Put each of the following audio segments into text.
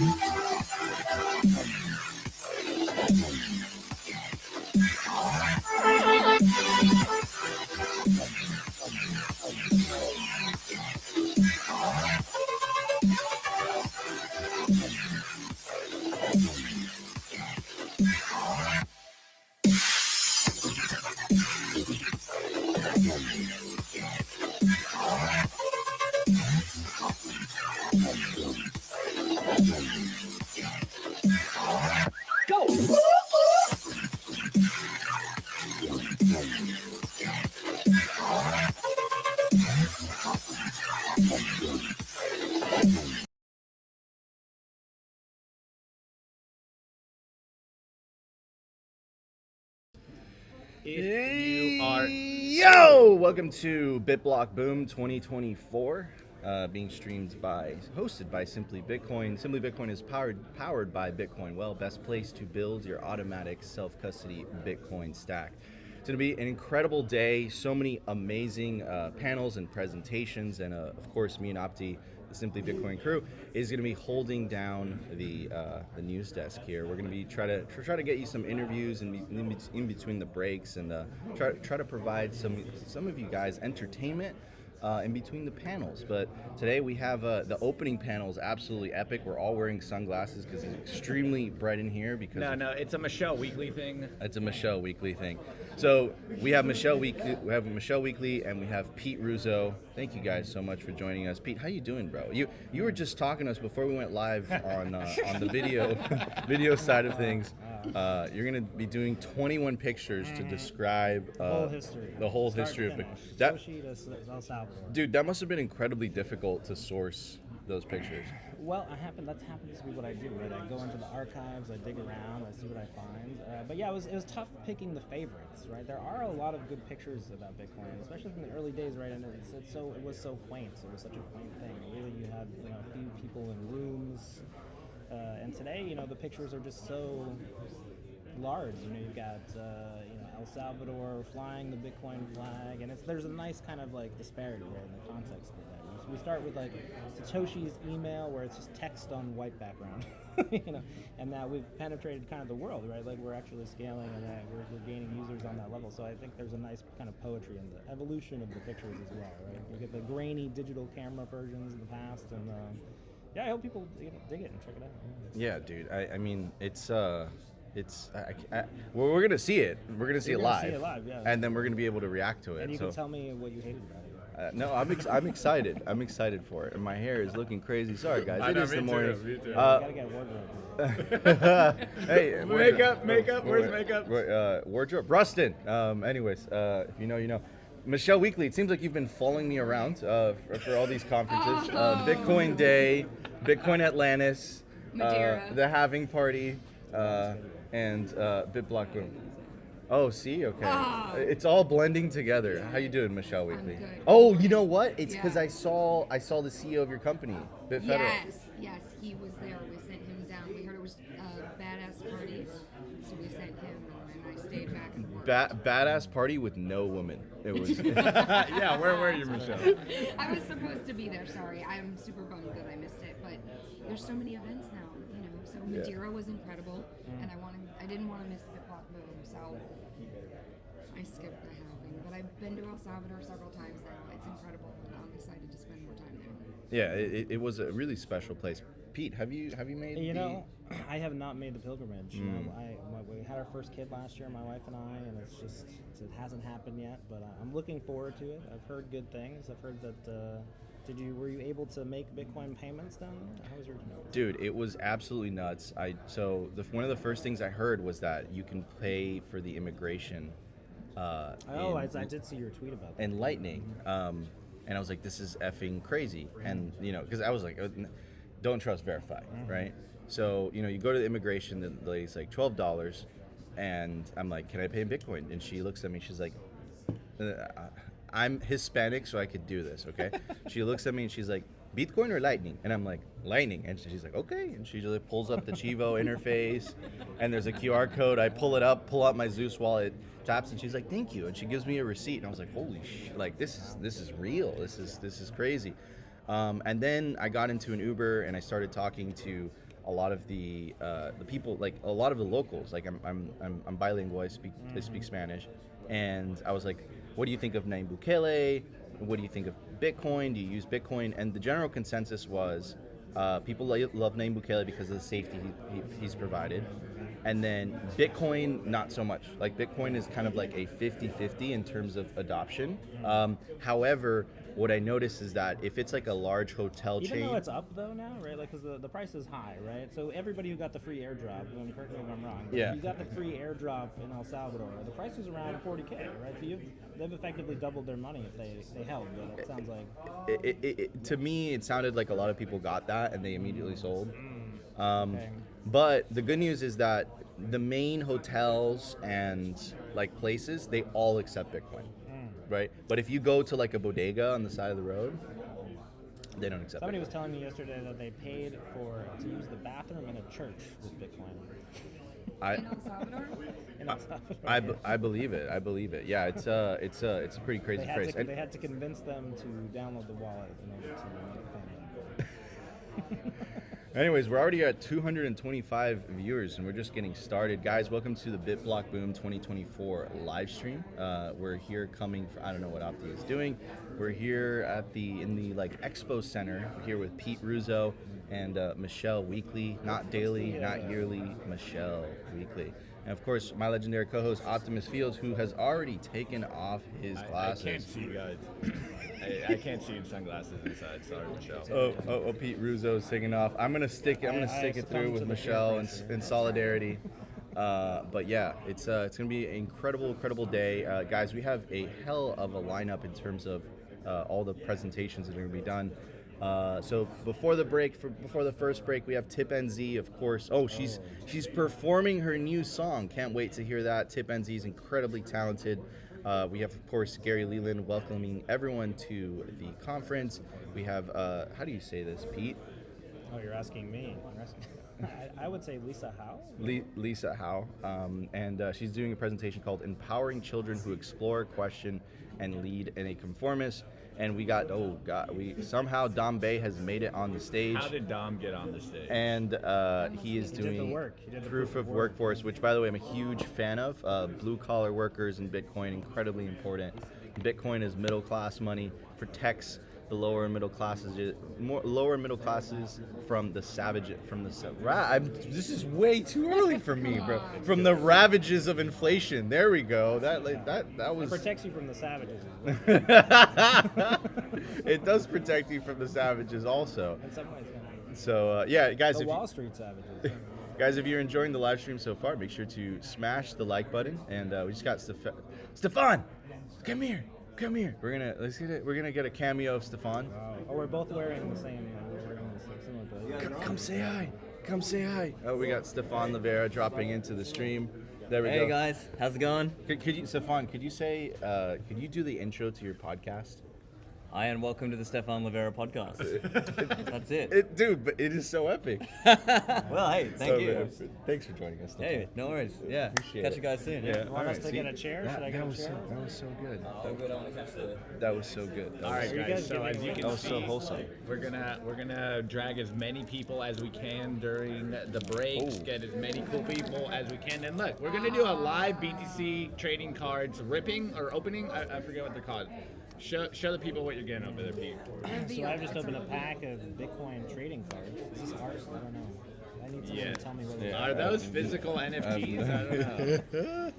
Yo! Welcome to BitBlockBoom 2024, hosted by Simply Bitcoin. Simply Bitcoin is powered by Bitcoin. Well, best place to build your automatic self-custody Bitcoin stack. It's going to be an incredible day. So many amazing panels and presentations, and of course, me and Opti, the Simply Bitcoin crew, is going to be holding down the news desk here. We're going to be try to get you some interviews in between the breaks, and try to provide some of you guys entertainment in between the panels. But today we have the opening panel is absolutely epic. We're all wearing sunglasses because it's extremely bright in here. It's a Michelle Weekly thing. It's a Michelle Weekly thing. So we have Michelle Weekly, and we have Pete Russo. Thank you guys so much for joining us. Pete, how you doing, bro? You were just talking to us before we went live on the video side of things. You're gonna be doing 21 pictures to describe the whole history of El Salvador. Dude, that must have been incredibly difficult to source those pictures. Well, that happens to be what I do, right? I go into the archives, I dig around, I see what I find. But yeah, it was tough picking the favorites, right? There are a lot of good pictures about Bitcoin, especially from the early days, right? And it was so quaint. It was such a quaint thing. Really, you had a few people in rooms, and today, the pictures are just so large. You've got El Salvador flying the Bitcoin flag, and there's a nice kind of like disparity there in the context of that. We start with like Satoshi's email, where it's just text on white background, and now we've penetrated kind of the world, right? Like we're actually scaling, and we're gaining users on that level. So I think there's a nice kind of poetry in the evolution of the pictures as well, right? You get the grainy digital camera versions in the past, and yeah, I hope people dig it and check it out. Yeah, dude. I mean, we're gonna see it. We're gonna see it live. Yeah. And then we're gonna be able to react to it. And you can tell me what you hated about it. No, I'm excited. I'm excited for it. And my hair is looking crazy. Sorry, guys. I It know, is the me morning. too. You gotta get wardrobe. Hey, Makeup. Where's makeup? Wardrobe. Rustin. Anyways, if you know, you know. Michelle Weekly. It seems like you've been following me around for all these conferences. Bitcoin Day, Bitcoin Atlantis, the Halving Party, and BitBlockBoom. Oh, see, okay. It's all blending together. How you doing, Michelle Weekly? I'm good. Oh, you know what? It's because I saw the CEO of your company, BitFederal. Yes, he was there. We sent him down. We heard it was a badass party, so we sent him, and I stayed back and worked. Badass party with no women. It was. Yeah, where were you, Michelle? I was supposed to be there. Sorry, I'm super bummed that I missed it, but there's so many events now. So Madeira was incredible, and I didn't want to miss BitBlockBoom, so I skipped the halving. But I've been to El Salvador several times now. It's incredible. I'm excited to spend more time there. Yeah, it was a really special place. Pete, have you made? I have not made the pilgrimage. We had our first kid last year, my wife and I, and it hasn't happened yet. But I'm looking forward to it. I've heard good things. I've heard that. Were you able to make Bitcoin payments down there? How was your experience? Dude, it was absolutely nuts. One of the first things I heard was that you can pay for the immigration. I did see your tweet about that. And Lightning, and I was like, this is effing crazy. And because I was like, don't trust, verify, right? So you go to the immigration, the lady's like $12, and I'm like, can I pay in Bitcoin? And she looks at me, she's like, I'm Hispanic, so I could do this, okay? She looks at me and she's like, Bitcoin or Lightning? And I'm like, Lightning. And she's like, okay. And she just pulls up the Chivo interface, and there's a QR code. I pull out my Zeus wallet, taps, and she's like, thank you. And she gives me a receipt, and I was like, holy shit, like this is real. This is crazy. And then I got into an Uber, and I started talking to a lot of the people, like a lot of the locals, like I'm bilingual. I speak Spanish, and I was like, what do you think of Nayib Bukele? What do you think of Bitcoin? Do you use Bitcoin? And the general consensus was people love Nayib Bukele because of the safety he's provided. And then Bitcoin, not so much. Like Bitcoin is kind of like a 50-50 in terms of adoption. However, what I noticed is that if it's like a large hotel Even chain, though it's up though now, right? Like, because the price is high, right? So everybody who got the free airdrop, and correct me if I'm wrong, but Yeah. if you got the free airdrop in El Salvador, the price was around 40K, right? So they've effectively doubled their money if they held. But it sounds like to me, it sounded like a lot of people got that and they immediately sold. okay. But the good news is that the main hotels and like places, they all accept Bitcoin, right? But if you go to like a bodega on the side of the road, they don't accept Somebody Bitcoin. was telling me yesterday that they paid to use the bathroom in a church with Bitcoin. In El Salvador? In El Salvador. I believe it. I believe it. Yeah, it's a pretty crazy phrase. They had to convince them to download the wallet in order to make the payment. Anyways, we're already at 225 viewers and we're just getting started. Guys, welcome to the BitBlockBoom 2024 live stream. We're here coming from, I don't know what Opti is doing. We're here in the like Expo Center. We're here with Pete Russo and Michelle Weekly, not daily, not yearly, Michelle Weekly. And of course, my legendary co-host Optimus Fields, who has already taken off his glasses. I can't see you guys. I can't see in sunglasses inside. Sorry, Michelle. Oh, Pete Russo's taking off. I'm gonna stick it through with Michelle in solidarity. But yeah, it's gonna be an incredible day, guys. We have a hell of a lineup in terms of all the presentations that are gonna be done. So before the first break, we have Tip NZ, of course. Oh, she's performing her new song. Can't wait to hear that. Tip NZ is incredibly talented. We have, of course, Gary Leland welcoming everyone to the conference. We have, how do you say this, Pete? Oh, you're asking me. I would say Lisa Howe. Lisa Howe. And she's doing a presentation called Empowering Children Who Explore, Question, and Lead in a Conformist. And we got, somehow Dom Bay has made it on the stage. How did Dom get on the stage? And he is doing did the work. He did the proof of workforce, which, by the way, I'm a huge fan of. Blue collar workers and Bitcoin, incredibly important. Bitcoin is middle class money, protects the lower middle classes from the savage, this is way too early for me, bro. From the ravages of inflation. There we go. That was. It protects you from the savages. It does protect you from the savages, also. In some ways, yeah. So yeah, guys, The Wall Street savages. guys, if you're enjoying the live stream so far, make sure to smash the like button. And we just got Stefan, come here. We're gonna get a cameo of Stefan. Oh, we're both wearing the same. We're wearing the similar clothes. Come say hi. Oh, we got Stefan Livera dropping into the stream. There we go. Hey guys, how's it going? Could you, Stefan? Could you do the intro to your podcast? Hi and welcome to the Stefan Livera podcast. That's it. Dude, but it is so epic. Well, hey, thank you. Thanks for joining us, Stefan. Hey, no worries. Yeah, Appreciate catch it. you guys soon. Yeah. You want us to get a chair? Should I get a chair? That was so good. Oh, good. I want to catch the. That was so good. All right, Are you guys. guys So as giving- you can That was so see, wholesome. we're gonna drag as many people as we can during the breaks. Oh. Get as many cool people as we can. And look, we're gonna do a live BTC trading cards ripping or opening. I forget what they're called. Show the people what you're getting over there, Pete. So I've just opened a pack of Bitcoin trading cards. Is this art? I don't know. I need someone to tell me what it is. Are those physical NFTs? I don't know.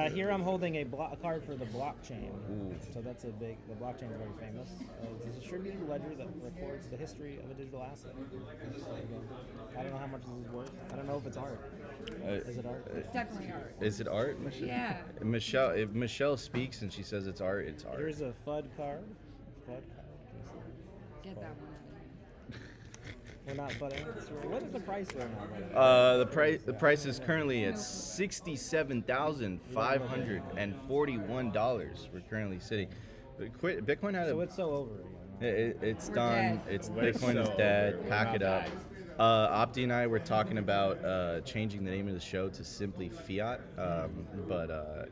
Here I'm holding a card for the blockchain. So that's the blockchain is very famous. It's a distributed ledger that records the history of a digital asset. I don't know how much this is worth. I don't know if it's art. Is it art? It's definitely art. Is it art, Michelle? Yeah. Michelle, if Michelle speaks and she says it's art, it's art. Here's a FUD card. FUD card. Can you see? Get that one out of here. We're not fudding. What is the price right now? The price is currently at $67,541. We're currently sitting. Bitcoin had So a. it's so over. It's We're done. dead. It's We're Bitcoin is so dead. over. Pack We're it not up. back. Opti and I were talking about changing the name of the show to simply Fiat,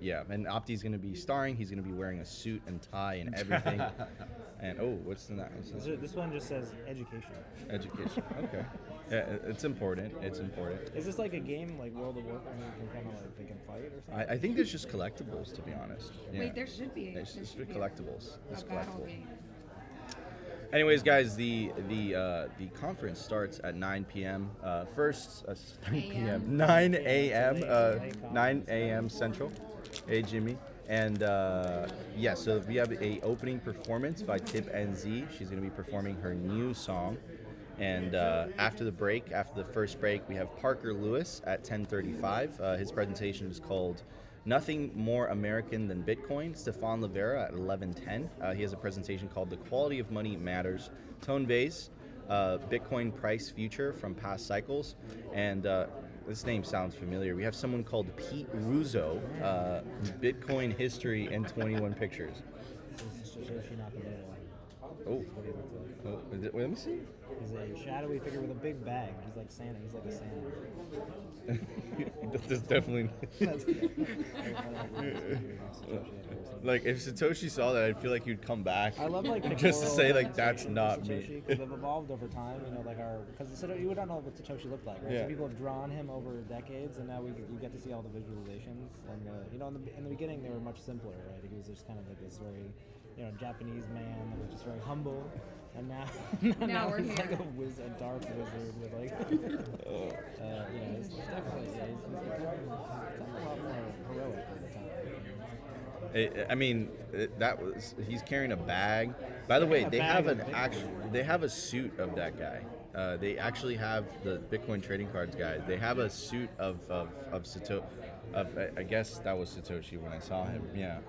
yeah, and Opti's going to be starring. He's going to be wearing a suit and tie and everything. And what's the next? This one just says education. Education. Okay. Yeah, it's important. It's important. Is this like a game like World of Warcraft where you can kind of like they can fight or something? I think there's just collectibles, to be honest. Yeah. Wait, there should be. There's there just should be collectibles. It's a battle collectible. game. Anyways, guys, the conference starts at 9 p.m. First, 9 p.m. 9 a.m. 9 a.m. Central. Hey, Jimmy. And yeah, so we have a opening performance by Tip NZ. She's going to be performing her new song. And after the first break, we have Parker Lewis at 10:35. His presentation is called Nothing More American Than Bitcoin. Stefan Livera at 11:10. He has a presentation called The Quality of Money Matters. Tone Vase, Bitcoin Price Future from Past Cycles. And this name sounds familiar. We have someone called Pete Russo, Bitcoin History and 21 Pictures. Oh, wait, let me see. He's a shadowy figure with a big bag. He's like Santa. He's like a Santa. That's definitely. Like if Satoshi saw that, I'd feel like he'd come back. I love like just to say like pictorial that's not me. Because they've evolved over time. You know, like because you don't know what Satoshi looked like, right? Yeah. So people have drawn him over decades, and now we get to see all the visualizations. And you know, in the beginning they were much simpler, right? He was just kind of like this very, you know, Japanese man that was just very humble. And now we're he's here. like a dark wizard with like, you know, he's definitely he's become a lot more heroic over time. I mean, he's carrying a bag. By the way, they have a suit of that guy. They actually have the Bitcoin trading cards guy. They have a suit of Satoshi. I guess that was Satoshi when I saw him. Yeah.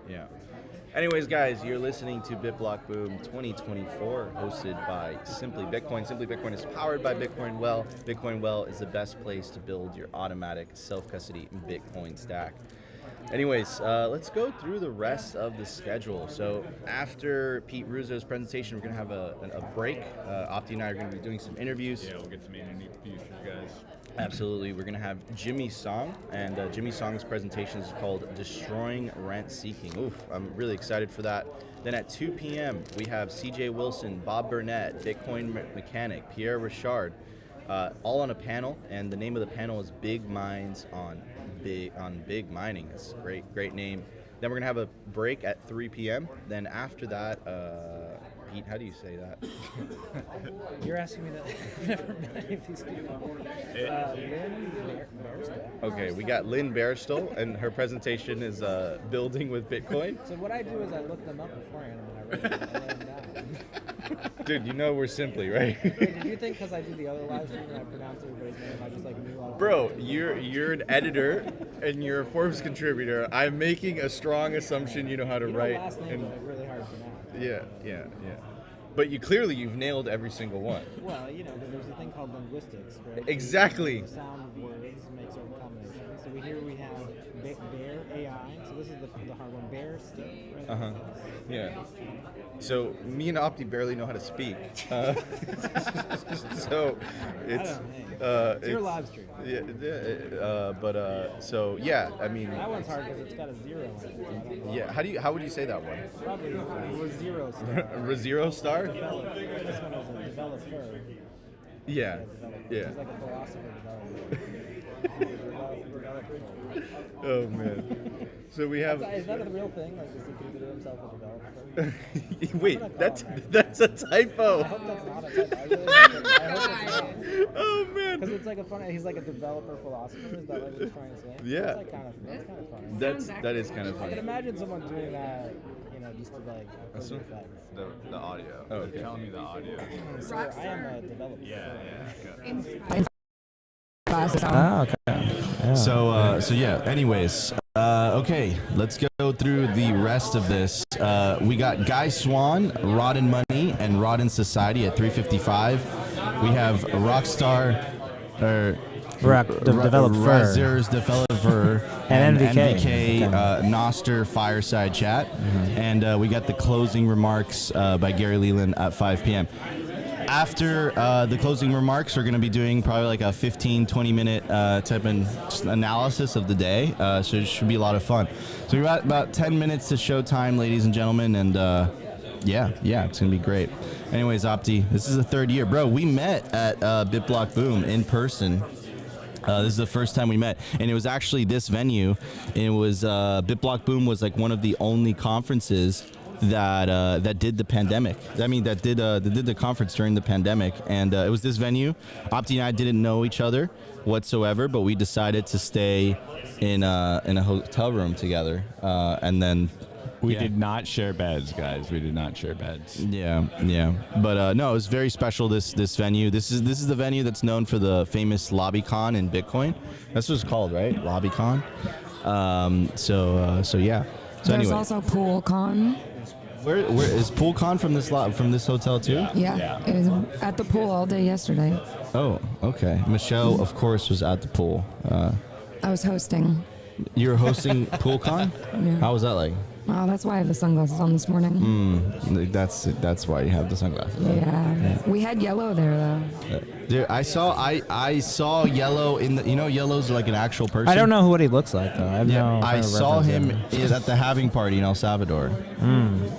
Anyways, guys, you're listening to BitBlockBoom 2024, hosted by Simply Bitcoin. Simply Bitcoin is powered by Bitcoin Well. Bitcoin Well is the best place to build your automatic self-custody Bitcoin stack. Anyways, let's go through the rest of the schedule. So after Pete Russo's presentation, we're going to have a break. Opti and I are going to be doing some interviews. Yeah, we'll get some interviews, guys. Absolutely. We're going to have Jimmy Song, and Jimmy Song's presentation is called Destroying Rent Seeking. Oof, I'm really excited for that. Then at 2 p.m., we have CJ Wilson, Bob Burnett, Bitcoin Mechanic, Pierre Richard, all on a panel, and the name of the panel is Big Minds on Big Mining. It's a great name. Then we're going to have a break at 3 p.m. Then after that, Pete, how do you say that? You're asking me that. I've never met any of these people. Lynn Bairstow. Okay, we got Lynn Bairstow, and her presentation is Building with Bitcoin. So what I do is I look them up beforehand and then I write them down. Dude, you know we're Simply, right? Wait, did you think because I do the other live stream and I pronounce everybody's name, I just like knew all of Bro, them? you're an editor and you're a Forbes contributor. I'm making a strong assumption you know how to You know, write. last names are like really hard to pronounce. Yeah. But you've nailed every single one. Well, you know, because there's a thing called linguistics, right? Exactly. The sound of words make certain combinations. So we have Bear AI. So this is the hard one. Bear stick. Right? Yeah. So me and Opti barely know how to speak. So it's It's your live stream. So yeah, I mean, That one's hard because it's got a zero in it. So I don't know. yeah. How would you say that one? Probably was zero star. A zero star? Develop. This one is a developer. Yeah. Yeah. He's like a philosopher developer. Oh man. So we have. Is that a real thing? Like, does he consider himself a developer? Wait, that's a typo. I hope that's not a typo. I really hope it's not. Oh man. Because it's like a funny. He's like a developer philosopher. Is that what he's trying to say? Yeah. That's like kind of funny. That is kind of I funny. can imagine someone doing that. You know, just to like. That's for what- effect. The audio. Oh, okay. They're telling me the audio. Sir, I am a developer. Yeah. So yeah. Anyways, okay. Let's go through the rest of this. We got Guy Swan, Rod and Money, and Rod and Society at 3:55. We have Rockstar, Developer. Razer's Developer, And MVK. MVK Noster Fireside Chat, and we got the closing remarks by Gary Leland at 5 p.m. after the closing remarks, we're going to be doing probably like a 15-20 minute type of analysis of the day. So it should be a lot of fun. So we've got about 10 minutes to showtime, ladies and gentlemen, and yeah, it's going to be great. Anyways, Opti, this is the third year. Bro, we met at BitBlockBoom in person. This is the first time we met, and it was actually this venue. It was BitBlockBoom was like one of the only conferences that did the pandemic. I mean, that did the conference during the pandemic, and it was this venue. Opti and I didn't know each other whatsoever, but we decided to stay in a hotel room together, and then. We did not share beds, guys. We did not share beds. Yeah. But no, it was very special. This venue. This is the venue that's known for the famous LobbyCon in Bitcoin. That's what it's called, right? LobbyCon. So yeah. So There's anyway, also PoolCon. where is PoolCon from this hotel too? Yeah, it was at the pool all day yesterday. Oh, okay. Michelle, of course, was at the pool. I was hosting. You were hosting PoolCon. Yeah. How was that like? Oh, that's why I have the sunglasses on this morning. That's why you have the sunglasses. Yeah. We had yellow there though. Dude, I saw Yellow in the. You know, Yellow's like an actual person. I don't know what he looks like though. I saw him at the halving party in El Salvador.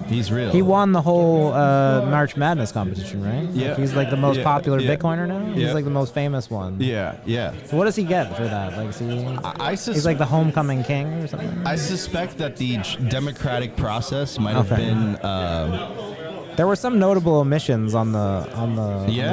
He's real. He won the whole March Madness competition, right? Yeah. Like, he's like the most popular yeah. Bitcoiner now. Yeah. He's like the most famous one. Yeah. So what does he get for that? Like, is he, he's like the homecoming king or something. I suspect that the democratic process might have been. There were some notable omissions on the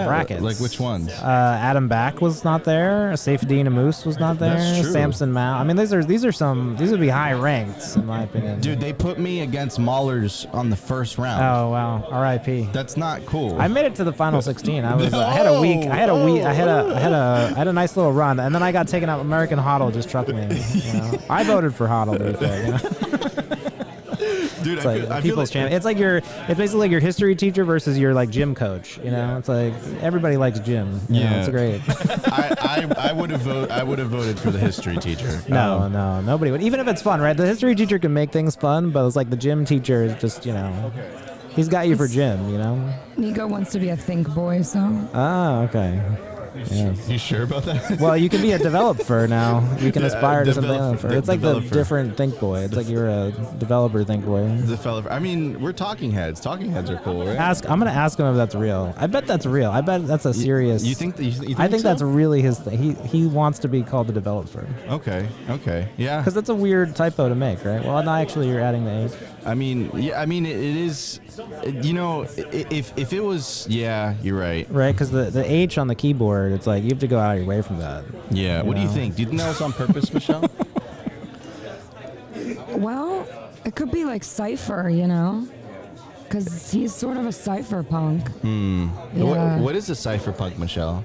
brackets. Like which ones? Adam Back was not there. Saifedean Ammous was not there. That's true. Samson Mao. I mean, these would be high ranked in my opinion. Dude, they put me against Maulers on the first round. Oh wow, R.I.P. That's not cool. I made it to the final 16. I had a week. I had a nice little run, and then I got taken out. American HODL just trucked me. You know? I voted for HODL, to be fair, you know? Dude, It's like people's champion. It's basically like your history teacher versus your like gym coach. You know, it's like everybody likes gym. You know, it's great. I would have voted for the history teacher. No, nobody would. Even if it's fun, right? The history teacher can make things fun, but it's like the gym teacher is just, you know, he's got you for gym. You know. Nico wants to be a think boy, so. Ah, okay. Yeah. You sure about that? Well, you can be a developer now. You can aspire to something else. It's like developer. the different think boy. It's like you're a developer think boy. Developer. I mean, we're talking heads. Talking heads are cool, right? I'm gonna ask him if that's real. I bet that's real. I bet that's a serious. You think? I think so? that's really his thing. He wants to be called the developer. Okay. Yeah. Because that's a weird typo to make, right? Well, no, actually, you're adding the H. I mean, it is. You know, if it was, yeah, you're right. Right, because the H on the keyboard, it's like you have to go out of your way from that. Yeah. What do you think? Do you think that was on purpose, Michelle? Well, it could be like Cypher, you know? Because he's sort of a cypherpunk. Yeah. What is a cypherpunk, Michelle?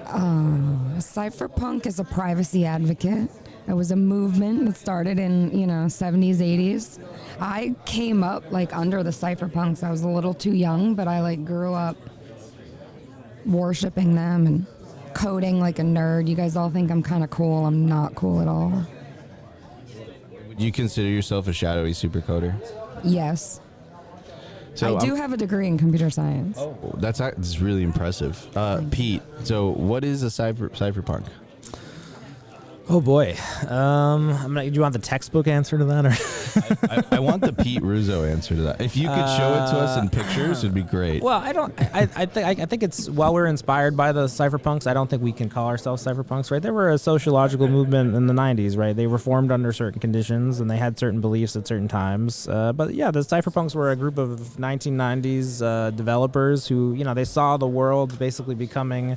A cypherpunk is a privacy advocate. It was a movement that started in, 70s, 80s. I came up like under the cypherpunks. I was a little too young, but I like grew up worshiping them and coding like a nerd. You guys all think I'm kind of cool. I'm not cool at all. Would you consider yourself a shadowy supercoder? Yes. So I do have a degree in computer science. Oh, that's really impressive. Pete, so what is a cypherpunk? Oh boy, do you want the textbook answer to that, or? I want the Pete Russo answer to that. If you could show it to us in pictures, it'd be great. Well, I think it's, while we're inspired by the cypherpunks, I don't think we can call ourselves cypherpunks, right? They were a sociological movement in the 90s, right? They were formed under certain conditions and they had certain beliefs at certain times. But yeah, the cypherpunks were a group of 1990s developers who, they saw the world basically becoming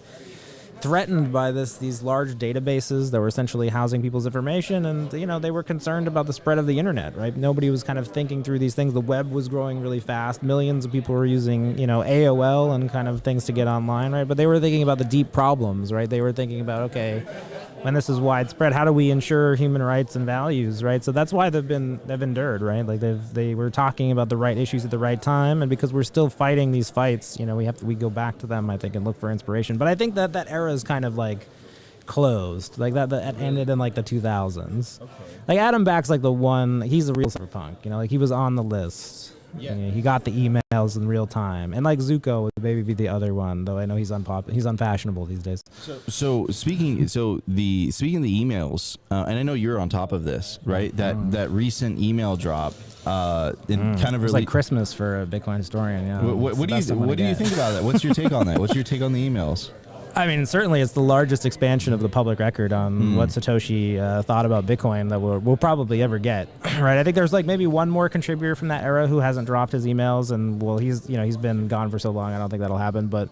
threatened by these large databases that were essentially housing people's information, and they were concerned about the spread of the internet, right? Nobody was kind of thinking through these things. The web was growing really fast. Millions of people were using AOL and kind of things to get online, right? But they were thinking about the deep problems, right? They were thinking about, okay, when this is widespread, how do we ensure human rights and values, right? So that's why they've endured, right? Like they were talking about the right issues at the right time, and because we're still fighting these fights, we go back to them, I think, and look for inspiration. But I think that era is kind of like closed, like that ended in like the 2000s. Okay. Like Adam Back's like the one. He's a real cypherpunk, like he was on the list. Yeah. He got the emails in real time, and like Zuko would maybe be the other one, though I know he's he's unfashionable these days. So speaking of the emails, and I know you're on top of this, right? That recent email drop, in kind of It's like Christmas for a Bitcoin historian. Yeah. What do you think about that? What's your take on that? What's your take on the emails? I mean, certainly it's the largest expansion of the public record on what Satoshi thought about Bitcoin that we'll probably ever get, right? I think there's like maybe one more contributor from that era who hasn't dropped his emails, and well, he's been gone for so long, I don't think that'll happen. But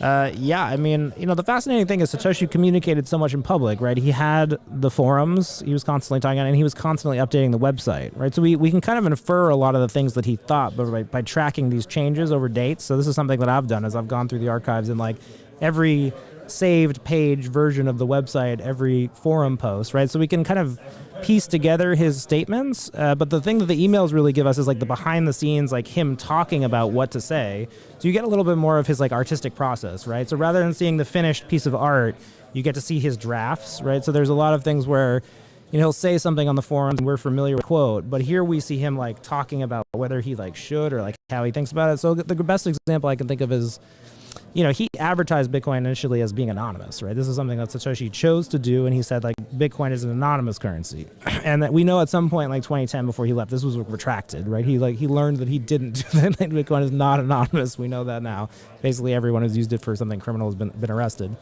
yeah, I mean, the fascinating thing is Satoshi communicated so much in public, right? He had the forums, he was constantly talking on, and he was constantly updating the website, right? So we can kind of infer a lot of the things that he thought, but by tracking these changes over dates. So this is something that I've done, is I've gone through the archives and like every saved page version of the website, every forum post, right? So we can kind of piece together his statements. But the thing that the emails really give us is like the behind the scenes, like him talking about what to say. So you get a little bit more of his like artistic process, right? So rather than seeing the finished piece of art, you get to see his drafts, right? So there's a lot of things where he'll say something on the forums and we're familiar with the quote, but here we see him like talking about whether he like should or like how he thinks about it. So the best example I can think of is, he advertised Bitcoin initially as being anonymous, right? This is something that Satoshi chose to do, and he said, like, Bitcoin is an anonymous currency. And that we know at some point, like 2010, before he left, this was retracted, right? He learned that he didn't do that, that Bitcoin is not anonymous. We know that now. Basically, everyone who's used it for something criminal has been arrested.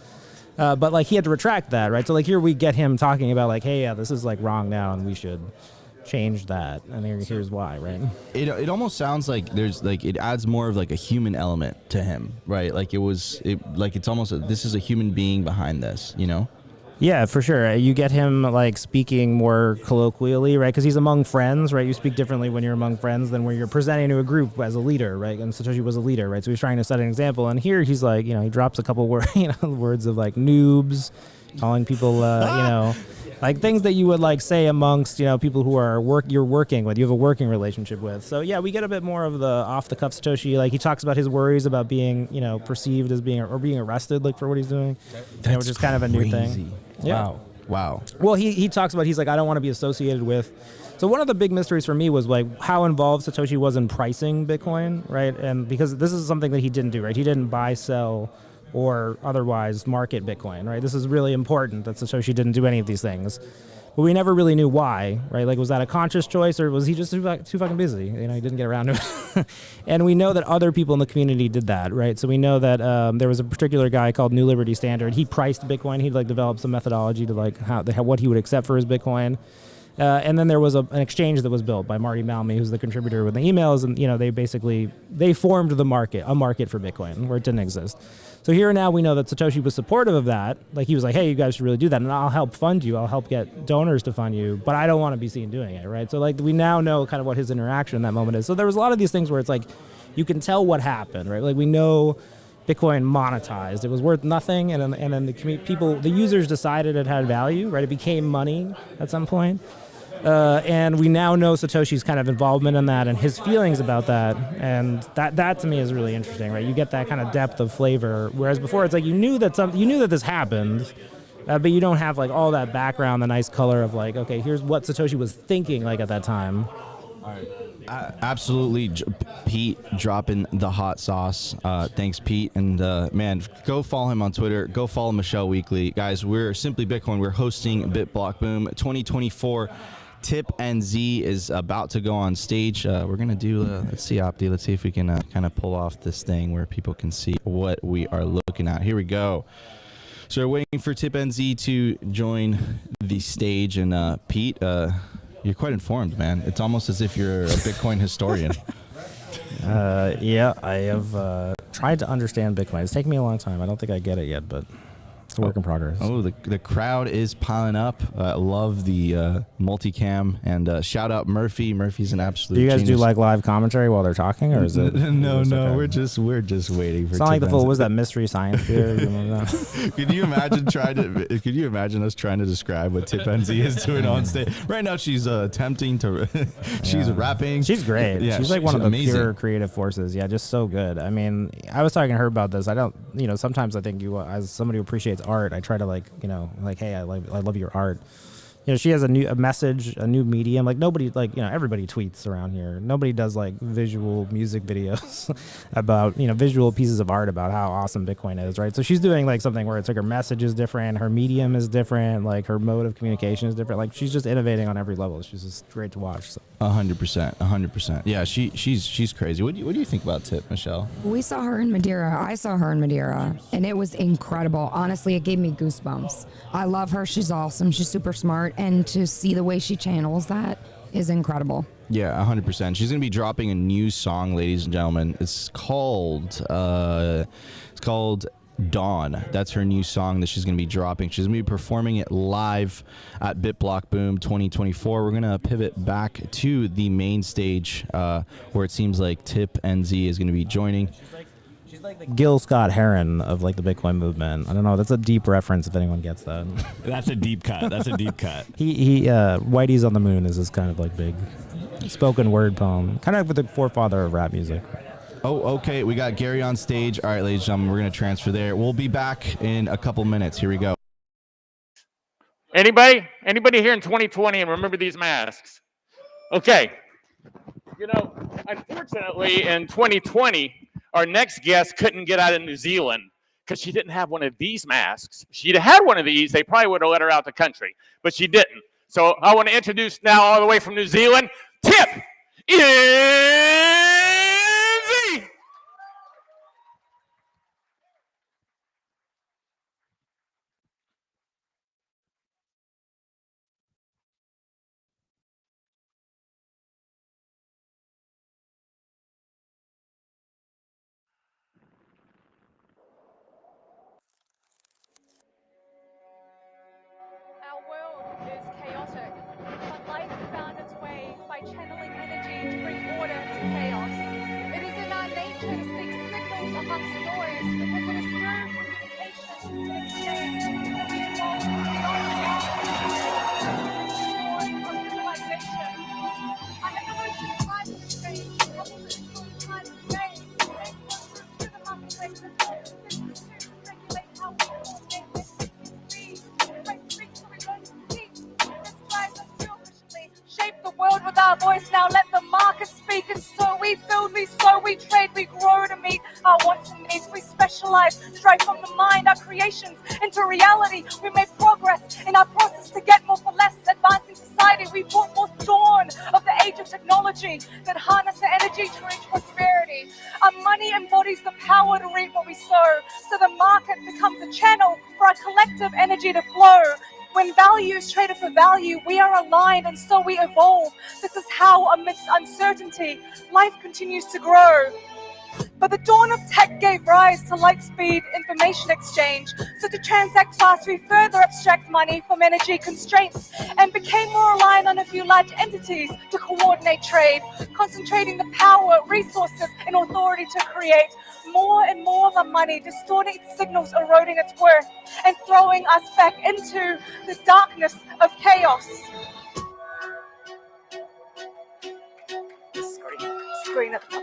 But, like, he had to retract that, right? So, like, here we get him talking about, like, hey, yeah, this is, like, wrong now, and we should change that, and here's why, right? It almost sounds like there's like it adds more of like a human element to him, right? Like it's almost this is a human being behind this, Yeah, for sure. You get him like speaking more colloquially, right? Because he's among friends, right? You speak differently when you're among friends than when you're presenting to a group as a leader, right? And Satoshi was a leader, right? So he's trying to set an example, and here he's like, he drops a couple words of like noobs, calling people, like things that you would like say amongst people who are you're working with, you have a working relationship with. So yeah, we get a bit more of the off the cuff Satoshi. Like he talks about his worries about being perceived as being arrested like for what he's doing, which is kind of a new thing. Yeah. Wow. Well, he talks about, he's like, I don't want to be associated with. So one of the big mysteries for me was like how involved Satoshi was in pricing Bitcoin, right? And because this is something that he didn't do, right? He didn't buy, sell, or otherwise market Bitcoin, right? This is really important that Satoshi didn't do any of these things. But we never really knew why, right? Like, was that a conscious choice, or was he just too fucking busy? He didn't get around to it. And we know that other people in the community did that, right? So we know that there was a particular guy called New Liberty Standard. He priced Bitcoin. He'd like developed some methodology to like what he would accept for his Bitcoin. And then there was an exchange that was built by Marty Malmy, who's the contributor with the emails, and they formed a market for Bitcoin where it didn't exist. So here now we know that Satoshi was supportive of that. Like he was like, hey, you guys should really do that, and I'll help fund you. I'll help get donors to fund you, but I don't want to be seen doing it, right? So like we now know kind of what his interaction in that moment is. So there was a lot of these things where it's like you can tell what happened, right? Like we know Bitcoin monetized. It was worth nothing, and then the users decided it had value, right? It became money at some point. And we now know Satoshi's kind of involvement in that and his feelings about that, and that to me is really interesting, right? You get that kind of depth of flavor, whereas before it's like you knew that this happened, but you don't have like all that background, the nice color of like, okay, here's what Satoshi was thinking like at that time. All right. Absolutely, Pete dropping the hot sauce. Thanks, Pete. And man, go follow him on Twitter. Go follow Michelle Weekly. Guys, we're Simply Bitcoin. We're hosting BitBlockBoom 2024. Tip and Z is about to go on stage. We're going to do, let's see, Opti. Let's see if we can kind of pull off this thing where people can see what we are looking at. Here we go. So we're waiting for Tip and Z to join the stage. And Pete, you're quite informed, man. It's almost as if you're a Bitcoin historian. Yeah, I have tried to understand Bitcoin. It's taken me a long time. I don't think I get it yet, but it's a work in progress. Oh, the crowd is piling up. Love the multicam, and shout out Murphy. Murphy's an absolute. Do you guys genius. do like live commentary while they're talking, or is it? No, okay? we're just waiting for. It's not like what was that mystery science theory? Could you imagine us trying to describe what Tip NZ is doing on stage right now? She's attempting to. She's rapping. She's great. Yeah, she's like one of the amazing. pure creative forces. Yeah, just so good. I mean, I was talking to her about this. I don't. Sometimes I think as somebody who appreciates art, I try to hey, I love your art. she has a message, a new medium. Like nobody, everybody tweets around here. Nobody does like visual music videos about, visual pieces of art about how awesome Bitcoin is, right? So she's doing like something where it's like her message is different, her medium is different, like her mode of communication is different. Like she's just innovating on every level. She's just great to watch. So. 100%. Yeah, she's crazy. What do you think about Tip, Michelle? We saw her in Madeira. I saw her in Madeira, and it was incredible. Honestly, it gave me goosebumps. I love her. She's awesome. She's super smart, and to see the way she channels that is incredible. Yeah, 100%. She's gonna be dropping a new song, ladies and gentlemen. It's called Dawn. That's her new song that she's going to be dropping. She's going to be performing it live at BitBlockBoom 2024. We're going to pivot back to the main stage where it seems like Tip NZ is going to be joining. She's like the Gil Scott Heron of like the Bitcoin movement. I don't know. That's a deep reference if anyone gets that. That's a deep cut. He Whitey's on the Moon is this kind of like big spoken word poem, kind of with the forefather of rap music. Oh, okay. We got Gary on stage. All right, ladies and gentlemen, we're going to transfer there. We'll be back in a couple minutes. Here we go. Anybody here in 2020 and remember these masks? Okay. Unfortunately, in 2020, our next guest couldn't get out of New Zealand because she didn't have one of these masks. If she'd had one of these, they probably would have let her out the country, but she didn't. So I want to introduce now all the way from New Zealand, Tip NZ. Our world is chaotic, but life found its way by channeling energy to bring order to chaos. It is in our nature to seek signals amongst noise because it is through communication and exchange that we evolve beyond civilization. An evolution of climate change coupled with climate change makes us to the marketplace and to regulate how we coordinate with shape the world with our voice. Now let the market speak, and so we build, we sow, we trade, we grow to meet our wants and needs. We specialize, strive from the mind, our creations into reality. We make progress in our process to get more for less, advancing society. We brought forth dawn of the age of technology that harness the energy to reach prosperity. Our money embodies the power to reap what we sow, so the market becomes a channel for our collective energy to flow. When value is traded for value, we are aligned and so we evolve. This is how, amidst uncertainty, life continues to grow. But the dawn of tech gave rise to light-speed information exchange. So to transact fast, we further abstract money from energy constraints and became more aligned on a few large entities to coordinate trade, concentrating the power, resources, and authority to create more and more of the money, distorting its signals, eroding its worth, and throwing us back into the darkness of chaos. Screen at the top.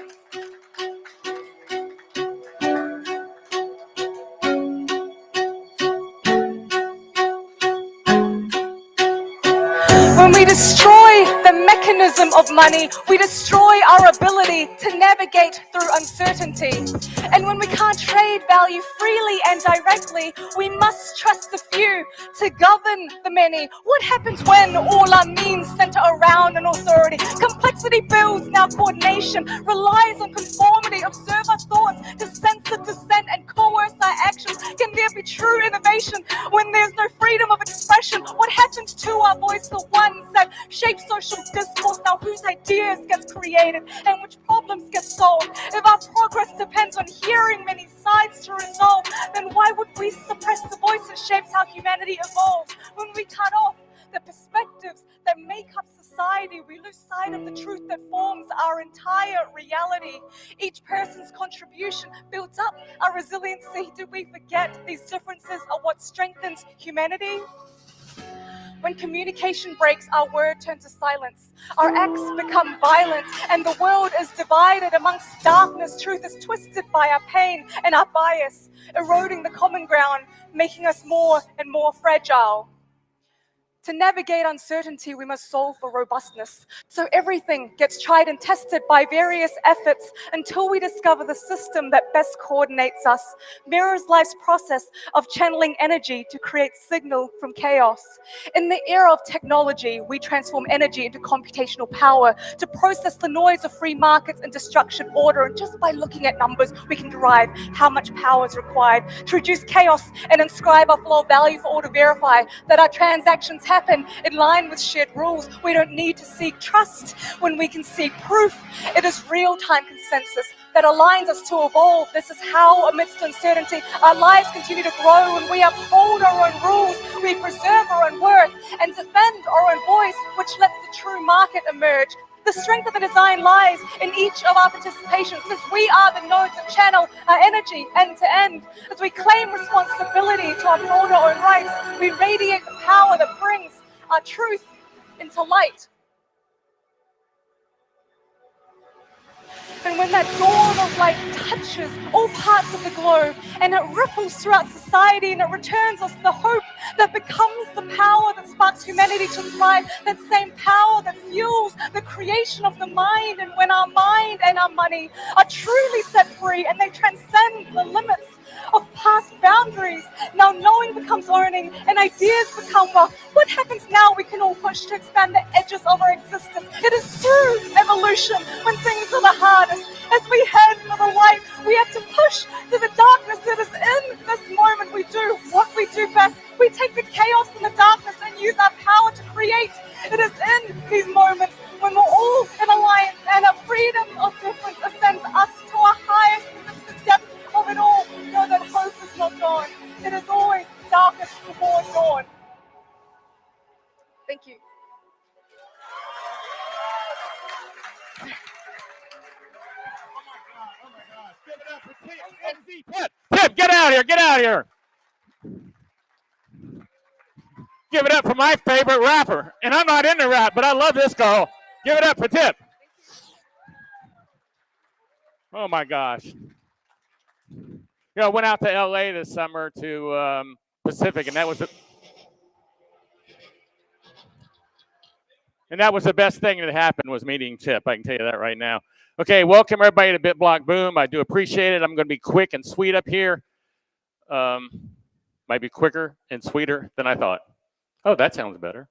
When we destroy the mechanism of money, we destroy our ability to navigate through uncertainty. And when we can't trade value freely and directly, we must trust the few to govern the many. What happens when all our means center around an authority? Complexity builds, now coordination relies on conformity. Observe our thoughts to censor dissent and coerce our actions. Can there be true innovation when there's no freedom of expression? What happens to our voice, the ones that shape social discourse? Now whose ideas gets created and which problems get solved? If our progress depends on hearing many sides to resolve, then why would we suppress the voice that shapes how humanity evolves? When we cut off the perspectives that make up society, we lose sight of the truth that forms our entire reality. Each person's contribution builds up our resiliency. Did we forget these differences are what strengthens humanity? When communication breaks, our word turns to silence. Our acts become violent, and the world is divided amongst darkness. Truth is twisted by our pain and our bias, eroding the common ground, making us more and more fragile. To navigate uncertainty, we must solve for robustness. So everything gets tried and tested by various efforts until we discover the system that best coordinates us, mirrors life's process of channeling energy to create signal from chaos. In the era of technology, we transform energy into computational power to process the noise of free markets and destruction order. And just by looking at numbers, we can derive how much power is required to reduce chaos and inscribe our flow of value for all to verify that our transactions happen in line with shared rules. We don't need to seek trust when we can seek proof. It is real-time consensus that aligns us to evolve. This is how, amidst uncertainty, our lives continue to grow, and we uphold our own rules, we preserve our own worth, and defend our own voice, which lets the true market emerge. The strength of the design lies in each of our participations, since we are the nodes that channel our energy end to end. As we claim responsibility to uphold our own rights, we radiate the power that brings our truth into light. And when that dawn of light touches all parts of the globe, and it ripples throughout society, and it returns us the hope that becomes the power that sparks humanity to thrive, that same power that fuels the creation of the mind. And when our mind and our money are truly set free, and they transcend the limits of past boundaries, now knowing becomes owning, and ideas become wealth. What happens now? We can all push to expand the edges of our existence. It is through evolution when things are the hardest. As we head for the light, we have to push through the darkness. It is in this moment we do what we do best. We take the chaos and the darkness and use our power to create. It is in these moments when we're all in alliance and a freedom of difference ascends us to our highest depth of it all. Know that hope is not gone. It is always darkest before dawn. Thank you. Tip, get out here, get out here. Give it up for my favorite rapper. And I'm not into rap, but I love this girl. Give it up for Tip. Oh my gosh. You know, I went out to LA this summer to Pacific, and that was the best thing that happened was meeting Tip. I can tell you that right now. Okay, welcome everybody to BitBlockBoom. I do appreciate it. I'm going to be quick and sweet up here. Might be quicker and sweeter than I thought. Oh, that sounds better.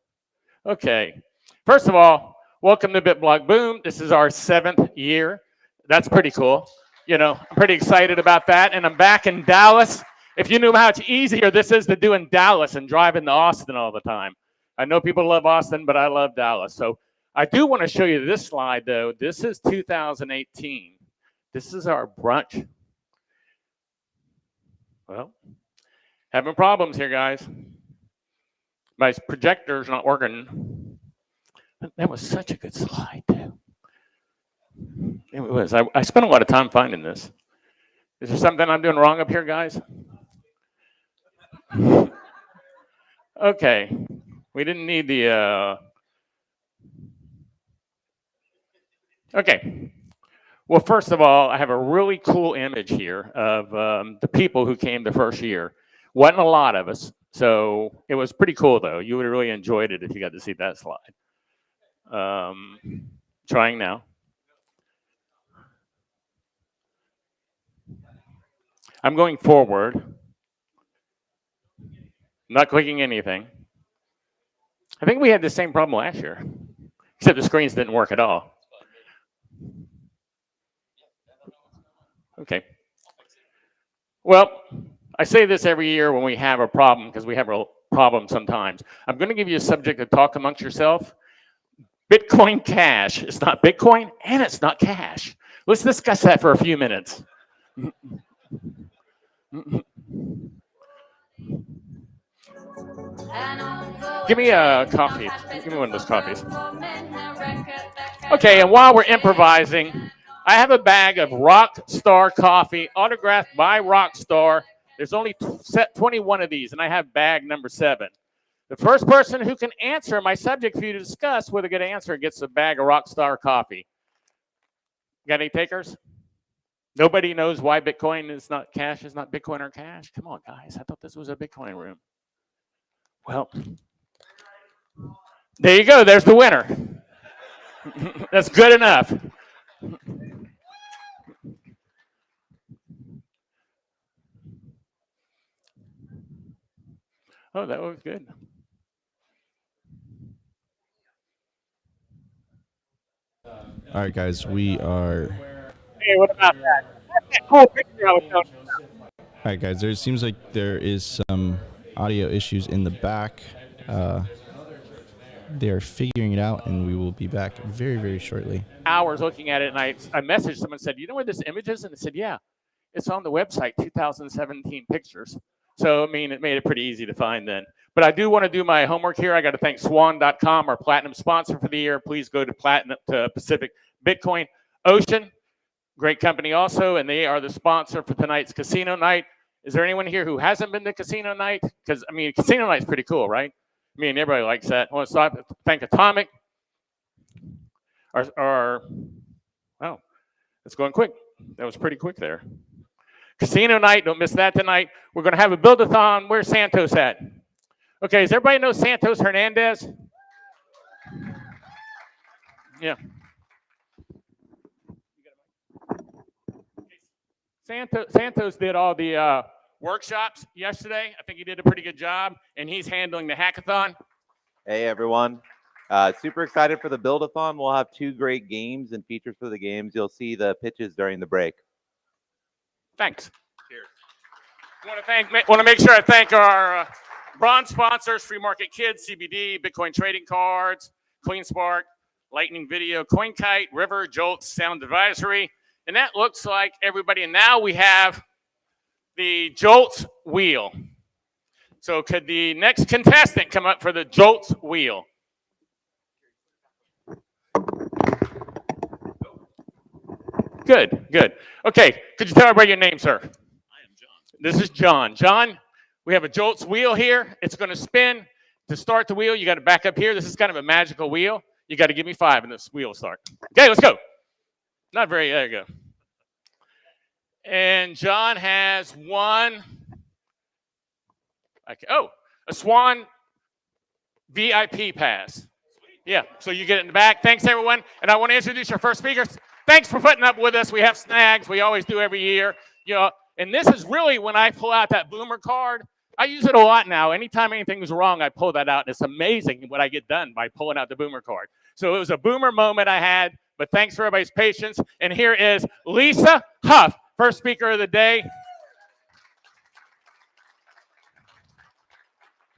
Okay. First of all, welcome to BitBlockBoom. This is our 7th year. That's pretty cool. You know, I'm pretty excited about that. And I'm back in Dallas. If you knew how much easier this is to do in Dallas and driving to Austin all the time. I know people love Austin, but I love Dallas. So I do want to show you this slide, though. This is 2018. This is our brunch. Well, having problems here, guys. My projector's not working. That was such a good slide, too. It was. I spent a lot of time finding this. Is there something I'm doing wrong up here, guys? Okay. We didn't need the... Okay. Well, first of all, I have a really cool image here of the people who came the first year. Wasn't a lot of us, so it was pretty cool, though. You would have really enjoyed it if you got to see that slide. Trying now. I'm going forward. Not clicking anything. I think we had the same problem last year, except the screens didn't work at all. Okay. Well, I say this every year when we have a problem, because we have a problem sometimes. I'm going to give you a subject to talk amongst yourself. Bitcoin Cash. It's not Bitcoin, and it's not cash. Let's discuss that for a few minutes. Give me a coffee. Give me one of those coffees. Okay, and while we're improvising, I have a bag of Rockstar coffee autographed by Rockstar. There's only 21 of these, and I have bag number 7. The first person who can answer my subject for you to discuss with a good answer gets a bag of Rockstar coffee. Got any takers? Nobody knows why Bitcoin is not cash, is not Bitcoin or cash? Come on, guys. I thought this was a Bitcoin room. Well, There you go. There's the winner. That's good enough. Oh, that was good. All right, guys, we are. Hey, what about that? That's that cool picture I was showing you. All right, guys. There seems like there is some audio issues in the back. They are figuring it out, and we will be back very, very shortly. Hours looking at it, and I messaged someone and said, "You know where this image is?" And they said, "Yeah, it's on the website, 2017 pictures." So, I mean, it made it pretty easy to find then. But I do want to do my homework here. I got to thank Swan.com, our platinum sponsor for the year. Please go to Pacific Bitcoin Ocean. Great company also, and they are the sponsor for tonight's casino night. Is there anyone here who hasn't been to casino night? Because, I mean, casino night's pretty cool, right? I mean, everybody likes that. I want to thank Atomic. Oh, it's going quick. That was pretty quick there. Casino night, don't miss that tonight. We're going to have a build-a-thon. Where's Santos at? Okay, does everybody know Santos Hernandez? Yeah. Santos did all the workshops yesterday. I think he did a pretty good job, and he's handling the hackathon. Hey, everyone. Super excited for the build-a-thon. We'll have 2 great games and features for the games. You'll see the pitches during the break. Thanks. Cheers. Want to make sure I thank our bronze sponsors: Free Market Kids, CBD, Bitcoin Trading Cards, CleanSpark, Lightning Video, CoinKite, River, Jolt, Sound Advisory. And that looks like everybody. And now we have the Jolt wheel. So could the next contestant come up for the Jolt wheel? Good, good. Okay, could you tell everybody your name, sir? I am John. This is John. John, we have a Jolt's wheel here. It's going to spin. To start the wheel, you got to back up here. This is kind of a magical wheel. You got to give me 5 and this wheel will start. Okay, let's go. Not very, there you go. And John has one. Okay. Oh, a Swan VIP pass. Yeah, so you get it in the back. Thanks, everyone. And I want to introduce our first speakers. Thanks for putting up with us. We have snags. We always do every year. You know, and this is really when I pull out that boomer card. I use it a lot now. Anytime anything was wrong, I pull that out. And it's amazing what I get done by pulling out the boomer card. So it was a boomer moment I had, but thanks for everybody's patience. And here is Lisa Huff, first speaker of the day.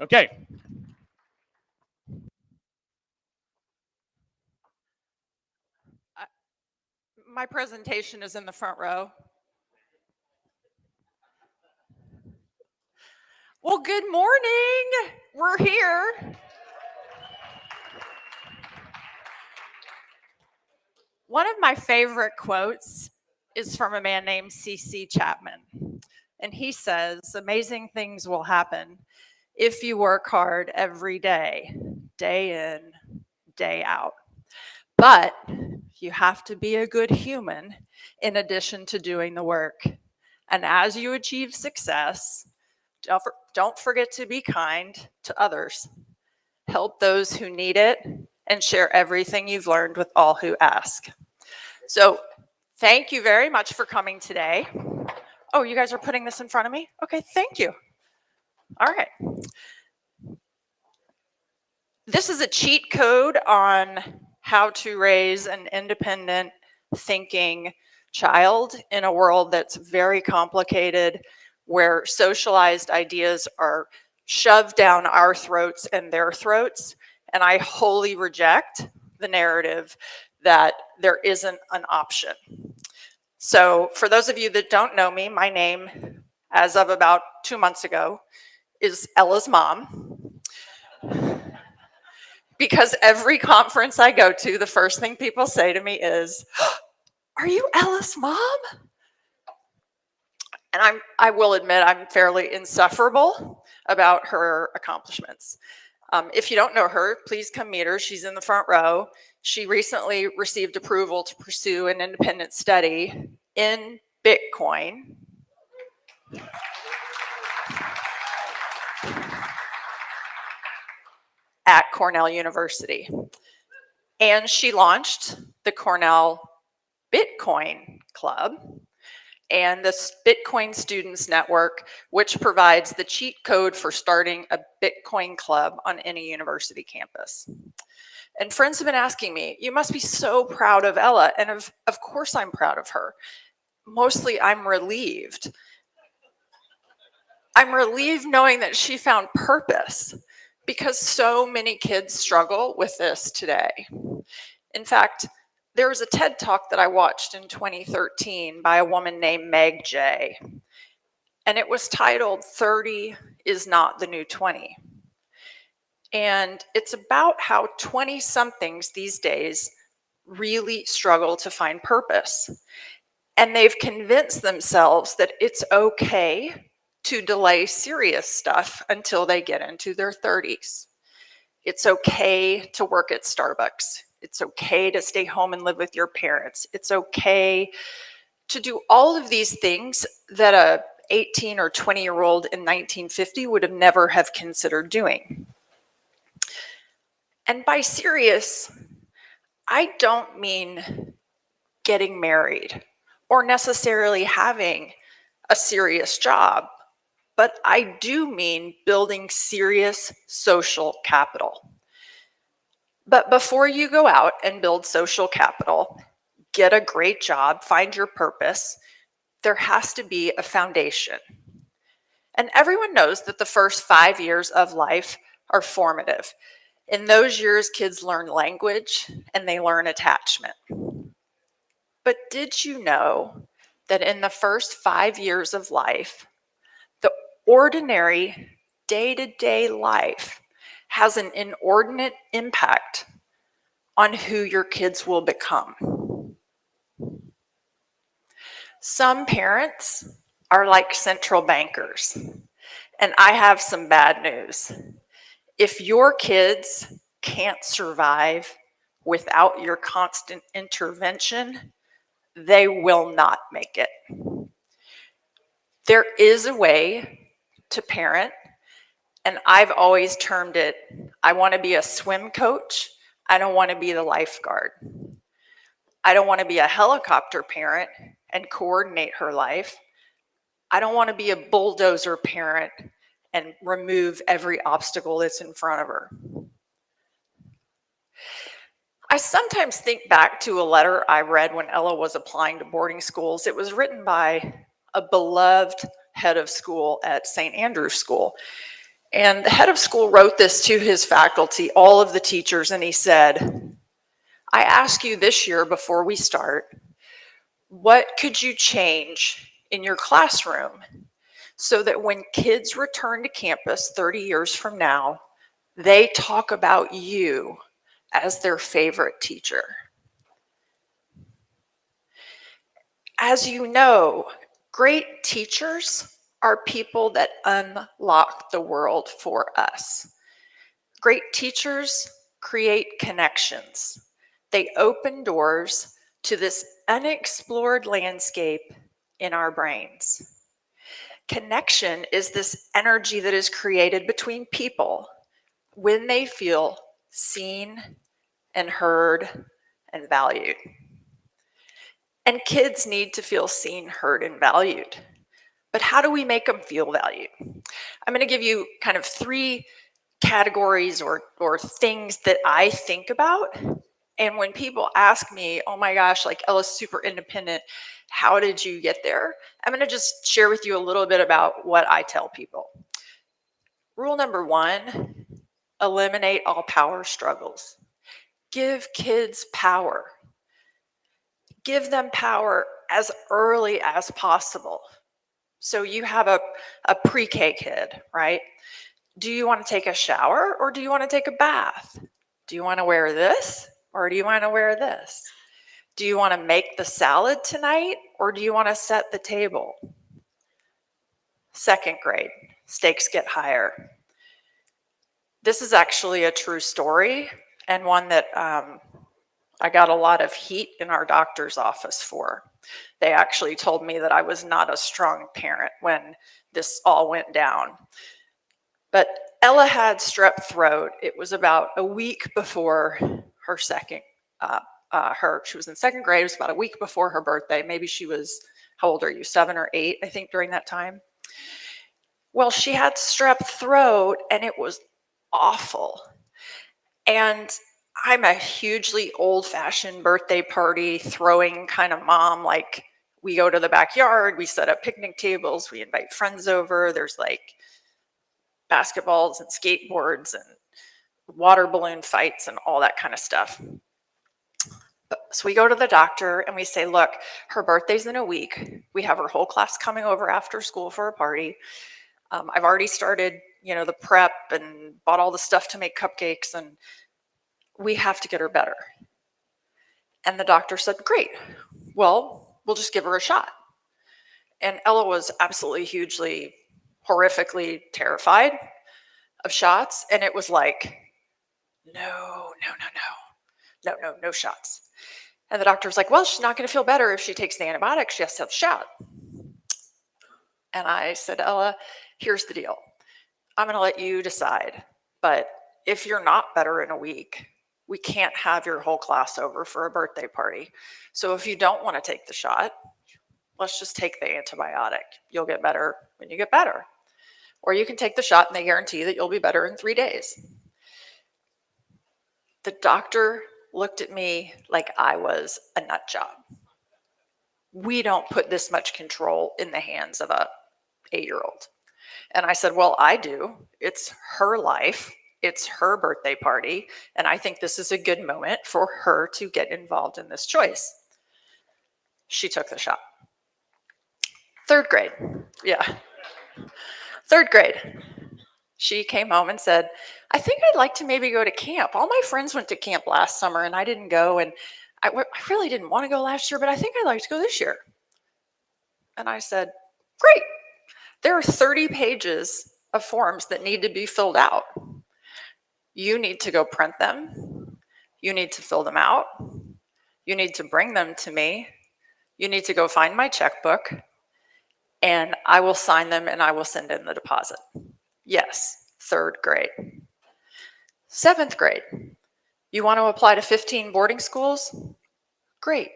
Okay. My presentation is in the front row. Well, good morning. We're here. One of my favorite quotes is from a man named C.C. Chapman. And he says, amazing things will happen if you work hard every day, day in, day out. But you have to be a good human in addition to doing the work. And as you achieve success, don't forget to be kind to others. Help those who need it and share everything you've learned with all who ask. So thank you very much for coming today. Oh, you guys are putting this in front of me? Okay, thank you. All right. This is a cheat code on how to raise an independent thinking child in a world that's very complicated, where socialized ideas are shoved down our throats and their throats. And I wholly reject the narrative that there isn't an option. So for those of you that don't know me, my name, as of about 2 months ago, is Ella's mom. Because every conference I go to, the first thing people say to me is, "Are you Ella's mom?" And I will admit I'm fairly insufferable about her accomplishments. If you don't know her, please come meet her. She's in the front row. She recently received approval to pursue an independent study in Bitcoin. At at Cornell University. And she launched the Cornell Bitcoin Club and the Bitcoin Students Network, which provides the cheat code for starting a Bitcoin club on any university campus. And friends have been asking me, you must be so proud of Ella. And of course I'm proud of her. Mostly I'm relieved. I'm relieved knowing that she found purpose, because so many kids struggle with this today. In fact, there was a TED Talk that I watched in 2013 by a woman named Meg Jay, and it was titled 30 is not the new 20. And it's about how 20-somethings these days really struggle to find purpose. And they've convinced themselves that it's okay to delay serious stuff until they get into their 30s. It's okay to work at Starbucks. It's okay to stay home and live with your parents. It's okay to do all of these things that a 18 or 20-year-old in 1950 would have never have considered doing. And by serious, I don't mean getting married or necessarily having a serious job, but I do mean building serious social capital. But before you go out and build social capital, get a great job, find your purpose, there has to be a foundation. And everyone knows that the first 5 years of life are formative. In those years, kids learn language and they learn attachment. But did you know that in the first 5 years of life, the ordinary day-to-day life has an inordinate impact on who your kids will become? Some parents are like central bankers, and I have some bad news. If your kids can't survive without your constant intervention, they will not make it. There is a way to parent, and I've always termed it, I want to be a swim coach. I don't want to be the lifeguard. I don't want to be a helicopter parent and coordinate her life. I don't want to be a bulldozer parent and remove every obstacle that's in front of her. I sometimes think back to a letter I read when Ella was applying to boarding schools. It was written by a beloved head of school at St. Andrew's School. And the head of school wrote this to his faculty, all of the teachers, and he said, I ask you this year before we start, what could you change in your classroom so that when kids return to campus 30 years from now, they talk about you as their favorite teacher? As you know, great teachers are people that unlock the world for us. Great teachers create connections. They open doors to this unexplored landscape in our brains. Connection is this energy that is created between people when they feel seen and heard and valued. And kids need to feel seen, heard, and valued. But how do we make them feel valued? I'm going to give you kind of 3 categories or things that I think about. And when people ask me, oh my gosh, like Ella's super independent, how did you get there? I'm going to just share with you a little bit about what I tell people. Rule number 1, eliminate all power struggles. Give kids power. Give them power as early as possible. So you have a pre-K kid, right? Do you want to take a shower or do you want to take a bath? Do you want to wear this or do you want to wear this? Do you want to make the salad tonight or do you want to set the table? 2nd grade, stakes get higher. This is actually a true story and one that I got a lot of heat in our doctor's office for. They actually told me that I was not a strong parent when this all went down. But Ella had strep throat. It was about a week before her second, she was in second grade. It was about a week before her birthday. Maybe she was, how old are you? 7 or 8, I think, during that time. Well, she had strep throat and it was awful. And I'm a hugely old-fashioned birthday party throwing kind of mom. Like, we go to the backyard, we set up picnic tables, we invite friends over. There's like basketballs and skateboards and water balloon fights and all that kind of stuff. So we go to the doctor and we say, look, her birthday's in a week. We have her whole class coming over after school for a party. I've already started, the prep and bought all the stuff to make cupcakes, and we have to get her better. And the doctor said, great, well, we'll just give her a shot. And Ella was absolutely, hugely, horrifically terrified of shots. And it was like, no shots. And the doctor was like, well, she's not going to feel better if she takes the antibiotics. She has to have a shot. And I said, Ella, here's the deal. I'm going to let you decide. But if you're not better in a week, we can't have your whole class over for a birthday party. So if you don't want to take the shot, let's just take the antibiotic. You'll get better when you get better. Or you can take the shot and they guarantee that you'll be better in 3 days. The doctor looked at me like I was a nut job. We don't put this much control in the hands of a 8-year-old. And I said, well, I do. It's her life. It's her birthday party. And I think this is a good moment for her to get involved in this choice. She took the shot. 3rd grade. Yeah. 3rd grade. She came home and said, I think I'd like to maybe go to camp. All my friends went to camp last summer and I didn't go. And I really didn't want to go last year, but I think I'd like to go this year. And I said, great. There are 30 pages of forms that need to be filled out. You need to go print them. You need to fill them out. You need to bring them to me. You need to go find my checkbook, and I will sign them and I will send in the deposit. Yes, 3rd grade. 7th grade. You want to apply to 15 boarding schools? Great.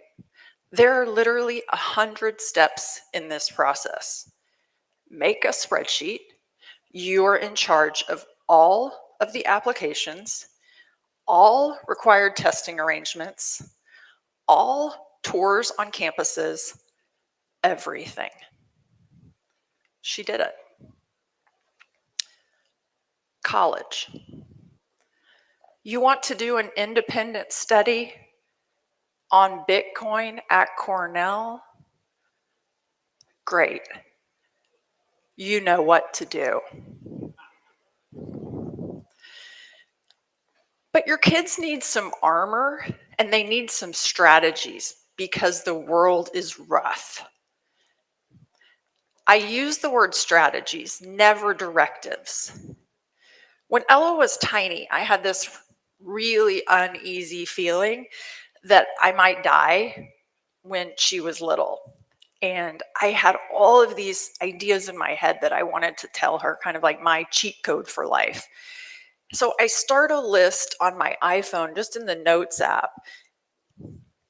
There are literally 100 steps in this process. Make a spreadsheet. You're in charge of all of the applications, all required testing arrangements, all tours on campuses, everything. She did it. College. You want to do an independent study on Bitcoin at Cornell? Great. You know what to do. But your kids need some armor and they need some strategies because the world is rough. I use the word strategies, never directives. When Ella was tiny, I had this really uneasy feeling that I might die when she was little. And I had all of these ideas in my head that I wanted to tell her, kind of like my cheat code for life. So I start a list on my iPhone, just in the Notes app.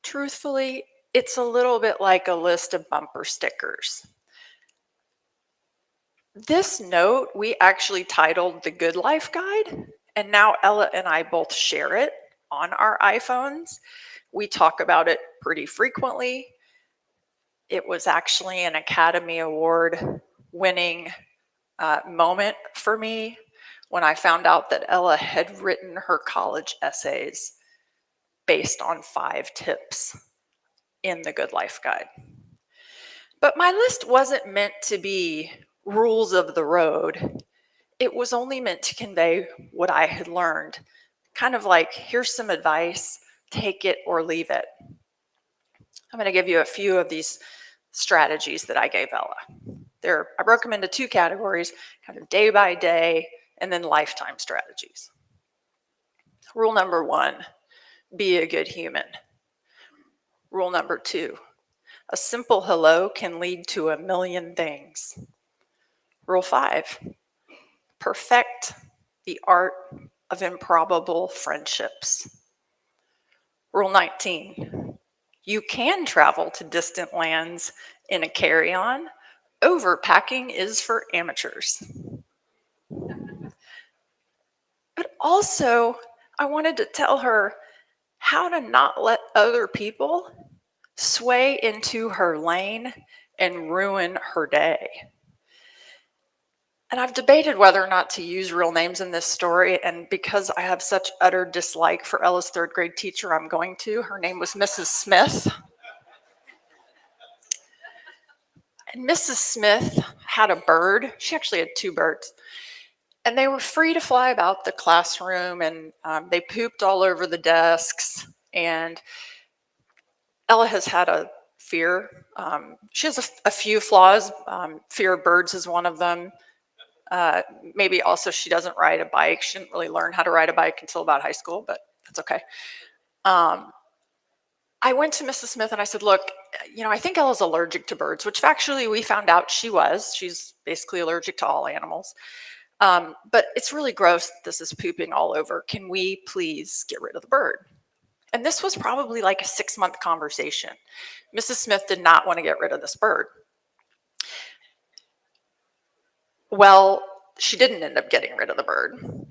Truthfully, it's a little bit like a list of bumper stickers. This note, we actually titled The Good Life Guide, and now Ella and I both share it on our iPhones. We talk about it pretty frequently. It was actually an Academy Award winning moment for me when I found out that Ella had written her college essays based on 5 tips in the Good Life Guide. But my list wasn't meant to be rules of the road. It was only meant to convey what I had learned. Kind of like, here's some advice, take it or leave it. I'm going to give you a few of these strategies that I gave Ella. I broke them into 2 categories, kind of day by day, and then lifetime strategies. Rule number 1, be a good human. Rule number 2, a simple hello can lead to a million things. Rule 5, perfect the art of improbable friendships. Rule 19, you can travel to distant lands in a carry-on. Overpacking is for amateurs. But also, I wanted to tell her how to not let other people sway into her lane and ruin her day. And I've debated whether or not to use real names in this story, and because I have such utter dislike for Ella's third grade teacher, I'm going to. Her name was Mrs. Smith. And Mrs. Smith had a bird. She actually had two birds. And they were free to fly about the classroom, and they pooped all over the desks. And Ella has had a fear. She has a few flaws. Fear of birds is one of them. Maybe also she doesn't ride a bike. She didn't really learn how to ride a bike until about high school, but that's okay. I went to Mrs. Smith and I said, look, I think Ella's allergic to birds, which actually we found out she was. She's basically allergic to all animals. But it's really gross that this is pooping all over. Can we please get rid of the bird? And this was probably like a 6-month conversation. Mrs. Smith did not want to get rid of this bird. Well, she didn't end up getting rid of the bird.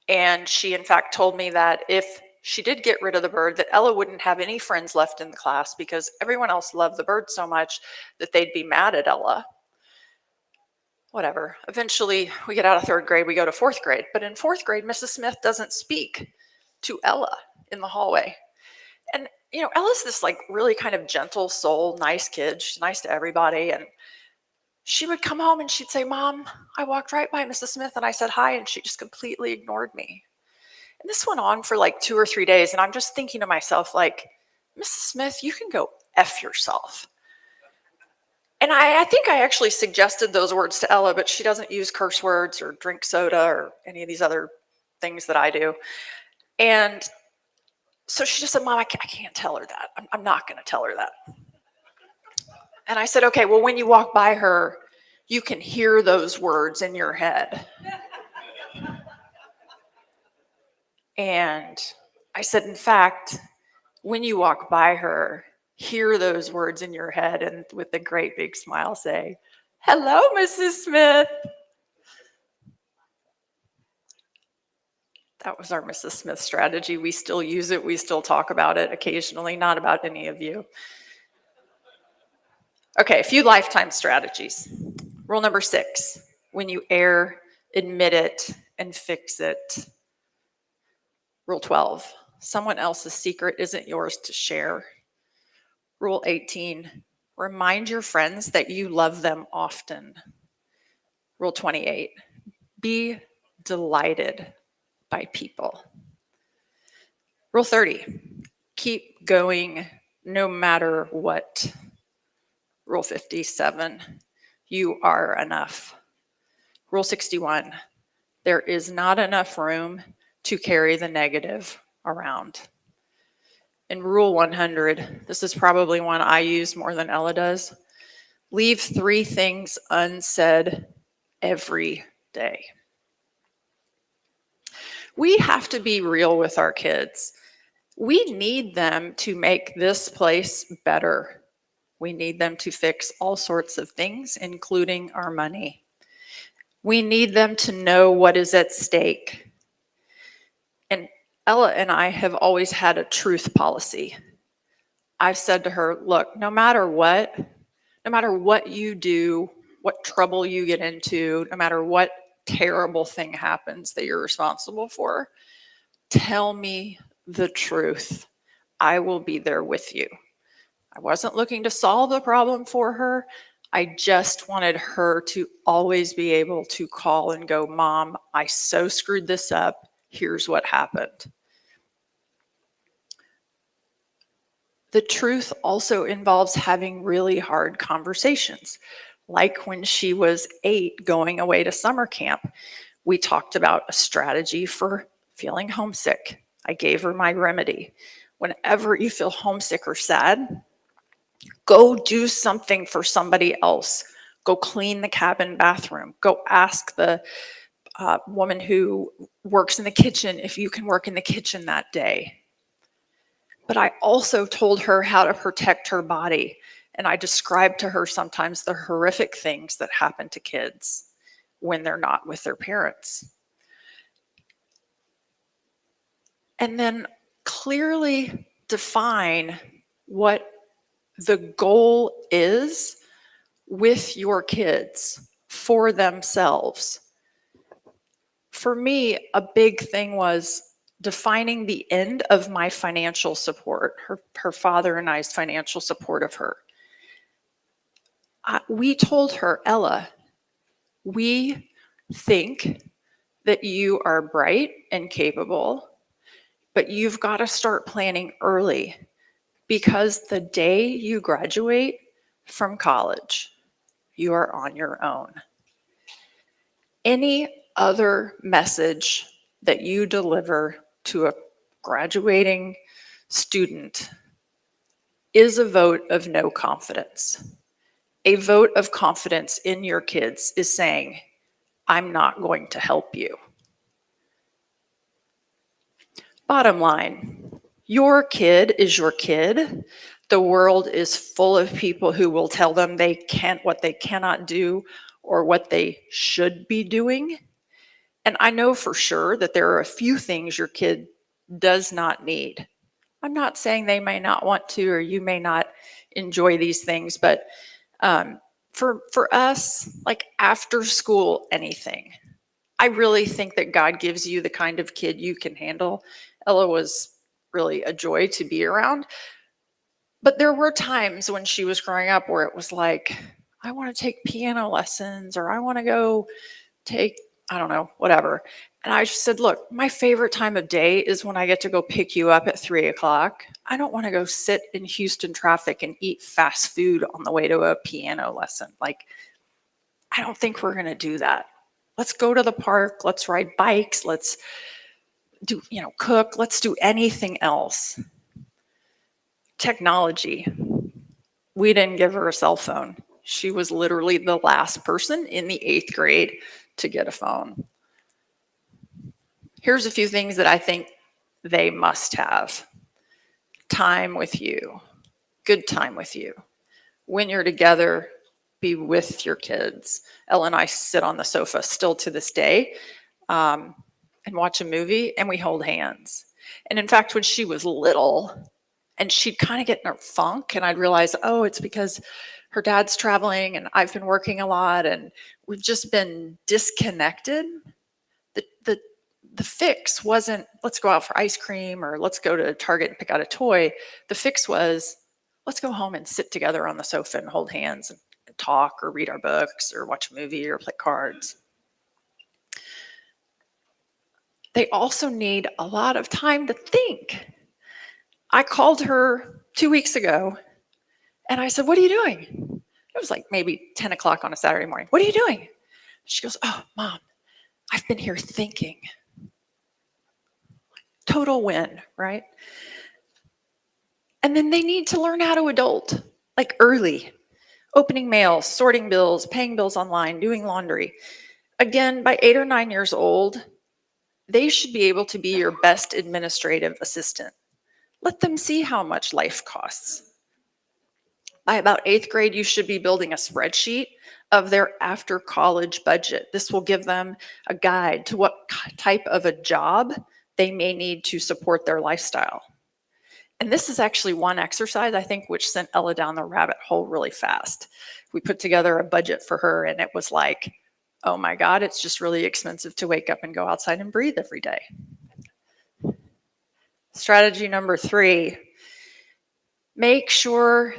And she, in fact, told me that if she did get rid of the bird, that Ella wouldn't have any friends left in the class because everyone else loved the bird so much that they'd be mad at Ella. Whatever. Eventually, we get out of 3rd grade, we go to 4th grade. But in 4th grade, Mrs. Smith doesn't speak to Ella in the hallway. And, Ella's this like really kind of gentle soul, nice kid. She's nice to everybody. And she would come home and she'd say, Mom, I walked right by Mrs. Smith and I said hi, and she just completely ignored me. And this went on for like 2 or 3 days. And I'm just thinking to myself, like, Mrs. Smith, you can go F yourself. And I think I actually suggested those words to Ella, but she doesn't use curse words or drink soda or any of these other things that I do. And so she just said, Mom, I can't tell her that. I'm not going to tell her that. And I said, okay, well, when you walk by her, you can hear those words in your head. And I said, in fact, when you walk by her, hear those words in your head and with a great big smile say, hello, Mrs. Smith. That was our Mrs. Smith strategy. We still use it. We still talk about it occasionally, not about any of you. Okay, a few lifetime strategies. Rule number 6, when you err, admit it and fix it. Rule 12, someone else's secret isn't yours to share. Rule 18, remind your friends that you love them often. Rule 28, be delighted by people. Rule 30, keep going no matter what. Rule 57, you are enough. Rule 61, there is not enough room to carry the negative around. And Rule 100, this is probably one I use more than Ella does. Leave 3 things unsaid every day. We have to be real with our kids. We need them to make this place better. We need them to fix all sorts of things, including our money. We need them to know what is at stake. And Ella and I have always had a truth policy. I've said to her, look, no matter what you do, what trouble you get into, no matter what terrible thing happens that you're responsible for, tell me the truth. I will be there with you. I wasn't looking to solve the problem for her. I just wanted her to always be able to call and go, Mom, I so screwed this up. Here's what happened. The truth also involves having really hard conversations. Like when she was 8 going away to summer camp, we talked about a strategy for feeling homesick. I gave her my remedy. Whenever you feel homesick or sad, go do something for somebody else. Go clean the cabin bathroom. Go ask the woman who works in the kitchen if you can work in the kitchen that day. But I also told her how to protect her body. And I described to her sometimes the horrific things that happen to kids when they're not with their parents. And then clearly define what the goal is with your kids for themselves. For me, a big thing was defining the end of my financial support, her father and I's financial support of her. We told her, Ella, we think that you are bright and capable, but you've got to start planning early, because the day you graduate from college, you are on your own. Any other message that you deliver to a graduating student is a vote of no confidence. A vote of confidence in your kids is saying, I'm not going to help you. Bottom line, your kid is your kid. The world is full of people who will tell them what they cannot do or what they should be doing. And I know for sure that there are a few things your kid does not need. I'm not saying they may not want to, or you may not enjoy these things, but for us, like after school, anything. I really think that God gives you the kind of kid you can handle. Ella was really a joy to be around. But there were times when she was growing up where it was like, I want to take piano lessons, or I want to go take, I don't know, whatever. And I just said, look, my favorite time of day is when I get to go pick you up at 3 o'clock. I don't want to go sit in Houston traffic and eat fast food on the way to a piano lesson. Like, I don't think we're going to do that. Let's go to the park. Let's ride bikes. Let's do, cook. Let's do anything else. Technology. We didn't give her a cell phone. She was literally the last person in the 8th grade to get a phone. Here's a few things that I think they must have. Time with you. Good time with you. When you're together, be with your kids. Ella and I sit on the sofa still to this day and watch a movie, and we hold hands. And in fact, when she was little, and she'd kind of get in a funk, and I'd realize, oh, it's because her dad's traveling and I've been working a lot and we've just been disconnected. The fix wasn't, let's go out for ice cream or let's go to Target and pick out a toy. The fix was, let's go home and sit together on the sofa and hold hands and talk or read our books or watch a movie or play cards. They also need a lot of time to think. I called her 2 weeks ago and I said, what are you doing? It was like maybe 10 o'clock on a Saturday morning. What are you doing? She goes, oh, Mom, I've been here thinking. Total win, right? And then they need to learn how to adult, like early. Opening mail, sorting bills, paying bills online, doing laundry. Again, by 8 or 9 years old, they should be able to be your best administrative assistant. Let them see how much life costs. By about 8th grade, you should be building a spreadsheet of their after college budget. This will give them a guide to what type of a job they may need to support their lifestyle. And this is actually one exercise, I think, which sent Ella down the rabbit hole really fast. We put together a budget for her, and it was like, oh my God, it's just really expensive to wake up and go outside and breathe every day. Strategy number 3, make sure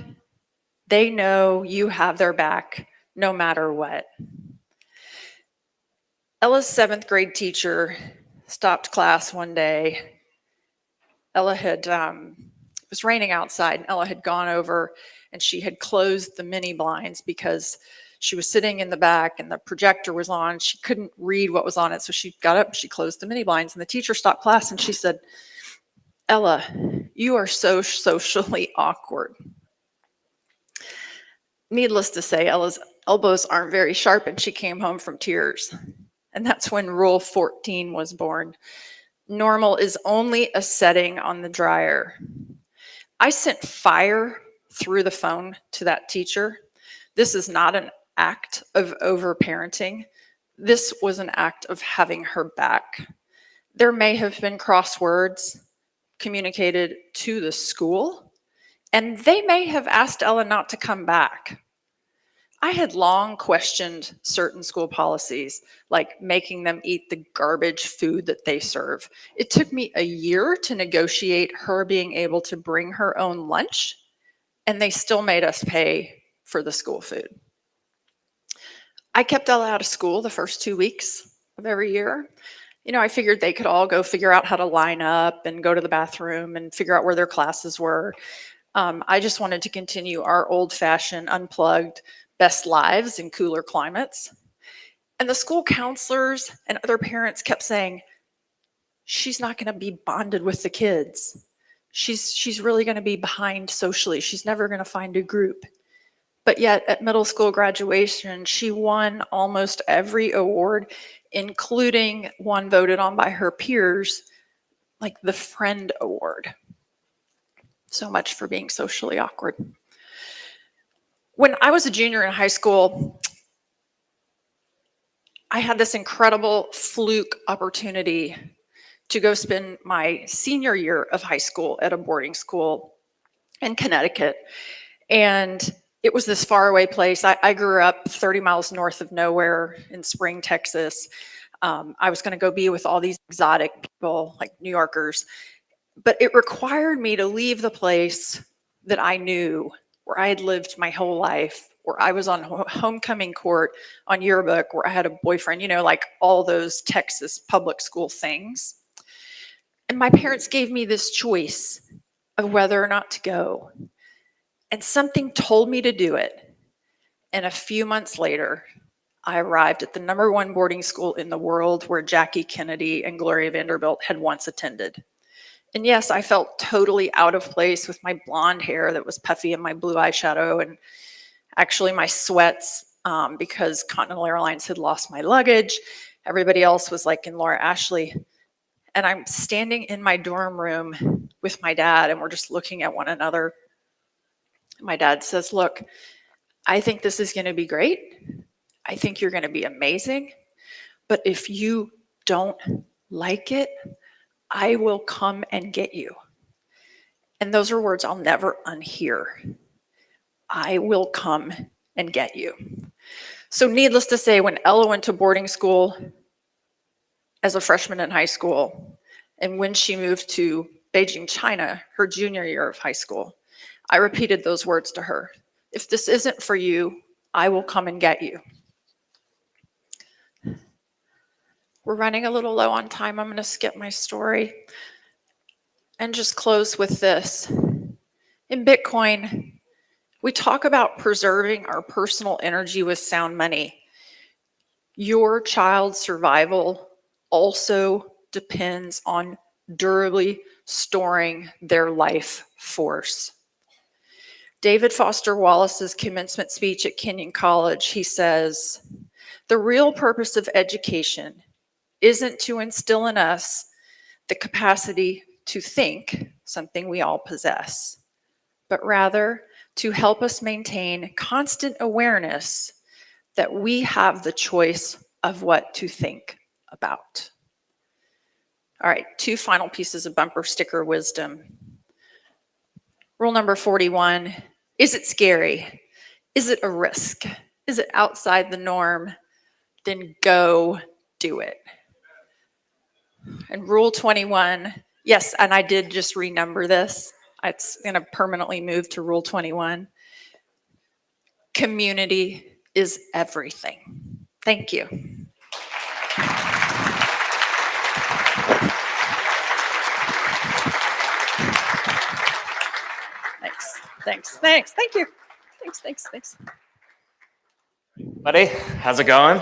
they know you have their back no matter what. Ella's 7th grade teacher stopped class one day. Ella had, it was raining outside, and Ella had gone over and she had closed the mini blinds because she was sitting in the back and the projector was on. She couldn't read what was on it, so she got up and she closed the mini blinds, and the teacher stopped class and she said, Ella, you are so socially awkward. Needless to say, Ella's elbows aren't very sharp and she came home from tears. And that's when Rule 14 was born. Normal is only a setting on the dryer. I sent fire through the phone to that teacher. This is not an act of overparenting. This was an act of having her back. There may have been crosswords communicated to the school, and they may have asked Ella not to come back. I had long questioned certain school policies, like making them eat the garbage food that they serve. It took me a year to negotiate her being able to bring her own lunch, and they still made us pay for the school food. I kept Ella out of school the first 2 weeks of every year. You know, I figured they could all go figure out how to line up and go to the bathroom and figure out where their classes were. I just wanted to continue our old-fashioned, unplugged, best lives in cooler climates. And the school counselors and other parents kept saying, she's not going to be bonded with the kids. She's really going to be behind socially. She's never going to find a group. But yet at middle school graduation, she won almost every award, including one voted on by her peers, like the Friend Award. So much for being socially awkward. When I was a junior in high school, I had this incredible fluke opportunity to go spend my senior year of high school at a boarding school in Connecticut. And it was this faraway place. I grew up 30 miles north of nowhere in Spring, Texas. I was going to go be with all these exotic people, like New Yorkers. But it required me to leave the place that I knew, where I had lived my whole life, where I was on homecoming court, on yearbook, where I had a boyfriend, you know, like all those Texas public school things. And my parents gave me this choice of whether or not to go. And something told me to do it. And a few months later, I arrived at the #1 boarding school in the world where Jackie Kennedy and Gloria Vanderbilt had once attended. And yes, I felt totally out of place with my blonde hair that was puffy and my blue eyeshadow and actually my sweats because Continental Airlines had lost my luggage. Everybody else was like in Laura Ashley. And I'm standing in my dorm room with my dad and we're just looking at one another. My dad says, look, I think this is going to be great. I think you're going to be amazing. But if you don't like it, I will come and get you. And those are words I'll never unhear. I will come and get you. So needless to say, when Ella went to boarding school as a freshman in high school, and when she moved to Beijing, China, her junior year of high school, I repeated those words to her. If this isn't for you, I will come and get you. We're running a little low on time. I'm going to skip my story and just close with this. In Bitcoin, we talk about preserving our personal energy with sound money. Your child's survival also depends on durably storing their life force. David Foster Wallace's commencement speech at Kenyon College, he says, the real purpose of education isn't to instill in us the capacity to think, something we all possess, but rather to help us maintain constant awareness that we have the choice of what to think about. All right, 2 final pieces of bumper sticker wisdom. Rule number 41, is it scary? Is it a risk? Is it outside the norm? Then go do it. And rule 21, yes, and I did just renumber this. It's going to permanently move to rule 21. Community is everything. Thank you. Thanks. Thank you. Thanks. Buddy, how's it going?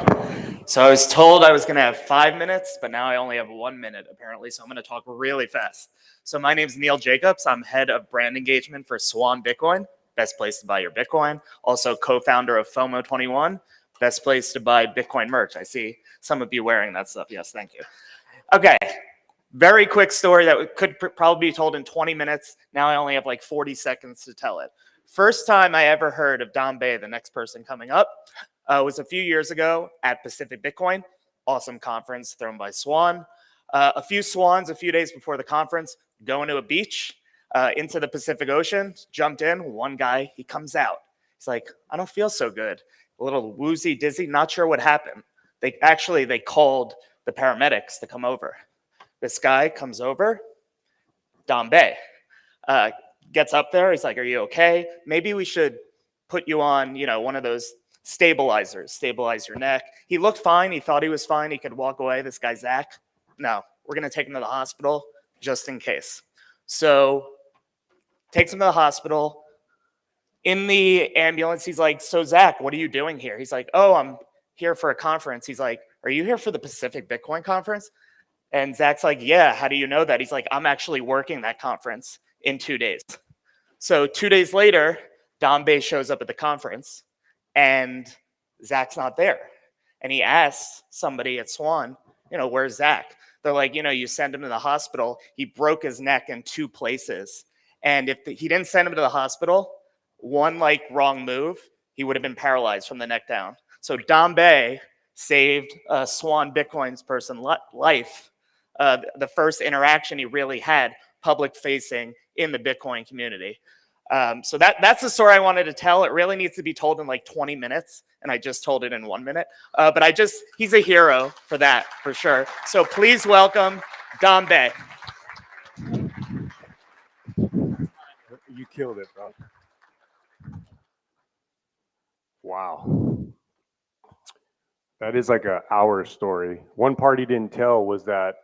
So I was told I was going to have 5 minutes, but now I only have 1 minute apparently, so I'm going to talk really fast. So my name's Neil Jacobs. I'm head of brand engagement for Swan Bitcoin, best place to buy your Bitcoin. Also co-founder of FOMO 21. best place to buy Bitcoin merch. I see some of you wearing that stuff. Yes, thank you. Okay, very quick story that could probably be told in 20 minutes. Now I only have like 40 seconds to tell it. First time I ever heard of Don Bay, the next person coming up, was a few years ago at Pacific Bitcoin. Awesome conference thrown by Swan. A few swans a few days before the conference, going to a beach into the Pacific Ocean, jumped in. One guy, he comes out. He's like, I don't feel so good. A little woozy, dizzy, not sure what happened. They called the paramedics to come over. This guy comes over, Don Bay, gets up there. He's like, are you okay? Maybe we should put you on, one of those stabilizers, stabilize your neck. He looked fine. He thought he was fine. He could walk away. This guy, Zach, no, we're going to take him to the hospital just in case. So takes him to the hospital. In the ambulance, he's like, so Zach, what are you doing here? He's like, oh, I'm here for a conference. He's like, are you here for the Pacific Bitcoin conference? And Zach's like, yeah, how do you know that? He's like, I'm actually working that conference in 2 days. So 2 days later, Don Bay shows up at the conference and Zach's not there. And he asks somebody at Swan, where's Zach? They're like, you send him to the hospital. He broke his neck in 2 places. And if he didn't send him to the hospital, one wrong move, he would have been paralyzed from the neck down. So Don Bay saved Swan Bitcoin's person life. The first interaction he really had public facing in the Bitcoin community. So that's the story I wanted to tell. It really needs to be told in 20 minutes. And I just told it in 1 minute. But he's a hero for that, for sure. So please welcome Don Bay. You killed it, bro. Wow. That is like an hour story. One part he didn't tell was that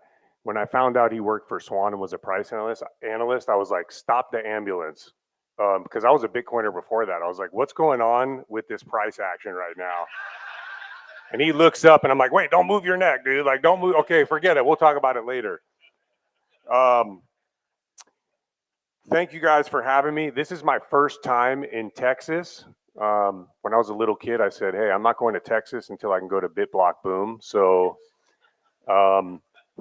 when I found out he worked for Swan and was a price analyst, I was like, stop the ambulance. Because I was a Bitcoiner before that. I was like, what's going on with this price action right now? And he looks up and I'm like, wait, don't move your neck, dude. Like, don't move. Okay, forget it. We'll talk about it later. Thank you guys for having me. This is my first time in Texas. When I was a little kid, I said, hey, I'm not going to Texas until I can go to BitBlockBoom. So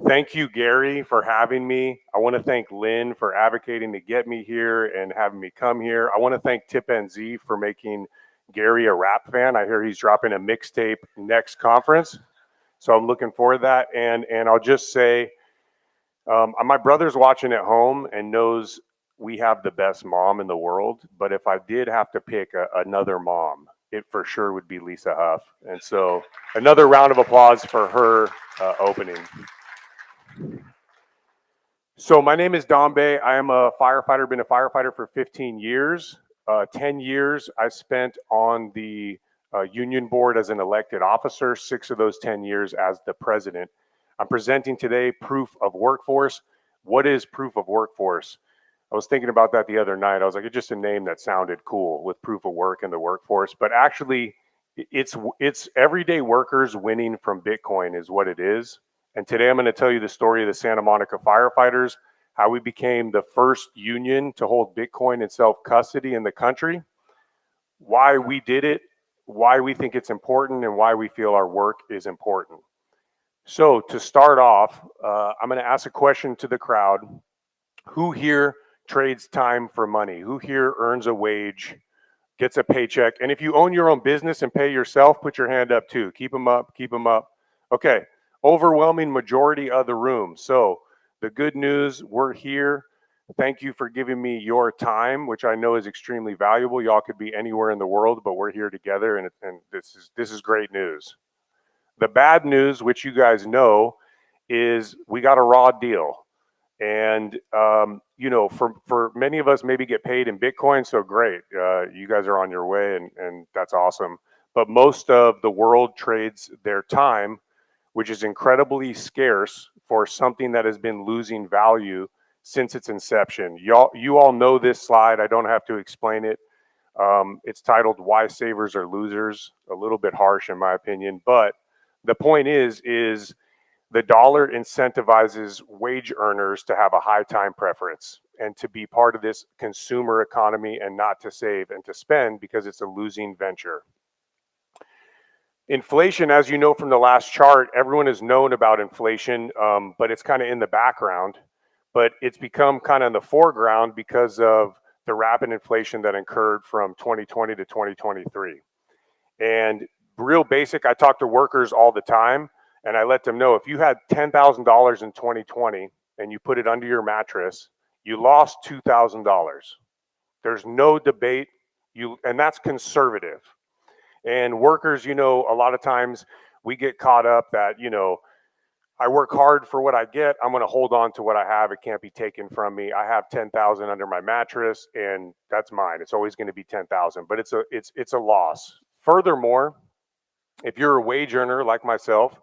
thank you, Gary, for having me. I want to thank Lynn for advocating to get me here and having me come here. I want to thank Tip NZ for making Gary a rap fan. I hear he's dropping a mixtape next conference. So I'm looking forward to that. And I'll just say, my brother's watching at home and knows we have the best mom in the world. But if I did have to pick another mom, it for sure would be Lisa Huff. And so another round of applause for her opening. So my name is Don Bay. I am a firefighter, been a firefighter for 15 years. 10 years I spent on the union board as an elected officer, 6 of those 10 years as the president. I'm presenting today proof of workforce. What is proof of workforce? I was thinking about that the other night. I was like, it's just a name that sounded cool with proof of work in the workforce, but actually it's everyday workers winning from Bitcoin is what it is. And today I'm going to tell you the story of the Santa Monica firefighters, how we became the first union to hold Bitcoin in self-custody in the country, why we did it, why we think it's important, and why we feel our work is important. So to start off, I'm going to ask a question to the crowd. Who here trades time for money? Who here earns a wage, gets a paycheck? And if you own your own business and pay yourself, put your hand up too. Keep them up, keep them up. Okay, overwhelming majority of the room. So the good news, we're here. Thank you for giving me your time, which I know is extremely valuable. Y'all could be anywhere in the world, but we're here together, and this is great news. The bad news, which you guys know, is we got a raw deal. And, you know, for many of us maybe get paid in Bitcoin, so great. You guys are on your way, and that's awesome. But most of the world trades their time, which is incredibly scarce for something that has been losing value since its inception. You all know this slide. I don't have to explain it. It's titled Why Savers Are Losers. A little bit harsh in my opinion, but the point is the dollar incentivizes wage earners to have a high time preference and to be part of this consumer economy and not to save and to spend because it's a losing venture. Inflation, as you know from the last chart, everyone has known about inflation, but it's kind of in the background. But it's become kind of in the foreground because of the rapid inflation that occurred from 2020 to 2023. And real basic, I talk to workers all the time, and I let them know if you had $10,000 in 2020 and you put it under your mattress, you lost $2,000. There's no debate, and that's conservative. And workers, a lot of times we get caught up that, I work hard for what I get. I'm going to hold on to what I have. It can't be taken from me. I have 10,000 under my mattress, and that's mine. It's always going to be 10,000, but it's a loss. Furthermore, if you're a wage earner like myself,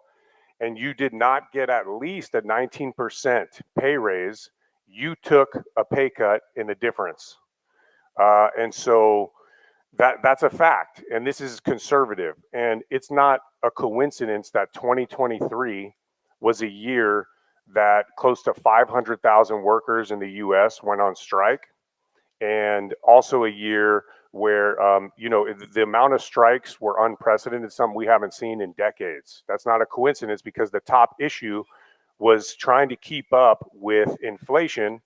and you did not get at least a 19% pay raise, you took a pay cut in the difference. And so that's a fact. And this is conservative. And it's not a coincidence that 2023 was a year that close to 500,000 workers in the US went on strike. And also a year where, the amount of strikes were unprecedented, something we haven't seen in decades. That's not a coincidence because the top issue was trying to keep up with inflation.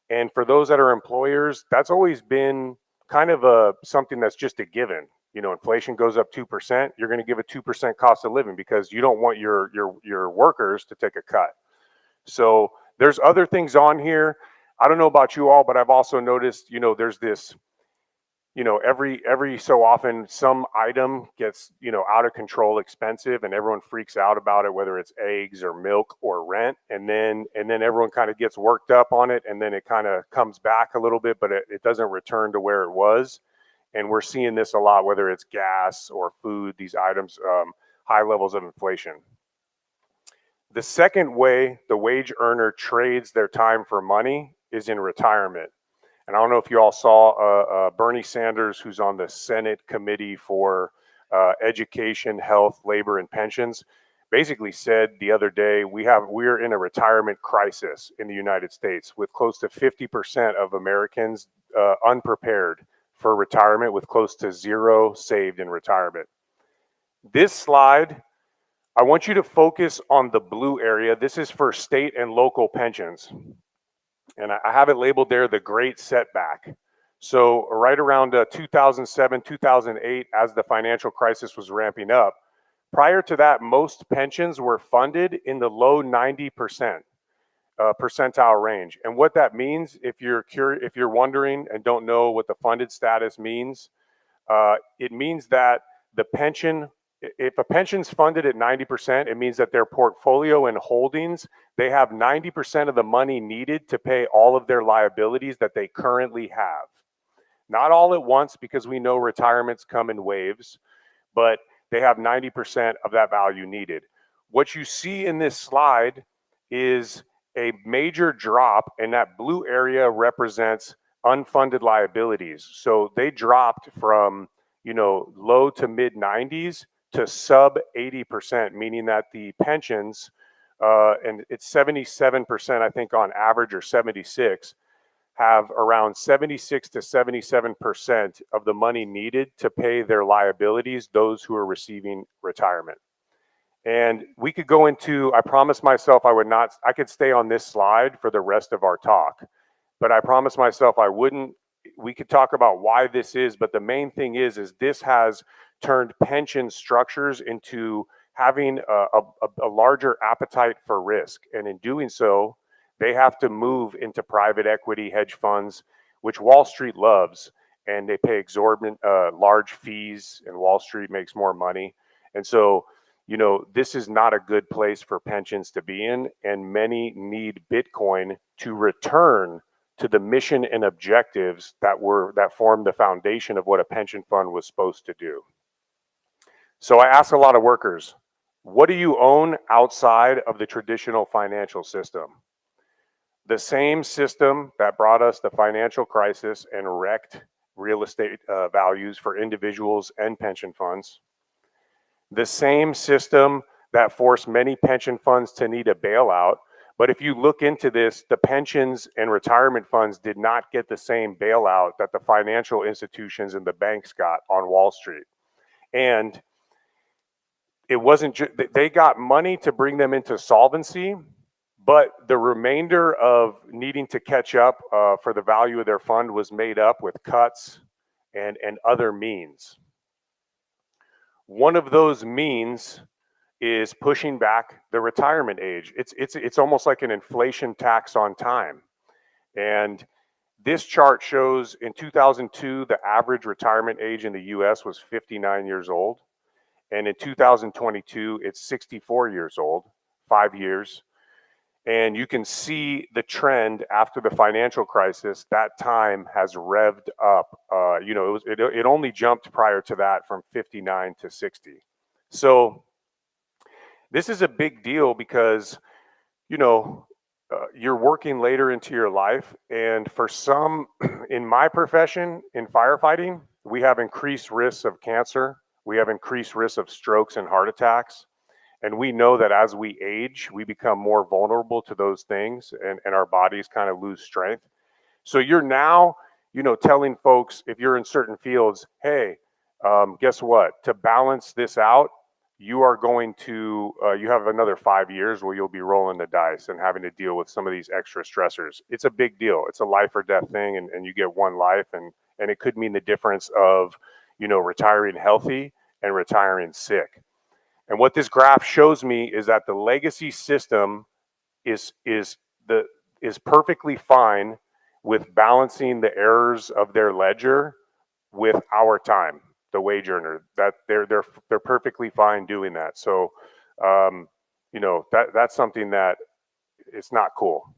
And for those that are employers, that's always been kind of something that's just a given. Inflation goes up 2%, you're going to give a 2% cost of living because you don't want your workers to take a cut. So there's other things on here. I don't know about you all, but I've also noticed, there's this, every so often some item gets, out of control expensive and everyone freaks out about it, whether it's eggs or milk or rent. And then everyone kind of gets worked up on it. And then it kind of comes back a little bit, but it doesn't return to where it was. And we're seeing this a lot, whether it's gas or food, these items, high levels of inflation. The second way the wage earner trades their time for money is in retirement. And I don't know if you all saw Bernie Sanders, who's on the Senate Committee for Education, Health, Labor, and Pensions, basically said the other day, we're in a retirement crisis in the United States with close to 50% of Americans unprepared for retirement, with close to zero saved in retirement. This slide, I want you to focus on the blue area. This is for state and local pensions. And I have it labeled there, the great setback. So right around 2007, 2008, as the financial crisis was ramping up, prior to that, most pensions were funded in the low 90% percentile range. And what that means, if you're wondering and don't know what the funded status means, it means that the pension, if a pension's funded at 90%, it means that their portfolio and holdings, they have 90% of the money needed to pay all of their liabilities that they currently have. Not all at once, because we know retirements come in waves, but they have 90% of that value needed. What you see in this slide is a major drop, and that blue area represents unfunded liabilities. So they dropped from, low to mid 90s to sub 80%, meaning that the pensions, and it's 77%, I think on average, or 76, have around 76 to 77% of the money needed to pay their liabilities, those who are receiving retirement. And we could go into, I promised myself I could stay on this slide for the rest of our talk, but I promised myself I wouldn't. We could talk about why this is, but the main thing is this has turned pension structures into having a larger appetite for risk. And in doing so, they have to move into private equity hedge funds, which Wall Street loves, and they pay exorbitant large fees, and Wall Street makes more money. And so, this is not a good place for pensions to be in, and many need Bitcoin to return to the mission and objectives that formed the foundation of what a pension fund was supposed to do. So I ask a lot of workers, what do you own outside of the traditional financial system? The same system that brought us the financial crisis and wrecked real estate values for individuals and pension funds. The same system that forced many pension funds to need a bailout. But if you look into this, the pensions and retirement funds did not get the same bailout that the financial institutions and the banks got on Wall Street. And it wasn't they got money to bring them into solvency, but the remainder of needing to catch up for the value of their fund was made up with cuts and other means. One of those means is pushing back the retirement age. It's almost like an inflation tax on time. And this chart shows in 2002, the average retirement age in the US was 59 years old. And in 2022, it's 64 years old, 5 years. And you can see the trend after the financial crisis. That time has revved up. It only jumped prior to that from 59 to 60. So this is a big deal because, you're working later into your life. And for some, in my profession, in firefighting, we have increased risks of cancer. We have increased risks of strokes and heart attacks. And we know that as we age, we become more vulnerable to those things and our bodies kind of lose strength. So you're now, telling folks, if you're in certain fields, hey, guess what? To balance this out, you are going to, you have another 5 years where you'll be rolling the dice and having to deal with some of these extra stressors. It's a big deal. It's a life or death thing, and you get one life, and it could mean the difference of, retiring healthy and retiring sick. And what this graph shows me is that the legacy system is perfectly fine with balancing the errors of their ledger with our time, the wage earner. That they're perfectly fine doing that. So, that's something that it's not cool.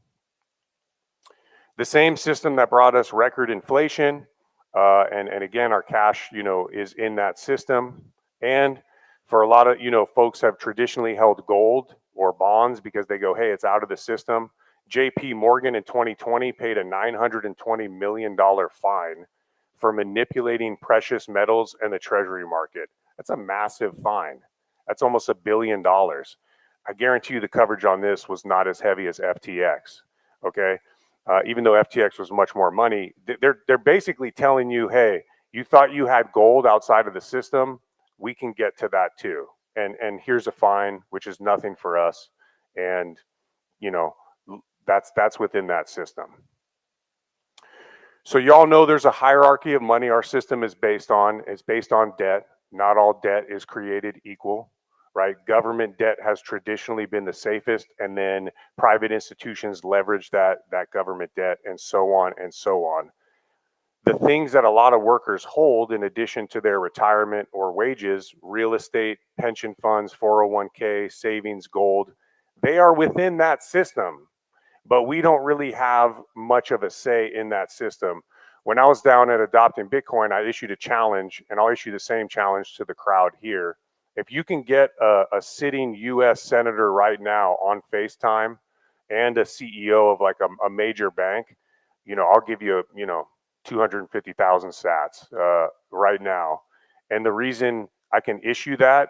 The same system that brought us record inflation, and again, our cash, is in that system. And for a lot of, folks have traditionally held gold or bonds because they go, hey, it's out of the system. JP Morgan in 2020 paid a $920 million fine for manipulating precious metals and the treasury market. That's a massive fine. That's almost $1 billion. I guarantee you the coverage on this was not as heavy as FTX, okay? Even though FTX was much more money, they're basically telling you, hey, you thought you had gold outside of the system, we can get to that too. And here's a fine, which is nothing for us. And, that's within that system. So y'all know there's a hierarchy of money our system is based on. It's based on debt. Not all debt is created equal, right? Government debt has traditionally been the safest, and then private institutions leverage that government debt, and so on and so on. The things that a lot of workers hold in addition to their retirement or wages, real estate, pension funds, 401k, savings, gold, they are within that system, but we don't really have much of a say in that system. When I was down at Adopting Bitcoin, I issued a challenge, and I'll issue the same challenge to the crowd here. If you can get a sitting US senator right now on FaceTime and a CEO of like a major bank, I'll give you 250,000 sats right now. And the reason I can issue that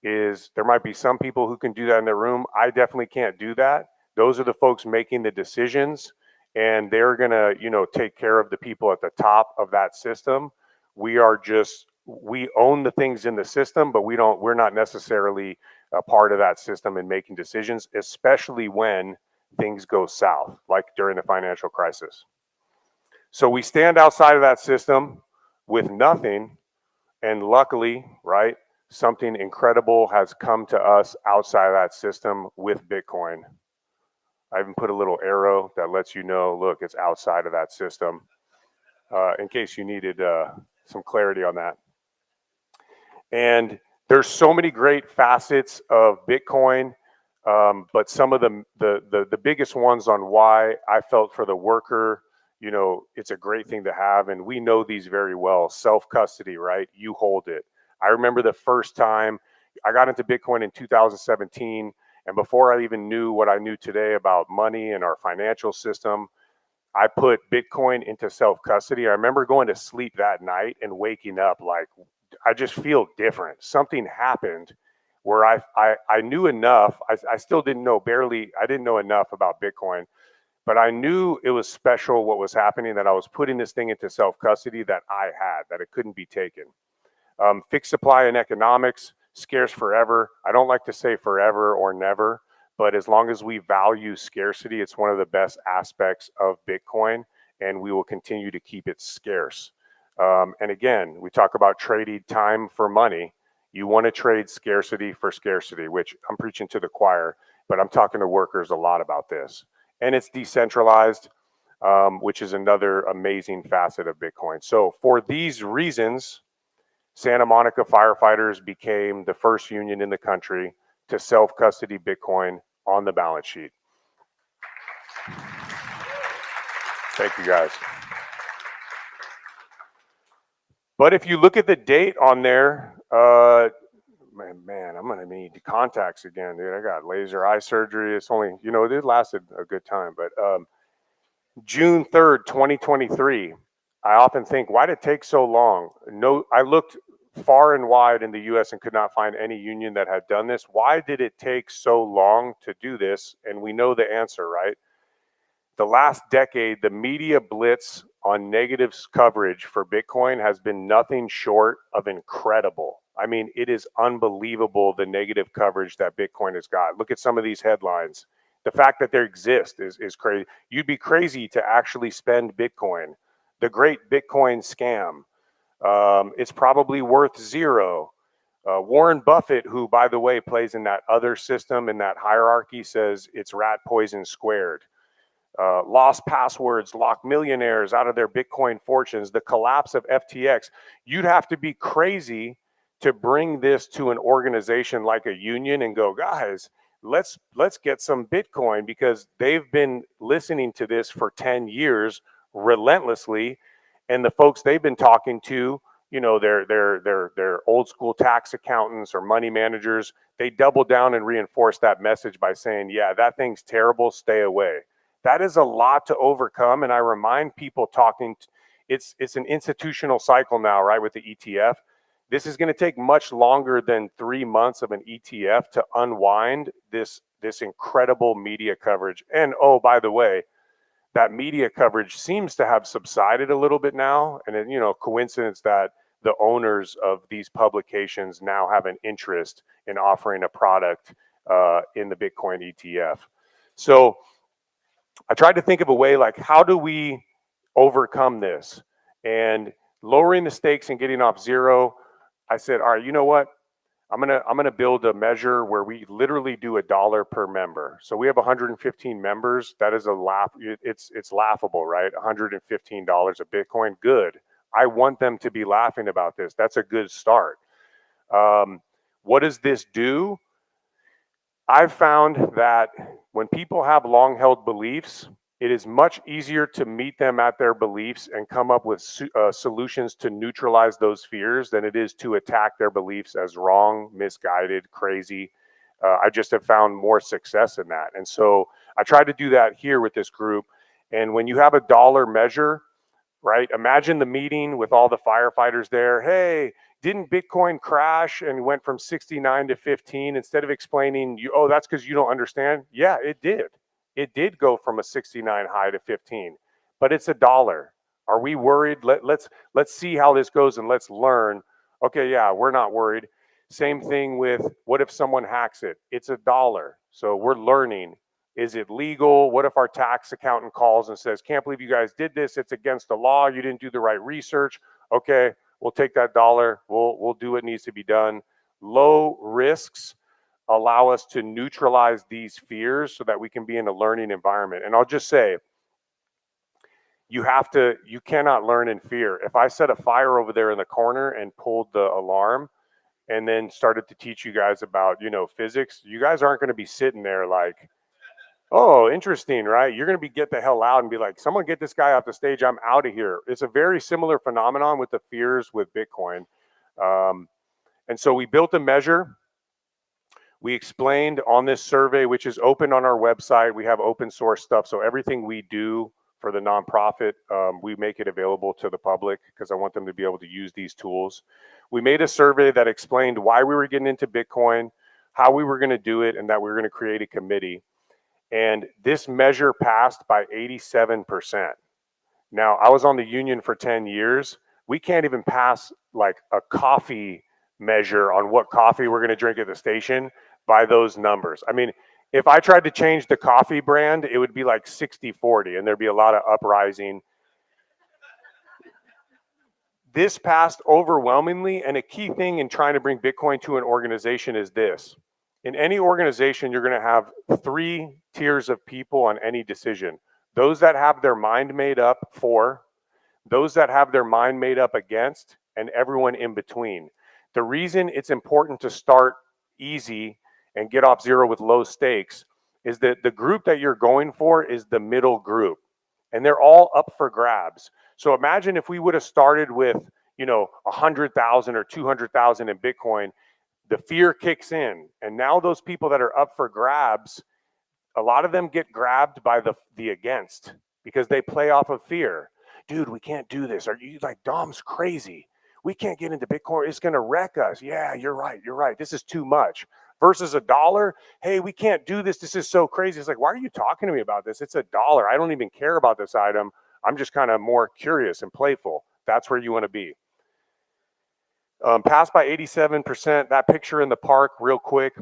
is there might be some people who can do that in their room. I definitely can't do that. Those are the folks making the decisions, and they're gonna, take care of the people at the top of that system. We own the things in the system, but we're not necessarily a part of that system in making decisions, especially when things go south, like during the financial crisis. So we stand outside of that system with nothing, and luckily, right, something incredible has come to us outside of that system with Bitcoin. I even put a little arrow that lets you know, look, it's outside of that system, in case you needed some clarity on that. And there's so many great facets of Bitcoin, but some of the biggest ones on why I felt for the worker, it's a great thing to have, and we know these very well. Self-custody, right? You hold it. I remember the first time I got into Bitcoin in 2017, and before I even knew what I knew today about money and our financial system, I put Bitcoin into self-custody. I remember going to sleep that night and waking up like, I just feel different. Something happened where I knew enough. I still didn't know I didn't know enough about Bitcoin, but I knew it was special what was happening, that I was putting this thing into self-custody that I had, that it couldn't be taken. Fixed supply and economics, scarce forever. I don't like to say forever or never, but as long as we value scarcity, it's one of the best aspects of Bitcoin, and we will continue to keep it scarce. And again, we talk about trading time for money. You want to trade scarcity for scarcity, which I'm preaching to the choir, but I'm talking to workers a lot about this. And it's decentralized, which is another amazing facet of Bitcoin. So for these reasons, Santa Monica firefighters became the first union in the country to self-custody Bitcoin on the balance sheet. Thank you, guys. But if you look at the date on there, man, I'm gonna need contacts again, dude. I got laser eye surgery. It's only, it lasted a good time, but June 3rd, 2023. I often think, why did it take so long? No, I looked far and wide in the US and could not find any union that had done this. Why did it take so long to do this? And we know the answer, right? The last decade, the media blitz on negative coverage for Bitcoin has been nothing short of incredible. I mean, it is unbelievable the negative coverage that Bitcoin has got. Look at some of these headlines. The fact that there exists is crazy. You'd be crazy to actually spend Bitcoin. The great Bitcoin scam. It's probably worth zero. Warren Buffett, who, by the way, plays in that other system in that hierarchy, says it's rat poison squared. Lost passwords lock millionaires out of their Bitcoin fortunes. The collapse of FTX. You'd have to be crazy to bring this to an organization like a union and go, guys, let's get some Bitcoin, because they've been listening to this for 10 years relentlessly, and the folks they've been talking to, they're old school tax accountants or money managers. They double down and reinforce that message by saying, yeah, that thing's terrible, stay away. That is a lot to overcome, and I remind people it's an institutional cycle now, right, with the ETF. This is going to take much longer than 3 months of an ETF to unwind this incredible media coverage. And oh, by the way, that media coverage seems to have subsided a little bit now, and coincidence that the owners of these publications now have an interest in offering a product in the Bitcoin ETF. So I tried to think of a way, like, how do we overcome this? And lowering the stakes and getting off zero, I said, all right, you know what? I'm gonna build a measure where we literally do $1 per member. So we have 115 members. That is it's laughable, right? $115 a Bitcoin, good. I want them to be laughing about this. That's a good start. What does this do? I've found that when people have long-held beliefs, it is much easier to meet them at their beliefs and come up with solutions to neutralize those fears than it is to attack their beliefs as wrong, misguided, crazy. I just have found more success in that. And so I tried to do that here with this group. And when you have $1 measure, right, imagine the meeting with all the firefighters there. Hey, didn't Bitcoin crash and went from 69 to 15? Instead of explaining, oh, that's because you don't understand. Yeah, it did. It did go from a 69 high to 15, but it's $1. Are we worried? Let's see how this goes and let's learn. Okay, yeah, we're not worried. Same thing with, what if someone hacks it? It's $1. So we're learning. Is it legal? What if our tax accountant calls and says, can't believe you guys did this. It's against the law. You didn't do the right research. Okay, we'll take that $1. We'll do what needs to be done. Low risks allow us to neutralize these fears so that we can be in a learning environment. And I'll just say, you cannot learn in fear. If I set a fire over there in the corner and pulled the alarm and then started to teach you guys about, physics, you guys aren't going to be sitting there like, oh, interesting, right? You're going to get the hell out and be like, someone get this guy off the stage. I'm out of here. It's a very similar phenomenon with the fears with Bitcoin. And so we built a measure. We explained on this survey, which is open on our website. We have open source stuff. So everything we do for the nonprofit, we make it available to the public because I want them to be able to use these tools. We made a survey that explained why we were getting into Bitcoin, how we were going to do it, and that we were going to create a committee. And this measure passed by 87%. Now, I was on the union for 10 years. We can't even pass like a coffee measure on what coffee we're going to drink at the station by those numbers. I mean, if I tried to change the coffee brand, it would be like 60-40, and there'd be a lot of uprising. This passed overwhelmingly, and a key thing in trying to bring Bitcoin to an organization is this. In any organization, you're going to have 3 tiers of people on any decision. Those that have their mind made up for, those that have their mind made up against, and everyone in between. The reason it's important to start easy and get off zero with low stakes is that the group that you're going for is the middle group, and they're all up for grabs. So imagine if we would have started with, 100,000 or 200,000 in Bitcoin, the fear kicks in, and now those people that are up for grabs, a lot of them get grabbed by the against because they play off of fear. Dude, we can't do this. Are you like, Dom's crazy? We can't get into Bitcoin. It's going to wreck us. Yeah, you're right. You're right. This is too much. Versus $1. Hey, we can't do this. This is so crazy. It's like, why are you talking to me about this? It's $1. I don't even care about this item. I'm just kind of more curious and playful. That's where you want to be. Passed by 87%. That picture in the park, real quick.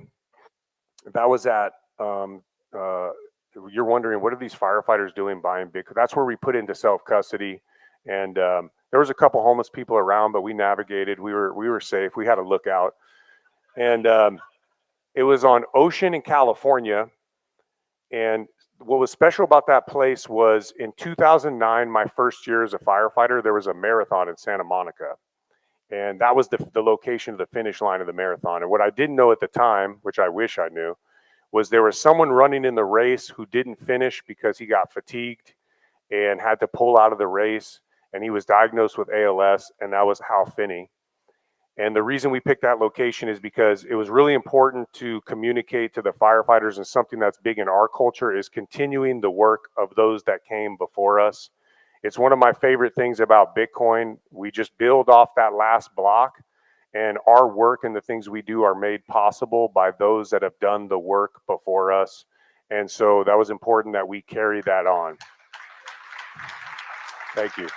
That was at, you're wondering, what are these firefighters doing buying Bitcoin? That's where we put into self-custody. And there was a couple homeless people around, but we navigated. We were safe. We had a lookout. And it was on Ocean in California. And what was special about that place was in 2009, my first year as a firefighter, there was a marathon in Santa Monica. And that was the location of the finish line of the marathon. And what I didn't know at the time, which I wish I knew, was there was someone running in the race who didn't finish because he got fatigued and had to pull out of the race. And he was diagnosed with ALS, and that was Hal Finney. And the reason we picked that location is because it was really important to communicate to the firefighters, and something that's big in our culture is continuing the work of those that came before us. It's one of my favorite things about Bitcoin. We just build off that last block, and our work and the things we do are made possible by those that have done the work before us. And so that was important that we carry that on. Thank you.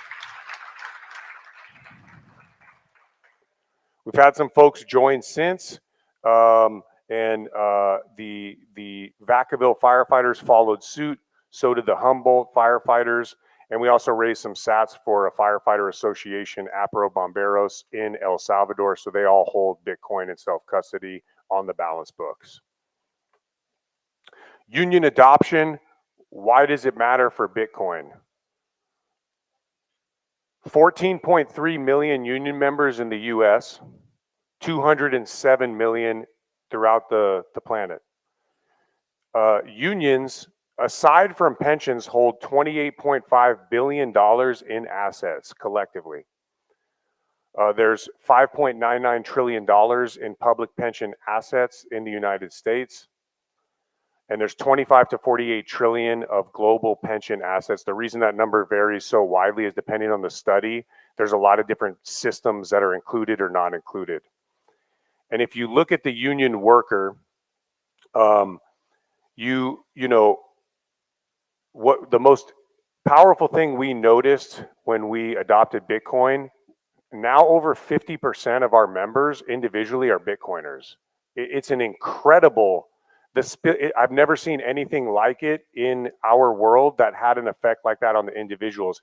We've had some folks join since, and the Vacaville firefighters followed suit. So did the Humboldt firefighters. And we also raised some sats for a firefighter association, Apro Bomberos, in El Salvador. So they all hold Bitcoin in self-custody on the balance books. Union adoption, why does it matter for Bitcoin? 14.3 million union members in the US, 207 million throughout the planet. Unions, aside from pensions, hold $28.5 billion in assets collectively. There's $5.99 trillion in public pension assets in the United States. And there's 25 to 48 trillion of global pension assets. The reason that number varies so widely is depending on the study. There's a lot of different systems that are included or not included. And if you look at the union worker, you know, what the most powerful thing we noticed when we adopted Bitcoin, now over 50% of our members individually are Bitcoiners. It's an incredible, I've never seen anything like it in our world that had an effect like that on the individuals.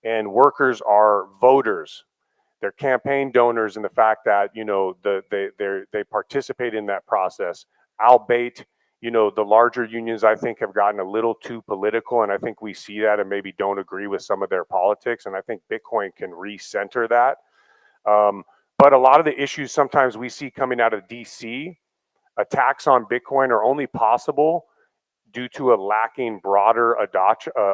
And workers are voters. They're campaign donors in the fact that, you know, they participate in that process. Albeit, you know, the larger unions, I think, have gotten a little too political, and I think we see that and maybe don't agree with some of their politics, and I think Bitcoin can recenter that. But a lot of the issues sometimes we see coming out of DC, attacks on Bitcoin are only possible due to a lacking broader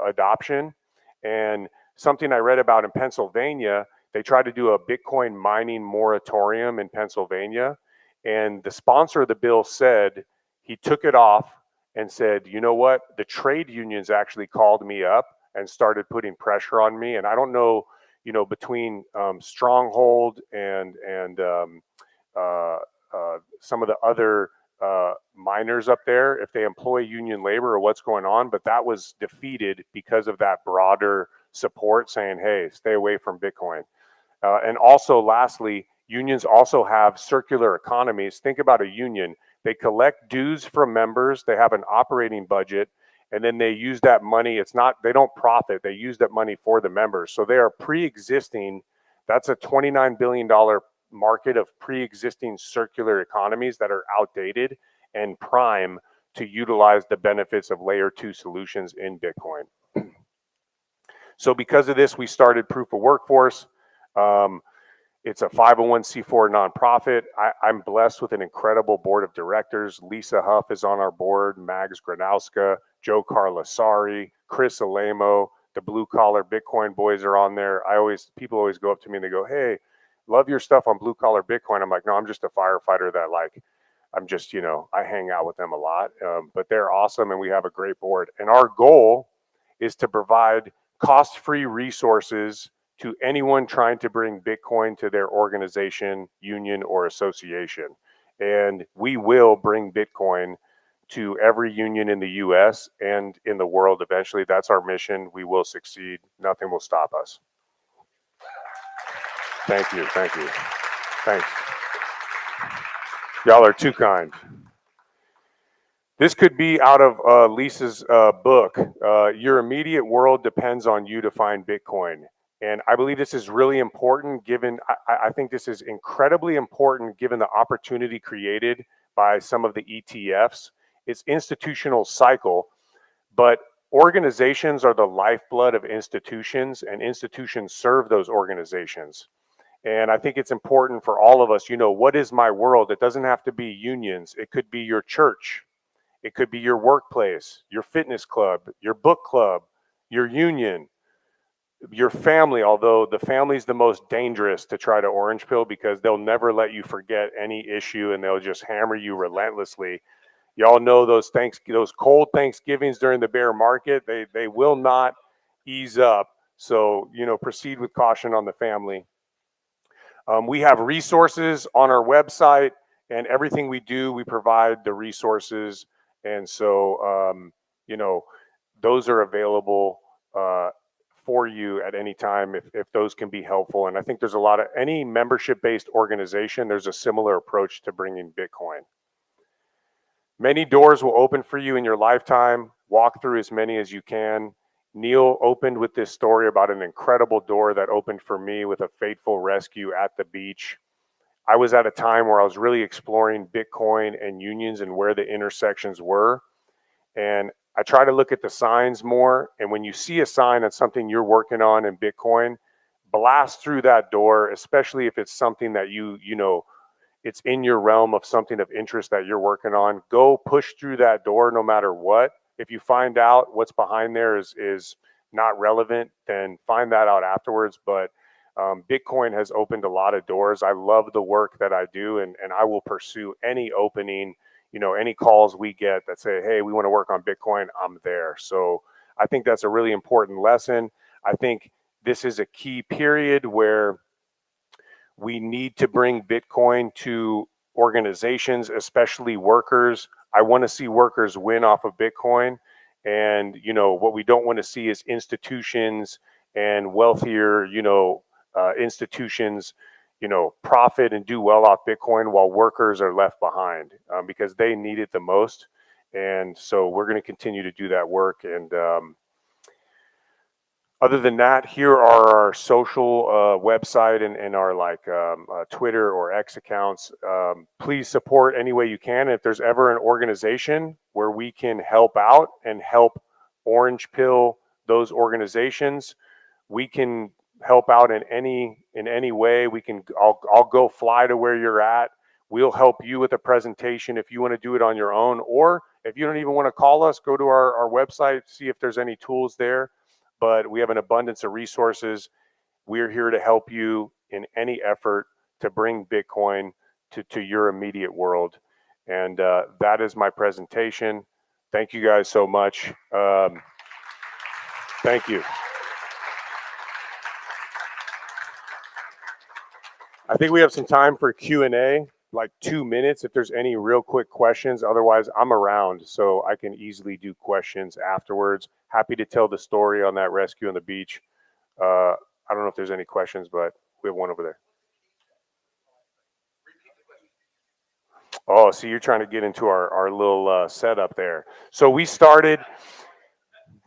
adoption. And something I read about in Pennsylvania, they tried to do a Bitcoin mining moratorium in Pennsylvania, and the sponsor of the bill said, he took it off and said, you know what, the trade unions actually called me up and started putting pressure on me. And I don't know, you know, between Stronghold and some of the other miners up there, if they employ union labor or what's going on, but that was defeated because of that broader support saying, hey, stay away from Bitcoin. And also, lastly, Unions also have circular economies. Think about a union. They collect dues from members. They have an operating budget, and then they use that money. They don't profit. They use that money for the members. So they are pre-existing. That's a $29 billion market of pre-existing circular economies that are outdated and prime to utilize the benefits of layer 2 solutions in Bitcoin. So because of this, we started Proof of Workforce. It's a 501c4 nonprofit. I'm blessed with an incredible board of directors. Lisa Huff is on our board, Mags Granowska, Joe Carlasari, Chris Alemo, the Blue Collar Bitcoin boys are on there. People always go up to me and they go, "Hey, love your stuff on Blue Collar Bitcoin." I'm like, "No, I'm just a firefighter that I'm just, I hang out with them a lot." But they're awesome and we have a great board. And our goal is to provide cost-free resources to anyone trying to bring Bitcoin to their organization, union, or association. And we will bring Bitcoin to every union in the US and in the world eventually. That's our mission. We will succeed. Nothing will stop us. Thank you. Thank you. Thanks. Y'all are too kind. This could be out of Lisa's book. Your immediate world depends on you to find Bitcoin. And I believe this is really important given, I think this is incredibly important given the opportunity created by some of the ETFs. It's institutional cycle, but organizations are the lifeblood of institutions and institutions serve those organizations. And I think it's important for all of us, what is my world? It doesn't have to be unions. It could be your church. It could be your workplace, your fitness club, your book club, your union, your family, although the family's the most dangerous to try to orange pill because they'll never let you forget any issue and they'll just hammer you relentlessly. Y'all know those cold Thanksgivings during the bear market, they will not ease up. So, proceed with caution on the family. We have resources on our website and everything we do, we provide the resources. And so, those are available for you at any time if those can be helpful. And I think there's any membership-based organization, there's a similar approach to bringing Bitcoin. Many doors will open for you in your lifetime. Walk through as many as you can. Neil opened with this story about an incredible door that opened for me with a fateful rescue at the beach. I was at a time where I was really exploring Bitcoin and unions and where the intersections were. And I try to look at the signs more. And when you see a sign that's something you're working on in Bitcoin, blast through that door, especially if it's something that it's in your realm of something of interest that you're working on. Go push through that door no matter what. If you find out what's behind there is not relevant, then find that out afterwards. But Bitcoin has opened a lot of doors. I love the work that I do, and I will pursue any opening, any calls we get that say, hey, we want to work on Bitcoin, I'm there. So I think that's a really important lesson. I think this is a key period where we need to bring Bitcoin to organizations, especially workers. I want to see workers win off of Bitcoin. And, what we don't want to see is institutions and wealthier, institutions, profit and do well off Bitcoin while workers are left behind because they need it the most. And so we're going to continue to do that work. And other than that, here are our social website and our Twitter or X accounts. Please support any way you can. If there's ever an organization where we can help out and help orange pill those organizations, we can help out in any way. I'll go fly to where you're at. We'll help you with a presentation if you want to do it on your own, or if you don't even want to call us, go to our website, see if there's any tools there. But we have an abundance of resources. We're here to help you in any effort to bring Bitcoin to your immediate world. And that is my presentation. Thank you guys so much. Thank you. I think we have some time for Q&A, like 2 minutes if there's any real quick questions. Otherwise, I'm around, so I can easily do questions afterwards. Happy to tell the story on that rescue on the beach. I don't know if there's any questions, but we have one over there. Oh, so you're trying to get into our little setup there. So we started,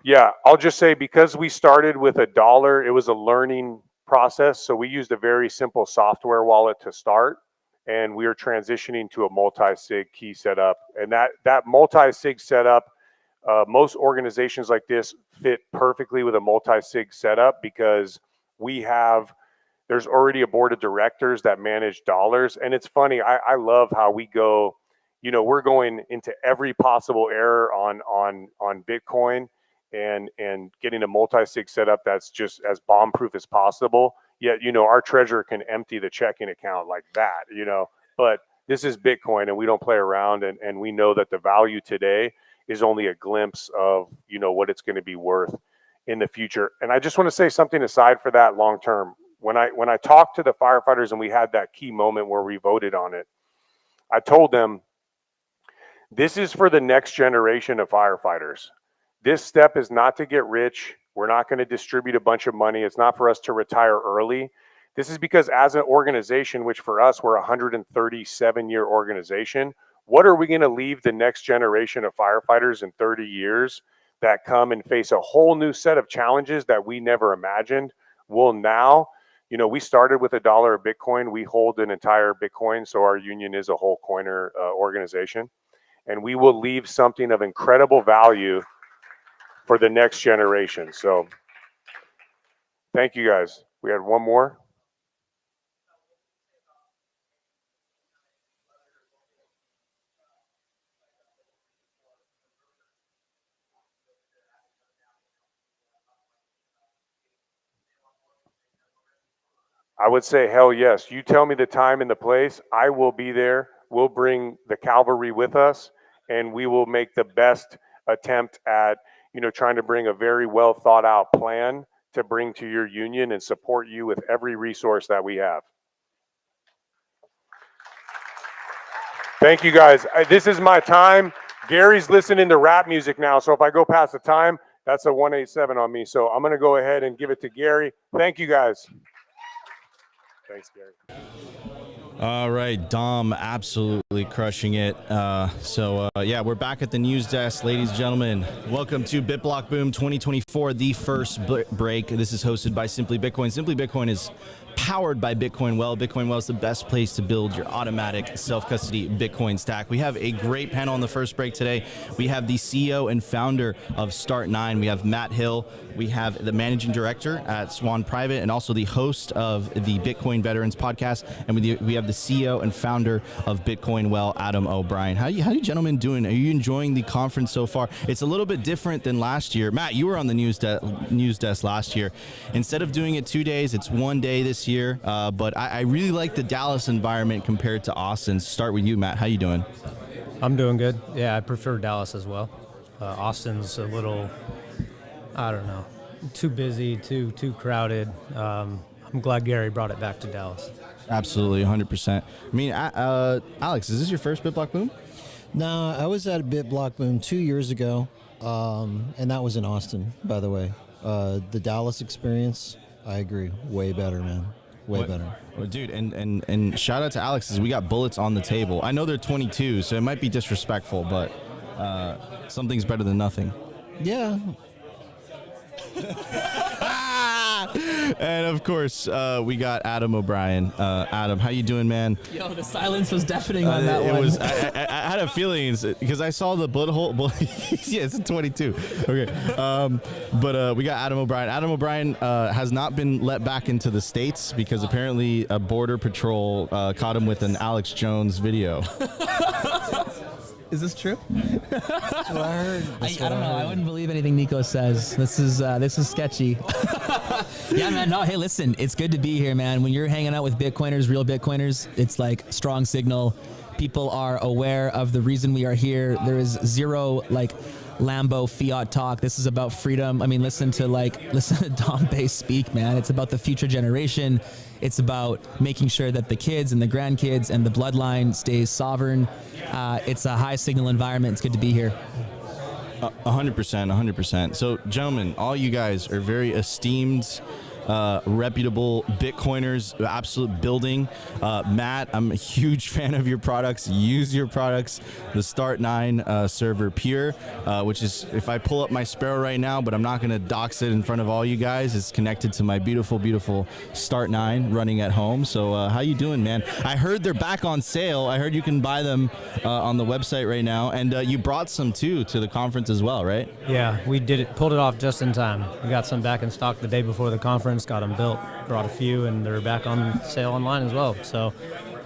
yeah, I'll just say because we started with $1, it was a learning process. So we used a very simple software wallet to start, and we are transitioning to a multi-sig key setup. And that multi-sig setup, most organizations like this fit perfectly with a multi-sig setup because there's already a board of directors that manage dollars. And it's funny, I love how we go, we're going into every possible error on Bitcoin and getting a multi-sig setup that's just as bomb-proof as possible. Yet, our treasurer can empty the checking account like that, But this is Bitcoin, and we don't play around, and we know that the value today is only a glimpse of, what it's going to be worth in the future. And I just want to say something aside for that long term. When I talked to the firefighters and we had that key moment where we voted on it, I told them, this is for the next generation of firefighters. This step is not to get rich. We're not going to distribute a bunch of money. It's not for us to retire early. This is because as an organization, which for us, we're a 137-year organization, what are we going to leave the next generation of firefighters in 30 years that come and face a whole new set of challenges that we never imagined? Well, now, we started with $1 of Bitcoin. We hold an entire Bitcoin, so our union is a whole coiner organization. And we will leave something of incredible value for the next generation. So thank you, guys. We had one more. I would say, hell yes. You tell me the time and the place, I will be there. We'll bring the cavalry with us, and we will make the best attempt at, trying to bring a very well thought out plan to bring to your union and support you with every resource that we have. Thank you, guys. This is my time. Gary's listening to rap music now, so if I go past the time, that's a 187 on me. So I'm going to go ahead and give it to Gary. Thank you, guys. Thanks, Gary. All right, Dom absolutely crushing it. Yeah, we're back at the news desk, ladies and gentlemen. Welcome to BitBlockBoom 2024, the first break. This is hosted by Simply Bitcoin. Simply Bitcoin is powered by Bitcoin Well. Bitcoin Well is the best place to build your automatic self-custody Bitcoin stack. We have a great panel on the first break today. We have the CEO and founder of Start9. We have Matt Hill. We have the managing director at Swan Private and also the host of the Bitcoin Veterans podcast. And we have the CEO and founder of Bitcoin Well, Adam O'Brien. How you gentlemen doing? Are you enjoying the conference so far? It's a little bit different than last year. Matt, you were on the news desk last year. Instead of doing it 2 days, it's 1 day this year. But I really like the Dallas environment compared to Austin. Start with you, Matt. How you doing? I'm doing good. Yeah, I prefer Dallas as well. Austin's a little, I don't know, too busy, too crowded. I'm glad Gary brought it back to Dallas. Absolutely, 100%. I mean, Alex, is this your first BitBlockBoom? No, I was at BitBlockBoom 2 years ago, and that was in Austin, by the way. The Dallas experience, I agree, way better, man. Way better. Well, dude, and shout out to Alex, as we got bullets on the table. I know they're 22, so it might be disrespectful, but something's better than nothing. Yeah. And of course, we got Adam O'Brien. Adam, how you doing, man? Yo, the silence was deafening on that one. I had a feeling because I saw the bullet hole. Yeah, it's a 22. Okay, but we got Adam O'Brien. Adam O'Brien has not been let back into the States because apparently a border patrol caught him with an Alex Jones video. Is this true? That's what I heard. I don't know. I wouldn't believe anything Nico says. This is sketchy. Yeah, man. No, hey, listen. It's good to be here, man. When you're hanging out with Bitcoiners, real Bitcoiners, it's like strong signal. People are aware of the reason we are here. There is zero Lambo fiat talk. This is about freedom. I mean, listen to Dom Bay speak, man. It's about the future generation. It's about making sure that the kids and the grandkids and the bloodline stays sovereign. It's a high signal environment. It's good to be here. 100%. So, gentlemen, all you guys are very esteemed reputable Bitcoiners, absolute building. Matt, I'm a huge fan of your products. Use your products. The Start9 server Pure, which is, if I pull up my Sparrow right now, but I'm not going to dox it in front of all you guys. It's connected to my beautiful, beautiful Start9 running at home. So how you doing, man? I heard they're back on sale. I heard you can buy them on the website right now, and you brought some too to the conference as well, right? Yeah, we pulled it off just in time. We got some back in stock the day before the conference, got them built, brought a few, and they're back on sale online as well. So,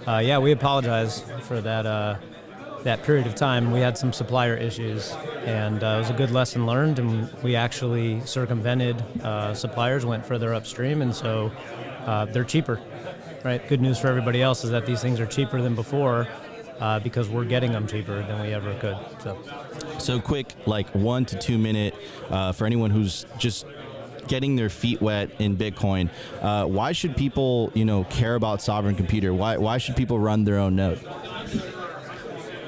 yeah, we apologize for that period of time. We had some supplier issues, and it was a good lesson learned, and we actually circumvented suppliers, went further upstream, and so they're cheaper, right? Good news for everybody else is that these things are cheaper than before because we're getting them cheaper than we ever could. So quick, like 1 to 2 minute for anyone who's just getting their feet wet in Bitcoin. Why should people, care about Sovereign Computer? Why should people run their own node?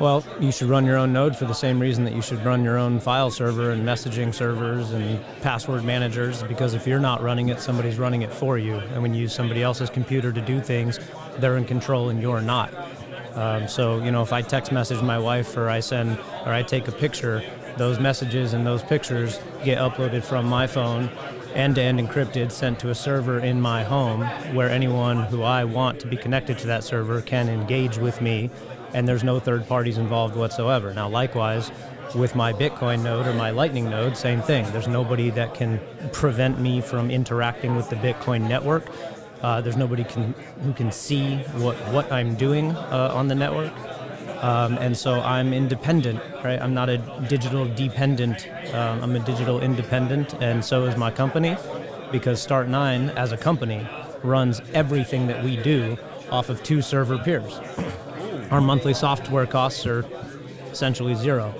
Well, you should run your own node for the same reason that you should run your own file server and messaging servers and password managers, because if you're not running it, somebody's running it for you. And when you use somebody else's computer to do things, they're in control and you're not. So, if I text message my wife or I take a picture, those messages and those pictures get uploaded from my phone, end-to-end encrypted, sent to a server in my home where anyone who I want to be connected to that server can engage with me, and there's no third parties involved whatsoever. Now, likewise, with my Bitcoin node or my Lightning node, same thing. There's nobody that can prevent me from interacting with the Bitcoin network. There's nobody who can see what I'm doing on the network. And so I'm independent, right? I'm not a digital dependent. I'm a digital independent, and so is my company, because Start9 as a company runs everything that we do off of 2 server peers. Our monthly software costs are essentially zero.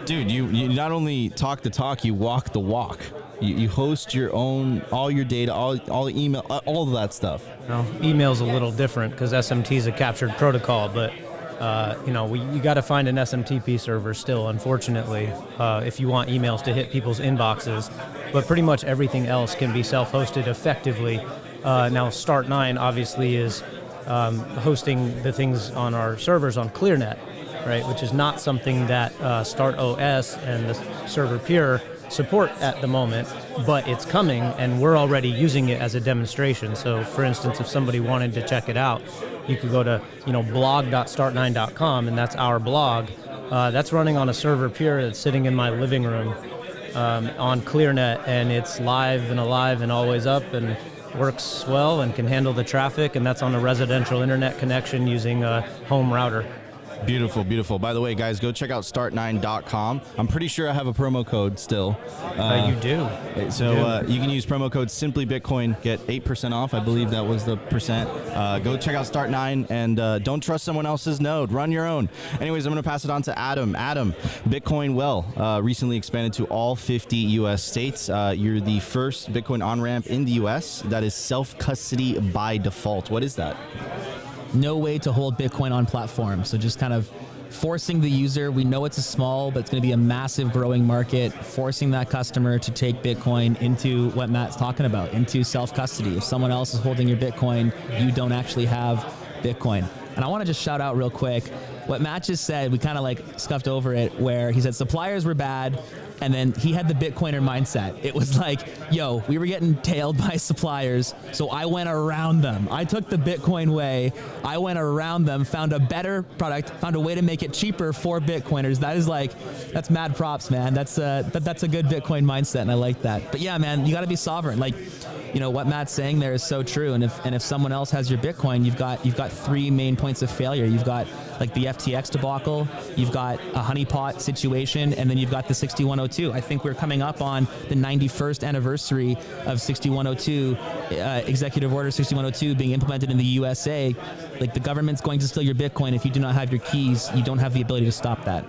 Dude, you not only talk the talk, you walk the walk. You host your own, all your data, all the email, all of that stuff. Well, email's a little different because SMT is a captured protocol, but you got to find an SMTP server still, unfortunately, if you want emails to hit people's inboxes. But pretty much everything else can be self-hosted effectively. Now, Start9 obviously is hosting the things on our servers on ClearNet, right, which is not something that StartOS and the server Pure support at the moment, but it's coming, and we're already using it as a demonstration. So, for instance, if somebody wanted to check it out, you could go to blog.start9.com, and that's our blog. That's running on a server Pure that's sitting in my living room on ClearNet, and it's live and alive and always up and works well and can handle the traffic, and that's on a residential internet connection using a home router. Beautiful, beautiful. By the way, guys, go check out start9.com. I'm pretty sure I have a promo code still. You do. So you can use promo code SimplyBitcoin, get 8% off. I believe that was the percent. Go check out Start9 and don't trust someone else's node. Run your own. Anyways, I'm going to pass it on to Adam. Adam, Bitcoin Well recently expanded to all 50 U.S. states. You're the first Bitcoin on-ramp in the U.S. that is self-custody by default. What is that? No way to hold Bitcoin on platform. So just kind of forcing the user. We know it's a small, but it's going to be a massive growing market, forcing that customer to take Bitcoin into what Matt's talking about, into self-custody. If someone else is holding your Bitcoin, you don't actually have Bitcoin. And I want to just shout out real quick what Matt just said. We kind of like scuffed over it, where he said suppliers were bad, and then he had the Bitcoiner mindset. It was like, yo, we were getting tailed by suppliers, so I went around them. I took the Bitcoin way. I went around them, found a better product, found a way to make it cheaper for Bitcoiners. That's mad props, man. That's a good Bitcoin mindset, and I like that. But yeah, man, you got to be sovereign. Like, what Matt's saying there is so true. And if someone else has your Bitcoin, you've got 3 main points of failure. You've got like the FTX debacle, you've got a honeypot situation, and then you've got the 6102. I think we're coming up on the 91st anniversary of 6102, Executive Order 6102 being implemented in the USA. Like, the government's going to steal your Bitcoin. If you do not have your keys, you don't have the ability to stop that.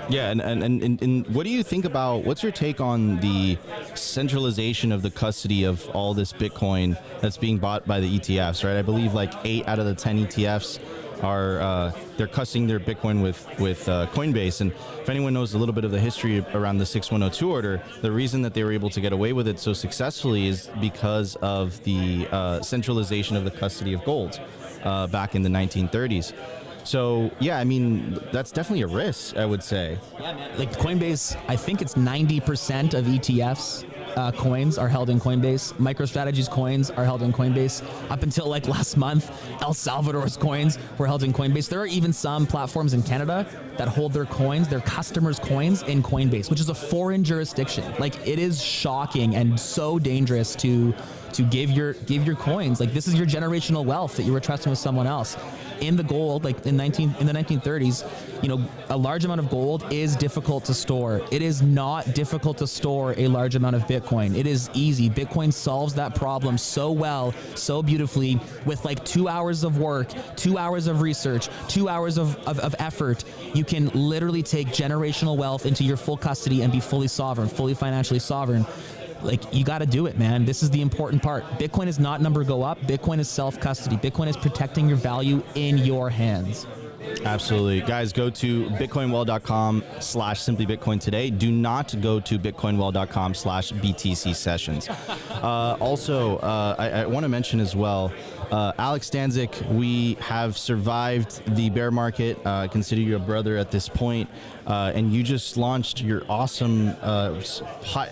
Yeah, and what do you think about, what's your take on the centralization of the custody of all this Bitcoin that's being bought by the ETFs, right? I believe like 8 out of the 10 ETFs are they're custody their Bitcoin with Coinbase. And if anyone knows a little bit of the history around the 6102 order, the reason that they were able to get away with it so successfully is because of the centralization of the custody of gold back in the 1930s. So yeah, I mean, that's definitely a risk, I would say. Yeah, man. Like Coinbase, I think it's 90% of ETFs coins are held in Coinbase. MicroStrategy's coins are held in Coinbase. Up until like last month, El Salvador's coins were held in Coinbase. There are even some platforms in Canada that hold their coins, their customers' coins in Coinbase, which is a foreign jurisdiction. Like, it is shocking and so dangerous to give your coins. Like, this is your generational wealth that you were trusting with someone else. In the gold, like in the 1930s, you know, a large amount of gold is difficult to store. It is not difficult to store a large amount of Bitcoin. It is easy. Bitcoin solves that problem so well, so beautifully, with like 2 hours of work, 2 hours of research, 2 hours of effort. You can literally take generational wealth into your full custody and be fully sovereign, fully financially sovereign. Like, you got to do it, man. This is the important part. Bitcoin is not number go up. Bitcoin is self-custody. Bitcoin is protecting your value in your hands. Absolutely. Guys, go to bitcoinwell.com/simplybitcoin today. Do not go to bitcoinwell.com/BTC sessions. Also, I want to mention as well, Alex Stanzik, we have survived the bear market. Consider you a brother at this point. And you just launched your awesome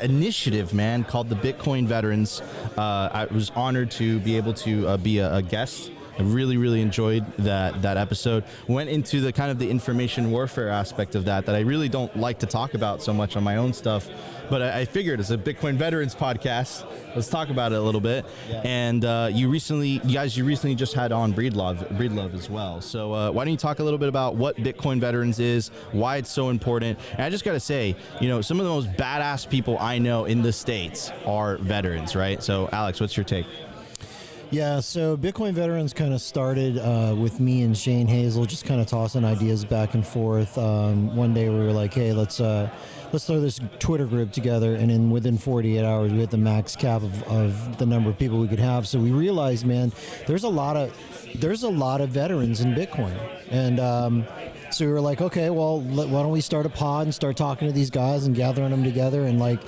initiative, man, called the Bitcoin Veterans. I was honored to be able to be a guest. I really, really enjoyed that episode. Went into the kind of the information warfare aspect of that I really don't like to talk about so much on my own stuff. But I figured it's a Bitcoin Veterans podcast. Let's talk about it a little bit. Yeah. And you recently just had on Breedlove as well. So why don't you talk a little bit about what Bitcoin Veterans is, why it's so important? And I just got to say, you know, some of the most badass people I know in the States are veterans, right? So Alex, what's your take? Yeah, so Bitcoin Veterans kind of started with me and Shane Hazel, just kind of tossing ideas back and forth. One day we were like, hey, let's throw this Twitter group together, and within 48 hours we hit the max cap of the number of people we could have. So we realized, man, there's a lot of veterans in Bitcoin, and so we were like, okay, well, why don't we start a pod and start talking to these guys and gathering them together, and like,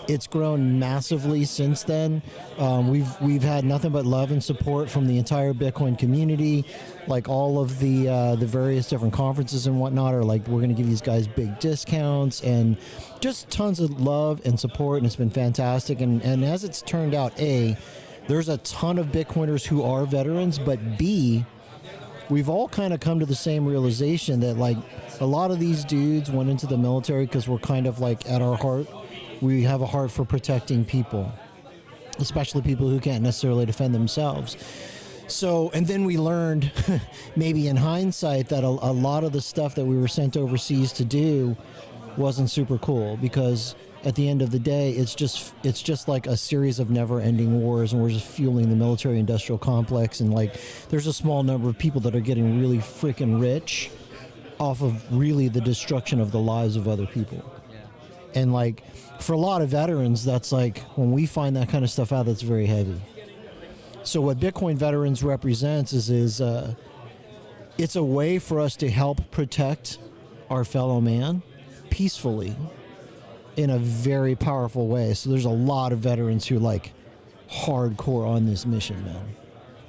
it's grown massively since then. We've had nothing but love and support from the entire Bitcoin community. Like, all of the various different conferences and whatnot are like, we're going to give these guys big discounts, and just tons of love and support, and it's been fantastic. And as it's turned out, A, there's a ton of Bitcoiners who are veterans, but B, we've all kind of come to the same realization that, like, a lot of these dudes went into the military because we're kind of like, at our heart, we have a heart for protecting people, especially people who can't necessarily defend themselves. So, and then we learned, maybe in hindsight, that a lot of the stuff that we were sent overseas to do wasn't super cool, because at the end of the day, it's just like a series of never-ending wars, and we're just fueling the military-industrial complex. And like, there's a small number of people that are getting really freaking rich off of really the destruction of the lives of other people. Yeah. And like, for a lot of veterans, that's like, when we find that kind of stuff out, that's very heavy. So what Bitcoin Veterans represents is it's a way for us to help protect our fellow man peacefully in a very powerful way. So there's a lot of veterans who are like hardcore on this mission, man.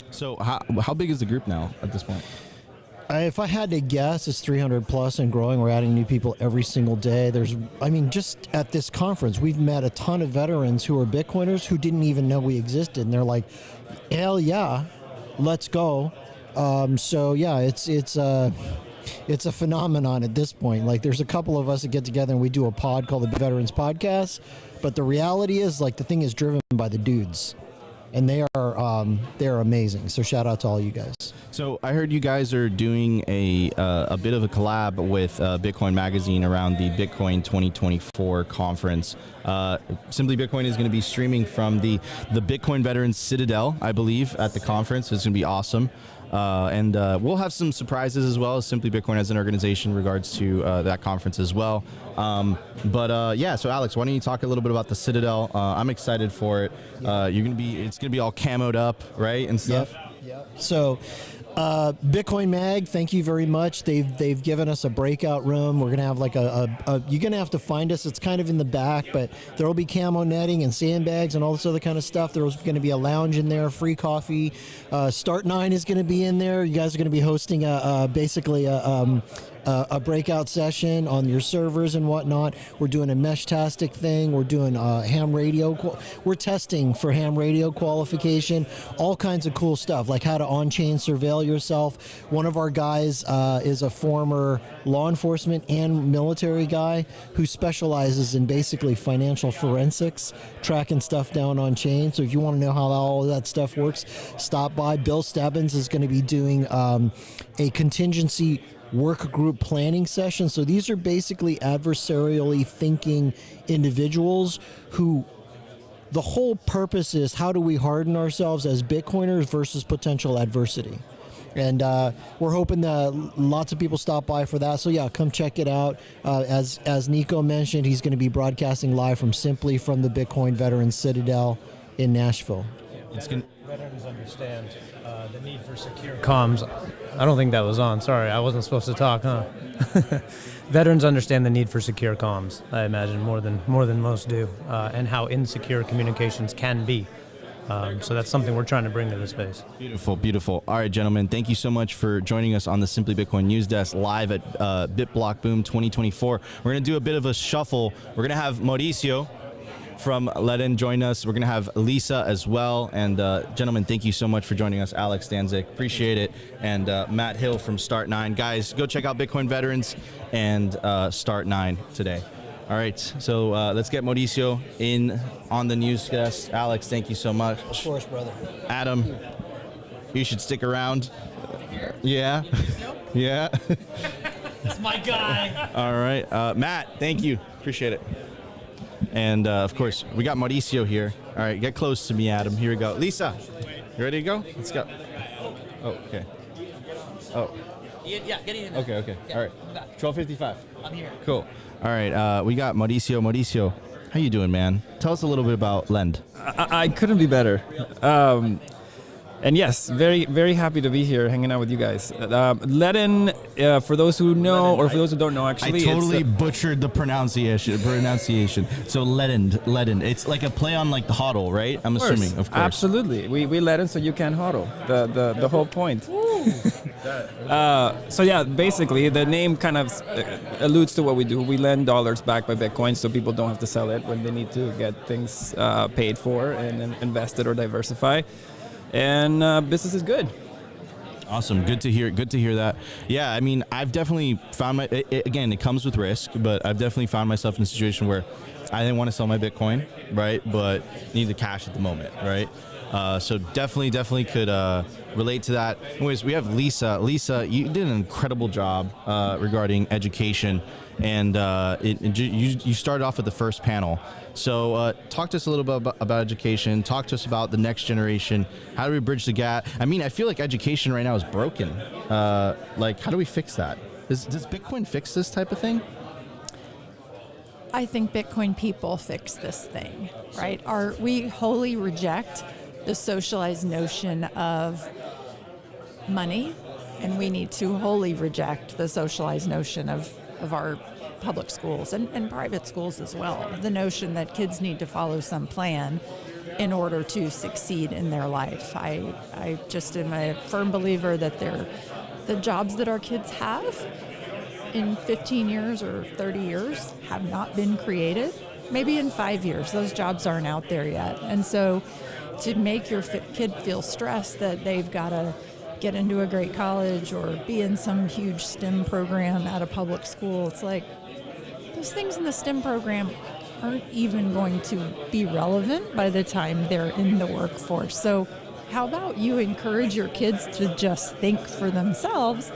So how big is the group now at this point? If I had to guess, it's 300 plus and growing. We're adding new people every single day. Just at this conference, we've met a ton of veterans who are Bitcoiners who didn't even know we existed. And they're like, hell yeah, let's go. So yeah, it's a phenomenon at this point. Like, there's a couple of us that get together and we do a pod called the Veterans Podcast. But the reality is, like, the thing is driven by the dudes. And they're amazing. So shout out to all you guys. So I heard you guys are doing a bit of a collab with Bitcoin Magazine around the Bitcoin 2024 conference. Simply Bitcoin is going to be streaming from the Bitcoin Veterans Citadel, I believe, at the conference. It's going to be awesome. And we'll have some surprises as well as Simply Bitcoin as an organization in regards to that conference as well. Yeah, so Alex, why don't you talk a little bit about the Citadel? I'm excited for it. It's gonna be all camoed up, right, and stuff. Yep. So Bitcoin Mag, thank you very much. They've given us a breakout room. We're gonna have like you're gonna have to find us. It's kind of in the back, but there will be camo netting and sandbags and all this other kind of stuff. There's going to be a lounge in there, free coffee. Start 9 is going to be in there. You guys are going to be hosting basically a breakout session on your servers and whatnot. We're doing a Mesh-tastic thing. We're doing ham radio. We're testing for ham radio qualification. All kinds of cool stuff, like how to on-chain surveil yourself. One of our guys is a former law enforcement and military guy who specializes in basically financial forensics, tracking stuff down on chain. So if you want to know how all of that stuff works, stop by. Bill Stebbins is going to be doing a contingency work group planning session. So these are basically adversarially thinking individuals who the whole purpose is how do we harden ourselves as Bitcoiners versus potential adversity. And we're hoping that lots of people stop by for that. So yeah, come check it out. As Nico mentioned, he's going to be broadcasting live from the Bitcoin Veterans Citadel in Nashville. Veterans understand the need for secure comms. I don't think that was on. Sorry, I wasn't supposed to talk, huh? Veterans understand the need for secure comms, I imagine, more than most do, and how insecure communications can be. So that's something we're trying to bring to the space. Beautiful, beautiful. All right, gentlemen, thank you so much for joining us on the Simply Bitcoin News Desk live at BitBlockBoom 2024. We're going to do a bit of a shuffle. We're going to have Mauricio from Ledin join us. We're going to have Lisa as well. And gentlemen, thank you so much for joining us. Alex Danzik, appreciate it. And Matt Hill from Start 9. Guys, go check out Bitcoin Veterans and Start 9 today. All right, so let's get Mauricio in on the news desk. Alex, thank you so much. Of course, brother. Adam, you should stick around. Yeah. Yeah. That's my guy. All right. Matt, thank you. Appreciate it. And of course, we got Mauricio here. All right, get close to me, Adam. Here we go. Lisa, you ready to go? Let's go. Oh, okay. Oh. Yeah, get in. Okay. Yeah, all right. 12:55. I'm here. Cool. All right. We got Mauricio. Mauricio, how you doing, man? Tell us a little bit about Lend. I couldn't be better. And yes, very, very happy to be here hanging out with you guys. Ledin, for those who know, or for those who don't know, actually. I totally butchered the pronunciation. So Ledin. It's like a play on like the hodl, right? I'm assuming, of course. Absolutely. We Ledin so you can hodl. The whole point. So yeah, basically the name kind of alludes to what we do. We lend dollars backed by Bitcoin so people don't have to sell it when they need to get things paid for and invested or diversify. And business is good. Awesome. Good to hear that. Yeah, I mean, I've definitely found again, it comes with risk, but I've definitely found myself in a situation where I didn't want to sell my Bitcoin, right? But need the cash at the moment, right? So definitely could relate to that. Anyways, we have Lisa. Lisa, you did an incredible job regarding education, and you started off with the first panel. So talk to us a little bit about education. Talk to us about the next generation. How do we bridge the gap? I mean, I feel like education right now is broken. Like, how do we fix that? Does Bitcoin fix this type of thing? I think Bitcoin people fix this thing, right? We wholly reject the socialized notion of money, and we need to wholly reject the socialized notion of our public schools and private schools as well. The notion that kids need to follow some plan in order to succeed in their life. I just am a firm believer that the jobs that our kids have in 15 years or 30 years have not been created. Maybe in 5 years, those jobs aren't out there yet. And so to make your kid feel stressed that they've got to get into a great college or be in some huge STEM program at a public school, it's like, those things in the STEM program aren't even going to be relevant by the time they're in the workforce. So how about you encourage your kids to just think for themselves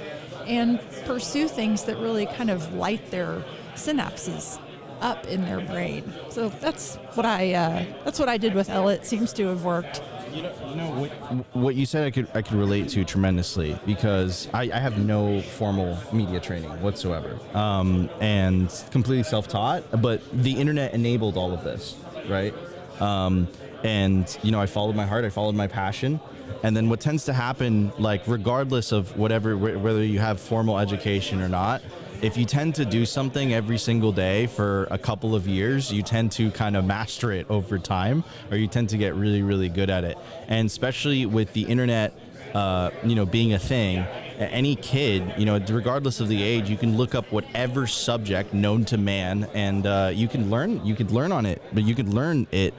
and pursue things that really kind of light their synapses up in their brain. So that's what I did with Ella. It seems to have worked. You know what you said I could relate to tremendously, because I have no formal media training whatsoever, and completely self-taught, but the internet enabled all of this, right? and I followed my heart, I followed my passion. And then what tends to happen, like regardless of whether you have formal education or not, if you tend to do something every single day for a couple of years, you tend to kind of master it over time, or you tend to get really, really good at it. And especially with the internet, being a thing, any kid, regardless of the age, you can look up whatever subject known to man, and you can learn on it, but you can learn it,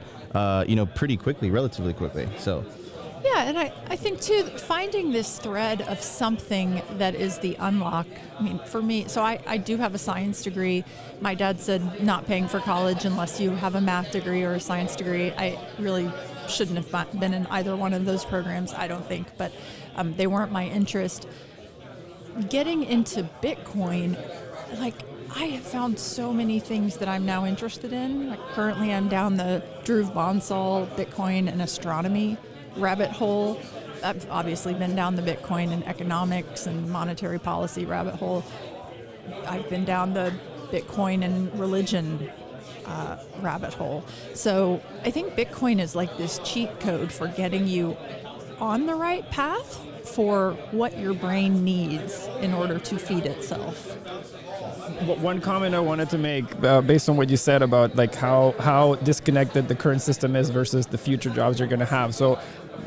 pretty quickly, relatively quickly. So. Yeah, and I think too, finding this thread of something that is the unlock. I mean, for me, so I do have a science degree. My dad said not paying for college unless you have a math degree or a science degree. I really shouldn't have been in either one of those programs, I don't think, but they weren't my interest. Getting into Bitcoin, I have found so many things that I'm now interested in. Like currently I'm down the Dhruv Bansal Bitcoin and astronomy rabbit hole. I've obviously been down the Bitcoin and economics and monetary policy rabbit hole. I've been down the Bitcoin and religion rabbit hole. So I think Bitcoin is like this cheat code for getting you on the right path for what your brain needs in order to feed itself. One comment I wanted to make based on what you said about how disconnected the current system is versus the future jobs you're going to have. So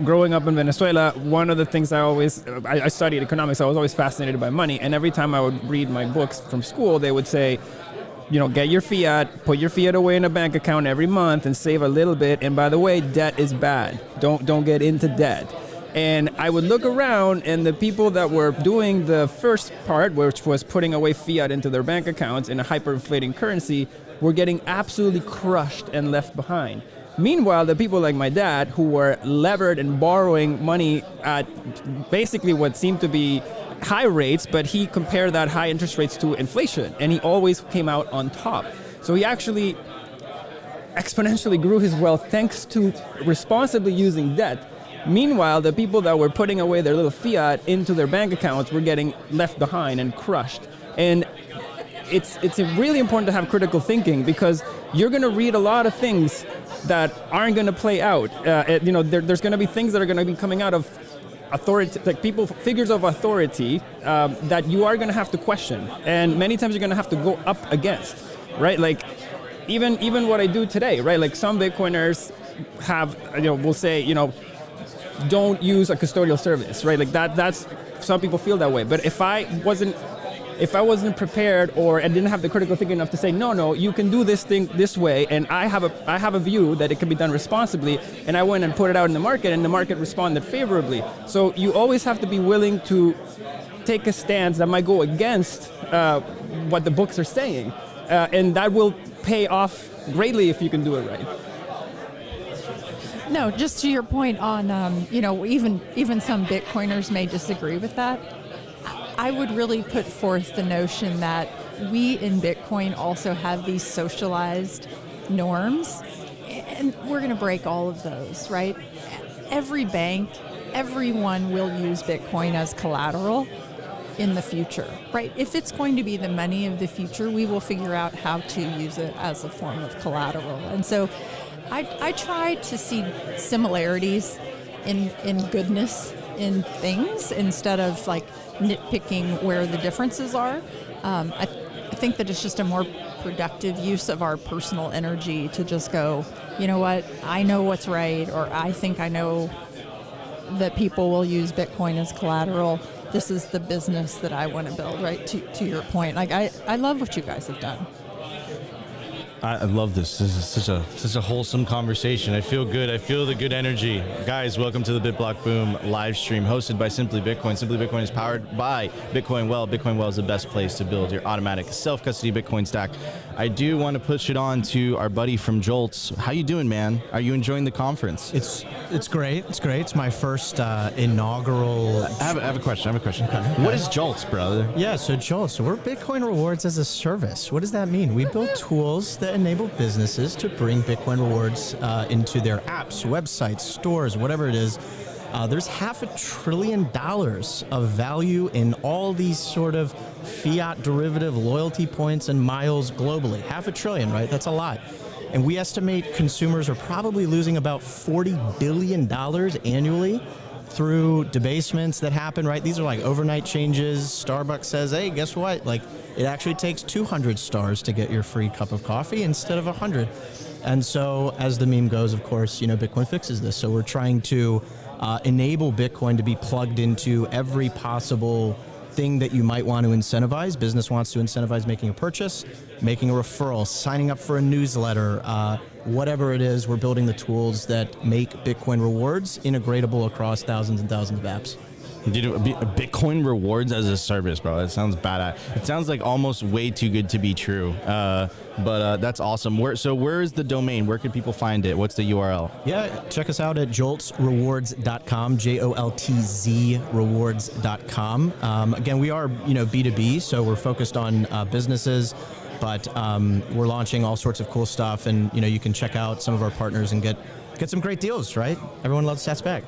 growing up in Venezuela, one of the things I studied economics. I was always fascinated by money, and every time I would read my books from school, they would say, get your fiat, put your fiat away in a bank account every month and save a little bit. And by the way, debt is bad. Don't get into debt. And I would look around, and the people that were doing the first part, which was putting away fiat into their bank accounts in a hyperinflating currency, were getting absolutely crushed and left behind. Meanwhile, the people like my dad, who were levered and borrowing money at basically what seemed to be high rates, but he compared that high interest rates to inflation, and he always came out on top. So he actually exponentially grew his wealth thanks to responsibly using debt. Meanwhile, the people that were putting away their little fiat into their bank accounts were getting left behind and crushed. And it's really important to have critical thinking, because you're going to read a lot of things that aren't going to play out. There's going to be things that are going to be coming out of authority, like figures of authority that you are going to have to question, and many times you're going to have to go up against, right? Like even what I do today, right? Like some Bitcoiners have, will say, don't use a custodial service, right? Like that's some people feel that way. But if I wasn't prepared, or I didn't have the critical thinking enough to say, no, you can do this thing this way, and I have a view that it can be done responsibly, and I went and put it out in the market, and the market responded favorably. So you always have to be willing to take a stance that might go against what the books are saying, and that will pay off greatly if you can do it right. No, just to your point on, even some Bitcoiners may disagree with that. I would really put forth the notion that we in Bitcoin also have these socialized norms, and we're going to break all of those, right? Every bank, everyone will use Bitcoin as collateral in the future, right? If it's going to be the money of the future, we will figure out how to use it as a form of collateral. And so I try to see similarities in goodness in things instead of nitpicking where the differences are. I think that it's just a more productive use of our personal energy to just go, you know what, I know what's right, or I think I know that people will use Bitcoin as collateral. This is the business that I want to build, right? To your point. I love what you guys have done. I love this. This is such a wholesome conversation. I feel good. I feel the good energy. Guys, welcome to the BitBlockBoom live stream hosted by Simply Bitcoin. Simply Bitcoin is powered by Bitcoin Well. Bitcoin Well is the best place to build your automatic self-custody Bitcoin stack. I do want to push it on to our buddy from Jolts. How you doing, man? Are you enjoying the conference? It's great. It's great. It's my first inaugural. I have a question. Okay. What is Jolts, brother? Yeah, so Jolts, we're Bitcoin rewards as a service. What does that mean? We build tools that enable businesses to bring Bitcoin rewards into their apps, websites, stores, whatever it is. There's $500 billion of value in all these sort of fiat derivative loyalty points and miles globally. $500 billion, right? That's a lot. And we estimate consumers are probably losing about $40 billion annually through debasements that happen, right? These are like overnight changes. Starbucks says, hey, guess what? Like, it actually takes 200 stars to get your free cup of coffee instead of 100. And so, as the meme goes, of course, Bitcoin fixes this. So we're trying to enable Bitcoin to be plugged into every possible thing that you might want to incentivize. Business wants to incentivize making a purchase, making a referral, signing up for a newsletter, whatever it is. We're building the tools that make Bitcoin rewards integratable across thousands and thousands of apps. Dude, Bitcoin rewards as a service, bro. That sounds badass. It sounds like almost way too good to be true. But that's awesome. Where is the domain? Where can people find it? What's the URL? Yeah, check us out at joltzrewards.com, JOLTZ rewards.com. Again, we are, B2B, so we're focused on businesses, but we're launching all sorts of cool stuff, and you can check out some of our partners and get some great deals, right? Everyone loves StatsBack.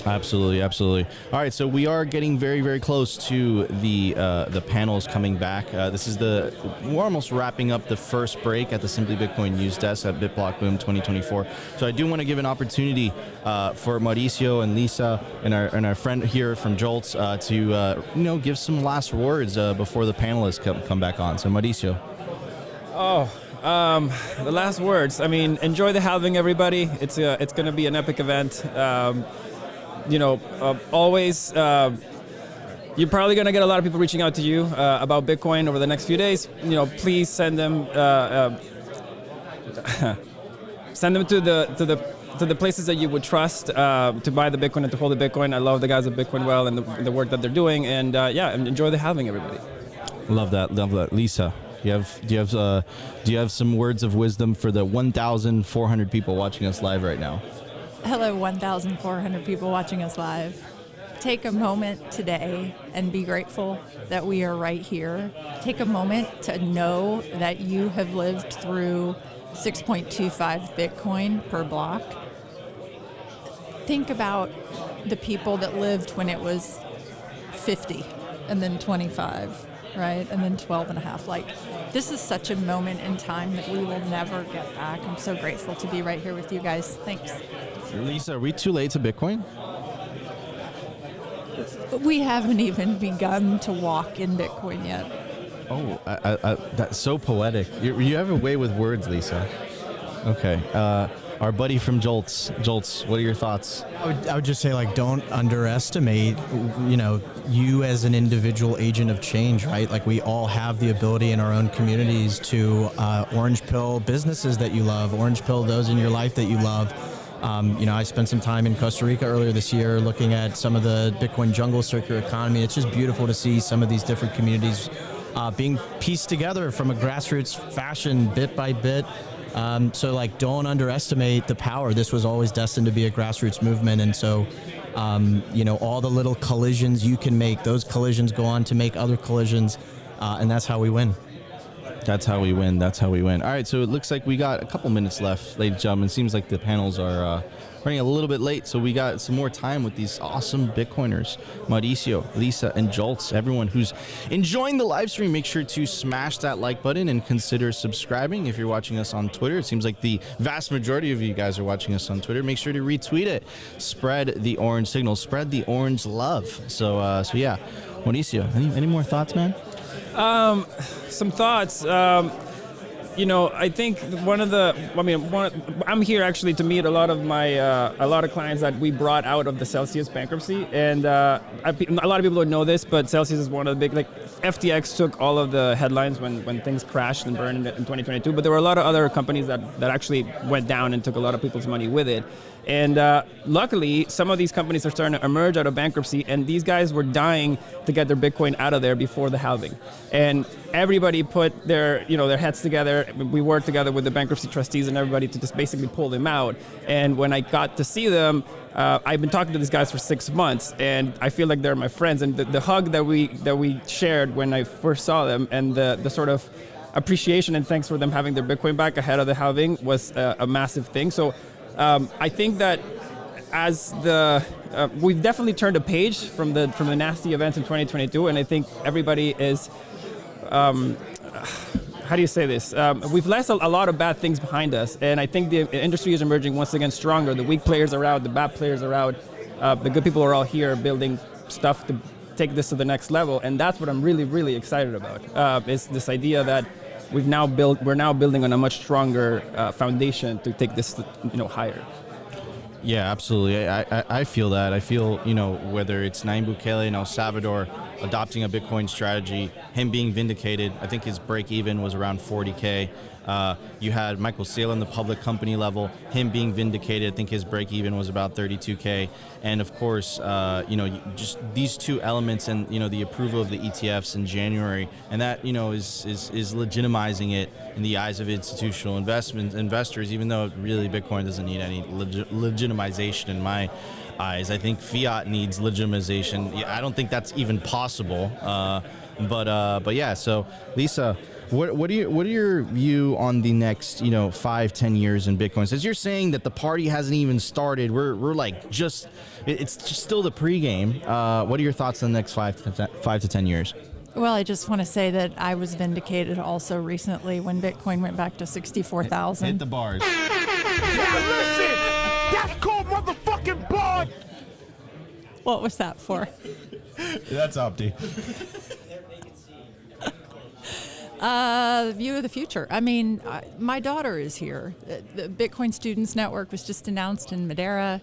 Absolutely. All right, so we are getting very, very close to the panels coming back. We're almost wrapping up the first break at the Simply Bitcoin News Desk at BitBlockBoom 2024. So I do want to give an opportunity for Mauricio and Lisa and our friend here from Jolts to give some last words before the panelists come back on. So Mauricio. The last words. I mean, enjoy the halving, everybody. It's going to be an epic event. Always, you're probably going to get a lot of people reaching out to you about Bitcoin over the next few days. Please send them to the places that you would trust to buy the Bitcoin and to hold the Bitcoin. I love the guys at Bitcoin Well and the work that they're doing, and enjoy the halving, everybody. Love that. Lisa, do you have some words of wisdom for the 1,400 people watching us live right now? Hello, 1,400 people watching us live. Take a moment today and be grateful that we are right here. Take a moment to know that you have lived through 6.25 Bitcoin per block. Think about the people that lived when it was 50 and then 25, right? And then 12 and a half. This is such a moment in time that we will never get back. I'm so grateful to be right here with you guys. Thanks. Lisa, are we too late to Bitcoin? We haven't even begun to walk in Bitcoin yet. Oh, that's so poetic. You have a way with words, Lisa. Okay. Our buddy from Jolts, what are your thoughts? I would just say, don't underestimate, you as an individual agent of change, right? We all have the ability in our own communities to orange pill businesses that you love, orange pill those in your life that you love. I spent some time in Costa Rica earlier this year looking at some of the Bitcoin jungle circular economy. It's just beautiful to see some of these different communities being pieced together from a grassroots fashion, bit by bit. So don't underestimate the power. This was always destined to be a grassroots movement. And so, all the little collisions you can make, those collisions go on to make other collisions. And that's how we win. That's how we win. All right, so it looks like we got a couple minutes left, ladies and gentlemen. It seems like the panels are running a little bit late, so we got some more time with these awesome Bitcoiners. Mauricio, Lisa, and Jolts. Everyone who's enjoying the live stream, make sure to smash that like button and consider subscribing. If you're watching us on Twitter, it seems like the vast majority of you guys are watching us on Twitter. Make sure to retweet it. Spread the orange signal. Spread the orange love. So yeah. Mauricio, any more thoughts, man? Some thoughts. I think I'm here actually to meet a lot of clients that we brought out of the Celsius bankruptcy, and a lot of people don't know this, but Celsius is one of the big, FTX took all of the headlines when things crashed and burned in 2022, but there were a lot of other companies that actually went down and took a lot of people's money with it. And luckily, some of these companies are starting to emerge out of bankruptcy, and these guys were dying to get their Bitcoin out of there before the halving. And everybody put their heads together. We worked together with the bankruptcy trustees and everybody to just basically pull them out. And when I got to see them, I've been talking to these guys for 6 months, and I feel like they're my friends. And the hug that we shared when I first saw them, and the sort of appreciation and thanks for them having their Bitcoin back ahead of the halving was a massive thing. So I think that as we've definitely turned a page from the nasty events in 2022, and I think everybody is how do you say this? We've left a lot of bad things behind us, and I think the industry is emerging once again stronger. The weak players are out, the bad players are out. The good people are all here building stuff to take this to the next level, and that's what I'm really, really excited about. Is this idea that we're now building on a much stronger foundation to take this, higher. Yeah, absolutely. I feel that. I feel, whether it's Nayib Bukele in El Salvador adopting a Bitcoin strategy, him being vindicated, I think his break even was around 40K. You had Michael Saylor on the public company level, him being vindicated, I think his break even was about 32K. And of course, just these two elements and, the approval of the ETFs in January, and that, is legitimizing it in the eyes of institutional investors, even though really Bitcoin doesn't need any legitimization in my eyes. I think fiat needs legitimization. I don't think that's even possible. But yeah. So Lisa, what are your view on the next 5-10 years in Bitcoin? Since you're saying that the party hasn't even started, we're like it's just still the pregame. What are your thoughts on the next 5 to 10 years? Well, I just want to say that I was vindicated also recently when Bitcoin went back to 64,000. Hit the bars. Listen, that's called motherfucking bars. What was that for? That's Opti. The view of the future. I mean, my daughter is here. The Bitcoin Students Network was just announced in Madeira.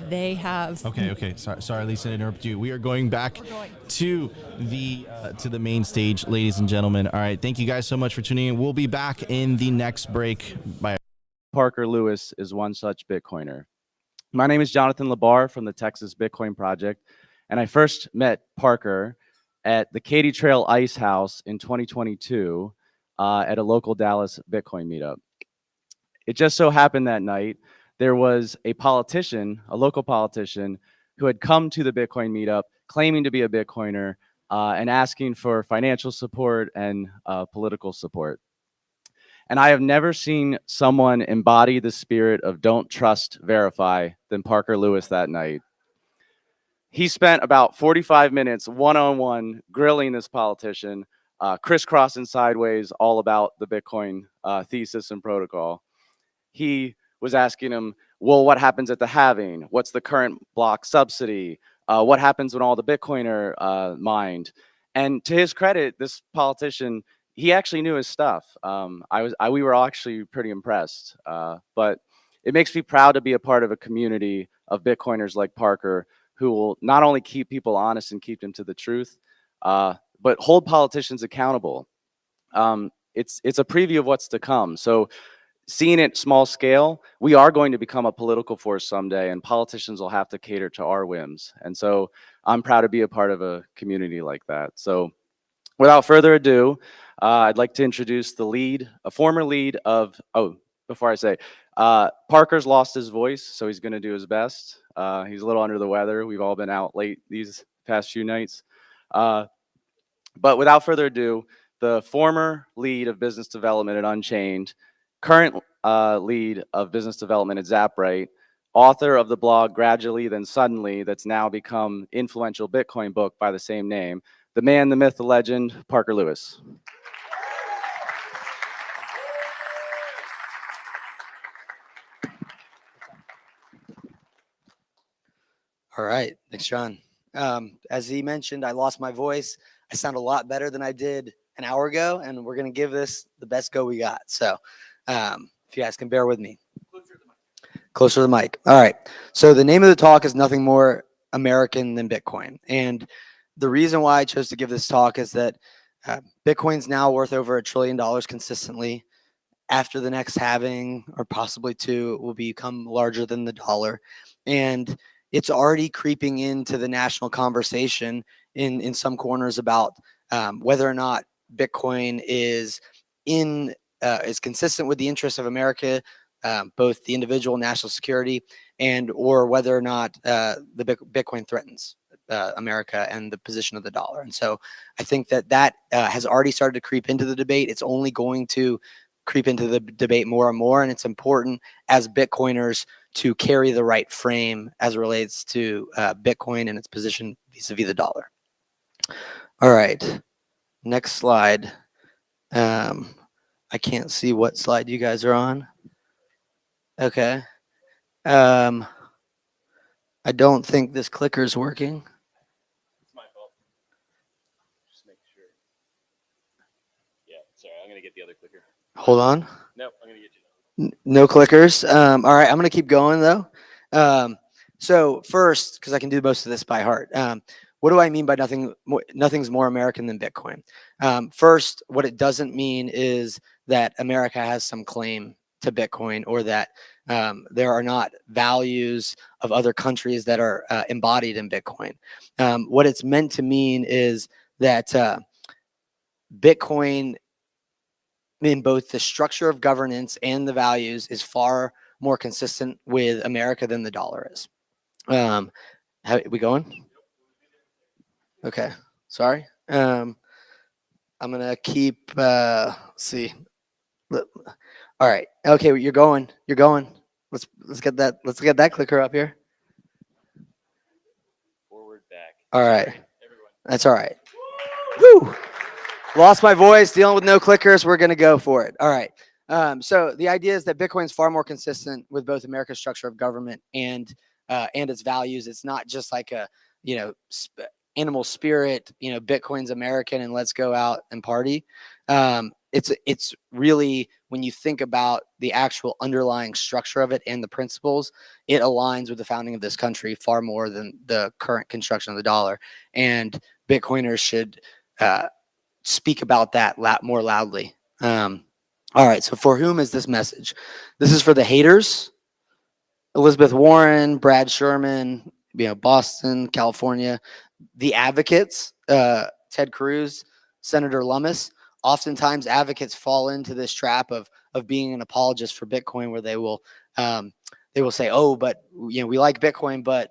They have. Okay. Sorry, Lisa, to interrupt you. We are going back to the main stage, ladies and gentlemen. All right, thank you guys so much for tuning in. We'll be back in the next break. Bye. Parker Lewis is one such Bitcoiner. My name is Jonathan Labar from the Texas Bitcoin Project, and I first met Parker at the Katy Trail Ice House in 2022 at a local Dallas Bitcoin meetup. It just so happened that night there was a local politician, who had come to the Bitcoin meetup claiming to be a Bitcoiner and asking for financial support and political support. And I have never seen someone embody the spirit of don't trust, verify than Parker Lewis that night. He spent about 45 minutes one-on-one grilling this politician, crisscrossing sideways all about the Bitcoin thesis and protocol. He was asking him, well, what happens at the halving? What's the current block subsidy? What happens when all the Bitcoiner mined? And to his credit, this politician, he actually knew his stuff. We were all actually pretty impressed. But it makes me proud to be a part of a community of Bitcoiners like Parker, who will not only keep people honest and keep them to the truth, but hold politicians accountable. It's a preview of what's to come. So seeing it small scale, we are going to become a political force someday, and politicians will have to cater to our whims. And so I'm proud to be a part of a community like that. So without further ado, I'd like to introduce a former lead of, before I say, Parker's lost his voice, so he's going to do his best. He's a little under the weather. We've all been out late these past few nights. But without further ado, the former lead of business development at Unchained, current lead of business development at ZapRight, author of the blog Gradually Then Suddenly, that's now become influential Bitcoin book by the same name, the man, the myth, the legend, Parker Lewis. All right, thanks, John. As he mentioned, I lost my voice. I sound a lot better than I did an hour ago, and we're going to give this the best go we got. So if you guys can bear with me. Closer to the mic. All right. So the name of the talk is nothing more American than Bitcoin. And the reason why I chose to give this talk is that Bitcoin's now worth over $1 trillion consistently. After the next halving, or possibly two, it will become larger than the dollar. And it's already creeping into the national conversation in some corners about whether or not Bitcoin is consistent with the interests of America, both the individual national security, or whether or not the Bitcoin threatens America and the position of the dollar. And so I think that has already started to creep into the debate. It's only going to creep into the debate more and more, and it's important as Bitcoiners to carry the right frame as it relates to Bitcoin and its position vis-a-vis the dollar. All right, next slide. I can't see what slide you guys are on. Okay. I don't think this clicker is working. It's my fault. Just make sure. Yeah, sorry, I'm gonna get the other clicker. Hold on. Nope, I'm gonna get you. No clickers. All right, I'm going to keep going though. So first, because I can do most of this by heart, what do I mean by nothing's more American than Bitcoin? First, what it doesn't mean is that America has some claim to Bitcoin or that there are not values of other countries that are embodied in Bitcoin. What it's meant to mean is that Bitcoin, in both the structure of governance and the values, is far more consistent with America than the dollar is. We going? Okay, sorry. I'm gonna keep. See. All right. Okay, you're going. You're going. Let's get that. Let's get that clicker up here. Forward, back. All right. That's all right. Woo! Lost my voice, dealing with no clickers. We're going to go for it. All right. So the idea is that Bitcoin is far more consistent with both America's structure of government and its values. It's not just like a, animal spirit, Bitcoin's American and let's go out and party. It's really, when you think about the actual underlying structure of it and the principles, it aligns with the founding of this country far more than the current construction of the dollar. And Bitcoiners should speak about that more loudly. All right, so for whom is this message? This is for the haters. Elizabeth Warren, Brad Sherman, Boston, California. The advocates, Ted Cruz, Senator Lummis. Oftentimes advocates fall into this trap of being an apologist for Bitcoin, where they will say, oh, but we like Bitcoin, but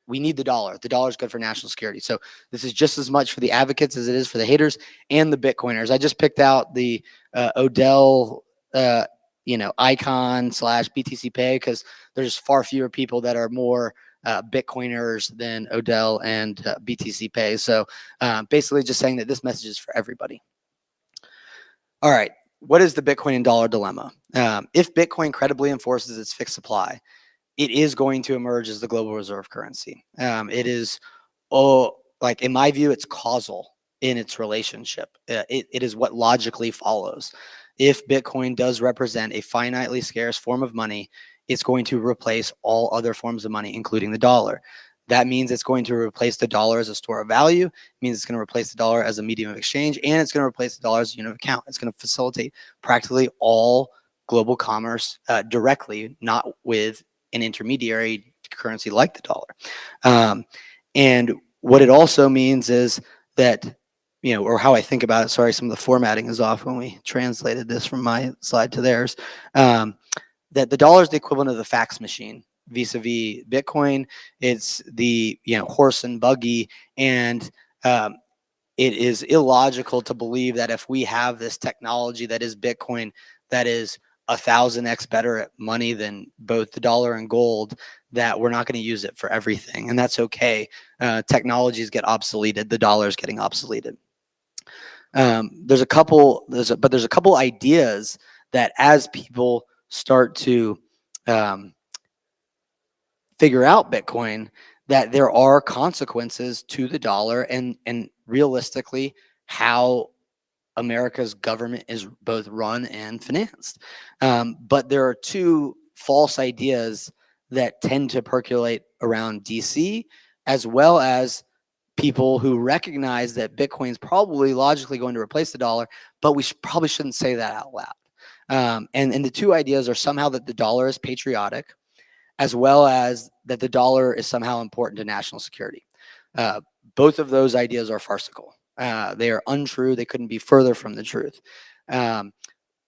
we need the dollar. The dollar is good for national security. So this is just as much for the advocates as it is for the haters and the Bitcoiners. I just picked out the Odell, icon / BTC Pay, because there's far fewer people that are more Bitcoiners than Odell and BTC Pay. So basically just saying that this message is for everybody. All right. What is the Bitcoin and dollar dilemma? If Bitcoin credibly enforces its fixed supply, it is going to emerge as the global reserve currency. It is, in my view, it's causal in its relationship. It is what logically follows. If Bitcoin does represent a finitely scarce form of money, it's going to replace all other forms of money, including the dollar. That means it's going to replace the dollar as a store of value. It means it's going to replace the dollar as a medium of exchange, and it's going to replace the dollar as a unit of account. It's going to facilitate practically all global commerce directly, not with an intermediary currency like the dollar. And what it also means is that, or how I think about it, sorry, some of the formatting is off when we translated this from my slide to theirs, that the dollar is the equivalent of the fax machine vis-a-vis Bitcoin. It's the horse and buggy, and it is illogical to believe that if we have this technology that is Bitcoin, that is 1,000x better at money than both the dollar and gold, that we're not going to use it for everything. And that's okay. Technologies get obsoleted. The dollar is getting obsoleted. There's a couple ideas that as people start to figure out Bitcoin, that there are consequences to the dollar and realistically how America's government is both run and financed. But there are two false ideas that tend to percolate around DC, as well as people who recognize that Bitcoin is probably logically going to replace the dollar, but we probably shouldn't say that out loud. And the two ideas are somehow that the dollar is patriotic, as well as that the dollar is somehow important to national security. Both of those ideas are farcical. They are untrue. They couldn't be further from the truth. On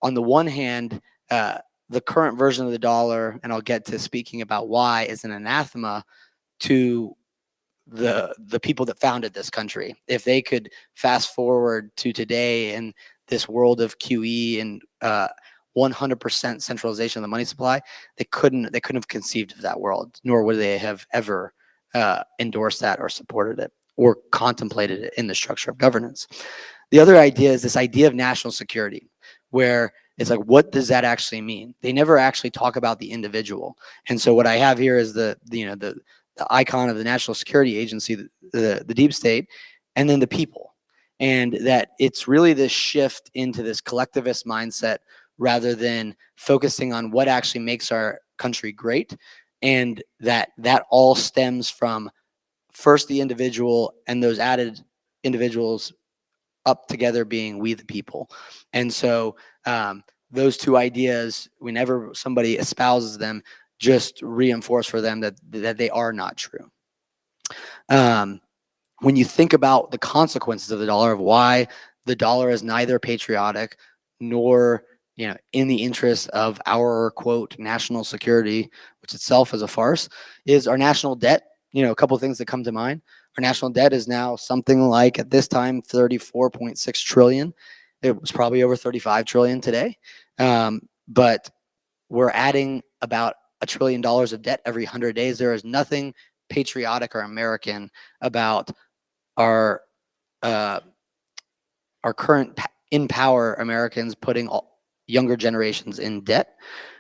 the one hand, the current version of the dollar, and I'll get to speaking about why, is an anathema to the people that founded this country. If they could fast forward to today in this world of QE and 100% centralization of the money supply, they couldn't have conceived of that world, nor would they have ever endorsed that or supported it or contemplated it in the structure of governance. The other idea is this idea of national security. where it's like, what does that actually mean? They never actually talk about the individual. And so what I have here is the icon of the National Security Agency, the deep state, and then the people. And that it's really this shift into this collectivist mindset rather than focusing on what actually makes our country great. And that all stems from first the individual and those added individuals up together being we the people. And so those two ideas, whenever somebody espouses them, just reinforce for them that they are not true. When you think about the consequences of the dollar, of why the dollar is neither patriotic nor in the interest of our quote national security, which itself is a farce, is our national debt. A couple of things that come to mind. Our national debt is now something like, at this time, 34.6 trillion. It was probably over 35 trillion today. But we're adding about $1 trillion of debt every 100 days. There is nothing patriotic or American about our current in power Americans putting younger generations in debt.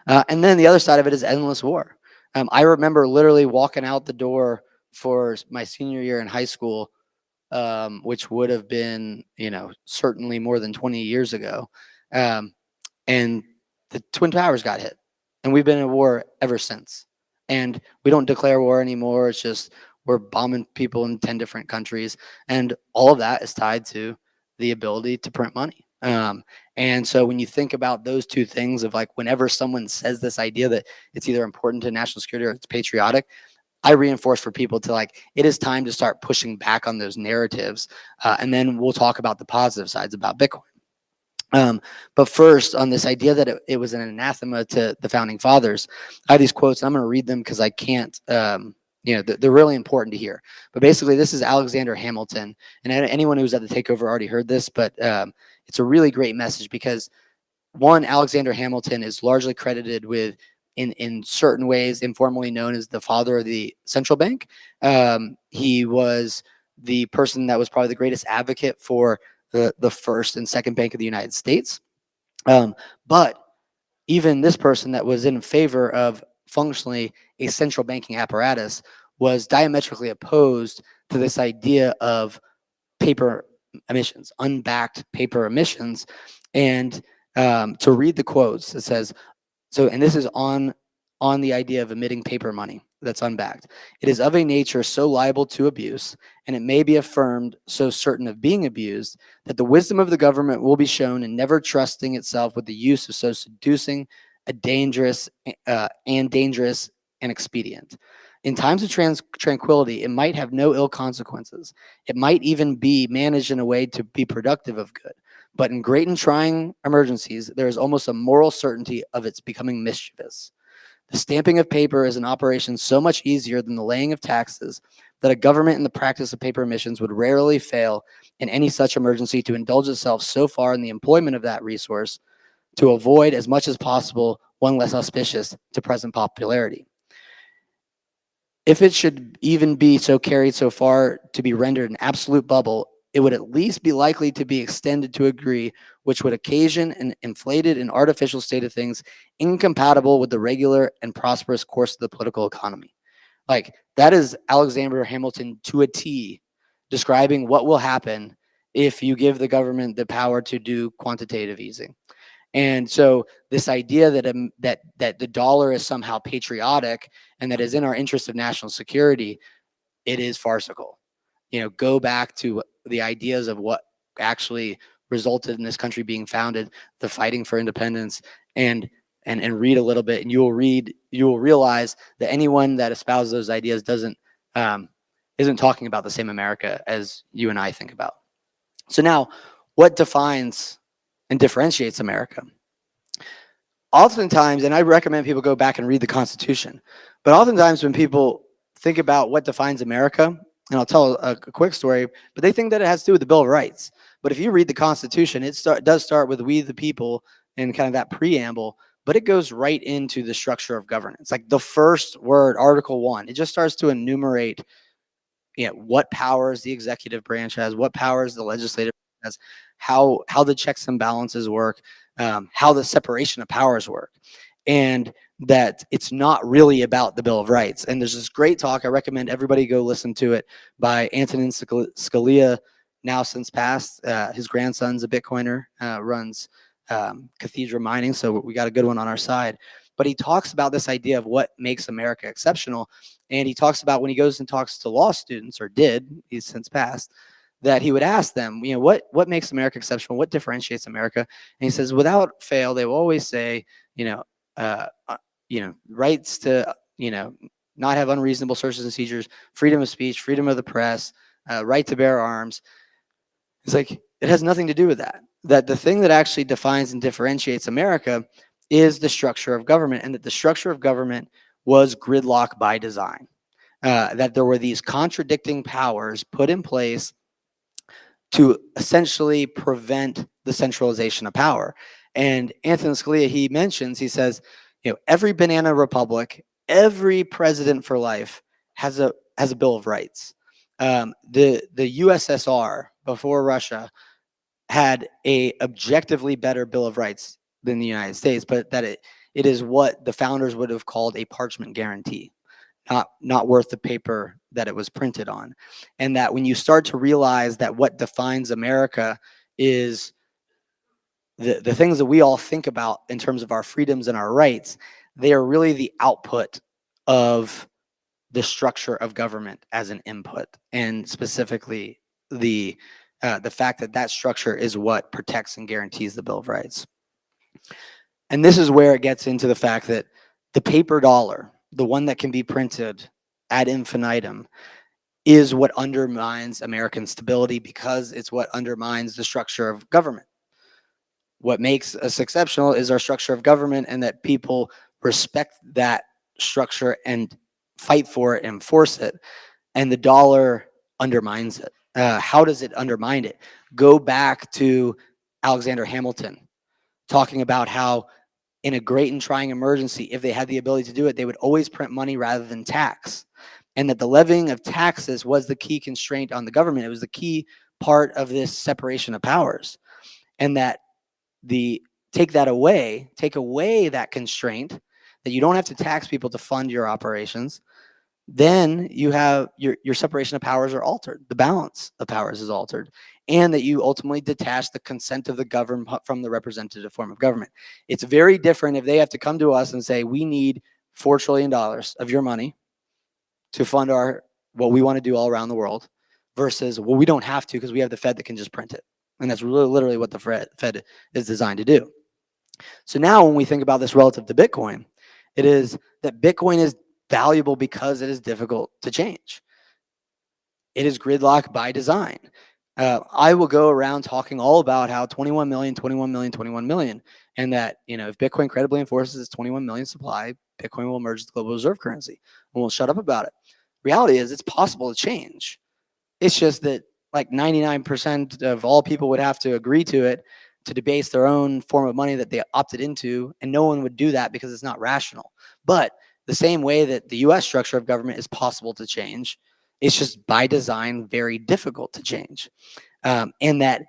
And then the other side of it is endless war. I remember literally walking out the door for my senior year in high school, which would have been, certainly more than 20 years ago. And the Twin Towers got hit. And we've been in war ever since. And we don't declare war anymore. It's just we're bombing people in 10 different countries. And all of that is tied to the ability to print money. And so when you think about those two things of like, whenever someone says this idea that it's either important to national security or it's patriotic, I reinforce for people to like, it is time to start pushing back on those narratives. And then we'll talk about the positive sides about Bitcoin. But first, on this idea that it was an anathema to the founding fathers, I have these quotes, and I'm going to read them because I can't, they're really important to hear. But basically, this is Alexander Hamilton. And anyone who was at the takeover already heard this, but it's a really great message because, one, Alexander Hamilton is largely credited with, in certain ways, informally known as the father of the central bank. He was the person that was probably the greatest advocate for the first and second bank of the United States. But even this person that was in favor of functionally a central banking apparatus was diametrically opposed to this idea of paper emissions, unbacked paper emissions. And to read the quotes, it says, and this is on the idea of emitting paper money that's unbacked. It is of a nature so liable to abuse, and it may be affirmed so certain of being abused, that the wisdom of the government will be shown in never trusting itself with the use of so seducing a dangerous and expedient. In times of tranquility, it might have no ill consequences. It might even be managed in a way to be productive of good. But in great and trying emergencies, there is almost a moral certainty of its becoming mischievous. The stamping of paper is an operation so much easier than the laying of taxes that a government in the practice of paper emissions would rarely fail in any such emergency to indulge itself so far in the employment of that resource to avoid as much as possible one less auspicious to present popularity. If it should even be so carried so far to be rendered an absolute bubble, it would at least be likely to be extended to a degree which would occasion an inflated and artificial state of things incompatible with the regular and prosperous course of the political economy. Like, that is Alexander Hamilton to a T, describing what will happen if you give the government the power to do quantitative easing. And so this idea that the dollar is somehow patriotic and that is in our interest of national security, it is farcical. Go back to the ideas of what actually resulted in this country being founded, the fighting for independence, and read a little bit, and you will realize that anyone that espouses those ideas isn't talking about the same America as you and I think about. So now, what defines and differentiates America? Oftentimes, and I recommend people go back and read the Constitution, but oftentimes when people think about what defines America, and I'll tell a quick story, but they think that it has to do with the Bill of Rights. But if you read the Constitution, it does start with we the people and kind of that preamble, but it goes right into the structure of governance. Like the first word, Article 1, it just starts to enumerate what powers the executive branch has, what powers the legislative has, how the checks and balances work. how the separation of powers work, and that it's not really about the Bill of Rights. And there's this great talk, I recommend everybody go listen to it, by Antonin Scalia, now since passed. His grandson's a Bitcoiner, runs Cathedral Mining, so we got a good one on our side. But he talks about this idea of what makes America exceptional. And he talks about when he goes and talks to law students, or did, he's since passed, that he would ask them, what makes America exceptional? What differentiates America? And he says, without fail, they will always say, rights to, not have unreasonable searches and seizures, freedom of speech, freedom of the press, right to bear arms. It's like, it has nothing to do with that. That the thing that actually defines and differentiates America is the structure of government, and that the structure of government was gridlock by design. That there were these contradicting powers put in place to essentially prevent the centralization of power. And Antonin Scalia, he says, every banana republic, every president for life has a Bill of Rights. The USSR before Russia had a objectively better Bill of Rights than the United States, but that it is what the founders would have called a parchment guarantee, not worth the paper that it was printed on. And that when you start to realize that what defines America is the things that we all think about in terms of our freedoms and our rights, they are really the output of the structure of government as an input, and specifically the fact that that structure is what protects and guarantees the Bill of Rights. And this is where it gets into the fact that the paper dollar, the one that can be printed ad infinitum, is what undermines American stability, because it's what undermines the structure of government. What makes us exceptional is our structure of government, and that people respect that structure and fight for it and enforce it. And the dollar undermines it. How does it undermine it? Go back to Alexander Hamilton talking about how in a great and trying emergency, if they had the ability to do it, they would always print money rather than tax. And that the levying of taxes was the key constraint on the government. It was the key part of this separation of powers. And that take away that constraint, that you don't have to tax people to fund your operations, then you have your separation of powers are altered. The balance of powers is altered. And that you ultimately detach the consent of the government from the representative form of government. It's very different if they have to come to us and say, we need $4 trillion of your money to fund what we want to do all around the world, versus, well, we don't have to because we have the Fed that can just print it. And that's really literally what the Fed is designed to do. So now when we think about this relative to Bitcoin, it is that Bitcoin is valuable because it is difficult to change. It is gridlock by design. I will go around talking all about how 21 million, 21 million, 21 million, and that, if Bitcoin credibly enforces its 21 million supply, Bitcoin will emerge as the global reserve currency, and we'll shut up about it. Reality is it's possible to change. It's just that like 99% of all people would have to agree to it to debase their own form of money that they opted into, and no one would do that because it's not rational. But the same way that the US structure of government is possible to change, it's just by design very difficult to change. And that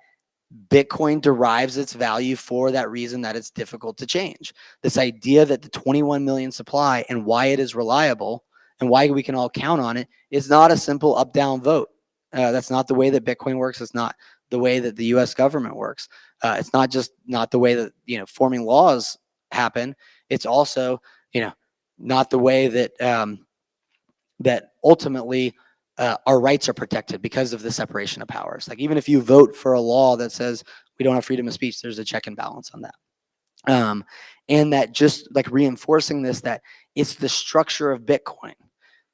Bitcoin derives its value for that reason, that it's difficult to change. This idea that the 21 million supply and why it is reliable and why we can all count on it is not a simple up-down vote. That's not the way that Bitcoin works. It's not the way that the US government works. It's not just not the way that, forming laws happen. It's also, not the way that that ultimately our rights are protected because of the separation of powers. Like, even if you vote for a law that says we don't have freedom of speech, there's a check and balance on that. And that just like reinforcing this, that it's the structure of Bitcoin,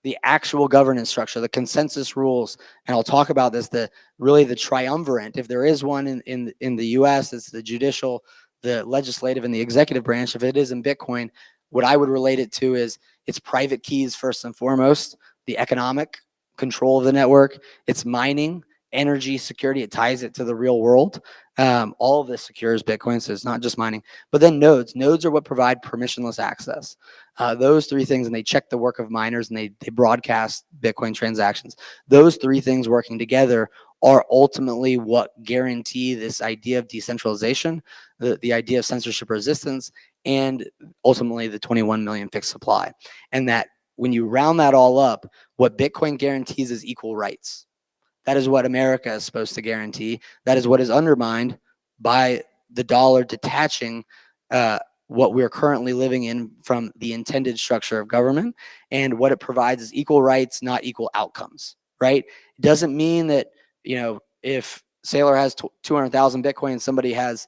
the actual governance structure, the consensus rules, and I'll talk about this, really the triumvirate. If there is one in the US, it's the judicial, the legislative, and the executive branch. If it is in Bitcoin, what I would relate it to is it's private keys first and foremost, the economic control of the network, it's mining, energy security, it ties it to the real world. All of this secures Bitcoin, so it's not just mining. But then nodes are what provide permissionless access. Those three things, and they check the work of miners, and they broadcast Bitcoin transactions. Those three things working together are ultimately what guarantee this idea of decentralization, the idea of censorship resistance, and ultimately the 21 million fixed supply. And that when you round that all up, what Bitcoin guarantees is equal rights. That is what America is supposed to guarantee. That is what is undermined by the dollar detaching what we're currently living in from the intended structure of government. And what it provides is equal rights, not equal outcomes, right? It doesn't mean that, if Saylor has 200,000 Bitcoin and somebody has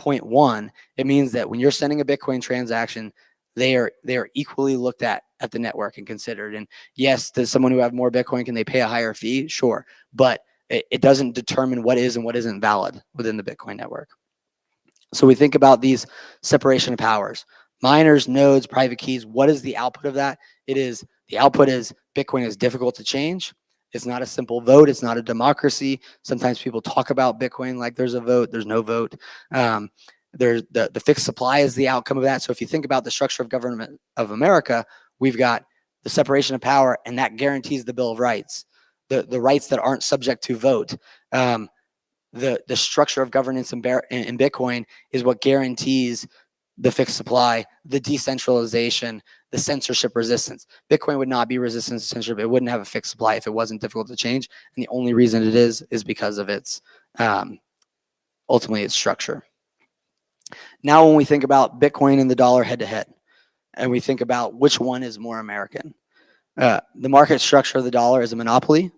0.1, it means that when you're sending a Bitcoin transaction, they are equally looked at the network and considered. And yes, does someone who have more Bitcoin, can they pay a higher fee? Sure. But it doesn't determine what is and what isn't valid within the Bitcoin network. So we think about these separation of powers, miners, nodes, private keys. What is the output of that? The output is Bitcoin is difficult to change. It's not a simple vote. It's not a democracy. Sometimes people talk about Bitcoin like there's a vote. There's no vote. There's the fixed supply is the outcome of that. So if you think about the structure of government of America, we've got the separation of power, and that guarantees the Bill of Rights, the rights that aren't subject to vote. The structure of governance in Bitcoin is what guarantees the fixed supply, the decentralization, the censorship resistance. Bitcoin would not be resistant to censorship. It wouldn't have a fixed supply if it wasn't difficult to change. And the only reason it is because of its, ultimately its structure. Now, when we think about Bitcoin and the dollar head to head, and we think about which one is more American, the market structure of the dollar is a monopoly.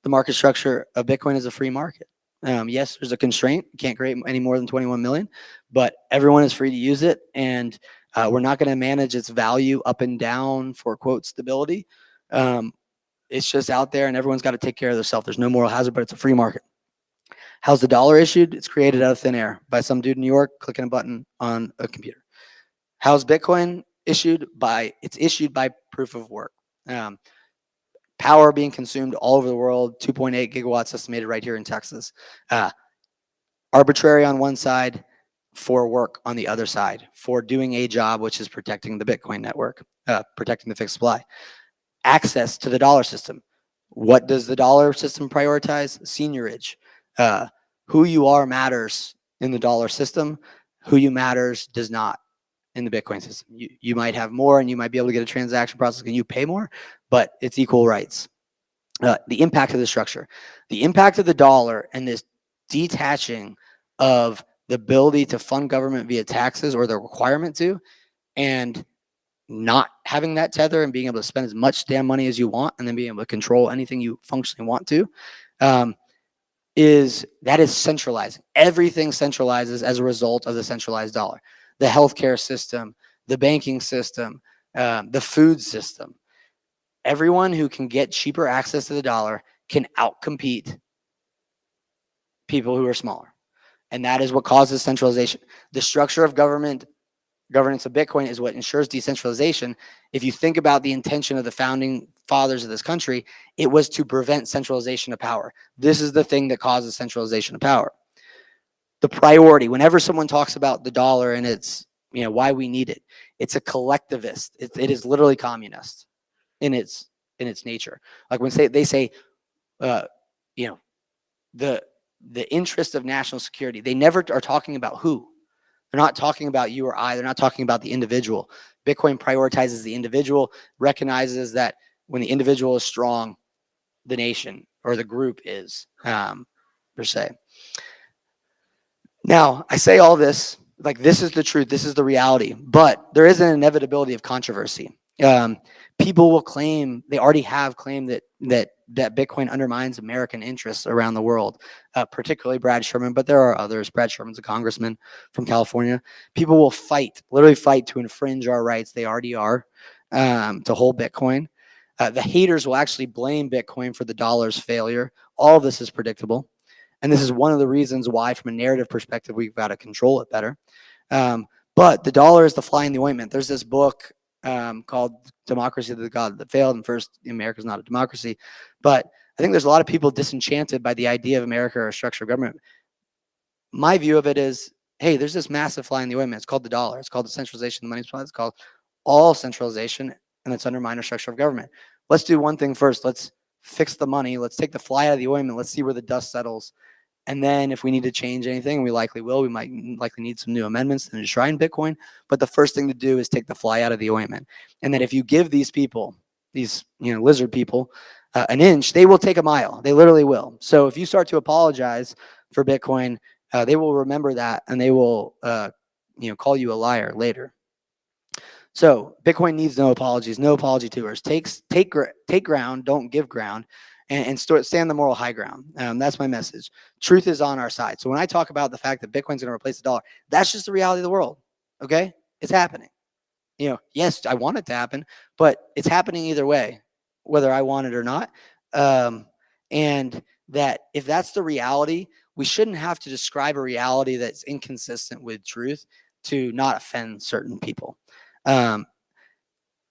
The market structure of Bitcoin is a free market. Yes, there's a constraint. You can't create any more than 21 million, but everyone is free to use it. And we're not going to manage its value up and down for, quote, stability. It's just out there, and everyone's got to take care of themselves. There's no moral hazard, but it's a free market. How's the dollar issued? It's created out of thin air by some dude in New York clicking a button on a computer. How's Bitcoin issued? It's issued by proof of work. Power being consumed all over the world, 2.8 gigawatts estimated right here in Texas. Arbitrary on one side, for work on the other side, for doing a job, which is protecting the Bitcoin network, protecting the fixed supply. Access to the dollar system. What does the dollar system prioritize? Seniorage. Who you are matters in the dollar system. Who you matters does not in the Bitcoin system. You might have more, and you might be able to get a transaction process and you pay more, but it's equal rights. The impact of the structure. The impact of the dollar and this detaching of the ability to fund government via taxes, or the requirement to, and not having that tether and being able to spend as much damn money as you want, and then being able to control anything you functionally want to, is centralizing. Everything centralizes as a result of the centralized dollar. The healthcare system, the banking system, the food system. Everyone who can get cheaper access to the dollar can outcompete people who are smaller. And that is what causes centralization. The structure of governance of Bitcoin is what ensures decentralization. If you think about the intention of the founding fathers of this country, it was to prevent centralization of power. This is the thing that causes centralization of power. The priority, whenever someone talks about the dollar and it's, why we need it, it's a collectivist. It is literally communist in its nature. Like when they say, the interest of national security, they never are talking about who. They're not talking about you or I. They're not talking about the individual. Bitcoin prioritizes the individual, recognizes that when the individual is strong, the nation or the group is, per se. Now, I say all this, like this is the truth, this is the reality, but there is an inevitability of controversy. People will claim, they already have claimed that Bitcoin undermines American interests around the world, particularly Brad Sherman, but there are others. Brad Sherman's a congressman from California. People will literally fight to infringe our rights. They already are, to hold Bitcoin. The haters will actually blame Bitcoin for the dollar's failure. All of this is predictable. And this is one of the reasons why, from a narrative perspective, we've got to control it better. But the dollar is the fly in the ointment. There's this book called Democracy of the God That Failed. And first, America's not a democracy. But I think there's a lot of people disenchanted by the idea of America or a structure of government. My view of it is, hey, there's this massive fly in the ointment. It's called the dollar. It's called the centralization of the money supply. It's called all centralization, and it's undermine our structure of government. Let's do one thing first. Let's fix the money. Let's take the fly out of the ointment. Let's see where the dust settles. And then if we need to change anything, we likely will. We might likely need some new amendments to enshrine Bitcoin. But the first thing to do is take the fly out of the ointment. And then if you give these people, these lizard people, an inch, they will take a mile. They literally will. So if you start to apologize for Bitcoin, they will remember that, and they will call you a liar later. So Bitcoin needs no apologies, no apology tours. Take ground, don't give ground, and stand the moral high ground. That's my message. Truth is on our side. So when I talk about the fact that Bitcoin's going to replace the dollar, that's just the reality of the world. Okay, it's happening. Yes, I want it to happen, but it's happening either way, whether I want it or not. And that if that's the reality, we shouldn't have to describe a reality that's inconsistent with truth to not offend certain people.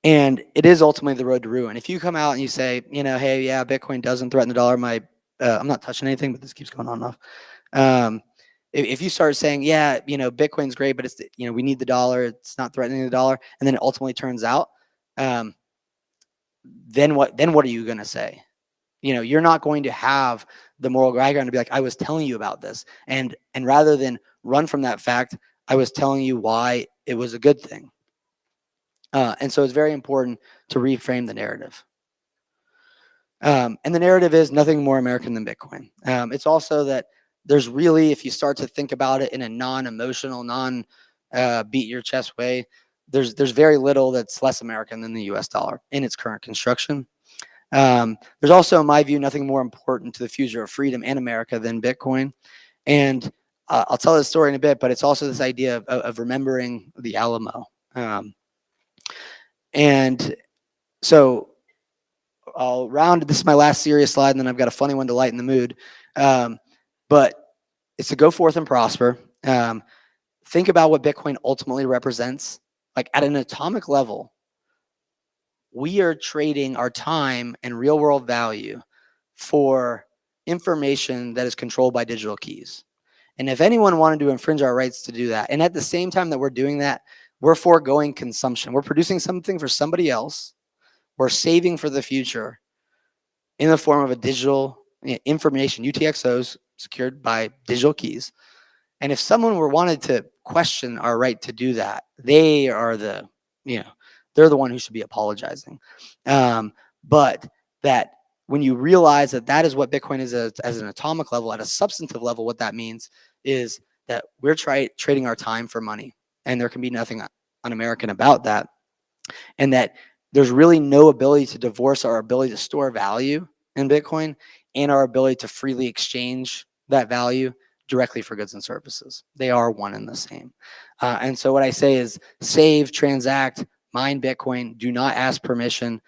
And it is ultimately the road to ruin. If you come out and you say, hey, yeah, Bitcoin doesn't threaten the dollar, I'm not touching anything, but this keeps going on and off. If you start saying, yeah, Bitcoin's great, but it's, we need the dollar, it's not threatening the dollar, and then it ultimately turns out, then what are you going to say? You're not going to have the moral high ground to be like, I was telling you about this. And rather than run from that fact, I was telling you why it was a good thing. And so it's very important to reframe the narrative. And the narrative is nothing more American than Bitcoin. It's also that there's really, if you start to think about it in a non-emotional, beat your chest way, there's very little that's less American than the US dollar in its current construction. There's also, in my view, nothing more important to the future of freedom and America than Bitcoin. And I'll tell this story in a bit, but it's also this idea of remembering the Alamo. And so I'll round, this is my last serious slide, and then I've got a funny one to lighten the mood. But it's to go forth and prosper. Think about what Bitcoin ultimately represents. Like at an atomic level, we are trading our time and real world value for information that is controlled by digital keys. And if anyone wanted to infringe our rights to do that, and at the same time that we're doing that, we're foregoing consumption. We're producing something for somebody else. We're saving for the future in the form of a digital information, UTXOs secured by digital keys. And if someone wanted to question our right to do that, they are they're the one who should be apologizing. But that when you realize that is what Bitcoin is as an atomic level, at a substantive level, what that means is that we're trading our time for money. And there can be nothing un-American about that. And that there's really no ability to divorce our ability to store value in Bitcoin and our ability to freely exchange that value directly for goods and services. They are one and the same. And so what I say is save, transact, mine Bitcoin, do not ask permission.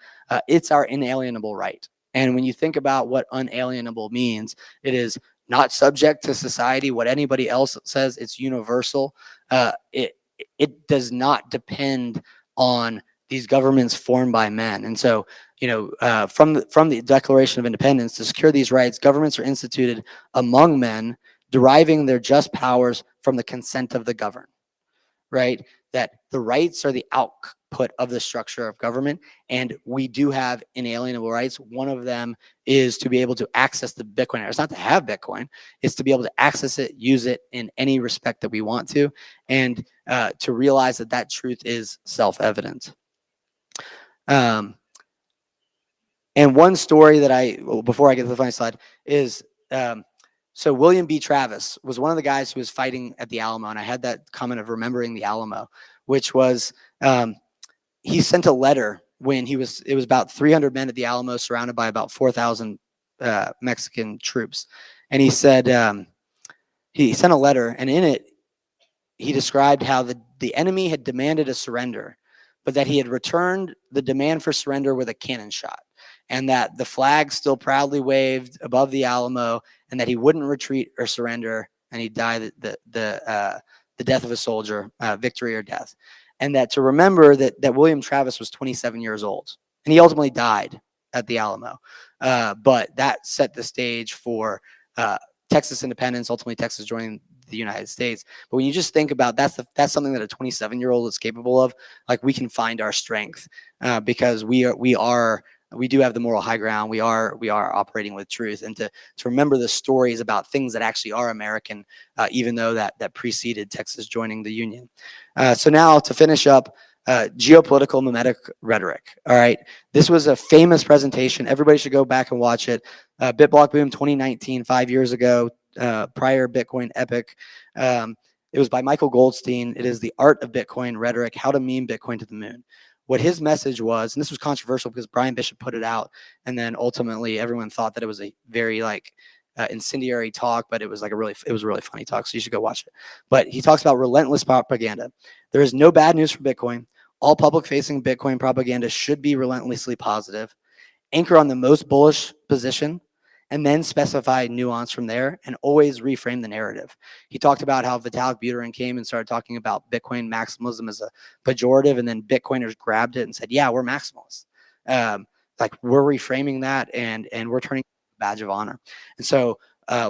It's our inalienable right. And when you think about what unalienable means, it is not subject to society, what anybody else says, it's universal. It does not depend on these governments formed by men. And so, from the Declaration of Independence, to secure these rights, governments are instituted among men, deriving their just powers from the consent of the governed, right? That the rights are the output of the structure of government, and we do have inalienable rights. One of them is to be able to access the Bitcoin. It's not to have Bitcoin, it's to be able to access it, use it in any respect that we want to, and to realize that truth is self-evident. And one story that before I get to the final slide is, so William B. Travis was one of the guys who was fighting at the Alamo, and I had that comment of remembering the Alamo, which was, he sent a letter when it was about 300 men at the Alamo surrounded by about 4,000 Mexican troops. And he said, he sent a letter, and in it, he described how the enemy had demanded a surrender, but that he had returned the demand for surrender with a cannon shot, and that the flag still proudly waved above the Alamo, and that he wouldn't retreat or surrender, and he'd die the death of a soldier, victory or death. And that to remember that William Travis was 27 years old, and he ultimately died at the Alamo. But that set the stage for Texas independence, ultimately Texas joining the United States. But when you just think about that's something that a 27-year-old is capable of, like, we can find our strength because we are we do have the moral high ground. We are operating with truth, and to remember the stories about things that actually are American, even though that preceded Texas joining the Union. So now to finish up, geopolitical mimetic rhetoric. All right, this was a famous presentation. Everybody should go back and watch it. BitBlockBoom 2019, 5 years ago, prior Bitcoin epic. It was by Michael Goldstein. It is The Art of Bitcoin Rhetoric: How to Meme Bitcoin to the Moon. What his message was, and this was controversial because Brian Bishop put it out, and then ultimately everyone thought that it was a very incendiary talk, but it was a really funny talk, so you should go watch it. But he talks about relentless propaganda. There is no bad news for Bitcoin. All public-facing Bitcoin propaganda should be relentlessly positive. Anchor on the most bullish position, and then specify nuance from there, and always reframe the narrative. He talked about how Vitalik Buterin came and started talking about Bitcoin maximalism as a pejorative, and then Bitcoiners grabbed it and said, yeah, we're maximalists. We're reframing that, and we're turning it into a badge of honor. And so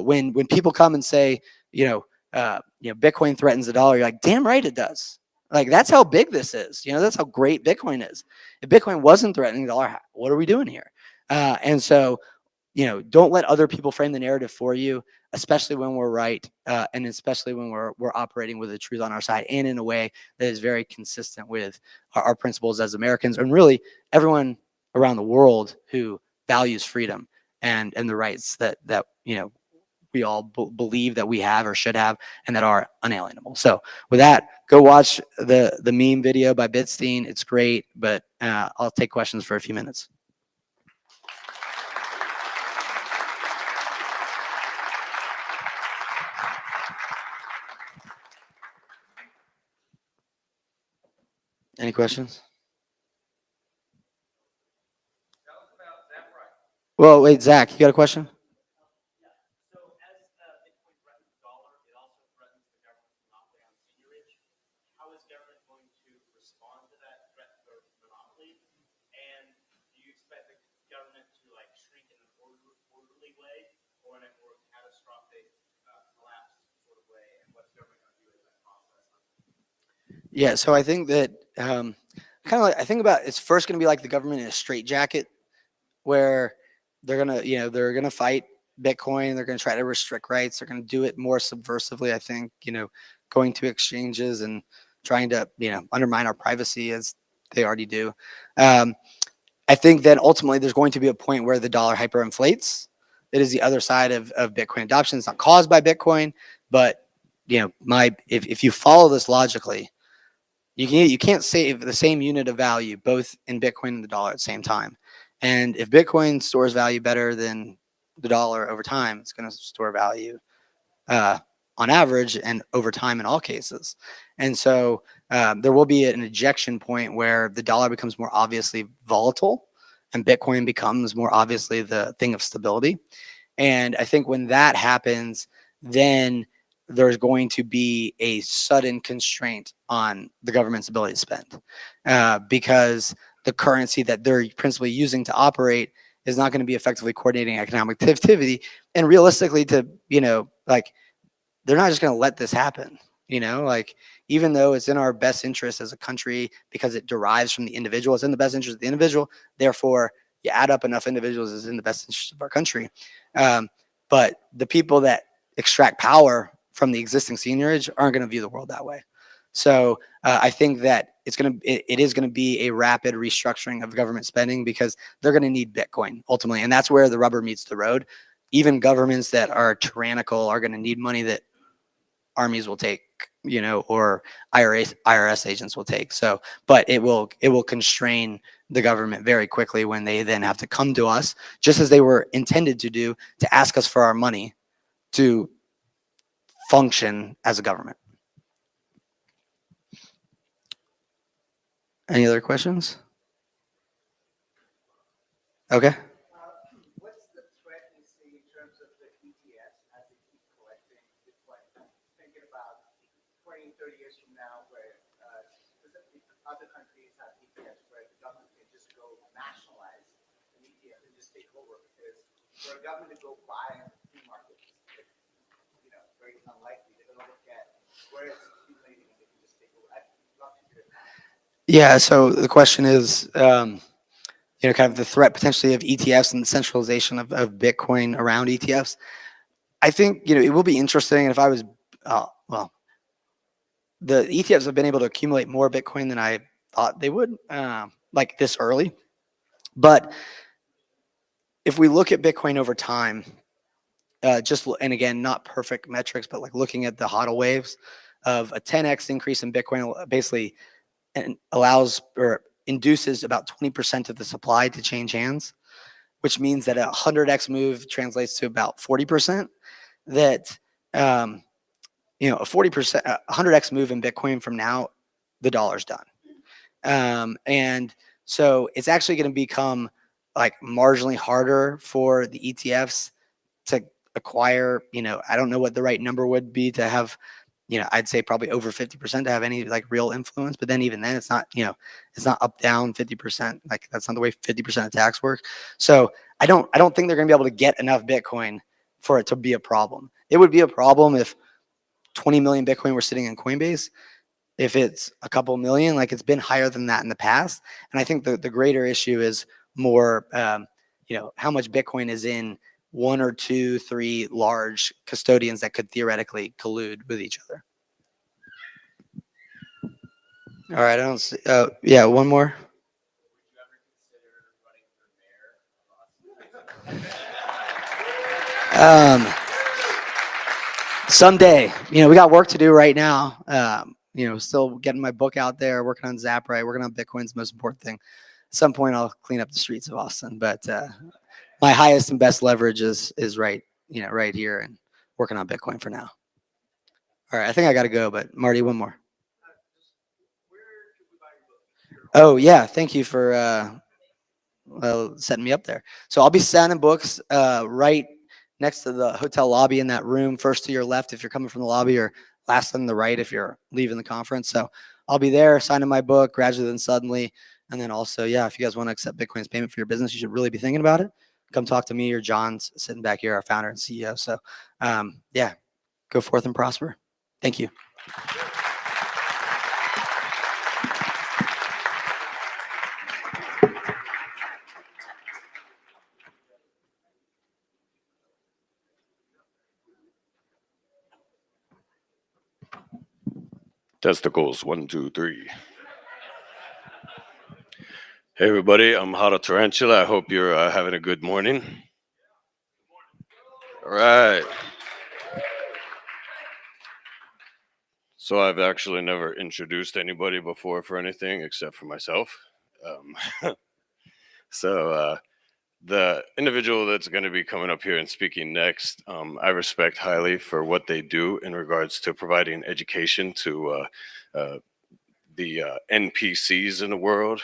when people come and say, Bitcoin threatens the dollar, you're like, damn right it does. That's how big this is. That's how great Bitcoin is. If Bitcoin wasn't threatening the dollar, what are we doing here? And so, don't let other people frame the narrative for you, especially when we're right, and especially when we're operating with the truth on our side, and in a way that is very consistent with our principles as Americans, and really everyone around the world who values freedom and the rights that we all believe that we have or should have, and that are unalienable. So with that, go watch the meme video by Bitstein. It's great, but I'll take questions for a few minutes. Any questions? Well, wait, Zach, you got a question? Yeah, so I think that I think about it's first going to be like the government in a straitjacket, where they're gonna fight Bitcoin. They're gonna try to restrict rights. They're gonna do it more subversively. I think going to exchanges and trying to undermine our privacy as they already do. I think that ultimately there's going to be a point where the dollar hyperinflates. It is the other side of Bitcoin adoption. It's not caused by Bitcoin, but if you follow this logically, you can't save the same unit of value both in Bitcoin and the dollar at the same time. And if Bitcoin stores value better than the dollar over time, it's going to store value on average and over time in all cases. And so there will be an ejection point where the dollar becomes more obviously volatile and Bitcoin becomes more obviously the thing of stability. And I think when that happens, then there's going to be a sudden constraint on the government's ability to spend because the currency that they're principally using to operate is not going to be effectively coordinating economic activity. And realistically, they're not just going to let this happen. Even though it's in our best interest as a country because it derives from the individual, it's in the best interest of the individual. Therefore, you add up enough individuals, it's in the best interest of our country. But the people that extract power from the existing seigniorage aren't going to view the world that way. So I think that it is going to be a rapid restructuring of government spending because they're going to need Bitcoin ultimately. And that's where the rubber meets the road. Even governments that are tyrannical are going to need money that armies will take, or IRS agents will take. So, but it will constrain the government very quickly when they then have to come to us, just as they were intended to do, to ask us for our money to function as a government. Any other questions? Okay. What's the threat you see in terms of the ETFs as they keep collecting Bitcoin? Thinking about 20, 30 years from now, where other countries have ETFs where the government can just go nationalize an ETF and just take over, because for a government to go buy in the free market is very unlikely. They're going to look at where it's accumulating and they can just take over. I'd love to hear that. Yeah, so the question is, kind of the threat potentially of ETFs and the centralization of Bitcoin around ETFs. I think, it will be interesting. And if I was, well, the ETFs have been able to accumulate more Bitcoin than I thought they would, like this early. But if we look at Bitcoin over time, and again, not perfect metrics, but like looking at the HODL waves of a 10x increase in Bitcoin basically allows or induces about 20% of the supply to change hands, which means that a 100x move translates to about 40%. That a 40%, 100x move in Bitcoin from now, the dollar's done. And so it's actually going to become like marginally harder for the ETFs to acquire, I don't know what the right number would be to have, I'd say probably over 50% to have any like real influence. But then even then it's not, it's not up down 50%. Like that's not the way 50% of tax work. So I don't think they're going to be able to get enough Bitcoin for it to be a problem. It would be a problem if 20 million Bitcoin were sitting in Coinbase. If it's a couple million, like it's been higher than that in the past. And I think the greater issue is more, how much Bitcoin is in 1 or 2, 3 large custodians that could theoretically collude with each other. All right, I don't see. Yeah, one more. Someday, we got work to do right now. Still getting my book out there, working on Zappright, working on Bitcoin's most important thing. At some point, I'll clean up the streets of Austin, but my highest and best leverage is right, right here and working on Bitcoin for now. All right, I think I got to go, but Marty, one more. Oh yeah, thank you for setting me up there. So I'll be signing books right next to the hotel lobby in that room, first to your left if you're coming from the lobby, or last on the right if you're leaving the conference. So I'll be there signing my book, Gradually Then Suddenly. And then also, yeah, if you guys want to accept Bitcoin as payment for your business, you should really be thinking about it. Come talk to me or John's sitting back here, our founder and CEO. So yeah, go forth and prosper. Thank you. Testicles, 1, 2, 3. Hey everybody, I'm Hada Tarantula. I hope you're having a good morning. All right. So I've actually never introduced anybody before for anything except for myself. So the individual that's going to be coming up here and speaking next, I respect highly for what they do in regards to providing education to the NPCs in the world.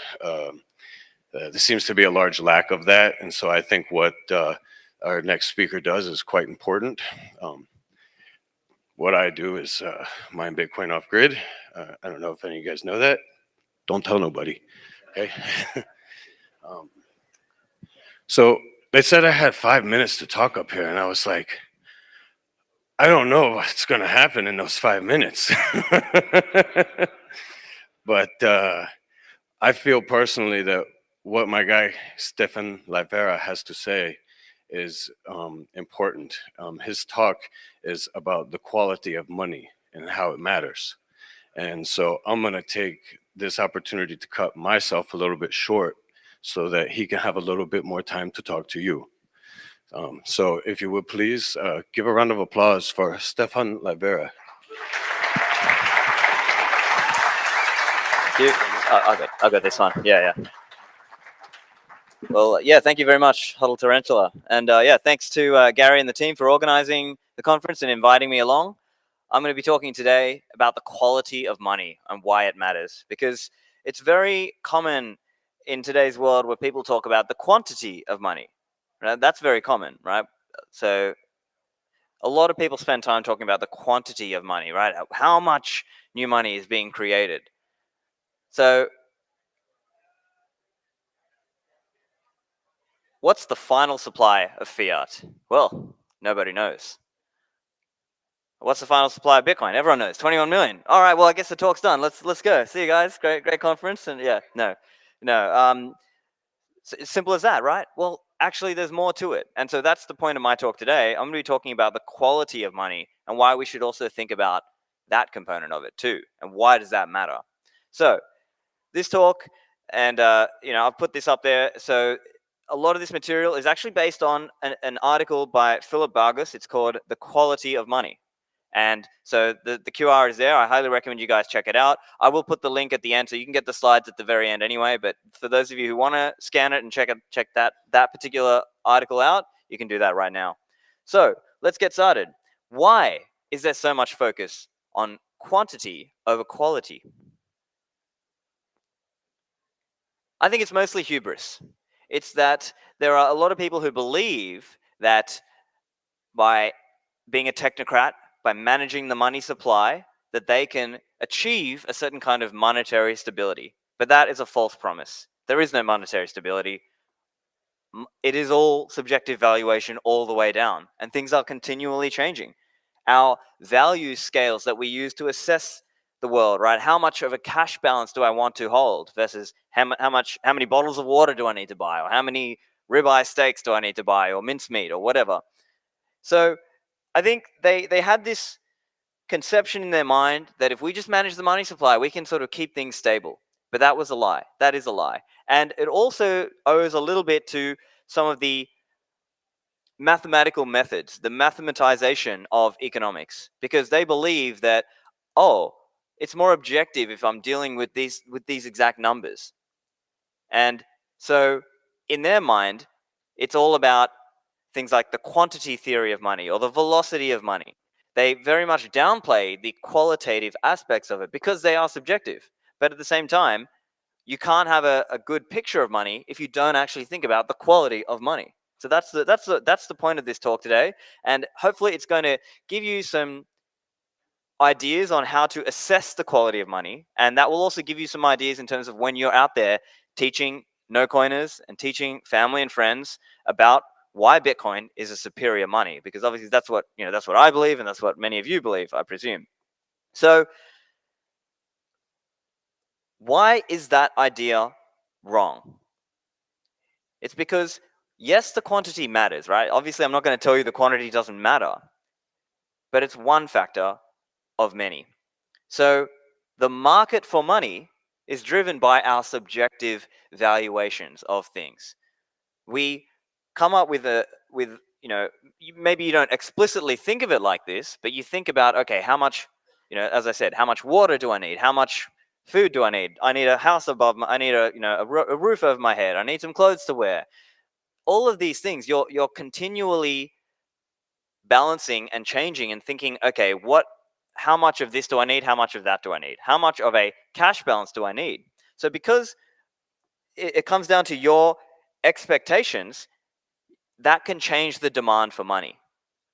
There seems to be a large lack of that, and so I think what our next speaker does is quite important. What I do is mine Bitcoin off grid. I don't know if any of you guys know that. Don't tell nobody, okay? So they said I had 5 minutes to talk up here, and I was like, I don't know what's going to happen in those 5 minutes. But I feel personally that what my guy Stefan Livera has to say is important. His talk is about the quality of money and how it matters. And so I'm going to take this opportunity to cut myself a little bit short so that he can have a little bit more time to talk to you. So if you would please give a round of applause for Stefan Livera. Thank you. I'll get this one. Yeah. Well, yeah, thank you very much, Huddle Tarantula. And yeah, thanks to Gary and the team for organizing the conference and inviting me along. I'm going to be talking today about the quality of money and why it matters, because it's very common in today's world where people talk about the quantity of money. Right? That's very common, right? So a lot of people spend time talking about the quantity of money, right? How much new money is being created. So what's the final supply of fiat? Well, nobody knows. What's the final supply of Bitcoin? Everyone knows, 21 million. All right, well, I guess the talk's done. Let's go. See you guys. Great conference. And yeah, no. It's simple as that, right? Well, actually, there's more to it. And so that's the point of my talk today. I'm going to be talking about the quality of money and why we should also think about that component of it too. And why does that matter? So this talk, and I've put this up there. So a lot of this material is actually based on an article by Philip Vargas. It's called The Quality of Money. And so the QR is there. I highly recommend you guys check it out. I will put the link at the end, so you can get the slides at the very end anyway. But for those of you who want to scan it and check that particular article out, you can do that right now. So let's get started. Why is there so much focus on quantity over quality? I think it's mostly hubris. It's that there are a lot of people who believe that by being a technocrat, by managing the money supply, that they can achieve a certain kind of monetary stability. But that is a false promise. There is no monetary stability. It is all subjective valuation all the way down, and things are continually changing. Our value scales that we use to assess the world, right? How much of a cash balance do I want to hold versus how many bottles of water do I need to buy, or how many ribeye steaks do I need to buy, or mincemeat, or whatever. So I think they had this conception in their mind that if we just manage the money supply, we can sort of keep things stable. But that was a lie. That is a lie. And it also owes a little bit to some of the mathematical methods, the mathematization of economics, because they believe that, oh, it's more objective if I'm dealing with these exact numbers. And so in their mind, it's all about things like the quantity theory of money or the velocity of money. They very much downplay the qualitative aspects of it because they are subjective. But at the same time, you can't have a good picture of money if you don't actually think about the quality of money. So that's the point of this talk today. And hopefully it's going to give you some ideas on how to assess the quality of money. And that will also give you some ideas in terms of when you're out there teaching no-coiners and teaching family and friends about why Bitcoin is a superior money, because obviously that's what I believe, and that's what many of you believe, I presume. So why is that idea wrong? It's because, yes, the quantity matters, right? Obviously, I'm not going to tell you the quantity doesn't matter, but it's one factor of many. So the market for money is driven by our subjective valuations of things. We come up with maybe you don't explicitly think of it like this, but you think about, okay, how much, as I said, how much water do I need? How much food do I need? I need a house above I need a roof over my head. I need some clothes to wear. All of these things, you're continually balancing and changing and thinking, okay, how much of this do I need? How much of that do I need? How much of a cash balance do I need? So because it comes down to your expectations, that can change the demand for money.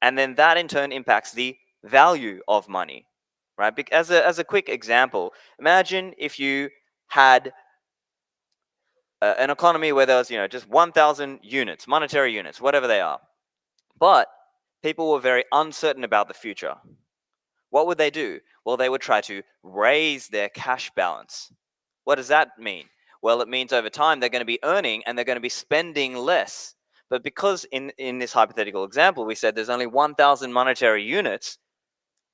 And then that in turn impacts the value of money, right? As a quick example, imagine if you had an economy where there was, just 1,000 units, monetary units, whatever they are. But people were very uncertain about the future. What would they do? Well, they would try to raise their cash balance. What does that mean? Well, it means over time they're going to be earning and they're going to be spending less. But because in this hypothetical example, we said there's only 1,000 monetary units,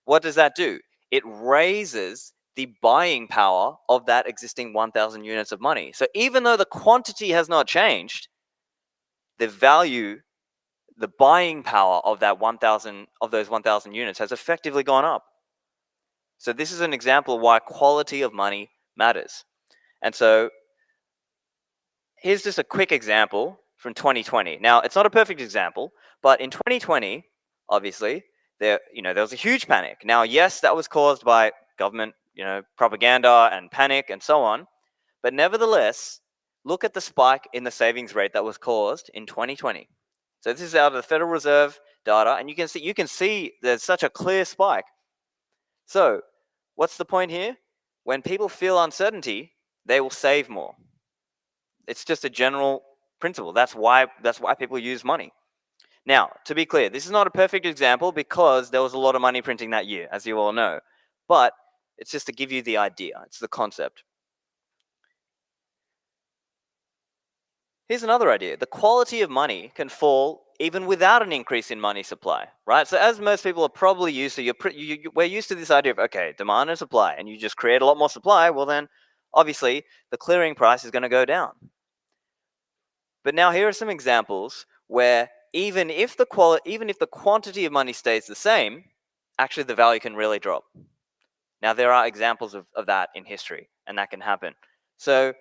what does that do? It raises the buying power of that existing 1,000 units of money. So even though the quantity has not changed, the value, the buying power of those 1,000 units has effectively gone up. So this is an example of why quality of money matters. And so here's just a quick example from 2020. Now, it's not a perfect example, but in 2020, obviously, there was a huge panic. Now, yes, that was caused by government, propaganda and panic and so on. But nevertheless, look at the spike in the savings rate that was caused in 2020. So this is out of the Federal Reserve data, and you can see there's such a clear spike. So what's the point here? When people feel uncertainty, they will save more. It's just a general principle. That's why people use money. Now, to be clear, this is not a perfect example because there was a lot of money printing that year, as you all know. But it's just to give you the idea. It's the concept. Here's another idea. The quality of money can fall even without an increase in money supply, right? So as most people are probably used to, we're used to this idea of, okay, demand and supply, and you just create a lot more supply, well then, obviously, the clearing price is going to go down. But now here are some examples where even if the quantity of money stays the same, actually the value can really drop. Now there are examples of that in history, and that can happen. So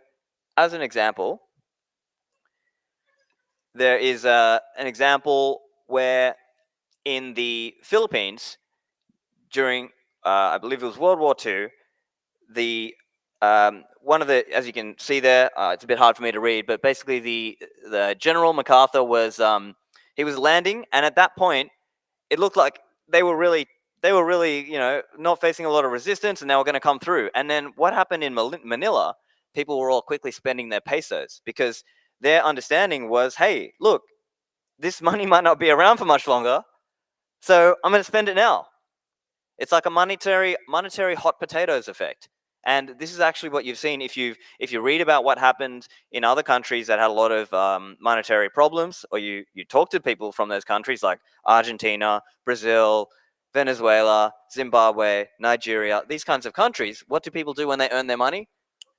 as an example, there is an example where in the Philippines during, I believe it was World War II, the one of the, as you can see there, it's a bit hard for me to read, but basically the General MacArthur was he was landing, and at that point, it looked like they were really not facing a lot of resistance, and they were going to come through. And then what happened in Manila? People were all quickly spending their pesos because their understanding was, hey, look, this money might not be around for much longer, so I'm going to spend it now. It's like a monetary hot potatoes effect. And this is actually what you've seen if you read about what happened in other countries that had a lot of monetary problems, or you talk to people from those countries like Argentina, Brazil, Venezuela, Zimbabwe, Nigeria, these kinds of countries. What do people do when they earn their money?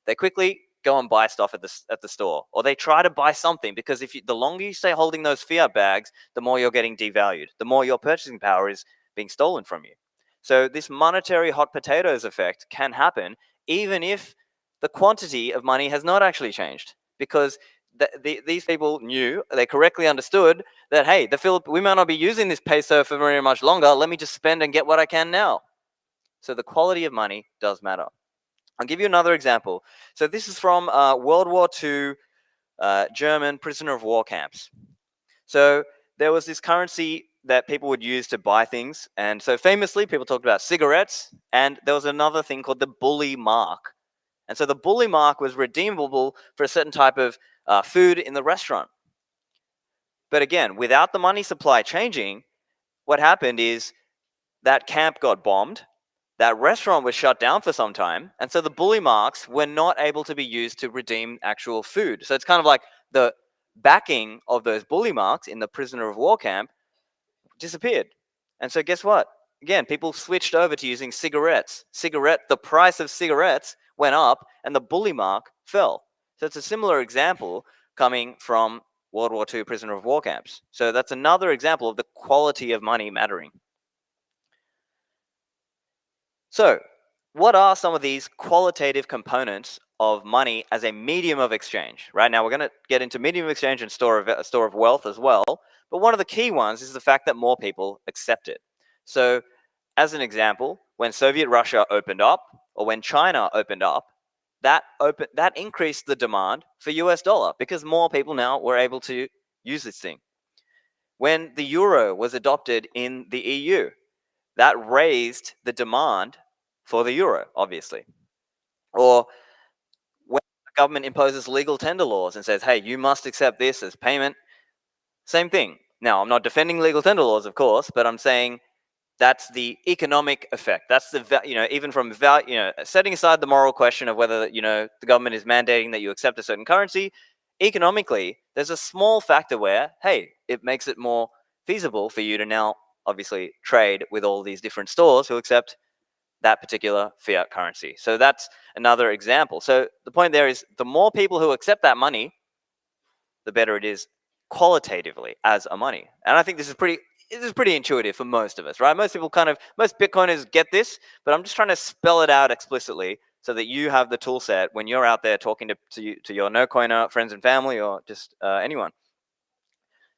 They quickly go and buy stuff at the store, or they try to buy something, because the longer you stay holding those fiat bags, the more you're getting devalued, the more your purchasing power is being stolen from you. So this monetary hot potatoes effect can happen even if the quantity of money has not actually changed, because these people knew, they correctly understood that, hey, we might not be using this peso for very much longer, let me just spend and get what I can now. So the quality of money does matter. I'll give you another example. So this is from World War II German prisoner of war camps. So there was this currency that people would use to buy things. And so famously, people talked about cigarettes, and there was another thing called the bully mark. And so the bully mark was redeemable for a certain type of food in the restaurant. But again, without the money supply changing, what happened is that camp got bombed, that restaurant was shut down for some time, and so the bully marks were not able to be used to redeem actual food. So it's kind of like the backing of those bully marks in the prisoner of war camp disappeared. And so guess what? Again, people switched over to using cigarettes. The price of cigarettes went up and the bully mark fell. So it's a similar example coming from World War II prisoner of war camps. So that's another example of the quality of money mattering. So what are some of these qualitative components of money as a medium of exchange? Right now, we're going to get into medium of exchange and store of wealth as well. But one of the key ones is the fact that more people accept it. So as an example, when Soviet Russia opened up, or when China opened up, that increased the demand for US dollar because more people now were able to use this thing. When the euro was adopted in the EU, that raised the demand for the euro, obviously. Or when the government imposes legal tender laws and says, hey, you must accept this as payment, same thing. Now, I'm not defending legal tender laws, of course, but I'm saying that's the economic effect. That's the, even from, setting aside the moral question of whether, the government is mandating that you accept a certain currency, economically, there's a small factor where, hey, it makes it more feasible for you to now obviously trade with all these different stores who accept that particular fiat currency. So that's another example. So the point there is the more people who accept that money, the better it is qualitatively as a money. And I think this is pretty intuitive for most of us, right? Most Bitcoiners get this, but I'm just trying to spell it out explicitly so that you have the tool set when you're out there talking to your no-coiner friends and family, or just anyone.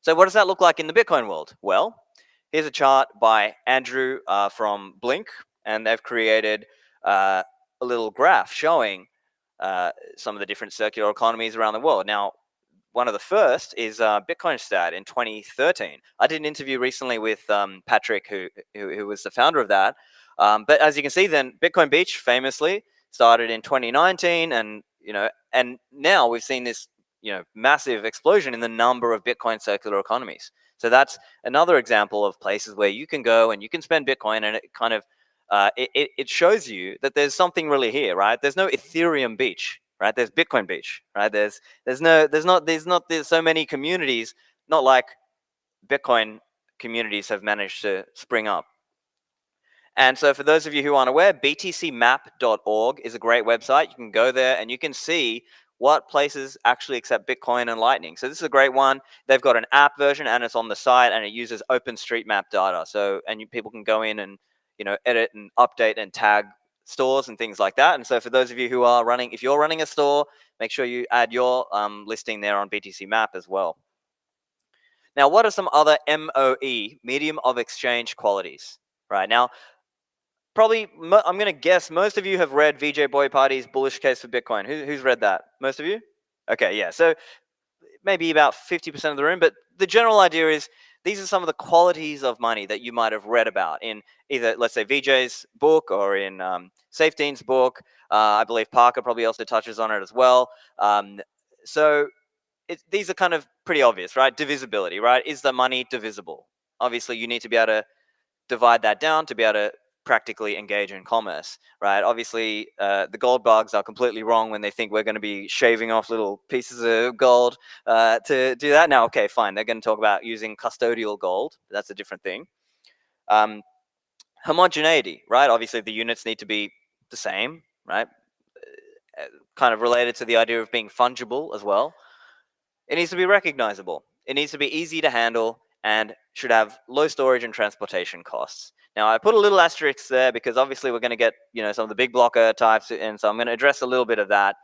So what does that look like in the Bitcoin world? Well, here's a chart by Andrew from Blink, and they've created a little graph showing some of the different circular economies around the world. Now, one of the first is Bitcoin Stat in 2013. I did an interview recently with Patrick, who was the founder of that. But as you can see, then Bitcoin Beach famously started in 2019, and now we've seen this massive explosion in the number of Bitcoin circular economies. So that's another example of places where you can go and you can spend Bitcoin, and it kind of it shows you that there's something really here, right? There's no Ethereum beach, right? There's Bitcoin Beach, right? There's not so many communities, not like Bitcoin communities have managed to spring up. And so for those of you who aren't aware, btcmap.org is a great website. You can go there and you can see what places actually accept Bitcoin and Lightning. So this is a great one. They've got an app version and it's on the site and it uses OpenStreetMap data. So, and people can go in and, edit and update and tag stores and things like that. And so for those of you who are running, if you're running a store, make sure you add your listing there on BTC Map as well. Now, what are some other MOE, medium of exchange qualities? Right now, probably, I'm going to guess most of you have read VJ Boy Party's Bullish Case for Bitcoin. Who's read that? Most of you? Okay, yeah. So maybe about 50% of the room, but the general idea is these are some of the qualities of money that you might have read about in either, let's say, VJ's book or in Safe Dean's book. I believe Parker probably also touches on it as well. So these are kind of pretty obvious, right? Divisibility, right? Is the money divisible? Obviously, you need to be able to divide that down to be able to practically engage in commerce, right? Obviously, the gold bugs are completely wrong when they think we're going to be shaving off little pieces of gold to do that. Now, okay, fine. They're going to talk about using custodial gold. That's a different thing. Homogeneity, right? Obviously, the units need to be the same, right? Kind of related to the idea of being fungible as well. It needs to be recognizable. It needs to be easy to handle and should have low storage and transportation costs. Now, I put a little asterisk there because obviously we're going to get, some of the big blocker types, and so I'm going to address a little bit of that.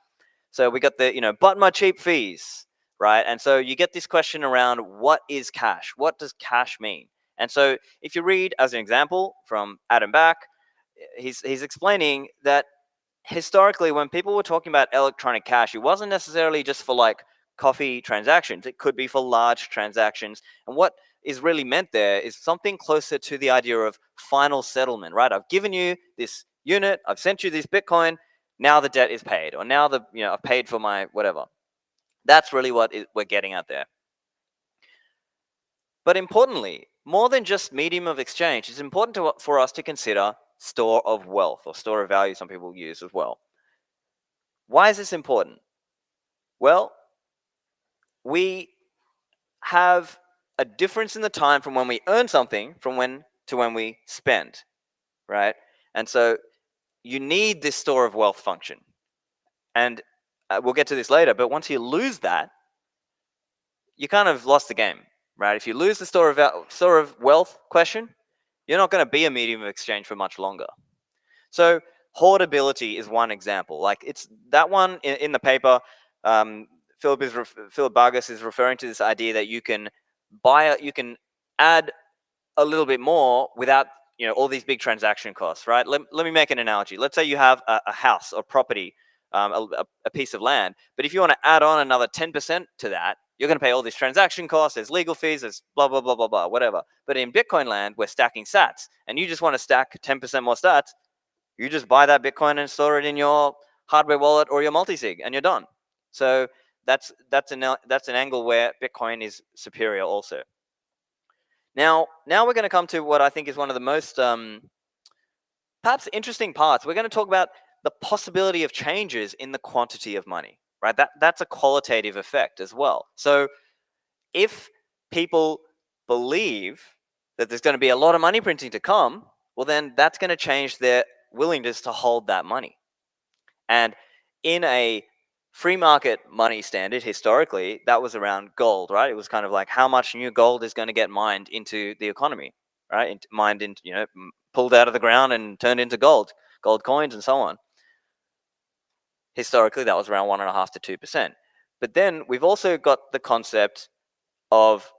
So we got the, but my cheap fees, right? And so you get this question around what is cash? What does cash mean? And so if you read, as an example, from Adam Back, he's explaining that historically when people were talking about electronic cash, it wasn't necessarily just for like coffee transactions. It could be for large transactions. And what is really meant there is something closer to the idea of final settlement, right? I've given you this unit, I've sent you this Bitcoin, now the debt is paid, or now I've paid for my whatever. That's really what we're getting at there. But importantly, more than just medium of exchange, it's important for us to consider store of wealth or store of value, some people use as well. Why is this important? Well, we have a difference in the time from when we earn something to when we spend, right? And so you need this store of wealth function. And we'll get to this later, but once you lose that, you kind of lost the game, right? If you lose the store of wealth question, you're not going to be a medium of exchange for much longer. So hoardability is one example. Like it's that one in the paper, Philip Vargas is referring to this idea that you can you can add a little bit more without all these big transaction costs, right? Let me make an analogy. Let's say you have a house or property, a piece of land, but if you want to add on another 10% to that, you're going to pay all these transaction costs, there's legal fees, there's blah, blah, blah, blah, blah, whatever. But in Bitcoin land, we're stacking sats, and you just want to stack 10% more sats, you just buy that Bitcoin and store it in your hardware wallet or your multi-sig, and you're done. So that's an angle where Bitcoin is superior also. Now we're going to come to what I think is one of the most perhaps interesting parts. We're going to talk about the possibility of changes in the quantity of money, right? That's a qualitative effect as well. So if people believe that there's going to be a lot of money printing to come, well, then that's going to change their willingness to hold that money. And in a free market money standard, historically, that was around gold, right? It was kind of like how much new gold is going to get mined into the economy, right? Mined into, pulled out of the ground and turned into gold coins and so on. Historically, that was around 1.5% to 2%. But then we've also got the concept of,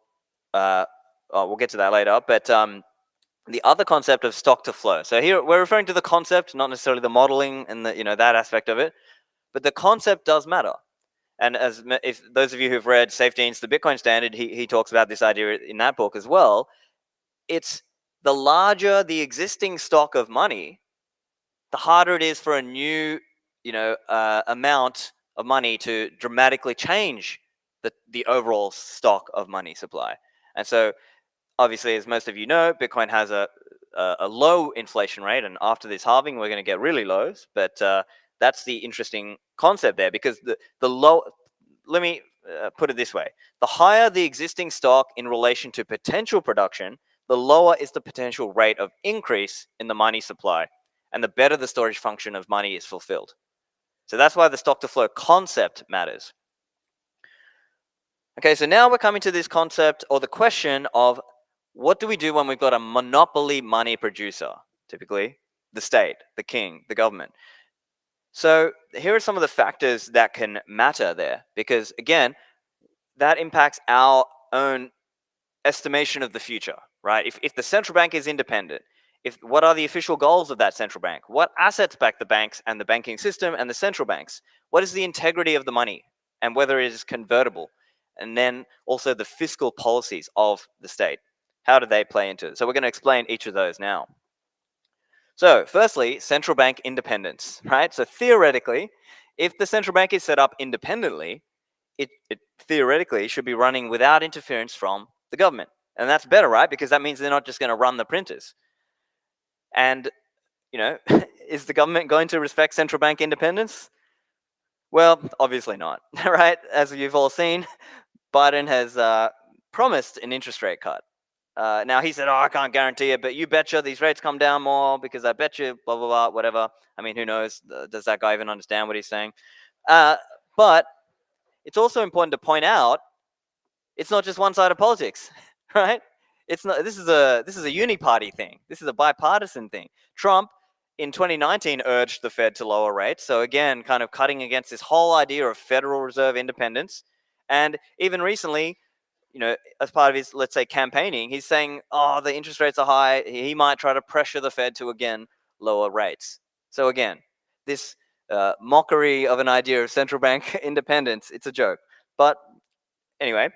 we'll get to that later, but the other concept of stock to flow. So here we're referring to the concept, not necessarily the modeling and that aspect of it. But the concept does matter. And if those of you who've read Safe Dean's The Bitcoin Standard, he talks about this idea in that book as well. It's the larger the existing stock of money, the harder it is for a new amount of money to dramatically change the overall stock of money supply. And so obviously, as most of you know, Bitcoin has a low inflation rate. And after this halving, we're going to get really lows. But That's the interesting concept there, because the low. Let me put it this way: the higher the existing stock in relation to potential production, the lower is the potential rate of increase in the money supply, and the better the storage function of money is fulfilled. So that's why the stock to flow concept matters. Okay, so now we're coming to this concept, or the question of, what do we do when we've got a monopoly money producer? Typically, the state, the king, the government. So here are some of the factors that can matter there, because again, that impacts our own estimation of the future, right? If the central bank is independent, what are the official goals of that central bank? What assets back the banks and the banking system and the central banks? What is the integrity of the money and whether it is convertible? And then also the fiscal policies of the state. How do they play into it? So we're going to explain each of those now. So firstly, central bank independence, right? So theoretically, if the central bank is set up independently, it theoretically should be running without interference from the government. And that's better, right? Because that means they're not just going to run the printers. And, you know, is the government going to respect central bank independence? Well, obviously not, right? As you've all seen, Biden has promised an interest rate cut. Now he said, oh, I can't guarantee it, but you betcha these rates come down more because I bet you blah, blah, blah, whatever. I mean, who knows? Does that guy even understand what he's saying? But it's also important to point out, it's not just one side of politics, right? It's not. This is a uniparty thing. This is a bipartisan thing. Trump in 2019 urged the Fed to lower rates. So again, kind of cutting against this whole idea of Federal Reserve independence. And even recently, you know, as part of his, let's say, campaigning, he's saying, oh, the interest rates are high. He might try to pressure the Fed to, again, lower rates. So again, this mockery of an idea of central bank independence, it's a joke. But anyway,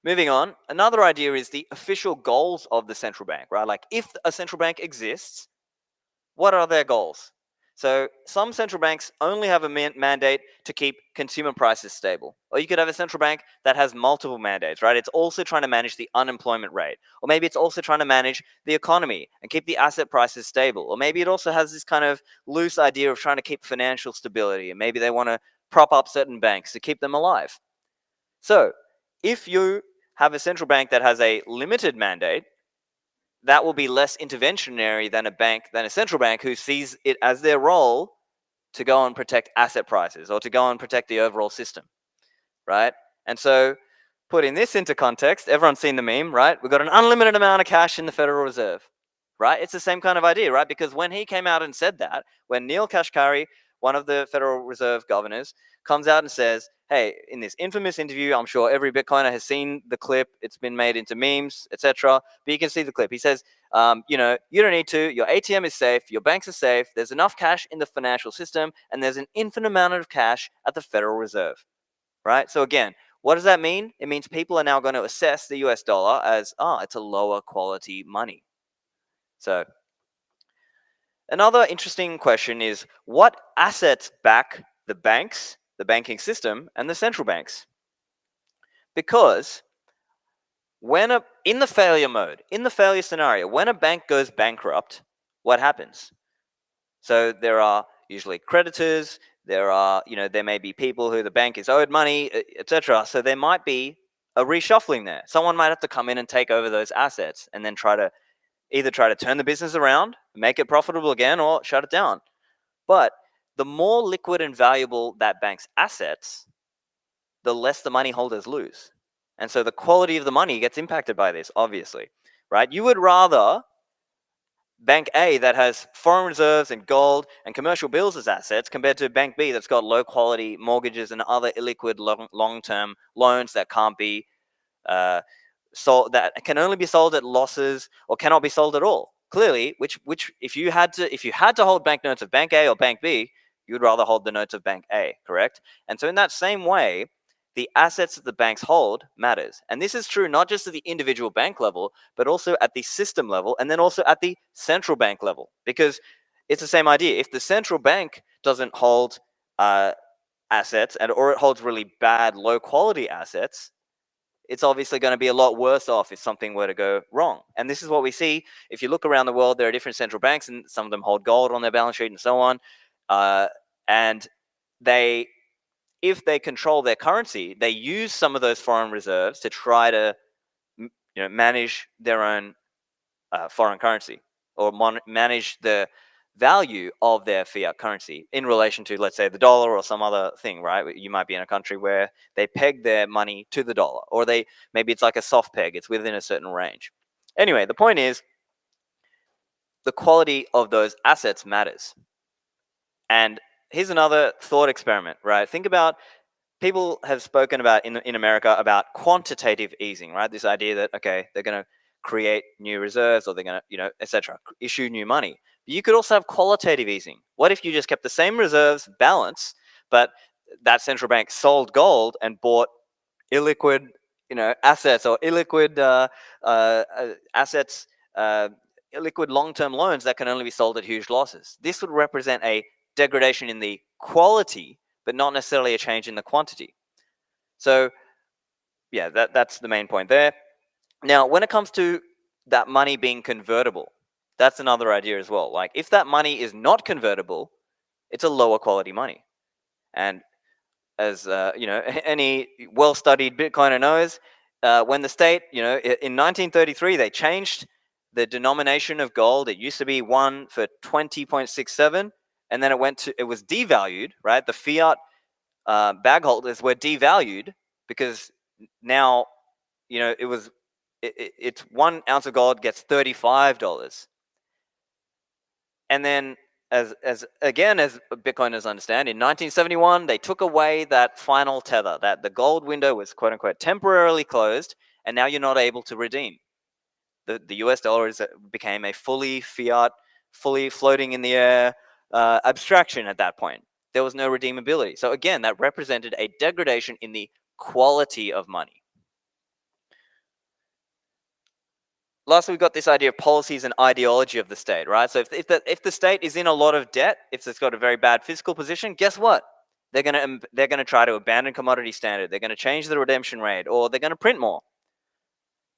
moving on, another idea is the official goals of the central bank, right? Like if a central bank exists, what are their goals? So some central banks only have a mandate to keep consumer prices stable. Or you could have a central bank that has multiple mandates, right? It's also trying to manage the unemployment rate. Or maybe it's also trying to manage the economy and keep the asset prices stable. Or maybe it also has this kind of loose idea of trying to keep financial stability. And maybe they want to prop up certain banks to keep them alive. So if you have a central bank that has a limited mandate, that will be less interventionary than a central bank who sees it as their role to go and protect asset prices or to go and protect the overall system, right? And so putting this into context, everyone's seen the meme, right? We've got an unlimited amount of cash in the Federal Reserve, right? It's the same kind of idea, right? Because when he came out and said that, when Neil Kashkari, one of the Federal Reserve governors, comes out and says, hey, in this infamous interview, I'm sure every Bitcoiner has seen the clip. It's been made into memes, etc. But you can see the clip. He says, you know, you don't need to. Your ATM is safe. Your banks are safe. There's enough cash in the financial system, and there's an infinite amount of cash at the Federal Reserve, right? So again, what does that mean? It means people are now going to assess the US dollar as, it's a lower quality money. So another interesting question is, what assets back the banks, the banking system, and the central banks? Because in the failure mode, in the failure scenario, when a bank goes bankrupt, what happens? So there are usually creditors, there may be people who the bank is owed money, etc. So there might be a reshuffling there. Someone might have to come in and take over those assets and then either try to turn the business around, make it profitable again, or shut it down. But the more liquid and valuable that bank's assets, the less the money holders lose. And so the quality of the money gets impacted by this, obviously, right? You would rather Bank A that has foreign reserves and gold and commercial bills as assets compared to Bank B that's got low quality mortgages and other illiquid long-term loans that can't be sold, that can only be sold at losses or cannot be sold at all. Clearly, which if you had to hold banknotes of Bank A or Bank B, you would rather hold the notes of Bank A, correct? And so in that same way, the assets that the banks hold matters. And this is true not just at the individual bank level, but also at the system level, and then also at the central bank level. Because it's the same idea. If the central bank doesn't hold assets, or it holds really bad, low-quality assets, it's obviously going to be a lot worse off if something were to go wrong. And this is what we see. If you look around the world, there are different central banks, and some of them hold gold on their balance sheet and so on. And if they control their currency, they use some of those foreign reserves to try to manage their own foreign currency, or manage the value of their fiat currency in relation to, let's say, the dollar or some other thing, right? You might be in a country where they peg their money to the dollar, or maybe it's like a soft peg, it's within a certain range. Anyway, the point is, the quality of those assets matters. And here's another thought experiment, right? Think about, people have spoken about in America about quantitative easing, right? This idea that, okay, they're going to create new reserves, or they're going to, etc., issue new money. But you could also have qualitative easing. What if you just kept the same reserves balance, but that central bank sold gold and bought illiquid, assets, or illiquid assets, illiquid long-term loans that can only be sold at huge losses? This would represent a degradation in the quality, but not necessarily a change in the quantity. So, yeah, that's the main point there. Now, when it comes to that money being convertible, that's another idea as well. Like, if that money is not convertible, it's a lower quality money. And as any well-studied Bitcoiner knows, when the state, in 1933, they changed the denomination of gold. It used to be 1 for 20.67, and then it was devalued, right? The fiat bag holders were devalued because now, it's 1 ounce of gold gets $35. And then, as Bitcoiners understand, in 1971, they took away that final tether, that the gold window was quote unquote temporarily closed, and now you're not able to redeem. The US dollar became a fully fiat, fully floating in the air abstraction at that point. There was no redeemability. So again, that represented a degradation in the quality of money. Lastly, we've got this idea of policies and ideology of the state, right? So if the state is in a lot of debt, if it's got a very bad fiscal position, guess what? They're gonna try to abandon commodity standard. They're gonna change the redemption rate, or they're gonna print more.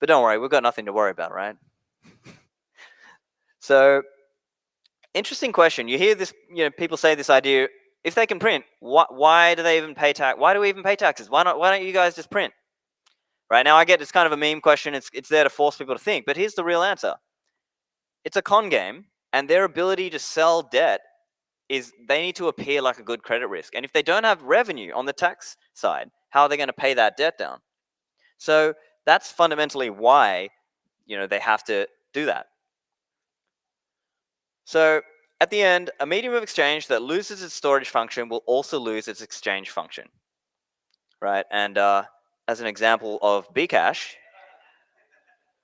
But don't worry, we've got nothing to worry about, right? So, interesting question. You hear this, people say this idea: if they can print, why do they even pay tax? Why do we even pay taxes? Why don't you guys just print? Right now, I get it's kind of a meme question. It's there to force people to think. But here's the real answer. It's a con game, and their ability to sell debt is they need to appear like a good credit risk. And if they don't have revenue on the tax side, how are they going to pay that debt down? So that's fundamentally why, they have to do that. So at the end, a medium of exchange that loses its storage function will also lose its exchange function, right? And as an example of Bcash,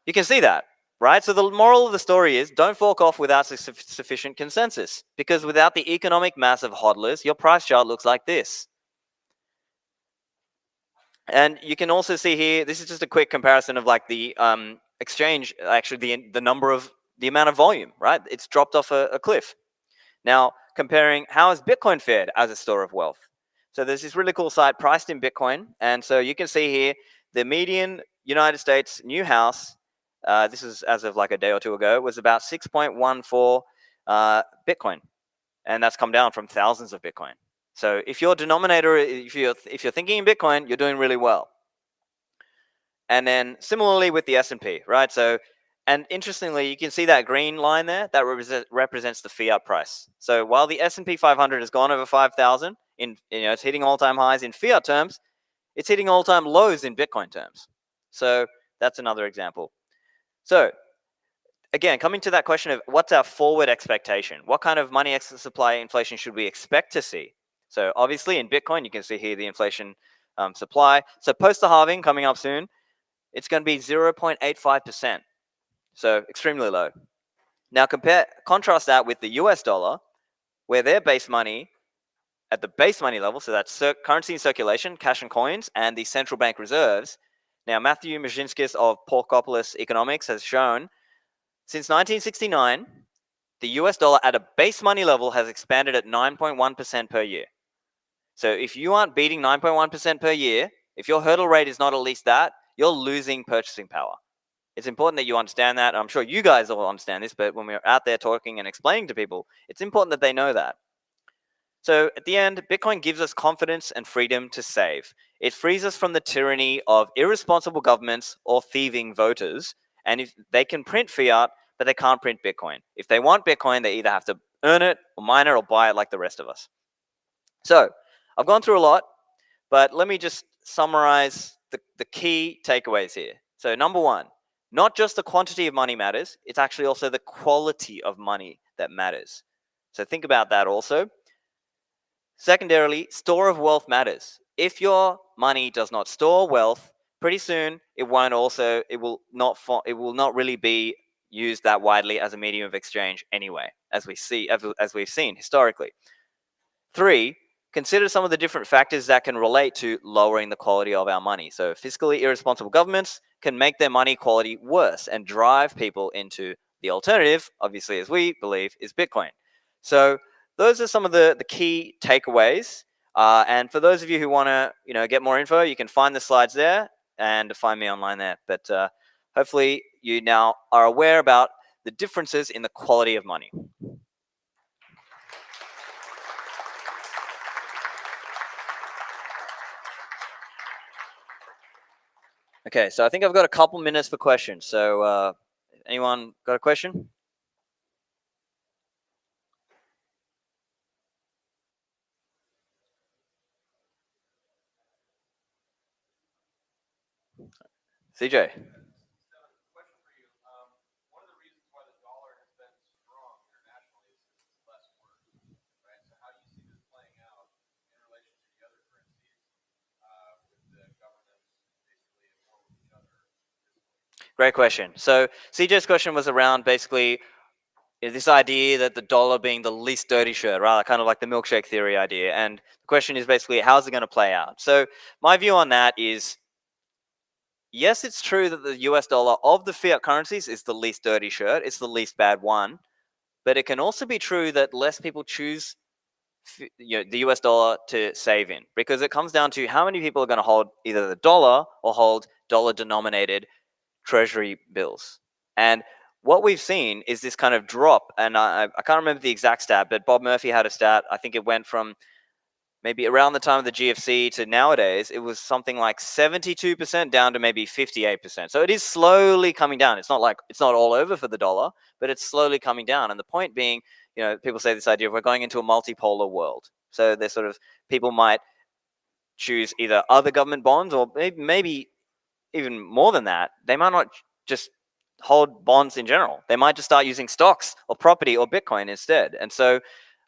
you can see that, right? So the moral of the story is, don't fork off without sufficient consensus, because without the economic mass of hodlers, your price chart looks like this. And you can also see here, this is just a quick comparison of like the exchange, actually the amount of volume, right? It's dropped off a cliff. Now, comparing how has Bitcoin fared as a store of wealth? So there's this really cool site, Priced in Bitcoin. And so you can see here, the median United States new house, this is as of like a day or two ago, was about 6.14 Bitcoin. And that's come down from thousands of Bitcoin. So if your denominator, if you're thinking in Bitcoin, you're doing really well. And then similarly with the S&P, right? So, and interestingly, you can see that green line there, that represents the fiat price. So while the S&P 500 has gone over 5,000, it's hitting all-time highs in fiat terms, it's hitting all-time lows in Bitcoin terms. So that's another example. So again, coming to that question of what's our forward expectation? What kind of money supply inflation should we expect to see? So obviously in Bitcoin, you can see here the inflation supply. So post the halving coming up soon, it's going to be 0.85%. So extremely low. Now contrast that with the US dollar, where their base money, at the base money level, so that's currency in circulation, cash and coins, and the central bank reserves. Now, Matthew Mezhinskis of Porkopolis Economics has shown, since 1969, the US dollar at a base money level has expanded at 9.1% per year. So if you aren't beating 9.1% per year, if your hurdle rate is not at least that, you're losing purchasing power. It's important that you understand that. I'm sure you guys all understand this, but when we're out there talking and explaining to people, it's important that they know that. So at the end, Bitcoin gives us confidence and freedom to save. It frees us from the tyranny of irresponsible governments or thieving voters. And if they can print fiat, but they can't print Bitcoin. If they want Bitcoin, they either have to earn it or mine it or buy it like the rest of us. So I've gone through a lot, but let me just summarize the key takeaways here. So number one, not just the quantity of money matters, it's actually also the quality of money that matters. So think about that also. Secondarily, store of wealth matters. If your money does not store wealth, pretty soon it will not really be used that widely as a medium of exchange anyway, as we've seen historically. 3, consider some of the different factors that can relate to lowering the quality of our money. So fiscally irresponsible governments can make their money quality worse and drive people into the alternative, obviously, as we believe, is Bitcoin. So those are some of the key takeaways. And for those of you who want to get more info, you can find the slides there and find me online there. But hopefully you now are aware about the differences in the quality of money. Okay, so I think I've got a couple minutes for questions. So anyone got a question? CJ. Great question. So CJ's question was around basically this idea that the dollar being the least dirty shirt, right? Kind of like the milkshake theory idea. And the question is basically, how's it going to play out? So my view on that is, yes, it's true that the US dollar of the fiat currencies is the least dirty shirt. It's the least bad one. But it can also be true that less people choose the US dollar to save in, because it comes down to how many people are going to hold either the dollar or hold dollar denominated treasury bills. And what we've seen is this kind of drop, and I can't remember the exact stat, but Bob Murphy had a stat. I think it went from maybe around the time of the GFC to nowadays, it was something like 72% down to maybe 58%. So it is slowly coming down. It's not like it's not all over for the dollar, but it's slowly coming down. And the point being, people say this idea of we're going into a multipolar world. So there's sort of people might choose either other government bonds or maybe even more than that. They might not just hold bonds in general. They might just start using stocks or property or Bitcoin instead. And so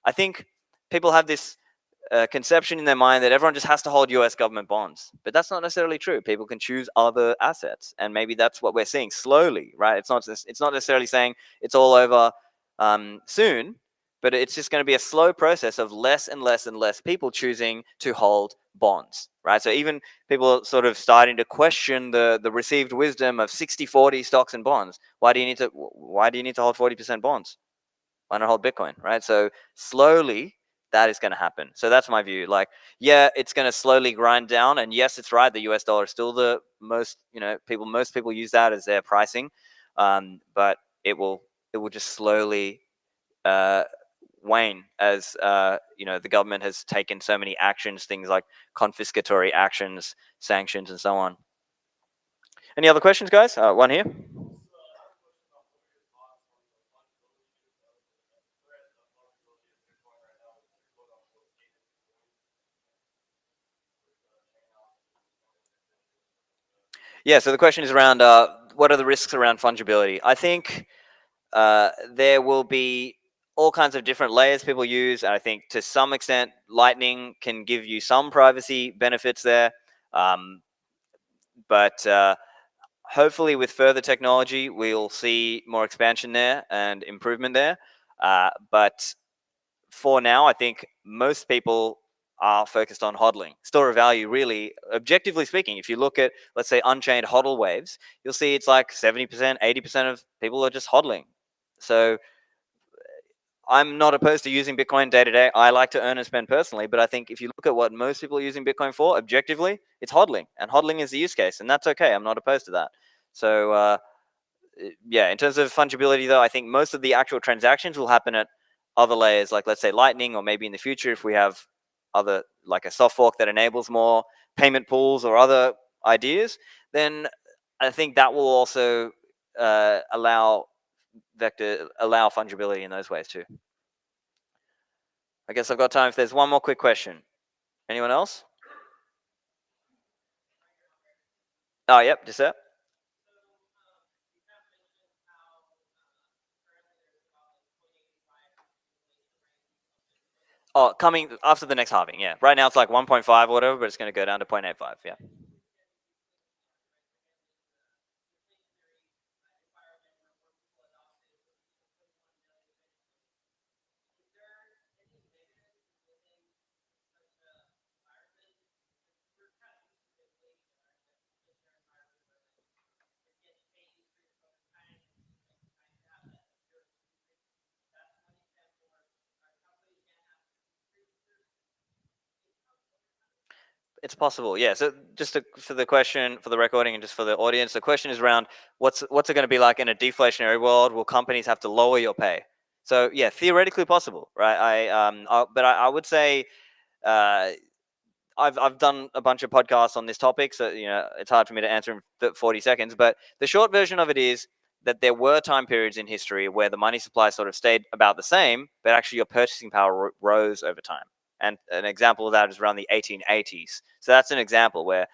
I think people have this conception in their mind that everyone just has to hold US government bonds. But that's not necessarily true. People can choose other assets. And maybe that's what we're seeing slowly, right? It's not necessarily saying it's all over soon, but it's just going to be a slow process of less and less and less people choosing to hold bonds, right? So even people sort of starting to question the received wisdom of 60-40 stocks and bonds. Why do you need to hold 40% bonds? Why not hold Bitcoin, right? So slowly that is going to happen. So that's my view. Like, yeah, it's going to slowly grind down. And yes, it's right. The US dollar is still the most, most people use that as their pricing. But it will just slowly wane as the government has taken so many actions, things like confiscatory actions, sanctions, and so on. Any other questions, guys? One here. Yeah, so the question is around what are the risks around fungibility? I think there will be all kinds of different layers people use. And I think to some extent, Lightning can give you some privacy benefits there. But hopefully with further technology, we'll see more expansion there and improvement there. But for now, I think most people are focused on hodling. Store of value, really, objectively speaking, if you look at, let's say, unchained hodl waves, you'll see it's like 70%, 80% of people are just hodling. So I'm not opposed to using Bitcoin day to day. I like to earn and spend personally, but I think if you look at what most people are using Bitcoin for, objectively, it's hodling. And hodling is the use case, and that's okay. I'm not opposed to that. So yeah, in terms of fungibility, though, I think most of the actual transactions will happen at other layers, like let's say Lightning, or maybe in the future if we have other, like a soft fork that enables more payment pools or other ideas, then I think that will also allow fungibility in those ways too. I guess I've got time if there's one more quick question. Anyone else? Oh, yep, just that. Oh, coming after the next halving, yeah. Right now it's like 1.5 or whatever, but it's going to go down to 0.85, yeah. It's possible, yeah. So just for the question, for the recording, and just for the audience, the question is around what's it going to be like in a deflationary world? Will companies have to lower your pay? So yeah, theoretically possible, right? But I would say, I've done a bunch of podcasts on this topic, so it's hard for me to answer in 40 seconds. But the short version of it is that there were time periods in history where the money supply sort of stayed about the same, but actually your purchasing power rose over time. And an example of that is around the 1880s. So that's an example where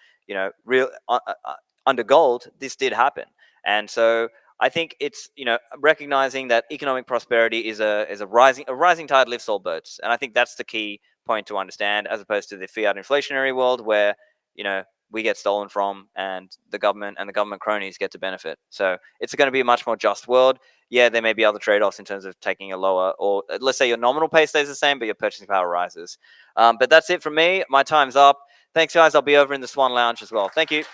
under gold this did happen. And so I think it's recognizing that economic prosperity is a rising tide lifts all boats, and I think that's the key point to understand, as opposed to the fiat inflationary world where we get stolen from and the government cronies get to benefit. So it's going to be a much more just world. Yeah, there may be other trade-offs in terms of taking a lower, or let's say your nominal pay stays the same, but your purchasing power rises. But that's it from me. My time's up. Thanks, guys. I'll be over in the Swan Lounge as well. Thank you.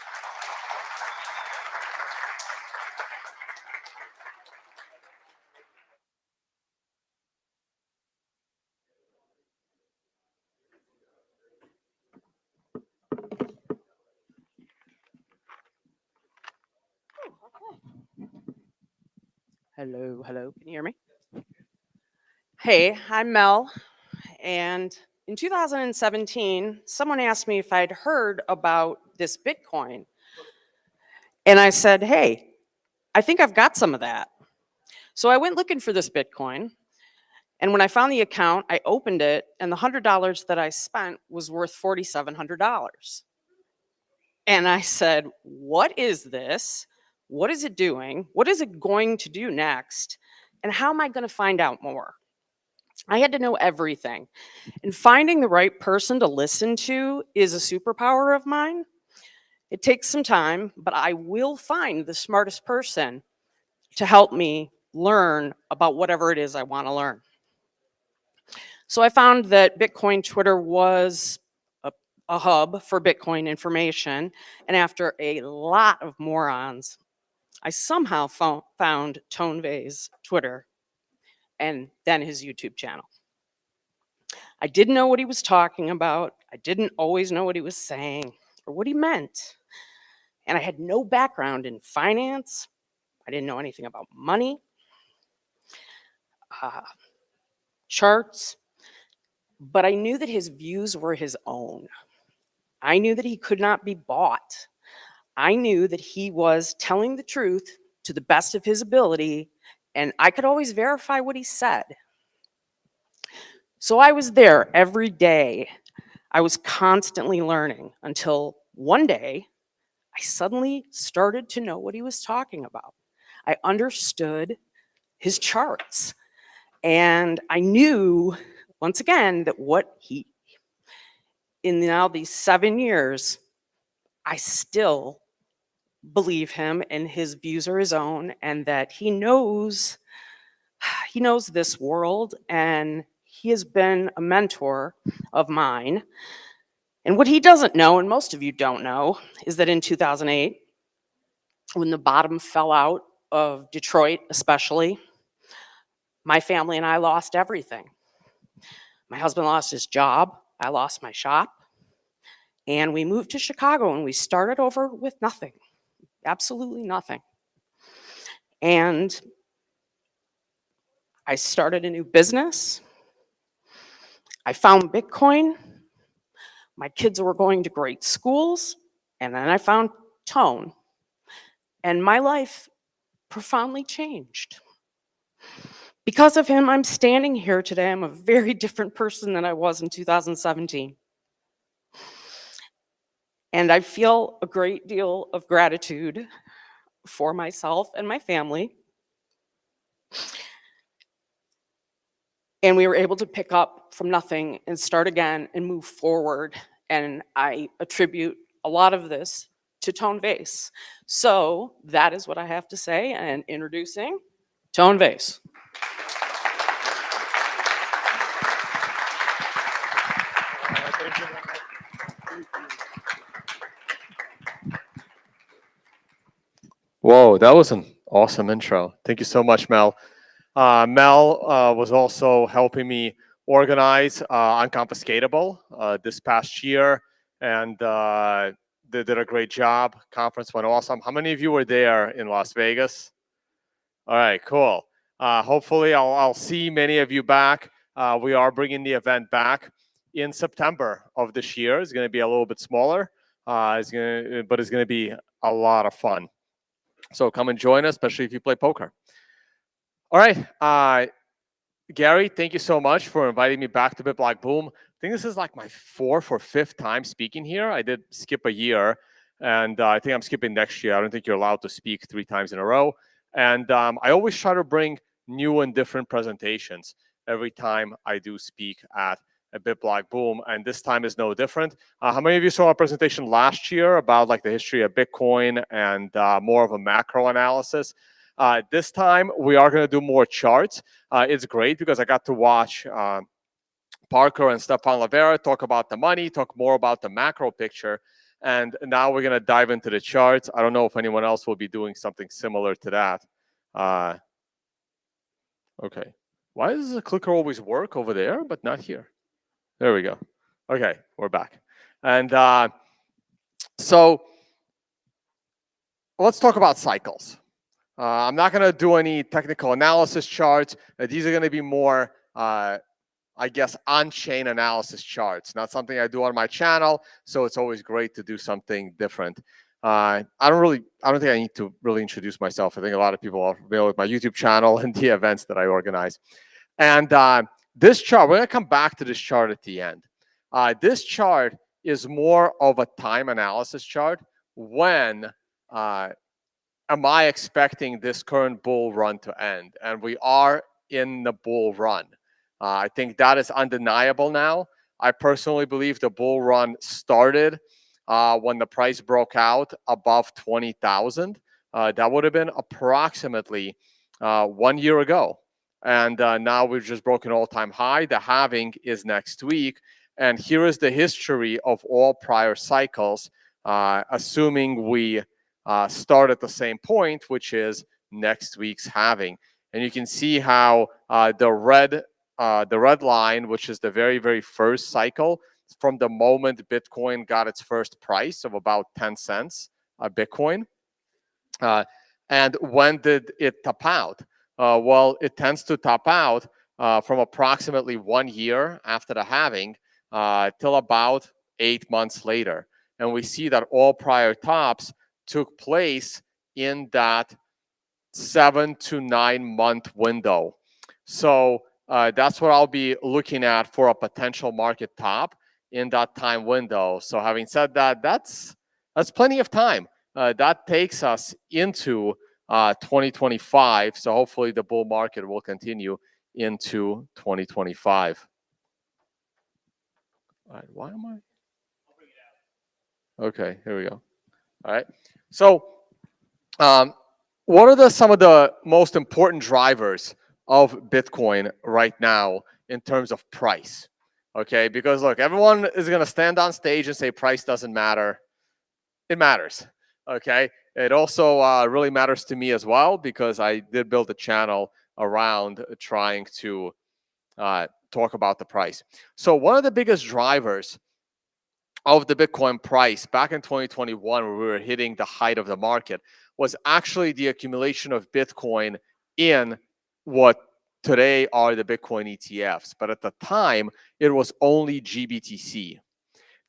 Hello, hello. Can you hear me? Hey, I'm Mel. And in 2017, someone asked me if I'd heard about this Bitcoin. And I said, hey, I think I've got some of that. So I went looking for this Bitcoin. And when I found the account, I opened it, and the $100 that I spent was worth $4,700. And I said, what is this? What is it doing? What is it going to do next? And how am I going to find out more? I had to know everything. And finding the right person to listen to is a superpower of mine. It takes some time, but I will find the smartest person to help me learn about whatever it is I want to learn. So I found that Bitcoin Twitter was a hub for Bitcoin information. And after a lot of morons, I somehow found Tonevay's Twitter and then his YouTube channel. I didn't know what he was talking about. I didn't always know what he was saying or what he meant. And I had no background in finance. I didn't know anything about money, charts, but I knew that his views were his own. I knew that he could not be bought. I knew that he was telling the truth to the best of his ability, and I could always verify what he said. So I was there every day. I was constantly learning until one day I suddenly started to know what he was talking about. I understood his charts, and I knew once again that in now these 7 years, I still believe him and his views are his own, and that he knows this world, and he has been a mentor of mine. And what he doesn't know, and most of you don't know, is that in 2008, when the bottom fell out of Detroit especially, my family and I lost everything. My husband lost his job, I lost my shop, and we moved to Chicago and we started over with nothing, absolutely nothing. And I started a new business. I found Bitcoin. My kids were going to great schools. And then I found Tone. And my life profoundly changed. Because of him, I'm standing here today. I'm a very different person than I was in 2017. And I feel a great deal of gratitude for myself and my family. And we were able to pick up from nothing and start again and move forward. And I attribute a lot of this to Tone Vase. So that is what I have to say, and introducing Tone Vase. Whoa, that was an awesome intro. Thank you so much, Mel. Mel was also helping me organize Unconfiscatable this past year, and they did a great job. Conference went awesome. How many of you were there in Las Vegas? All right, cool. Hopefully, I'll see many of you back. We are bringing the event back in September of this year. It's going to be a little bit smaller, but it's going to be a lot of fun. So come and join us, especially if you play poker. All right, Gary, thank you so much for inviting me back to BitBlockBoom. I think this is like my 4th or 5th time speaking here. I did skip a year, and I think I'm skipping next year. I don't think you're allowed to speak 3 times in a row. And I always try to bring new and different presentations every time I do speak at a BitBlockBoom, and this time is no different. How many of you saw a presentation last year about like the history of Bitcoin and more of a macro analysis? This time we are going to do more charts. It's great because I got to watch Parker and Stefan Lavera talk about the money, talk more about the macro picture, and now we're going to dive into the charts. I don't know if anyone else will be doing something similar to that. Okay, why does the clicker always work over there but not here? There we go. Okay, we're back. And so let's talk about cycles. I'm not going to do any technical analysis charts. These are going to be more, I guess, on-chain analysis charts. Not something I do on my channel, so it's always great to do something different. I don't think I need to really introduce myself. I think a lot of people are familiar with my YouTube channel and the events that I organize. And this chart, we're going to come back to this chart at the end. This chart is more of a time analysis chart. When am I expecting this current bull run to end? And we are in the bull run. I think that is undeniable now. I personally believe the bull run started when the price broke out above 20,000. That would have been approximately 1 year ago. And now we've just broken all-time high. The halving is next week. And here is the history of all prior cycles, assuming we start at the same point, which is next week's halving. And you can see how the red line, which is the very, very first cycle, from the moment Bitcoin got its first price of about 10 cents a Bitcoin. And when did it top out? Well, it tends to top out from approximately 1 year after the halving till about 8 months later. And we see that all prior tops took place in that 7 to 9 month window. So that's what I'll be looking at for a potential market top in that time window. So having said that, that's plenty of time. That takes us into 2025. So hopefully the bull market will continue into 2025. All right, why am I? Okay, here we go. All right. So what are some of the most important drivers of Bitcoin right now in terms of price? Okay, because look, everyone is going to stand on stage and say price doesn't matter. It matters. Okay, it also really matters to me as well, because I did build a channel around trying to talk about the price. So one of the biggest drivers of the Bitcoin price back in 2021, when we were hitting the height of the market, was actually the accumulation of Bitcoin in what today are the Bitcoin ETFs. But at the time, it was only GBTC.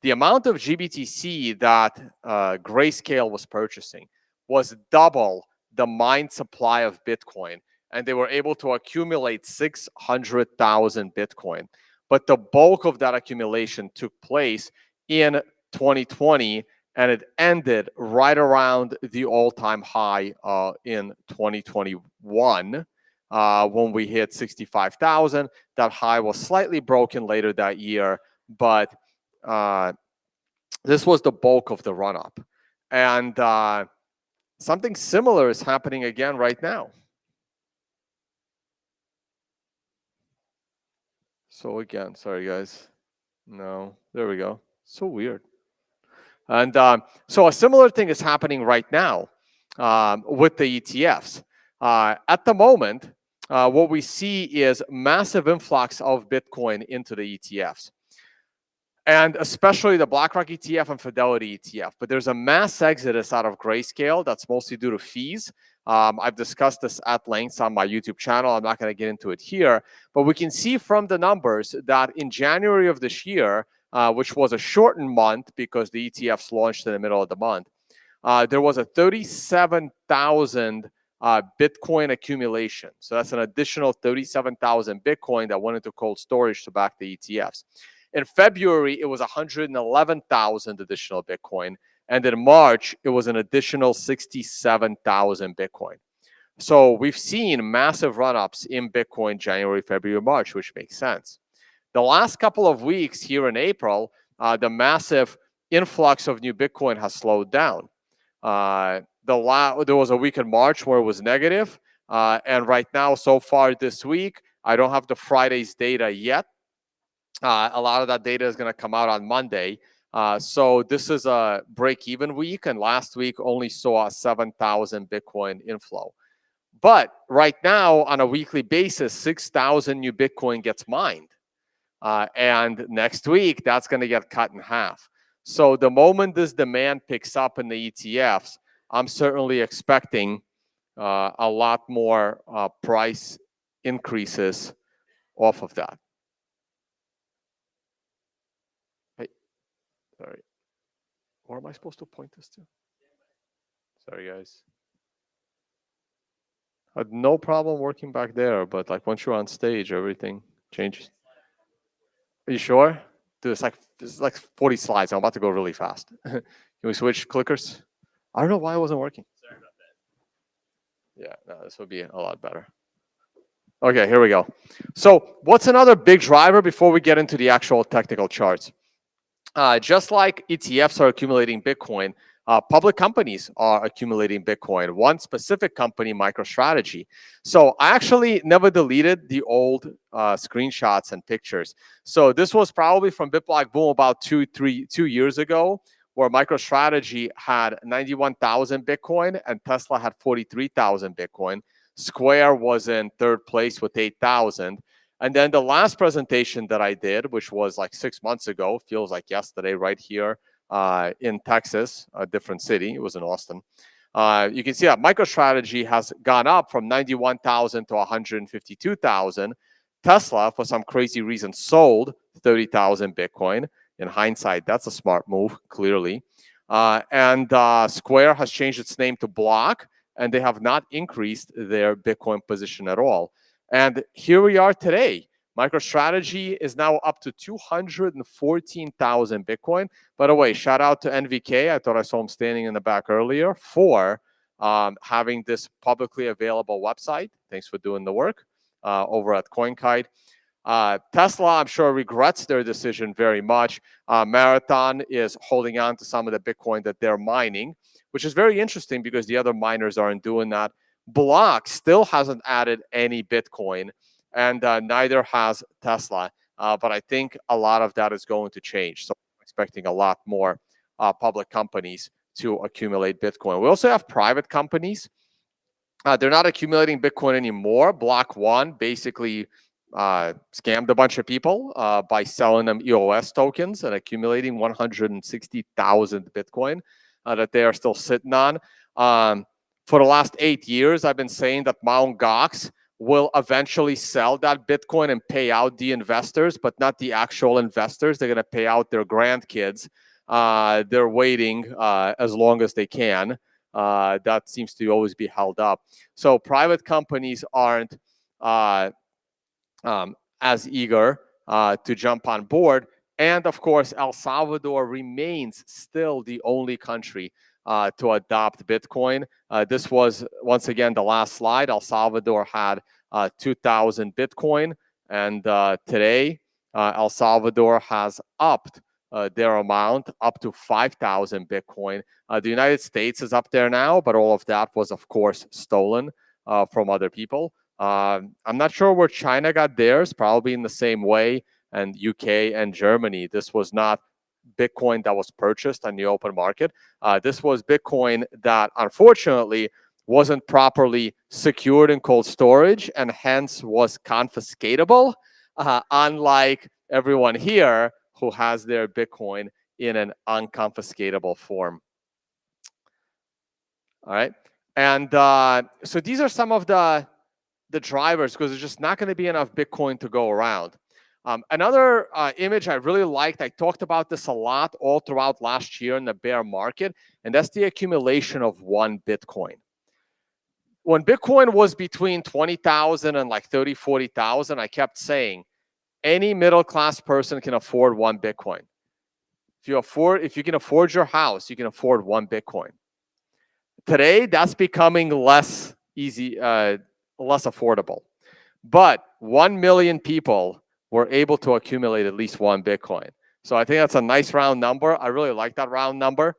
The amount of GBTC that Grayscale was purchasing was double the mined supply of Bitcoin, and they were able to accumulate 600,000 Bitcoin. But the bulk of that accumulation took place in 2020, and it ended right around the all-time high in 2021 when we hit 65,000. That high was slightly broken later that year, but this was the bulk of the run-up. And something similar is happening again right now. So again, sorry guys. No, there we go. So weird. And so a similar thing is happening right now with the ETFs. At the moment, what we see is massive influx of Bitcoin into the ETFs, and especially the BlackRock ETF and Fidelity ETF. But there's a mass exodus out of Grayscale that's mostly due to fees. I've discussed this at length on my YouTube channel. I'm not going to get into it here, but we can see from the numbers that in January of this year, which was a shortened month because the ETFs launched in the middle of the month, there was a 37,000 Bitcoin accumulation. So that's an additional 37,000 Bitcoin that went into cold storage to back the ETFs. In February, it was 111,000 additional Bitcoin. And in March, it was an additional 67,000 Bitcoin. So we've seen massive run-ups in Bitcoin January, February, March, which makes sense. The last couple of weeks here in April, the massive influx of new Bitcoin has slowed down. There was a week in March where it was negative. And right now, so far this week, I don't have the Friday's data yet. A lot of that data is going to come out on Monday. So this is a break-even week, and last week only saw a 7,000 Bitcoin inflow. But right now, on a weekly basis, 6,000 new Bitcoin gets mined. And next week, that's going to get cut in half. So the moment this demand picks up in the ETFs, I'm certainly expecting a lot more price increases off of that. Sorry. Where am I supposed to point this to? Sorry, guys. I had no problem working back there, but like once you're on stage, everything changes. Are you sure? Dude, it's like 40 slides. I'm about to go really fast. Can we switch clickers? I don't know why it wasn't working. Sorry about that. Yeah, no, this would be a lot better. Okay, here we go. So what's another big driver before we get into the actual technical charts? Just like ETFs are accumulating Bitcoin, public companies are accumulating Bitcoin. One specific company, MicroStrategy. So I actually never deleted the old screenshots and pictures. So this was probably from BitBlockBoom about 2 years ago, where MicroStrategy had 91,000 Bitcoin and Tesla had 43,000 Bitcoin. Square was in third place with 8,000. And then the last presentation that I did, which was like 6 months ago, feels like yesterday, right here in Texas, a different city. It was in Austin. You can see that MicroStrategy has gone up from 91,000 to 152,000. Tesla, for some crazy reason, sold 30,000 Bitcoin. In hindsight, that's a smart move, clearly. And Square has changed its name to Block, and they have not increased their Bitcoin position at all. And here we are today. MicroStrategy is now up to 214,000 Bitcoin. By the way, shout out to NVK. I thought I saw him standing in the back earlier for having this publicly available website. Thanks for doing the work over at CoinKite. Tesla, I'm sure, regrets their decision very much. Marathon is holding on to some of the Bitcoin that they're mining, which is very interesting because the other miners aren't doing that. Block still hasn't added any Bitcoin, and neither has Tesla. But I think a lot of that is going to change. So I'm expecting a lot more public companies to accumulate Bitcoin. We also have private companies. They're not accumulating Bitcoin anymore. Block One basically scammed a bunch of people by selling them EOS tokens and accumulating 160,000 Bitcoin that they are still sitting on. For the last 8 years, I've been saying that Mt. Gox will eventually sell that Bitcoin and pay out the investors, but not the actual investors. They're going to pay out their grandkids. They're waiting as long as they can. That seems to always be held up. So private companies aren't as eager to jump on board. And of course, El Salvador remains still the only country to adopt Bitcoin. This was, once again, the last slide. El Salvador had 2,000 Bitcoin. And today, El Salvador has upped their amount up to 5,000 Bitcoin. The United States is up there now, but all of that was, of course, stolen from other people. I'm not sure where China got theirs, probably in the same way, and UK and Germany. This was not Bitcoin that was purchased on the open market. This was Bitcoin that, unfortunately, wasn't properly secured in cold storage and hence was confiscatable, unlike everyone here who has their Bitcoin in an unconfiscatable form. All right. And so these are some of the drivers, because there's just not going to be enough Bitcoin to go around. Another image I really liked, I talked about this a lot all throughout last year in the bear market, and that's the accumulation of one Bitcoin. When Bitcoin was between 20,000 and like 30, 40,000, I kept saying, any middle-class person can afford one Bitcoin. If you can afford your house, you can afford one Bitcoin. Today, that's becoming less easy, less affordable. But 1 million people were able to accumulate at least one Bitcoin. So I think that's a nice round number. I really like that round number.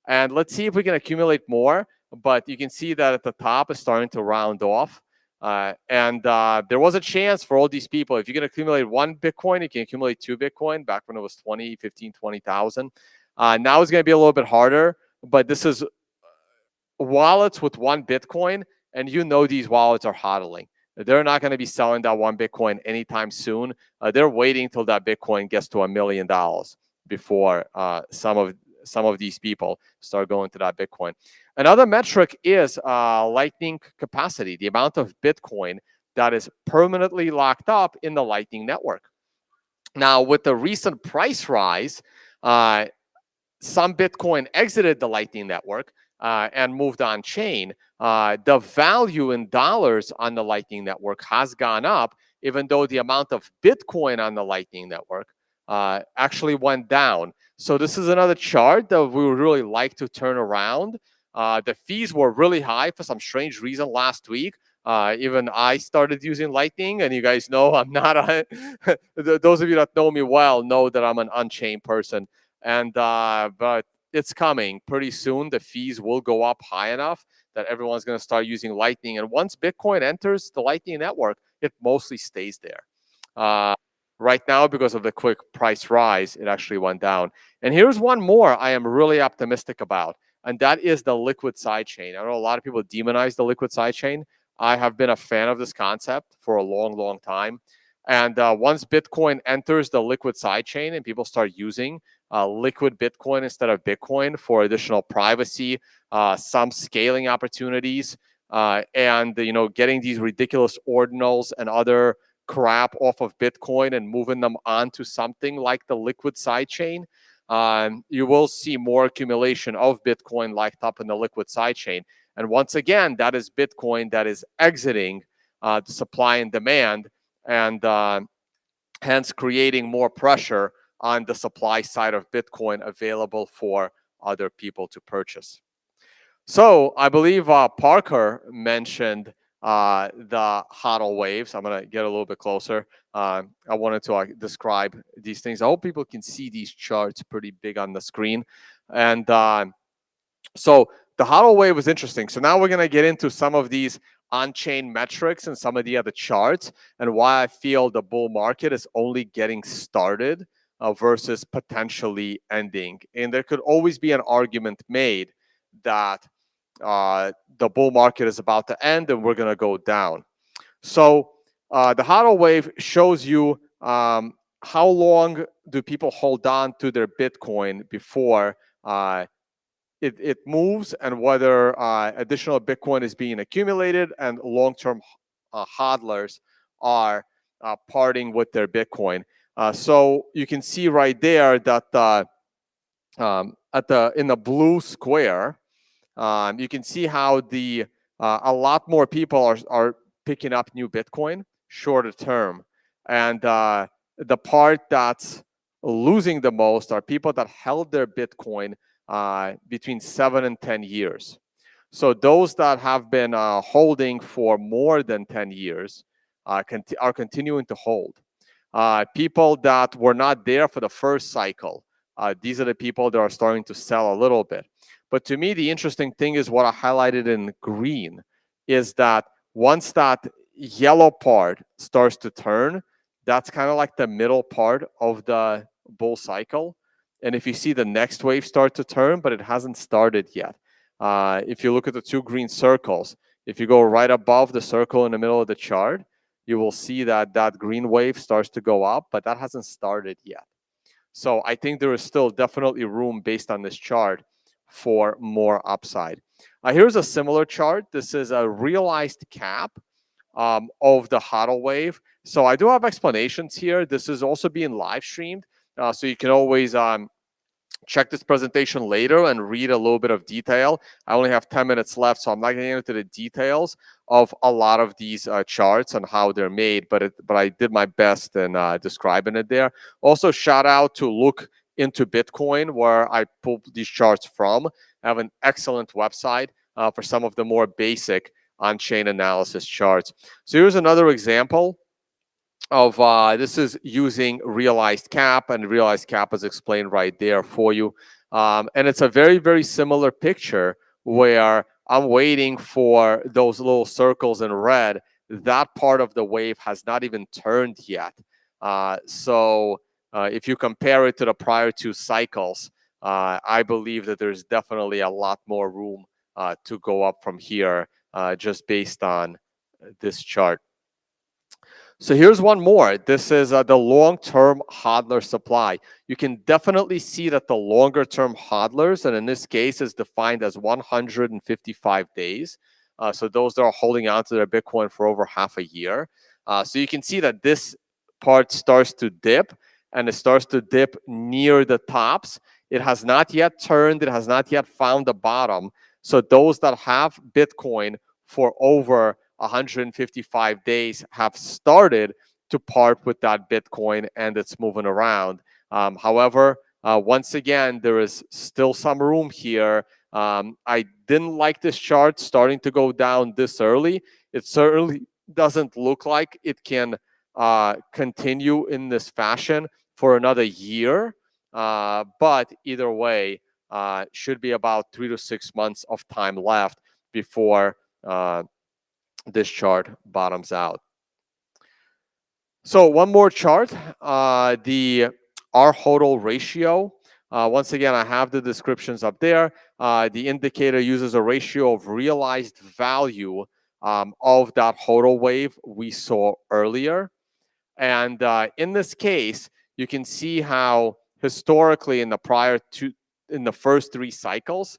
And let's see if we can accumulate more. But you can see that at the top is starting to round off. There was a chance for all these people. If you can accumulate one Bitcoin, you can accumulate two Bitcoin back when it was 20, 15, 20,000. Now it's going to be a little bit harder. But this is wallets with one Bitcoin. And you know these wallets are hodling. They're not going to be selling that one Bitcoin anytime soon. They're waiting till that Bitcoin gets to $1 million before some of these people start going to that Bitcoin. Another metric is Lightning capacity, the amount of Bitcoin that is permanently locked up in the Lightning Network. Now, with the recent price rise, some Bitcoin exited the Lightning Network and moved on chain. The value in dollars on the Lightning Network has gone up, even though the amount of Bitcoin on the Lightning Network actually went down. So this is another chart that we would really like to turn around. The fees were really high for some strange reason last week. Even I started using Lightning, and you guys know I'm not those of you that know me well know that I'm an on-chain person. But it's coming pretty soon. The fees will go up high enough that everyone's going to start using Lightning. And once Bitcoin enters the Lightning Network, it mostly stays there. Right now, because of the quick price rise, it actually went down. And here's one more I am really optimistic about, and that is the liquid sidechain. I know a lot of people demonize the liquid sidechain. I have been a fan of this concept for a long, long time. And once Bitcoin enters the liquid sidechain and people start using liquid Bitcoin instead of Bitcoin for additional privacy, some scaling opportunities, and getting these ridiculous ordinals and other crap off of Bitcoin and moving them onto something like the liquid sidechain, you will see more accumulation of Bitcoin locked up in the liquid sidechain. And once again, that is Bitcoin that is exiting the supply and demand, and hence creating more pressure on the supply side of Bitcoin available for other people to purchase. So I believe Parker mentioned the HODL waves. I'm going to get a little bit closer. I wanted to describe these things. I hope people can see these charts pretty big on the screen. And so the HODL wave was interesting. So now we're going to get into some of these on-chain metrics and some of the other charts, and why I feel the bull market is only getting started versus potentially ending. And there could always be an argument made that the bull market is about to end and we're going to go down. So the HODL wave shows you how long do people hold on to their Bitcoin before it moves, and whether additional Bitcoin is being accumulated and long-term hodlers are parting with their Bitcoin. So you can see right there that in the blue square, you can see how a lot more people are picking up new Bitcoin shorter term, and the part that's losing the most are people that held their Bitcoin between 7 and 10 years. So those that have been holding for more than 10 years are continuing to hold. People that were not there for the first cycle, these are the people that are starting to sell a little bit. But to me, the interesting thing is what I highlighted in green is that once that yellow part starts to turn, that's kind of like the middle part of the bull cycle. And if you see the next wave start to turn, but it hasn't started yet. If you look at the two green circles, if you go right above the circle in the middle of the chart, you will see that that green wave starts to go up, but that hasn't started yet. So I think there is still definitely room based on this chart for more upside. Here's a similar chart. This is a realized cap of the HODL wave. So I do have explanations here. This is also being live streamed. So you can always check this presentation later and read a little bit of detail. I only have 10 minutes left, so I'm not getting into the details of a lot of these charts and how they're made, but I did my best in describing it there. Also, shout out to Look Into Bitcoin, where I pulled these charts from. I have an excellent website for some of the more basic on-chain analysis charts. So here's another example of this is using realized cap, and realized cap is explained right there for you. And it's a very, very similar picture where I'm waiting for those little circles in red. That part of the wave has not even turned yet. So if you compare it to the prior two cycles, I believe that there's definitely a lot more room to go up from here just based on this chart. So here's one more. This is the long-term hodler supply. You can definitely see that the longer-term hodlers, and in this case is defined as 155 days. So those that are holding on to their Bitcoin for over half a year. So you can see that this part starts to dip, and it starts to dip near the tops. It has not yet turned. It has not yet found the bottom. So those that have Bitcoin for over 155 days have started to part with that Bitcoin, and it's moving around. However, once again, there is still some room here. I didn't like this chart starting to go down this early. It certainly doesn't look like it can continue in this fashion for another year. But either way, should be about 3 to 6 months of time left before this chart bottoms out. So one more chart, the R-HODL ratio. Once again, I have the descriptions up there. The indicator uses a ratio of realized value of that HODL wave we saw earlier. And in this case, you can see how historically in the first three cycles,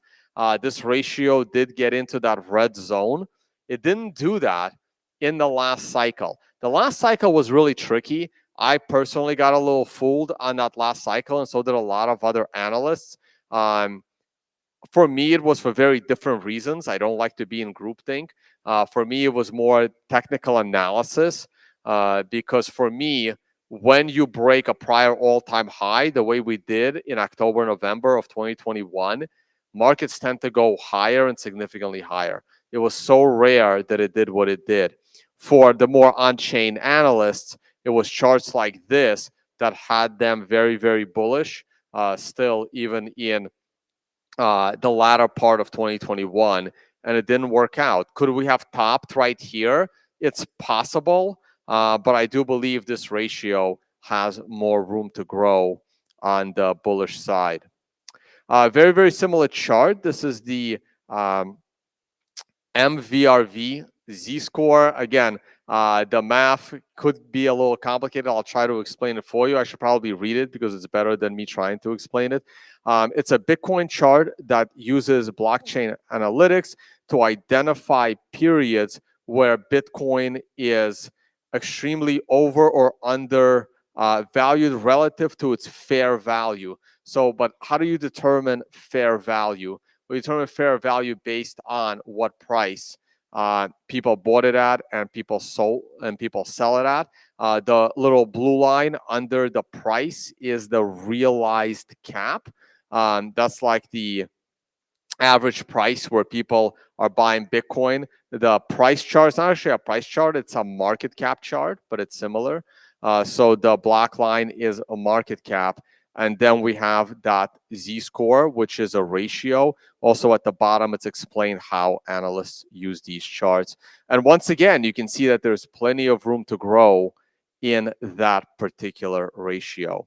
this ratio did get into that red zone. It didn't do that in the last cycle. The last cycle was really tricky. I personally got a little fooled on that last cycle, and so did a lot of other analysts. For me, it was for very different reasons. I don't like to be in groupthink. For me, it was more technical analysis because for me, when you break a prior all-time high, the way we did in October, November of 2021, markets tend to go higher and significantly higher. It was so rare that it did what it did. For the more on-chain analysts, it was charts like this that had them very, very bullish, still even in the latter part of 2021, and it didn't work out. Could we have topped right here? It's possible, but I do believe this ratio has more room to grow on the bullish side. Very, very similar chart. This is the MVRV Z-score. Again, the math could be a little complicated. I'll try to explain it for you. I should probably read it because it's better than me trying to explain it. It's a Bitcoin chart that uses blockchain analytics to identify periods where Bitcoin is extremely over or under valued relative to its fair value. So, but how do you determine fair value? We determine fair value based on what price people bought it at and people sold and people sell it at. The little blue line under the price is the realized cap. That's like the average price where people are buying Bitcoin. The price chart is not actually a price chart, it's a market cap chart, but it's similar. So the black line is a market cap. And then we have that Z-score, which is a ratio. Also at the bottom, it's explained how analysts use these charts. And once again, you can see that there's plenty of room to grow in that particular ratio.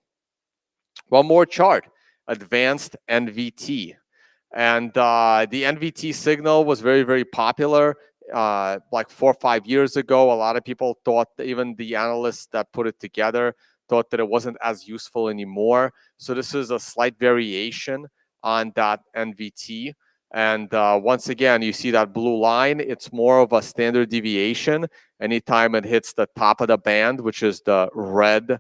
One more chart, advanced NVT. And the NVT signal was very, very popular like 4 or 5 years ago. A lot of people thought, even the analysts that put it together, thought that it wasn't as useful anymore. So this is a slight variation on that NVT. And once again, you see that blue line, it's more of a standard deviation. Anytime it hits the top of the band, which is the red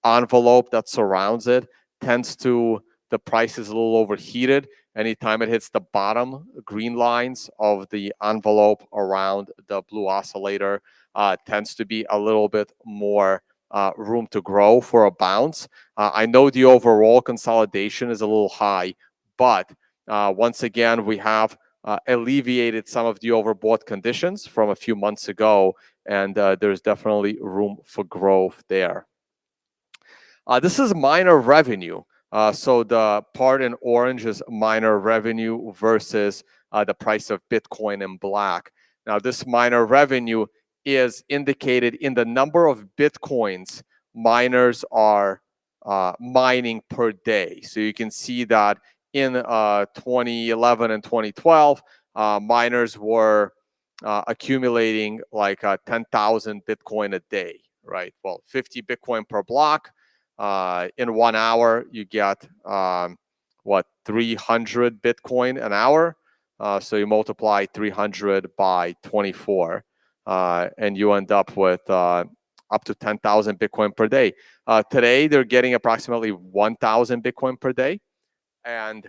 envelope that surrounds it, the price is a little overheated. Anytime it hits the bottom green lines of the envelope around the blue oscillator, tends to be a little bit more room to grow for a bounce. I know the overall consolidation is a little high, but once again, we have alleviated some of the overbought conditions from a few months ago, and there's definitely room for growth there. This is miner revenue. So the part in orange is miner revenue versus the price of Bitcoin in black. Now, this miner revenue is indicated in the number of Bitcoins miners are mining per day. So you can see that in 2011 and 2012, miners were accumulating like 10,000 Bitcoin a day, right? Well, 50 Bitcoin per block. In 1 hour, you get 300 Bitcoin an hour. So you multiply 300 by 24, and you end up with up to 10,000 Bitcoin per day. Today, they're getting approximately 1,000 Bitcoin per day. And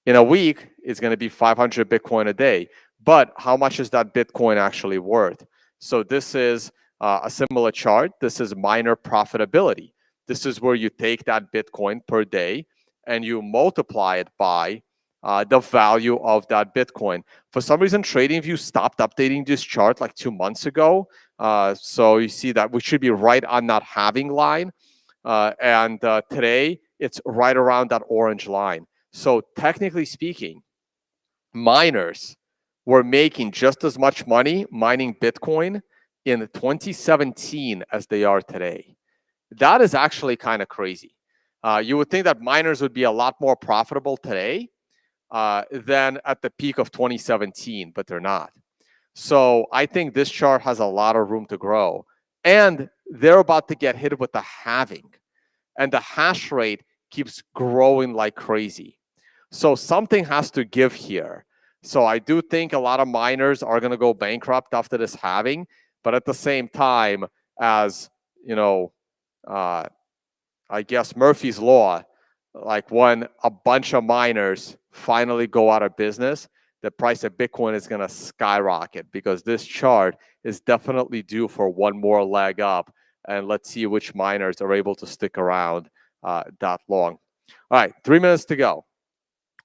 in a week, it's going to be 500 Bitcoin a day. But how much is that Bitcoin actually worth? So this is a similar chart. This is miner profitability. This is where you take that Bitcoin per day and you multiply it by the value of that Bitcoin. For some reason, TradingView stopped updating this chart like 2 months ago. So you see that we should be right on that halving line. And today, it's right around that orange line. So technically speaking, miners were making just as much money mining Bitcoin in 2017 as they are today. That is actually kind of crazy. You would think that miners would be a lot more profitable today than at the peak of 2017, but they're not. So I think this chart has a lot of room to grow. And they're about to get hit with the halving. And the hash rate keeps growing like crazy. So something has to give here. So I do think a lot of miners are going to go bankrupt after this halving. But at the same time, as you know, I guess Murphy's Law, like when a bunch of miners finally go out of business, the price of Bitcoin is going to skyrocket because this chart is definitely due for one more leg up. And let's see which miners are able to stick around that long. All right, 3 minutes to go.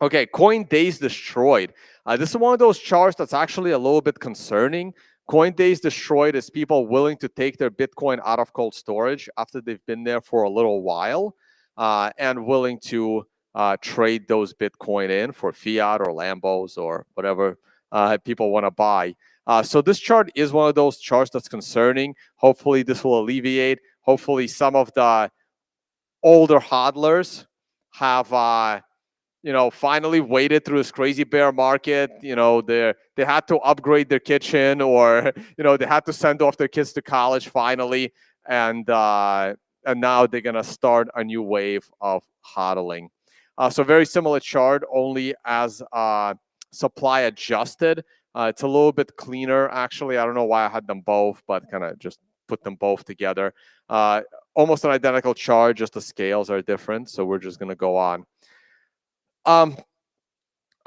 Okay, CoinDays destroyed. This is one of those charts that's actually a little bit concerning. CoinDays destroyed is people willing to take their Bitcoin out of cold storage after they've been there for a little while and willing to trade those Bitcoin in for fiat or Lambos or whatever people want to buy. So this chart is one of those charts that's concerning. Hopefully this will alleviate. Hopefully some of the older hodlers have finally waded through this crazy bear market. They had to upgrade their kitchen, or they had to send off their kids to college finally, and now they're gonna start a new wave of hodling. So very similar chart, only as supply adjusted. It's a little bit cleaner, actually. I don't know why I had them both, but kind of just put them both together. Almost an identical chart, just the scales are different. So we're just going to go on.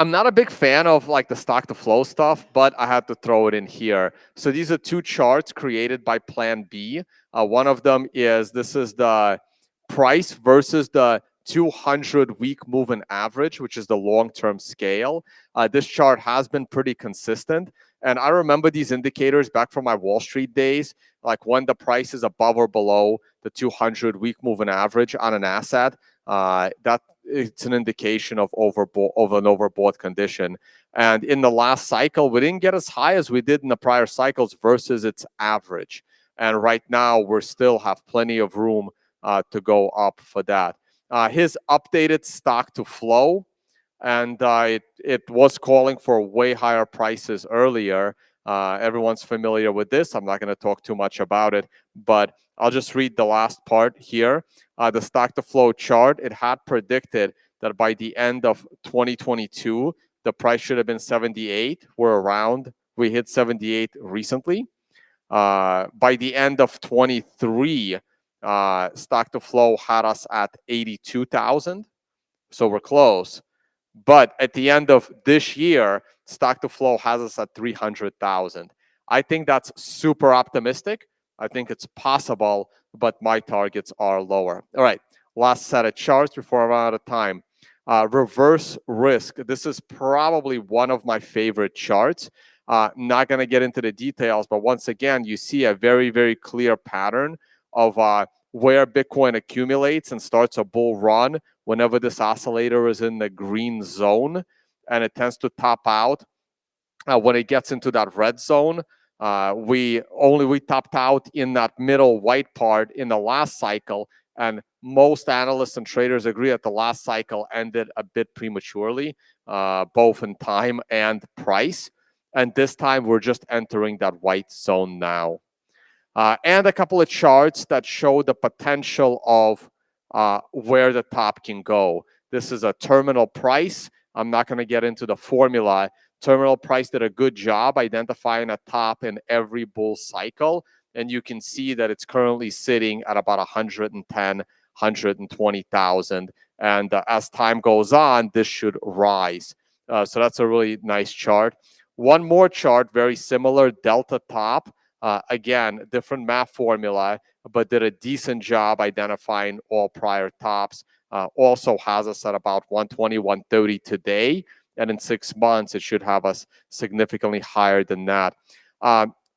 I'm not a big fan of like the stock to flow stuff, but I had to throw it in here. So these are two charts created by Plan B. One of them is, this is the price versus the 200-week moving average, which is the long-term scale. This chart has been pretty consistent. And I remember these indicators back from my Wall Street days, like when the price is above or below the 200-week moving average on an asset, that it's an indication of an overbought condition. And in the last cycle, we didn't get as high as we did in the prior cycles versus its average. And right now, we still have plenty of room to go up for that. His updated stock to flow, and it was calling for way higher prices earlier. Everyone's familiar with this. I'm not going to talk too much about it, but I'll just read the last part here. The stock to flow chart, it had predicted that by the end of 2022, the price should have been 78. We hit 78 recently. By the end of 23, stock to flow had us at 82,000. So we're close. But at the end of this year, stock to flow has us at 300,000. I think that's super optimistic. I think it's possible, but my targets are lower. All right, last set of charts before I'm out of time. Reverse risk. This is probably one of my favorite charts. Not going to get into the details, but once again, you see a very, very clear pattern of where Bitcoin accumulates and starts a bull run whenever this oscillator is in the green zone, and it tends to top out when it gets into that red zone. We topped out in that middle white part in the last cycle, and most analysts and traders agree that the last cycle ended a bit prematurely, both in time and price. And this time we're just entering that white zone now. And a couple of charts that show the potential of where the top can go. This is a terminal price. I'm not going to get into the formula. Terminal price did a good job identifying a top in every bull cycle. And you can see that it's currently sitting at about 110, 120,000. And as time goes on, this should rise. So that's a really nice chart. One more chart, very similar, delta top. Again, different math formula, but did a decent job identifying all prior tops. Also has us at about 120, 130 today. And in 6 months, it should have us significantly higher than that.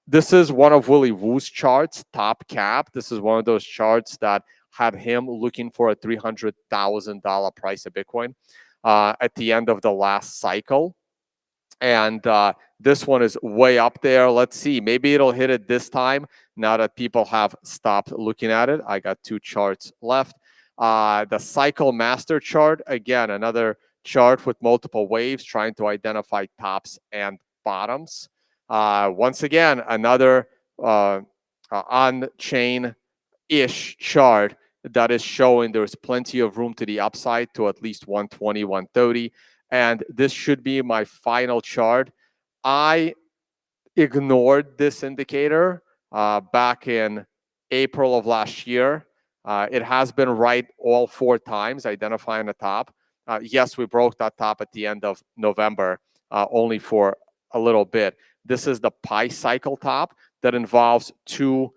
This is one of Willy Woo's charts, top cap. This is one of those charts that had him looking for a $300,000 price of Bitcoin at the end of the last cycle. And this one is way up there. Let's see. Maybe it'll hit it this time now that people have stopped looking at it. I got 2 charts left. The cycle master chart, again, another chart with multiple waves trying to identify tops and bottoms. Once again, another on-chain-ish chart that is showing there's plenty of room to the upside to at least 120, 130. And this should be my final chart. I ignored this indicator back in April of last year. It has been right all 4 times, identifying the top. Yes, we broke that top at the end of November, only for a little bit. This is the pi cycle top that involves 2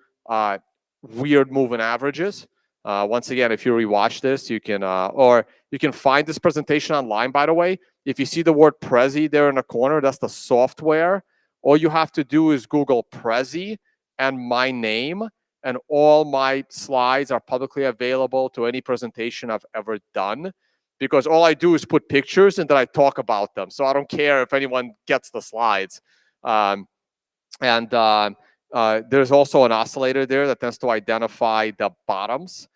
weird moving averages. Once again, if you rewatch this, you can, or you can find this presentation online, by the way. If you see the word Prezi there in the corner, that's the software. All you have to do is Google Prezi and my name, and all my slides are publicly available to any presentation I've ever done, because all I do is put pictures and then I talk about them. So I don't care if anyone gets the slides. There's also an oscillator there that tends to identify the bottoms,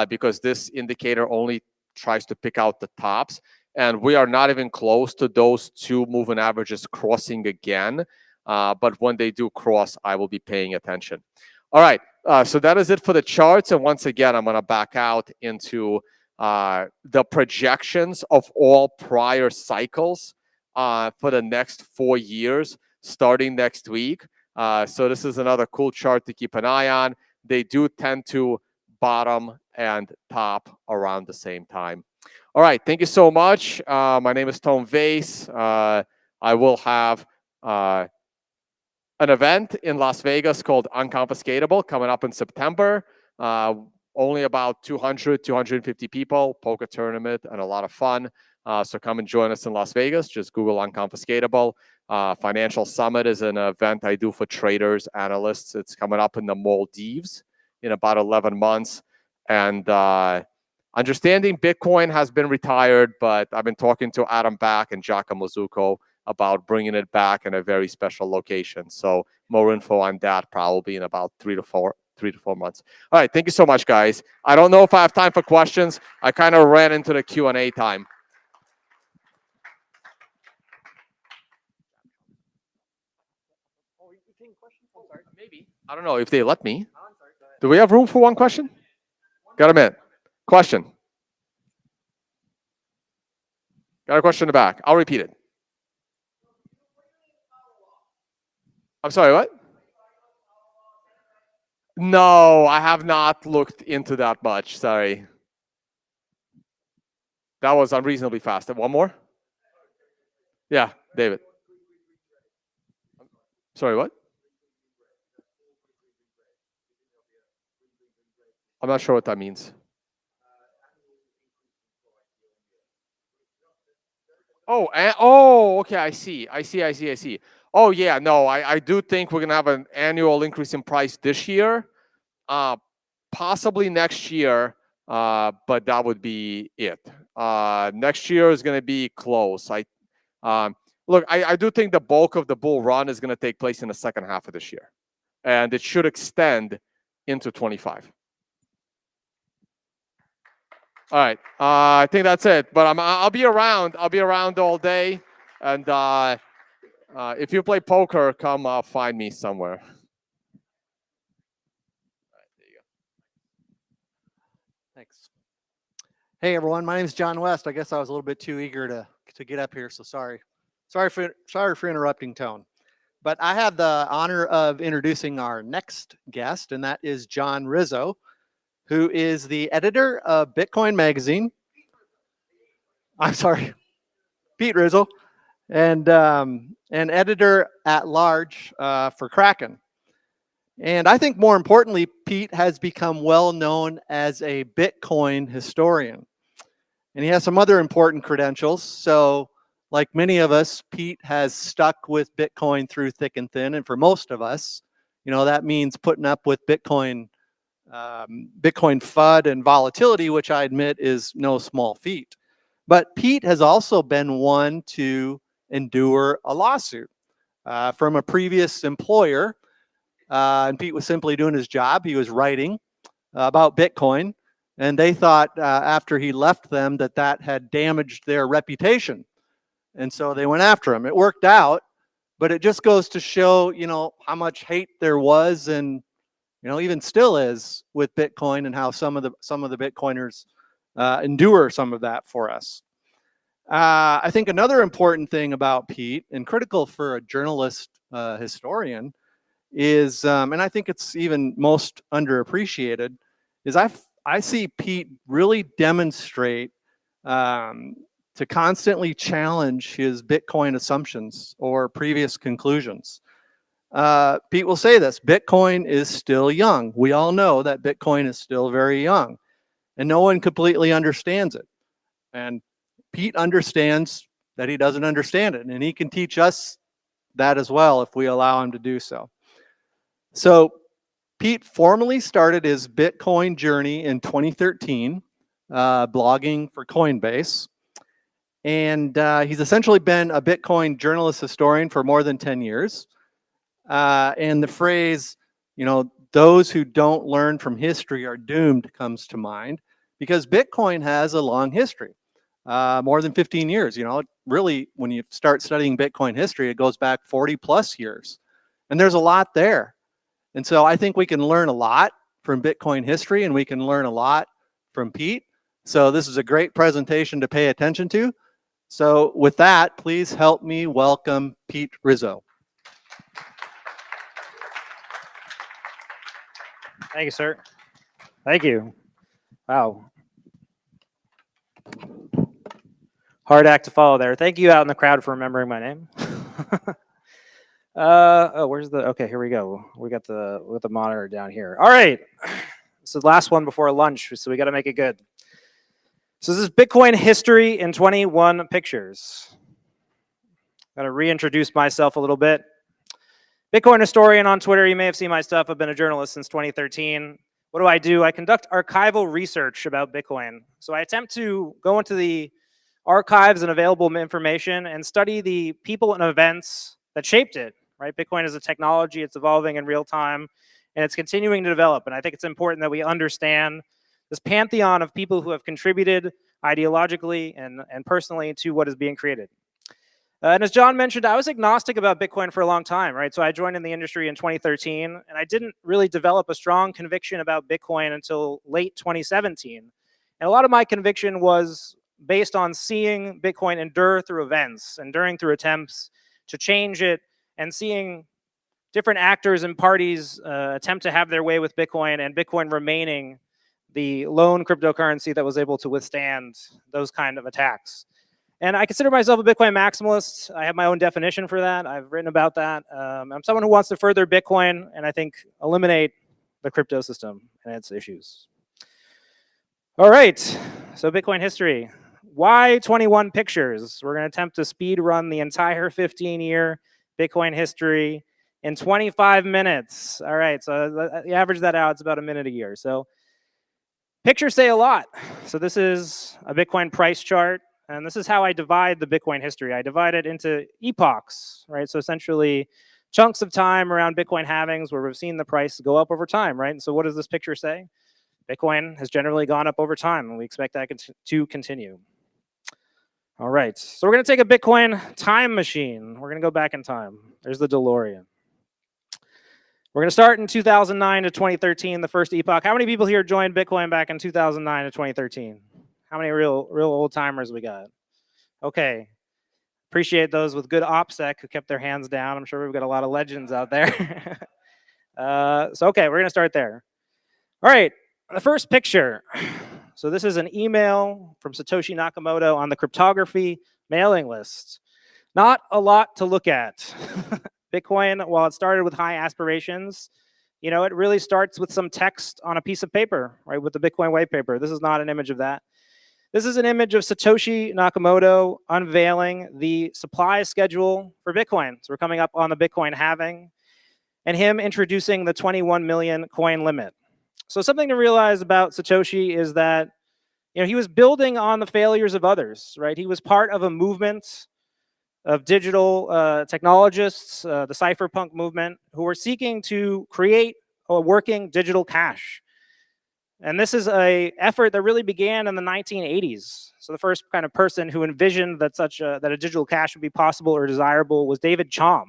because this indicator only tries to pick out the tops. And we are not even close to those 2 moving averages crossing again. But when they do cross, I will be paying attention. All right. So that is it for the charts. And once again, I'm going to back out into the projections of all prior cycles for the next 4 years. starting next week. So this is another cool chart to keep an eye on. They do tend to bottom and top around the same time. All right, thank you so much. My name is Tom Vase. I will have an event in Las Vegas called Unconfiscatable coming up in September. Only about 200, 250 people, poker tournament, and a lot of fun. So come and join us in Las Vegas. Just Google Unconfiscatable. Financial Summit is an event I do for traders, analysts. It's coming up in the Maldives in about 11 months. And understanding Bitcoin has been retired, but I've been talking to Adam Back and Giacomo Zucco about bringing it back in a very special location. So more info on that probably in about 3 to 4 months. All right, thank you so much, guys. I don't know if I have time for questions. I kind of ran into the Q&A time. Maybe. I don't know if they let me. Do we have room for one question? Got a minute. Question. Got a question in the back. I'll repeat it. I'm sorry, what? No, I have not looked into that much. Sorry. That was unreasonably fast. One more? Yeah, David. Sorry, what? I'm not sure what that means. Oh, okay, I see. Oh, yeah, no, I do think we're going to have an annual increase in price this year, possibly next year, but that would be it. Next year is going to be close. Look, I do think the bulk of the bull run is going to take place in the second half of this year, and it should extend into 25. All right, I think that's it. But I'll be around. I'll be around all day, and if you play poker, come find me somewhere. Thanks. Hey everyone, my name is John West. I guess I was a little bit too eager to get up here, so sorry for interrupting Tone. But I have the honor of introducing our next guest, and that is John Rizzo, who is the editor of Bitcoin Magazine. I'm sorry, Pete Rizzo, and editor at large for Kraken. And I think more importantly, Pete has become well known as a Bitcoin historian. And he has some other important credentials. So like many of us, Pete has stuck with Bitcoin through thick and thin. And for most of us, that means putting up with Bitcoin FUD and volatility, which I admit is no small feat. But Pete has also been one to endure a lawsuit from a previous employer. And Pete was simply doing his job. He was writing about Bitcoin. And they thought after he left them that had damaged their reputation. And so they went after him. It worked out, but it just goes to show, how much hate there was and, even still is with Bitcoin and how some of the Bitcoiners endure some of that for us. I think another important thing about Pete and critical for a journalist historian is, and I think it's even most underappreciated, is I see Pete really demonstrate to constantly challenge his Bitcoin assumptions or previous conclusions. Pete will say this: Bitcoin is still young. We all know that Bitcoin is still very young, and no one completely understands it. And Pete understands that he doesn't understand it, and he can teach us that as well if we allow him to do so. So Pete formally started his Bitcoin journey in 2013, blogging for Coinbase. And he's essentially been a Bitcoin journalist historian for more than 10 years. And the phrase, those who don't learn from history are doomed comes to mind because Bitcoin has a long history, more than 15 years. Really, when you start studying Bitcoin history, it goes back 40 plus years. And there's a lot there. And so I think we can learn a lot from Bitcoin history and we can learn a lot from Pete. So this is a great presentation to pay attention to. So with that, please help me welcome Pete Rizzo. Thank you, sir. Thank you. Wow. Hard act to follow there. Thank you out in the crowd for remembering my name. Oh, where's the? Okay, here we go. We got the monitor down here. All right. So the last one before lunch, so we got to make it good. So this is Bitcoin history in 21 pictures. I'm going to reintroduce myself a little bit. Bitcoin historian on Twitter. You may have seen my stuff. I've been a journalist since 2013. What do? I conduct archival research about Bitcoin. So I attempt to go into the archives and available information and study the people and events that shaped it, right? Bitcoin is a technology, it's evolving in real time, and it's continuing to develop. And I think it's important that we understand this pantheon of people who have contributed ideologically and personally to what is being created. And as John mentioned, I was agnostic about Bitcoin for a long time, right? So I joined in the industry in 2013, and I didn't really develop a strong conviction about Bitcoin until late 2017. And a lot of my conviction was based on seeing Bitcoin endure through events, enduring through attempts to change it, and seeing different actors and parties attempt to have their way with Bitcoin, and Bitcoin remaining the lone cryptocurrency that was able to withstand those kind of attacks. And I consider myself a Bitcoin maximalist. I have my own definition for that. I've written about that. I'm someone who wants to further Bitcoin and I think eliminate the crypto system and its issues. All right, so Bitcoin history. Why 21 pictures? We're going to attempt to speed run the entire 15-year Bitcoin history in 25 minutes. All right, so you average that out, it's about a minute a year. So pictures say a lot. So this is a Bitcoin price chart. And this is how I divide the Bitcoin history. I divide it into epochs, right? So essentially chunks of time around Bitcoin halvings where we've seen the price go up over time, right? And so what does this picture say? Bitcoin has generally gone up over time, and we expect that to continue. All right, so we're going to take a Bitcoin time machine. We're going to go back in time. There's the DeLorean. We're going to start in 2009 to 2013, the first epoch. How many people here joined Bitcoin back in 2009 to 2013? How many real old timers we got? Okay. Appreciate those with good OPSEC who kept their hands down. I'm sure we've got a lot of legends out there. Okay, we're going to start there. All right, the first picture. So this is an email from Satoshi Nakamoto on the cryptography mailing list. Not a lot to look at. Bitcoin, while it started with high aspirations, you know, it really starts with some text on a piece of paper, right, with the Bitcoin white paper. This is not an image of that. This is an image of Satoshi Nakamoto unveiling the supply schedule for Bitcoin. So we're coming up on the Bitcoin halving, and him introducing the 21 million coin limit. So something to realize about Satoshi is that, you know, he was building on the failures of others, right? He was part of a movement of digital technologists, the cypherpunk movement, who were seeking to create a working digital cash. And this is an effort that really began in the 1980s. So the first kind of person who envisioned that that a digital cash would be possible or desirable was David Chaum.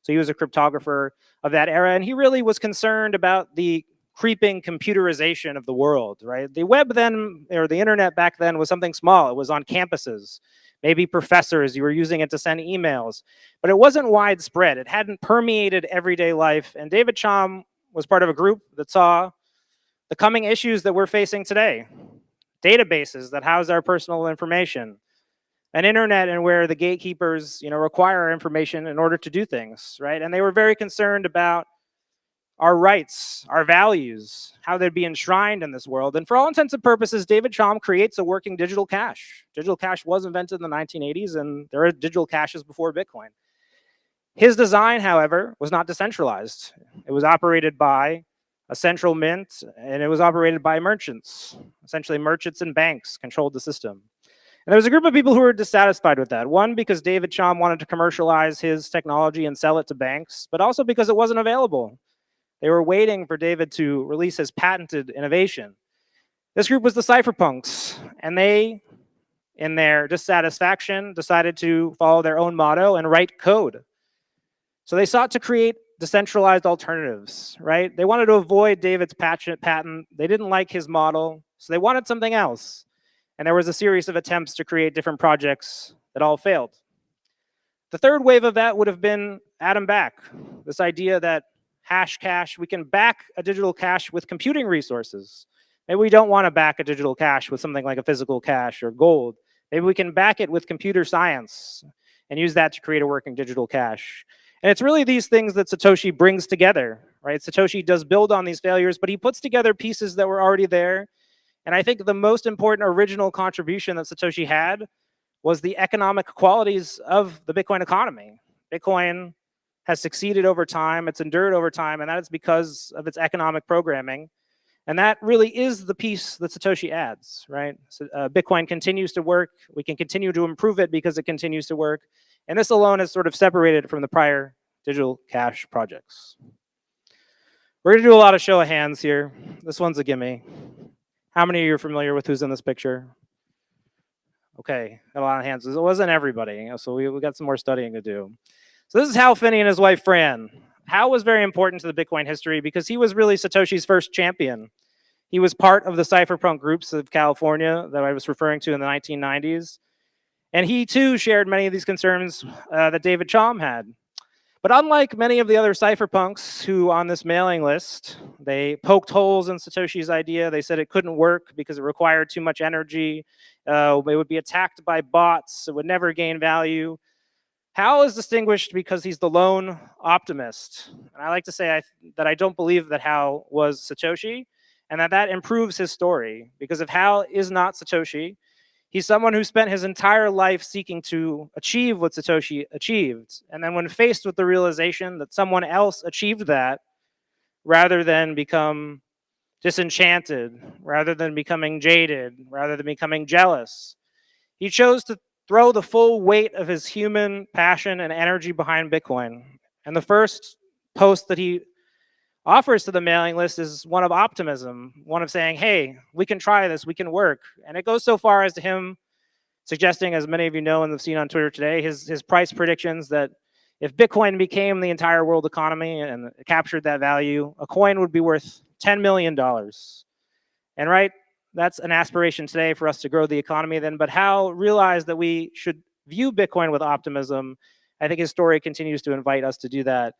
So he was a cryptographer of that era, and he really was concerned about the creeping computerization of the world, right? The web then, or the internet back then, was something small. It was on campuses. Maybe professors, you were using it to send emails, but it wasn't widespread. It hadn't permeated everyday life. And David Chaum was part of a group that saw the coming issues that we're facing today. Databases that house our personal information. An internet and where the gatekeepers, you know, require our information in order to do things, right? And they were very concerned about our rights, our values, how they'd be enshrined in this world. And for all intents and purposes, David Chaum creates a working digital cash. Digital cash was invented in the 1980s, and there are digital caches before Bitcoin. His design, however, was not decentralized. It was operated by a central mint, and it was operated by merchants. Essentially, merchants and banks controlled the system. And there was a group of people who were dissatisfied with that. One, because David Chaum wanted to commercialize his technology and sell it to banks, but also because it wasn't available. They were waiting for David to release his patented innovation. This group was the cypherpunks, and they, in their dissatisfaction, decided to follow their own motto and write code. So they sought to create decentralized alternatives, right? They wanted to avoid David's patent. They didn't like his model, so they wanted something else. And there was a series of attempts to create different projects that all failed. The third wave of that would have been Adam Back, this idea that hash cash. We can back a digital cash with computing resources. Maybe we don't want to back a digital cash with something like a physical cash or gold. Maybe we can back it with computer science and use that to create a working digital cash. And it's really these things that Satoshi brings together, right? Satoshi does build on these failures, but he puts together pieces that were already there. And I think the most important original contribution that Satoshi had was the economic qualities of the Bitcoin economy. Bitcoin has succeeded over time, it's endured over time, and that is because of its economic programming. And that really is the piece that Satoshi adds, right? So, Bitcoin continues to work. We can continue to improve it because it continues to work. And this alone is sort of separated from the prior digital cash projects. We're going to do a lot of show of hands here. This one's a gimme. How many of you are familiar with who's in this picture? Okay, got a lot of hands. It wasn't everybody, so we got some more studying to do. So this is Hal Finney and his wife, Fran. Hal was very important to the Bitcoin history because he was really Satoshi's first champion. He was part of the cypherpunk groups of California that I was referring to in the 1990s. And he too shared many of these concerns that David Chaum had. But unlike many of the other cypherpunks who on this mailing list, they poked holes in Satoshi's idea. They said it couldn't work because it required too much energy. It would be attacked by bots. It would never gain value. Hal is distinguished because he's the lone optimist. And I like to say that I don't believe that Hal was Satoshi, and that improves his story. Because if Hal is not Satoshi, he's someone who spent his entire life seeking to achieve what Satoshi achieved. And then when faced with the realization that someone else achieved that, rather than become disenchanted, rather than becoming jaded, rather than becoming jealous, he chose to throw the full weight of his human passion and energy behind Bitcoin. And the first post that he offers to the mailing list is one of optimism, one of saying, hey, we can try this, we can work. And it goes so far as to him suggesting, as many of you know and have seen on Twitter today, his price predictions that if Bitcoin became the entire world economy and captured that value, a coin would be worth $10 million. And right, that's an aspiration today for us to grow the economy then, but Hal realized that we should view Bitcoin with optimism. I think his story continues to invite us to do that.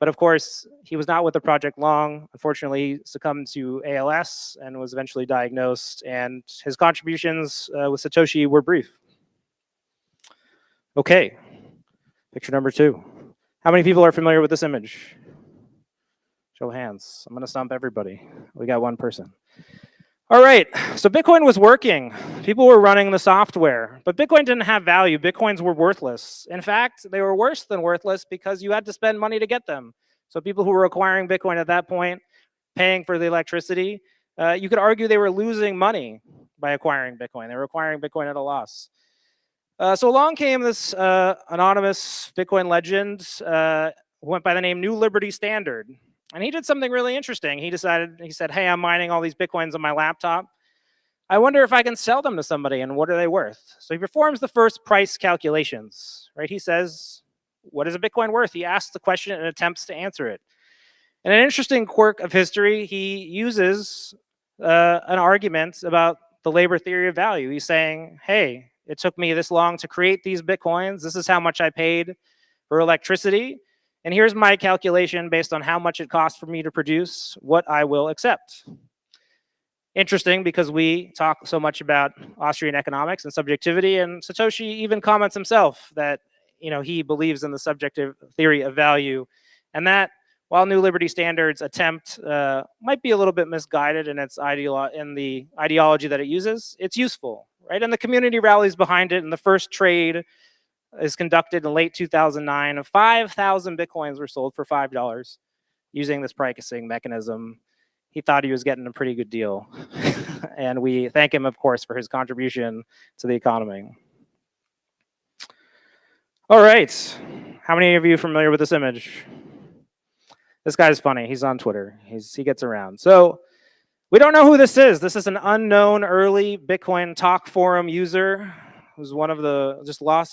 But of course, he was not with the project long. Unfortunately, he succumbed to ALS and was eventually diagnosed, and his contributions with Satoshi were brief. Okay, picture number 2. How many people are familiar with this image? Show of hands. I'm gonna stump everybody. We got one person. All right, so Bitcoin was working. People were running the software, but Bitcoin didn't have value. Bitcoins were worthless. In fact, they were worse than worthless because you had to spend money to get them. So people who were acquiring Bitcoin at that point, paying for the electricity, you could argue they were losing money by acquiring Bitcoin. They were acquiring Bitcoin at a loss. So along came this anonymous Bitcoin legend who went by the name New Liberty Standard. And he did something really interesting. He said, hey, I'm mining all these Bitcoins on my laptop. I wonder if I can sell them to somebody and what are they worth? So he performs the first price calculations, right? He says, what is a Bitcoin worth? He asks the question and attempts to answer it. And an interesting quirk of history, he uses an argument about the labor theory of value. He's saying, hey, it took me this long to create these Bitcoins. This is how much I paid for electricity. And here's my calculation based on how much it costs for me to produce what I will accept. Interesting, because we talk so much about Austrian economics and subjectivity, and Satoshi even comments himself that he believes in the subjective theory of value, and that while New Liberty Standard's attempt might be a little bit misguided in its the ideology that it uses, it's useful, right? And the community rallies behind it, and the first trade is conducted in late 2009. 5,000 Bitcoins were sold for $5 using this pricing mechanism. He thought he was getting a pretty good deal. And we thank him, of course, for his contribution to the economy. All right. How many of you are familiar with this image? This guy's funny. He's on Twitter. He gets around. So we don't know who this is. This is an unknown early Bitcoin talk forum user who's one of the,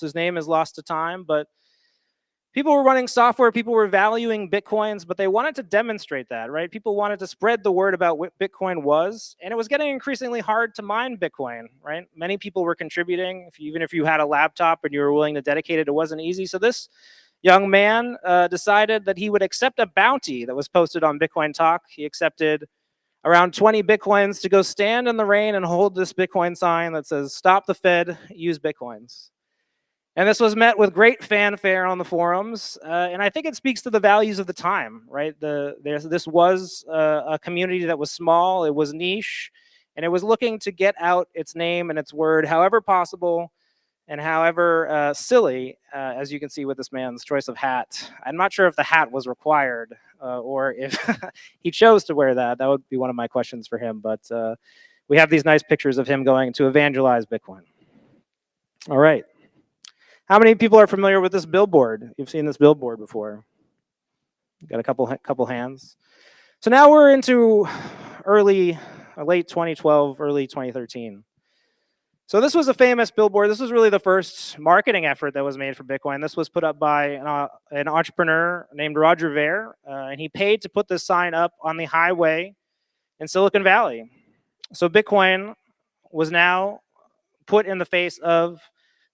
his name is lost to time, but people were running software, people were valuing Bitcoins, but they wanted to demonstrate that, right? People wanted to spread the word about what Bitcoin was, and it was getting increasingly hard to mine Bitcoin, right? Many people were contributing. Even if you had a laptop and you were willing to dedicate it, it wasn't easy. So this young man decided that he would accept a bounty that was posted on Bitcoin Talk. He accepted around 20 Bitcoins to go stand in the rain and hold this Bitcoin sign that says, "Stop the Fed, use Bitcoins." And this was met with great fanfare on the forums. And I think it speaks to the values of the time, right? This was a community that was small, it was niche, and it was looking to get out its name and its word however possible and however silly, as you can see with this man's choice of hat. I'm not sure if the hat was required or if he chose to wear that. That would be one of my questions for him. But we have these nice pictures of him going to evangelize Bitcoin. All right. How many people are familiar with this billboard? You've seen this billboard before. Got a couple hands. So now we're into late 2012, early 2013. So this was a famous billboard. This was really the first marketing effort that was made for Bitcoin. This was put up by an entrepreneur named Roger Ver, and he paid to put this sign up on the highway in Silicon Valley. So Bitcoin was now put in the face of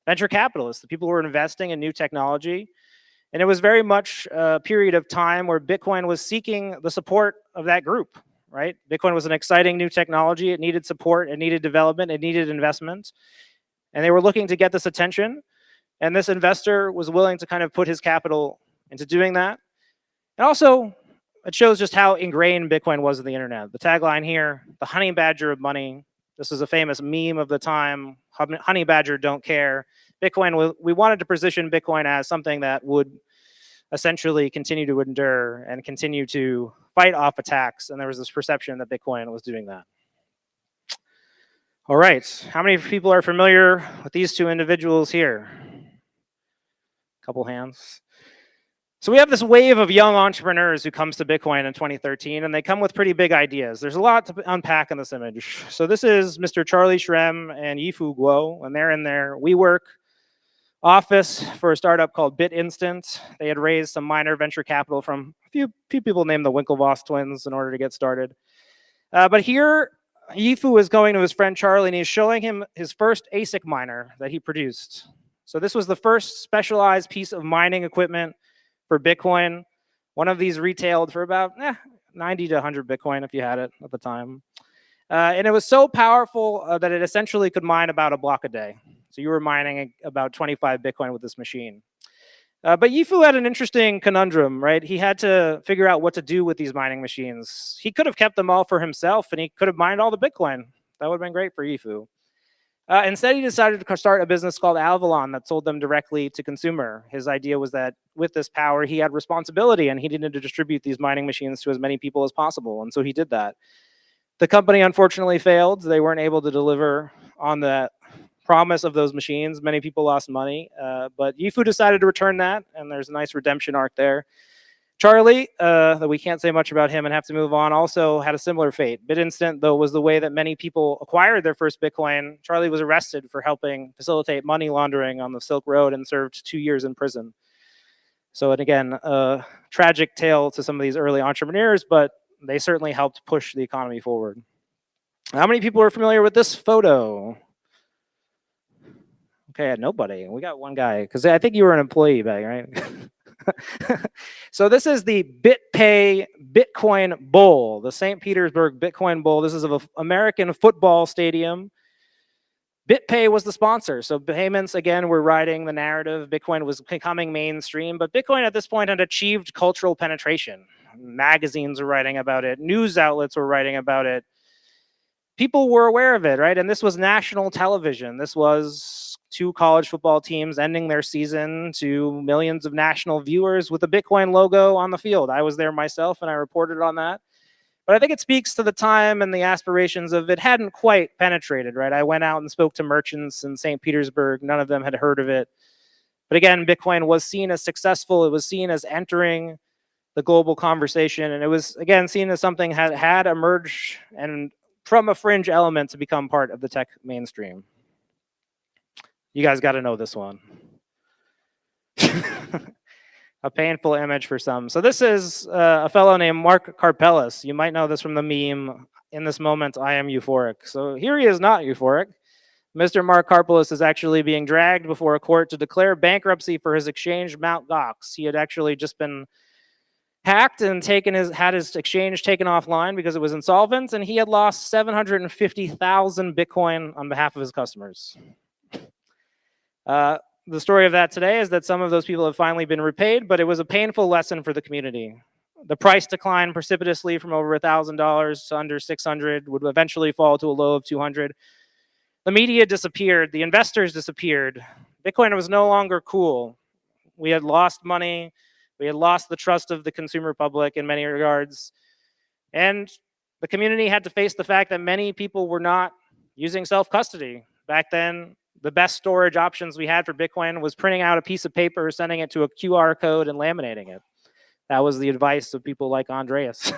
venture capitalists, the people who were investing in new technology. And it was very much a period of time where Bitcoin was seeking the support of that group, right? Bitcoin was an exciting new technology. It needed support, it needed development, it needed investment. And they were looking to get this attention. And this investor was willing to kind of put his capital into doing that. And also, it shows just how ingrained Bitcoin was in the internet. The tagline here, the honey badger of money. This is a famous meme of the time. Honey badger don't care. Bitcoin, we wanted to position Bitcoin as something that would essentially continue to endure and continue to fight off attacks. And there was this perception that Bitcoin was doing that. All right, how many people are familiar with these two individuals here? Couple hands. So we have this wave of young entrepreneurs who comes to Bitcoin in 2013, and they come with pretty big ideas. There's a lot to unpack in this image. So this is Mr. Charlie Shrem and Yifu Guo, and they're in their WeWork office for a startup called BitInstant. They had raised some minor venture capital from a few people named the Winklevoss twins in order to get started. But here, Yifu is going to his friend Charlie, and he's showing him his first ASIC miner that he produced. So this was the first specialized piece of mining equipment for Bitcoin. One of these retailed for about 90 to 100 Bitcoin if you had it at the time. And it was so powerful that it essentially could mine about a block a day. So you were mining about 25 Bitcoin with this machine. But Yifu had an interesting conundrum, right? He had to figure out what to do with these mining machines. He could have kept them all for himself, and he could have mined all the Bitcoin. That would have been great for Yifu. Instead, he decided to start a business called Avalon that sold them directly to consumer. His idea was that with this power, he had responsibility, and he needed to distribute these mining machines to as many people as possible. And so he did that. The company unfortunately failed. They weren't able to deliver on the promise of those machines. Many people lost money, but Yifu decided to return that, and there's a nice redemption arc there. Charlie, that we can't say much about him and have to move on, also had a similar fate. BitInstant, though, was the way that many people acquired their first Bitcoin. Charlie was arrested for helping facilitate money laundering on the Silk Road and served 2 years in prison. So, and again, a tragic tale to some of these early entrepreneurs, but they certainly helped push the economy forward. How many people are familiar with this photo? Okay, nobody. We got one guy, because I think you were an employee back, right? So this is the BitPay Bitcoin Bowl, the St. Petersburg Bitcoin Bowl. This is of an American football stadium. BitPay was the sponsor. So payments, again, were riding the narrative. Bitcoin was becoming mainstream, but Bitcoin at this point had achieved cultural penetration. Magazines were writing about it. News outlets were writing about it. People were aware of it, right? And this was national television. This was 2 college football teams ending their season to millions of national viewers with a Bitcoin logo on the field. I was there myself, and I reported on that. But I think it speaks to the time and the aspirations of it hadn't quite penetrated, right? I went out and spoke to merchants in St. Petersburg. None of them had heard of it. But again, Bitcoin was seen as successful. It was seen as entering the global conversation. And it was, again, seen as something that had emerged and from a fringe element to become part of the tech mainstream. You guys got to know this one. A painful image for some. So this is a fellow named Mark Karpelis. You might know this from the meme, "In this moment, I am euphoric." So here he is not euphoric, Mr. Mark Karpelis is actually being dragged before a court to declare bankruptcy for his exchange Mt. Gox. He had actually just been hacked and had his exchange taken offline because it was insolvent, and he had lost 750,000 Bitcoin on behalf of his customers. The story of that today is that some of those people have finally been repaid, but it was a painful lesson for the community. The price declined precipitously from over $1,000 to under 600, would eventually fall to a low of 200. The media disappeared. The investors disappeared. Bitcoin was no longer cool. We had lost money. We had lost the trust of the consumer public in many regards. And the community had to face the fact that many people were not using self-custody. Back then, the best storage options we had for Bitcoin was printing out a piece of paper, sending it to a QR code, and laminating it. That was the advice of people like Andreas,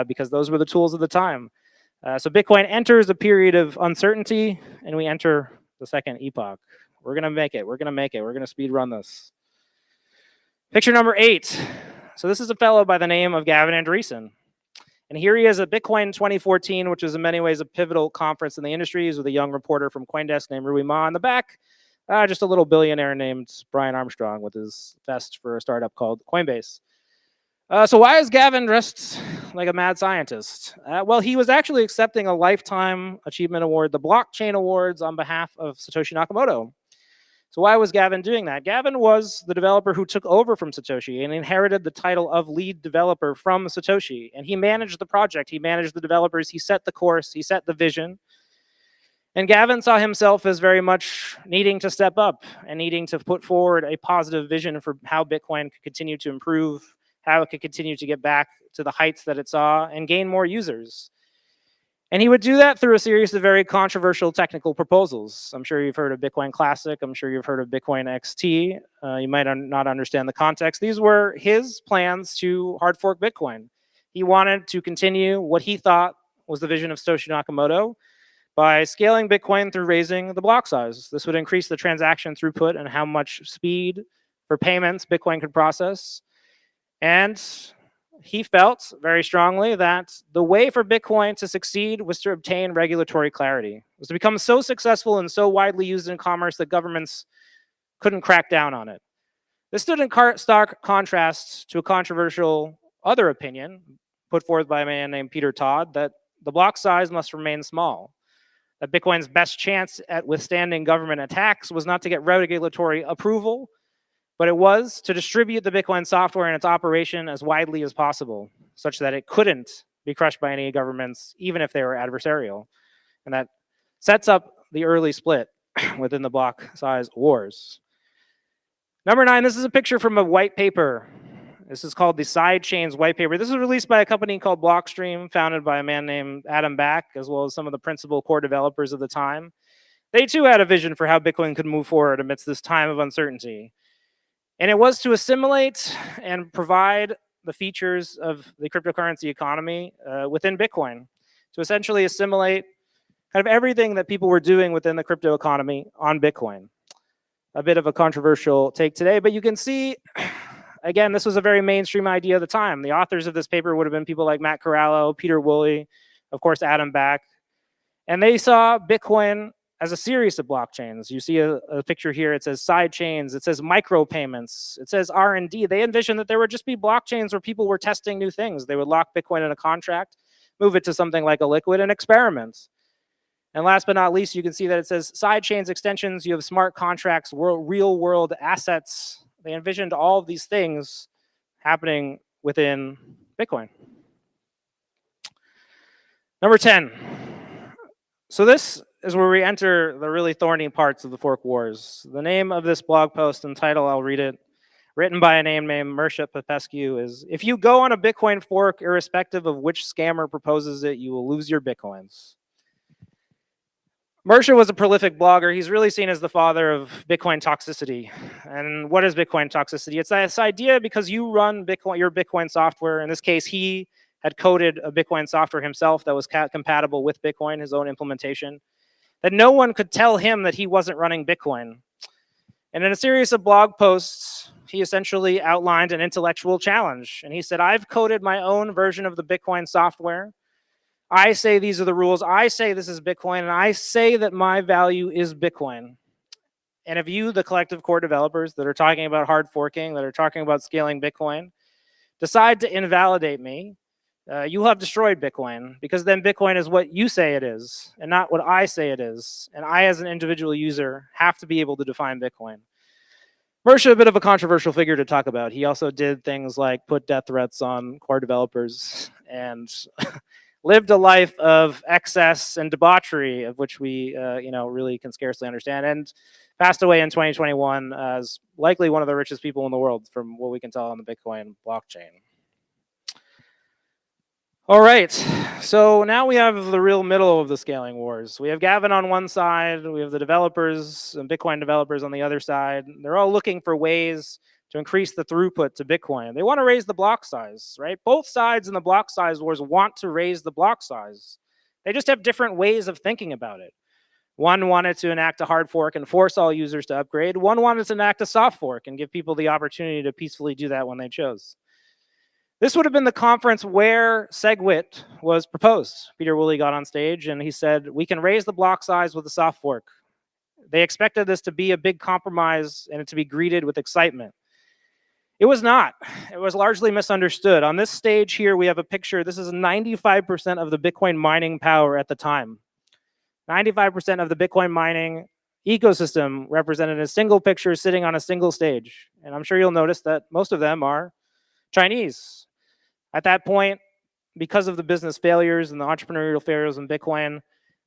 because those were the tools of the time. So Bitcoin enters a period of uncertainty, and we enter the second epoch. We're going to make it. We're going to make it. We're going to speed run this. Picture number 8. So this is a fellow by the name of Gavin Andreessen. And here he is at Bitcoin 2014, which is in many ways a pivotal conference in the industry. He's with a young reporter from CoinDesk named Rui Ma in the back. Just a little billionaire named Brian Armstrong with his vest for a startup called Coinbase. So why is Gavin dressed like a mad scientist? Well, he was actually accepting a Lifetime Achievement Award, the Blockchain Awards, on behalf of Satoshi Nakamoto. So why was Gavin doing that? Gavin was the developer who took over from Satoshi and inherited the title of lead developer from Satoshi. And he managed the project. He managed the developers. He set the course. He set the vision. And Gavin saw himself as very much needing to step up and needing to put forward a positive vision for how Bitcoin could continue to improve, how it could continue to get back to the heights that it saw and gain more users. And he would do that through a series of very controversial technical proposals. I'm sure you've heard of Bitcoin Classic. I'm sure you've heard of Bitcoin XT. You might not understand the context. These were his plans to hard fork Bitcoin. He wanted to continue what he thought was the vision of Satoshi Nakamoto by scaling Bitcoin through raising the block size. This would increase the transaction throughput and how much speed for payments Bitcoin could process. And he felt very strongly that the way for Bitcoin to succeed was to obtain regulatory clarity, was to become so successful and so widely used in commerce that governments couldn't crack down on it. This stood in stark contrast to a controversial other opinion put forth by a man named Peter Todd that the block size must remain small, that Bitcoin's best chance at withstanding government attacks was not to get regulatory approval, but it was to distribute the Bitcoin software and its operation as widely as possible, such that it couldn't be crushed by any governments, even if they were adversarial. And that sets up the early split within the block size wars. Number 9, this is a picture from a white paper. This is called the Sidechains white paper. This was released by a company called Blockstream, founded by a man named Adam Back, as well as some of the principal core developers of the time. They too had a vision for how Bitcoin could move forward amidst this time of uncertainty. And it was to assimilate and provide the features of the cryptocurrency economy within Bitcoin, to essentially assimilate kind of everything that people were doing within the crypto economy on Bitcoin. A bit of a controversial take today, but you can see, again, this was a very mainstream idea at the time. The authors of this paper would have been people like Matt Corallo, Peter Woolley, of course, Adam Back. And they saw Bitcoin as a series of blockchains. You see a picture here. It says side chains. It says micropayments. It says R&D. They envisioned that there would just be blockchains where people were testing new things. They would lock Bitcoin in a contract, move it to something like a liquid, and experiment. And last but not least, you can see that it says side chains extensions. You have smart contracts, real world assets. They envisioned all of these things happening within Bitcoin. Number 10. So this is where we enter the really thorny parts of the fork wars. The name of this blog post and title, I'll read it, written by a name named Mirsha Popescu, is, "If you go on a Bitcoin fork, irrespective of which scammer proposes it, you will lose your Bitcoins." Mirsha was a prolific blogger. He's really seen as the father of Bitcoin toxicity. And what is Bitcoin toxicity? It's this idea because you run Bitcoin, your Bitcoin software. In this case, he had coded a Bitcoin software himself that was compatible with Bitcoin, his own implementation, that no one could tell him that he wasn't running Bitcoin. And in a series of blog posts, he essentially outlined an intellectual challenge. And he said, I've coded my own version of the Bitcoin software. I say these are the rules. I say this is Bitcoin, and I say that my value is Bitcoin. And if you, the collective core developers that are talking about hard forking, that are talking about scaling Bitcoin, decide to invalidate me, you'll have destroyed Bitcoin, because then Bitcoin is what you say it is and not what I say it is. And I, as an individual user, have to be able to define Bitcoin. Mersha, a bit of a controversial figure to talk about. He also did things like put death threats on core developers and lived a life of excess and debauchery, of which we, really can scarcely understand, and passed away in 2021 as likely one of the richest people in the world, from what we can tell on the Bitcoin blockchain. All right, so now we have the real middle of the scaling wars. We have Gavin on one side, we have the developers and Bitcoin developers on the other side. They're all looking for ways to increase the throughput to Bitcoin. They want to raise the block size, right? Both sides in the block size wars want to raise the block size. They just have different ways of thinking about it. One wanted to enact a hard fork and force all users to upgrade. One wanted to enact a soft fork and give people the opportunity to peacefully do that when they chose. This would have been the conference where SegWit was proposed. Peter Woolley got on stage and he said, we can raise the block size with a soft fork. They expected this to be a big compromise and it to be greeted with excitement. It was not. It was largely misunderstood. On this stage here, we have a picture. This is 95% of the Bitcoin mining power at the time. 95% of the Bitcoin mining ecosystem represented in a single picture sitting on a single stage. And I'm sure you'll notice that most of them are Chinese. At that point, because of the business failures and the entrepreneurial failures in Bitcoin,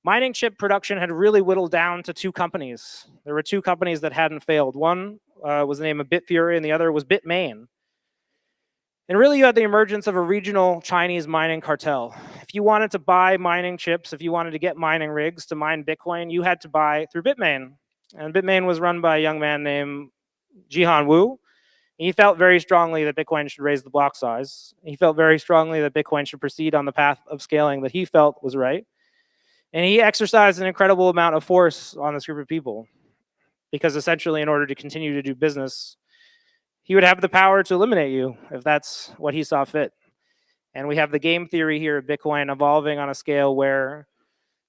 mining chip production had really whittled down to two companies. There were two companies that hadn't failed. One was the name of Bitfury and the other was Bitmain. And really you had the emergence of a regional Chinese mining cartel. If you wanted to buy mining chips, if you wanted to get mining rigs to mine Bitcoin, you had to buy through Bitmain. And Bitmain was run by a young man named Jihan Wu. He felt very strongly that Bitcoin should raise the block size. He felt very strongly that Bitcoin should proceed on the path of scaling that he felt was right. And he exercised an incredible amount of force on this group of people, because essentially in order to continue to do business, he would have the power to eliminate you if that's what he saw fit. And we have the game theory here of Bitcoin evolving on a scale where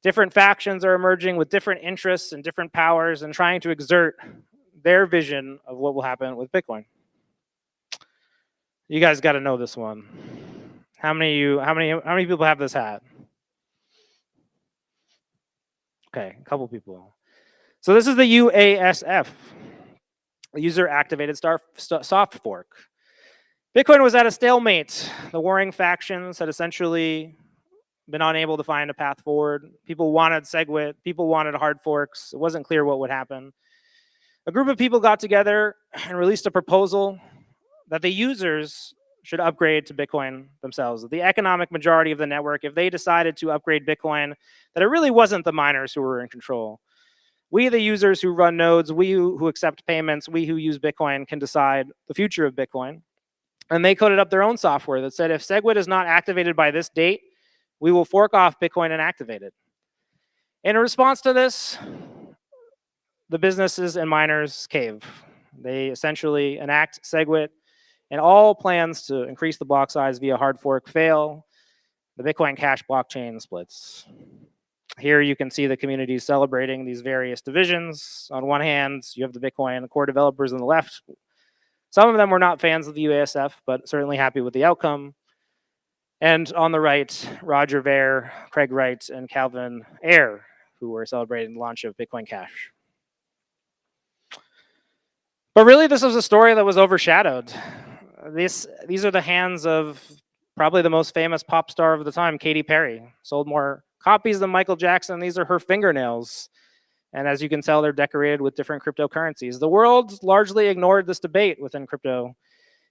different factions are emerging with different interests and different powers and trying to exert their vision of what will happen with Bitcoin. You guys got to know this one. How many people have this hat? Okay, a couple people. So this is the UASF, user activated soft fork. Bitcoin was at a stalemate. The warring factions had essentially been unable to find a path forward. People wanted SegWit, people wanted hard forks. It wasn't clear what would happen. A group of people got together and released a proposal that the users should upgrade to Bitcoin themselves. The economic majority of the network, if they decided to upgrade Bitcoin, that it really wasn't the miners who were in control. We, the users who run nodes, we who accept payments, we who use Bitcoin can decide the future of Bitcoin. And they coded up their own software that said, if SegWit is not activated by this date, we will fork off Bitcoin and activate it. In response to this, the businesses and miners cave. They essentially enact SegWit, and all plans to increase the block size via hard fork fail. The Bitcoin Cash blockchain splits. Here you can see the community celebrating these various divisions. On one hand, you have the Bitcoin core developers on the left. Some of them were not fans of the UASF, but certainly happy with the outcome. And on the right, Roger Ver, Craig Wright, and Calvin Ayre, who were celebrating the launch of Bitcoin Cash. But really, this was a story that was overshadowed. These are the hands of probably the most famous pop star of the time, Katy Perry. Sold more copies than Michael Jackson. These are her fingernails. And as you can tell, they're decorated with different cryptocurrencies. The world largely ignored this debate within crypto.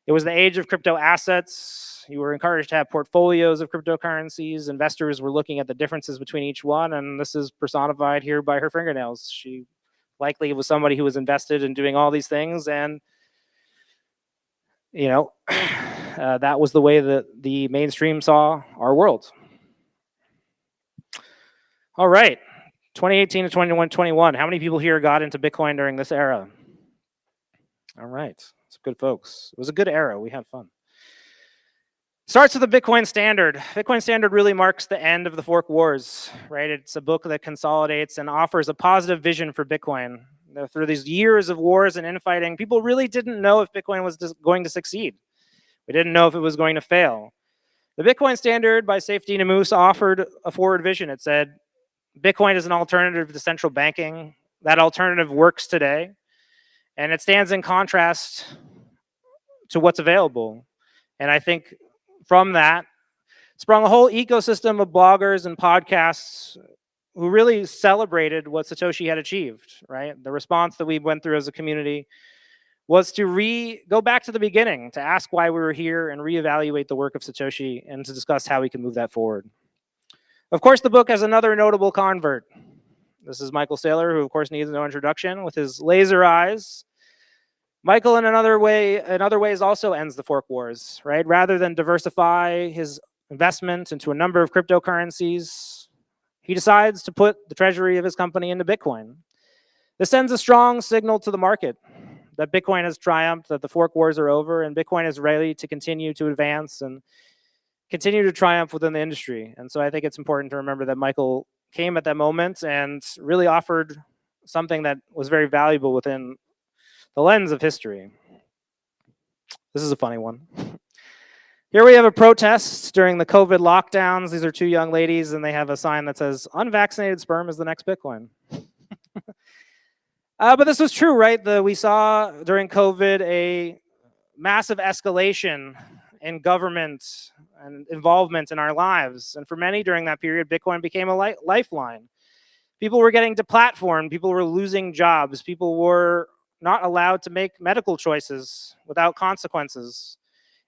It was the age of crypto assets. You were encouraged to have portfolios of cryptocurrencies. Investors were looking at the differences between each one, and this is personified here by her fingernails. She likely was somebody who was invested in doing all these things, and that was the way that the mainstream saw our world. All right, 2018 to 2021. How many people here got into Bitcoin during this era? All right, some good folks. It was a good era. We had fun. Starts with the Bitcoin Standard. Bitcoin Standard really marks the end of the fork wars, right? It's a book that consolidates and offers a positive vision for Bitcoin. Through these years of wars and infighting, people really didn't know if Bitcoin was going to succeed. We didn't know if it was going to fail. The Bitcoin Standard by Safety Namus offered a forward vision. It said, Bitcoin is an alternative to central banking. That alternative works today, and it stands in contrast to what's available. And I think from that sprung a whole ecosystem of bloggers and podcasts who really celebrated what Satoshi had achieved, right? The response that we went through as a community was to go back to the beginning, to ask why we were here and reevaluate the work of Satoshi and to discuss how we can move that forward. Of course, the book has another notable convert. This is Michael Saylor, who of course needs no introduction, with his laser eyes. Michael, in other ways, also ends the fork wars, right? Rather than diversify his investment into a number of cryptocurrencies, he decides to put the treasury of his company into Bitcoin. This sends a strong signal to the market that Bitcoin has triumphed, that the fork wars are over, and Bitcoin is ready to continue to advance and continue to triumph within the industry. And so I think it's important to remember that Michael came at that moment and really offered something that was very valuable within the lens of history. This is a funny one. Here we have a protest during the COVID lockdowns. These are two young ladies, and they have a sign that says, unvaccinated sperm is the next Bitcoin. But this was true, right? We saw during COVID a massive escalation in government and involvement in our lives. And for many during that period, Bitcoin became a lifeline. People were getting deplatformed. People were losing jobs. People were not allowed to make medical choices without consequences.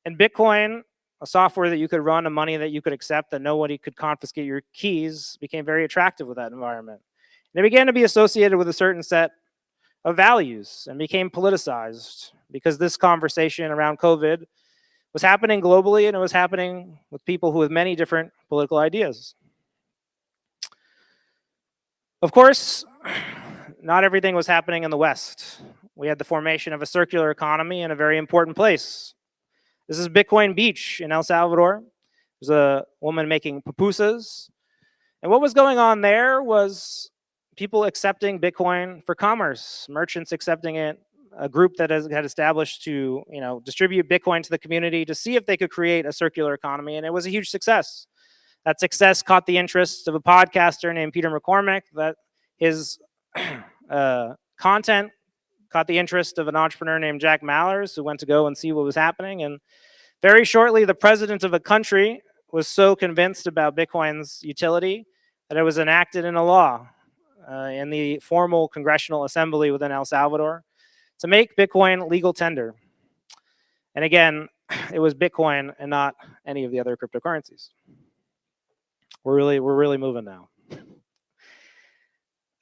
And Bitcoin, a software that you could run, a money that you could accept, that nobody could confiscate your keys, became very attractive with that environment. And it began to be associated with a certain set of values and became politicized because this conversation around COVID was happening globally, and it was happening with people who had many different political ideas. Of course, not everything was happening in the West. We had the formation of a circular economy in a very important place. This is Bitcoin Beach in El Salvador. There's a woman making pupusas. And what was going on there was people accepting Bitcoin for commerce, merchants accepting it, a group that had established to distribute Bitcoin to the community to see if they could create a circular economy, and it was a huge success. That success caught the interest of a podcaster named Peter McCormick, that his content caught the interest of an entrepreneur named Jack Mallers, who went to go and see what was happening. And very shortly, the president of a country was so convinced about Bitcoin's utility that it was enacted in a law in the formal congressional assembly within El Salvador to make Bitcoin legal tender. And again, it was Bitcoin and not any of the other cryptocurrencies. We're really moving now.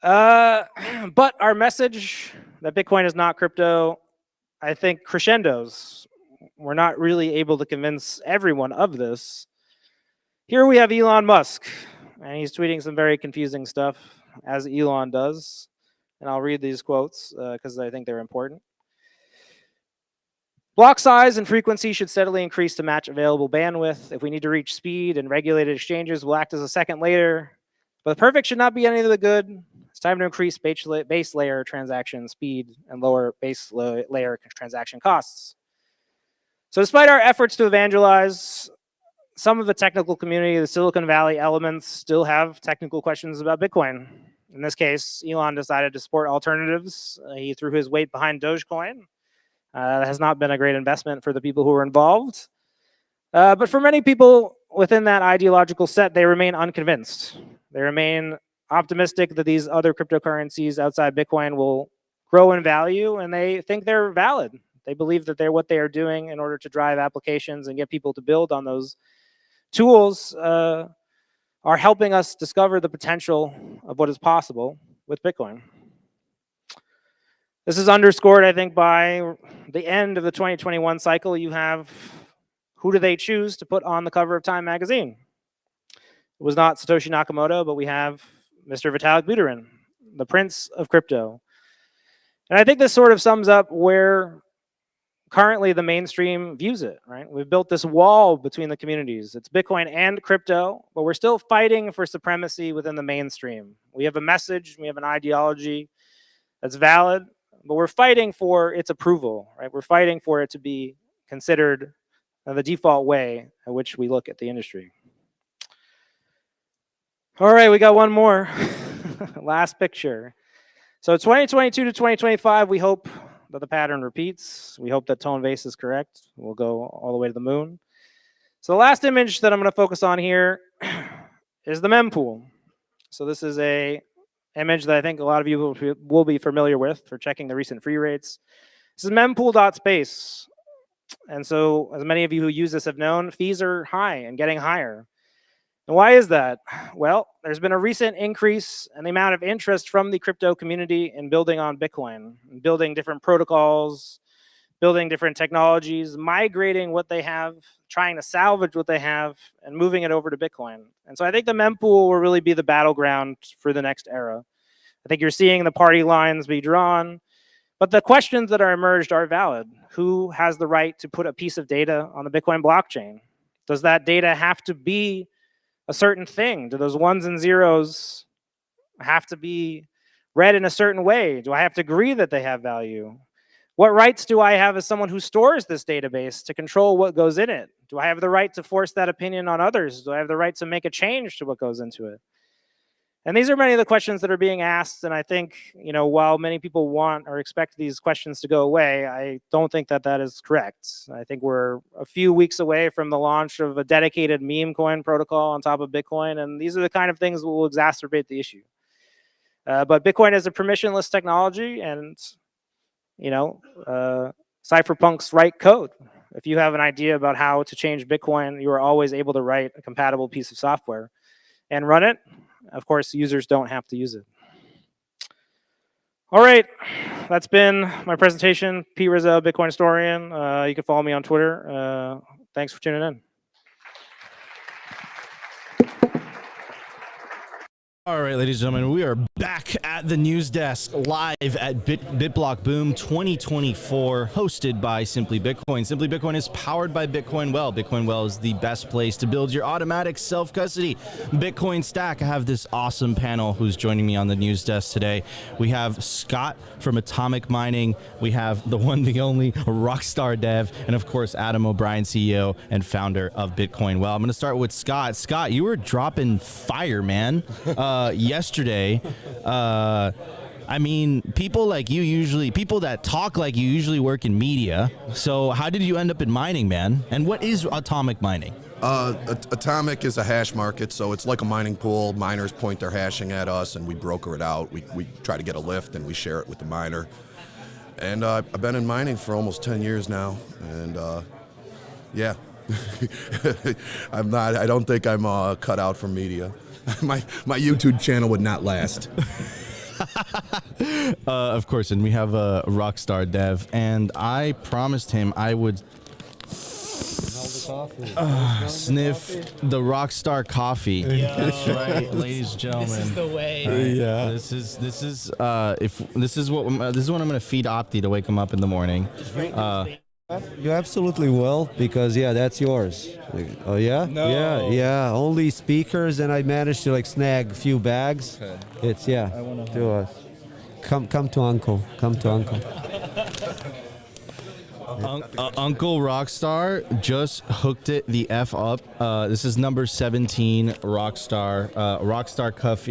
But our message that Bitcoin is not crypto, I think, crescendos. We're not really able to convince everyone of this. Here we have Elon Musk, and he's tweeting some very confusing stuff, as Elon does. And I'll read these quotes because I think they're important. Block size and frequency should steadily increase to match available bandwidth. If we need to reach speed, and regulated exchanges will act as a second layer. But the perfect should not be any of the good. It's time to increase base layer transaction speed and lower base layer transaction costs. So despite our efforts to evangelize, some of the technical community, the Silicon Valley elements, still have technical questions about Bitcoin. In this case, Elon decided to support alternatives. He threw his weight behind Dogecoin. That has not been a great investment for the people who were involved. But for many people within that ideological set, they remain unconvinced. They remain optimistic that these other cryptocurrencies outside Bitcoin will grow in value, and they think they're valid. They believe that they're what they are doing in order to drive applications and get people to build on those tools are helping us discover the potential of what is possible with Bitcoin. This is underscored, I think, by the end of the 2021 cycle. You have, who do they choose to put on the cover of Time magazine? It was not Satoshi Nakamoto, but we have Mr. Vitalik Buterin, the prince of crypto. And I think this sort of sums up where currently the mainstream views it, right? We've built this wall between the communities. It's Bitcoin and crypto, but we're still fighting for supremacy within the mainstream. We have a message, we have an ideology that's valid, but we're fighting for its approval, right? We're fighting for it to be considered the default way in which we look at the industry. All right, we got one more. Last picture. So 2022 to 2025, we hope that the pattern repeats. We hope that tone base is correct. We'll go all the way to the moon. So the last image that I'm going to focus on here is the mempool. So this is a image that I think a lot of you will be familiar with for checking the recent free rates. This is mempool.space. And so as many of you who use this have known, fees are high and getting higher. And why is that? Well, there's been a recent increase in the amount of interest from the crypto community in building on Bitcoin, building different protocols, building different technologies, migrating what they have, trying to salvage what they have, and moving it over to Bitcoin. And so I think the mempool will really be the battleground for the next era. I think you're seeing the party lines be drawn, but the questions that are emerged are valid. Who has the right to put a piece of data on the Bitcoin blockchain? Does that data have to be a certain thing? Do those ones and zeros have to be read in a certain way? Do I have to agree that they have value? What rights do I have as someone who stores this database to control what goes in it? Do I have the right to force that opinion on others? Do I have the right to make a change to what goes into it? And these are many of the questions that are being asked. And I think, while many people want or expect these questions to go away, I don't think that that is correct. I think we're a few weeks away from the launch of a dedicated meme coin protocol on top of Bitcoin. And these are the kind of things that will exacerbate the issue. But Bitcoin is a permissionless technology, and, cypherpunks write code. If you have an idea about how to change Bitcoin, you are always able to write a compatible piece of software and run it. Of course, users don't have to use it. All right, that's been my presentation. P. Rizzo, Bitcoin historian. You can follow me on Twitter. Thanks for tuning in. All right, ladies and gentlemen, we are back at the news desk live at BitBlockBoom 2024, hosted by Simply Bitcoin. Simply Bitcoin is powered by Bitcoin Well. Bitcoin Well is the best place to build your automatic self-custody Bitcoin stack. I have this awesome panel who's joining me on the news desk today. We have Scott from Atomic Mining. We have the one, the only Rockstar Dev, and of course, Adam O'Brien, CEO and founder of Bitcoin Well. I'm going to start with Scott. Scott, you were dropping fire, man. Yesterday, people that talk like you usually work in media. So how did you end up in mining, man? And what is Atomic Mining? Atomic is a hash market, so it's like a mining pool. Miners point their hashing at us, and we broker it out. We try to get a lift, and we share it with the miner. And I've been in mining for almost 10 years now, and yeah. I don't think I'm cut out for media. My YouTube channel would not last. Of course, and we have a Rockstar Dev, and I promised him I would sniff the Rockstar coffee. That's right, ladies and gentlemen. This is the way. Yeah. This is what I'm going to feed Opti to wake him up in the morning. You absolutely will, because that's yours. Oh yeah? No. Yeah. Only speakers, and I managed to snag a few bags. Okay. It's to us. Come to Uncle. Come to Uncle. Uncle Rockstar just hooked it the F up. This is number 17 Rockstar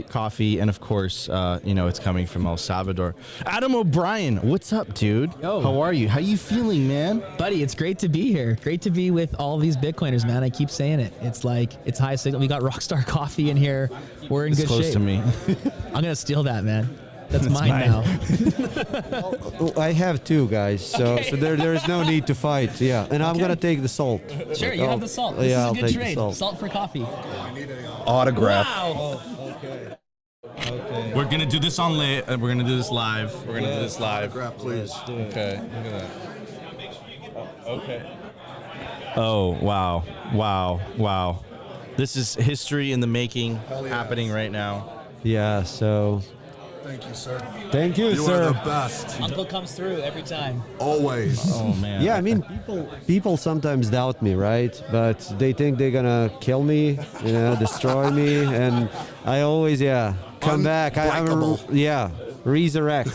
coffee, and of course, it's coming from El Salvador. Adam O'Brien, what's up, dude? Yo. How are you? How you feeling, man? Buddy, it's great to be here. Great to be with all these Bitcoiners, man. I keep saying it. It's high signal. We got Rockstar coffee in here. We're in good close shape. to me. I'm gonna steal that, man. That's mine now. I have two, guys. So there is no need to fight. Yeah, and I'm gonna take the salt. Sure, you have the salt. This is I'll a good take trade. the Salt for coffee. Autograph. Wow. Okay. We're gonna do this we're gonna do this live. We're gonna do this live. Autograph, please. Okay. Look at that. Okay. Oh wow. This is history in the making, happening right now. Yeah. So Thank you, sir. Thank you, You sir. are the best. Uncle comes through every time. Always. Oh man. Yeah, I mean, people sometimes doubt me, right? But they think they're gonna kill me, destroy me, and I always, come back. Resurrect.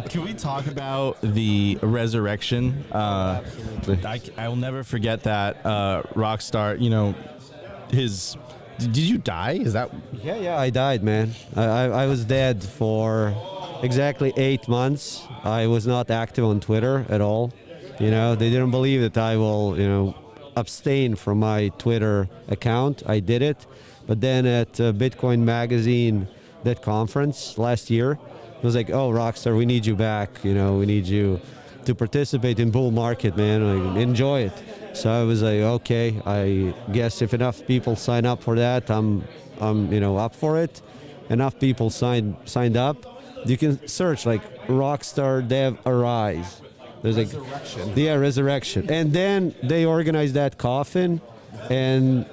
Can we talk about the resurrection? I will never forget that Rockstar. Did you die? Is that? Yeah, I died, man. I was dead for exactly 8 months. I was not active on Twitter at all. They didn't believe that I will, abstain from my Twitter account. I did it. But then at Bitcoin Magazine, that conference last year, it was like, oh, Rockstar, we need you back. We need you to participate in bull market, man. Like, enjoy it. So I was like, okay, I guess if enough people sign up for that, I'm up for it. Enough people signed up. You can search like Rockstar Dev Arise. There's like resurrection. And then they organized that coffin, and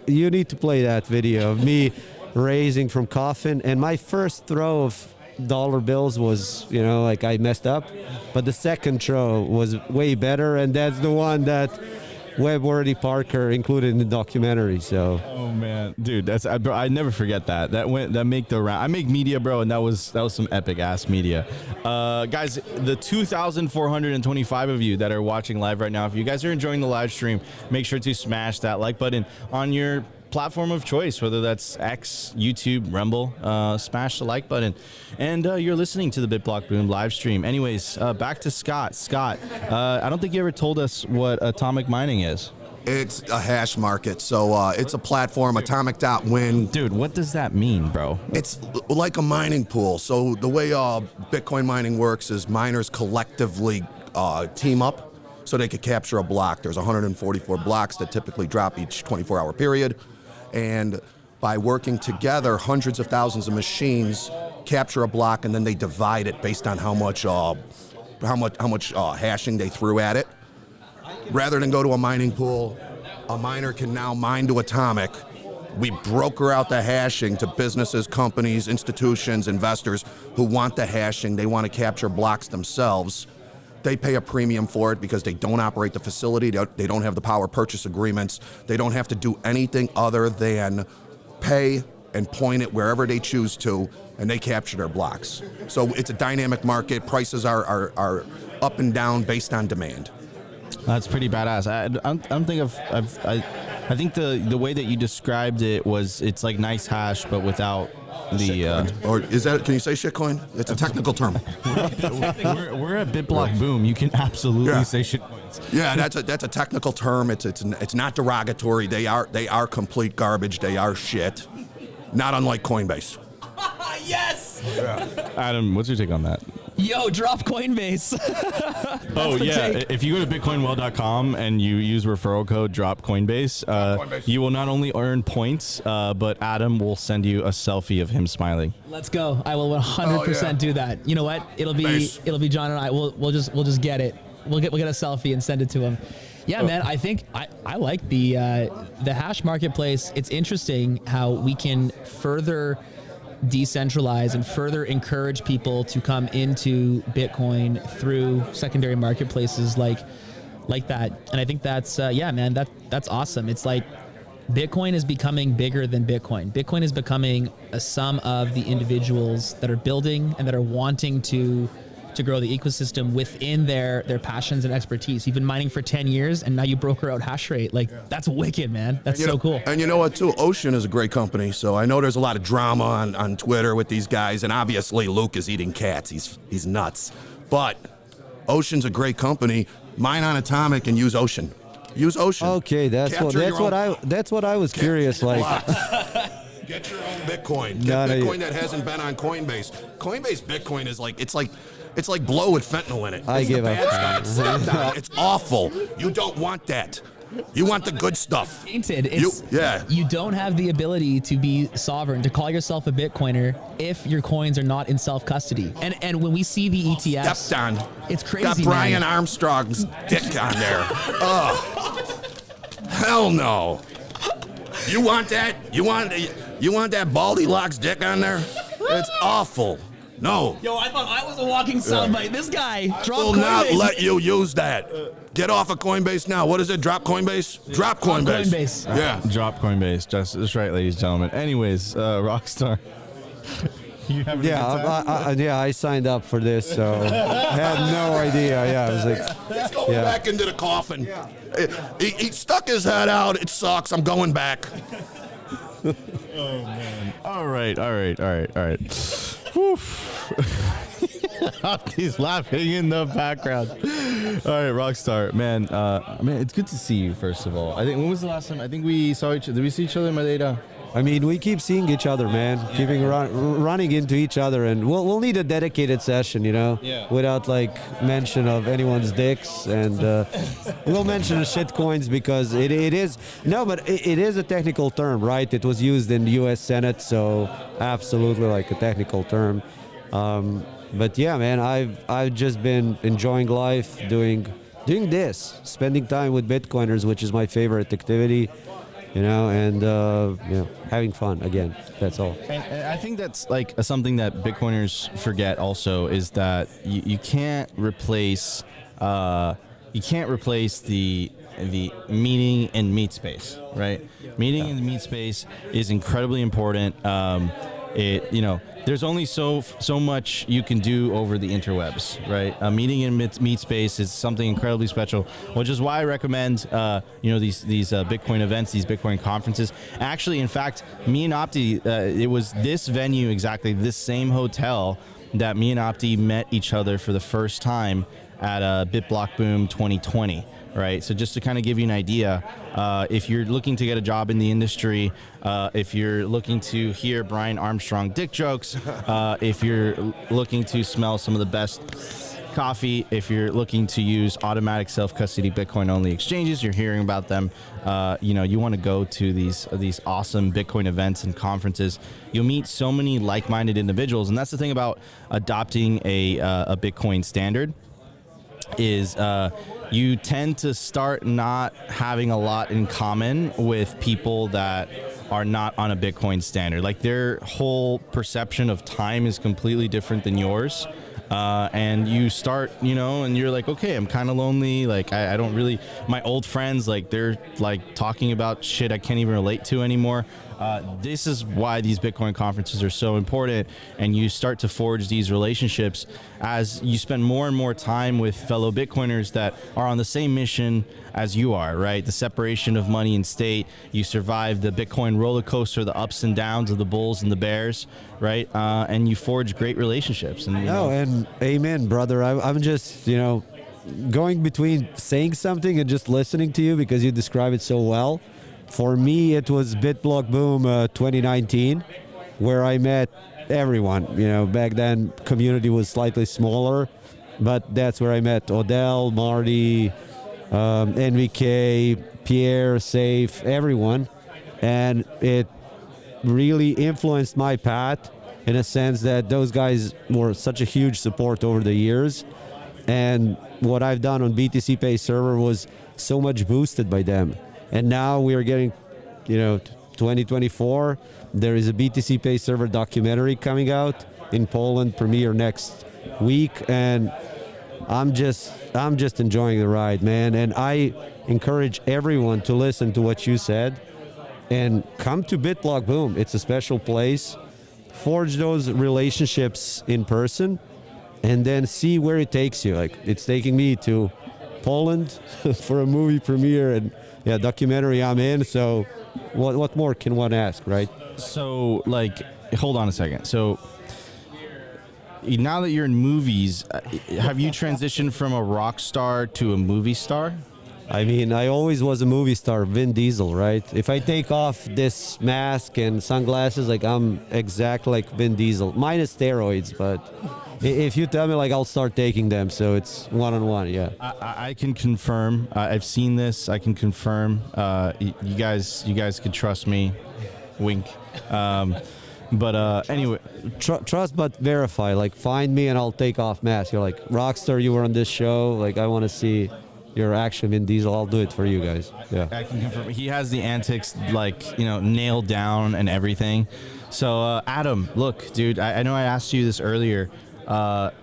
you need to play that video of me raising from coffin. And my first throw of dollar bills was, I messed up, but the second throw was way better, and that's the one that Webworthy Parker included in the documentary. So. Oh man, dude, I never forget that. That make the round. I make media, bro, and that was some epic ass media. Guys, the 2,425 of you that are watching live right now, if you guys are enjoying the live stream, make sure to smash that like button on your platform of choice, whether that's X, YouTube, Rumble. Smash the like button. And you're listening to the BitBlockBoom live stream. Anyways, back to Scott. Scott, I don't think you ever told us what atomic mining is. It's a hash market, so it's a platform, atomic.win. Dude, what does that mean, bro? It's like a mining pool. So the way Bitcoin mining works is miners collectively team up so they could capture a block. There's 144 blocks that typically drop each 24-hour period. And by working together, hundreds of thousands of machines capture a block, and then they divide it based on how much hashing they threw at it. Rather than go to a mining pool, a miner can now mine to atomic. We broker out the hashing to businesses, companies, institutions, investors who want the hashing. They want to capture blocks themselves. They pay a premium for it because they don't operate the facility. They don't have the power purchase agreements. They don't have to do anything other than pay and point it wherever they choose to, and they capture their blocks. So it's a dynamic market. Prices are up and down based on demand. That's pretty badass. I think the way that you described it was it's like nice hash, but without the. Or is that? Can you say shitcoin? It's a technical term. we're at BitBlockBoom. You can absolutely say shitcoins. Yeah, that's a technical term. It's not derogatory. They are complete garbage. They are shit. Not unlike Coinbase. Yes. Yeah. Adam, what's your take on that? Yo, drop Coinbase. Oh yeah, if you go to bitcoinwell.com and you use referral code drop Coinbase, you will not only earn points, but Adam will send you a selfie of him smiling. Let's go. I will 100% do that. You know what? It'll be John and I. We'll just get it. We'll get a selfie and send it to him. Yeah, man. I think I like the hash marketplace. It's interesting how we can further decentralize and further encourage people to come into Bitcoin through secondary marketplaces like that. And I think that's man, that's awesome. It's like Bitcoin is becoming bigger than Bitcoin. Bitcoin is becoming a sum of the individuals that are building and that are wanting to grow the ecosystem within their passions and expertise. You've been mining for 10 years and now you broker out hash rate. Like, that's wicked, man. That's so cool. And you know what, too? Ocean is a great company. So I know there's a lot of drama on Twitter with these guys. And obviously, Luke is eating cats. He's nuts. But Ocean's a great company. Mine on Atomic and use Ocean. Use Ocean. Okay, that's what I was curious like. Get your own Bitcoin. Get Bitcoin that hasn't been on Coinbase. Coinbase Bitcoin is like it's like blow with fentanyl in it. I give up. It's awful. You don't want that. You want the good stuff. Tainted. You don't have the ability to be sovereign, to call yourself a Bitcoiner if your coins are not in self-custody. And when we see the ETFs, stepped on. It's crazy. Got Brian Armstrong's dick on there. Ugh. Hell no. You want that? You want that Baldy Locks dick on there? It's awful. No. Yo, I thought I was a walking soundbite. This guy dropped Will not Coinbase. let you use that. Get off of Coinbase now. What is it? Drop Coinbase? Drop Coinbase. Yeah. Drop Coinbase. Just right, ladies and gentlemen. Anyways, Rockstar. You having a good time? I signed up for this, so I had no idea. Yeah, I was like, He's going back into the coffin. He stuck his head out. It sucks. I'm going back. Oh, man. All right. He's laughing in the background. All right, Rockstar, man. Man, it's good to see you. First of all, I think when was the last time? I think we saw each other. Did we see each other in Madeira? I mean, we keep seeing each other, man. Keeping running into each other, and we'll need a dedicated session, without like mention of anyone's dicks, and we'll mention the shit coins because it is it is a technical term, right? It was used in the U.S. Senate, so absolutely like a technical term. But yeah, man, I've just been enjoying life, doing this, spending time with Bitcoiners, which is my favorite activity. And having fun again. That's all. And I think that's like something that Bitcoiners forget also is that you can't replace the meeting and meet space, right? Meeting and meet space is incredibly important. There's only so much you can do over the interwebs, right? A meeting in meet space is something incredibly special, which is why I recommend, these Bitcoin events, these Bitcoin conferences. Actually, in fact, me and Opti, it was this venue exactly, this same hotel that me and Opti met each other for the first time at BitBlockBoom 2020. Right, so just to kind of give you an idea, if you're looking to get a job in the industry, if you're looking to hear Brian Armstrong dick jokes, if you're looking to smell some of the best coffee, if you're looking to use automatic self-custody Bitcoin-only exchanges, you're hearing about them. You want to go to these awesome Bitcoin events and conferences. You'll meet so many like-minded individuals, and that's the thing about adopting a Bitcoin standard is you tend to start not having a lot in common with people that are not on a Bitcoin standard. Like their whole perception of time is completely different than yours. And you start, and you're like, okay, I'm kind of lonely. Like, I don't really, my old friends, like, they're like talking about shit I can't even relate to anymore. This is why these Bitcoin conferences are so important. And you start to forge these relationships as you spend more and more time with fellow Bitcoiners that are on the same mission as you are, right? The separation of money and state. You survive the Bitcoin roller coaster, the ups and downs of the bulls and the bears, right? And you forge great relationships. And and amen, brother. I'm just, going between saying something and just listening to you because you describe it so well. For me, it was BitBlockBoom 2019, where I met everyone. Back then, community was slightly smaller, but that's where I met Odell, Marty, NVK, Pierre, Safe, everyone. And it really influenced my path in a sense that those guys were such a huge support over the years. And what I've done on BTC Pay server was so much boosted by them. And now we are getting, 2024. There is a BTC Pay server documentary coming out in Poland, premiere next week, and I'm just enjoying the ride, man. And I encourage everyone to listen to what you said and come to BitBlockBoom. It's a special place. Forge those relationships in person, and then see where it takes you. Like it's taking me to Poland for a movie premiere and documentary I'm in. So what more can one ask, right? So hold on a second. So now that you're in movies, have you transitioned from a rock star to a movie star? I mean, I always was a movie star, Vin Diesel, right? If I take off this mask and sunglasses, I'm exactly like Vin Diesel, minus steroids, but if you tell me, I'll start taking them, so it's one-on-one, yeah. I can confirm. I've seen this. I can confirm. You guys can trust me. Wink. But anyway. Trust but verify. Find me and I'll take off mask. You're like, Rockstar, you were on this show. I want to see your action, Vin Diesel. I'll do it for you guys. Yeah. I can confirm. He has the antics, nailed down and everything. So, Adam, look, dude, I know I asked you this earlier, but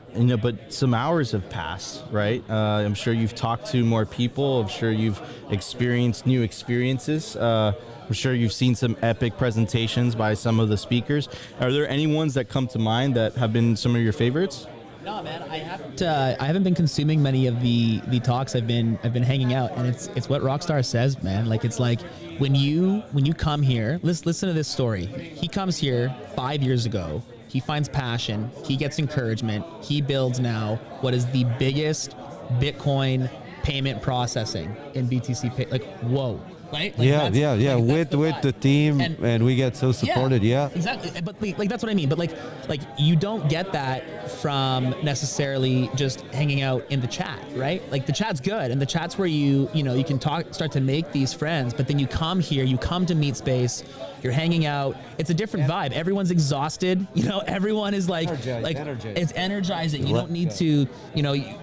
some hours have passed, right? I'm sure you've talked to more people. I'm sure you've experienced new experiences. I'm sure you've seen some epic presentations by some of the speakers. Are there any ones that come to mind that have been some of your favorites? No, man, I haven't been consuming many of the talks. I've been hanging out, and it's what Rockstar says, man. Like, it's like when you come here, listen to this story. He comes here 5 years ago. He finds passion. He gets encouragement. He builds now what is the biggest Bitcoin payment processing in BTC Pay. Like, whoa. Right? Like Yeah. With the team, and we get so supported. Yeah, exactly. But like that's what I mean. But like you don't get that from necessarily just hanging out in the chat, right? Like the chat's good, and the chat's where you can start to make these friends. But then you come here, you come to Meet Space, you're hanging out. It's a different vibe. Everyone's exhausted. Everyone is energized. It's energizing. You don't need to.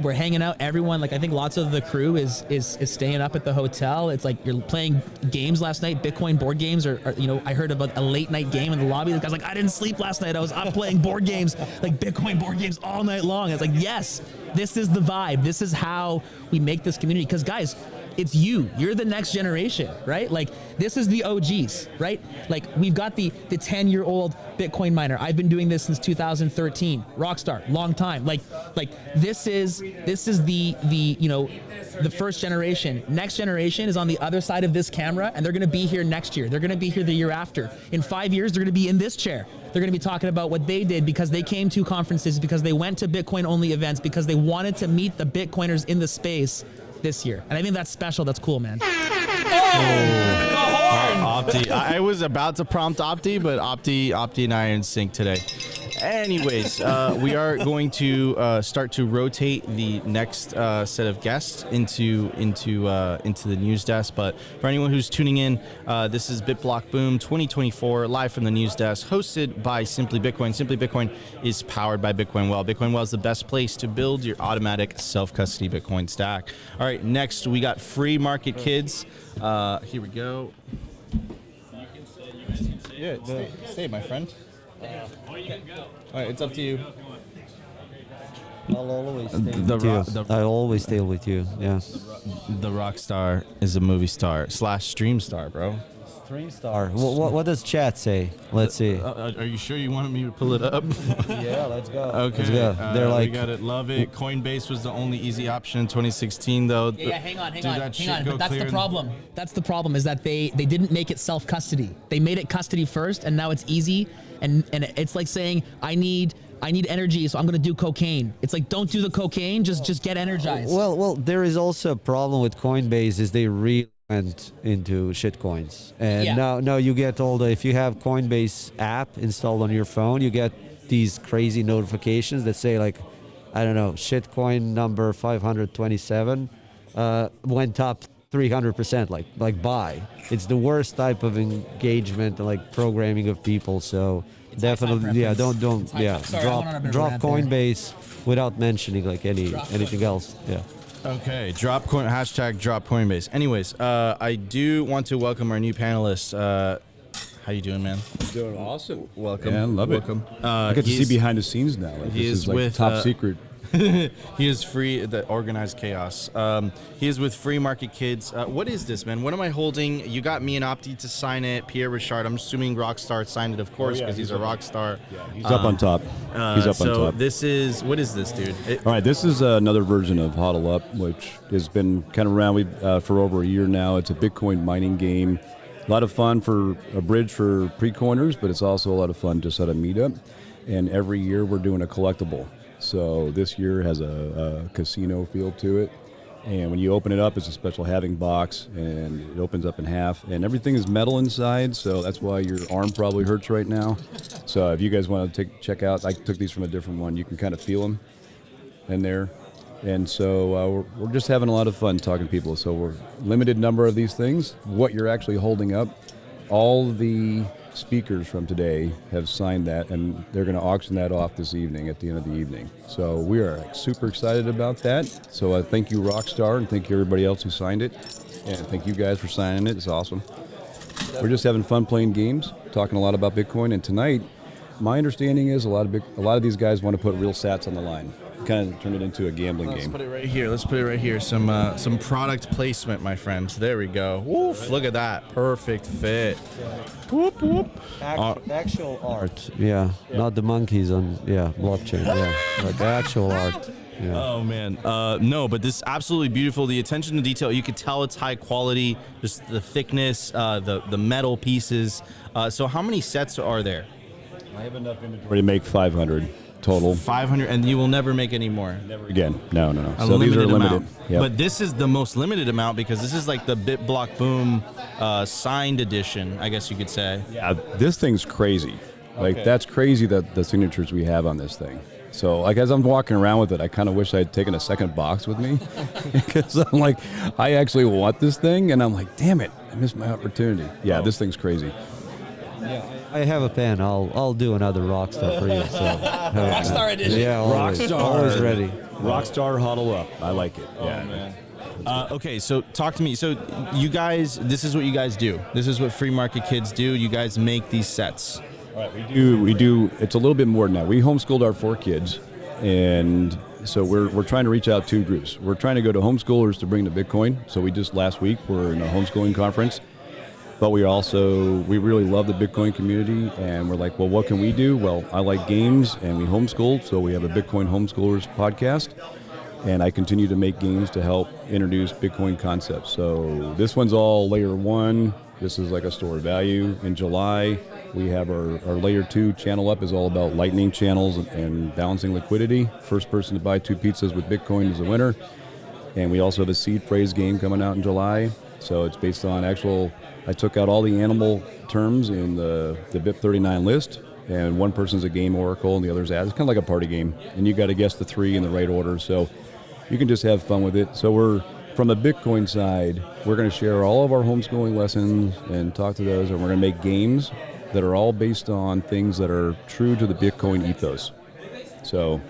We're hanging out. Everyone, like I think lots of the crew is staying up at the hotel. It's like you're playing games last night, Bitcoin board games, or I heard about a late night game in the lobby. The guy's like, I didn't sleep last night. I was up playing board games, like Bitcoin board games all night long. It's like, yes, this is the vibe. This is how we make this community. Because guys, it's you're the next generation, right? Like this is the OGs, right? Like we've got the 10-year-old Bitcoin miner. I've been doing this since 2013. Rockstar, long time. Like this is the first generation. Next generation is on the other side of this camera, and they're gonna be here next year. They're gonna be here the year after. In 5 years, they're gonna be in this chair. They're gonna be talking about what they did because they came to conferences, because they went to Bitcoin only events, because they wanted to meet the Bitcoiners in the space this year. And I think that's special. That's cool, man. Opti. I was about to prompt Opti, but Opti and I are in sync today. Anyways, we are going to start to rotate the next set of guests into the news desk. But for anyone who's tuning in, this is BitBlockBoom 2024 live from the news desk, hosted by Simply Bitcoin. Simply Bitcoin is powered by Bitcoin Well. Bitcoin Well is the best place to build your automatic self-custody Bitcoin stack. All right, next we got Free Market Kids. Here we go. Yeah, stay, my friend. All right, it's up to you. I'll always stay with you. I'll always stay with you. Yeah. The Rockstar is a movie star / stream star, bro. Stream star. What does chat say? Let's see. Are you sure you wanted me to pull it up? Yeah, let's go. Okay. Let's go. They're we like, got it. Love it. Coinbase was the only easy option in 2016, though. Yeah, hang on. But that's the problem. That's the problem, is that they didn't make it self-custody. They made it custody first, and now it's easy. And it's like saying, I need energy, so I'm going to do cocaine. It's like, don't do the cocaine, just get energized. Well, there is also a problem with Coinbase is they really went into shit coins. And now you get if you have Coinbase app installed on your phone, you get these crazy notifications that say like, I don't know, shitcoin number 527 went up 300%, like buy. It's the worst type of engagement and like programming of people. So it's definitely, don't drop Coinbase without mentioning like anything else. Yeah. Okay, drop Coinbase. Anyways, I do want to welcome our new panelists. How you doing, man? Doing awesome. Welcome. Yeah, I love welcome. it. I get to see behind the scenes now. Like, He this is is like with top secret. He is free, the organized chaos. He is with Free Market Kids. What is this, man? What am I holding? You got me and Opti to sign it. Pierre Richard, I'm assuming Rockstar signed it, of course, because he's a rock star. Yeah, he's up on top. He's up on top. So this is, what is this, dude? All right, this is another version of HODL Up, which has been kind of around for over a year now. It's a Bitcoin mining game. A lot of fun for a bridge for pre-coiners, but it's also a lot of fun just at a meetup. And every year we're doing a collectible. So this year has a casino feel to it. And when you open it up, it's a special halving box, and it opens up in half. And everything is metal inside, so that's why your arm probably hurts right now. So if you guys want to check out, I took these from a different one. You can kind of feel them in there. And so we're just having a lot of fun talking to people. So we're limited number of these things. What you're actually holding up, all the speakers from today have signed that, and they're going to auction that off this evening at the end of the evening. So we are super excited about that. So thank you, Rockstar, and thank you everybody else who signed it, and thank you guys for signing it. It's awesome. We're just having fun playing games, talking a lot about Bitcoin. And tonight, my understanding is a lot of these guys want to put real sats on the line, kind of turn it into a gambling Let's game. put it right here. Let's put it right here. Some product placement, my friends. There we go. Woof, look at that. Perfect fit. Whoop, whoop. Actual art. Yeah, not the monkeys on blockchain. Yeah, like actual art. Yeah. Oh man, no, but this is absolutely beautiful. The attention to detail, you could tell it's high quality. Just the thickness, the metal pieces. So how many sets are there? I have enough inventory to make 500 total. 500, and you will never make any more. Never again. No. A So these are limited. amount. Yep. But this is the most limited amount because this is like the BitBlockBoom signed edition, I guess you could say. Yeah, this thing's crazy. Like Okay. that's crazy that the signatures we have on this thing. So like as I'm walking around with it, I kind of wish I had taken a second box with me because I'm like, I actually want this thing, and I'm like, damn it, I missed my opportunity. Yeah, this thing's crazy. Yeah, I have a pen. I'll do another Rockstar for you. So Rockstar edition. Yeah, always ready. Rockstar huddle up. I like it. Oh man. Okay, so talk to me. So you guys, this is what you guys do. This is what free market kids do. You guys make these sets. All right, we do. It's a little bit more than that. We homeschooled our 4 kids, and so we're trying to reach out 2 groups. We're trying to go to homeschoolers to bring the Bitcoin. So we just last week were in a homeschooling conference, but we really love the Bitcoin community, and we're like, well, what can we do? Well, I like games, and we homeschool, so we have a Bitcoin Homeschoolers podcast, and I continue to make games to help introduce Bitcoin concepts. So this one's all layer 1. This is like a store of value. In July, we have our layer 2 channel up is all about lightning channels and balancing liquidity. First person to buy 2 pizzas with Bitcoin is a winner. And we also have a seed phrase game coming out in July. So it's based on I took out all the animal terms in the BIP39 list, and one person's a game oracle and the other's ad. It's kind of like a party game. And you got to guess the 3 in the right order. So you can just have fun with it. So from the Bitcoin side, we're going to share all of our homeschooling lessons and talk to those, and we're going to make games that are all based on things that are true to the Bitcoin ethos. So,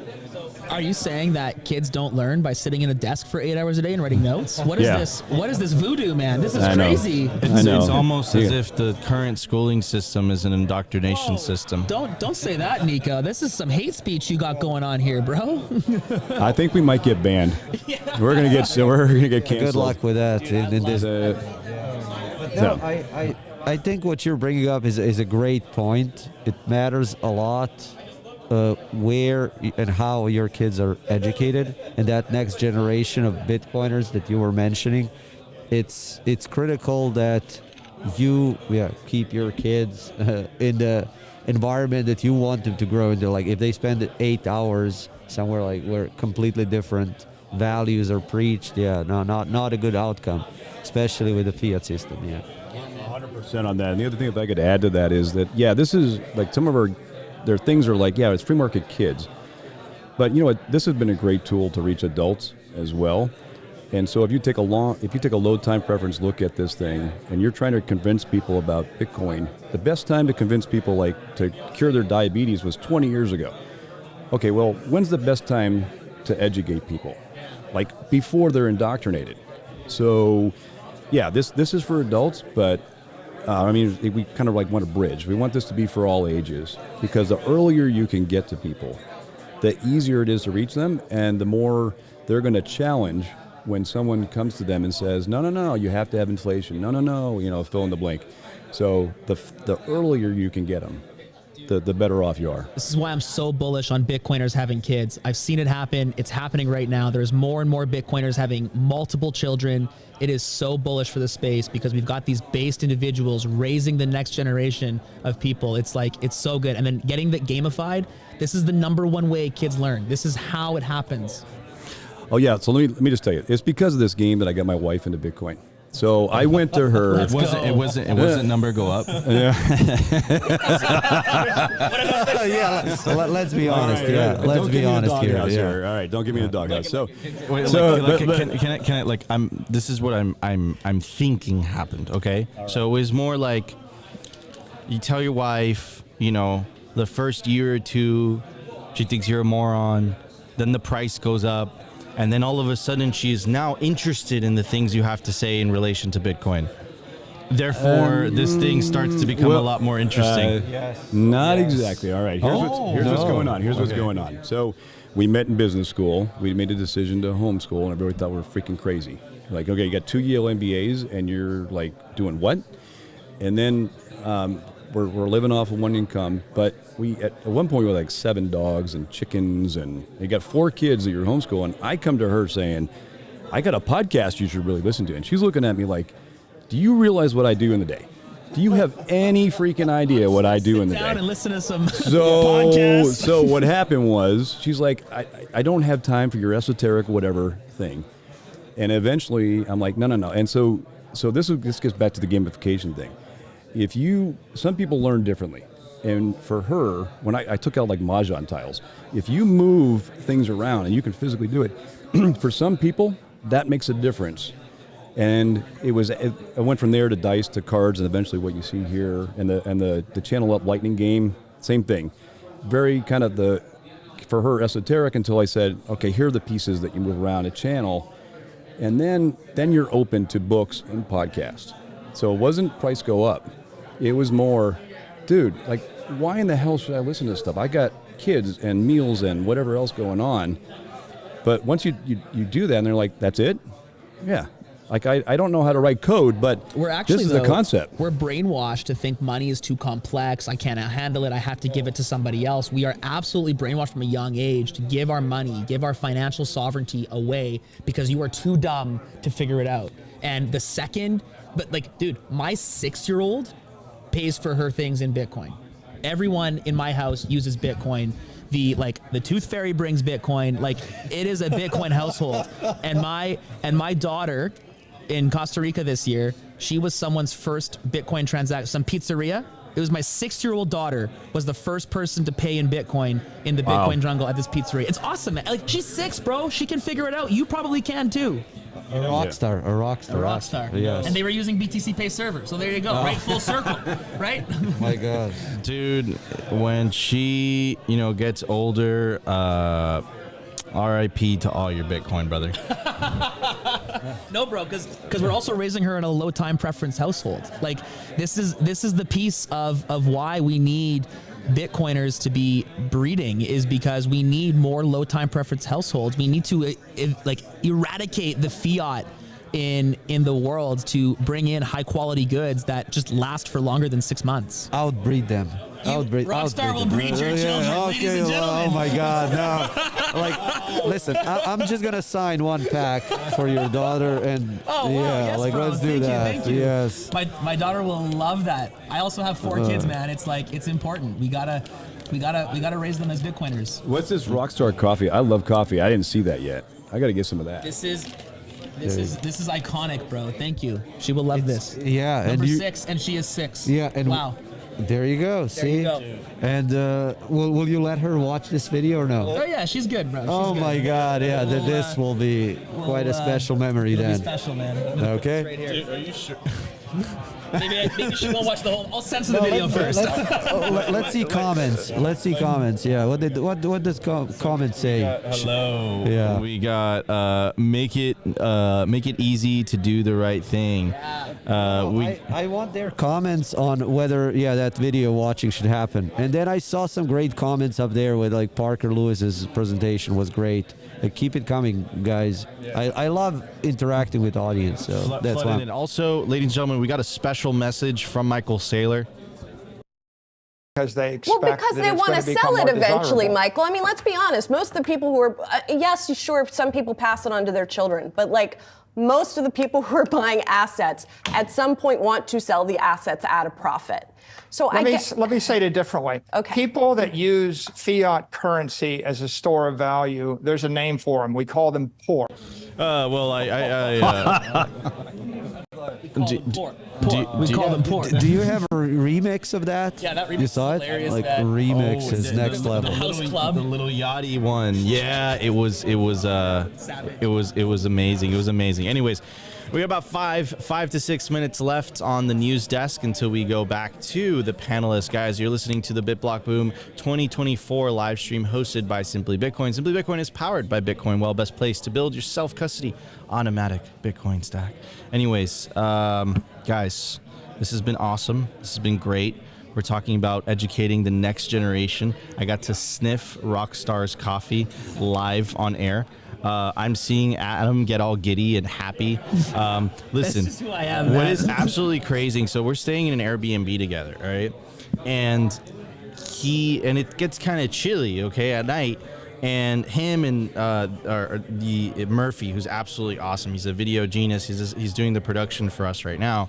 Are you saying that kids don't learn by sitting in a desk for 8 hours a day and writing notes? What is this? What is this voodoo, man? This is crazy. It's almost as if the current schooling system is an indoctrination system. Don't say that, Nico. This is some hate speech you got going on here, bro. I think we might get banned. We're gonna get canceled. Good luck with that. In this. No. I think what you're bringing up is a great point. It matters a lot where and how your kids are educated, and that next generation of Bitcoiners that you were mentioning. It's critical that you keep your kids in the environment that you want them to grow into. Like if they spend 8 hours somewhere like where completely different values are preached, not a good outcome, especially with the fiat system. 100% on that. And the other thing, if I could add to that, is that this is like some of their things are like it's free market kids, but you know what? This has been a great tool to reach adults as well. And so if you take a low time preference look at this thing, and you're trying to convince people about Bitcoin, the best time to convince people to cure their diabetes was 20 years ago. Okay, well, when's the best time to educate people? Like before they're indoctrinated. So, this is for adults, but we kind of want a bridge. We want this to be for all ages, because the earlier you can get to people, the easier it is to reach them, and the more they're going to challenge when someone comes to them and says, no, you have to have inflation. No, fill in the blank. So the earlier you can get them, the better off you are. This is why I'm so bullish on Bitcoiners having kids. I've seen it happen. It's happening right now. There's more and more Bitcoiners having multiple children. It is so bullish for the space because we've got these based individuals raising the next generation of people. It's so good. And then getting that gamified, this is the #1 way kids learn. This is how it happens. Oh yeah, so let me just tell you, it's because of this game that I got my wife into Bitcoin. So I went to her. It wasn't number go up. Yeah. Let's be honest. Let's be honest here. All right, don't give me the doghouse. So, this is what I'm thinking happened. Okay, so it was more like you tell your wife, the first year or two, she thinks you're a moron. Then the price goes up. And then all of a sudden, she is now interested in the things you have to say in relation to Bitcoin. Therefore, this thing starts to become a lot more interesting. Not exactly. All right. Here's what's going on. Here's what's Okay. going on. So we met in business school. We made a decision to homeschool, and everybody thought we were freaking crazy. Like, okay, you got 2 Yale MBAs, and you're like doing what? And then we're living off of one income, but we at one point we were like 7 dogs and chickens, and you got 4 kids that you're homeschooling. I come to her saying, I got a podcast you should really listen to. And she's looking at me like, do you realize what I do in the day? Do you have any freaking idea what I do in the day? Down and listen to some So, so what happened was, she's like, I don't have time for your esoteric whatever thing. And eventually, I'm like, no. And so this gets back to the gamification thing. Some people learn differently. And for her, when I took out like Mahjong tiles, if you move things around and you can physically do it, for some people, that makes a difference. And it went from there to dice to cards, and eventually what you see here, and the Channel Up Lightning game, same thing. Very kind of for her, esoteric, until I said, okay, here are the pieces that you move around a channel, and then you're open to books and podcasts. So it wasn't price go up. It was more, dude, like, why in the hell should I listen to this stuff? I got kids and meals and whatever else going on. But once you do that, and they're like, that's it? Yeah. Like, I don't know how to write code, but We're actually, this is the concept. We're brainwashed to think money is too complex. I can't handle it. I have to give it to somebody else. We are absolutely brainwashed from a young age to give our money, give our financial sovereignty away because you are too dumb to figure it out. And but like, dude, my 6-year-old pays for her things in Bitcoin. Everyone in my house uses Bitcoin. The Tooth Fairy brings Bitcoin. Like, it is a Bitcoin household. And my daughter in Costa Rica this year, she was someone's first Bitcoin transaction, some pizzeria. It was my 6-year-old daughter was the first person to pay in Bitcoin in the Bitcoin jungle at this pizzeria. It's awesome, man. Like, she's 6, bro. She can figure it out. You probably can too. A rock star. Yes. And they were using BTC Pay server. So there you go, right? Full circle, right? My God. Dude, when she, gets older, RIP to all your Bitcoin, brother. No, bro, because we're also raising her in a low time preference household. Like, this is the piece of why we need Bitcoiners to be breeding, is because we need more low time preference households. We need to eradicate the fiat in the world to bring in high quality goods that just last for longer than 6 months. Outbreed them. Rockstar will breed your children, ladies and gentlemen. Oh my God, no! Like, listen, I'm just gonna sign 1 pack for your daughter, and yes, bro. let's do that. Thank you. Yes. My daughter will love that. I also have 4 kids, man. It's important. We gotta raise them as Bitcoiners. What's this Rockstar coffee? I love coffee. I didn't see that yet. I got to get some of that. This is iconic, bro. Thank you. She will love this. Yeah, Number 6, and she is 6. Yeah, and wow. There you go. See, you go. And will you let her watch this video or no? Oh yeah, she's good, bro. Oh my God, yeah. This will be quite a special memory it'll then. Be special, man. Okay. Right here. Dude, are you sure? Maybe she won't watch the whole. I'll censor the video first. Let's see comments. Let's see comments. Yeah. What does comments say? Hello. Yeah. We got make it easy to do the right thing. I want their comments on whether that video watching should happen. And then I saw some great comments up there with like Parker Lewis's presentation was great. Keep it coming, guys. I love interacting with the audience, so that's why. And also, ladies and gentlemen, we got a special message from Michael Saylor. Because they expect because they want to sell it eventually, Michael. I mean, let's be honest. Most of the people who are, yes, sure, some people pass it on to their children, but like most of the people who are buying assets at some point want to sell the assets at a profit. So let me say it a different way. Okay. People that use fiat currency as a store of value, there's a name for them. We call them poor. Well, We call them poor. Do you have a remix of that? Yeah, that remix you saw is hilarious. Like remix is next level. The House Club, the little yachty one. Yeah, it was amazing. It was amazing. Anyways, we got about 5 to 6 minutes left on the news desk until we go back to the panelists. Guys, you're listening to the BitBlockBoom 2024 live stream hosted by Simply Bitcoin. Simply Bitcoin is powered by Bitcoin. Well, best place to build your self-custody automatic Bitcoin stack. Anyways, guys, This has been awesome. This has been great. We're talking about educating the next generation. I got to sniff Rockstar's coffee live on air. I'm seeing Adam get all giddy and happy. Listen, This is who I am, what man. is absolutely crazy. So we're staying in an Airbnb together, all right? And it gets kind of chilly, okay, at night. And him and the Murphy, who's absolutely awesome. He's a video genius. He's doing the production for us right now.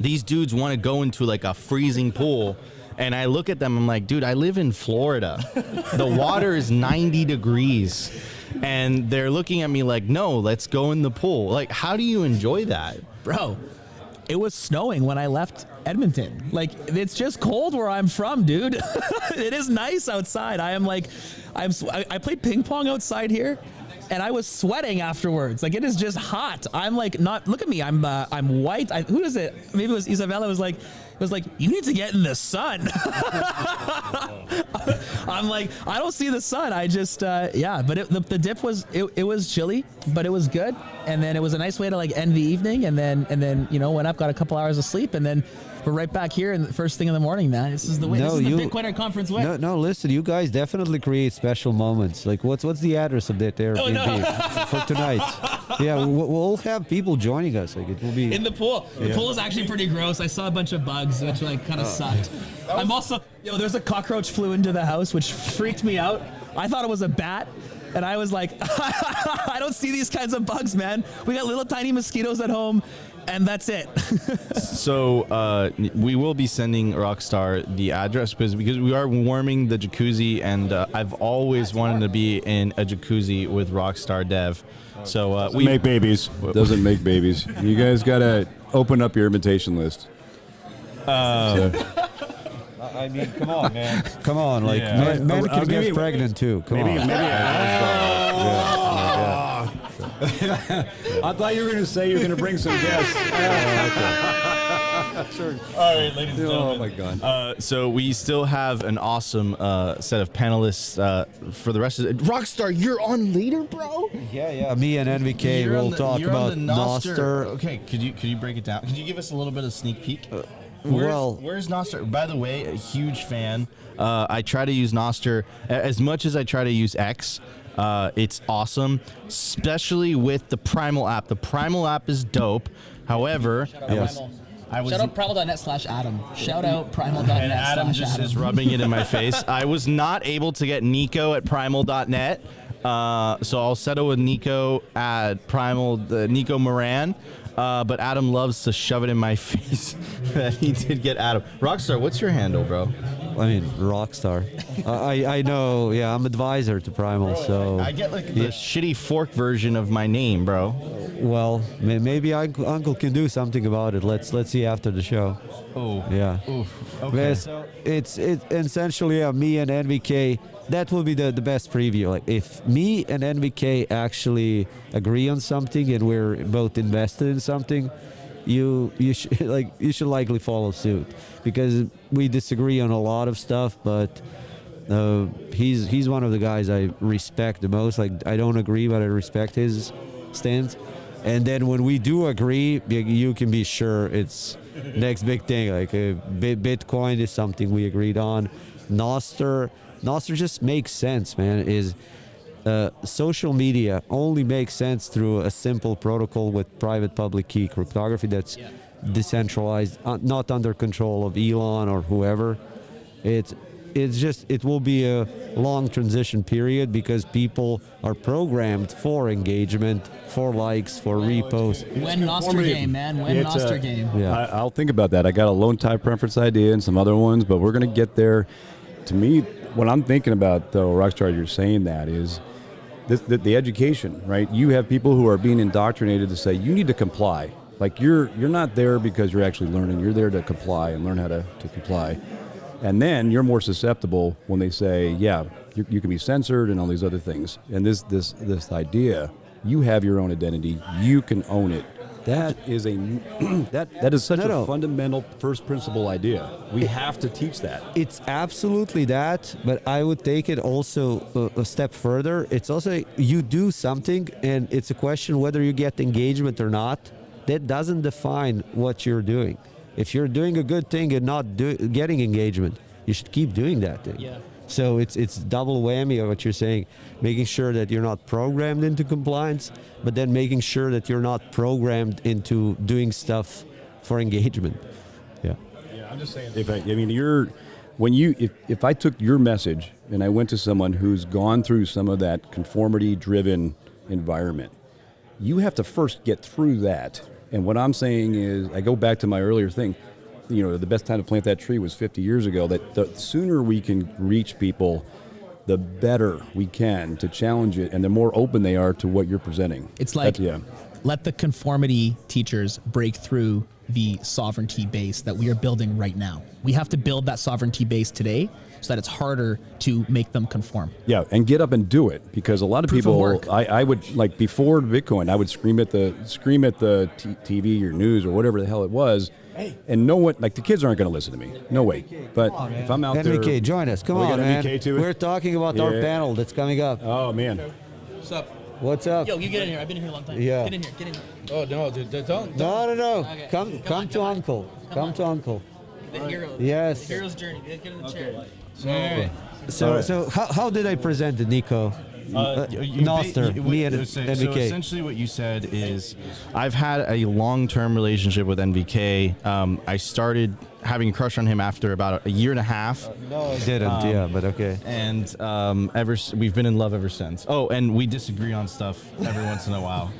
These dudes want to go into like a freezing pool. And I look at them, I'm like, dude, I live in Florida. The water is 90 degrees. And they're looking at me like, no, let's go in the pool. Like, how do you enjoy that? Bro, it was snowing when I left Edmonton. Like, it's just cold where I'm from, dude. It is nice outside. I played ping pong outside here, and I was sweating afterwards. Like, it is just hot. I'm like, look at me. I'm white. Who is it? Maybe it was Isabella. It was like, you need to get in the sun. I'm like, I don't see the sun. I just, but the dip was, it was chilly, but it was good. And then it was a nice way to like end the evening. And then, went up, got a couple hours of sleep, and then we're right back here and the first thing in the morning, man. This is the way. This is the Bitcoiner conference way. No, listen, you guys definitely create special moments. Like, what's the address of that Airbnb for tonight? Yeah, we'll have people joining us. Like, it will be in the pool. The pool is actually pretty gross. I saw a bunch of bugs, which like kind of sucked. I'm also, there's a cockroach flew into the house, which freaked me out. I thought it was a bat. And I was like, I don't see these kinds of bugs, man. We got little tiny mosquitoes at home, and that's it. So we will be sending Rockstar the address because we are warming the jacuzzi, and I've always wanted to be in a jacuzzi with Rockstar Dev. So we make babies. Doesn't make babies. You guys gotta open up your invitation list. I mean, come on, man. Come on, like men can get pregnant too. Come on. I thought you were going to say you were going to bring some guests. Sure. All right, ladies and gentlemen. Oh my God. So we still have an awesome set of panelists for the rest of it. Rockstar, you're on later, bro. Yeah. Me and NVK will talk about Noster. Okay, could you break it down? Could you give us a little bit of sneak peek? Where's Noster? By the way, a huge fan. I try to use Noster as much as I try to use X. It's awesome, especially with the Primal app. The Primal app is dope. However, Shout out primal.net/Adam. Shout out primal.net/Adam. And Adam just is rubbing it in my face. I was not able to get Nico at primal.net. So I'll settle with Nico at Nico Moran. But Adam loves to shove it in my face that he did get Adam. Rockstar, what's your handle, bro? I mean, Rockstar. I know. Yeah, I'm advisor to Primal, so I get like the shitty fork version of my name, bro. Well, maybe Uncle can do something about it. Let's see after the show. Oh. Yeah. Oof. Okay. So it's essentially me and NVK. That will be the best preview. Like if me and NVK actually agree on something and we're both invested in something, you should likely follow suit, because we disagree on a lot of stuff, but he's one of the guys I respect the most. Like I don't agree, but I respect his stance. And then when we do agree, you can be sure it's next big thing. Like Bitcoin is something we agreed on. Noster just makes sense, man. Social media only makes sense through a simple protocol with private public key cryptography that's decentralized, not under control of Elon or whoever. It will be a long transition period because people are programmed for engagement, for likes, for reposts. When Noster game, man. When Noster game. Yeah. I'll think about that. I got a loan type preference idea and some other ones, but we're going to get there. To me, what I'm thinking about, though, Rockstar, you're saying that is the education, right? You have people who are being indoctrinated to say you need to comply. Like you're not there because you're actually learning. You're there to comply and learn how to comply. And then you're more susceptible when they say, yeah, you can be censored and all these other things. And this idea, you have your own identity. You can own it. That is that is such a fundamental first principle idea. We have to teach that. It's absolutely that, but I would take it also a step further. It's also you do something, and it's a question whether you get engagement or not. that doesn't define what you're doing. If you're doing a good thing and not getting engagement, you should keep doing that thing. Yeah. So it's double whammy of what you're saying, making sure that you're not programmed into compliance, but then making sure that you're not programmed into doing stuff for engagement. Yeah. Yeah, I'm just saying. If I took your message and I went to someone who's gone through some of that conformity-driven environment, you have to first get through that. And what I'm saying is, I go back to my earlier thing. The best time to plant that tree was 50 years ago. That the sooner we can reach people, the better we can to challenge it, and the more open they are to what you're presenting. It's like, let the conformity teachers break through the sovereignty base that we are building right now. We have to build that sovereignty base today so that it's harder to make them conform. Yeah, and get up and do it, because a lot of Proof of people, work. I would, like, before Bitcoin, I would scream at the TV or news or whatever the hell it was, and no one, like, the kids aren't going to listen to me. No way. But if I'm out there, NVK, join us. Come we on, got man. NVK to it? We're talking about our panel that's coming up. Oh man. What's up? What's up? Yo, you get in here. I've been in here a long time. Yeah. Get in here. Get in here. Oh no, dude, don't. No. Okay. Come to Uncle. Come to Uncle. The hero. Yes. The hero's journey. Get in the chair. So how did I present it, Nico? Noster, me and NVK. So essentially what you said is, I've had a long-term relationship with NVK. I started having a crush on him after about a year and a half. No, I didn't, but okay. And we've been in love ever since. Oh, and we disagree on stuff every once in a while.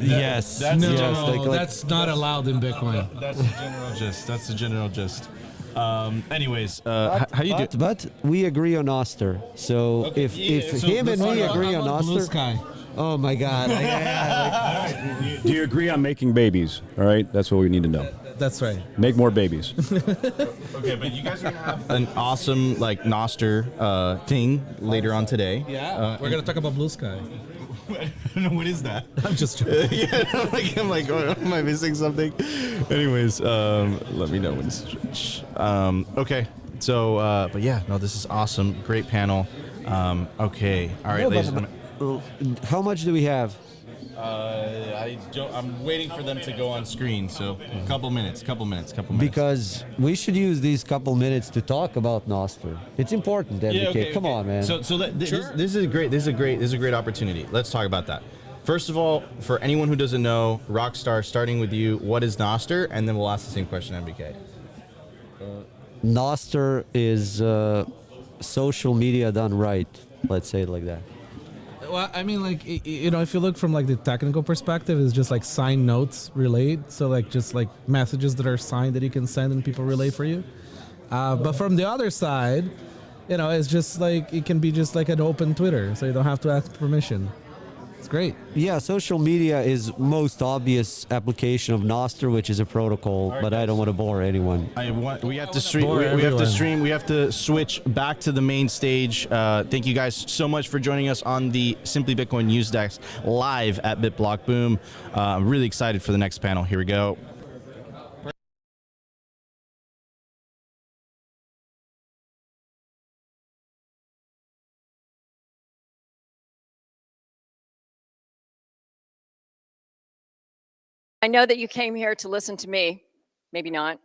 Yes. That's not allowed in Bitcoin. That's the general gist. That's the general gist. Anyways, how you do? But we agree on Oster. So if him and me agree on Oster, Blue Sky. oh my God. Do you agree on making babies? All right, that's what we need to know. That's right. Make more babies. Okay, but you guys are gonna have an awesome Noster thing later on today. Yeah, we're gonna talk about Blue Sky. I don't know what is that. I'm just joking. I'm like, am I missing something? Anyways, let me know when to switch. Okay, so but yeah, no, this is awesome. Great panel. Okay, all right, ladies and gentlemen. How much do we have? I'm waiting for them to go on screen, so a couple minutes. Because we should use these couple minutes to talk about Noster. It's important, NVK. Come on, man. So this is a great opportunity. Let's talk about that. First of all, for anyone who doesn't know, Rockstar, starting with you, what is Noster? And then we'll ask the same question, NVK. Noster is social media done right. Let's say it like that. Well, I mean, like, if you look from like the technical perspective, it's just like signed notes relayed. So like just like messages that are signed that you can send and people relay for you. But from the other side, it's just like, it can be just like an open Twitter, so you don't have to ask permission. It's great. Yeah, social media is most obvious application of Noster, which is a protocol, but I don't want to bore anyone. We have to stream. We have to switch back to the main stage. Thank you guys so much for joining us on the Simply Bitcoin News Desk live at BitBlockBoom. I'm really excited for the next panel. Here we go. I know that you came here to listen to me. Maybe not.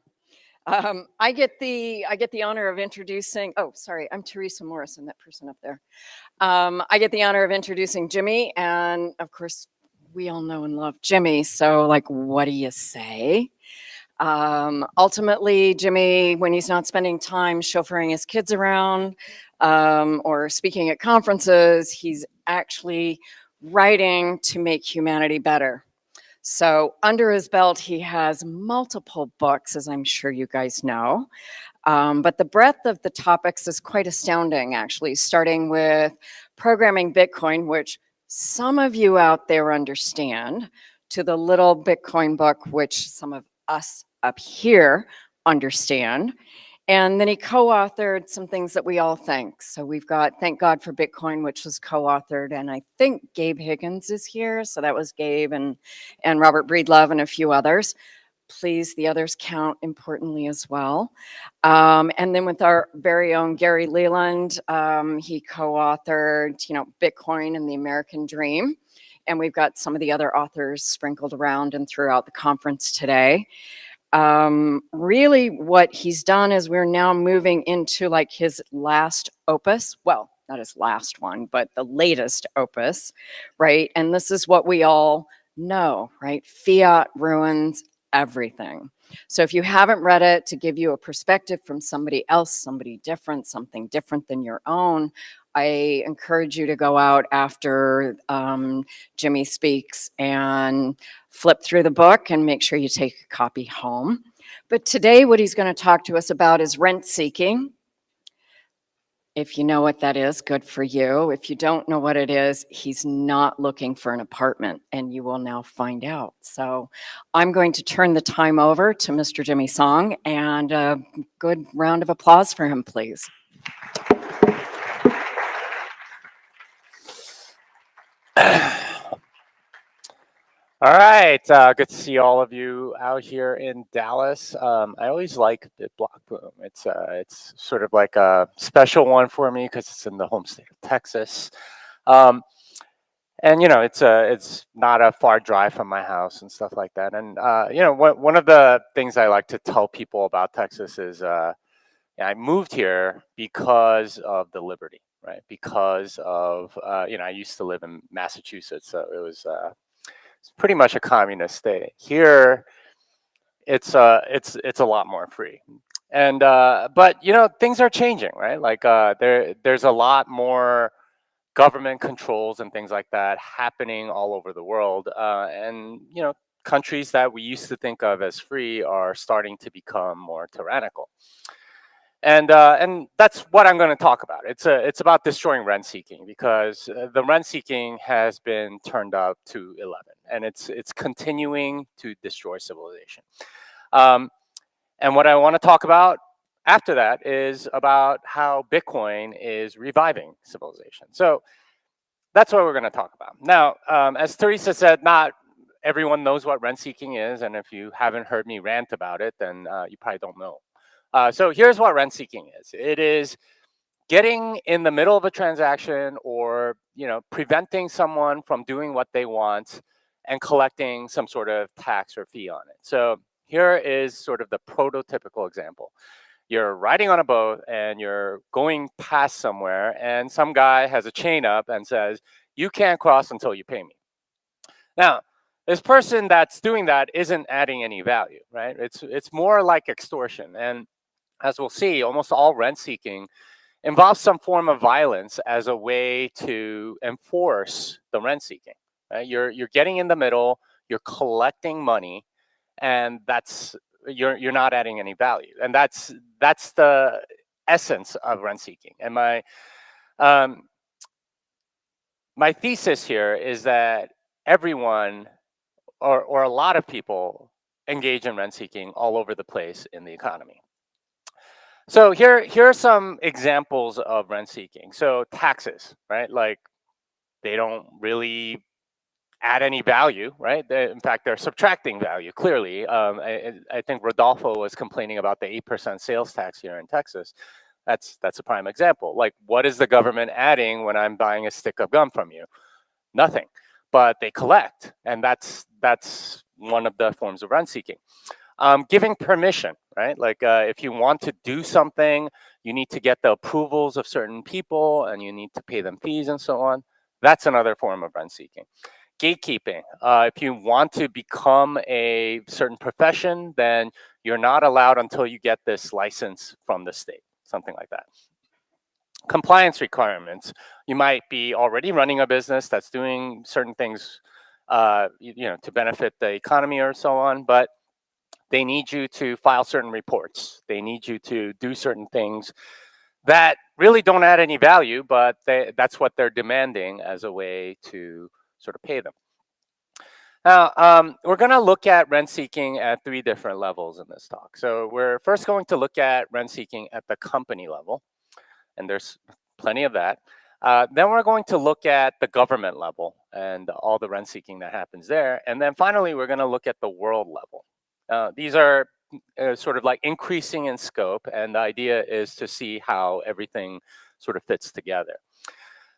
I get the honor of introducing. Oh, sorry, I'm Teresa Morrison, that person up there. I get the honor of introducing Jimmy, and of course, we all know and love Jimmy. So, like, what do you say? Ultimately, Jimmy, when he's not spending time chauffeuring his kids around or speaking at conferences, he's actually writing to make humanity better. So under his belt, he has multiple books, as I'm sure you guys know. But the breadth of the topics is quite astounding, actually, starting with programming Bitcoin, which some of you out there understand, to the little Bitcoin book, which some of us up here understand. And then he co-authored some things that we all think. So we've got Thank God for Bitcoin, which was co-authored, and I think Gabe Higgins is here. So that was Gabe and Robert Breedlove and a few others. Please, the others count importantly as well. And then with our very own Gary Leland, he co-authored, Bitcoin and the American Dream. and we've got some of the other authors sprinkled around and throughout the conference today. Really what he's done is we're now moving into like his last opus. Well, not his last one, but the latest opus, right? And this is what we all know, right? Fiat ruins everything. So if you haven't read it, to give you a perspective from somebody else, somebody different, something different than your own, I encourage you to go out after Jimmy speaks and flip through the book and make sure you take a copy home. But today what he's going to talk to us about is rent seeking. If you know what that is, good for you. If you don't know what it is, he's not looking for an apartment, and you will now find out. So I'm going to turn the time over to Mr. Jimmy Song, and a good round of applause for him, please. All right, good to see all of you out here in Dallas. I always like BitBlockBoom. It's sort of like a special one for me because it's in the home state of Texas, and you know it's not a far drive from my house and stuff like that. And you know one of the things I like to tell people about Texas is I moved here because of the liberty, right? Because of you know I used to live in Massachusetts, so it was. It's pretty much a communist state. Here, it's a lot more free, and but you know things are changing, right? Like there's a lot more government controls and things like that happening all over the world, and you know countries that we used to think of as free are starting to become more tyrannical. And that's what I'm going to talk about. It's about destroying rent seeking because the rent seeking has been turned up to 11, and it's continuing to destroy civilization. And what I want to talk about after that is about how Bitcoin is reviving civilization. So that's what we're going to talk about. Now, as Teresa said, not everyone knows what rent seeking is, and if you haven't heard me rant about it, then you probably don't know. So here's what rent seeking is. It is getting in the middle of a transaction or preventing someone from doing what they want and collecting some sort of tax or fee on it. So here is sort of the prototypical example. You're riding on a boat and you're going past somewhere and some guy has a chain up and says, you can't cross until you pay me. Now, this person that's doing that isn't adding any value, right? It's more like extortion. And as we'll see, almost all rent seeking involves some form of violence as a way to enforce the rent seeking. Right? You're getting in the middle, you're collecting money, and you're not adding any value. And that's the essence of rent seeking. And my thesis here is that everyone or a lot of people engage in rent seeking all over the place in the economy. So here are some examples of rent seeking. So taxes, right? Like they don't really add any value, right? In fact, they're subtracting value, clearly. I think Rodolfo was complaining about the 8% sales tax here in Texas. That's a prime example. Like what is the government adding when I'm buying a stick of gum from you? Nothing, but they collect. And that's one of the forms of rent seeking. Giving permission, right? Like if you want to do something, you need to get the approvals of certain people and you need to pay them fees and so on. That's another form of rent seeking. Gatekeeping. If you want to become a certain profession, then you're not allowed until you get this license from the state, something like that. Compliance requirements. You might be already running a business that's doing certain things, to benefit the economy or so on, but they need you to file certain reports. They need you to do certain things that really don't add any value, but that's what they're demanding as a way to sort of pay them. Now, we're going to look at rent seeking at 3 different levels in this talk. So we're first going to look at rent seeking at the company level, and there's plenty of that. Then we're going to look at the government level and all the rent seeking that happens there. And then finally, we're going to look at the world level. These are sort of like increasing in scope, and the idea is to see how everything sort of fits together.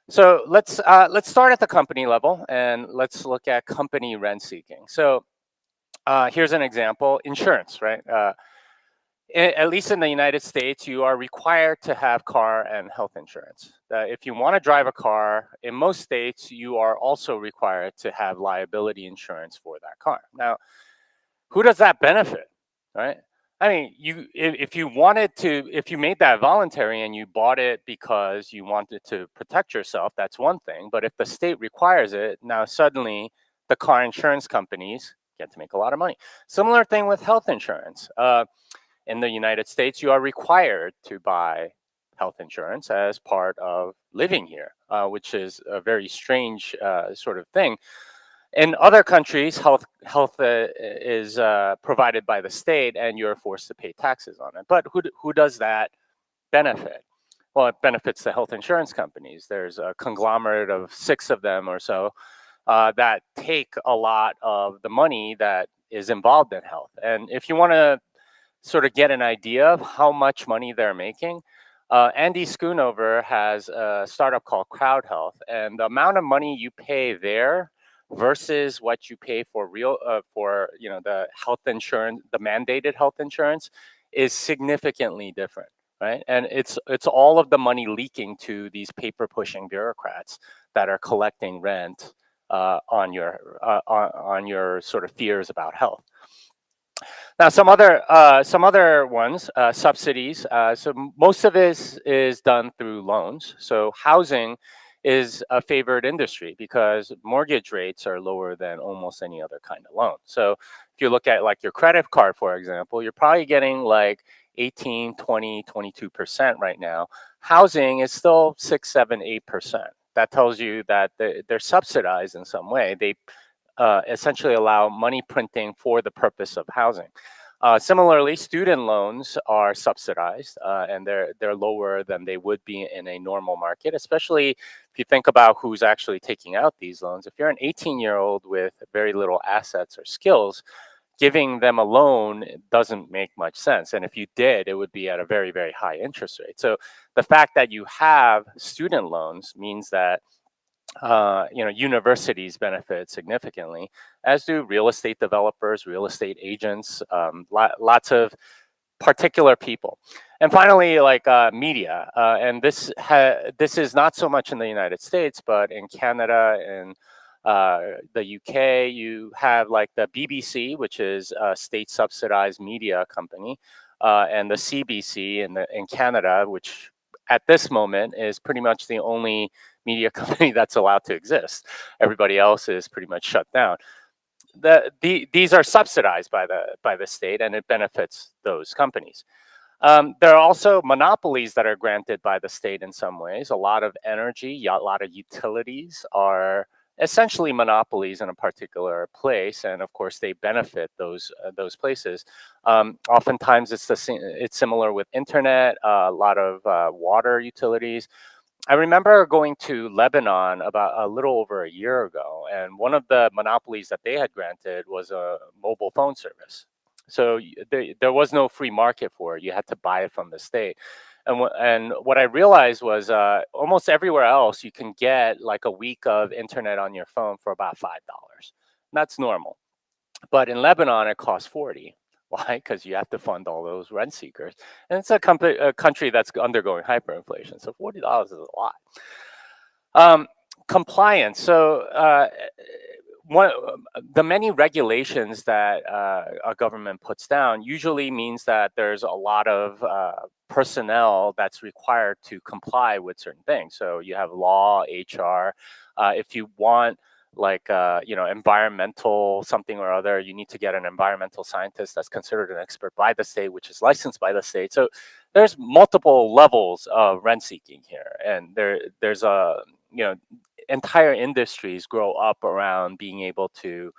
So let's start at the company level and let's look at company rent seeking. So here's an example: insurance, right? At least in the United States, you are required to have car and health insurance. If you want to drive a car, in most states, you are also required to have liability insurance for that car. Now, who does that benefit, right? I mean, if you wanted to, if you made that voluntary and you bought it because you wanted to protect yourself, that's one thing. But if the state requires it, now suddenly the car insurance companies get to make a lot of money. Similar thing with health insurance. In the United States, you are required to buy health insurance as part of living here, which is a very strange sort of thing. In other countries, health is provided by the state, and you're forced to pay taxes on it. But who does that benefit? Well, it benefits the health insurance companies. There's a conglomerate of 6 of them or so that take a lot of the money that is involved in health. And if you want to sort of get an idea of how much money they're making, Andy Schoonover has a startup called Crowd Health, and the amount of money you pay there versus what you pay for the health insurance, the mandated health insurance, is significantly different, right? And it's all of the money leaking to these paper pushing bureaucrats that are collecting rent on your sort of fears about health. Now, some other ones, subsidies. So most of this is done through loans. So housing is a favored industry because mortgage rates are lower than almost any other kind of loan. So if you look at like your credit card, for example, you're probably getting like 18, 20, 22% right now. Housing is still 6, 7, 8%. That tells you that they're subsidized in some way. They essentially allow money printing for the purpose of housing. Similarly, student loans are subsidized and they're lower than they would be in a normal market, especially if you think about who's actually taking out these loans. If you're an 18-year-old with very little assets or skills, giving them a loan doesn't make much sense. And if you did, it would be at a very, very high interest rate. So the fact that you have student loans means that universities benefit significantly, as do real estate developers, real estate agents, lots of particular people. And finally, like media, and this is not so much in the United States, but in Canada and the UK, you have like the BBC, which is a state-subsidized media company, and the CBC in Canada, which at this moment is pretty much the only media company that's allowed to exist. Everybody else is pretty much shut down. These are subsidized by the state, and it benefits those companies. There are also monopolies that are granted by the state in some ways. A lot of energy, a lot of utilities are essentially monopolies in a particular place, and of course they benefit those places. Oftentimes it's similar with internet, a lot of water utilities. I remember going to Lebanon about a little over a year ago, and one of the monopolies that they had granted was a mobile phone service. So there was no free market for it. You had to buy it from the state. And what I realized was almost everywhere else you can get like a week of internet on your phone for about $5. That's normal. But in Lebanon, it costs 40. Why? Because you have to fund all those rent seekers. And it's a country that's undergoing hyperinflation. So $40 is a lot. Compliance. So the many regulations that a government puts down usually means that there's a lot of personnel that's required to comply with certain things. So you have law, HR. If you want like environmental something or other, you need to get an environmental scientist that's considered an expert by the state, which is licensed by the state. So there's multiple levels of rent seeking here, and there's a entire industries grow up around being able to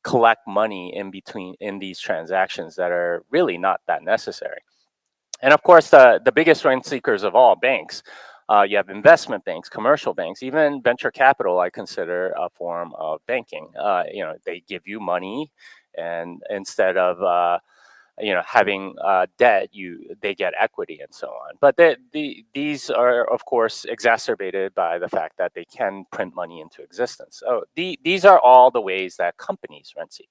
collect money in these transactions that are really not that necessary. And of course, the biggest rent seekers of all, banks. You have investment banks, commercial banks, even venture capital. I consider a form of banking. They give you money, and instead of having debt, they get equity and so on. But these are, of course, exacerbated by the fact that they can print money into existence. So these are all the ways that companies rent seek.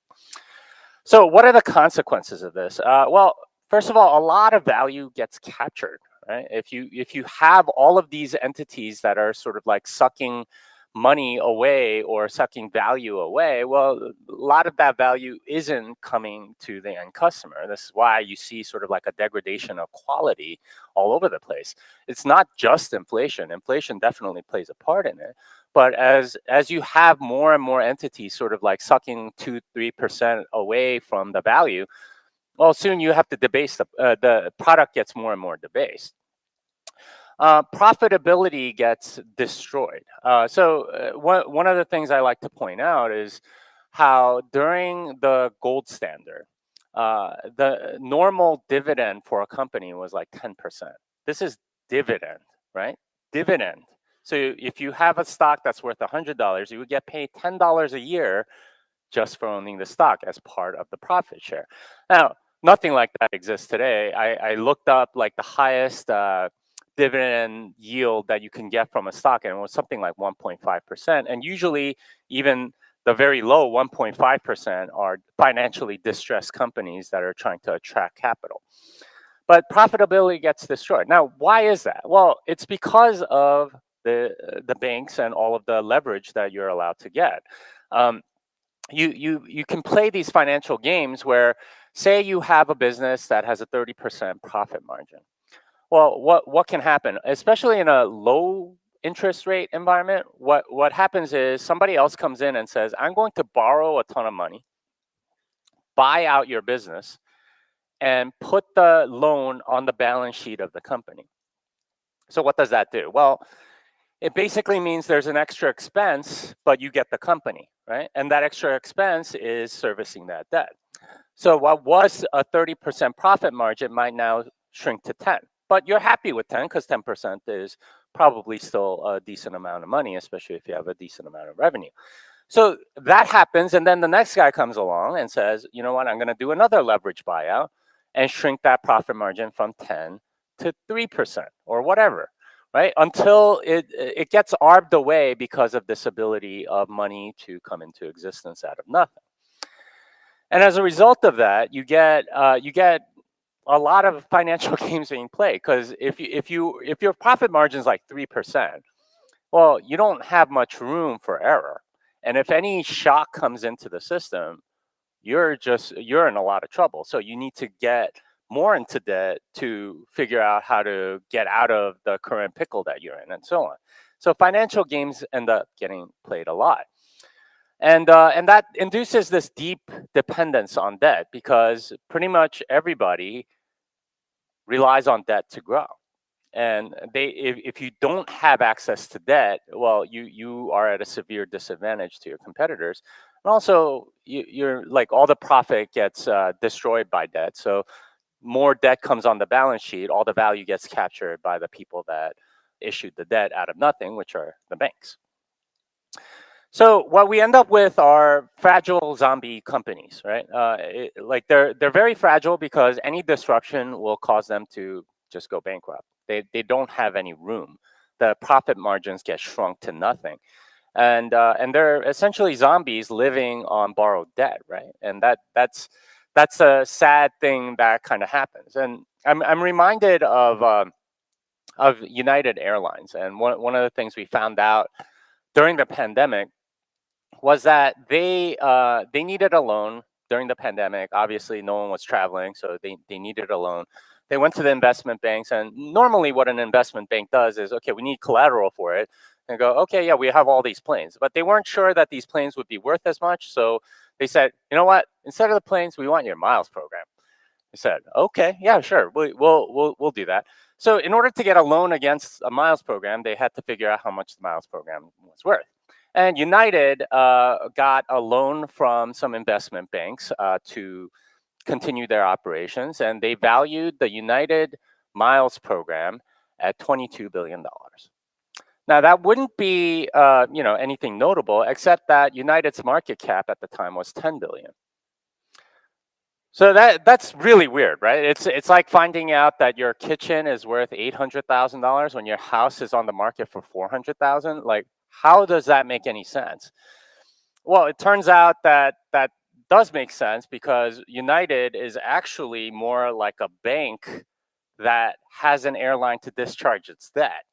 So what are the consequences of this? Well, first of all, a lot of value gets captured, right? If you have all of these entities that are sort of like sucking money away or sucking value away, well, a lot of that value isn't coming to the end customer. This is why you see sort of like a degradation of quality all over the place. It's not just inflation. Inflation definitely plays a part in it. But as you have more and more entities sort of like sucking 2-3% away from the value, well, soon you have to debase the product gets more and more debased. Profitability gets destroyed. One of the things I like to point out is how during the gold standard, the normal dividend for a company was like 10%. This is dividend, right? Dividend. So if you have a stock that's worth $100, you would get paid $10 a year just for owning the stock as part of the profit share. Now, nothing like that exists today. I looked up like the highest dividend yield that you can get from a stock, and it was something like 1.5%. And usually even the very low 1.5% are financially distressed companies that are trying to attract capital. But profitability gets destroyed. Now, why is that? Well, it's because of the banks and all of the leverage that you're allowed to get. You can play these financial games where, say you have a business that has a 30% profit margin. Well, what can happen, especially in a low interest rate environment? What happens is somebody else comes in and says, I'm going to borrow a ton of money, buy out your business, and put the loan on the balance sheet of the company. So what does that do? Well, it basically means there's an extra expense, but you get the company, right? And that extra expense is servicing that debt. So what was a 30% profit margin might now shrink to 10. But you're happy with 10 because 10% is probably still a decent amount of money, especially if you have a decent amount of revenue. So that happens, and then the next guy comes along and says, you know what, I'm going to do another leverage buyout and shrink that profit margin from 10 to 3% or whatever. Right? Until it gets arbed away because of this ability of money to come into existence out of nothing. And as a result of that, you get a lot of financial games being played, because if your profit margin is like 3%, well, you don't have much room for error. And if any shock comes into the system, you're in a lot of trouble. So you need to get more into debt to figure out how to get out of the current pickle that you're in, and so on. So financial games end up getting played a lot. And that induces this deep dependence on debt, because pretty much everybody relies on debt to grow. And if you don't have access to debt, well, you are at a severe disadvantage to your competitors. And also, you're like, all the profit gets destroyed by debt. So more debt comes on the balance sheet, all the value gets captured by the people that issued the debt out of nothing, which are the banks. So what we end up with are fragile zombie companies, right? They're very fragile because any disruption will cause them to just go bankrupt. They don't have any room. The profit margins get shrunk to nothing. And they're essentially zombies living on borrowed debt, right? And that's a sad thing that kind of happens. And I'm reminded of United Airlines. And one of the things we found out during the pandemic was that they needed a loan during the pandemic. Obviously, no one was traveling, so they needed a loan. They went to the investment banks, and normally what an investment bank does is, okay, we need collateral for it. And go, okay, yeah, we have all these planes. But they weren't sure that these planes would be worth as much, so they said, you know what? Instead of the planes, we want your miles program. I said, okay, yeah, sure, we'll do that. So in order to get a loan against a miles program, they had to figure out how much the miles program was worth. And United got a loan from some investment banks to continue their operations, and they valued the United Miles program at $22 billion. Now, that wouldn't be anything notable, except that United's market cap at the time was $10 billion. So that's really weird, right? It's like finding out that your kitchen is worth $800,000 when your house is on the market for 400,000. Like, how does that make any sense? Well, it turns out that that does make sense because United is actually more like a bank that has an airline to discharge its debt.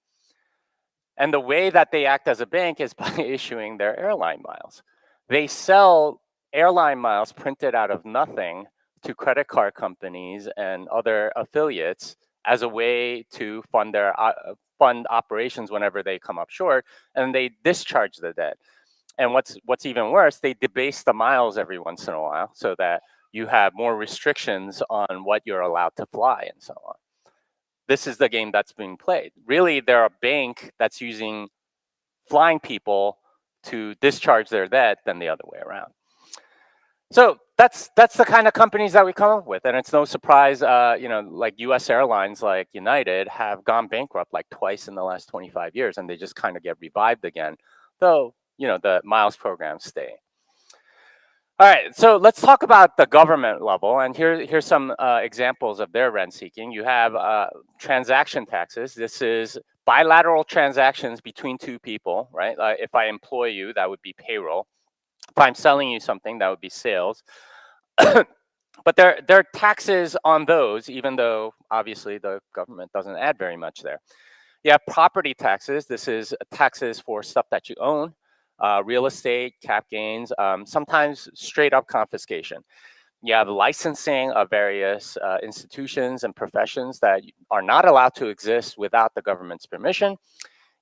And the way that they act as a bank is by issuing their airline miles. They sell airline miles printed out of nothing to credit card companies and other affiliates as a way to fund their fund operations whenever they come up short, and they discharge the debt. And what's even worse, they debase the miles every once in a while so that you have more restrictions on what you're allowed to fly and so on. This is the game that's being played. Really, they're a bank that's using flying people to discharge their debt than the other way around. So that's the kind of companies that we come up with, and it's no surprise, like U.S. airlines like United have gone bankrupt like twice in the last 25 years, and they just kind of get revived again, though the miles programs stay. All right, so let's talk about the government level, and here's some examples of their rent seeking. You have transaction taxes. This is bilateral transactions between two people, right? If I employ you, that would be payroll. If I'm selling you something, that would be sales. But there are taxes on those, even though obviously the government doesn't add very much there. You have property taxes. This is taxes for stuff that you own. Real estate, cap gains, sometimes straight up confiscation. You have licensing of various institutions and professions that are not allowed to exist without the government's permission.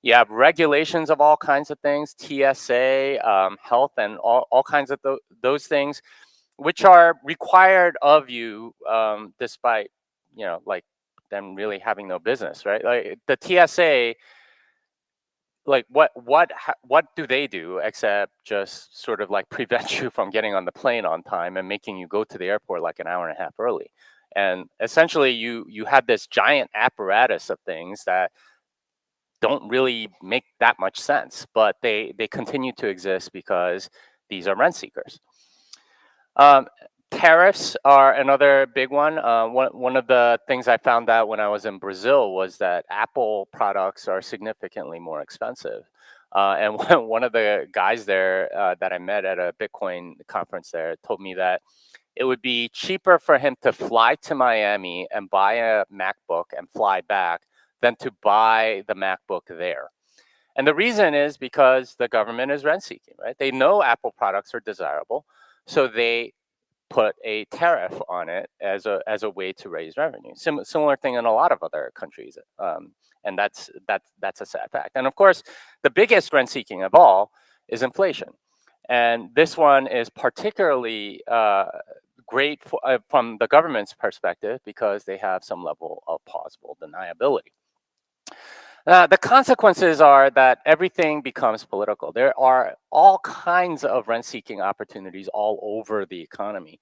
You have regulations of all kinds of things, TSA, health, and all kinds of those things, which are required of you despite, like them really having no business, right? Like the TSA, like what do they do except just sort of like prevent you from getting on the plane on time and making you go to the airport like an hour and a half early? And essentially you have this giant apparatus of things that don't really make that much sense, but they continue to exist because these are rent seekers. Tariffs are another big one. One of the things I found out when I was in Brazil was that Apple products are significantly more expensive. And one of the guys there that I met at a Bitcoin conference there told me that it would be cheaper for him to fly to Miami and buy a MacBook and fly back than to buy the MacBook there. And the reason is because the government is rent seeking, right? They know Apple products are desirable, so they put a tariff on it as a way to raise revenue. Similar thing in a lot of other countries, and that's a sad fact. And of course, the biggest rent seeking of all is inflation, and this one is particularly great from the government's perspective because they have some level of plausible deniability. The consequences are that everything becomes political. There are all kinds of rent-seeking opportunities all over the economy.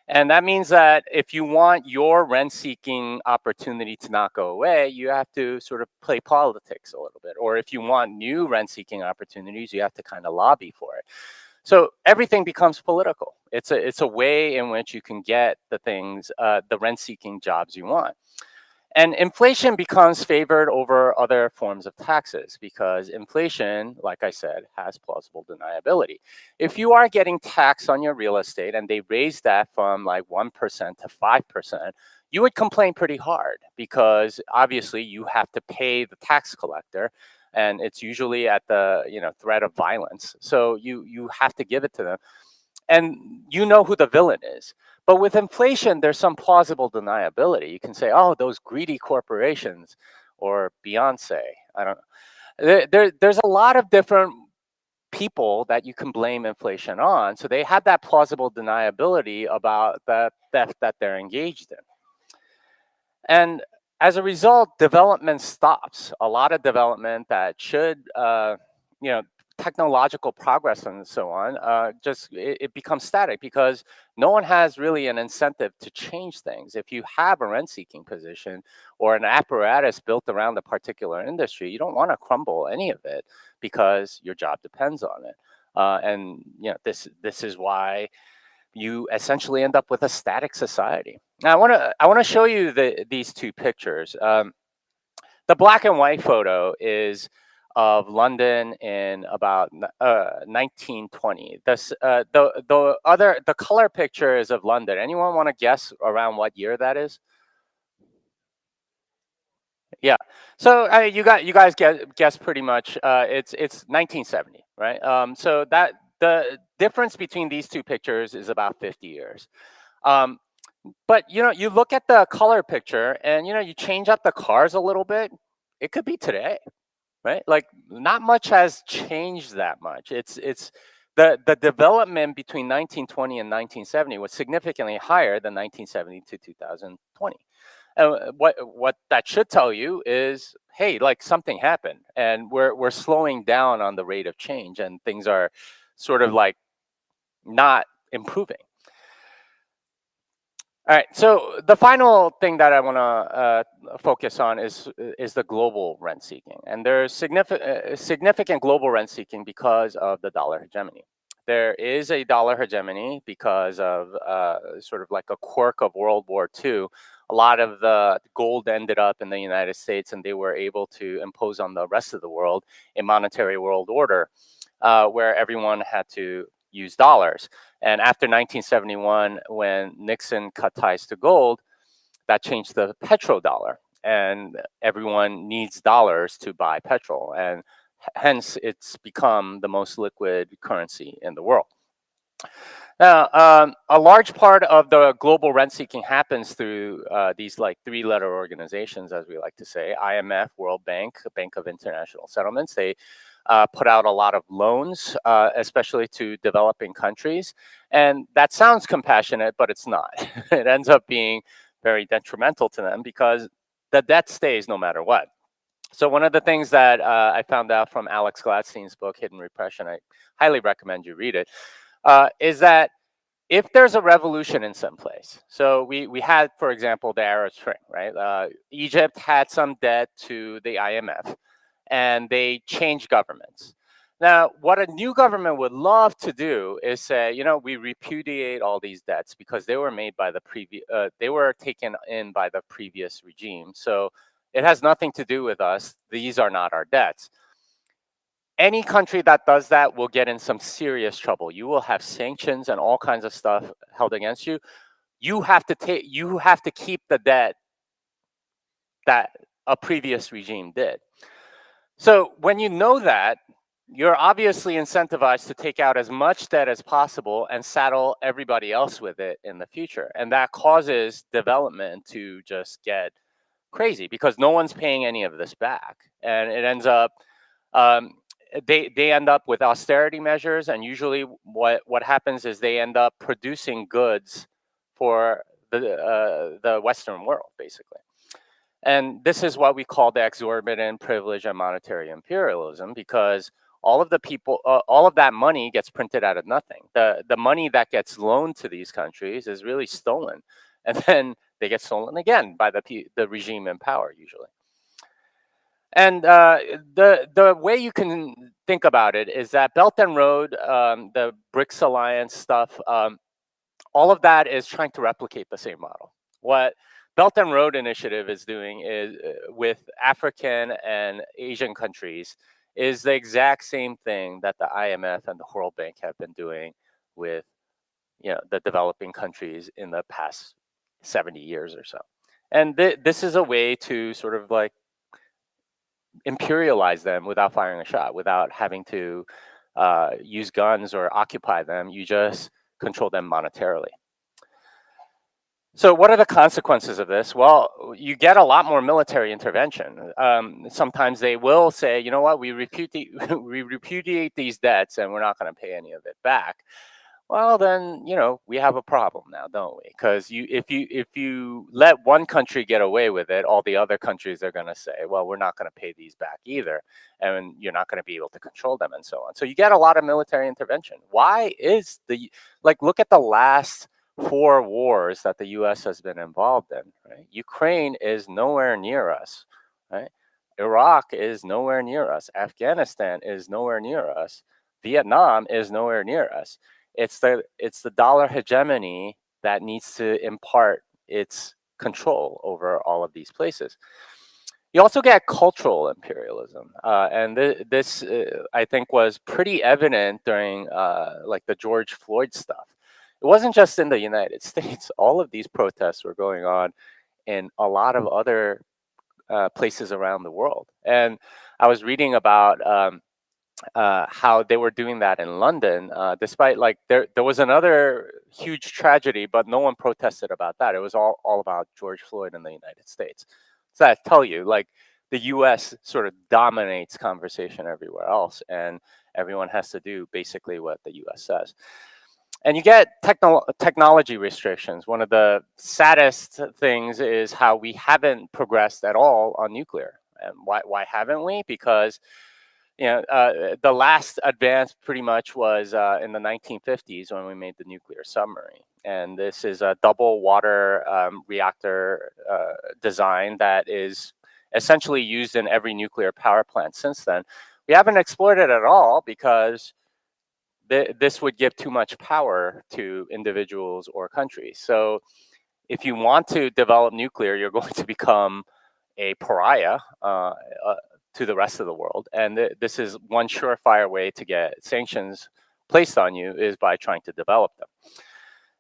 And that means that if you want your rent-seeking opportunity to not go away, you have to sort of play politics a little bit. Or if you want new rent-seeking opportunities, you have to kind of lobby for it. So everything becomes political. It's a way in which you can get the things, the rent-seeking jobs you want. And inflation becomes favored over other forms of taxes because inflation, like I said, has plausible deniability. If you are getting taxed on your real estate and they raise that from like 1% to 5%, you would complain pretty hard because obviously you have to pay the tax collector, and it's usually at the threat of violence. So you have to give it to them. And you know who the villain is. But with inflation, there's some plausible deniability. You can say, oh, those greedy corporations or Beyonce. I don't know. There's a lot of different people that you can blame inflation on. So they have that plausible deniability about the theft that they're engaged in. And as a result, development stops. A lot of development that should, technological progress and so on, it becomes static because no one has really an incentive to change things. If you have a rent-seeking position or an apparatus built around a particular industry, you don't want to crumble any of it because your job depends on it. And this is why you essentially end up with a static society. Now, I want to show you these two pictures. The black and white photo is of London in about 1920. The color picture is of London. Anyone want to guess around what year that is? Yeah. So you guys guess pretty much. It's 1970, right? So that the difference between these two pictures is about 50 years. But you look at the color picture, and you change up the cars a little bit. It could be today, right? Like not much has changed that much. It's the development between 1920 and 1970 was significantly higher than 1970 to 2020. What that should tell you is, hey, like something happened, and we're slowing down on the rate of change, and things are sort of like not improving. All right, so the final thing that I want to focus on is the global rent seeking, and there's significant global rent seeking because of the dollar hegemony. There is a dollar hegemony because of sort of like a quirk of World War II. A lot of the gold ended up in the United States, and they were able to impose on the rest of the world a monetary world order where everyone had to use dollars. And after 1971, when Nixon cut ties to gold, that changed the petrodollar, and everyone needs dollars to buy petrol, and hence it's become the most liquid currency in the world. Now, a large part of the global rent seeking happens through these like three-letter organizations, as we like to say: IMF, World Bank, Bank of International Settlements. They put out a lot of loans, especially to developing countries. And that sounds compassionate, but it's not. It ends up being very detrimental to them because the debt stays no matter what. So one of the things that I found out from Alex Gladstein's book, Hidden Repression, I highly recommend you read it, is that if there's a revolution in some place, so we had, for example, the Arab Spring, right? Egypt had some debt to the IMF, and they changed governments. Now, what a new government would love to do is say, we repudiate all these debts because they were made by the previous, they were taken in by the previous regime. So it has nothing to do with us. These are not our debts. Any country that does that will get in some serious trouble. You will have sanctions and all kinds of stuff held against you. You have to keep the debt that a previous regime did. So when you know that, you're obviously incentivized to take out as much debt as possible and saddle everybody else with it in the future. And that causes development to just get crazy because no one's paying any of this back. And it ends up, they end up with austerity measures. And usually what happens is they end up producing goods for the Western world, basically. And this is what we call the exorbitant privilege and monetary imperialism, because all of the people, all of that money gets printed out of nothing. The money that gets loaned to these countries is really stolen, and then they get stolen again by the regime in power usually. And the way you can think about it is that Belt and Road, the BRICS alliance stuff, all of that is trying to replicate the same model. What Belt and Road Initiative is doing is with African and Asian countries is the exact same thing that the IMF and the World Bank have been doing with the developing countries in the past 70 years or so. And this is a way to sort of like imperialize them without firing a shot, without having to use guns or occupy them. You just control them monetarily. So what are the consequences of this? Well, you get a lot more military intervention. Sometimes they will say, you know what, we repudiate these debts and we're not going to pay any of it back. Well, then, we have a problem now, don't we? Because if you let one country get away with it, all the other countries are going to say, well, we're not going to pay these back either. And you're not going to be able to control them and so on. So you get a lot of military intervention. Why is look at the last 4 wars that the U.S. has been involved in, right? Ukraine is nowhere near us, right? Iraq is nowhere near us. Afghanistan is nowhere near us. Vietnam is nowhere near us. It's the dollar hegemony that needs to impart its control over all of these places. You also get cultural imperialism, and this I think was pretty evident during like the George Floyd stuff. It wasn't just in the United States. All of these protests were going on in a lot of other places around the world. And I was reading about how they were doing that in London, despite like there was another huge tragedy, but no one protested about that. It was all about George Floyd in the United States. So I tell you, like the U.S. sort of dominates conversation everywhere else, and everyone has to do basically what the U.S. says. And you get technology restrictions. One of the saddest things is how we haven't progressed at all on nuclear. And why haven't we? Because the last advance pretty much was in the 1950s when we made the nuclear submarine. And this is a double water reactor design that is essentially used in every nuclear power plant since then. We haven't explored it at all because this would give too much power to individuals or countries. So if you want to develop nuclear, you're going to become a pariah to the rest of the world. And this is one surefire way to get sanctions placed on you is by trying to develop them.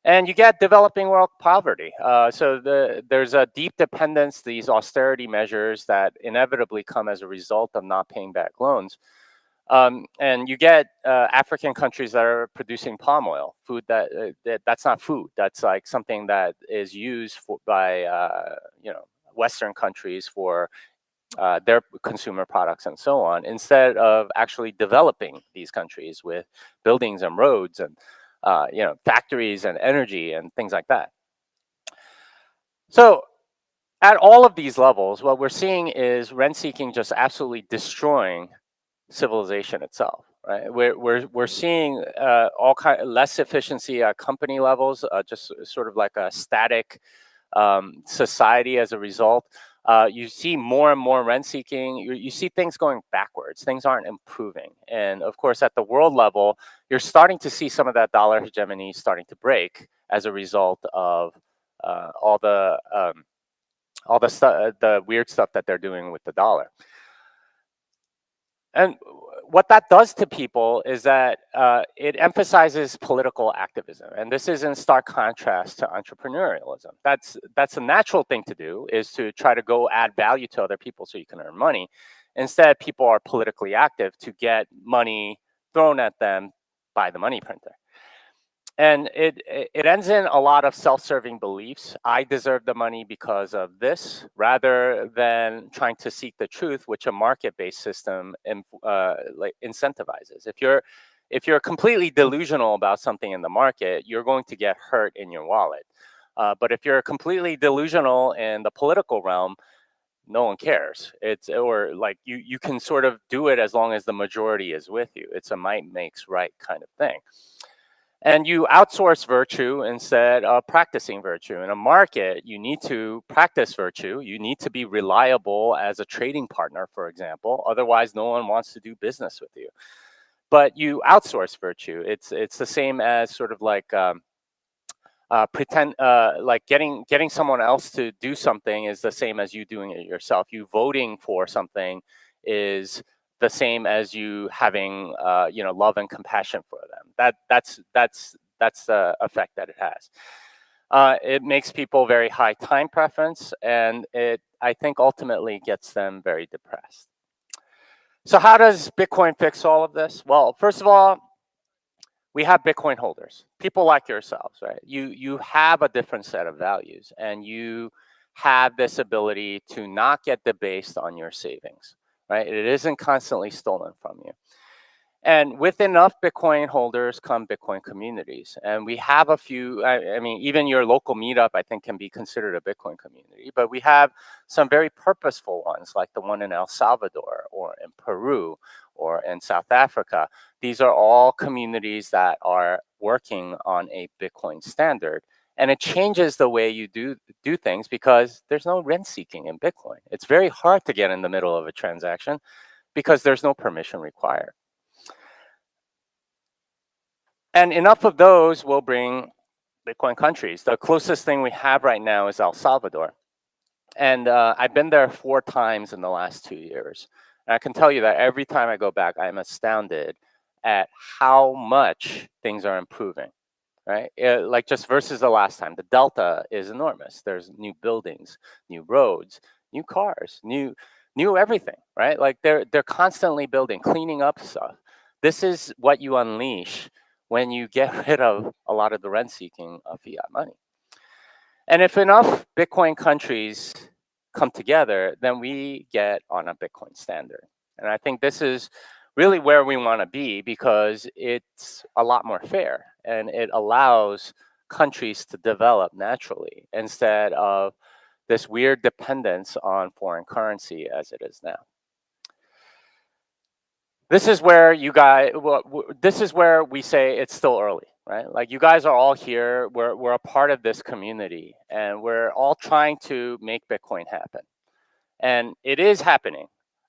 And you get developing world poverty. So there's a deep dependence, these austerity measures that inevitably come as a result of not paying back loans. And you get African countries that are producing palm oil, food that's not food. That's like something that is used by Western countries for their consumer products and so on, instead of actually developing these countries with buildings and roads and factories and energy and things like that. So at all of these levels, what we're seeing is rent-seeking just absolutely destroying civilization itself. Right? We're seeing all kind of less efficiency at company levels, just sort of like a static society as a result. You see more and more rent seeking. You see things going backwards. Things aren't improving. And of course, at the world level, you're starting to see some of that dollar hegemony starting to break as a result of all the weird stuff that they're doing with the dollar. And what that does to people is that it emphasizes political activism. And this is in stark contrast to entrepreneurialism. That's a natural thing to do, is to try to go add value to other people so you can earn money. Instead, people are politically active to get money thrown at them by the money printer. And it ends in a lot of self-serving beliefs. I deserve the money because of this, rather than trying to seek the truth, which a market-based system incentivizes. If you're completely delusional about something in the market, you're going to get hurt in your wallet. But if you're completely delusional in the political realm, no one cares. You can sort of do it as long as the majority is with you. It's a might makes right kind of thing. And you outsource virtue instead of practicing virtue. In a market, you need to practice virtue. You need to be reliable as a trading partner, for example. Otherwise, no one wants to do business with you. But you outsource virtue. It's the same as sort of like like getting someone else to do something is the same as you doing it yourself. You voting for something is the same as you having love and compassion for them. That's the effect that it has. It makes people very high time preference, and it, I think, ultimately gets them very depressed. So how does Bitcoin fix all of this? Well, first of all, we have Bitcoin holders, people like yourselves, right? You have a different set of values, and you have this ability to not get debased on your savings. Right? It isn't constantly stolen from you. And with enough Bitcoin holders come Bitcoin communities. And we have a few, I mean, even your local meetup, I think, can be considered a Bitcoin community. But we have some very purposeful ones, like the one in El Salvador or in Peru or in South Africa. These are all communities that are working on a Bitcoin standard. And it changes the way you do things because there's no rent seeking in Bitcoin. It's very hard to get in the middle of a transaction because there's no permission required. And enough of those will bring Bitcoin countries. The closest thing we have right now is El Salvador. And I've been there 4 times in the last 2 years. And I can tell you that every time I go back, I'm astounded at how much things are improving, right? Like just versus the last time, the delta is enormous. There's new buildings, new roads, new cars, new everything, right? Like they're constantly building, cleaning up stuff. This is what you unleash when you get rid of a lot of the rent-seeking of fiat money. And if enough Bitcoin countries come together, then we get on a Bitcoin standard. And I think this is really where we want to be, because it's a lot more fair and it allows countries to develop naturally instead of this weird dependence on foreign currency as it is now. This is where you guys, this is where we say it's still early, right? Like you guys are all here, we're a part of this community, and we're all trying to make Bitcoin happen. And it is happening,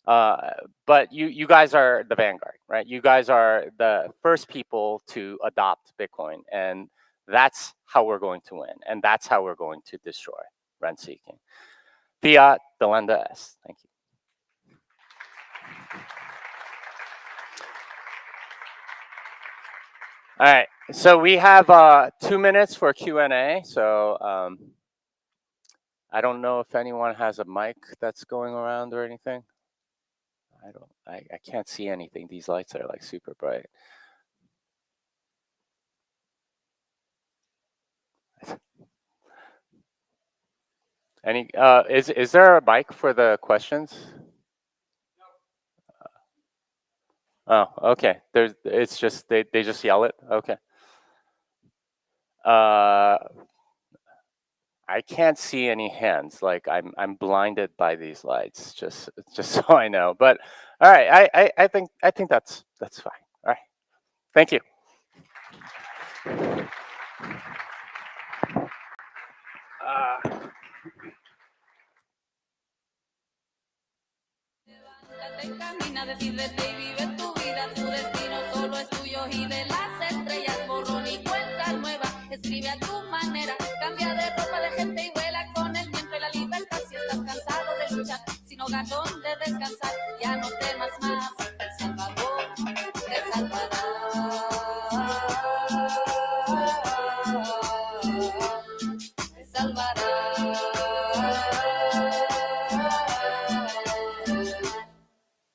but you guys are the vanguard, right? You guys are the first people to adopt Bitcoin, and that's how we're going to win, and that's how we're going to destroy rent-seeking. Fiat delenda est. Thank you. All right, so we have 2 minutes for Q&A. So I don't know if anyone has a mic that's going around or anything. I can't see anything. These lights are like super bright. Any is there a mic for the questions? Oh, okay. It's just they just yell it. Okay. I can't see any hands. Like I'm blinded by these lights. Just so I know. But all right, I think that's fine. All right. Thank you. Camina, decídete y vive tu vida, tu destino solo es tuyo y de las estrellas borrón y cuenta nueva, escribe a tu manera, cambia de ropa de gente y vuela con el viento y la libertad. Si estás cansado de luchar, sin hogar donde descansar, ya no temas más, El Salvador te salvará. Te salvará.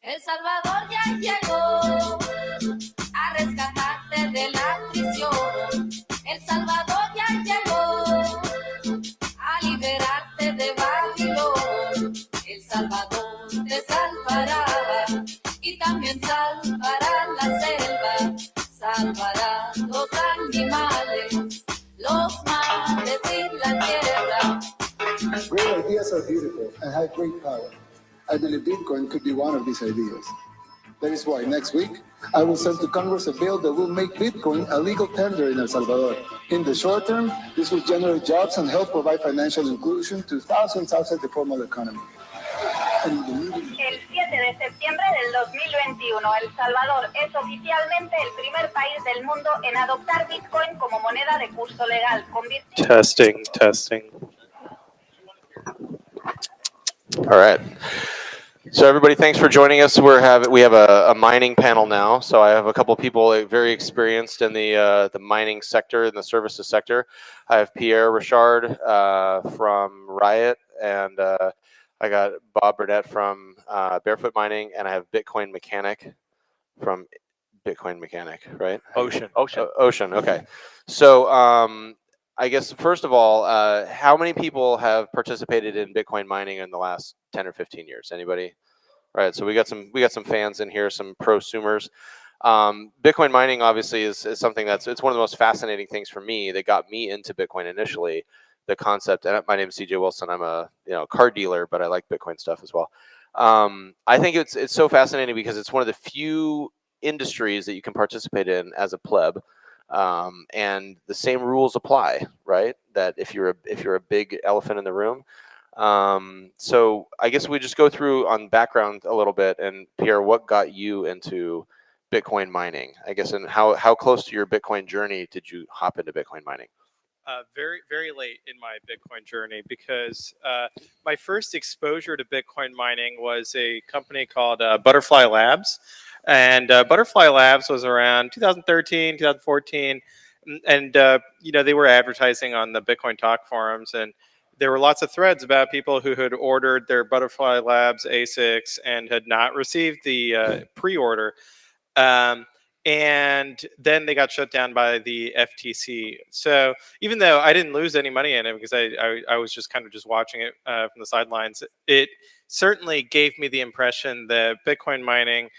El Salvador ya llegó a rescatarte de la prisión. El Salvador ya llegó a liberarte de Babilón. El Salvador te salvará y también salvará la selva. Salvará los animales, los mares y la tierra. Great ideas are beautiful and have great power. I believe Bitcoin could be one of these ideas. That is why next week, I will send to Congress a bill that will make Bitcoin a legal tender in El Salvador. In the short term, this will generate jobs and help provide financial inclusion to thousands outside the formal economy. El 7 de septiembre del 2021, El Salvador es oficialmente el primer país del mundo en adoptar Bitcoin como moneda de curso legal. Testing. All right. So everybody, thanks for joining us. We have a mining panel now. So I have a couple of people very experienced in the mining sector, in the services sector. I have Pierre Richard from Riot, and I got Bob Burnett from Barefoot Mining, and I have Bitcoin Mechanic from Bitcoin Mechanic, right? Ocean. Okay. So I guess first of all, how many people have participated in Bitcoin mining in the last 10 or 15 years? Anybody? Right. So we got some fans in here, some prosumers. Bitcoin mining obviously is something it's one of the most fascinating things for me that got me into Bitcoin initially. The concept, and my name is CJ Wilson. I'm a car dealer, but I like Bitcoin stuff as well. I think it's so fascinating because it's one of the few industries that you can participate in as a pleb. And the same rules apply, right? That if you're a big elephant in the room. So I guess we just go through on background a little bit. And Pierre, what got you into Bitcoin mining? I guess, and how close to your Bitcoin journey did you hop into Bitcoin mining? Very, very late in my Bitcoin journey, because my first exposure to Bitcoin mining was a company called Butterfly Labs. And Butterfly Labs was around 2013, 2014. And, they were advertising on the Bitcoin Talk forums. And there were lots of threads about people who had ordered their Butterfly Labs ASICs and had not received the pre-order. And then they got shut down by the FTC. So even though I didn't lose any money in it, because I was just kind of just watching it from the sidelines, it certainly gave me the impression that Bitcoin mining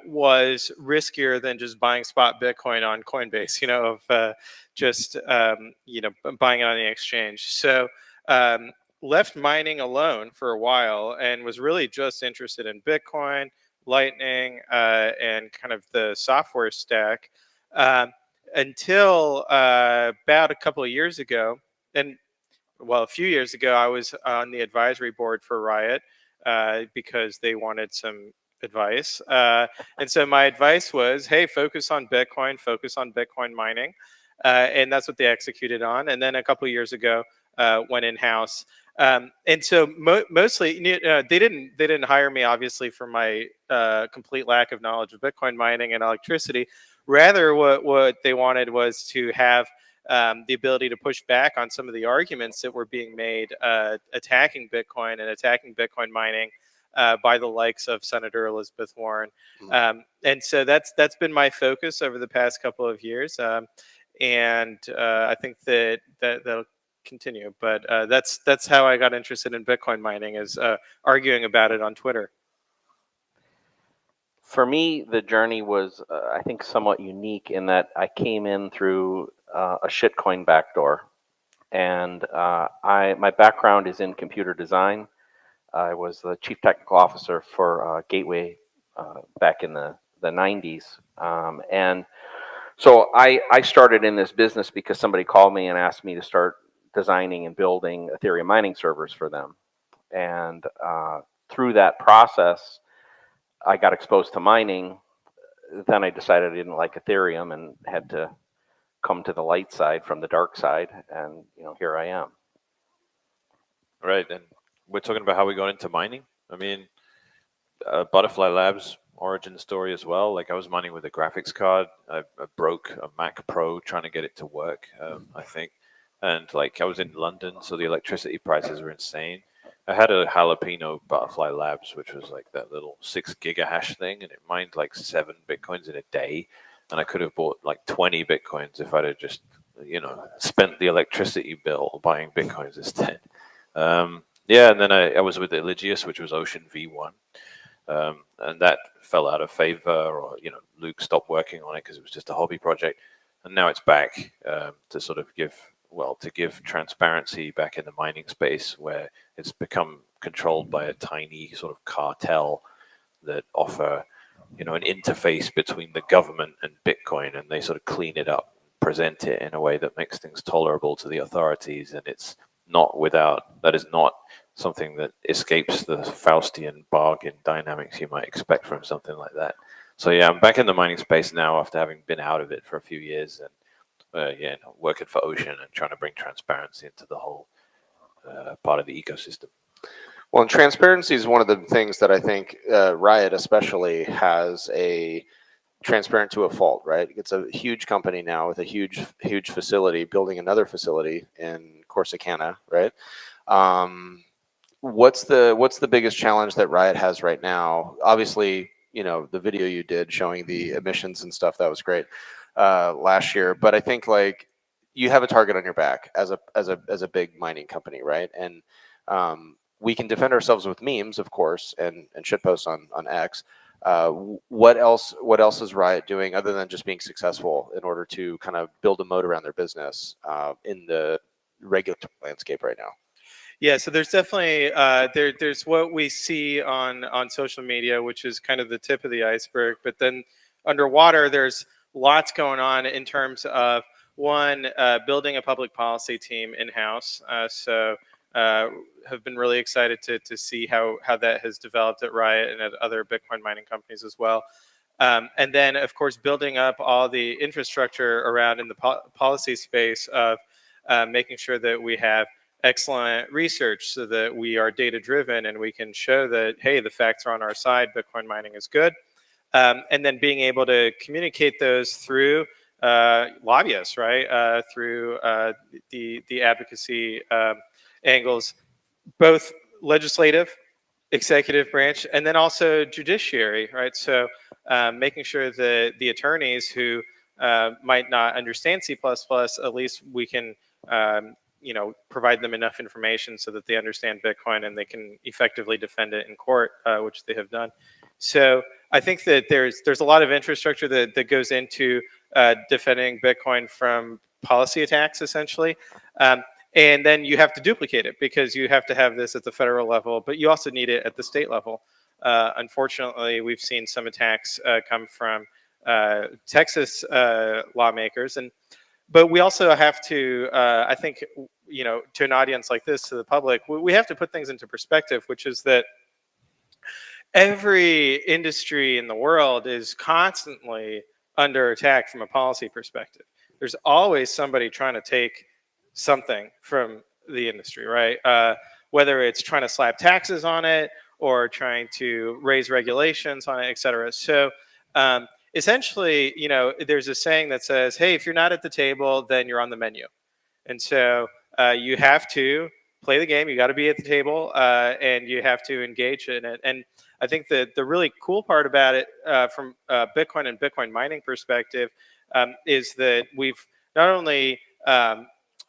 was riskier than just buying spot Bitcoin on Coinbase, buying it on the exchange. So left mining alone for a while and was really just interested in Bitcoin, Lightning, and kind of the software stack until about a couple of years ago. And a few years ago, I was on the advisory board for Riot because they wanted some advice. And so my advice was, hey, focus on Bitcoin mining. And that's what they executed on. And then a couple of years ago, went in-house. And so mostly they didn't hire me, obviously, for my complete lack of knowledge of Bitcoin mining and electricity. Rather, what they wanted was to have the ability to push back on some of the arguments that were being made attacking Bitcoin and attacking Bitcoin mining by the likes of Senator Elizabeth Warren. And so that's been my focus over the past couple of years. And I think that'll continue. But that's how I got interested in Bitcoin mining, is arguing about it on Twitter. For me, the journey was, I think, somewhat unique in that I came in through a shitcoin backdoor. And my background is in computer design. I was the chief technical officer for Gateway back in the 90s. And so I started in this business because somebody called me and asked me to start designing and building Ethereum mining servers for them. And through that process, I got exposed to mining. Then I decided I didn't like Ethereum and had to come to the light side from the dark side. And, here I am. Right. And we're talking about how we got into mining. I mean, Butterfly Labs origin story as well. Like, I was mining with a graphics card. I broke a Mac Pro trying to get it to work, I think. And I was in London, so the electricity prices were insane. I had a jalapeno Butterfly Labs, which was like that little 6 gigahash thing, and it mined 7 Bitcoins in a day. And I could have bought 20 Bitcoins if I'd have just, spent the electricity bill buying Bitcoins instead. And then I was with Eligius, which was Ocean V1. And that fell out of favor, or, Luke stopped working on it because it was just a hobby project. And now it's back to sort of give transparency back in the mining space, where it's become controlled by a tiny sort of cartel that offer, an interface between the government and Bitcoin, and they sort of clean it up, present it in a way that makes things tolerable to the authorities. And that is not something that escapes the Faustian bargain dynamics you might expect from something like that. So yeah, I'm back in the mining space now after having been out of it for a few years, and working for Ocean and trying to bring transparency into the whole part of the ecosystem. Well, and transparency is one of the things that I think Riot especially has a transparent to a fault, right? It's a huge company now with a huge facility, building another facility in Corsicana, right? What's the biggest challenge that Riot has right now? Obviously, the video you did showing the emissions and stuff, that was great last year. But I think you have a target on your back as a big mining company, right? And we can defend ourselves with memes, of course, and shitposts on X. What else is Riot doing other than just being successful in order to kind of build a moat around their business in the regulatory landscape right now? Yeah, so there's definitely there's what we see on social media, which is kind of the tip of the iceberg. But then underwater, there's lots going on in terms of building a public policy team in-house. Have been really excited to see how that has developed at Riot and at other Bitcoin mining companies as well. And then, of course, building up all the infrastructure around in the policy space of making sure that we have excellent research so that we are data driven and we can show that, hey, the facts are on our side, Bitcoin mining is good. And then being able to communicate those through lobbyists, right? Through the advocacy angles, both legislative, executive branch, and then also judiciary, right? So making sure that the attorneys who might not understand C++, at least we can provide them enough information so that they understand Bitcoin and they can effectively defend it in court, which they have done. So I think that there's a lot of infrastructure that goes into defending Bitcoin from policy attacks, essentially. And then you have to duplicate it because you have to have this at the federal level, but you also need it at the state level. Unfortunately, we've seen some attacks come from Texas lawmakers, but we also have to, I think, to an audience like this, to the public, we have to put things into perspective, which is that every industry in the world is constantly under attack from a policy perspective. There's always somebody trying to take something from the industry, right? Whether it's trying to slap taxes on it or trying to raise regulations on it, et cetera. So essentially, there's a saying that says, hey, if you're not at the table, then you're on the menu. And so you have to play the game, you got to be at the table, and you have to engage in it. And I think that the really cool part about it from Bitcoin and Bitcoin mining perspective is that we've not only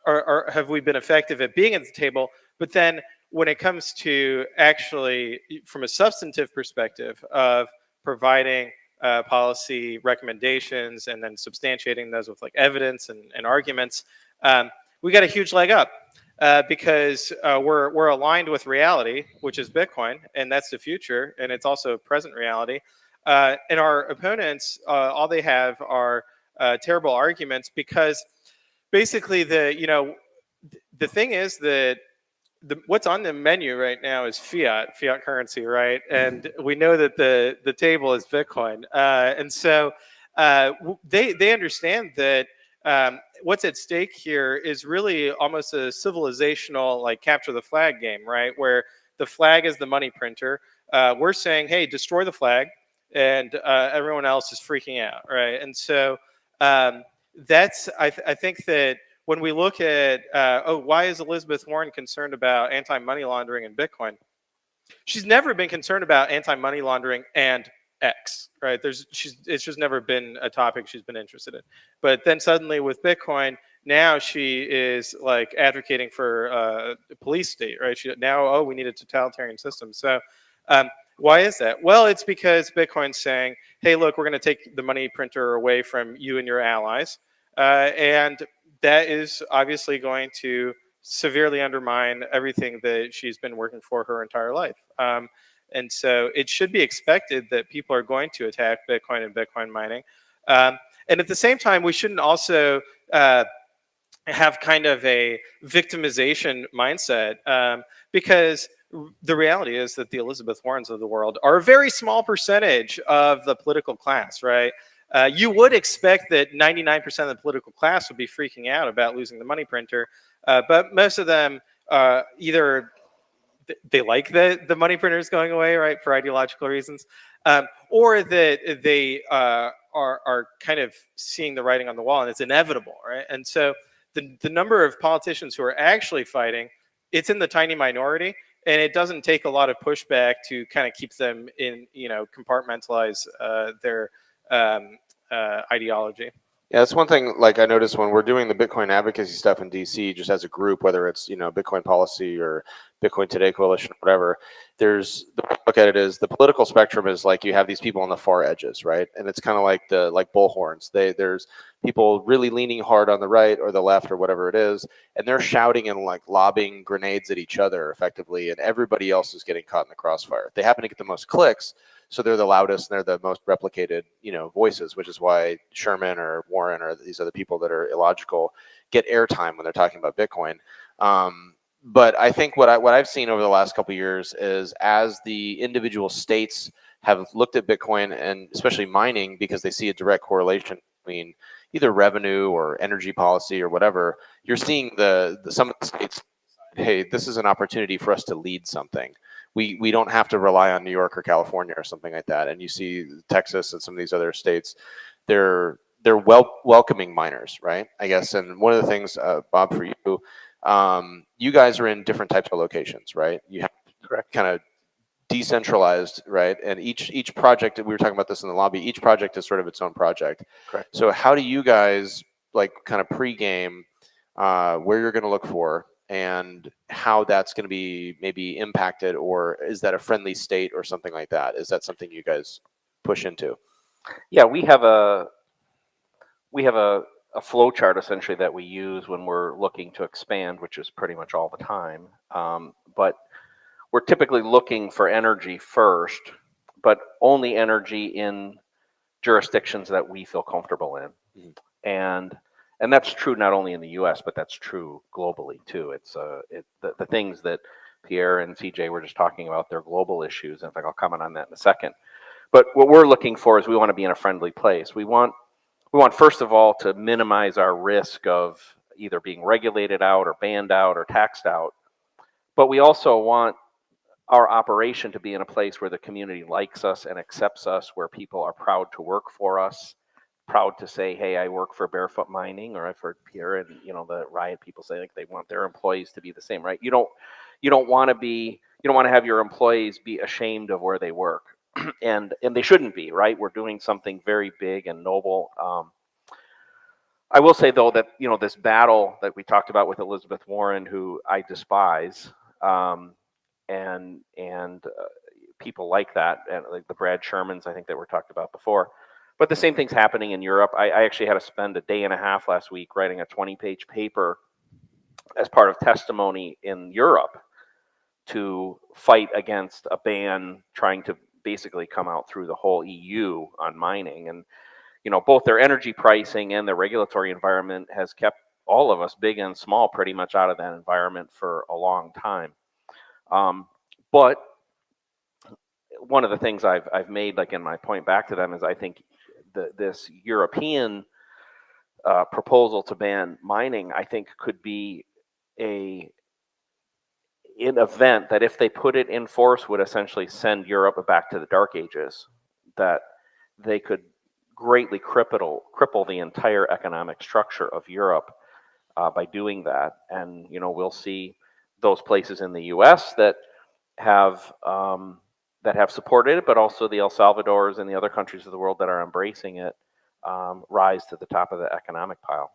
or have we been effective at being at the table, but then when it comes to actually, from a substantive perspective of providing policy recommendations and then substantiating those with like evidence and arguments, we got a huge leg up because we're aligned with reality, which is Bitcoin, and that's the future, and it's also present reality. And our opponents, all they have are terrible arguments because basically the thing is that what's on the menu right now is fiat currency, right? And we know that the table is Bitcoin, and so they understand that what's at stake here is really almost a civilizational like capture the flag game, right? Where the flag is the money printer. We're saying, hey, destroy the flag, and everyone else is freaking out, right? And so that's I think that when we look at, why is Elizabeth Warren concerned about anti-money laundering and Bitcoin? She's never been concerned about anti-money laundering and X, right? It's just never been a topic she's been interested in. But then suddenly with Bitcoin, now she is like advocating for a police state, right? We need a totalitarian system. So why is that? Well, it's because Bitcoin's saying, hey, look, we're going to take the money printer away from you and your allies. And that is obviously going to severely undermine everything that she's been working for her entire life. And so it should be expected that people are going to attack Bitcoin and Bitcoin mining. And at the same time, we shouldn't also have kind of a victimization mindset because the reality is that the Elizabeth Warrens of the world are a very small percentage of the political class, right? You would expect that 99% of the political class would be freaking out about losing the money printer, but most of them either they like the money printer is going away, right, for ideological reasons, or that they are kind of seeing the writing on the wall and it's inevitable, right? And so the number of politicians who are actually fighting, it's in the tiny minority, and it doesn't take a lot of pushback to kind of keep them in, compartmentalize their ideology. Yeah, that's one thing. Like I noticed when we're doing the Bitcoin advocacy stuff in DC, just as a group, whether it's Bitcoin Policy or Bitcoin Today Coalition, or whatever. There's the way I look at it is the political spectrum is like you have these people on the far edges, right? And it's kind of like bullhorns. There's people really leaning hard on the right or the left or whatever it is, and they're shouting and like lobbing grenades at each other effectively, and everybody else is getting caught in the crossfire. They happen to get the most clicks. So they're the loudest and they're the most replicated, voices, which is why Sherman or Warren or these other people that are illogical get airtime when they're talking about Bitcoin. But I think what I've seen over the last couple of years is as the individual states have looked at Bitcoin and especially mining because they see a direct correlation between either revenue or energy policy or whatever. You're seeing some of the states, hey, this is an opportunity for us to lead something. We don't have to rely on New York or California or something like that. And you see Texas and some of these other states, they're welcoming miners, right? I guess. And one of the things, Bob, for you, you guys are in different types of locations, right? You have kind of decentralized, right? And each project, we were talking about this in the lobby, each project is sort of its own project. Correct. So how do you guys like kind of pre-game where you're going to look for and how that's going to be maybe impacted, or is that a friendly state or something like that? Is that something you guys push into? Yeah, we have a flow chart essentially that we use when we're looking to expand, which is pretty much all the time. But we're typically looking for energy first, but only energy in jurisdictions that we feel comfortable in. And that's true not only in the U.S., but that's true globally too. It's the things that Pierre and CJ were just talking about, they're global issues. In fact, I'll comment on that in a second. But what we're looking for is we want to be in a friendly place. We want first of all to minimize our risk of either being regulated out or banned out or taxed out. But we also want our operation to be in a place where the community likes us and accepts us, where people are proud to work for us, proud to say, hey, I work for Barefoot Mining, or I've heard Pierre and the Riot people say like they want their employees to be the same, right? You don't want to have your employees be ashamed of where they work. and they shouldn't be, right? We're doing something very big and noble. I will say though that this battle that we talked about with Elizabeth Warren, who I despise, and people like that, and like the Brad Shermans, I think that were talked about before. But the same thing's happening in Europe. I actually had to spend a day and a half last week writing a 20-page paper as part of testimony in Europe to fight against a ban trying to basically come out through the whole EU on mining. And both their energy pricing and their regulatory environment has kept all of us, big and small, pretty much out of that environment for a long time. But one of the things I've made, like in my point back to them, is I think this European proposal to ban mining, I think, could be an event that, if they put it in force, would essentially send Europe back to the Dark Ages. That they could greatly cripple the entire economic structure of Europe by doing that. And we'll see those places in the U.S. that have supported it, but also the El Salvadors and the other countries of the world that are embracing it rise to the top of the economic pile.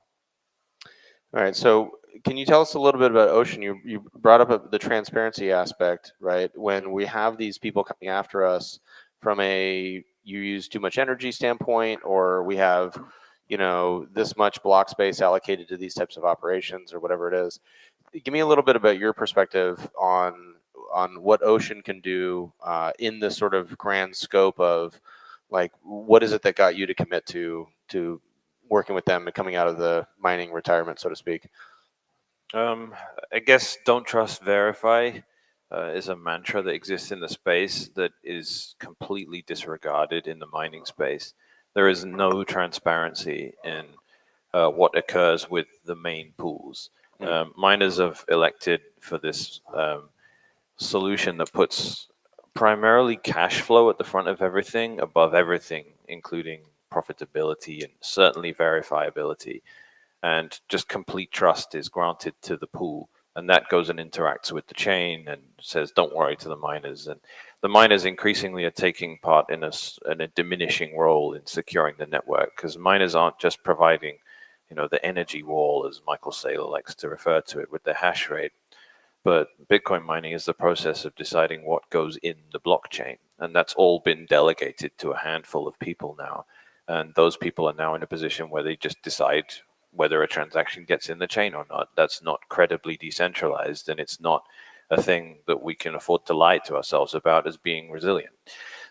All right. So can you tell us a little bit about Ocean? You brought up the transparency aspect, right? When we have these people coming after us from you use too much energy standpoint, or we have, this much block space allocated to these types of operations or whatever it is. Give me a little bit about your perspective on what Ocean can do in this sort of grand scope of, like, what is it that got you to commit to working with them and coming out of the mining retirement, so to speak? I guess don't trust, verify is a mantra that exists in the space that is completely disregarded in the mining space. There is no transparency in what occurs with the main pools. Miners have elected for this solution that puts primarily cash flow at the front of everything, above everything, including profitability and certainly verifiability. And just complete trust is granted to the pool. And that goes and interacts with the chain and says, don't worry, to the miners. And the miners increasingly are taking part in a diminishing role in securing the network, because miners aren't just providing, the energy wall, as Michael Saylor likes to refer to it, with the hash rate. But Bitcoin mining is the process of deciding what goes in the blockchain. And that's all been delegated to a handful of people now. And those people are now in a position where they just decide whether a transaction gets in the chain or not. That's not credibly decentralized, and it's not a thing that we can afford to lie to ourselves about as being resilient.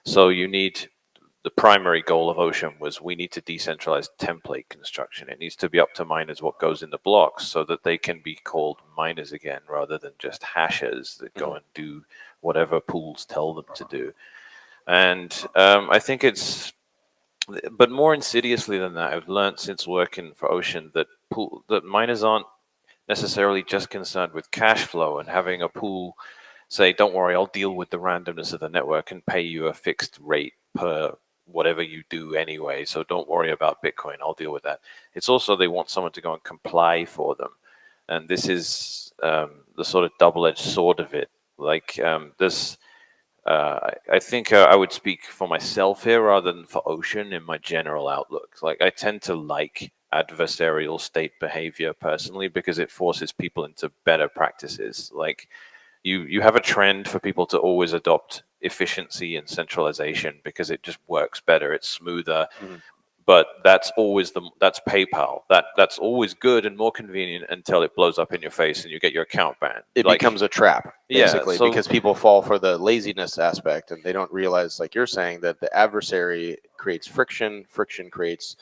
So the primary goal of Ocean was, we need to decentralize template construction. It needs to be up to miners what goes in the blocks so that they can be called miners again, rather than just hashers that go and do whatever pools tell them to do. And I think it's, but more insidiously than that, I've learned since working for Ocean that miners aren't necessarily just concerned with cash flow and having a pool say, don't worry, I'll deal with the randomness of the network and pay you a fixed rate per whatever you do anyway. So don't worry about Bitcoin, I'll deal with that. It's also they want someone to go and comply for them. And this is the sort of double-edged sword of it. Like this, I think I would speak for myself here rather than for Ocean in my general outlook. Like I tend to like adversarial state behavior personally because it forces people into better practices. Like you have a trend for people to always adopt efficiency and centralization because it just works better. It's smoother. But that's always that's PayPal. That's always good and more convenient until it blows up in your face and you get your account banned. It becomes a trap, basically, yeah, so, because people fall for the laziness aspect and they don't realize, like you're saying, that the adversary creates friction. Friction creates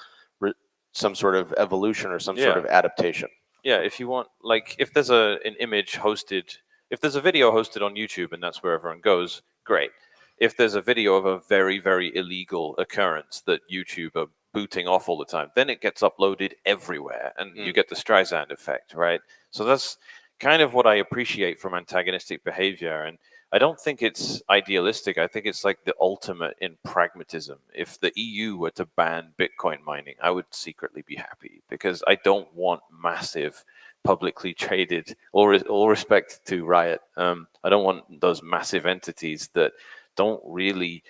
some sort of evolution or some sort of adaptation. Yeah, if you want, like, if there's an image hosted, if there's a video hosted on YouTube and that's where everyone goes, great. If there's a video of a very, very illegal occurrence that YouTube are booting off all the time, then it gets uploaded everywhere and you get the Streisand effect, right? So that's kind of what I appreciate from antagonistic behavior. And I don't think it's idealistic. I think it's like the ultimate in pragmatism. If the EU were to ban Bitcoin mining, I would secretly be happy because I don't want massive publicly traded, all respect to Riot, I don't want those massive entities that don't really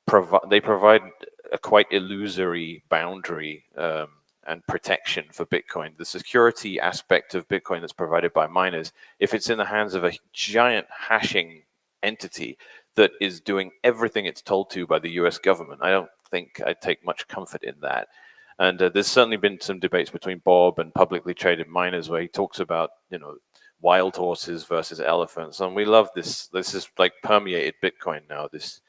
provide, they provide a quite illusory boundary and protection for Bitcoin. The security aspect of Bitcoin that's provided by miners, if it's in the hands of a giant hashing entity that is doing everything it's told to by the US government, I don't think I take much comfort in that. And there's certainly been some debates between Bob and publicly traded miners where he talks about, you know, wild horses versus elephants. And we love this. This is like permeated Bitcoin now, this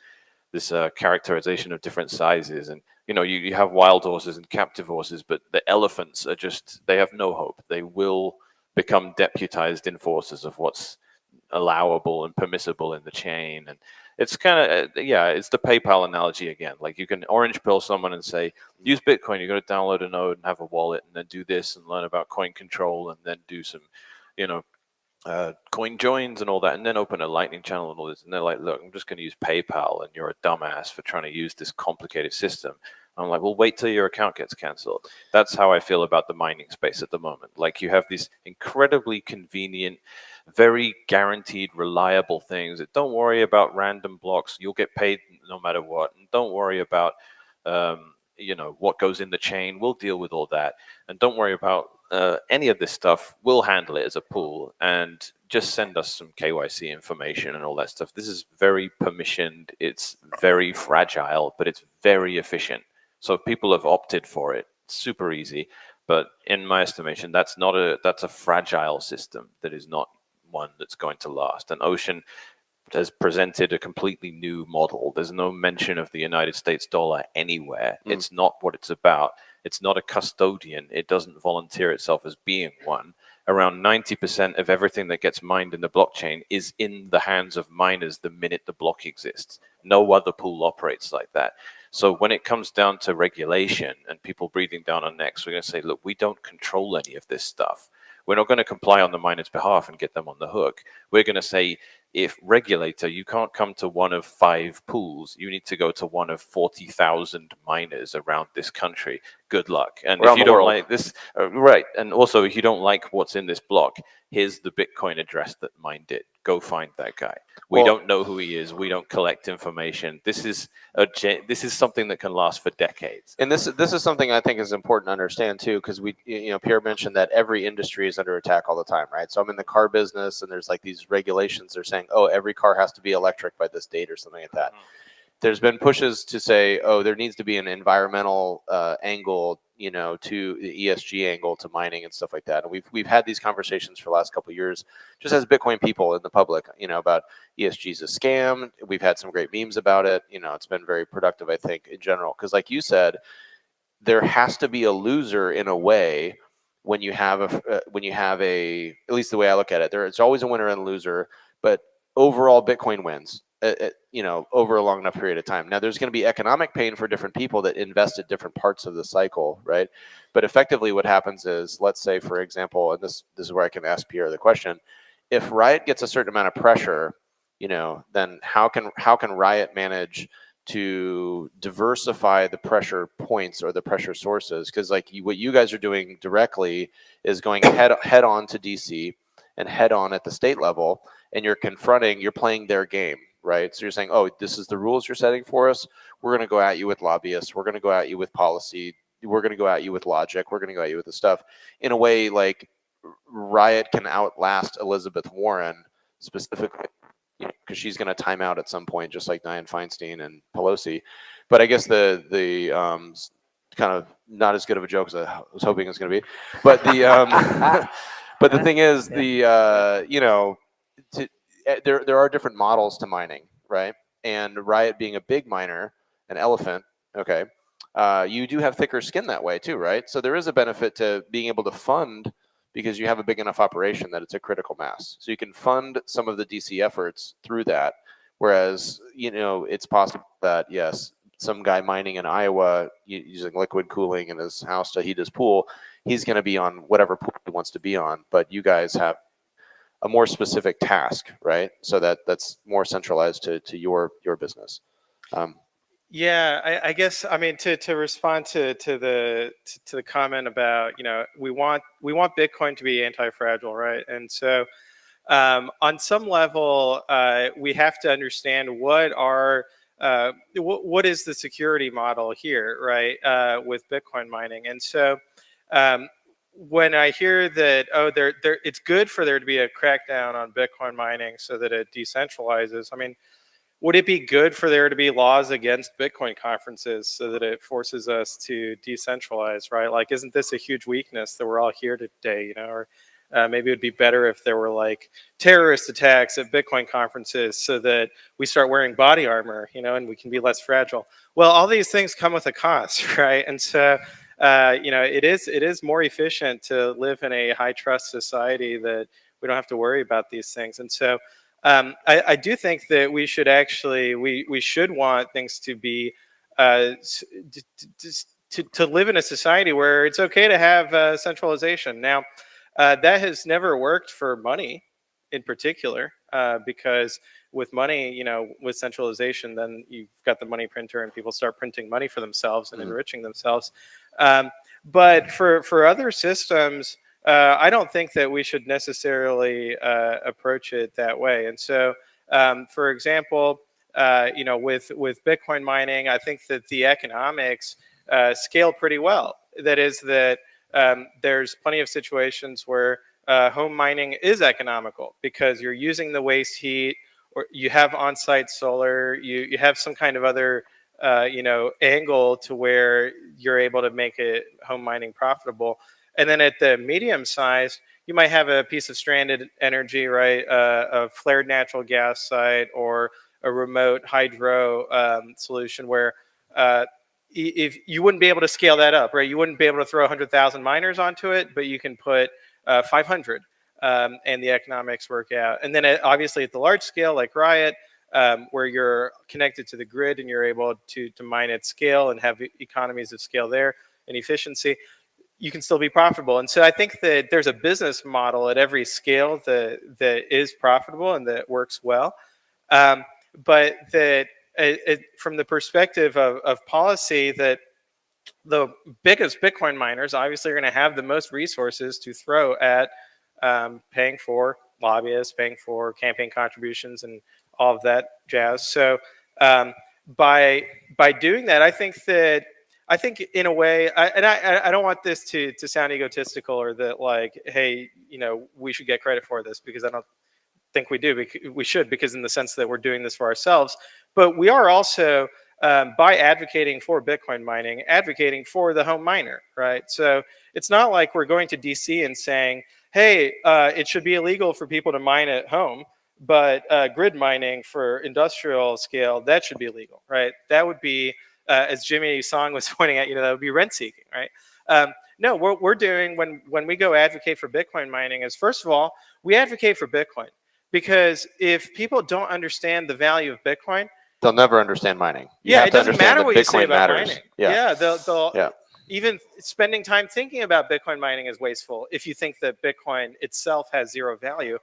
characterization of different sizes. And, you know, you have wild horses and captive horses, but the elephants are just, they have no hope. They will become deputized enforcers of what's allowable and permissible in the chain. And it's kind of, yeah, it's the PayPal analogy again. Like you can orange pill someone and say, use Bitcoin, you're going to download a node and have a wallet and then do this and learn about coin control and then do some, you know, coin joins and all that, and then open a lightning channel and all this. And they're like, look, I'm just going to use PayPal and you're a dumbass for trying to use this complicated system. I'm like, well, wait till your account gets canceled. That's how I feel about the mining space at the moment. Like you have these incredibly convenient, very guaranteed, reliable things that don't worry about random blocks. You'll get paid no matter what. And don't worry about, you know, what goes in the chain. We'll deal with all that. And don't worry about any of this stuff. We'll handle it as a pool and just send us some KYC information and all that stuff. This is very permissioned. It's very fragile, but it's very efficient. So people have opted for it. It's super easy. But in my estimation, that's a fragile system that is not one that's going to last. And Ocean has presented a completely new model. There's no mention of the United States dollar anywhere. It's not what it's about. It's not a custodian. It doesn't volunteer itself as being one. Around 90% of everything that gets mined in the blockchain is in the hands of miners the minute the block exists. No other pool operates like that. So when it comes down to regulation and people breathing down our necks, we're going to say, look, we don't control any of this stuff. We're not going to comply on the miners' behalf and get them on the hook. We're going to say, if regulator, you can't come to one of 5 pools. You need to go to one of 40,000 miners around this country. Good luck. And if you don't like this, right. And also, if you don't like what's in this block, here's the Bitcoin address that mined it. Go find that guy. We don't know who he is. We don't collect information. This is something that can last for decades. And this is something I think is important to understand too, because Pierre mentioned that every industry is under attack all the time, right? So I'm in the car business, and there's like these regulations. They're saying, oh, every car has to be electric by this date or something like that. There's been pushes to say, oh, there needs to be an environmental angle, to the ESG angle to mining and stuff like that. And we've had these conversations for the last couple of years, just as Bitcoin people in the public, about ESG is a scam. We've had some great memes about it. It's been very productive, I think, in general. Because like you said, there has to be a loser in a way when you have at least the way I look at it, there's always a winner and a loser, but overall Bitcoin wins. over a long enough period of time. Now, there's going to be economic pain for different people that invest at different parts of the cycle, right? But effectively, what happens is, let's say, for example, and this is where I can ask Pierre the question: if Riot gets a certain amount of pressure, then how can Riot manage to diversify the pressure points or the pressure sources? Because what you guys are doing directly is going head on to DC and head on at the state level, and you're playing their game, right? So you're saying, oh, this is the rules you're setting for us. We're going to go at you with lobbyists. We're going to go at you with policy. We're going to go at you with logic. We're going to go at you with the stuff in a way like Riot can outlast Elizabeth Warren specifically, because she's going to time out at some point, just like Dianne Feinstein and Pelosi. But I guess the kind of not as good of a joke as I was hoping it was going to be. But the but the thing is, there are different models to mining, right? And Riot being a big miner, an elephant, okay, you do have thicker skin that way too, right? So there is a benefit to being able to fund, because you have a big enough operation that it's a critical mass. So you can fund some of the DC efforts through that. Whereas, it's possible that, yes, some guy mining in Iowa using liquid cooling in his house to heat his pool, he's going to be on whatever pool he wants to be on. But you guys have a more specific task, right? So that's more centralized to your business. Yeah, I guess, I mean, to respond to the comment about, we want Bitcoin to be anti-fragile, right? And so on some level, we have to understand what is the security model here, right, with Bitcoin mining. And so when I hear that, it's good for there to be a crackdown on Bitcoin mining so that it decentralizes, I mean, would it be good for there to be laws against Bitcoin conferences so that it forces us to decentralize, right? Like, isn't this a huge weakness that we're all here today, Or maybe it would be better if there were like terrorist attacks at Bitcoin conferences so that we start wearing body armor, and we can be less fragile. Well, all these things come with a cost, right? And so, it is more efficient to live in a high trust society that we don't have to worry about these things. And so, I do think that we should actually we should want things to be to live in a society where it's okay to have centralization. Now, that has never worked for money in particular, because with money, with centralization, then you've got the money printer and people start printing money for themselves and enriching themselves. But for other systems, I don't think that we should necessarily approach it that way. And so, for example, with Bitcoin mining, I think that the economics scale pretty well. That is that there's plenty of situations where home mining is economical because you're using the waste heat, or you have on-site solar, you have some kind of other angle to where you're able to make it home mining profitable. And then at the medium size, you might have a piece of stranded energy, right? A flared natural gas site or a remote hydro solution where if you wouldn't be able to scale that up, right? You wouldn't be able to throw 100,000 miners onto it, but you can put 500 and the economics work out. And then obviously at the large scale, like Riot, where you're connected to the grid and you're able to mine at scale and have economies of scale there and efficiency, you can still be profitable. And so I think that there's a business model at every scale that is profitable and that works well. But that from the perspective of policy, that the biggest Bitcoin miners obviously are going to have the most resources to throw at paying for lobbyists, paying for campaign contributions, and all of that jazz. So by doing that, I think in a way, I don't want this to sound egotistical or that like, hey, we should get credit for this, because I don't think we do. We should, because in the sense that we're doing this for ourselves. But we are also, by advocating for Bitcoin mining, advocating for the home miner, right? So it's not like we're going to DC and saying, hey, it should be illegal for people to mine at home, but grid mining for industrial scale, that should be illegal, right? That would be, as Jimmy Song was pointing out, that would be rent seeking, right? No, what we're doing when we go advocate for Bitcoin mining is, first of all, we advocate for Bitcoin. Because if people don't understand the value of Bitcoin, they'll never understand mining. You yeah, have it to doesn't understand matter that what you say Bitcoin about matters. mining. Yeah. They'll Yeah. even spending time thinking about Bitcoin mining is wasteful if you think that Bitcoin itself has zero value.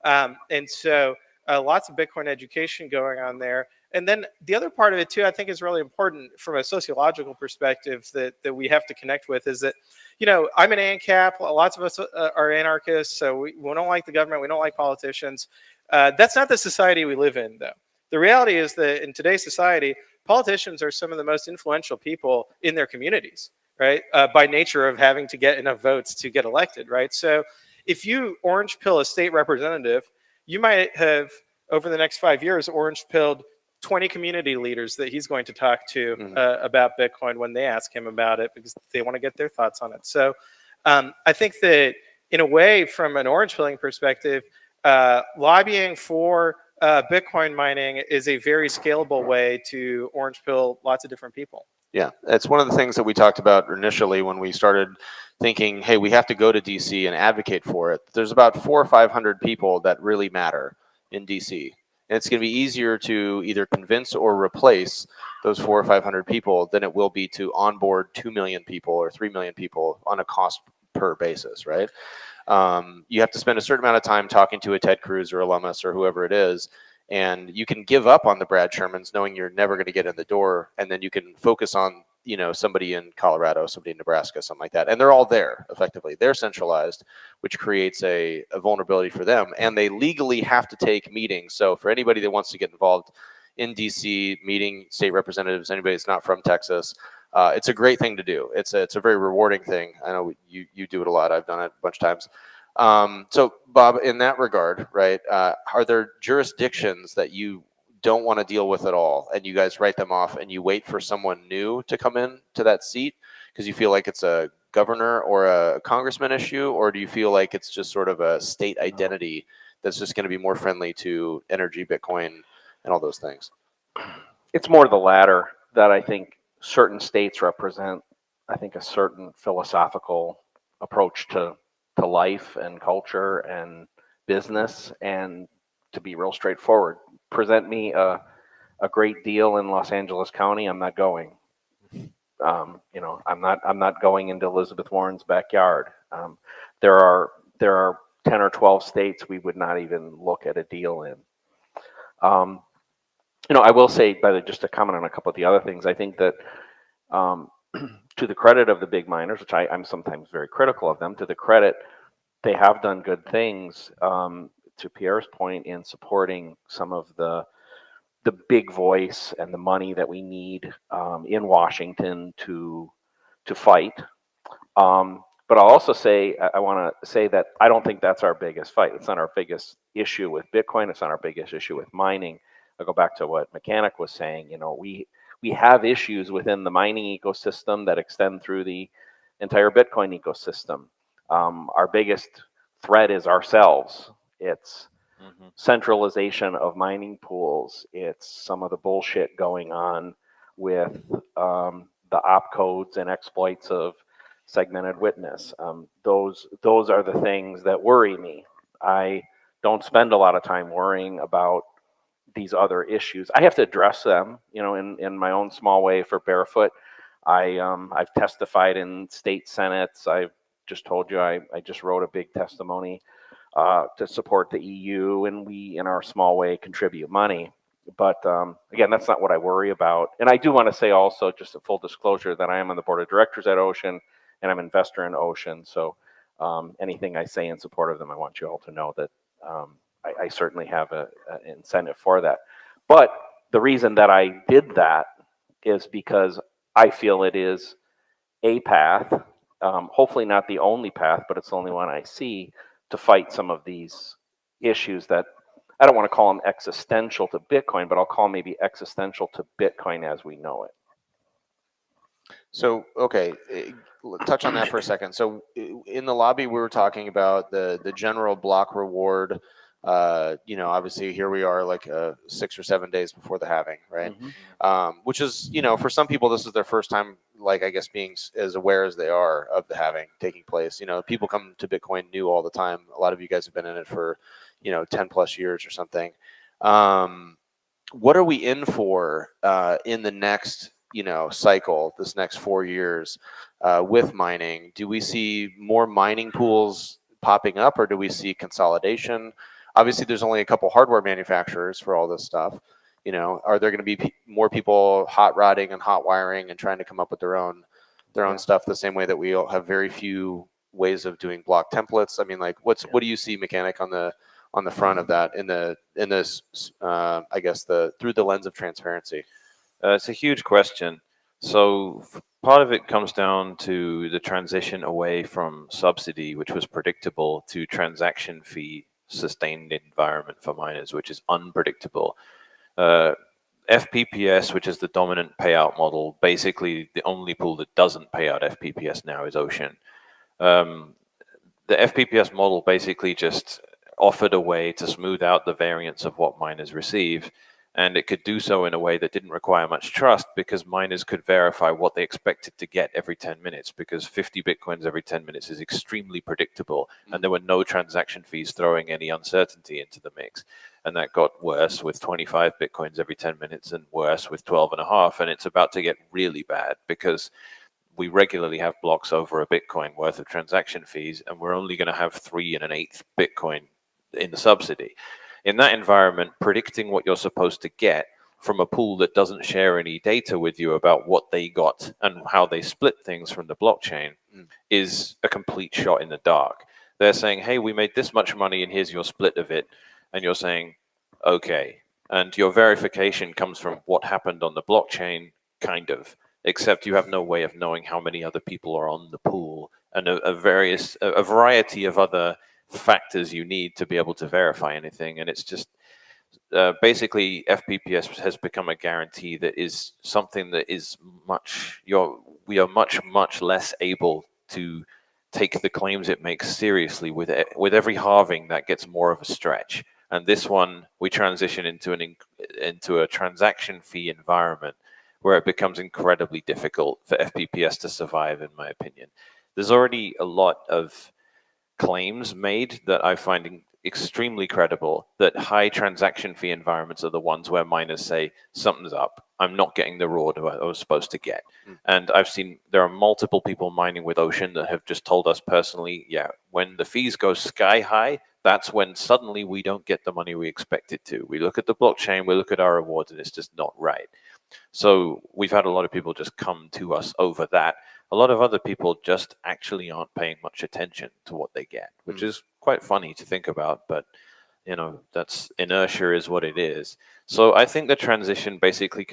And so lots of Bitcoin education going on there. And then the other part of it too, I think is really important from a sociological perspective that we have to connect with is that, you know, I'm an ANCAP, lots of us are anarchists, so we don't like the government, we don't like politicians. That's not the society we live in though. The reality is that in today's society, politicians are some of the most influential people in their communities, right? By nature of having to get enough votes to get elected, right? So if you orange pill a state representative, you might have, over the next 5 years, orange pilled 20 community leaders that he's going to talk to about Bitcoin when they ask him about it because they want to get their thoughts on it. So I think that in a way, from an orange pilling perspective, lobbying for Bitcoin mining is a very scalable way to orange pill lots of different people. Yeah, it's one of the things that we talked about initially when we started thinking, hey, we have to go to DC and advocate for it. There's about 400 or 500 people that really matter in DC. And it's going to be easier to either convince or replace those 400 or 500 people than it will be to onboard 2 million people or 3 million people on a cost per basis, right? You have to spend a certain amount of time talking to a Ted Cruz or a Lummis or whoever it is, and you can give up on the Brad Shermans knowing you're never going to get in the door, and then you can focus on, you know, somebody in Colorado, somebody in Nebraska, something like that. And they're all there, effectively. They're centralized, which creates a vulnerability for them, and they legally have to take meetings. So for anybody that wants to get involved in DC, meeting state representatives, anybody that's not from Texas, it's a great thing to do. It's a very rewarding thing. I know you do it a lot. I've done it a bunch of times. So Bob, in that regard, right, are there jurisdictions that you don't want to deal with at all and you guys write them off and you wait for someone new to come in to that seat because you feel like it's a governor or a congressman issue, or do you feel like it's just sort of a state identity that's just going to be more friendly to energy, Bitcoin, and all those things? It's more the latter, that I think certain states represent, I think, a certain philosophical approach to life and culture and business. And to be real straightforward, present me a great deal in Los Angeles County, I'm not going. You know, I'm not going into Elizabeth Warren's backyard. There are 10 or 12 states we would not even look at a deal in. You know, I will say, by the, just to comment on a couple of the other things, I think that to the credit of the big miners, which I'm sometimes very critical of them, to the credit, they have done good things, to Pierre's point, in supporting some of the big voice and the money that we need in Washington to fight. But I'll also say, I want to say that I don't think that's our biggest fight. It's not our biggest issue with Bitcoin. It's not our biggest issue with mining. I'll go back to what Mechanic was saying. You know, we have issues within the mining ecosystem that extend through the entire Bitcoin ecosystem. Our biggest threat is ourselves. It's centralization of mining pools. It's some of the bullshit going on with the opcodes and exploits of segmented witness. Those are the things that worry me. I don't spend a lot of time worrying about these other issues. I have to address them, you know, in my own small way for Barefoot. I've testified in state senates. I've just told you I just wrote a big testimony to support the EU, and we, in our small way, contribute money. But again, that's not what I worry about. And I do want to say also, just a full disclosure, that I am on the board of directors at Ocean, and I'm an investor in Ocean. So anything I say in support of them, I want you all to know that I certainly have an incentive for that. But the reason that I did that is because I feel it is a path, hopefully not the only path, but it's the only one I see to fight some of these issues that I don't want to call them existential to Bitcoin, but I'll call maybe existential to Bitcoin as we know it. So, okay, touch on that for a second. So in the lobby, we were talking about the general block reward. You know, obviously here we are like 6 or 7 days before the halving, right? Which is, you know, for some people, this is their first time, like, I guess, being as aware as they are of the halving taking place. You know, people come to Bitcoin new all the time. A lot of you guys have been in it for, 10 plus years or something. What are we in for in the next cycle, this next 4 years with mining? Do we see more mining pools popping up, or do we see consolidation? Obviously, there's only a couple hardware manufacturers for all this stuff. Are there going to be more people hot rodding and hot wiring and trying to come up with their own stuff the same way that we all have very few ways of doing block templates? I mean, like, what do you see, Mechanic, on the front of that in this I guess through the lens of transparency? It's a huge question. So part of it comes down to the transition away from subsidy, which was predictable, to transaction fee sustained environment for miners, which is unpredictable. FPPS, which is the dominant payout model, basically the only pool that doesn't pay out FPPS now is Ocean. The FPPS model basically just offered a way to smooth out the variance of what miners receive, and it could do so in a way that didn't require much trust, because miners could verify what they expected to get every 10 minutes, because 50 Bitcoins every 10 minutes is extremely predictable, and there were no transaction fees throwing any uncertainty into the mix. And that got worse with 25 Bitcoins every 10 minutes and worse with 12.5, and it's about to get really bad, because we regularly have blocks over a Bitcoin worth of transaction fees, and we're only going to have 3 1/8 Bitcoin in the subsidy. In that environment, predicting what you're supposed to get from a pool that doesn't share any data with you about what they got and how they split things from the blockchain is a complete shot in the dark. They're saying, hey, we made this much money and here's your split of it. And you're saying, okay. And your verification comes from what happened on the blockchain, kind of, except you have no way of knowing how many other people are on the pool, and a variety of other factors you need to be able to verify anything. And it's just basically FPPS has become a guarantee that is something that is we are much less able to take the claims it makes seriously. With every halving, that gets more of a stretch. And this one, we transition into a transaction fee environment where it becomes incredibly difficult for FPPS to survive, in my opinion. There's already a lot of claims made that I find extremely credible, that high transaction fee environments are the ones where miners say, something's up, I'm not getting the reward I was supposed to get. And I've seen there are multiple people mining with Ocean that have just told us personally, yeah, when the fees go sky high, that's when suddenly we don't get the money we expected to. We look at the blockchain, we look at our rewards, and it's just not right. So we've had a lot of people just come to us over that. A lot of other people just actually aren't paying much attention to what they get, which is quite funny to think about, but that's inertia is what it is. So I think the transition basically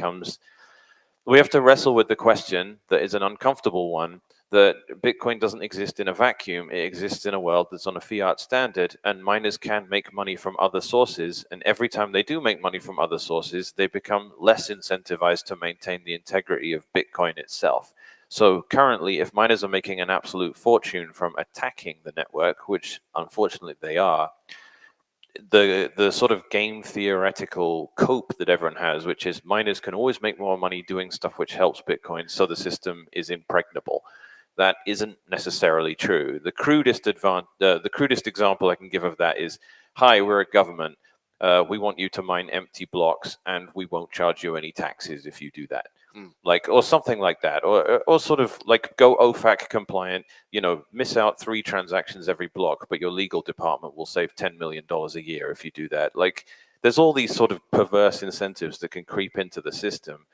we have to wrestle with the question that is an uncomfortable one, that Bitcoin doesn't exist in a vacuum. It exists in a world that's on a fiat standard, and miners can make money from other sources. And every time they do make money from other sources, they become less incentivized to maintain the integrity of Bitcoin itself. So currently, if miners are making an absolute fortune from attacking the network, which unfortunately they are, the sort of game theoretical cope that everyone has, which is miners can always make more money doing stuff which helps Bitcoin, so the system is impregnable. That isn't necessarily true. The crudest example I can give of that is, hi, we're a government. We want you to mine empty blocks, and we won't charge you any taxes if you do that. Or something like that, or sort of like go OFAC compliant, miss out 3 transactions every block, but your legal department will save $10 million a year if you do that. Like, there's all these sort of perverse incentives that can creep into the system,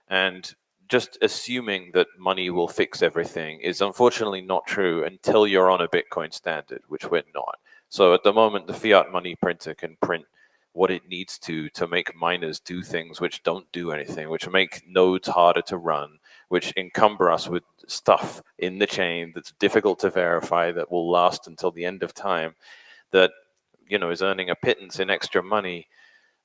and just assuming that money will fix everything is unfortunately not true until you're on a Bitcoin standard, which we're not. So at the moment, the fiat money printer can print what it needs to make miners do things which don't do anything, which make nodes harder to run, which encumber us with stuff in the chain that's difficult to verify, that will last until the end of time, that is earning a pittance in extra money.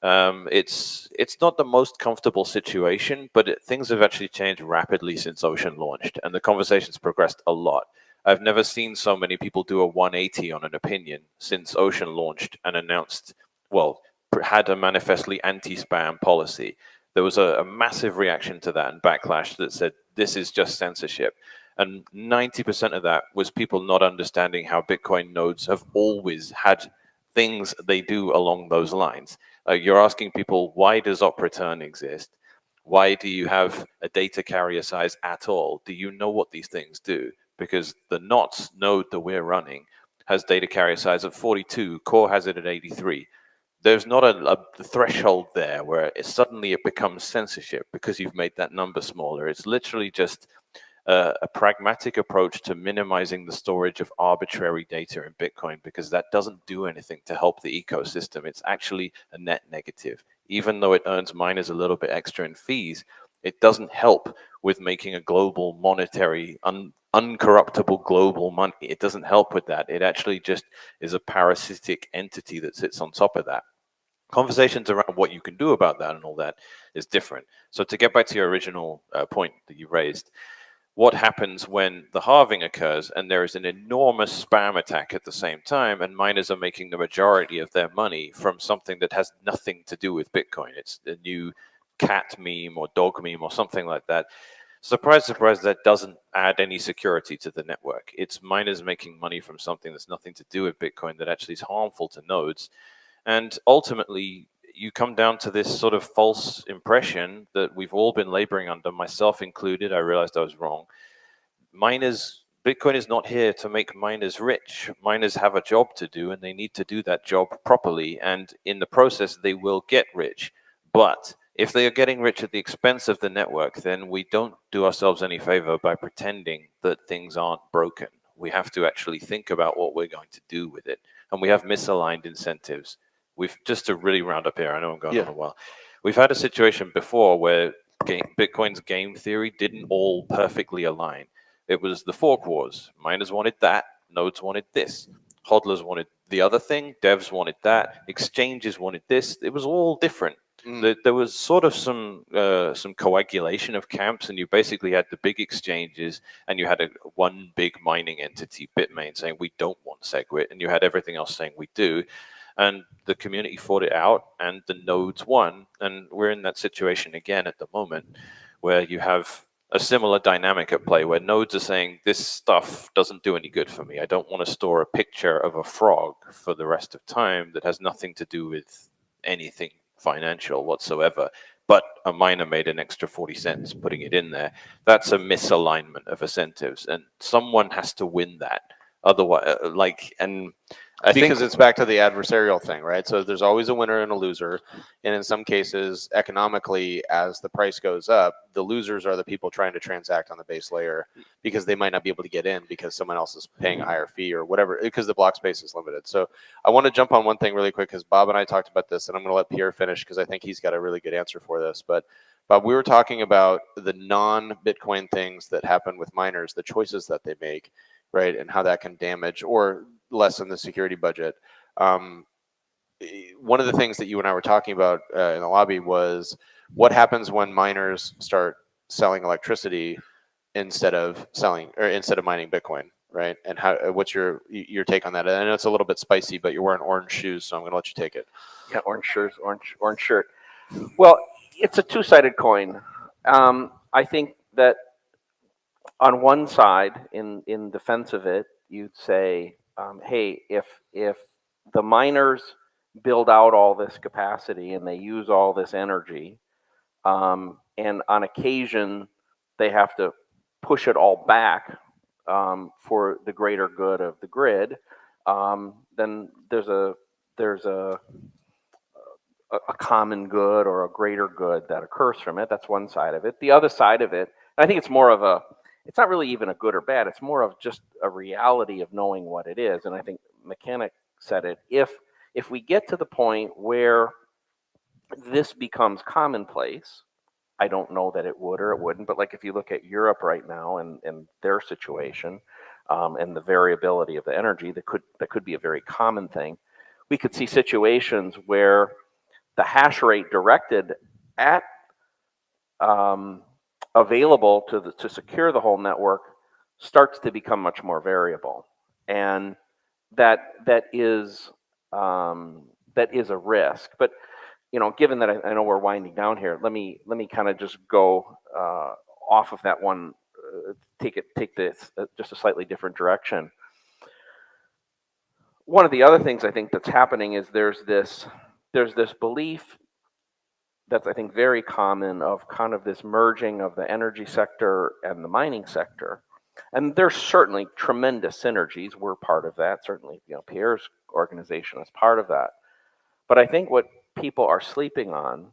It's not the most comfortable situation, but things have actually changed rapidly since Ocean launched, and the conversation's progressed a lot. I've never seen so many people do a 180 on an opinion since Ocean launched and announced, had a manifestly anti-spam policy. There was a massive reaction to that and backlash that said, this is just censorship. And 90% of that was people not understanding how Bitcoin nodes have always had things they do along those lines. You're asking people, why does op return exist? Why do you have a data carrier size at all? Do you know what these things do? Because the NOTS node that we're running has data carrier size of 42, core has it at 83. There's not a threshold there where suddenly it becomes censorship because you've made that number smaller. It's literally just a pragmatic approach to minimizing the storage of arbitrary data in Bitcoin, because that doesn't do anything to help the ecosystem. It's actually a net negative. Even though it earns miners a little bit extra in fees, it doesn't help with making a global monetary, uncorruptible global money. It doesn't help with that. It actually just is a parasitic entity that sits on top of that. Conversations around what you can do about that and all that is different. So to get back to your original point that you raised, what happens when the halving occurs and there is an enormous spam attack at the same time, and miners are making the majority of their money from something that has nothing to do with Bitcoin? It's a new cat meme or dog meme or something like that. Surprise, surprise, that doesn't add any security to the network. It's miners making money from something that's nothing to do with Bitcoin that actually is harmful to nodes. And ultimately, you come down to this sort of false impression that we've all been laboring under, myself included. I realized I was wrong. Bitcoin is not here to make miners rich. Miners have a job to do, and they need to do that job properly. And in the process, they will get rich. But if they are getting rich at the expense of the network, then we don't do ourselves any favor by pretending that things aren't broken. We have to actually think about what we're going to do with it. And we have misaligned incentives. Just to really round up here, I know I'm going on a while. We've had a situation before where Bitcoin's game theory didn't all perfectly align. It was the fork wars. Miners wanted that, nodes wanted this. Hodlers wanted the other thing, devs wanted that, exchanges wanted this. It was all different. There was sort of some coagulation of camps, and you basically had the big exchanges, and you had one big mining entity, Bitmain, saying we don't want SegWit, and you had everything else saying we do. And the community fought it out, and the nodes won. And we're in that situation again at the moment, where you have a similar dynamic at play, where nodes are saying, this stuff doesn't do any good for me. I don't want to store a picture of a frog for the rest of time that has nothing to do with anything financial whatsoever. But a miner made an extra 40 cents putting it in there. That's a misalignment of incentives, and someone has to win that. Otherwise, because it's back to the adversarial thing, right? So there's always a winner and a loser. And in some cases, economically, as the price goes up, the losers are the people trying to transact on the base layer because they might not be able to get in because someone else is paying a higher fee or whatever, because the block space is limited. So I want to jump on one thing really quick, because Bob and I talked about this, and I'm going to let Pierre finish because I think he's got a really good answer for this. But Bob, we were talking about the non-Bitcoin things that happen with miners, the choices that they make, right, and how that can damage or lessen the security budget. One of the things that you and I were talking about in the lobby was what happens when miners start selling electricity instead of mining Bitcoin, right? And what's your take on that? And I know it's a little bit spicy, but you're wearing orange shoes, so I'm going to let you take it. Yeah, orange shirt. Well, it's a two-sided coin. I think that on one side, in defense of it, you'd say, hey, if the miners build out all this capacity and they use all this energy, and on occasion they have to push it all back for the greater good of the grid, then there's a common good or a greater good that occurs from it. That's one side of it. The other side of it, I think it's more of it's not really even a good or bad. It's more of just a reality of knowing what it is. And I think Mechanic said it. If we get to the point where this becomes commonplace, I don't know that it would or it wouldn't, but like if you look at Europe right now and their situation, and the variability of the energy, that could be a very common thing. We could see situations where the hash rate directed at available to secure the whole network starts to become much more variable, and that is a risk. But given that I know we're winding down here, let me kind of just go off of that one, take this just a slightly different direction. one of the other things I think that's happening is there's this belief that's, I think, very common of kind of this merging of the energy sector and the mining sector. And there's certainly tremendous synergies. We're part of that. Certainly, Pierre's organization is part of that. But I think what people are sleeping on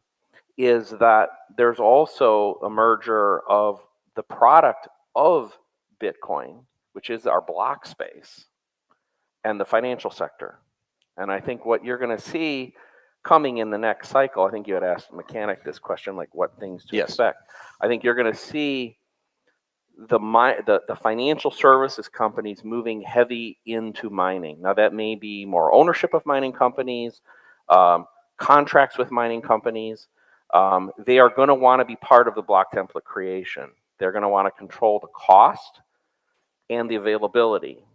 is that there's also a merger of the product of Bitcoin, which is our block space, and the financial sector. And I think what you're going to see coming in the next cycle, I think you had asked Mechanic this question, like what things to expect. I think you're going to see the financial services companies moving heavy into mining. Now that may be more ownership of mining companies, contracts with mining companies. They are going to want to be part of the block template creation. They're going to want to control the cost and the availability.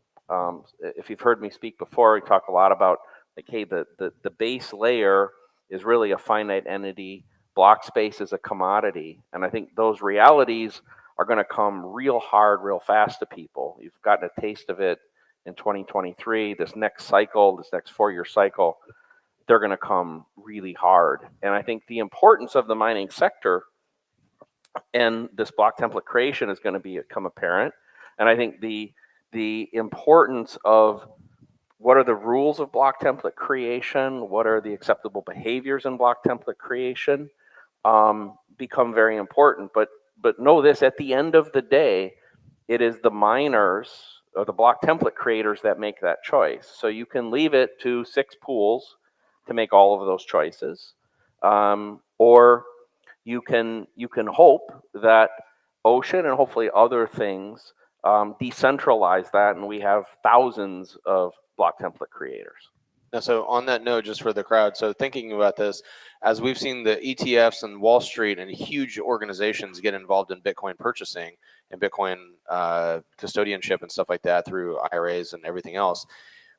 If you've heard me speak before, we talk a lot about like, hey, the base layer is really a finite entity. Block space is a commodity. And I think those realities are going to come real hard, real fast to people. You've gotten a taste of it in 2023. This next cycle, this next 4-year cycle, they're going to come really hard. And I think the importance of the mining sector and this block template creation is going to become apparent. And I think the importance of what are the rules of block template creation, what are the acceptable behaviors in block template creation, become very important. But know this, at the end of the day, it is the miners or the block template creators that make that choice. So you can leave it to 6 pools to make all of those choices, or you can hope that Ocean and hopefully other things decentralize that, and we have thousands of block template creators. Now, so on that note, just for the crowd, so thinking about this, as we've seen the ETFs and Wall Street and huge organizations get involved in Bitcoin purchasing and Bitcoin custodianship and stuff like that through IRAs and everything else,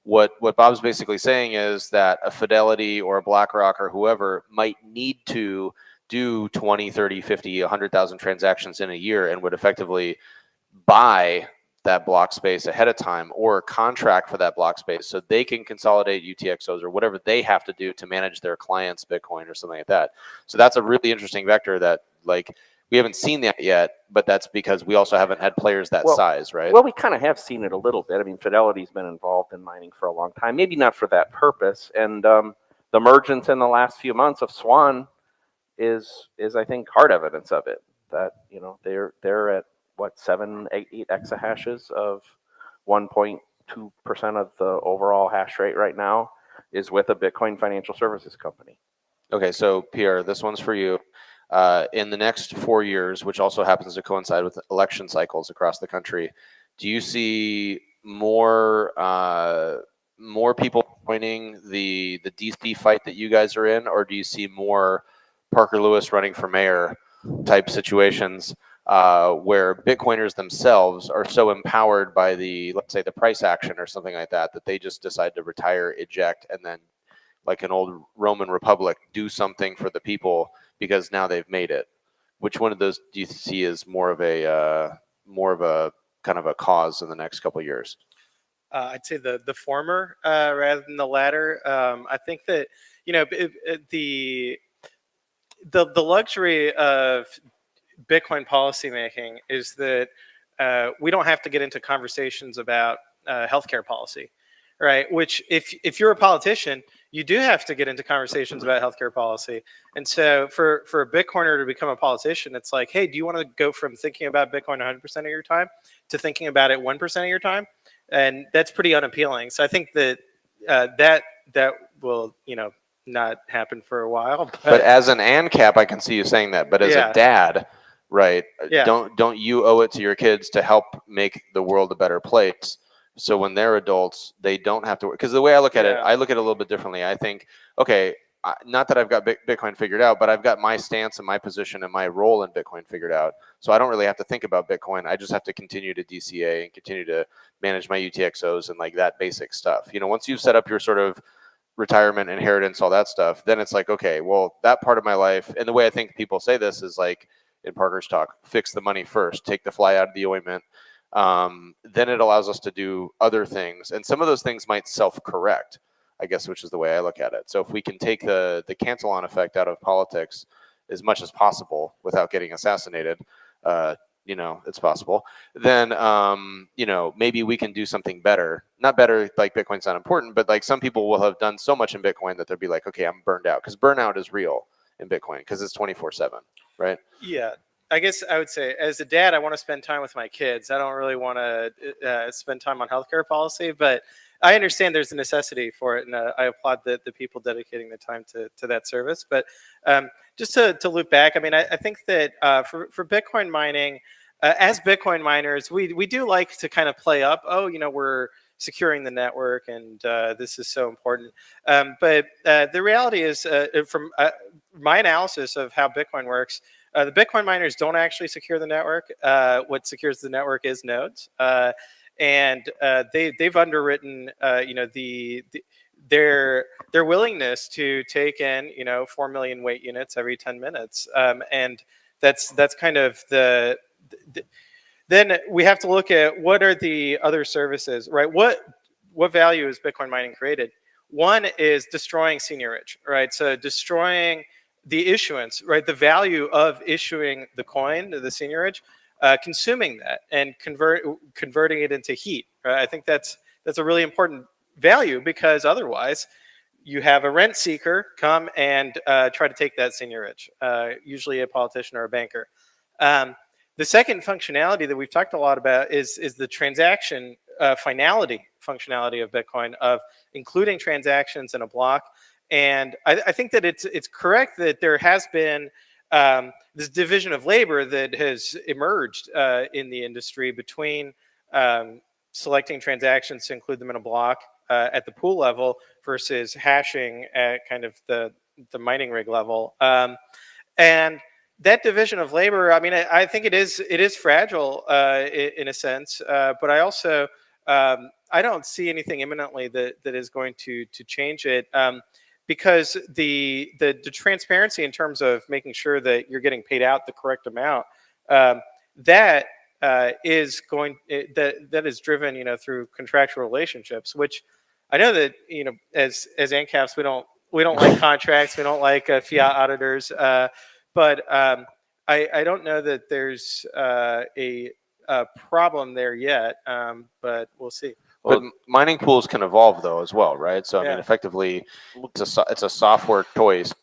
what Bob's basically saying is that a Fidelity or a BlackRock or whoever might need to do 20, 30, 50, 100,000 transactions in a year and would effectively buy that block space ahead of time or contract for that block space so they can consolidate UTXOs or whatever they have to do to manage their clients' Bitcoin or something like that. So that's a really interesting vector that, like, we haven't seen that yet, but that's because we also haven't had players that size, right? Well, we kind of have seen it a little bit. I mean, Fidelity's been involved in mining for a long time, maybe not for that purpose. And the emergence in the last few months of Swan is I think hard evidence of it. That they're at what 7, 8 exahashes of 1.2% of the overall hash rate right now is with a Bitcoin financial services company. Okay, so Pierre, this one's for you. In the next 4 years, which also happens to coincide with election cycles across the country, do you see more people joining the DC fight that you guys are in, or do you see more Parker Lewis running for mayor type situations where Bitcoiners themselves are so empowered by let's say the price action or something like that, that they just decide to retire, eject, and then, like an old Roman Republic, do something for the people because now they've made it? Which one of those do you see as more of a kind of a cause in the next couple of years? I'd say the former rather than the latter. I think that the luxury of Bitcoin policymaking is that we don't have to get into conversations about healthcare policy, right? Which, if you're a politician, you do have to get into conversations about healthcare policy. And so for a Bitcoiner to become a politician, it's like, hey, do you want to go from thinking about Bitcoin 100% of your time to thinking about it 1% of your time? And that's pretty unappealing. So I think that that will, not happen for a while. But as an ANCAP, I can see you saying that. But as a dad, right? Yeah. Don't you owe it to your kids to help make the world a better place? So when they're adults, they don't have to work. Because the way I look at it, I look at it a little bit differently. I think, okay, not that I've got Bitcoin figured out, but I've got my stance and my position and my role in Bitcoin figured out. So I don't really have to think about Bitcoin. I just have to continue to DCA and continue to manage my UTXOs and like that basic stuff. Once you've set up your sort of retirement, inheritance, all that stuff, then it's like, okay, well, that part of my life, and the way I think people say this is like in Parker's talk, fix the money first, take the fly out of the ointment. then it allows us to do other things. And some of those things might self-correct, I guess, which is the way I look at it. So if we can take the cancel-on effect out of politics as much as possible without getting assassinated, you know, it's possible, then, you know, maybe we can do something better. Not better, like Bitcoin's not important, but like some people will have done so much in Bitcoin that they'll be like, okay, I'm burned out. Because burnout is real in Bitcoin because it's 24/7, right? Yeah. I guess I would say, as a dad, I want to spend time with my kids. I don't really want to spend time on healthcare policy, but I understand there's a necessity for it, and I applaud the people dedicating the time to that service. But just to loop back, I mean, I think that for Bitcoin mining, as Bitcoin miners, we do like to kind of play up, oh, you know, we're securing the network, and this is so important. But the reality is, from my analysis of how Bitcoin works, the Bitcoin miners don't actually secure the network. What secures the network is nodes, and they've underwritten, you know, their willingness to take in, you know, 4 million weight units every 10 minutes, and that's kind of then we have to look at what are the other services, right? What value is Bitcoin mining created? One is destroying seigniorage, right? So destroying the issuance, right? The value of issuing the coin, the seigniorage, consuming that and converting it into heat. Right? I think that's a really important value, because otherwise you have a rent seeker come and try to take that seigniorage, usually a politician or a banker. The second functionality that we've talked a lot about is the transaction finality functionality of Bitcoin, of including transactions in a block. And I think that it's correct that there has been this division of labor that has emerged in the industry between selecting transactions to include them in a block at the pool level versus hashing at kind of the mining rig level. And that division of labor, I mean, I think it is fragile in a sense, but I also I don't see anything imminently that is going to change it. Because the transparency in terms of making sure that you're getting paid out the correct amount, that is driven, you know, through contractual relationships. Which I know that, you know, as ANCAPs, we don't like contracts, we don't like fiat auditors, but I don't know that there's a problem there yet, but we'll see. But mining pools can evolve though as well, right? So I mean, Yeah. effectively, it's a software choice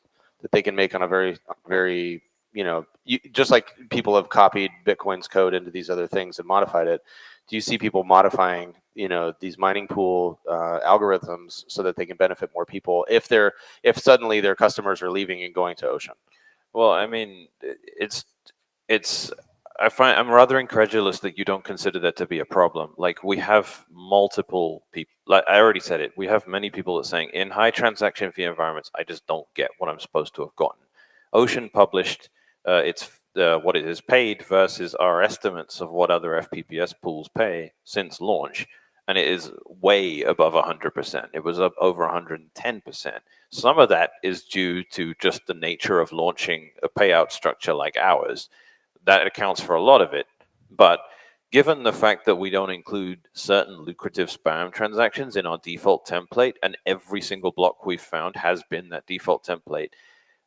that they can make on a very, you know, just like people have copied Bitcoin's code into these other things and modified it. Do you see people modifying, you know, these mining pool algorithms so that they can benefit more people if suddenly their customers are leaving and going to Ocean? Well, I mean, I'm rather incredulous that you don't consider that to be a problem. Like, we have multiple people, like I already said it, we have many people that are saying in high transaction fee environments, I just don't get what I'm supposed to have gotten. Ocean published what it has paid versus our estimates of what other FPPS pools pay since launch. And it is way above 100%. It was up over 110%. Some of that is due to just the nature of launching a payout structure like ours. That accounts for a lot of it. But given the fact that we don't include certain lucrative spam transactions in our default template, and every single block we've found has been that default template,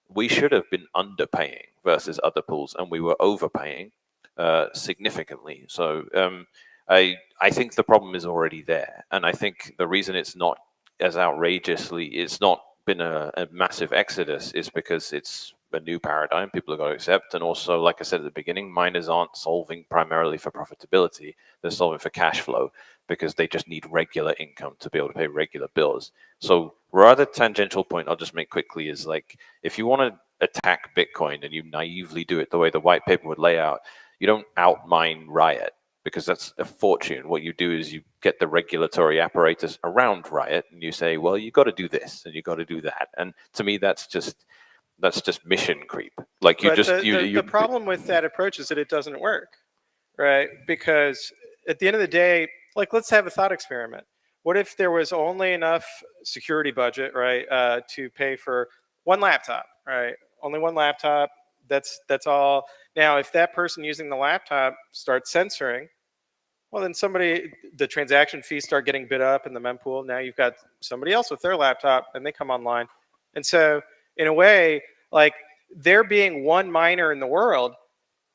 we should have been underpaying versus other pools, and we were overpaying significantly. So I think the problem is already there. And I think the reason it's not as outrageously, it's not been a massive exodus, is because it's a new paradigm people have got to accept. And also, like I said at the beginning, miners aren't solving primarily for profitability. They're solving for cash flow, because they just need regular income to be able to pay regular bills. So rather tangential point I'll just make quickly is, like, if you want to attack Bitcoin and you naively do it the way the white paper would lay out, you don't outmine Riot, because that's a fortune. What you do is you get the regulatory apparatus around Riot and you say, well, you got to do this and you got to do that. And to me, that's just mission creep. Like, you But just the problem with that approach is that it doesn't work, right? Because at the end of the day, like, let's have a thought experiment. What if there was only enough security budget, right, to pay for one laptop, right? Only one laptop. That's all. Now, if that person using the laptop starts censoring, Well, then the transaction fees start getting bid up in the mempool. Now you've got somebody else with their laptop and they come online. And so in a way, like there being one miner in the world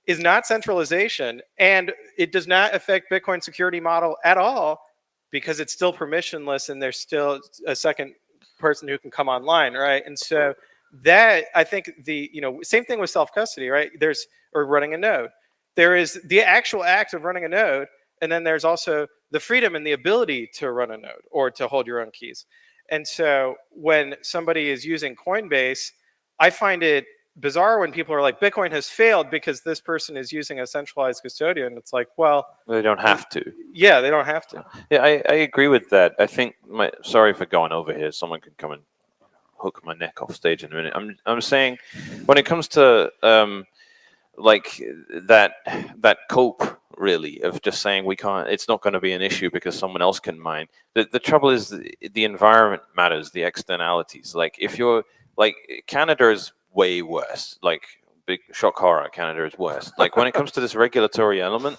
is not centralization, and it does not affect Bitcoin security model at all because it's still permissionless and there's still a second person who can come online, right? And so that, I think same thing with self-custody, right? Or running a node. There is the actual act of running a node, and then there's also the freedom and the ability to run a node or to hold your own keys. And so when somebody is using Coinbase, I find it bizarre when people are like, Bitcoin has failed because this person is using a centralized custodian. It's like, well, They don't have to. Yeah, they don't have to. Yeah, I agree with that. I think sorry for going over here. Someone can come and hook my neck off stage in a minute. I'm saying when it comes to like that cope really of just saying it's not going to be an issue because someone else can mine. The trouble is the environment matters, the externalities. Like if you're like Canada is way worse. Like big shock horror, Canada is worse. Like when it comes to this regulatory element,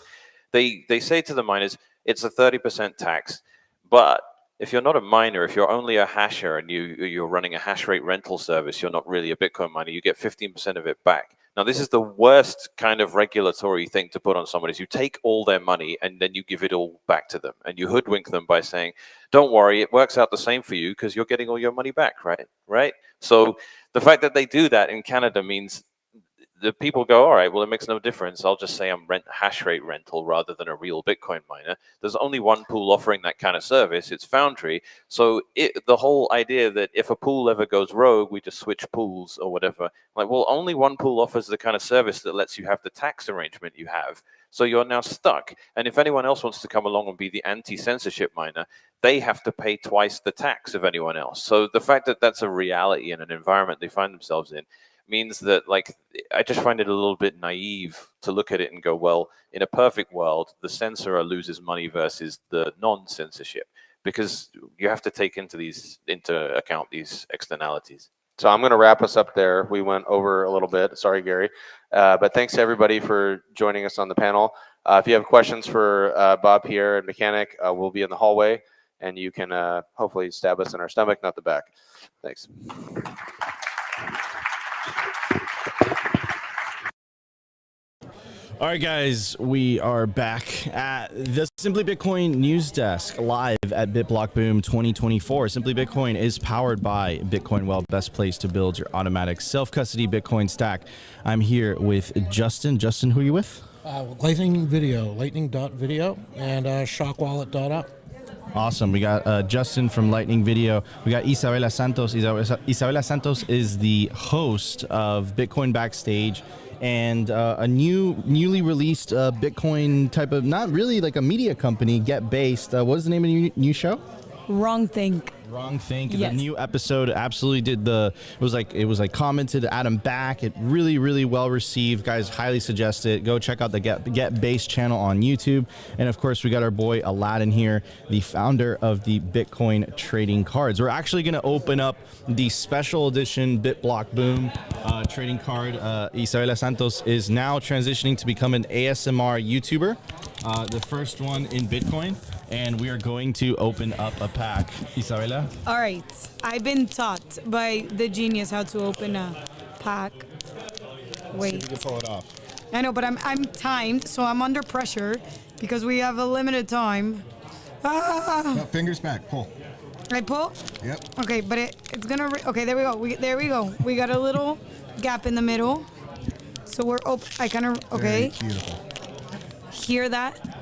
they say to the miners it's a 30% tax, but if you're not a miner, if you're only a hasher and you're running a hash rate rental service, you're not really a Bitcoin miner, you get 15% of it back. Now, this is the worst kind of regulatory thing to put on somebody is you take all their money and then you give it all back to them and you hoodwink them by saying, don't worry, it works out the same for you because you're getting all your money back, right? So the fact that they do that in Canada means the people go, all right, well, it makes no difference. I'll just say I'm hash rate rental rather than a real Bitcoin miner. There's only one pool offering that kind of service. It's Foundry. So the whole idea that if a pool ever goes rogue, we just switch pools or whatever. Like, well, only one pool offers the kind of service that lets you have the tax arrangement you have. So you're now stuck. And if anyone else wants to come along and be the anti-censorship miner, they have to pay twice the tax of anyone else. So the fact that that's a reality in an environment they find themselves in means that, like, I just find it a little bit naive to look at it and go, well, in a perfect world, the censorer loses money versus the non-censorship, because you have to take into account these externalities. So I'm going to wrap us up there. We went over a little bit. Sorry, Gary. But thanks to everybody for joining us on the panel. If you have questions for Bob, Pierre, and Mechanic, we'll be in the hallway, and you can hopefully stab us in our stomach, not the back. Thanks. All right, guys, we are back at the Simply Bitcoin news desk live at BitBlockBoom 2024. Simply Bitcoin is powered by Bitcoin Well, best place to build your automatic self-custody Bitcoin stack. I'm here with Justin. Justin, who are you with? Lightning.video and shockwallet.app. Awesome. We got Justin from Lightning Video. We got Isabela Santos. Isabela Santos is the host of Bitcoin Backstage and a newly released Bitcoin type of, not really like a media company, Get Based. What is the name of your new show? Wrong Think. Wrong Think. Yes. The new episode absolutely did it was like commented Adam back. It really well received. Guys, highly suggest it. Go check out the Get Based channel on YouTube. And of course, we got our boy Aladdin here, the founder of the Bitcoin trading cards. We're actually going to open up the special edition BitBlockBoom trading card. Isabela Santos is now transitioning to become an ASMR YouTuber, the first one in Bitcoin. And we are going to open up a pack. Isabela? All right. I've been taught by the genius how to open a pack. Wait. See if we can pull it off. I know, but I'm timed, so I'm under pressure because we have a limited time. No, fingers back. Pull. I pull? Yep. Okay, but it's gonna. Okay, there we go. There we go. We got a little gap in the middle, so we're open. I kind of okay. Very beautiful. Hear that?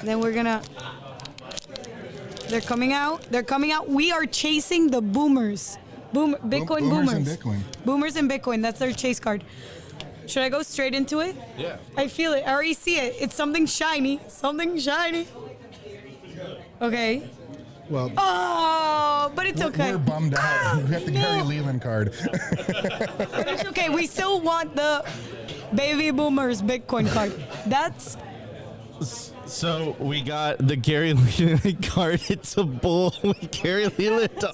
Then we're gonna. They're coming out. They're coming out. We are chasing the boomers. Bitcoin boomers. And Bitcoin. Boomers and Bitcoin. That's their chase card. Should I go straight into it? Yeah. I feel it. I already see it. It's something shiny. Something shiny. Okay. Well. Oh, but it's okay. We're bummed out. We have the Gary Leland card. But it's okay. We still want the baby boomers Bitcoin card. That's So we got the Gary Leland card. It's a bull with Gary Leland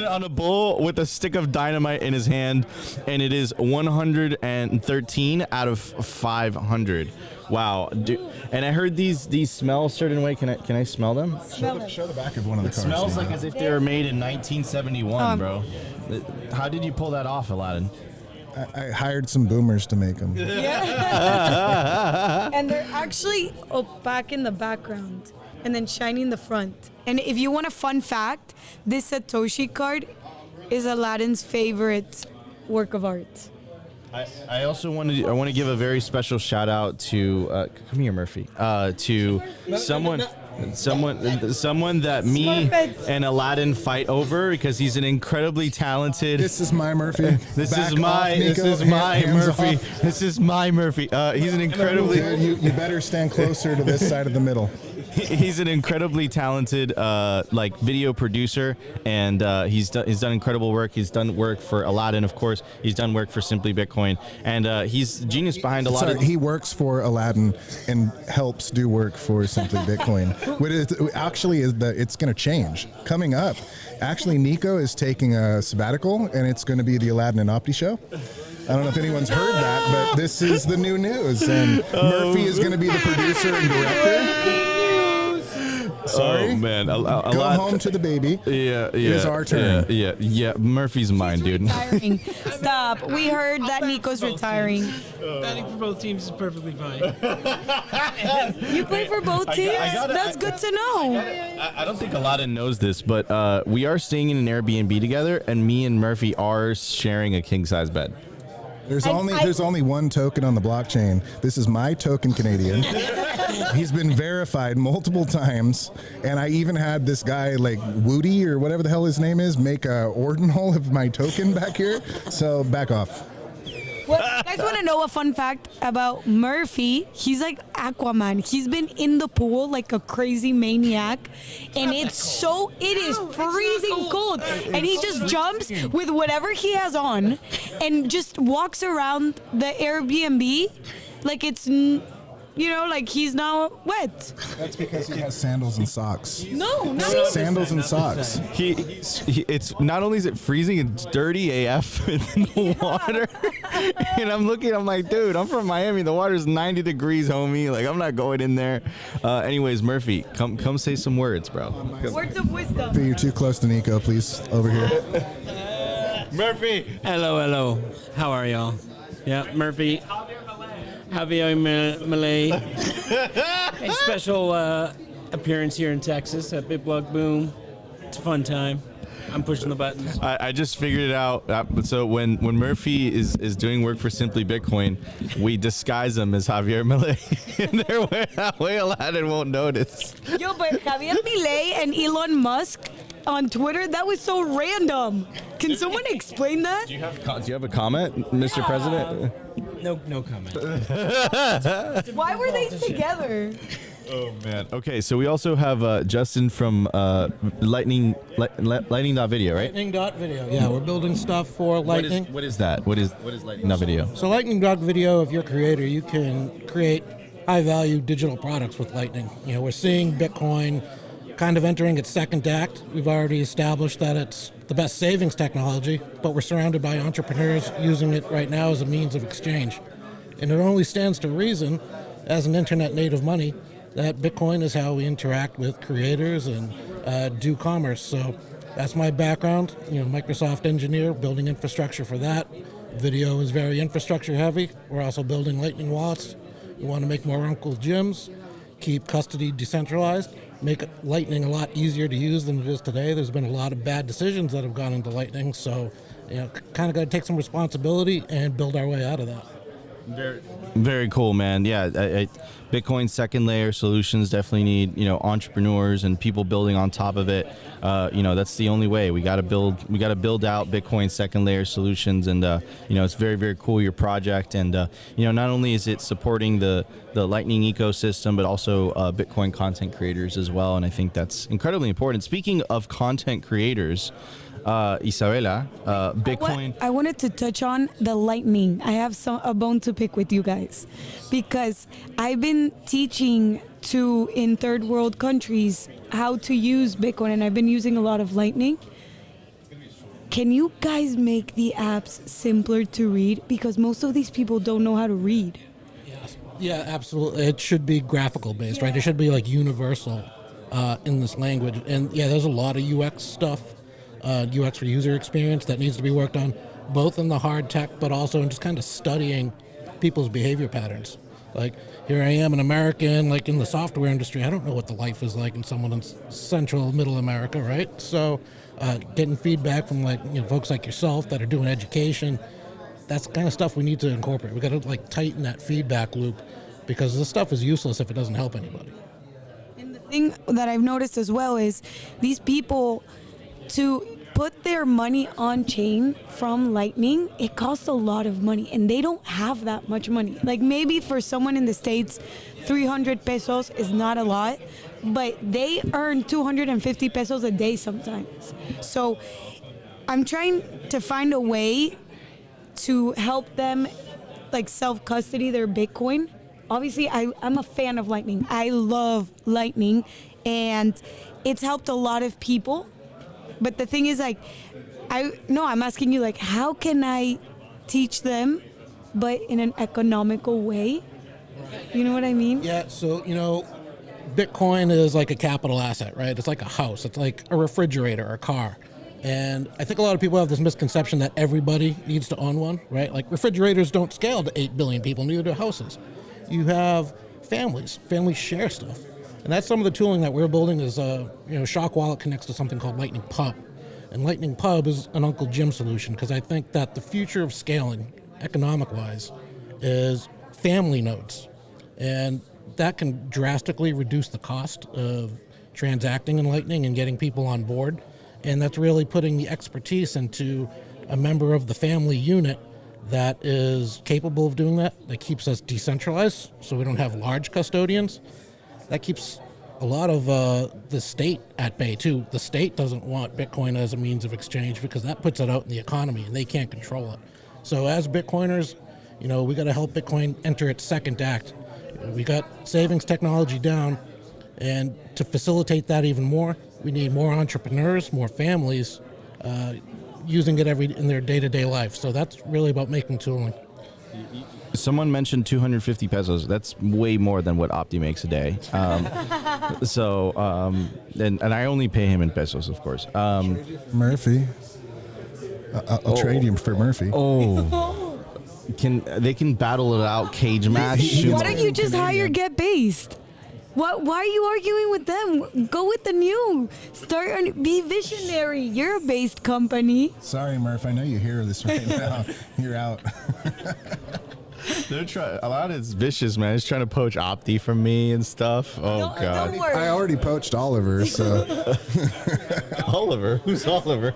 on a bull with a stick of dynamite in his hand, and it is 113 out of 500. Wow, dude. And I heard these smell a certain way. Can I smell them? Show the back of one of the It cards. smells like as if they were made in 1971, bro. How did you pull that off, Aladdin? I hired some boomers to make them. And they're actually opaque in the background and then shiny in the front. And if you want a fun fact, this Satoshi card is Aladdin's favorite work of art. I also want to give a very special shout out to come here, Murphy. To someone that me and Aladdin fight over because he's an incredibly talented. This is my Murphy. This is my Murphy. This is my Murphy. He's an incredibly. You better stand closer to this side of the middle. He's an incredibly talented like video producer, and he's done incredible work. He's done work for Aladdin, of course. He's done work for Simply Bitcoin, and he's genius behind a lot of. He works for Aladdin and helps do work for Simply Bitcoin. What is actually is that it's going to change coming up. Actually, Nico is taking a sabbatical, and it's going to be the Aladdin and Opti show. I don't know if anyone's heard that, but this is the new news, and Murphy is going to be the producer and director. Sorry. Oh man, Go home to the baby. Yeah. It is our turn. Yeah. Murphy's mine, dude. Retiring. Stop. We heard that Nico's retiring. Batting for both teams is perfectly fine. You play for both teams? That's good to know. I don't think Aladdin knows this, but we are staying in an Airbnb together, and me and Murphy are sharing a king size bed. There's only one token on the blockchain. This is my token Canadian. He's been verified multiple times, and I even had this guy like Woody or whatever the hell his name is make a ordinal of my token back here. So back off. Well, you guys want to know a fun fact about Murphy? He's like Aquaman. He's been in the pool like a crazy maniac, and it is freezing cold, and he just jumps with whatever he has on, and just walks around the Airbnb like it's, like he's now wet. That's because he has sandals and socks. No. Sandals and socks. It's not only is it freezing, it's dirty AF in the water. And I'm like, dude, I'm from Miami. The water's 90 degrees, homie. Like, I'm not going in there. Anyways, Murphy, come say some words, bro. Words of wisdom. You're too close to Nico, please. Over here. Murphy. Hello. How are y'all? Yeah, Murphy. Javier Malay. A special appearance here in Texas at BitBlockBoom. It's a fun time. I'm pushing the buttons. I just figured it out. So when Murphy is doing work for Simply Bitcoin, we disguise him as Javier Milei. And that way Aladdin won't notice. Yo, but Javier Milei and Elon Musk on Twitter, that was so random. Can someone explain that? Do you have a comment, Mr. President? No comment. Why were they together? Oh man. Okay, so we also have Justin from Lightning Video, right? Lightning.video. Yeah, we're building stuff for Lightning. What is that? What is Lightning.video? So Lightning.video, if you're a creator, you can create high-value digital products with Lightning. We're seeing Bitcoin kind of entering its second act. We've already established that it's the best savings technology, but we're surrounded by entrepreneurs using it right now as a means of exchange. And it only stands to reason, as an internet-native money, that Bitcoin is how we interact with creators and do commerce. So that's my background, Microsoft engineer, building infrastructure for that. Video is very infrastructure heavy. We're also building Lightning wallets. We want to make more Uncle Jims, keep custody decentralized, make Lightning a lot easier to use than it is today. There's been a lot of bad decisions that have gone into Lightning, so kind of got to take some responsibility and build our way out of that. Very cool, man. Yeah, Bitcoin second layer solutions definitely need entrepreneurs and people building on top of it. That's the only way. We got to build out Bitcoin second layer solutions, and it's very, very cool, your project. And not only is it supporting the Lightning ecosystem, but also Bitcoin content creators as well. And I think that's incredibly important. Speaking of content creators, Isabella, Bitcoin. I wanted to touch on the Lightning. I have a bone to pick with you guys because I've been been teaching in third world countries how to use Bitcoin, and I've been using a lot of Lightning. Can you guys make the apps simpler to read? Because most of these people don't know how to read. Yeah, absolutely. It should be graphical based, right? It should be like universal in this language. And yeah, there's a lot of UX stuff, UX for user experience that needs to be worked on, both in the hard tech, but also in just kind of studying people's behavior patterns. Like, here I am, an American, like in the software industry. I don't know what the life is like in someone in Central, Middle America, right? So getting feedback from folks like yourself that are doing education, that's the kind of stuff we need to incorporate. We got to tighten that feedback loop, because this stuff is useless if it doesn't help anybody. And the thing that I've noticed as well is these people, to put their money on chain from Lightning, it costs a lot of money, and they don't have that much money. Like, maybe for someone in the States, 300 pesos is not a lot, but they earn 250 pesos a day sometimes. So I'm trying to find a way to help them self-custody their Bitcoin. Obviously, I'm a fan of Lightning. I love Lightning, and it's helped a lot of people. But the thing is, I'm asking you, how can I teach them, but in an economical way? You know what I mean? Yeah, so, Bitcoin is like a capital asset, right? It's like a house. It's like a refrigerator or a car. And I think a lot of people have this misconception that everybody needs to own one, right? Like, refrigerators don't scale to 8 billion people, neither do houses. You have families. Families share stuff. And that's some of the tooling that we're building is, Shock Wallet connects to something called Lightning Pub. And Lightning Pub is an Uncle Jim solution, because I think that the future of scaling, economic-wise, is family nodes. And that can drastically reduce the cost of transacting in Lightning and getting people on board. And that's really putting the expertise into a member of the family unit that is capable of doing that keeps us decentralized, so we don't have large custodians. That keeps a lot of the state at bay, too. The state doesn't want Bitcoin as a means of exchange, because that puts it out in the economy, and they can't control it. So as Bitcoiners, we got to help Bitcoin enter its second act. We got savings technology down, and to facilitate that even more, we need more entrepreneurs, more families using it in their day-to-day life. So that's really about making tooling. Someone mentioned 250 pesos. That's way more than what Opti makes a day. And I only pay him in pesos, of course. Murphy. I'll trade you for Murphy. Oh. They can battle it out, cage match. Why don't you just hire Get Based? Why are you arguing with them? Go with the new. Be visionary. You're a based company. Sorry, Murph. I know you hear this right now. You're out. They're trying. A lot of it's vicious, man. It's trying to poach Opti from me and stuff. Oh God! Don't worry. I already poached Oliver. So Oliver? Who's Oliver?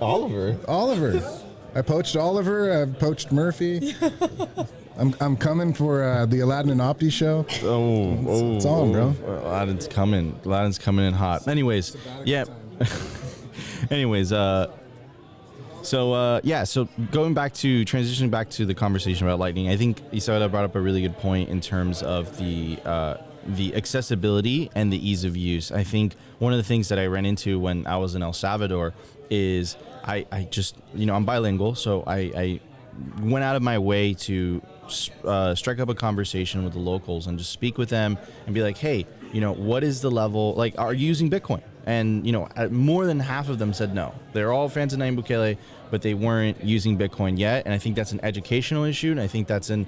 Oliver. I poached Oliver. I've poached Murphy. I'm coming for the Aladdin and Opti show. It's on, bro. Aladdin's coming. Aladdin's coming in hot. Anyways, yeah. Anyways, So transitioning back to the conversation about Lightning, I think Isabella brought up a really good point in terms of the accessibility and the ease of use. I think one of the things that I ran into when I was in El Salvador is I just, I'm bilingual, so I went out of my way to strike up a conversation with the locals and just speak with them and be like, hey, what is the level, are you using Bitcoin? And, more than half of them said no. They're all fans of Nayib Bukele, but they weren't using Bitcoin yet. And I think that's an educational issue. And I think that's a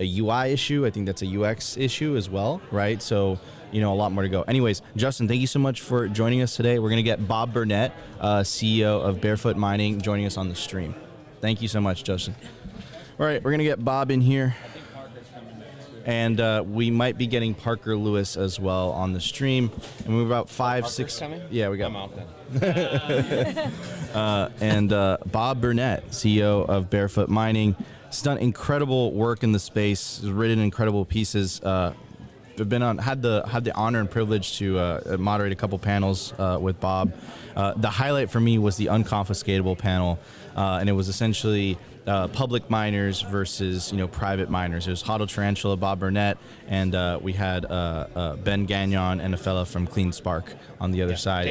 UI issue. I think that's a UX issue as well, right? So, a lot more to go. Anyways, Justin, thank you so much for joining us today. We're going to get Bob Burnett, CEO of Barefoot Mining, joining us on the stream. Thank you so much, Justin. All right, we're going to get Bob in here. And we might be getting Parker Lewis as well on the stream. And we're about 5-6. Coming? Yeah, we got. I'm out then. And Bob Burnett, CEO of Barefoot Mining, has done incredible work in the space. Has written incredible pieces. been on had the honor and privilege to moderate a couple panels with Bob. The highlight for me was the unconfiscatable panel, and it was essentially public miners versus private miners. There's Hodl Tarantula, Bob Burnett, and we had Ben Gagnon and a fella from Clean Spark on the other side.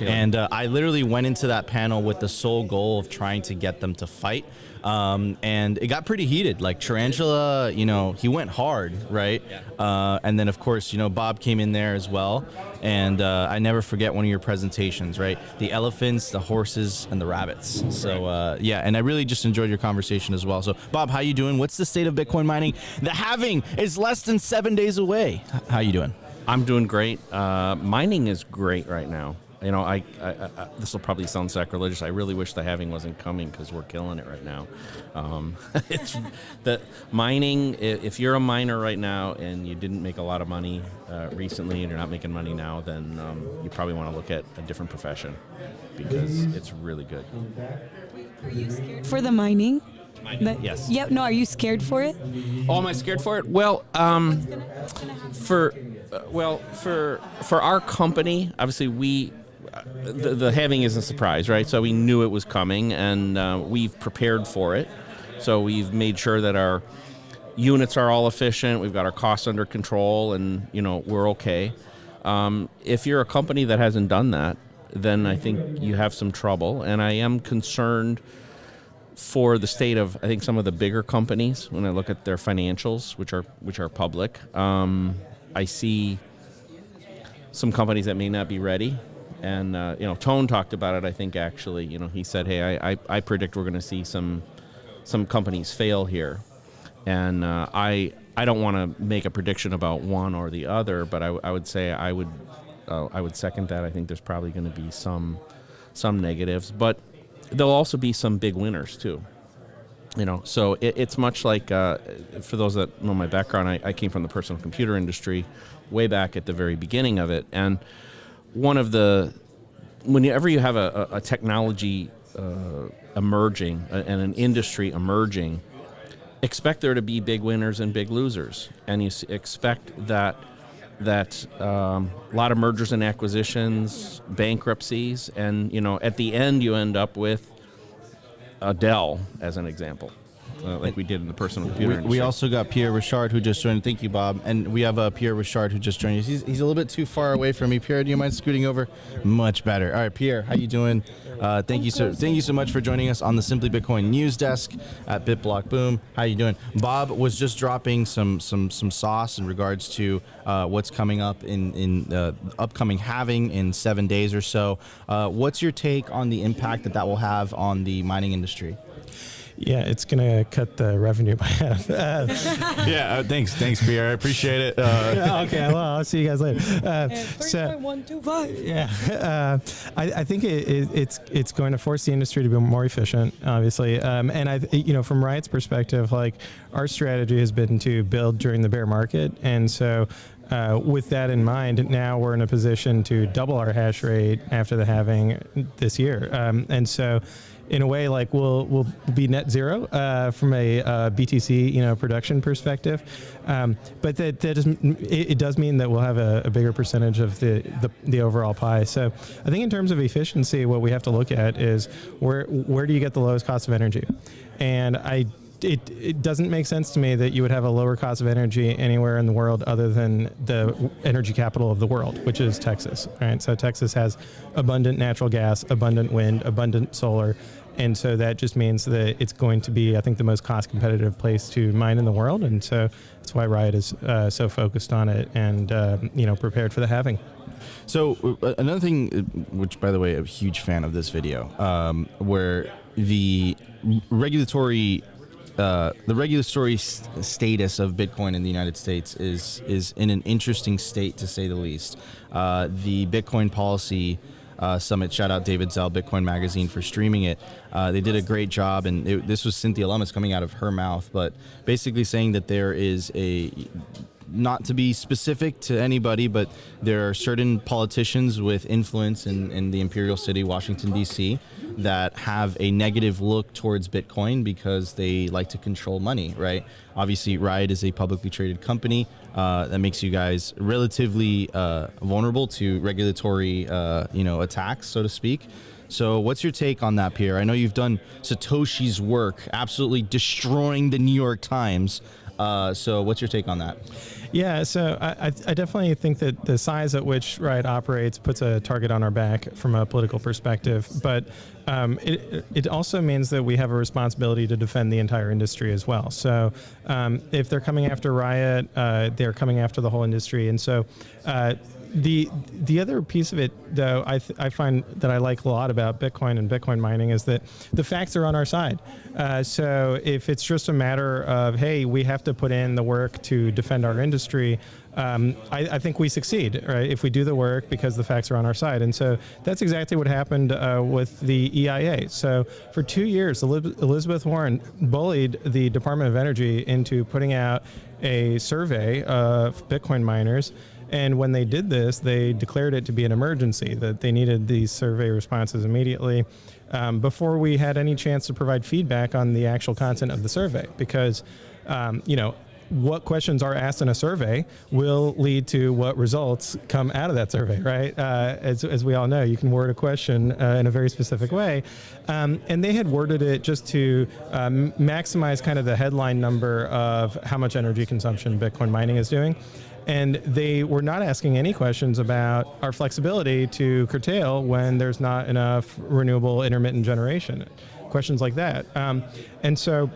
And I literally went into that panel with the sole goal of trying to get them to fight. And it got pretty heated. Like Tarantula, he went hard, right? And then of course, Bob came in there as well. And I never forget one of your presentations, right? The elephants, the horses, and the rabbits. So yeah, and I really just enjoyed your conversation as well. So Bob, how you doing? What's the state of Bitcoin mining? The halving is less than 7 days away. How you doing? I'm doing great. Mining is great right now. I this will probably sound sacrilegious. I really wish the halving wasn't coming because we're killing it right now. It's the mining. If you're a miner right now and you didn't make a lot of money recently and you're not making money now, then you probably want to look at a different profession because it's really good. Are you scared for the mining? Yes. Yep. No. Are you scared for it? Oh, am I scared for it? Well, for our company, obviously the halving isn't a surprise, right? So we knew it was coming, and we've prepared for it. So we've made sure that our units are all efficient. We've got our costs under control, and we're okay. If you're a company that hasn't done that, then I think you have some trouble. And I am concerned for the state of, I think, some of the bigger companies. When I look at their financials, which are public, I see some companies that may not be ready. And Tone talked about it. I think actually, he said, "Hey, I predict we're going to see some companies fail here." And I don't want to make a prediction about one or the other, but I would say I would second that. I think there's probably going to be some negatives, but there'll also be some big winners too. So it's much like, for those that know my background, I came from the personal computer industry way back at the very beginning of it. And whenever you have a technology emerging and an industry emerging, expect there to be big winners and big losers. And you expect that a lot of mergers and acquisitions, bankruptcies, and at the end you end up with a Dell as an example, like we did in the personal computer industry. We also got Pierre Richard who just joined. Thank you, Bob. And we have Pierre Richard who just joined us. He's a little bit too far away from me. Pierre, do you mind scooting over? Much better. All right, Pierre, how you doing? Thank you so much for joining us on the Simply Bitcoin news desk at BitBlockBoom. How you doing? Bob was just dropping some sauce in regards to what's coming up in upcoming halving in 7 days or so. What's your take on the impact that will have on the mining industry? Yeah, it's going to cut the revenue by half. Thanks, Pierre. I appreciate it. Okay, well, I'll see you guys later. 3.125. Yeah, I think it's going to force the industry to be more efficient, obviously. And from Riot's perspective, like our strategy has been to build during the bear market, and so. With that in mind, now we're in a position to double our hash rate after the halving this year, and so. In a way, like we'll be net zero from a BTC production perspective, but that it does mean that we'll have a bigger percentage of the overall pie. So I think in terms of efficiency, what we have to look at is where do you get the lowest cost of energy, and it doesn't make sense to me that you would have a lower cost of energy anywhere in the world other than the energy capital of the world, which is Texas, right? So Texas has abundant natural gas, abundant wind, abundant solar. And so that just means that it's going to be, I think, the most cost competitive place to mine in the world. And so that's why Riot is so focused on it and, prepared for the halving. So another thing, which, by the way, I'm a huge fan of this video, where the regulatory status of Bitcoin in the United States is in an interesting state, to say the least. The Bitcoin Policy Summit, shout out David Zell, Bitcoin Magazine, for streaming it. They did a great job, and this was Cynthia Lummis coming out of her mouth, but basically saying that there is not to be specific to anybody, but there are certain politicians with influence in the imperial city, Washington, D.C., that have a negative look towards Bitcoin because they like to control money, right? Obviously, Riot is a publicly traded company that makes you guys relatively vulnerable to regulatory, attacks, so to speak. So what's your take on that, Pierre? I know you've done Satoshi's work, absolutely destroying the New York Times. So what's your take on that? Yeah, so I definitely think that the size at which Riot operates puts a target on our back from a political perspective, but it also means that we have a responsibility to defend the entire industry as well. So if they're coming after Riot, they're coming after the whole industry. And so the other piece of it, though, I find that I like a lot about Bitcoin and Bitcoin mining is that the facts are on our side. So if it's just a matter of, hey, we have to put in the work to defend our industry, I think we succeed, right? If we do the work because the facts are on our side. And so that's exactly what happened with the EIA. So for 2 years, Elizabeth Warren bullied the Department of Energy into putting out a survey of Bitcoin miners. And when they did this, they declared it to be an emergency, that they needed these survey responses immediately before we had any chance to provide feedback on the actual content of the survey. Because, what questions are asked in a survey will lead to what results come out of that survey, right? As we all know, you can word a question in a very specific way. And they had worded it just to maximize kind of the headline number of how much energy consumption Bitcoin mining is doing. And they were not asking any questions about our flexibility to curtail when there's not enough renewable intermittent generation, questions like that. And so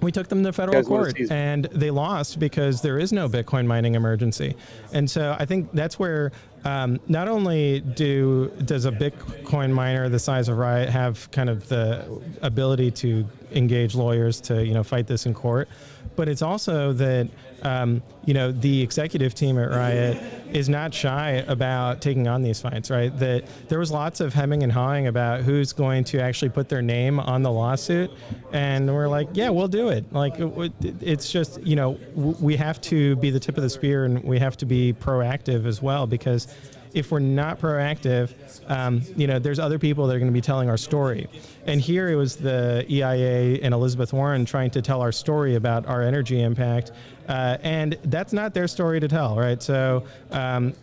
we took them to federal court and they lost because there is no Bitcoin mining emergency. And so I think that's where not only does a Bitcoin miner the size of Riot have kind of the ability to engage lawyers to, fight this in court, but it's also that, the executive team at Riot is not shy about taking on these fights, right? That there was lots of hemming and hawing about who's going to actually put their name on the lawsuit. And we're like, yeah, we'll do it. Like, it's just, we have to be the tip of the spear and we have to be proactive as well, because if we're not proactive, there's other people that are going to be telling our story. And here it was the EIA and Elizabeth Warren trying to tell our story about our energy impact. And that's not their story to tell, right? So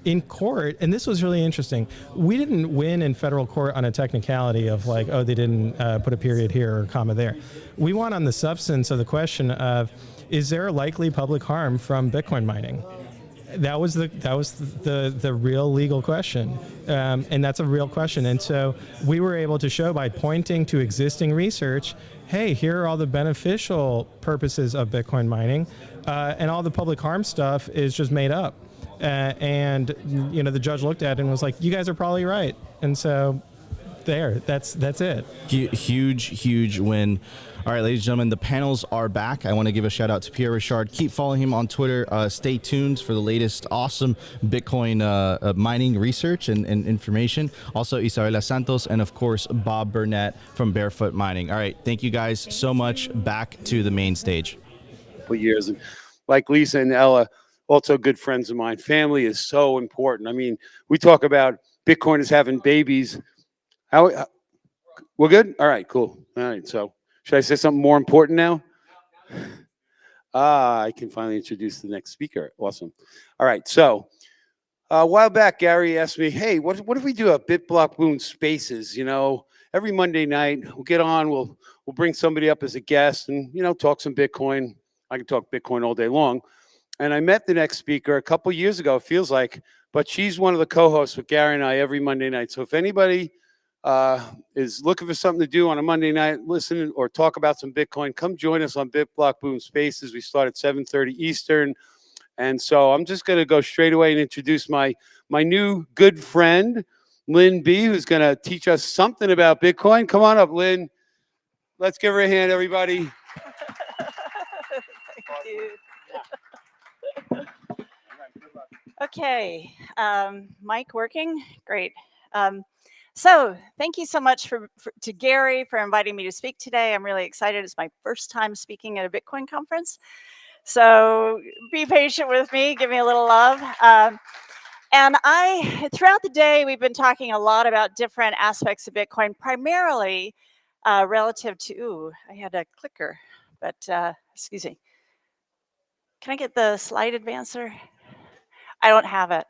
in court, and this was really interesting, we didn't win in federal court on a technicality of like, oh, they didn't put a period here or a comma there. We won on the substance of the question of, is there a likely public harm from Bitcoin mining? That was the real legal question, and that's a real question. And so we were able to show by pointing to existing research, hey, here are all the beneficial purposes of Bitcoin mining, and all the public harm stuff is just made up. And the judge looked at it and was like, you guys are probably right. And so that's it. Huge win. All right, ladies and gentlemen, the panels are back. I want to give a shout out to Pierre Richard. Keep following him on Twitter. Stay tuned for the latest awesome Bitcoin mining research and information. Also, Isabella Santos and, of course, Bob Burnett from Barefoot Mining. All right, thank you guys so much. Back to the main stage. For years, and like Lisa and Ella, also good friends of mine. Family is so important. I mean, we talk about Bitcoiners having babies. How we're good? All right, cool. All right, so should I say something more important now? I can finally introduce the next speaker. Awesome. All right, so a while back, Gary asked me, hey, what if we do a BitBlockBoom Spaces? Every Monday night, we'll get on, we'll bring somebody up as a guest and, talk some Bitcoin. I can talk Bitcoin all day long. And I met the next speaker a couple years ago, it feels like, but she's one of the co-hosts with Gary and I every Monday night. So if anybody is looking for something to do on a Monday night, listen or talk about some Bitcoin, come join us on BitBlockBoom Spaces. We start at 7:30 Eastern. And so I'm just going to go straight away and introduce my new good friend, Lynn B., who's going to teach us something about Bitcoin. Come on up, Lynn. Let's give her a hand, everybody. Thank you. Okay, mic working? Great. So thank you so much to Gary for inviting me to speak today. I'm really excited. It's my first time speaking at a Bitcoin conference. So be patient with me, give me a little love. And throughout the day, we've been talking a lot about different aspects of Bitcoin, primarily relative to, ooh, I had a clicker, but excuse me. Can I get the slide advancer? I don't have it.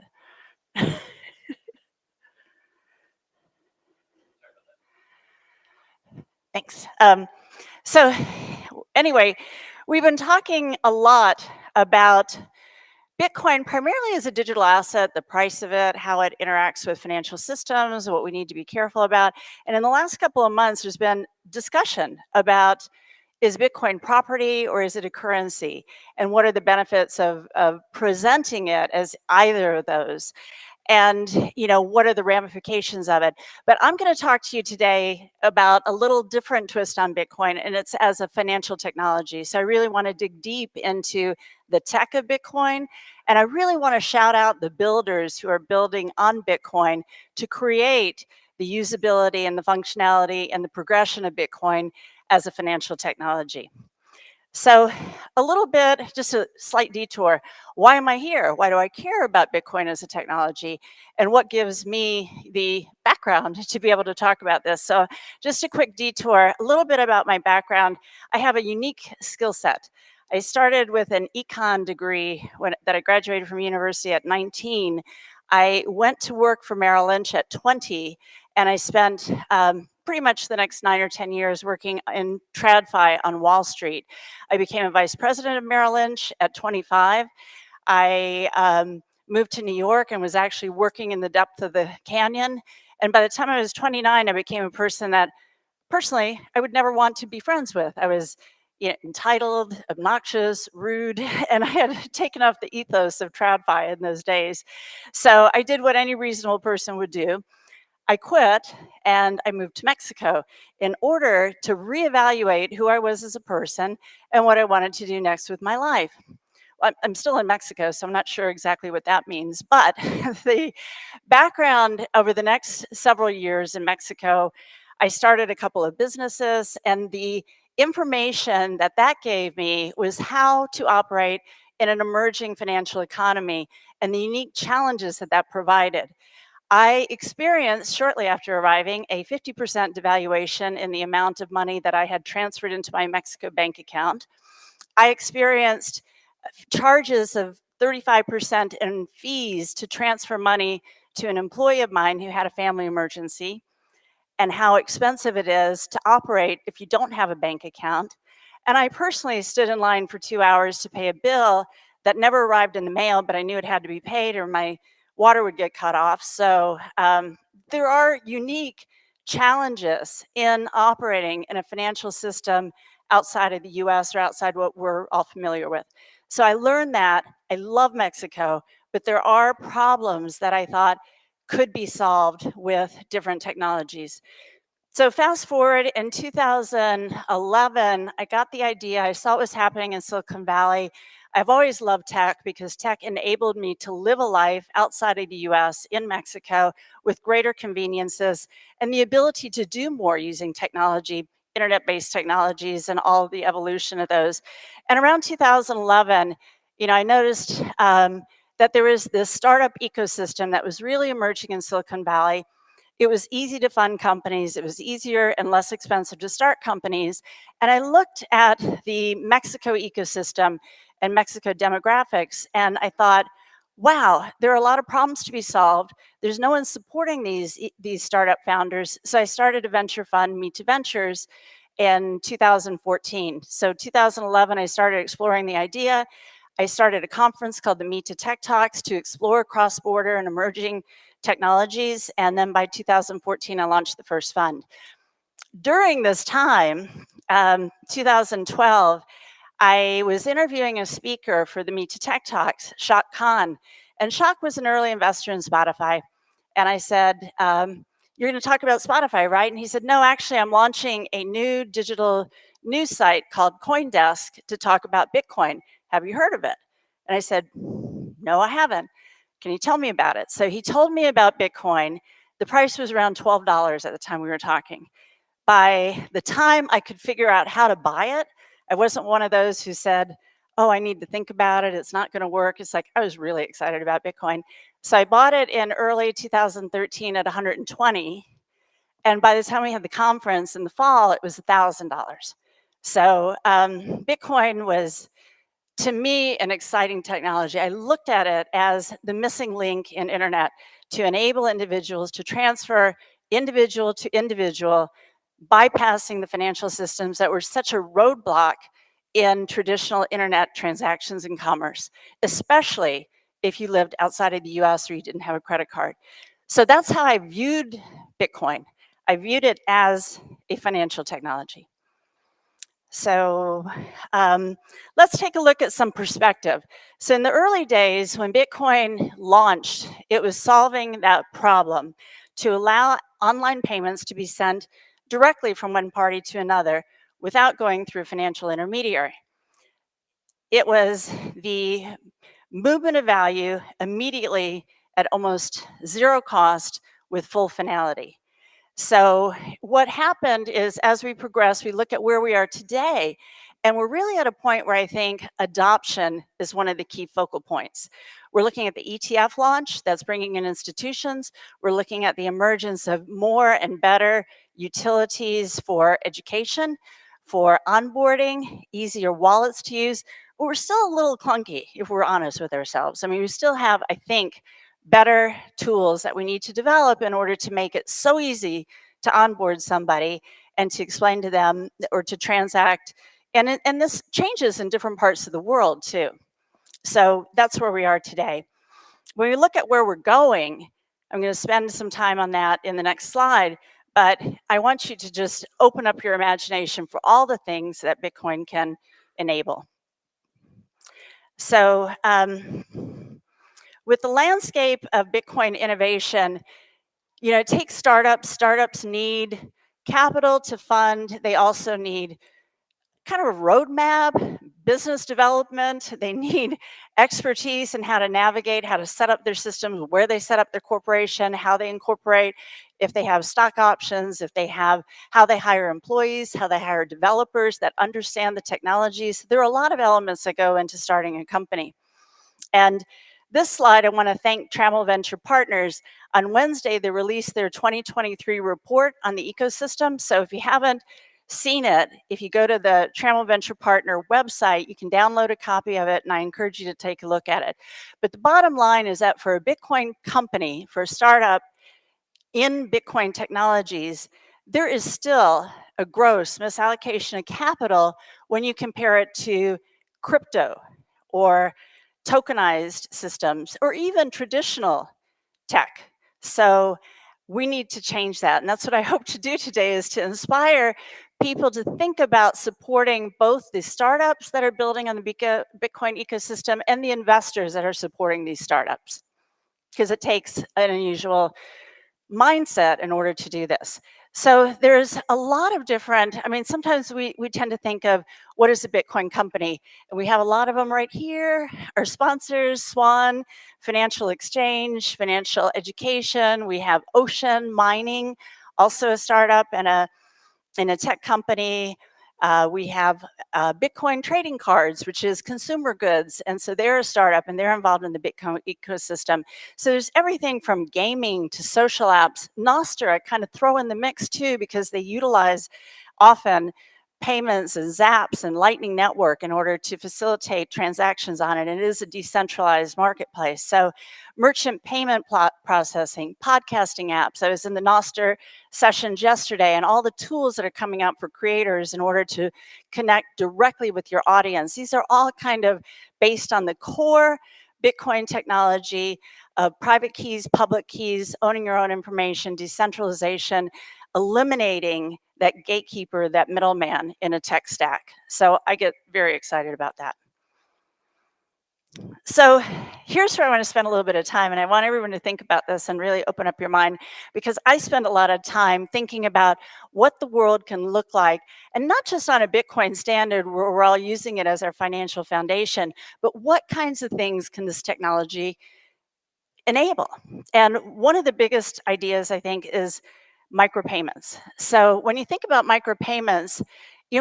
Thanks. So anyway, we've been talking a lot about Bitcoin primarily as a digital asset, the price of it, how it interacts with financial systems, what we need to be careful about. And in the last couple of months, there's been discussion about, is Bitcoin property or is it a currency? And what are the benefits of presenting it as either of those? And what are the ramifications of it? But I'm going to talk to you today about a little different twist on Bitcoin, and it's as a financial technology. So I really want to dig deep into the tech of Bitcoin, and I really want to shout out the builders who are building on Bitcoin to create the usability and the functionality and the progression of Bitcoin as a financial technology. So a little bit, just a slight detour. Why am I here? Why do I care about Bitcoin as a technology? And what gives me the background to be able to talk about this? So just a quick detour, a little bit about my background. I have a unique skill set. I started with an econ degree that I graduated from university at 19. I went to work for Merrill Lynch at 20, and I spent pretty much the next 9 or 10 years working in TradFi on Wall Street. I became a vice president of Merrill Lynch at 25. I moved to New York and was actually working in the depth of the canyon. And by the time I was 29, I became a person that personally I would never want to be friends with. I was entitled, obnoxious, rude, and I had taken off the ethos of TradFi in those days. So I did what any reasonable person would do. I quit and I moved to Mexico in order to reevaluate who I was as a person and what I wanted to do next with my life. I'm still in Mexico, so I'm not sure exactly what that means, but the background over the next several years in Mexico, I started a couple of businesses, and the information that gave me was how to operate in an emerging financial economy and the unique challenges that provided. I experienced shortly after arriving a 50% devaluation in the amount of money that I had transferred into my Mexico bank account. I experienced charges of 35% in fees to transfer money to an employee of mine who had a family emergency, and how expensive it is to operate if you don't have a bank account. And I personally stood in line for 2 hours to pay a bill that never arrived in the mail, but I knew it had to be paid or my water would get cut off. So there are unique challenges in operating in a financial system outside of the US or outside what we're all familiar with. So I learned that. I love Mexico, but there are problems that I thought could be solved with different technologies. So fast forward in 2011, I got the idea. I saw what was happening in Silicon Valley. I've always loved tech because tech enabled me to live a life outside of the US in Mexico with greater conveniences and the ability to do more using technology, internet-based technologies, and all the evolution of those. And around 2011, I noticed that there was this startup ecosystem that was really emerging in Silicon Valley. It was easy to fund companies. It was easier and less expensive to start companies. And I looked at the Mexico ecosystem and Mexico demographics, and I thought, wow, there are a lot of problems to be solved. There's no one supporting these startup founders. So I started a venture fund, Meet to Ventures, in 2014. So 2011, I started exploring the idea. I started a conference called the Meet to Tech Talks to explore cross-border and emerging technologies. And then by 2014, I launched the first fund. During this time, 2012, I was interviewing a speaker for the Meet to Tech Talks, Shak Khan. And Shak was an early investor in Spotify. And I said, you're going to talk about Spotify, right? And he said, no, actually, I'm launching a new digital news site called CoinDesk to talk about Bitcoin. Have you heard of it? And I said, no, I haven't. Can you tell me about it? So he told me about Bitcoin. The price was around $12 at the time we were talking. By the time I could figure out how to buy it, I wasn't one of those who said, oh, I need to think about it. It's not going to work. It's like I was really excited about Bitcoin. So I bought it in early 2013 at 120. And by the time we had the conference in the fall, it was $1,000. So Bitcoin was, to me, an exciting technology. I looked at it as the missing link in internet to enable individuals to transfer individual to individual, bypassing the financial systems that were such a roadblock in traditional internet transactions and commerce, especially if you lived outside of the US or you didn't have a credit card. So that's how I viewed Bitcoin. I viewed it as a financial technology. So let's take a look at some perspective. So in the early days when Bitcoin launched, it was solving that problem to allow online payments to be sent directly from one party to another without going through a financial intermediary. It was the movement of value immediately at almost zero cost with full finality. So what happened is as we progress, we look at where we are today, and we're really at a point where I think adoption is one of the key focal points. We're looking at the ETF launch that's bringing in institutions. We're looking at the emergence of more and better utilities for education, for onboarding, easier wallets to use. But we're still a little clunky if we're honest with ourselves. I mean, we still have, I think, better tools that we need to develop in order to make it so easy to onboard somebody and to explain to them or to transact. And this changes in different parts of the world too. So that's where we are today. When we look at where we're going, I'm going to spend some time on that in the next slide, but I want you to just open up your imagination for all the things that Bitcoin can enable. So with the landscape of Bitcoin innovation, it takes startups. Startups need capital to fund. They also need kind of a roadmap, business development. They need expertise in how to navigate, how to set up their systems, where they set up their corporation, how they incorporate, if they have stock options, if they have, how they hire employees, how they hire developers that understand the technologies. There are a lot of elements that go into starting a company. And this slide, I want to thank Trammell Venture Partners. On Wednesday, they released their 2023 report on the ecosystem. So if you haven't seen it, if you go to the Trammell Venture Partner website, you can download a copy of it, and I encourage you to take a look at it. But the bottom line is that for a Bitcoin company, for a startup in Bitcoin technologies, there is still a gross misallocation of capital when you compare it to crypto or tokenized systems or even traditional tech. So we need to change that. And that's what I hope to do today, is to inspire people to think about supporting both the startups that are building on the Bitcoin ecosystem and the investors that are supporting these startups, because it takes an unusual mindset in order to do this. So there's a lot of different, sometimes we tend to think of what is a Bitcoin company, and we have a lot of them right here. Our sponsors, Swan, Financial Exchange, Financial Education. We have Ocean Mining, also a startup and a tech company. We have Bitcoin Trading Cards, which is consumer goods. And so they're a startup and they're involved in the Bitcoin ecosystem. So there's everything from gaming to social apps. Nostr, I kind of throw in the mix too, because they utilize often payments and Zaps and Lightning Network in order to facilitate transactions on it. And it is a decentralized marketplace. So merchant payment processing, podcasting apps. I was in the Nostr sessions yesterday, and all the tools that are coming out for creators in order to connect directly with your audience. These are all kind of based on the core Bitcoin technology of private keys, public keys, owning your own information, decentralization, eliminating that gatekeeper, that middleman in a tech stack. So I get very excited about that. So here's where I want to spend a little bit of time, and I want everyone to think about this and really open up your mind, because I spend a lot of time thinking about what the world can look like, and not just on a Bitcoin standard where we're all using it as our financial foundation, but what kinds of things can this technology enable? And one of the biggest ideas, I think, is micropayments. So when you think about micropayments,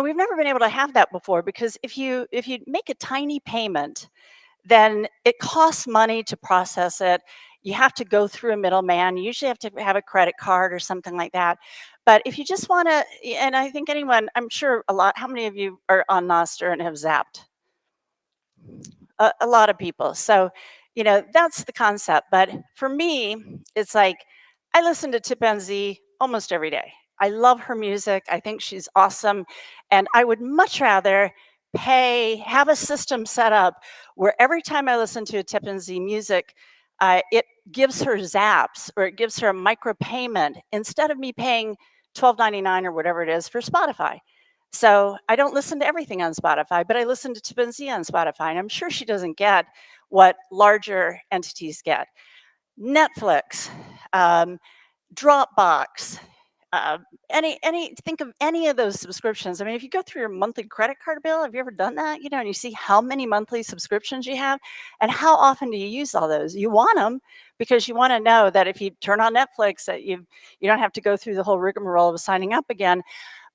we've never been able to have that before, because if you make a tiny payment, then it costs money to process it. You have to go through a middleman. You usually have to have a credit card or something like that. But if you just want to, and I think I'm sure how many of you are on Nostr and have zapped? A lot of people. So, that's the concept. But for me, it's like I listen to Tipenzi almost every day. I love her music. I think she's awesome. And I would much rather have a system set up where every time I listen to a Tipenzi music, it gives her zaps, or it gives her a micropayment instead of me paying $12.99 or whatever it is for Spotify. So I don't listen to everything on Spotify, but I listen to Tipenzi on Spotify, and I'm sure she doesn't get what larger entities get. Netflix, Dropbox, think of any of those subscriptions. I mean, if you go through your monthly credit card bill, have you ever done that? And you see how many monthly subscriptions you have, and how often do you use all those? You want them because you want to know that if you turn on Netflix, that you don't have to go through the whole rigmarole of signing up again.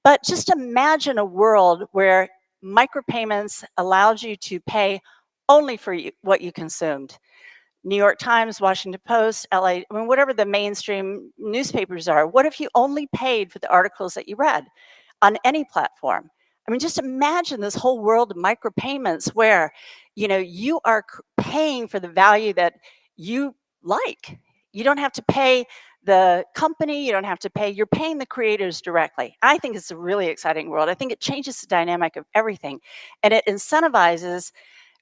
But just imagine a world where micropayments allowed you to pay only for what you consumed. New York Times, Washington Post, LA, I mean, whatever the mainstream newspapers are. What if you only paid for the articles that you read on any platform? I mean, just imagine this whole world of micropayments where, you are paying for the value that you like. You don't have to pay the company, you don't have to pay, you're paying the creators directly. I think it's a really exciting world. I think it changes the dynamic of everything, and it incentivizes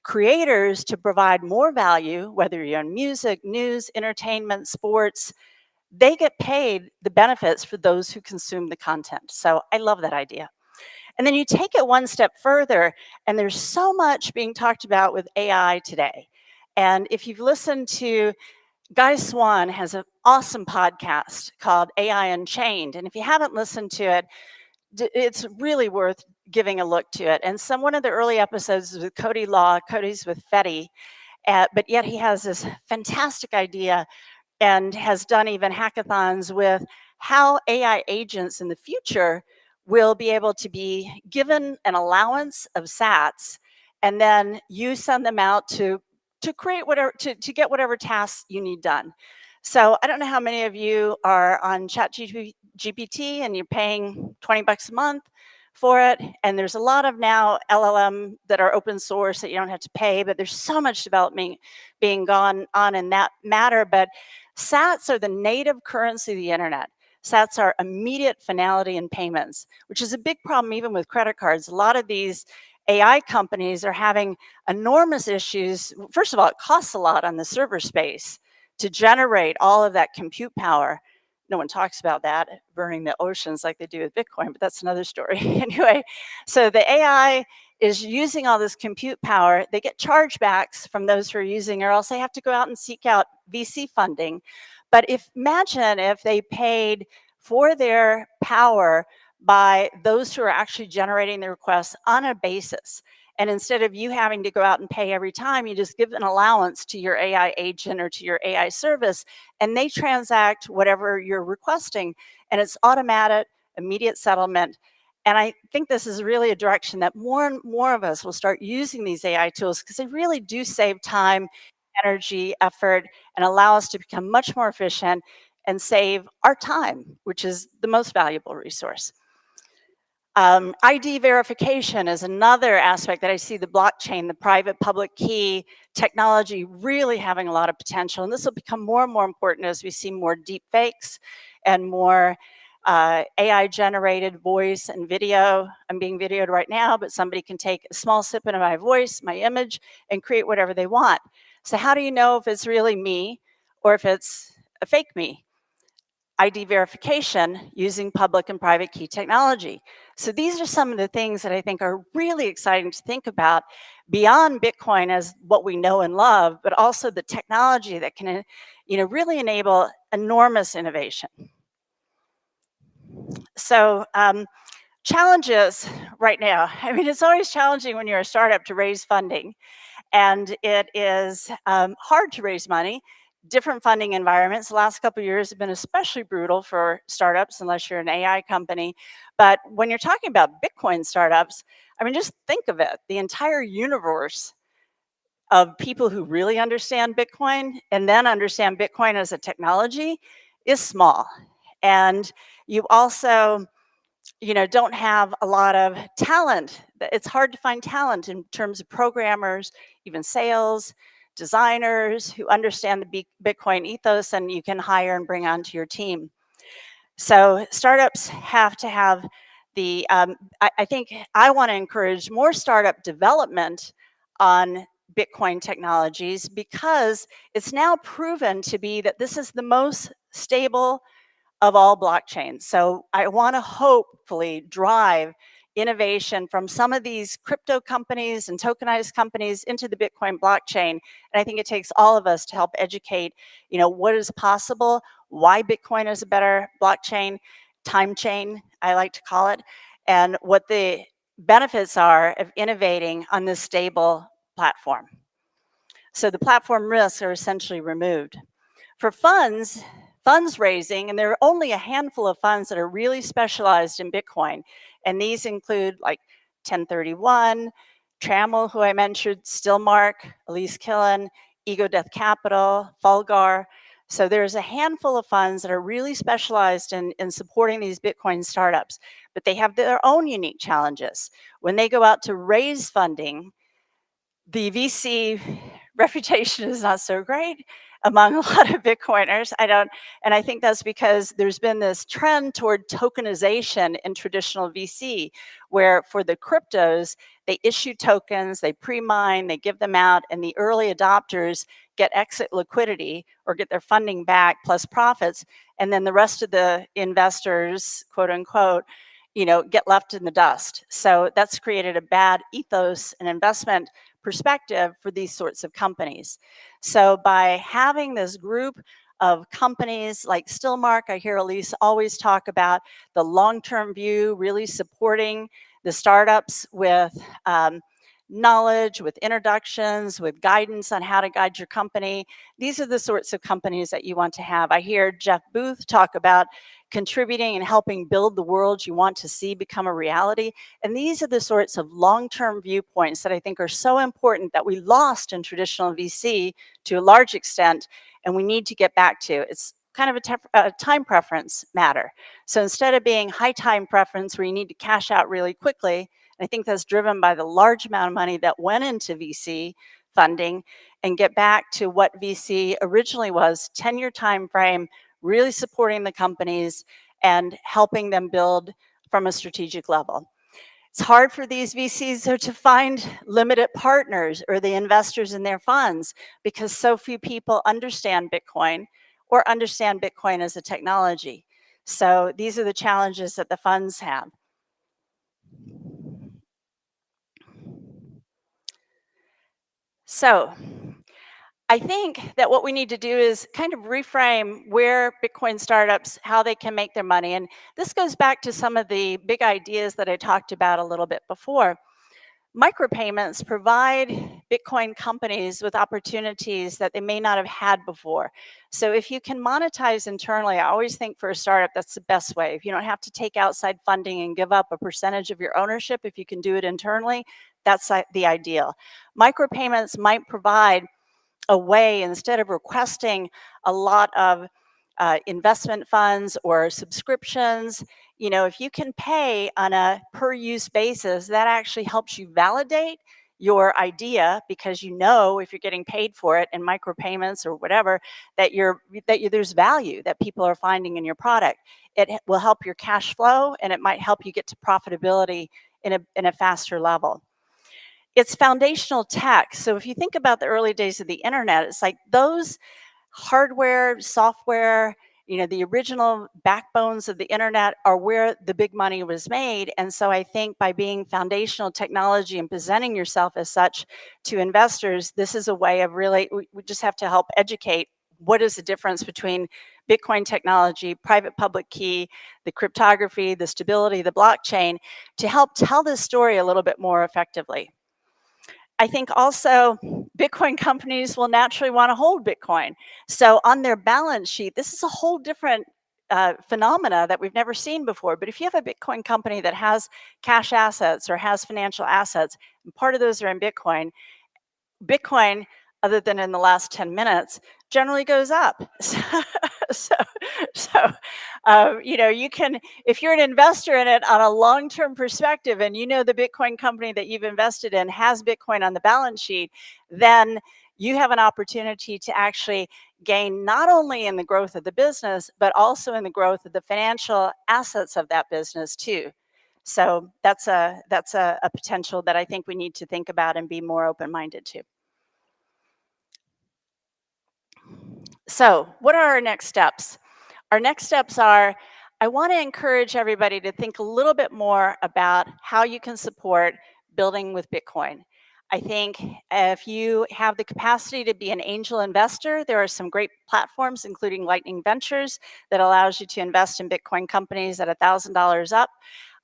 creators to provide more value, whether you're on music, news, entertainment, sports. They get paid the benefits for those who consume the content. So I love that idea. And then you take it one step further, and there's so much being talked about with AI today. And if you've listened to Guy Swan, has an awesome podcast called AI Unchained. And if you haven't listened to it, it's really worth giving a look to it. And one of the early episodes is with Cody Law. Cody's with Fetty, but yet he has this fantastic idea and has done even hackathons with how AI agents in the future will be able to be given an allowance of sats, and then you send them out to create whatever, to get whatever tasks you need done. So I don't know how many of you are on ChatGPT and you're paying $20 a month for it. And there's a lot of now LLM that are open source that you don't have to pay, but there's so much development being gone on in that matter. But sats are the native currency of the internet. Sats are immediate finality in payments, which is a big problem even with credit cards. A lot of these AI companies are having enormous issues. First of all, it costs a lot on the server space to generate all of that compute power. No one talks about that, burning the oceans like they do with Bitcoin, but that's another story. Anyway, so the AI is using all this compute power. They get chargebacks from those who are using, or else they have to go out and seek out VC funding. But imagine if they paid for their power by those who are actually generating the requests on a basis. And instead of you having to go out and pay every time, you just give an allowance to your AI agent or to your AI service, and they transact whatever you're requesting. And it's automatic, immediate settlement. And I think this is really a direction that more and more of us will start using these AI tools, because they really do save time, energy, effort, and allow us to become much more efficient and save our time, which is the most valuable resource. ID verification is another aspect that I see the blockchain, the private public key technology, really having a lot of potential. And this will become more and more important as we see more deep fakes and more AI generated voice and video. I'm being videoed right now, but somebody can take a small snippet of my voice, my image, and create whatever they want. So how do you know if it's really me or if it's a fake me? ID verification using public and private key technology. So these are some of the things that I think are really exciting to think about beyond Bitcoin as what we know and love, but also the technology that can, really enable enormous innovation. So challenges right now. I mean, it's always challenging when you're a startup to raise funding, and it is hard to raise money. different funding environments. The last couple of years have been especially brutal for startups, unless you're an AI company. But when you're talking about Bitcoin startups, I mean, just think of it. The entire universe of people who really understand Bitcoin and then understand Bitcoin as a technology is small. And you also, you know, don't have a lot of talent. It's hard to find talent in terms of programmers, even sales, designers who understand the Bitcoin ethos and you can hire and bring onto your team. So startups have to have the, I think I want to encourage more startup development on Bitcoin technologies because it's now proven to be that this is the most stable of all blockchains. So I want to hopefully drive innovation from some of these crypto companies and tokenized companies into the Bitcoin blockchain. And I think it takes all of us to help educate, you know, what is possible, why Bitcoin is a better blockchain, time chain, I like to call it, and what the benefits are of innovating on this stable platform. So the platform risks are essentially removed. For funds raising, and there are only a handful of funds that are really specialized in Bitcoin. And these include like 1031, Trammell, who I mentioned, Stillmark, Elise Killen, Ego Death Capital, Fulgar. So there's a handful of funds that are really specialized in supporting these Bitcoin startups, but they have their own unique challenges. When they go out to raise funding, the VC reputation is not so great among a lot of Bitcoiners. And I think that's because there's been this trend toward tokenization in traditional VC, where for the cryptos, they issue tokens, they pre-mine, they give them out, and the early adopters get exit liquidity or get their funding back plus profits. And then the rest of the investors, quote unquote, you know, get left in the dust. So that's created a bad ethos and investment perspective for these sorts of companies. So by having this group of companies like Stillmark, I hear Elise always talk about the long-term view, really supporting the startups with knowledge, with introductions, with guidance on how to guide your company. These are the sorts of companies that you want to have. I hear Jeff Booth talk about contributing and helping build the world you want to see become a reality. And these are the sorts of long-term viewpoints that I think are so important that we lost in traditional VC to a large extent, and we need to get back to. It's kind of a time preference matter. So instead of being high time preference where you need to cash out really quickly, I think that's driven by the large amount of money that went into VC funding, and get back to what VC originally was, 10-year time frame, really supporting the companies and helping them build from a strategic level. It's hard for these VCs though to find limited partners or the investors in their funds because so few people understand Bitcoin or understand Bitcoin as a technology. So these are the challenges that the funds have. So I think that what we need to do is kind of reframe where Bitcoin startups, how they can make their money. And this goes back to some of the big ideas that I talked about a little bit before. Micropayments provide Bitcoin companies with opportunities that they may not have had before. So if you can monetize internally, I always think for a startup, that's the best way. If you don't have to take outside funding and give up a percentage of your ownership, if you can do it internally, that's the ideal. Micropayments might provide a way, instead of requesting a lot of investment funds or subscriptions, you know, if you can pay on a per use basis, that actually helps you validate your idea, because you know if you're getting paid for it in micropayments or whatever, that there's value that people are finding in your product. It will help your cash flow, and it might help you get to profitability in a faster level. It's foundational tech. So if you think about the early days of the internet, it's like those hardware, software, you know, the original backbones of the internet are where the big money was made. And so I think by being foundational technology and presenting yourself as such to investors, this is a way of really, we just have to help educate what is the difference between Bitcoin technology, private public key, the cryptography, the stability, the blockchain, to help tell this story a little bit more effectively. I think also Bitcoin companies will naturally want to hold Bitcoin. So on their balance sheet, this is a whole different phenomena that we've never seen before. But if you have a Bitcoin company that has cash assets or has financial assets, and part of those are in Bitcoin, other than in the last 10 minutes, generally goes up. You know, you can, if you're an investor in it on a long-term perspective and you know the Bitcoin company that you've invested in has Bitcoin on the balance sheet, then you have an opportunity to actually gain not only in the growth of the business, but also in the growth of the financial assets of that business too. So that's a potential that I think we need to think about and be more open-minded to. So what are our next steps? Our next steps are, I want to encourage everybody to think a little bit more about how you can support building with Bitcoin. I think if you have the capacity to be an angel investor, there are some great platforms, including Lightning Ventures, that allows you to invest in Bitcoin companies at $1,000 up.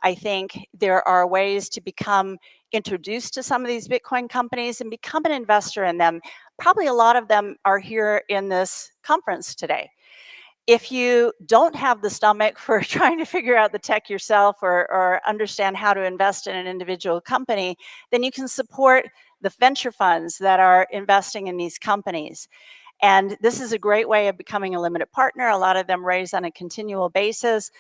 I think there are ways to become introduced to some of these Bitcoin companies and become an investor in them. Probably a lot of them are here in this conference today. If you don't have the stomach for trying to figure out the tech yourself or understand how to invest in an individual company, then you can support the venture funds that are investing in these companies. And this is a great way of becoming a limited partner. A lot of them raise on a continual basis.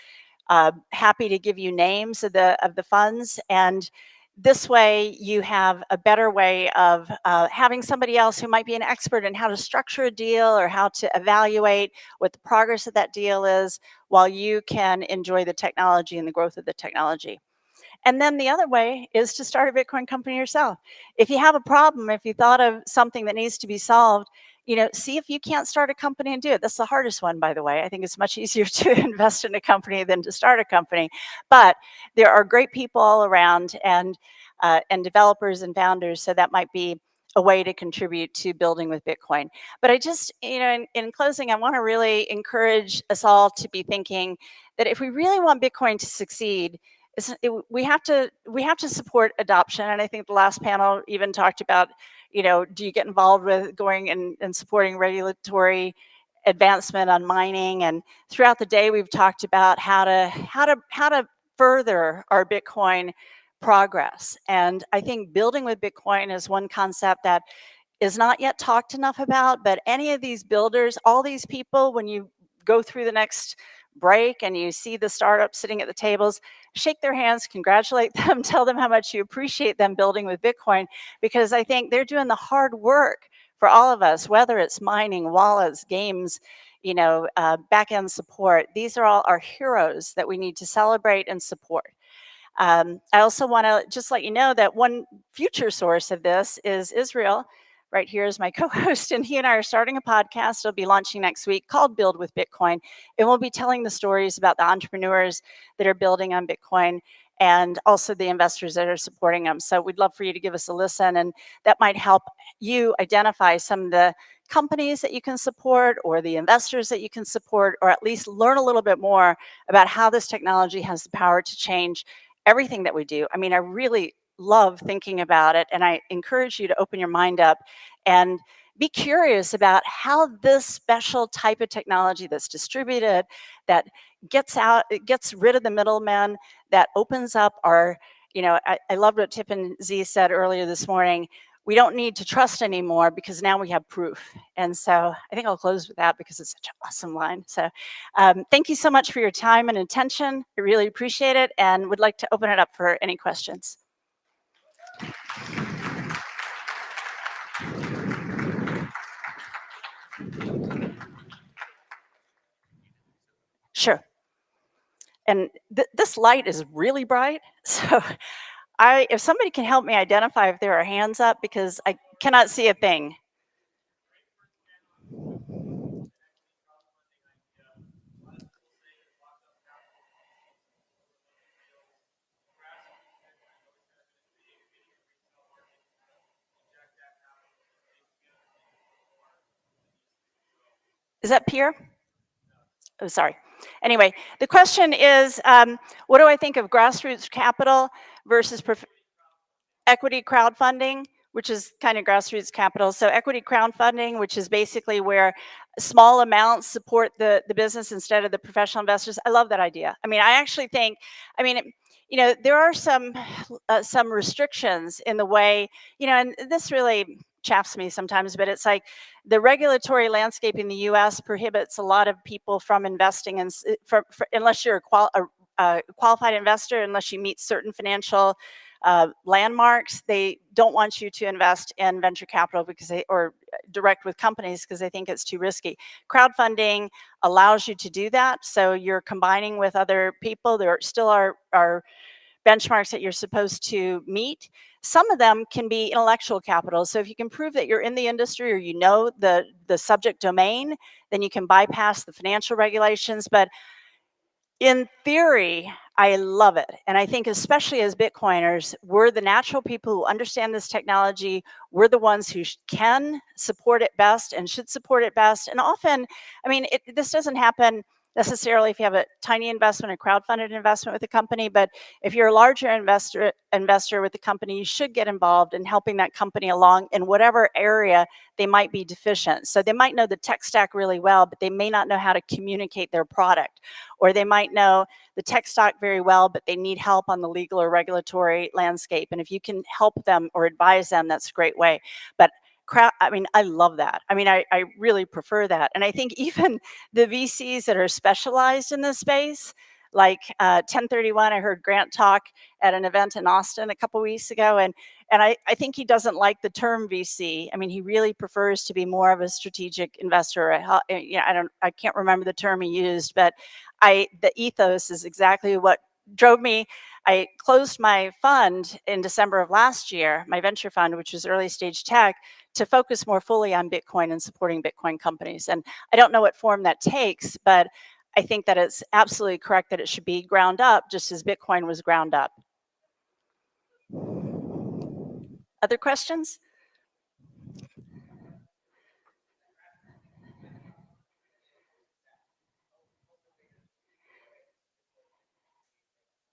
Happy to give you names of the funds, and this way you have a better way of having somebody else who might be an expert in how to structure a deal or how to evaluate what the progress of that deal is, while you can enjoy the technology and the growth of the technology. And then the other way is to start a Bitcoin company yourself. If you have a problem, if you thought of something that needs to be solved, you know, see if you can't start a company and do it. That's the hardest one, by the way. I think it's much easier to invest in a company than to start a company. But there are great people all around, and developers and founders, so that might be a way to contribute to building with Bitcoin. But I just, you know, in closing, I want to really encourage us all to be thinking that if we really want Bitcoin to succeed, we have to support adoption. And I think the last panel even talked about, you know, do you get involved with going and supporting regulatory advancement on mining? And throughout the day, we've talked about how to further our Bitcoin progress. And I think building with Bitcoin is one concept that is not yet talked enough about, but any of these builders, all these people, when you go through the next break and you see the startups sitting at the tables, shake their hands, congratulate them, tell them how much you appreciate them building with Bitcoin, because I think they're doing the hard work for all of us, whether it's mining, wallets, games, you know, back-end support. These are all our heroes that we need to celebrate and support. I also want to just let you know that one future source of this is Israel. Right here is my co-host, and he and I are starting a podcast. It'll be launching next week called Build with Bitcoin. And we'll be telling the stories about the entrepreneurs that are building on Bitcoin and also the investors that are supporting them. So we'd love for you to give us a listen, and that might help you identify some of the companies that you can support or the investors that you can support, or at least learn a little bit more about how this technology has the power to change everything that we do. I mean, I really love thinking about it, and I encourage you to open your mind up and be curious about how this special type of technology that's distributed, that gets rid of the middlemen, that opens up our, you know, I loved what Tip and Z said earlier this morning. We don't need to trust anymore because now we have proof. And so I think I'll close with that because it's such an awesome line. So thank you so much for your time and attention. I really appreciate it, and would like to open it up for any questions. Sure. And this light is really bright, so if somebody can help me identify if there are hands up, because I cannot see a thing. Is that Pierre? Oh, sorry. Anyway, the question is, what do I think of grassroots capital versus equity crowdfunding? which is kind of grassroots capital. So equity crowdfunding, which is basically where small amounts support the business instead of the professional investors. I love that idea. I mean, I actually think, I mean, there are some restrictions in the way, and this really chaffs me sometimes, but it's like the regulatory landscape in the U.S. prohibits a lot of people from investing in, unless you're a qualified investor, unless you meet certain financial landmarks. They don't want you to invest in venture capital or direct with companies because they think it's too risky. Crowdfunding allows you to do that. So you're combining with other people. There still are benchmarks that you're supposed to meet. Some of them can be intellectual capital. So if you can prove that you're in the industry or you know the subject domain, then you can bypass the financial regulations. But in theory, I love it. And I think especially as Bitcoiners, we're the natural people who understand this technology. We're the ones who can support it best and should support it best. And often, I mean, this doesn't happen necessarily if you have a tiny investment, a crowdfunded investment with a company, but if you're a larger investor with the company, you should get involved in helping that company along in whatever area they might be deficient. So they might know the tech stack really well, but they may not know how to communicate their product, or they might know the tech stack very well, but they need help on the legal or regulatory landscape. And if you can help them or advise them, that's a great way. But I mean, I love that. I mean, I really prefer that. And I think even the VCs that are specialized in this space, like 1031, I heard Grant talk at an event in Austin a couple weeks ago, and I think he doesn't like the term VC. I mean, he really prefers to be more of a strategic investor. I can't remember the term he used, but the ethos is exactly what drove me. I closed my fund in December of last year, my venture fund, which was early stage tech, to focus more fully on Bitcoin and supporting Bitcoin companies. And I don't know what form that takes, but I think that it's absolutely correct that it should be ground up, just as Bitcoin was ground up. Other questions?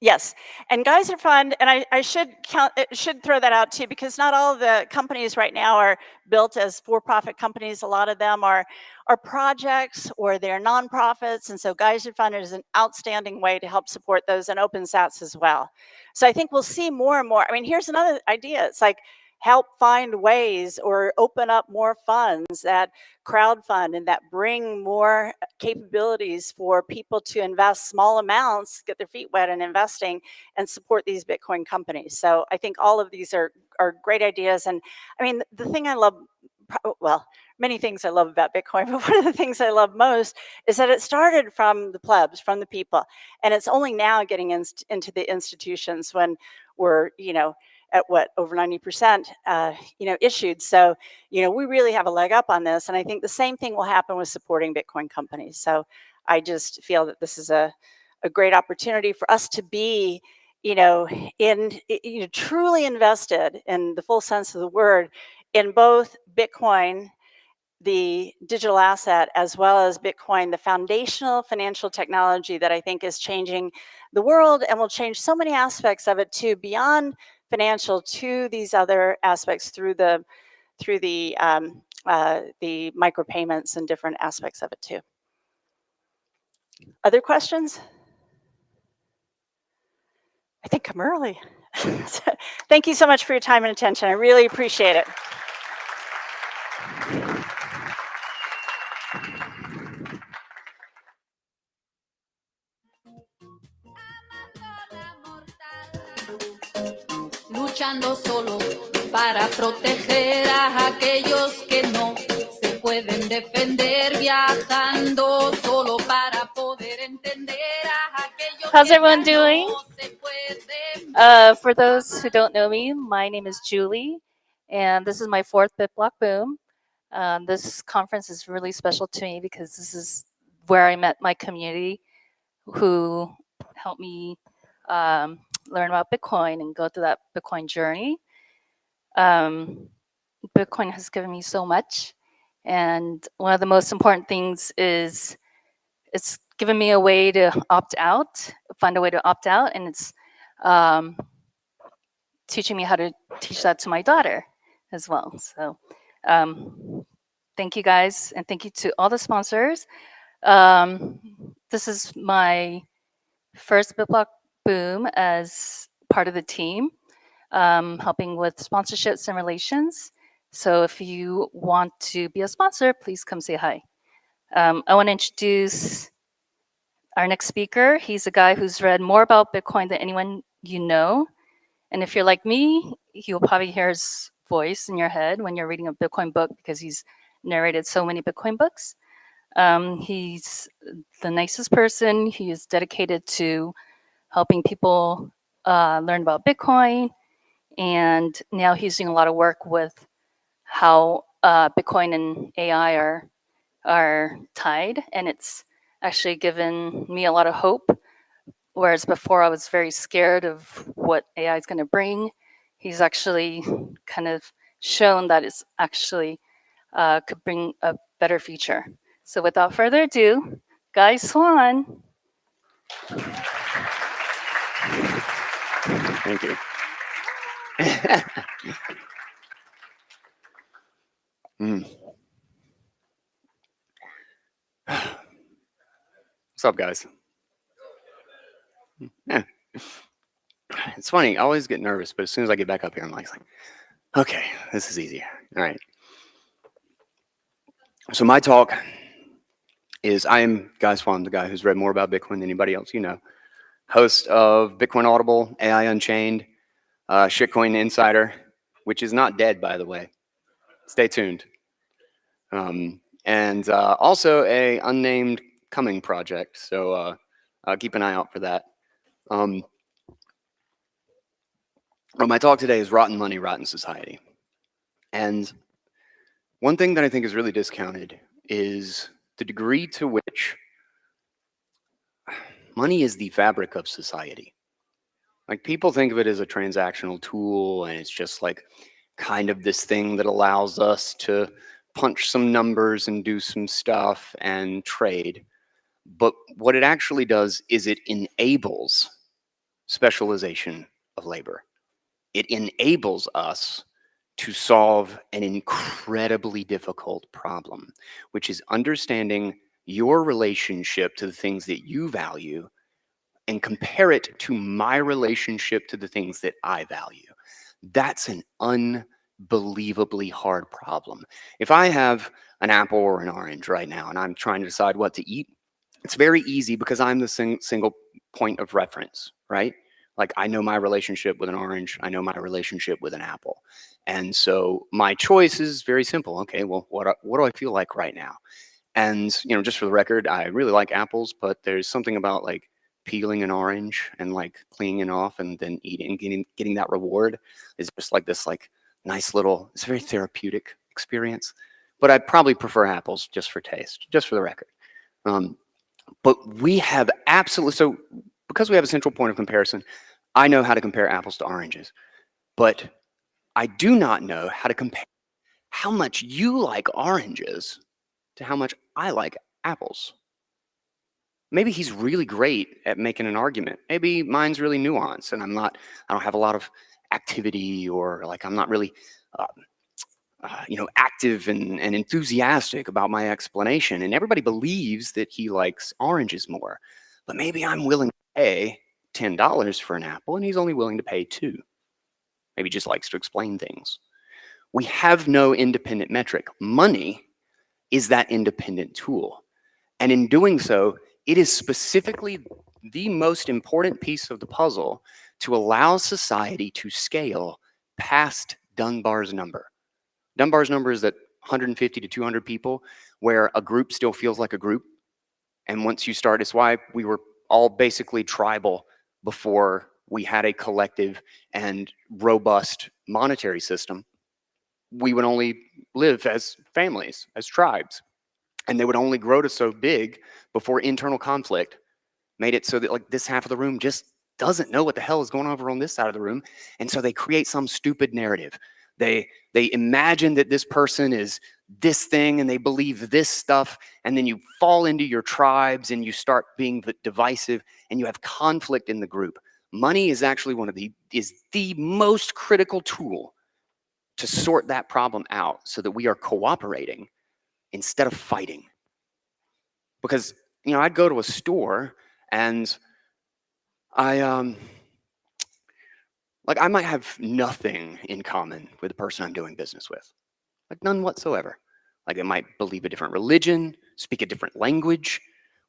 Yes, and Geyser Fund, and I should throw that out too, because not all of the companies right now are built as for-profit companies. A lot of them are projects or they're nonprofits, and so Geyser Fund is an outstanding way to help support those, and OpenSats as well. So I think we'll see more and more. I mean, here's another idea. It's like help find ways or open up more funds that crowdfund and that bring more capabilities for people to invest small amounts, get their feet wet in investing, and support these Bitcoin companies. So I think all of these are great ideas. And I mean, the thing I love, well, many things I love about Bitcoin, but one of the things I love most is that it started from the plebs, from the people, and it's only now getting into the institutions when we're, at what, over 90%, issued. So, we really have a leg up on this. And I think the same thing will happen with supporting Bitcoin companies. So I just feel that this is a great opportunity for us to be, truly invested in the full sense of the word in both Bitcoin, the digital asset, as well as Bitcoin, the foundational financial technology that I think is changing the world and will change so many aspects of it too, beyond financial, to these other aspects through the micropayments and different aspects of it too. Other questions? I think I'm early. Thank you so much for your time and attention. I really appreciate it. Luchando solo para proteger a aquellos que no se pueden defender, viajando solo para poder entender a aquellos How's que everyone ya doing? no se pueden. For those who don't know me, my name is Julie, and this is my 4th BitBlockBoom. This conference is really special to me because this is where I met my community who helped me learn about Bitcoin and go through that Bitcoin journey. Bitcoin has given me so much, and one of the most important things is it's given me a way to opt out, find a way to opt out, and it's teaching me how to teach that to my daughter. as well. So thank you guys, and thank you to all the sponsors. This is my first BitBlockBoom as part of the team, helping with sponsorships and relations. So if you want to be a sponsor, please come say hi. I want to introduce our next speaker. He's a guy who's read more about Bitcoin than anyone you know. And if you're like me, you'll probably hear his voice in your head when you're reading a Bitcoin book because he's narrated so many Bitcoin books. He's the nicest person. He is dedicated to helping people learn about Bitcoin. And now he's doing a lot of work with how Bitcoin and AI are tied. And it's actually given me a lot of hope. Whereas before I was very scared of what AI is going to bring, he's actually kind of shown that it's actually could bring a better future. So without further ado, Guy Swan. Thank you. What's up, guys? Yeah. It's funny. I always get nervous, but as soon as I get back up here, I'm like, okay, this is easier. All right. So my talk is, I am Guy Swan, the guy who's read more about Bitcoin than anybody else you know. Host of Bitcoin Audible, AI Unchained, Shitcoin Insider, which is not dead, by the way. Stay tuned. And also a unnamed coming project, so keep an eye out for that. Well, my talk today is Rotten Money, Rotten Society. And one thing that I think is really discounted is the degree to which money is the fabric of society. Like, people think of it as a transactional tool, and it's just like kind of this thing that allows us to punch some numbers and do some stuff and trade. But what it actually does is it enables specialization of labor. It enables us to solve an incredibly difficult problem, which is understanding your relationship to the things that you value and compare it to my relationship to the things that I value. That's an unbelievably hard problem. If I have an apple or an orange right now and I'm trying to decide what to eat, it's very easy because I'm the single point of reference, right? Like, I know my relationship with an orange, I know my relationship with an apple. And so my choice is very simple. Okay, well, what do I feel like right now? And, you know, just for the record, I really like apples, but there's something about like peeling an orange and like cleaning it off and then eating, getting that reward is just like this like nice little, it's a very therapeutic experience. But I'd probably prefer apples just for taste, just for the record. But we have absolutely, so because we have a central point of comparison, I know how to compare apples to oranges, but I do not know how to compare how much you like oranges to how much I like apples. Maybe he's really great at making an argument. Maybe mine's really nuanced and I don't have a lot of activity, or like I'm not really, you know, active and enthusiastic about my explanation. And everybody believes that he likes oranges more, but maybe I'm willing to pay $10 for an apple and he's only willing to pay $2. Maybe he just likes to explain things. We have no independent metric. Money is that independent tool. And in doing so, it is specifically the most important piece of the puzzle to allow society to scale past Dunbar's number. Dunbar's number is that 150 to 200 people, where a group still feels like a group. And once you start, it's why we were all basically tribal before we had a collective and robust monetary system. We would only live as families, as tribes. And they would only grow to so big before internal conflict made it so that like this half of the room just doesn't know what the hell is going on over on this side of the room. And so they create some stupid narrative. They imagine that this person is this thing and they believe this stuff, and then you fall into your tribes and you start being divisive and you have conflict in the group. Money is actually is the most critical tool to sort that problem out so that we are cooperating instead of fighting. Because, you know, I'd go to a store and I might have nothing in common with the person I'm doing business with. Like none whatsoever. Like they might believe a different religion, speak a different language.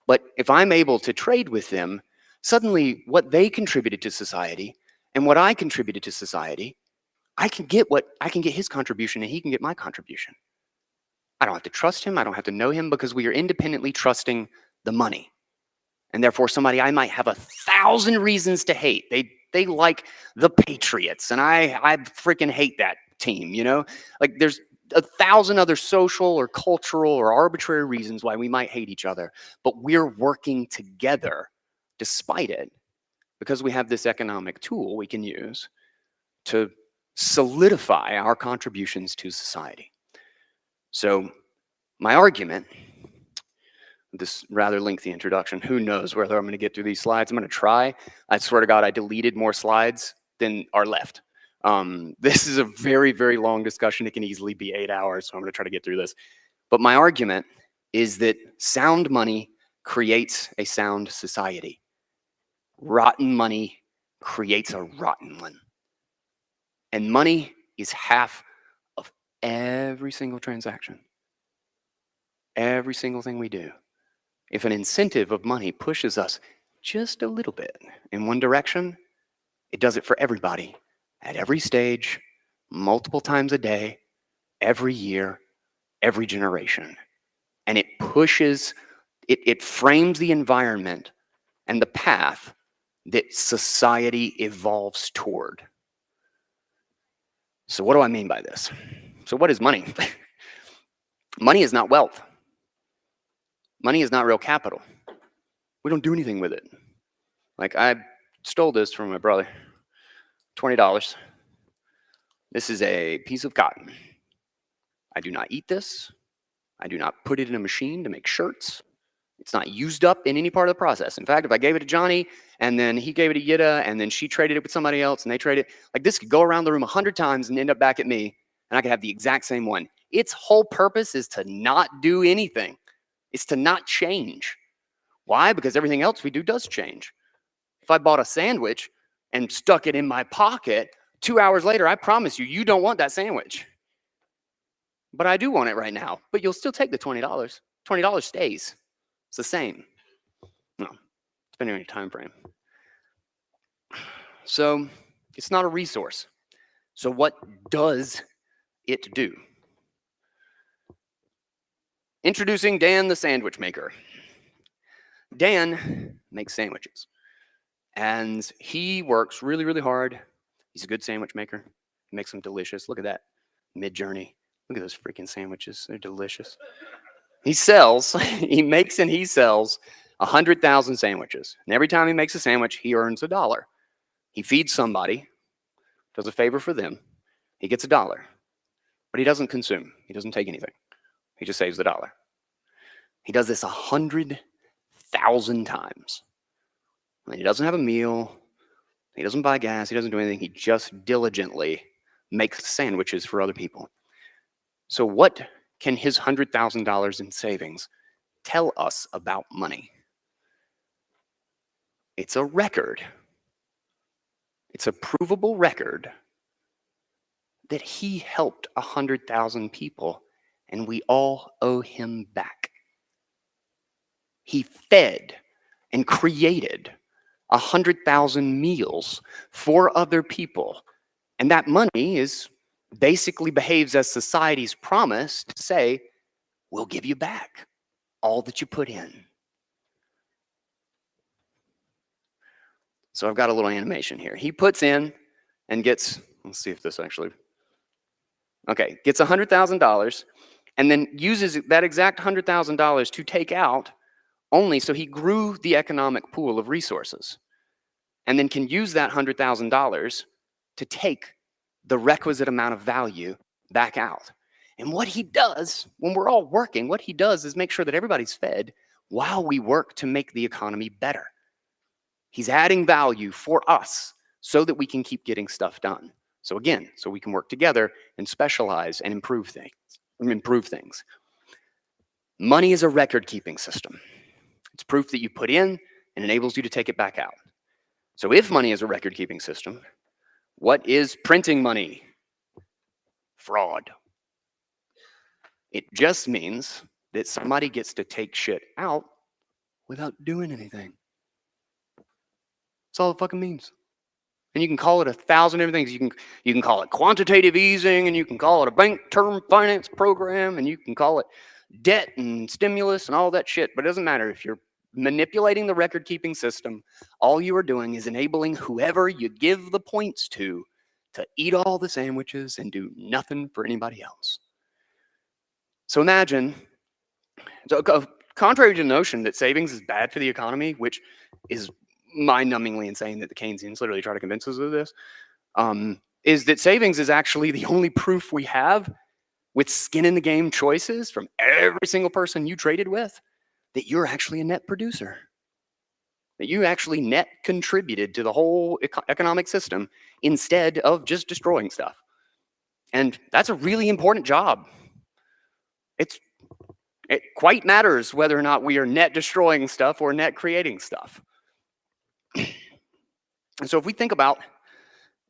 But if I'm able to trade with them, suddenly what they contributed to society and what I contributed to society, I can get his contribution and he can get my contribution. I don't have to trust him. I don't have to know him because we are independently trusting the money. And therefore somebody I might have 1,000 reasons to hate. They like the Patriots and I freaking hate that team, you know? Like there's 1,000 other social or cultural or arbitrary reasons why we might hate each other, but we're working together despite it because we have this economic tool we can use to solidify our contributions to society. So my argument, this rather lengthy introduction, who knows whether I'm going to get through these slides. I'm going to try. I swear to God, I deleted more slides than are left. This is a very, very long discussion. It can easily be 8 hours, so I'm going to try to get through this. But my argument is that sound money creates a sound society. Rotten money creates a rotten one. And money is half of every single transaction. Every single thing we do. If an incentive of money pushes us just a little bit in one direction, it does it for everybody at every stage, multiple times a day, every year, every generation. And it pushes, it frames the environment and the path that society evolves toward. So what do I mean by this? So what is money? Money is not wealth. Money is not real capital. We don't do anything with it. Like I stole this from my brother, $20. This is a piece of cotton. I do not eat this. I do not put it in a machine to make shirts. It's not used up in any part of the process. In fact, if I gave it to Johnny and then he gave it to Yitta and then she traded it with somebody else and they traded it, like this could go around the room 100 times and end up back at me and I could have the exact same one. Its whole purpose is to not do anything. It's to not change. Why? Because everything else we do does change. If I bought a sandwich and stuck it in my pocket, 2 hours later, I promise you, you don't want that sandwich. But I do want it right now. But you'll still take the $20. $20 stays. It's the same. No, depending on your time frame. So it's not a resource. So what does it do? Introducing Dan the sandwich maker. Dan makes sandwiches. And he works really, really hard. He's a good sandwich maker. He makes them delicious. Look at that. Mid-Journey. Look at those freaking sandwiches. They're delicious. He sells, he makes and he sells 100,000 sandwiches. And every time he makes a sandwich, he earns $1. He feeds somebody, does a favor for them. He gets $1. But he doesn't consume. He doesn't take anything. He just saves $1. He does this 100,000 times. And he doesn't have a meal. He doesn't buy gas. He doesn't do anything. He just diligently makes sandwiches for other people. So what can his $100,000 in savings tell us about money? It's a record. It's a provable record that he helped 100,000 people and we all owe him back. He fed and created 100,000 meals for other people. And that money basically behaves as society's promise to say, we'll give you back all that you put in. So I've got a little animation here. He puts in and gets, let's see if this actually, okay, gets $100,000 and then uses that exact $100,000 to take out only, so he grew the economic pool of resources and then can use that $100,000 to take the requisite amount of value back out. And what he does when we're all working, what he does is make sure that everybody's fed while we work to make the economy better. He's adding value for us so that we can keep getting stuff done. So again, so we can work together and specialize and improve things. Money is a record-keeping system. It's proof that you put in and enables you to take it back out. So if money is a record-keeping system, what is printing money? Fraud. It just means that somebody gets to take shit out without doing anything. That's all it fucking means. And you can call it 1,000 different things. You can call it quantitative easing, and you can call it a bank term finance program, and you can call it debt and stimulus and all that shit. But it doesn't matter. If you're manipulating the record-keeping system, all you are doing is enabling whoever you give the points to eat all the sandwiches and do nothing for anybody else. So imagine, contrary to the notion that savings is bad for the economy, which is mind-numbingly insane that the Keynesians literally try to convince us of this, is that savings is actually the only proof we have with skin in the game choices from every single person you traded with that you're actually a net producer, that you actually net contributed to the whole economic system instead of just destroying stuff. And that's a really important job. It quite matters whether or not we are net destroying stuff or net creating stuff. And so if we think about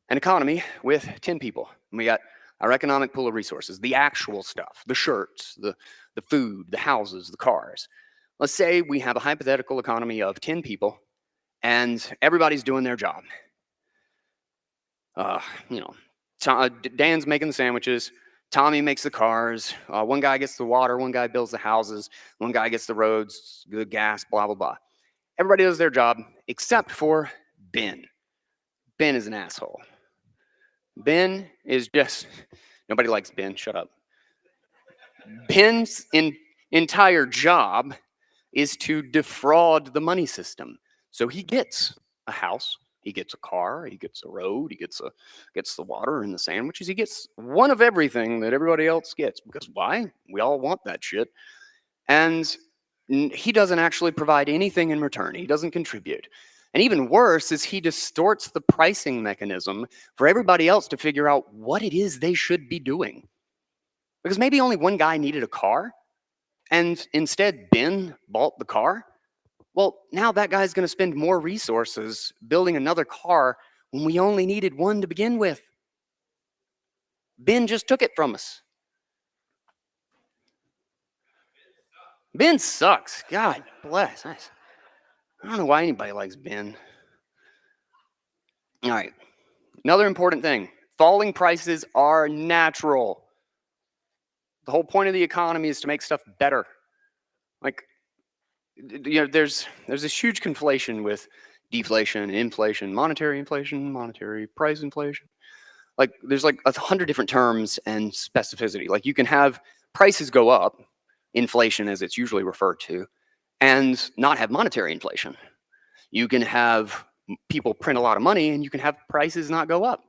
an economy with 10 people, and we got our economic pool of resources, the actual stuff, the shirts, the food, the houses, the cars. Let's say we have a hypothetical economy of 10 people and everybody's doing their job. Dan's making the sandwiches, Tommy makes the cars, one guy gets the water, one guy builds the houses, one guy gets the roads, the gas, blah, blah, blah. Everybody does their job except for Ben. Ben is an asshole. Ben is just, nobody likes Ben, shut up. Ben's entire job is to defraud the money system. So he gets a house, he gets a car, he gets a road, he gets the water and the sandwiches. He gets one of everything that everybody else gets. Because why? We all want that shit. And he doesn't actually provide anything in return. He doesn't contribute. And even worse is he distorts the pricing mechanism for everybody else to figure out what it is they should be doing. Because maybe only one guy needed a car, and instead Ben bought the car. Well, now that guy's going to spend more resources building another car when we only needed one to begin with. Ben just took it from us. Ben sucks. God bless. I don't know why anybody likes Ben. All right. Another important thing. Falling prices are natural. The whole point of the economy is to make stuff better. Like, there's this huge conflation with deflation and inflation, monetary price inflation. Like, there's like 100 different terms and specificity. Like, you can have prices go up, inflation as it's usually referred to, and not have monetary inflation. You can have people print a lot of money and you can have prices not go up.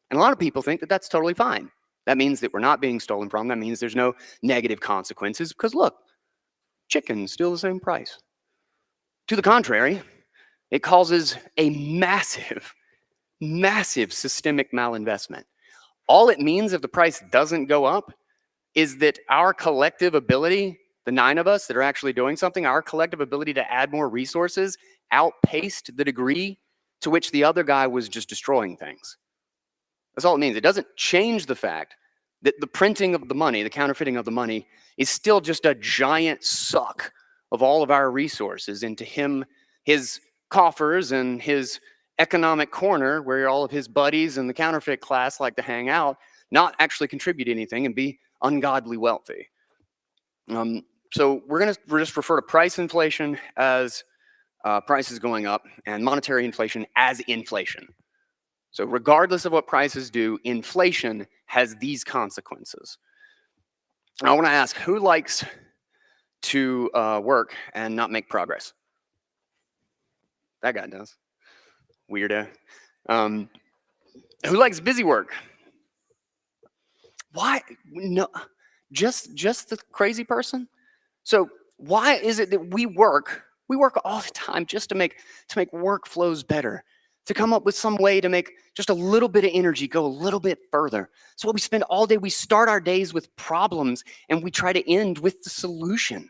And a lot of people think that that's totally fine. That means that we're not being stolen from. That means there's no negative consequences because look, chicken's still the same price. To the contrary, it causes a massive, massive systemic malinvestment. All it means if the price doesn't go up is that our collective ability, the 9 of us that are actually doing something, our collective ability to add more resources outpaced the degree to which the other guy was just destroying things. That's all it means. It doesn't change the fact that the printing of the money, the counterfeiting of the money, is still just a giant suck of all of our resources into his coffers and his economic corner where all of his buddies and the counterfeit class like to hang out, not actually contribute anything and be ungodly wealthy. So we're just refer to price inflation as prices going up and monetary inflation as inflation. So regardless of what prices do, inflation has these consequences. And I want to ask, who likes to work and not make progress? That guy does. Weirdo. Who likes busy work? Why? No, just the crazy person? So why is it that we work all the time just to make workflows better? to come up with some way to make just a little bit of energy go a little bit further. So what we spend all day, we start our days with problems and we try to end with the solution.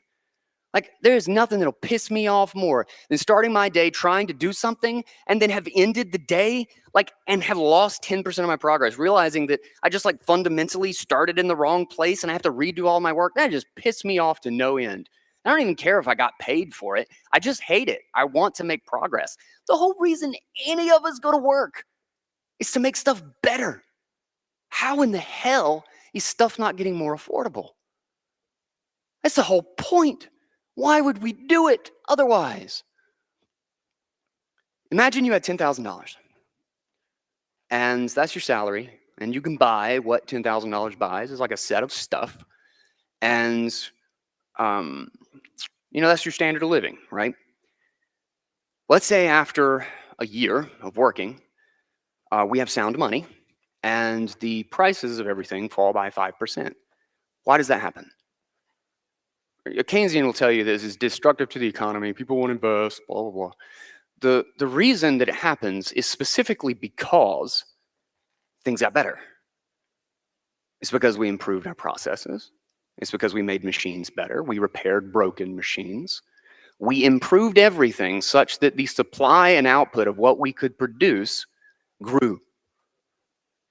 Like, there's nothing that'll piss me off more than starting my day trying to do something and then have ended the day, like, and have lost 10% of my progress, realizing that I just, like, fundamentally started in the wrong place and I have to redo all my work. That just pissed me off to no end. I don't even care if I got paid for it. I just hate it. I want to make progress. The whole reason any of us go to work is to make stuff better. How in the hell is stuff not getting more affordable? That's the whole point. Why would we do it otherwise? Imagine you had $10,000 and that's your salary, and you can buy what $10,000 buys is like a set of stuff, and that's your standard of living, right? Let's say after a year of working, we have sound money and the prices of everything fall by 5%. Why does that happen? A Keynesian will tell you this is destructive to the economy. People won't invest, blah, blah, blah. The reason that it happens is specifically because things got better. It's because we improved our processes. It's because we made machines better. We repaired broken machines. We improved everything such that the supply and output of what we could produce grew.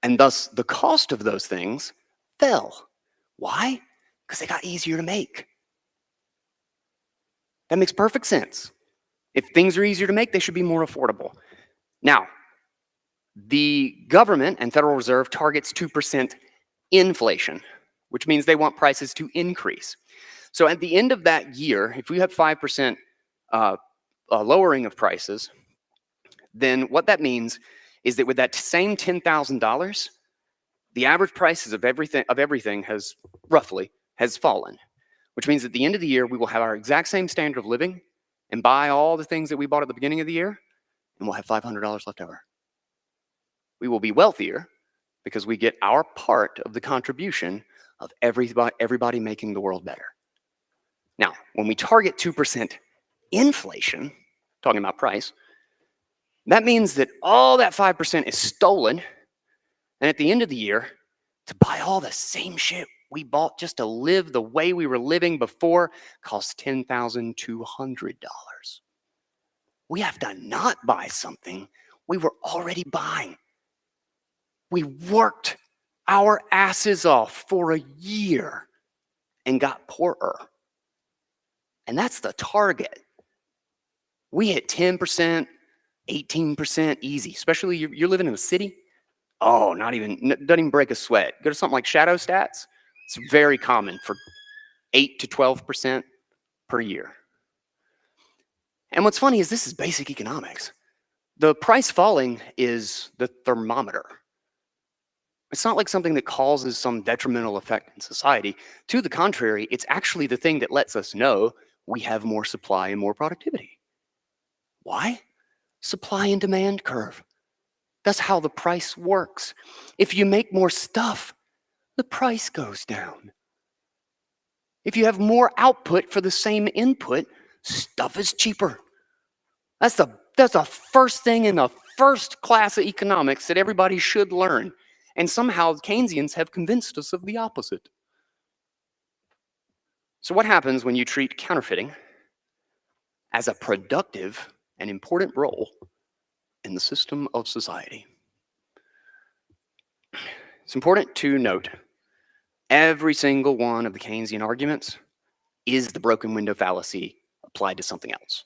And thus, the cost of those things fell. Why? Because they got easier to make. That makes perfect sense. If things are easier to make, they should be more affordable. Now, the government and Federal Reserve targets 2% inflation, which means they want prices to increase. So at the end of that year, if we have 5% lowering of prices, then what that means is that with that same $10,000, the average prices of everything has fallen, which means at the end of the year, we will have our exact same standard of living and buy all the things that we bought at the beginning of the year, and we'll have $500 left over. We will be wealthier because we get our part of the contribution of everybody making the world better. Now, when we target 2% inflation, talking about price, that means that all that 5% is stolen, and at the end of the year, to buy all the same shit we bought just to live the way we were living before costs $10,200. We have to not buy something we were already buying. We worked our asses off for a year and got poorer. And that's the target. We hit 10%, 18% easy, especially you're living in a city. Oh, doesn't even break a sweat. Go to something like Shadow Stats. It's very common for 8 to 12% per year. And what's funny is this is basic economics. The price falling is the thermometer. It's not like something that causes some detrimental effect in society. To the contrary, it's actually the thing that lets us know we have more supply and more productivity. Why? Supply and demand curve. That's how the price works. If you make more stuff, the price goes down. If you have more output for the same input, stuff is cheaper. That's the first thing in the first class of economics that everybody should learn. And somehow Keynesians have convinced us of the opposite. So what happens when you treat counterfeiting as a productive and important role in the system of society? It's important to note every single one of the Keynesian arguments is the broken window fallacy applied to something else.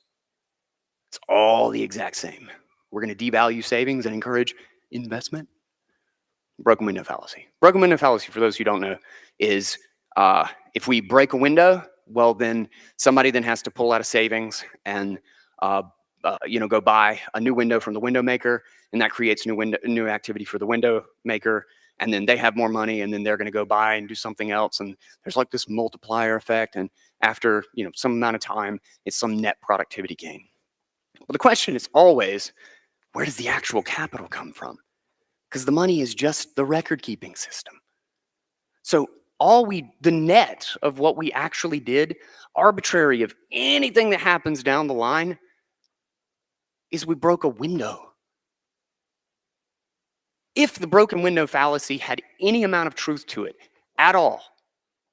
It's all the exact same. We're going to devalue savings and encourage investment. Broken window fallacy. Broken window fallacy, for those who don't know, is if we break a window, well, then somebody then has to pull out of savings and go buy a new window from the window maker, and that creates new activity for the window maker, and then they have more money, and then they're going to go buy and do something else, and there's like this multiplier effect, and after some amount of time, it's some net productivity gain. Well, the question is always, where does the actual capital come from? Because the money is just the record-keeping system. So the net of what we actually did, arbitrary of anything that happens down the line, is we broke a window. If the broken window fallacy had any amount of truth to it at all,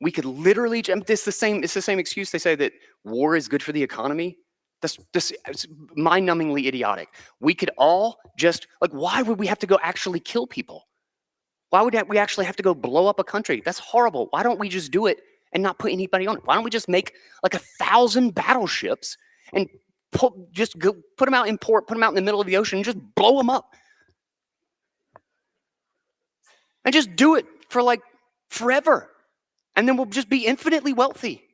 we could literally, it's the same excuse they say that war is good for the economy. This is mind-numbingly idiotic. We could all just, like, why would we have to go actually kill people? Why would we actually have to go blow up a country? That's horrible. Why don't we just do it and not put anybody on it? Why don't we just make like 1,000 battleships and just go put them out in port, put them out in the middle of the ocean and just blow them up? And just do it for like forever. And then we'll just be infinitely wealthy.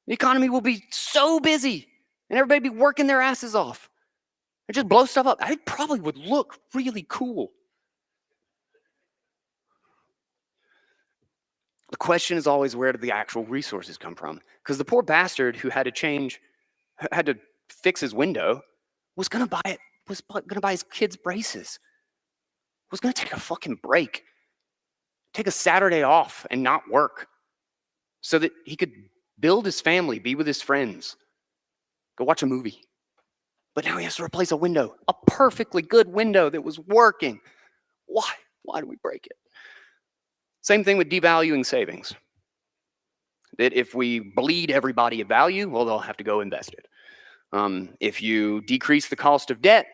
The economy will be so busy and everybody be working their asses off. And just blow stuff up. I probably would look really cool. The question is always, where did the actual resources come from? Because the poor bastard who had to fix his window was gonna buy his kids braces. Was gonna take a fucking break. Take a Saturday off and not work so that he could build his family, be with his friends, go watch a movie. But now he has to replace a window, a perfectly good window that was working. Why? Why do we break it? Same thing with devaluing savings. That if we bleed everybody of value, well, they'll have to go invest it. If you decrease the cost of debt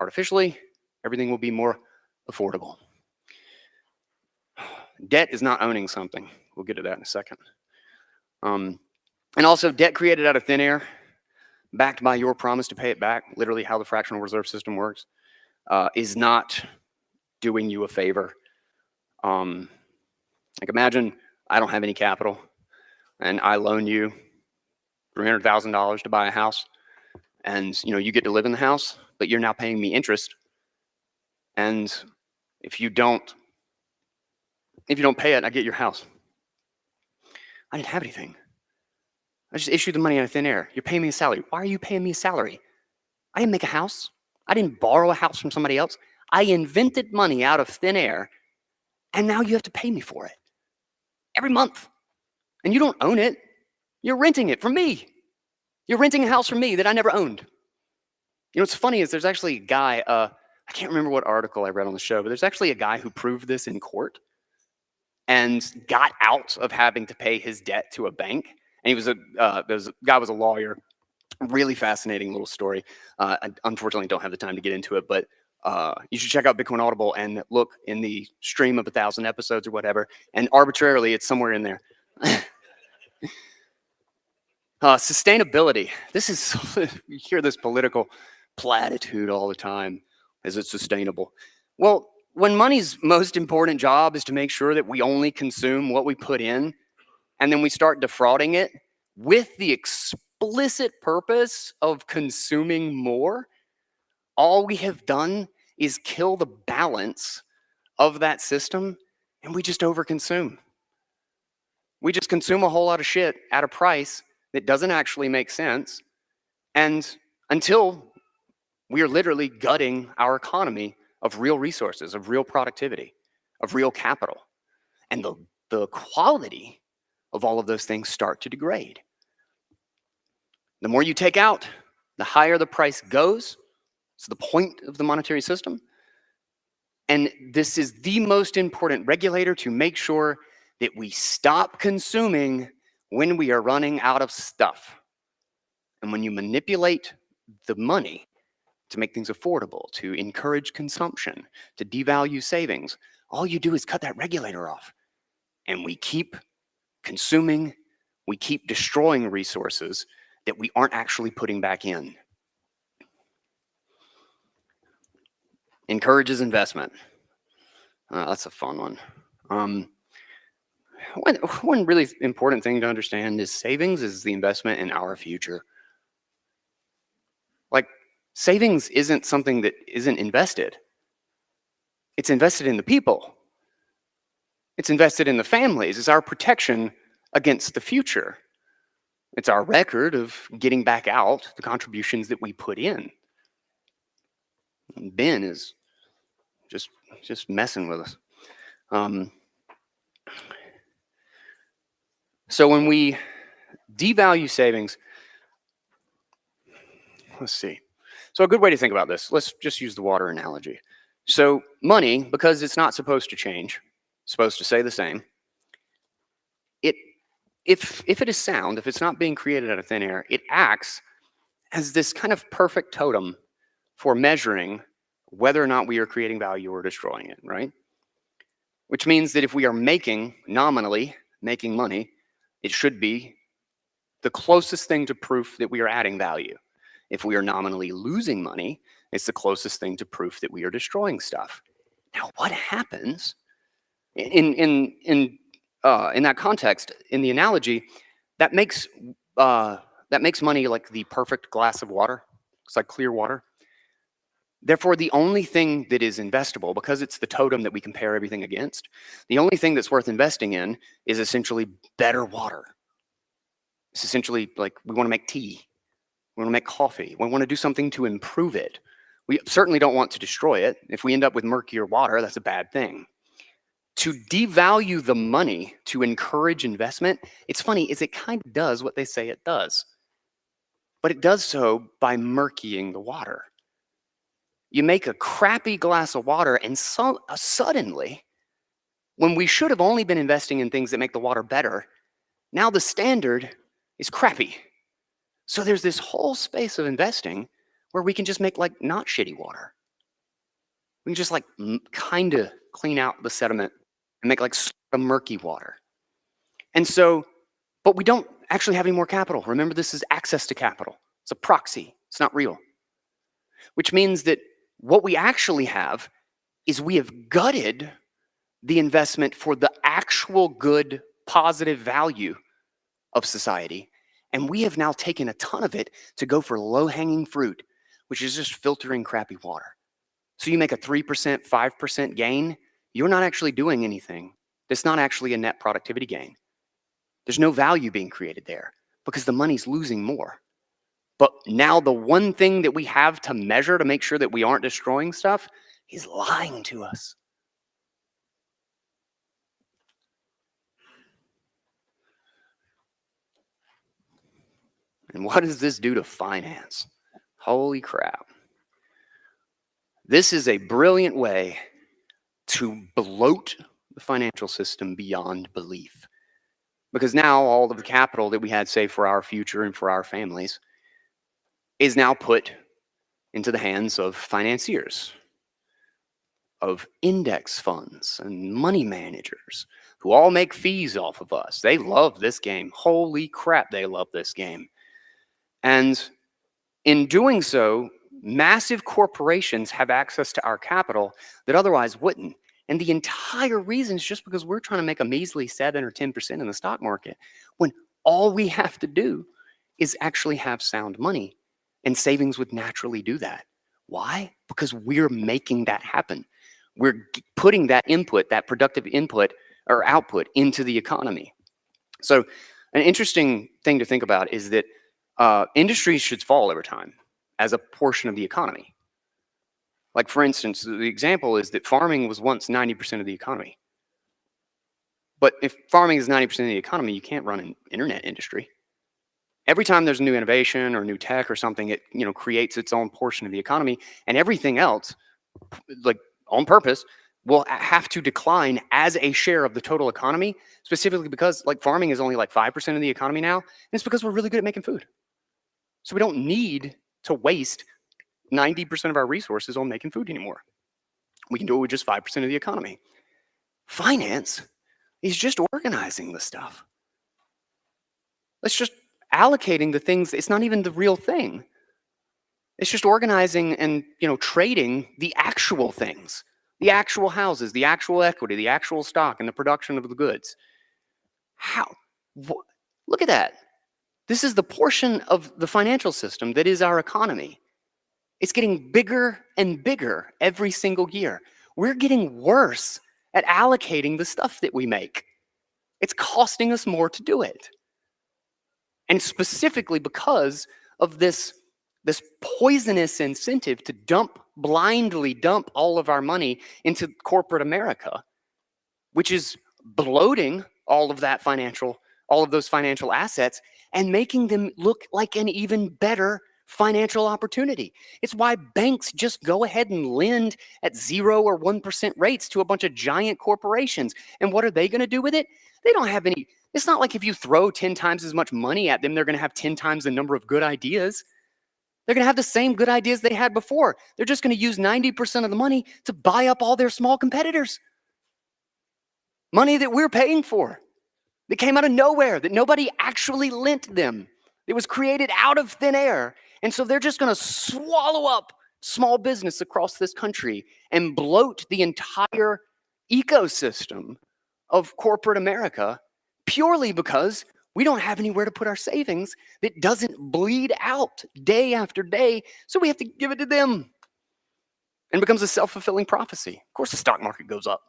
artificially, everything will be more affordable. Debt is not owning something. We'll get to that in a second. And also, debt created out of thin air, backed by your promise to pay it back, literally how the fractional reserve system works, is not doing you a favor. Like, imagine I don't have any capital and I loan you $300,000 to buy a house, and you get to live in the house, but you're now paying me interest. And if you don't pay it, I get your house. I didn't have anything. I just issued the money out of thin air. You're paying me a salary. Why are you paying me a salary? I didn't make a house. I didn't borrow a house from somebody else. I invented money out of thin air, and now you have to pay me for it every month. And you don't own it. You're renting it from me. You're renting a house from me that I never owned. What's funny is there's actually a guy, I can't remember what article I read on the show, but there's actually a guy who proved this in court and got out of having to pay his debt to a bank. And the guy was a lawyer. Really fascinating little story. I unfortunately don't have the time to get into it, but you should check out Bitcoin Audible and look in the stream of 1,000 episodes or whatever, and arbitrarily it's somewhere in there. Sustainability. This is, you hear this political platitude all the time. Is it sustainable? Well, when money's most important job is to make sure that we only consume what we put in, and then we start defrauding it with the explicit purpose of consuming more, all we have done is kill the balance of that system, and we just overconsume. We just consume a whole lot of shit at a price that doesn't actually make sense, and until we are literally gutting our economy of real resources, of real productivity, of real capital. And the quality of all of those things start to degrade. The more you take out, the higher the price goes. It's the point of the monetary system. And this is the most important regulator to make sure that we stop consuming when we are running out of stuff. And when you manipulate the money to make things affordable, to encourage consumption, to devalue savings, all you do is cut that regulator off. And we keep consuming, we keep destroying resources that we aren't actually putting back in. Encourages investment. That's a fun one. One really important thing to understand is savings is the investment in our future. Like, savings isn't something that isn't invested. It's invested in the people. It's invested in the families. It's our protection against the future. It's our record of getting back out the contributions that we put in. And Ben is just messing with us. So when we devalue savings, let's see. So a good way to think about this, let's just use the water analogy. So money, because it's not supposed to change, supposed to stay the same, if it is sound, if it's not being created out of thin air, it acts as this kind of perfect totem for measuring whether or not we are creating value or destroying it, right? Which means that if we are nominally making money, it should be the closest thing to proof that we are adding value. If we are nominally losing money, it's the closest thing to proof that we are destroying stuff. Now, what happens in that context, in the analogy, that makes money like the perfect glass of water. It's like clear water. Therefore, the only thing that is investable, because it's the totem that we compare everything against, the only thing that's worth investing in is essentially better water. It's essentially like we want to make tea. We want to make coffee. We want to do something to improve it. We certainly don't want to destroy it. If we end up with murkier water, that's a bad thing. To devalue the money to encourage investment, it's funny, is it kind of does what they say it does. But it does so by murkying the water. You make a crappy glass of water and suddenly, when we should have only been investing in things that make the water better, now the standard is crappy. So there's this whole space of investing where we can just make like not shitty water. We can just like kind of clean out the sediment and make like a murky water. And so, but we don't actually have any more capital. Remember, this is access to capital. It's a proxy. It's not real. Which means that what we actually have is we have gutted the investment for the actual good, positive value of society. And we have now taken a ton of it to go for low-hanging fruit, which is just filtering crappy water. So you make a 3%, 5% gain, you're not actually doing anything. That's not actually a net productivity gain. There's no value being created there because the money's losing more. But now the one thing that we have to measure to make sure that we aren't destroying stuff is lying to us. And what does this do to finance? Holy crap. This is a brilliant way to bloat the financial system beyond belief. Because now all of the capital that we had saved for our future and for our families is now put into the hands of financiers, of index funds and money managers who all make fees off of us. They love this game. Holy crap, they love this game. And in doing so, massive corporations have access to our capital that otherwise wouldn't. And the entire reason is just because we're trying to make a measly 7 or 10% in the stock market, when all we have to do is actually have sound money, and savings would naturally do that. Why? Because we're making that happen. We're putting that input, that productive input or output into the economy. So an interesting thing to think about is that industries should fall over time as a portion of the economy. Like, for instance, the example is that farming was once 90% of the economy. But if farming is 90% of the economy, you can't run an internet industry. Every time there's a new innovation or new tech or something, it creates its own portion of the economy, and everything else, like on purpose, will have to decline as a share of the total economy, specifically because like farming is only like 5% of the economy now, and it's because we're really good at making food. So we don't need to waste 90% of our resources on making food anymore. We can do it with just 5% of the economy. Finance is just organizing the stuff. It's just allocating the things. It's not even the real thing. It's just organizing and trading the actual things, the actual houses, the actual equity, the actual stock, and the production of the goods. How? Look at that. This is the portion of the financial system that is our economy. It's getting bigger and bigger every single year. We're getting worse at allocating the stuff that we make. It's costing us more to do it. And specifically because of this poisonous incentive to blindly dump all of our money into corporate America, which is bloating all of those financial assets and making them look like an even better financial opportunity. It's why banks just go ahead and lend at 0 or 1% rates to a bunch of giant corporations. And what are they going to do with it? They don't have any. It's not like if you throw 10 times as much money at them, they're going to have 10 times the number of good ideas. They're going to have the same good ideas they had before. They're just going to use 90% of the money to buy up all their small competitors. Money that we're paying for, that came out of nowhere, that nobody actually lent them. It was created out of thin air. And so they're just going to swallow up small business across this country and bloat the entire ecosystem of corporate America purely because we don't have anywhere to put our savings that doesn't bleed out day after day. So we have to give it to them. And it becomes a self-fulfilling prophecy. Of course, the stock market goes up.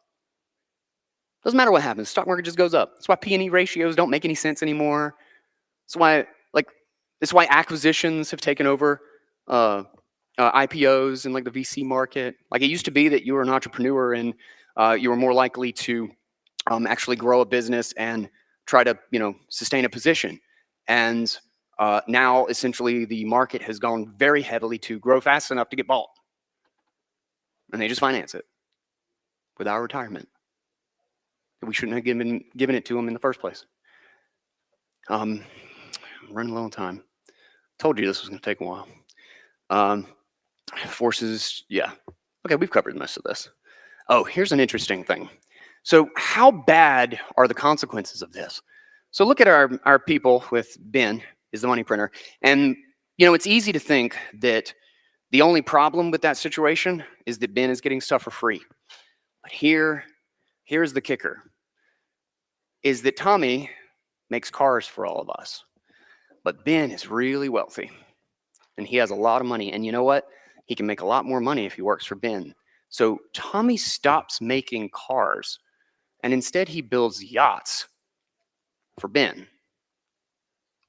Doesn't matter what happens. The stock market just goes up. That's why P&E ratios don't make any sense anymore. That's why acquisitions have taken over IPOs and like the VC market. Like it used to be that you were an entrepreneur and you were more likely to actually grow a business and try to, sustain a position. And now essentially the market has gone very heavily to grow fast enough to get bought. And they just finance it with our retirement. We shouldn't have given it to them in the first place. I'm running low on time. Told you this was going to take a while. Forces, yeah. Okay, we've covered most of this. Oh, here's an interesting thing. So how bad are the consequences of this? So look at our people with Ben, is the money printer. And, it's easy to think that the only problem with that situation is that Ben is getting stuff for free. But here's the kicker, is that Tommy makes cars for all of us. But Ben is really wealthy, and he has a lot of money. And you know what? He can make a lot more money if he works for Ben. So Tommy stops making cars, and instead he builds yachts for Ben.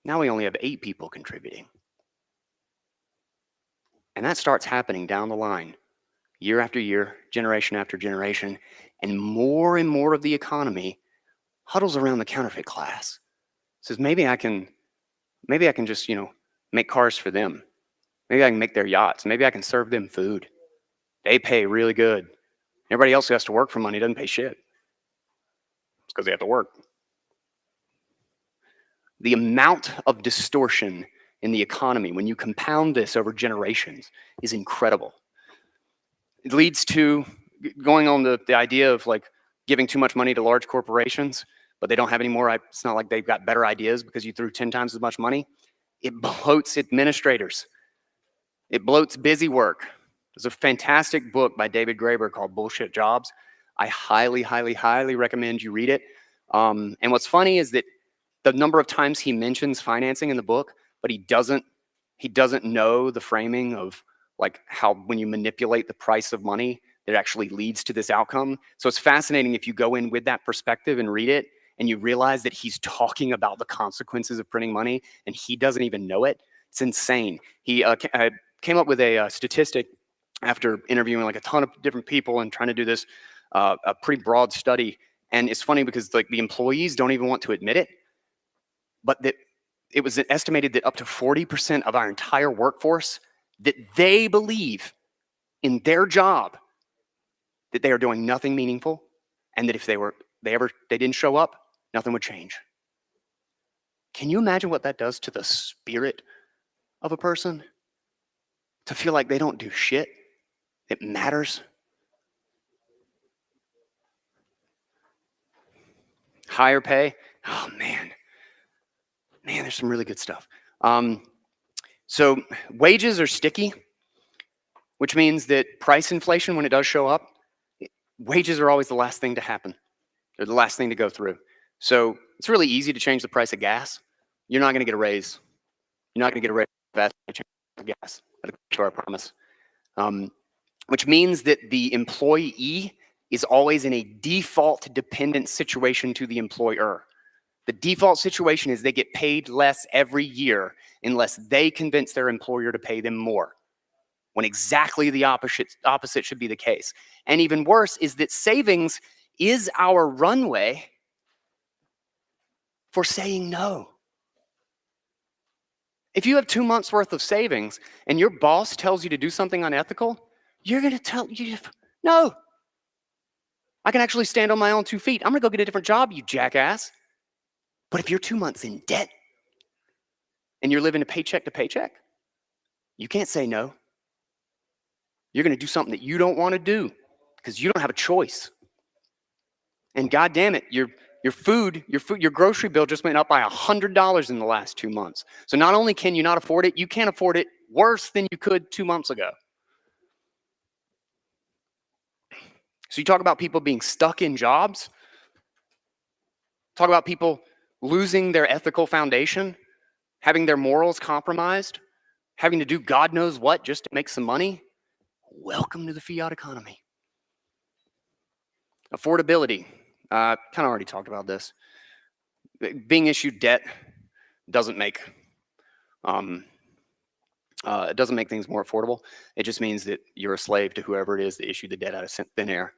Now we only have 8 people contributing. And that starts happening down the line, year after year, generation after generation, and more of the economy huddles around the counterfeit class. Says, maybe I can just, make cars for them. Maybe I can make their yachts. Maybe I can serve them food. They pay really good. Everybody else who has to work for money doesn't pay shit. It's because they have to work. The amount of distortion in the economy, when you compound this over generations, is incredible. It leads to going on the idea of like giving too much money to large corporations, but they don't have any more. It's not like they've got better ideas because you threw 10 times as much money. It bloats administrators. It bloats busy work. There's a fantastic book by David Graeber called Bullshit Jobs. I highly, highly, highly recommend you read it. And what's funny is that the number of times he mentions financing in the book, but he doesn't know the framing of like how when you manipulate the price of money, it actually leads to this outcome. So it's fascinating if you go in with that perspective and read it, and you realize that he's talking about the consequences of printing money, and he doesn't even know it. It's insane. He came up with a statistic after interviewing like a ton of different people and trying to do this a pretty broad study. And it's funny because like the employees don't even want to admit it, but that it was estimated that up to 40% of our entire workforce, that they believe in their job that they are doing nothing meaningful, and that if they didn't show up, nothing would change. Can you imagine what that does to the spirit of a person? To feel like they don't do shit that matters? Higher pay? Oh, man, there's some really good stuff. So wages are sticky, which means that price inflation, when it does show up, wages are always the last thing to happen. They're the last thing to go through. So it's really easy to change the price of gas. You're not going to get a raise. You're not going to get a raise if you change the gas. That's our promise. Which means that the employee is always in a default dependent situation to the employer. The default situation is they get paid less every year unless they convince their employer to pay them more, when exactly the opposite should be the case. And even worse is that savings is our runway for saying no. If you have 2 months worth of savings and your boss tells you to do something unethical, you're going to tell you, no, I can actually stand on my own 2 feet. I'm going to go get a different job, you jackass. But if you're 2 months in debt and you're living a paycheck to paycheck, you can't say no. You're going to do something that you don't want to do because you don't have a choice. And God damn it, your grocery bill just went up by $100 in the last 2 months. So not only can you not afford it, you can't afford it worse than you could 2 months ago. So you talk about people being stuck in jobs. Talk about people losing their ethical foundation, having their morals compromised, having to do God knows what just to make some money. Welcome to the fiat economy. Affordability. Kind of already talked about this. Being issued debt doesn't make things more affordable. It just means that you're a slave to whoever it is that issued the debt out of thin air.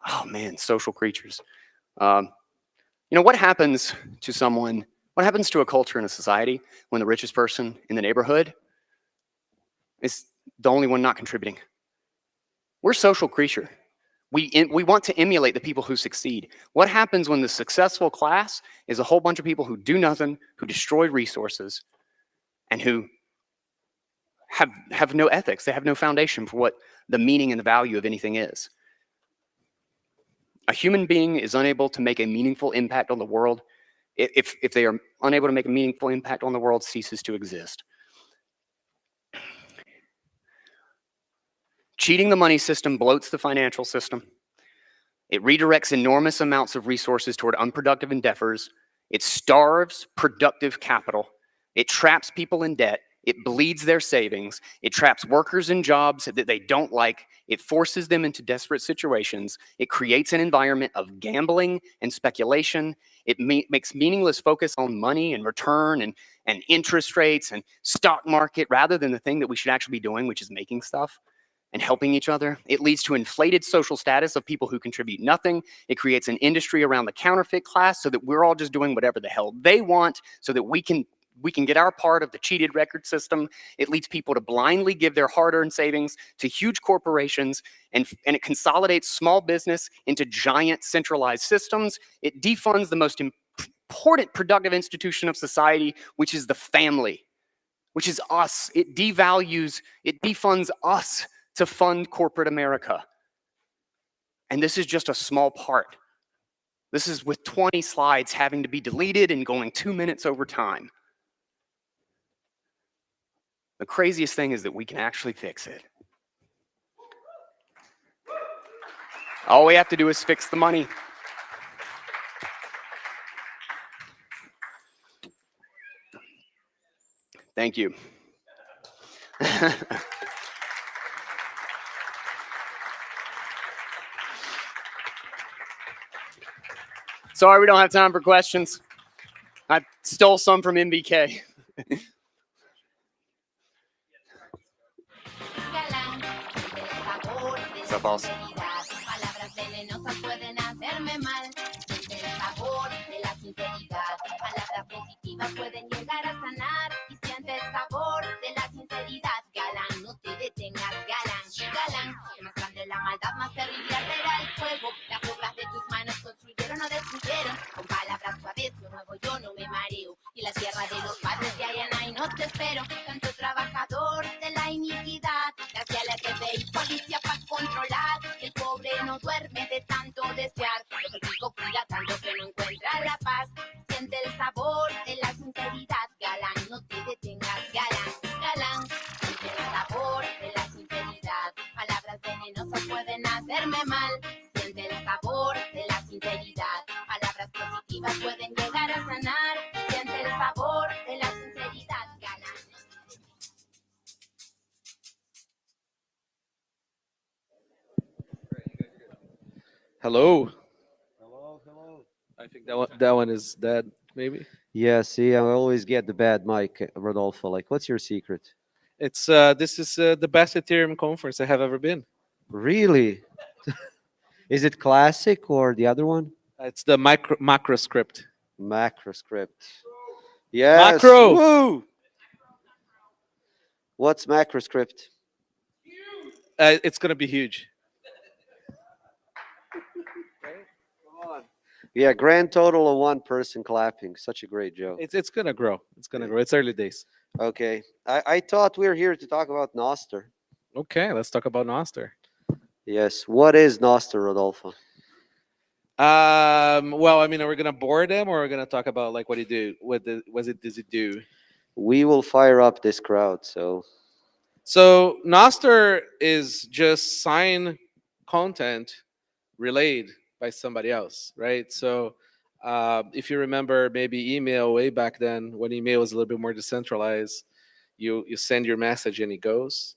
Oh man, social creatures. What happens to someone? What happens to a culture and a society when the richest person in the neighborhood is the only one not contributing? We're a social creature. We want to emulate the people who succeed. What happens when the successful class is a whole bunch of people who do nothing, who destroy resources, and who have no ethics? They have no foundation for what the meaning and the value of anything is. A human being is unable to make a meaningful impact on the world. If they are unable to make a meaningful impact on the world, ceases to exist. Cheating the money system bloats the financial system. It redirects enormous amounts of resources toward unproductive endeavors. It starves productive capital. It traps people in debt. It bleeds their savings. It traps workers in jobs that they don't like. It forces them into desperate situations. It creates an environment of gambling and speculation. It makes meaningless focus on money and return and interest rates and stock market rather than the thing that we should actually be doing, which is making stuff and helping each other. It leads to inflated social status of people who contribute nothing. It creates an industry around the counterfeit class so that we're all just doing whatever the hell they want so that we can get our part of the cheated record system. It leads people to blindly give their hard-earned savings to huge corporations, and it consolidates small business into giant centralized systems. It defunds the most important productive institution of society, which is the family, which is us. It defunds us to fund corporate America. And this is just a small part. This is with 20 slides having to be deleted and going 2 minutes over time. The craziest thing is that we can actually fix it. All we have to do is fix the money. Thank you. Sorry, we don't have time for questions. I stole some from MBK. What's up, boss? Palabras venenosas pueden hacerme mal. Siente el sabor de la sinceridad. Palabras positivas pueden llegar a sanar. Y siente el sabor de la sinceridad. Galán, no te detengas, galán. Galán, más grande la maldad, más terrible arderá el fuego. Las obras de tus manos construyeron o destruyeron. Con palabras suaves yo muevo, yo no me mareo. Y la tierra de los padres de Ayana y no te espero. Tanto trabajador de la iniquidad. Hacia la FBI, policía para controlar. El pobre no duerme de tanto desear. Lo que el rico cuida tanto que no encuentra la paz. Siente el sabor de la sinceridad. Galán, no te detengas, galán, galán. Siente el sabor de la sinceridad. Palabras venenosas pueden hacerme mal. Siente el sabor de la sinceridad. Palabras positivas pueden llegar a sanar. Siente el sabor de la sinceridad, galán. Hello. Hello. I think that one is dead. Maybe. Yeah, see, I always get the bad mic, Rodolfo. Like, what's your secret? It's this is the best Ethereum conference I have ever been. Really? Is it classic or the other one? It's the macro script. Macro script. Yes. Macro. Woo! What's MacroScript? It's gonna be huge. Yeah, grand total of one person clapping. Such a great joke. It's gonna grow. It's gonna grow. It's early days. Okay. I thought we were here to talk about Noster. Okay, let's talk about Noster. Yes. What is Noster, Rodolfo? Well, I mean, are we gonna bore them, or are we gonna talk about like what he do? Does it do? We will fire up this crowd. So Noster is just sign content relayed by somebody else, right? So if you remember, maybe email way back then, when email was a little bit more decentralized, you send your message and it goes.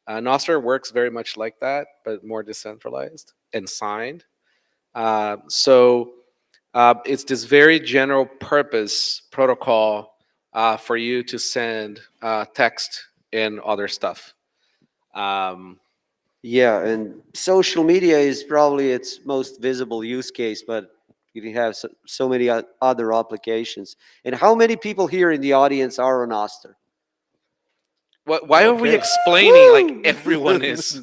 Nostr works very much like that, but more decentralized and signed. It's this very general purpose protocol for you to send text and other stuff. Yeah, and social media is probably its most visible use case, but you can have so many other applications. And how many people here in the audience are on Noster? Why are we explaining like everyone is?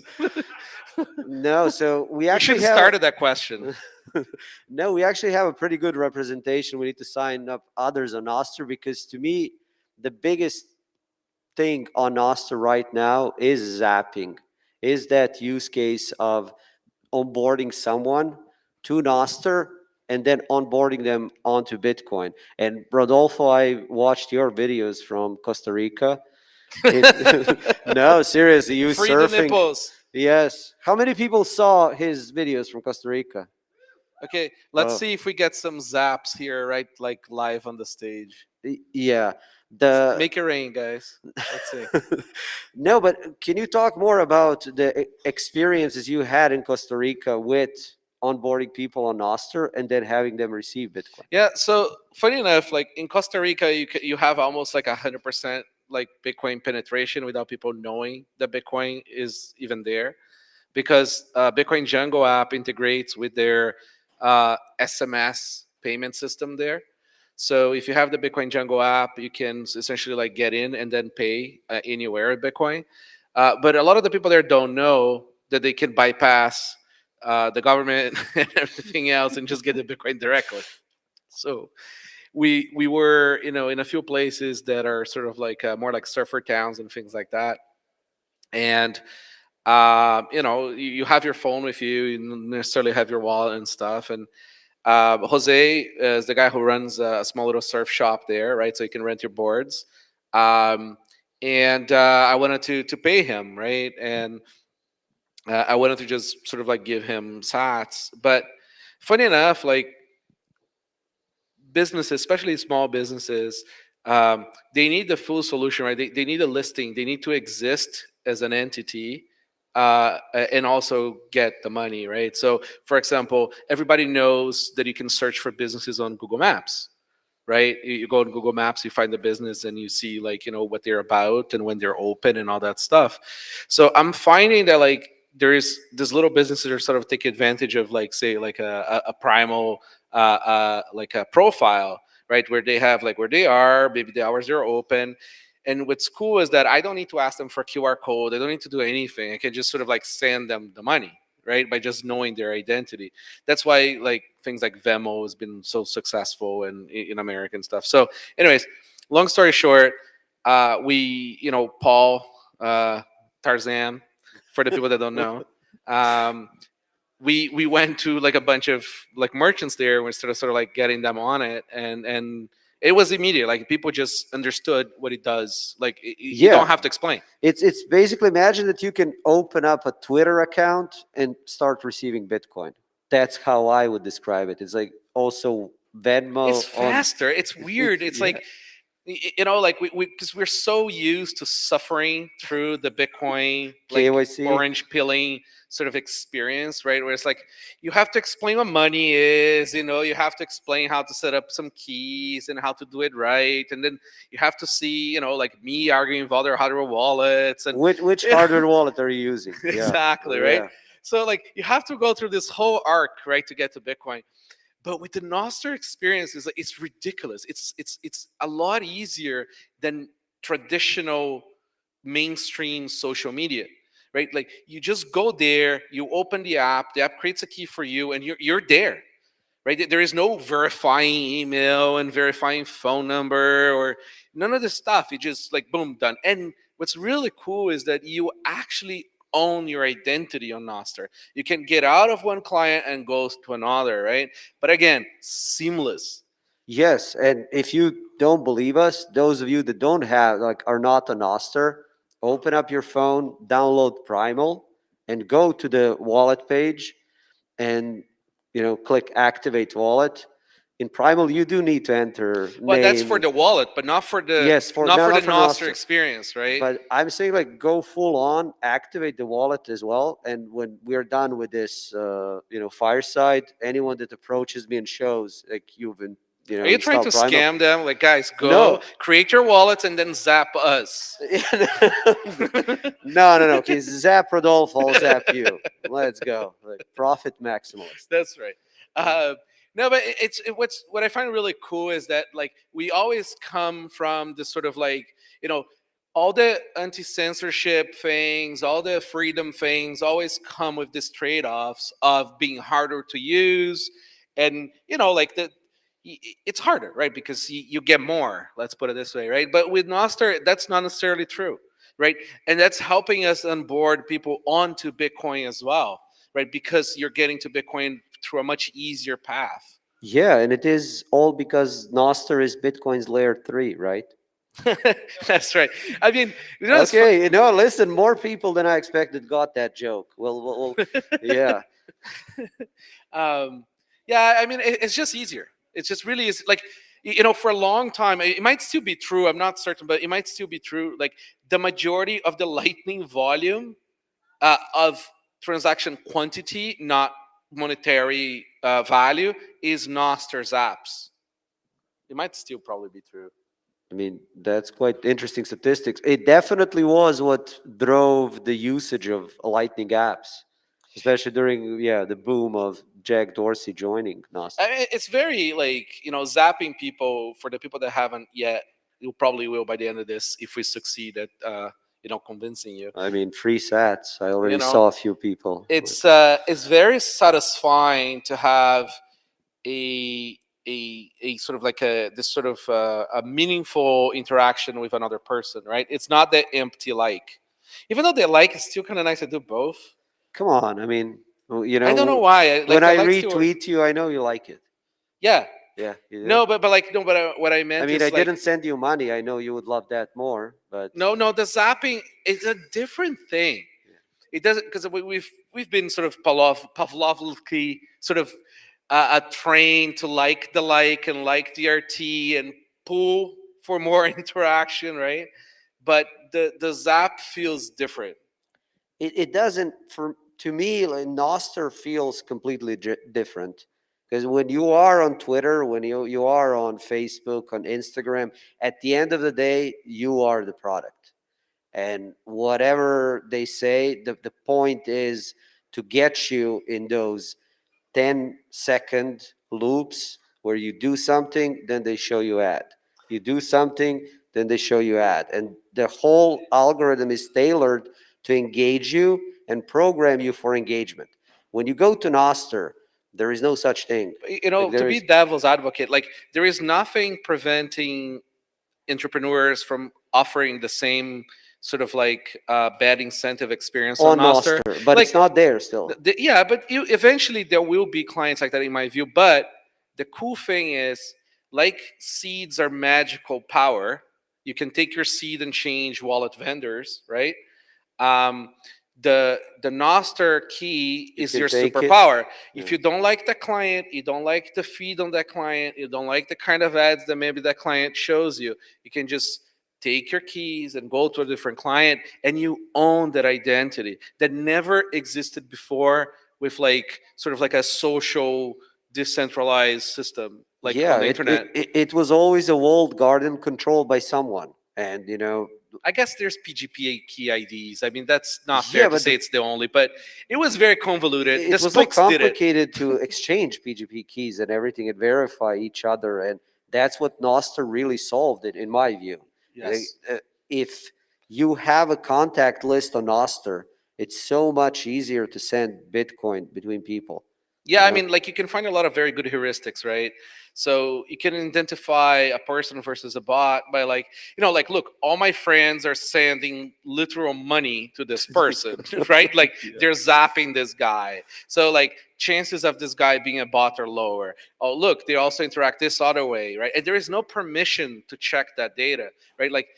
No, so we We should actually have have started that question. No, we actually have a pretty good representation. We need to sign up others on Noster because to me, the biggest thing on Noster right now is zapping. Is that use case of onboarding someone to Noster and then onboarding them onto Bitcoin. And Rodolfo, I watched your videos from Costa Rica. No, seriously, you Free the surfing. nipples. Yes. How many people saw his videos from Costa Rica? Okay, let's Oh. see if we get some zaps here, right? Like live on the stage. Yeah. Make it rain, guys. Let's see. No, but can you talk more about the experiences you had in Costa Rica with onboarding people on Noster and then having them receive Bitcoin? Yeah, so funny enough, like in Costa Rica, you have almost like 100% like Bitcoin penetration without people knowing that Bitcoin is even there, because Bitcoin Django app integrates with their SMS payment system there. So if you have the Bitcoin Django app, you can essentially like get in and then pay anywhere at Bitcoin. But a lot of the people there don't know that they can bypass the government and everything else and just get the Bitcoin directly. So we were in a few places that are sort of like more like surfer towns and things like that, and you have your phone with you. You don't necessarily have your wallet and stuff. And Jose is the guy who runs a small little surf shop there, right? So you can rent your boards. And I wanted to pay him, right? And I wanted to just sort of like give him sats. But funny enough, like businesses, especially small businesses, they need the full solution, right? They need a listing. They need to exist as an entity and also get the money, right? So, for example, everybody knows that you can search for businesses on Google Maps, right? You go on Google Maps, you find the business, and you see like what they're about and when they're open and all that stuff. So I'm finding that like there is these little businesses are sort of taking advantage of like say like a primal like a profile, right, where they have like where they are, maybe the hours they're open. And what's cool is that I don't need to ask them for QR code. I don't need to do anything. I can just sort of like send them the money, right, by just knowing their identity. That's why like things like Venmo has been so successful in American stuff. So, anyways, long story short, Paul Tarzan, for the people that don't know. We went to like a bunch of like merchants there. We started sort of like getting them on it, and it was immediate. Like people just understood what it does. Like you don't have to explain. It's basically, imagine that you can open up a Twitter account and start receiving Bitcoin. That's how I would describe it. It's like also Venmo. It's faster. It's weird. It's like like we because we're so used to suffering through the Bitcoin like KYC. orange pilling sort of experience, right? Where it's like you have to explain what money is, you have to explain how to set up some keys and how to do it right, and then you have to see, like me arguing with other hardware wallets and Which hardware wallet are you using? Exactly, Yeah. right? Yeah. So like you have to go through this whole arc, right, to get to Bitcoin. But with the Nostr experience, it's ridiculous. It's a lot easier than traditional mainstream social media, right? Like you just go there, you open the app creates a key for you, and you're there, right? There is no verifying email and verifying phone number or none of this stuff. You just like boom, done. And what's really cool is that you actually own your identity on Noster. You can get out of one client and go to another, right? But again, seamless. Yes, and if you don't believe us, those of you that don't have, like, are not a Noster, open up your phone, download Primal, and go to the wallet page, and click Activate Wallet. In Primal, you do need to enter Well, that's for name. the wallet, but not for the Yes, not for the for Noster Noster. experience, right? But I'm saying, like, go full on, activate the wallet as well. And when we're done with this, fireside, anyone that approaches me and shows, like, you've been, Are you trying to installed Primal. scam them? Like, guys, go No. create your wallets and then zap us. No. Okay, Zap Rodolfo, I'll zap you. Let's go. Like, profit maximalist. That's right. No, but what I find really cool is that like we always come from this sort of like all the anti-censorship things, all the freedom things always come with these trade-offs of being harder to use, and like it's harder, right? Because you get more. Let's put it this way, right? But with Noster, that's not necessarily true, right? And that's helping us onboard people onto Bitcoin as well, right? Because you're getting to Bitcoin through a much easier path. Yeah, and it is all because Noster is Bitcoin's layer 3, right? That's right. I mean, okay, listen, more people than I expected got that joke. Well, yeah. Yeah, I mean, it's just easier. It's just really is like, for a long time, it might still be true. I'm not certain, but it might still be true. Like the majority of the Lightning volume of transaction quantity, not monetary value, is Noster's apps. It might still probably be true. I mean, that's quite interesting statistics. It definitely was what drove the usage of Lightning apps, especially during the boom of Jack Dorsey joining Noster. I mean, it's very like zapping people. For the people that haven't yet, you probably will by the end of this if we succeed at convincing you. I mean, free sats. I already saw a few people. It's very satisfying to have a sort of like a meaningful interaction with another person, right? It's not that empty like. Even though they like, it's still kind of nice to do both. Come on, I mean, I don't know why. When I retweet you, I know you like it. Yeah. Yeah. You do. No, but what I meant. I mean, is I like, didn't send you money. I know you would love that more, but no, the zapping is a different thing. It doesn't, because we've been sort of Pavlovsky sort of trained to like the and like DRT and pull for more interaction, right? But the zap feels different. It doesn't. To me, like, Noster feels completely different, because when you are on Twitter, when you are on Facebook, on Instagram, at the end of the day, you are the product. And whatever they say, the point is to get you in those 10-second loops where you do something, then they show you ad. You do something, then they show you ad. And the whole algorithm is tailored to engage you and program you for engagement. When you go to Noster, there is no such thing. To be devil's advocate, like there is nothing preventing entrepreneurs from offering the same sort of like bad incentive experience on Noster, but like, it's not there still. Yeah, but eventually there will be clients like that, in my view. But the cool thing is, like seeds are magical power. You can take your seed and change wallet vendors, right? The Noster key is your superpower. If you don't like the client, you don't like the feed on that client, you don't like the kind of ads that maybe that client shows you, you can just take your keys and go to a different client, and you own that identity that never existed before with like sort of like a social decentralized system like on the internet. It was always a walled garden controlled by someone, and I guess there's PGP key IDs. I mean, that's not fair to say it's the only, but it was very convoluted. It was like complicated to exchange PGP keys and everything and verify each other, and that's what Noster really solved it, in my view. Yes. If you have a contact list on Noster. It's so much easier to send Bitcoin between people. Yeah, you I know? mean, like you can find a lot of very good heuristics, right? So you can identify a person versus a bot by like, like, look, all my friends are sending literal money to this person, right? Like they're zapping this guy. So like chances of this guy being a bot are lower. Oh, look, they also interact this other way, right? And there is no permission to check that data, right? Like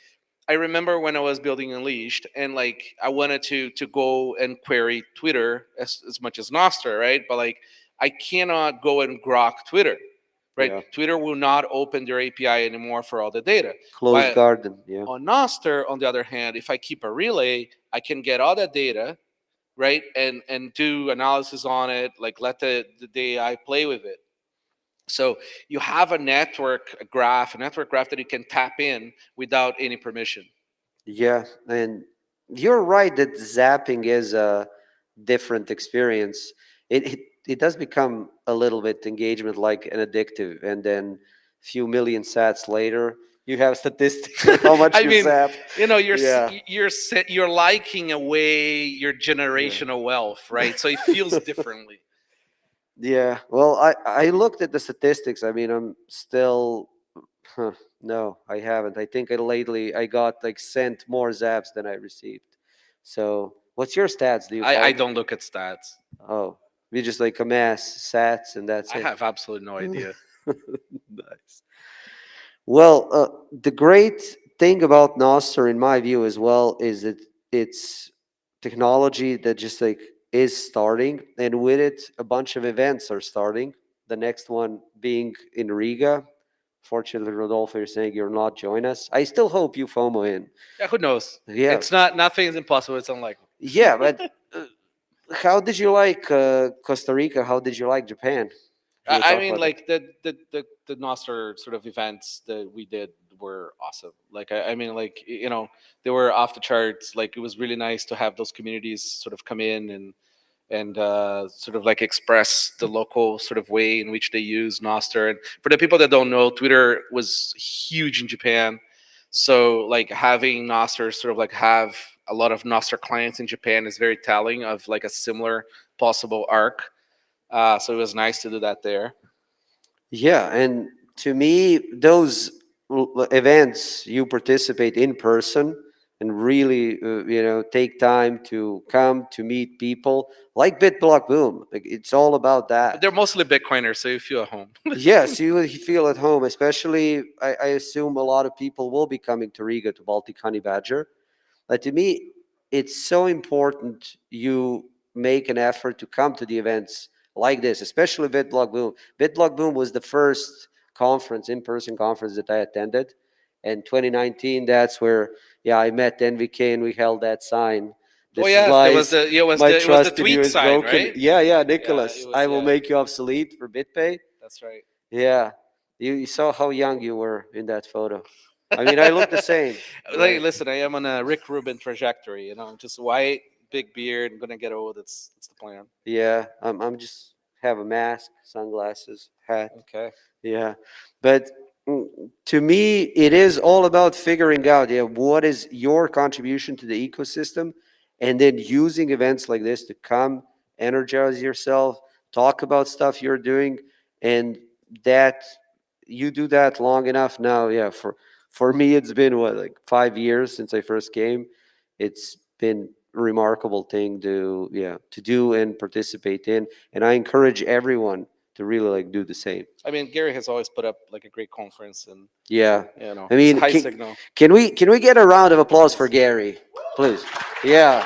I remember when I was building Unleashed and like I wanted to go and query Twitter as much as Nostr, right? But like I cannot go and grok Twitter, right? Yeah. Twitter will not open their API anymore for all the data. Closed garden. Yeah. On Nostr, on the other hand, if I keep a relay, I can get all that data, right? And do analysis on it, like let the AI play with it. So you have a network graph that you can tap in without any permission. Yeah, and you're right that zapping is a different experience. It does become a little bit engagement like an addictive, and then few million sats later, you have statistics of how much I you mean, zapped. you're Yeah. you're liking away your generational wealth, right? So it feels differently. Yeah, well, I looked at the statistics. I mean, I'm still, no, I haven't. I think I got like sent more zaps than I received. So, what's your stats? Do you I follow? don't look at stats. Oh, you just like amass sats and that's I it. have absolutely no idea. Nice. Well, the great thing about Nostr, in my view, as well, is that it's technology that just like is starting, and with it, a bunch of events are starting. The next one being in Riga. Fortunately, Rodolfo, you're saying you're not join us. I still hope you FOMO in. Yeah, who knows? Yeah. It's not nothing is impossible. It's unlikely. Yeah, but how did you like Costa Rica? How did you like Japan? You were I talking mean, about like the Nostr sort of events that we did were awesome. Like I mean, like they were off the charts. Like it was really nice to have those communities sort of come in and sort of like express the local sort of way in which they use Nostr. And for the people that don't know, Twitter was huge in Japan. So like having Nostr sort of like have a lot of Nostr clients in Japan is very telling of like a similar possible arc. So it was nice to do that there. Yeah, and to me, those events you participate in person and really, take time to come to meet people like BitBlockBoom. Like it's all about that. But they're mostly Bitcoiners, so you feel at home. Yes, you feel at home. Especially, I assume a lot of people will be coming to Riga to Baltic Honey Badger. But to me, it's so important you make an effort to come to the events like this, especially BitBlockBoom. BitBlockBoom was the first conference, in-person conference that I attended. And 2019, that's where, I met NVK and we held that sign. Oh This yeah, there was lies, the my it was the trust in you tweet is sign, broken. right? Yeah, Nicholas. it was, I will make you obsolete for BitPay. That's right. Yeah. You saw how young you were in that photo. I mean, I look the same. Like, right? listen, I am on a Rick Rubin trajectory. Just white, big beard. I'm gonna get old. That's the plan. Yeah, I'm just have a mask, sunglasses, hat. Okay. Yeah, but to me, it is all about figuring out, what is your contribution to the ecosystem, and then using events like this to come energize yourself, talk about stuff you're doing, and that you do that long enough now. Yeah, for me, it's been what, like 5 years since I first came. It's been a remarkable thing to do and participate in, and I encourage everyone to really like do the same. I mean, Gary has always put up like a great conference, and Yeah, I I mean, mean, high signal. can we get a round of applause for Gary, please? Yeah,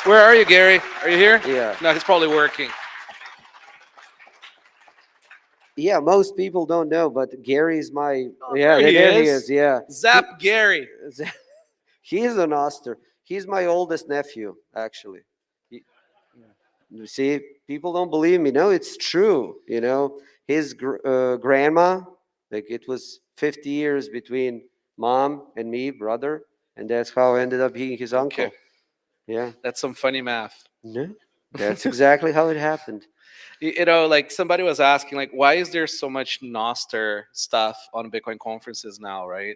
Where are you, Gary? Are you here? Yeah. No, he's probably working. yeah. Most people don't know, but Gary's my There he there he is. is. Yeah, Zap Gary. he is an Oster. He's my oldest nephew, actually. You see, people don't believe me. No, it's true. His grandma, like it was 50 years between mom and me, brother, and that's how I ended up being his uncle. Okay. Yeah, That's some funny math. no, that's exactly how it happened. Like somebody was asking, like, why is there so much Nostr stuff on Bitcoin conferences now, right?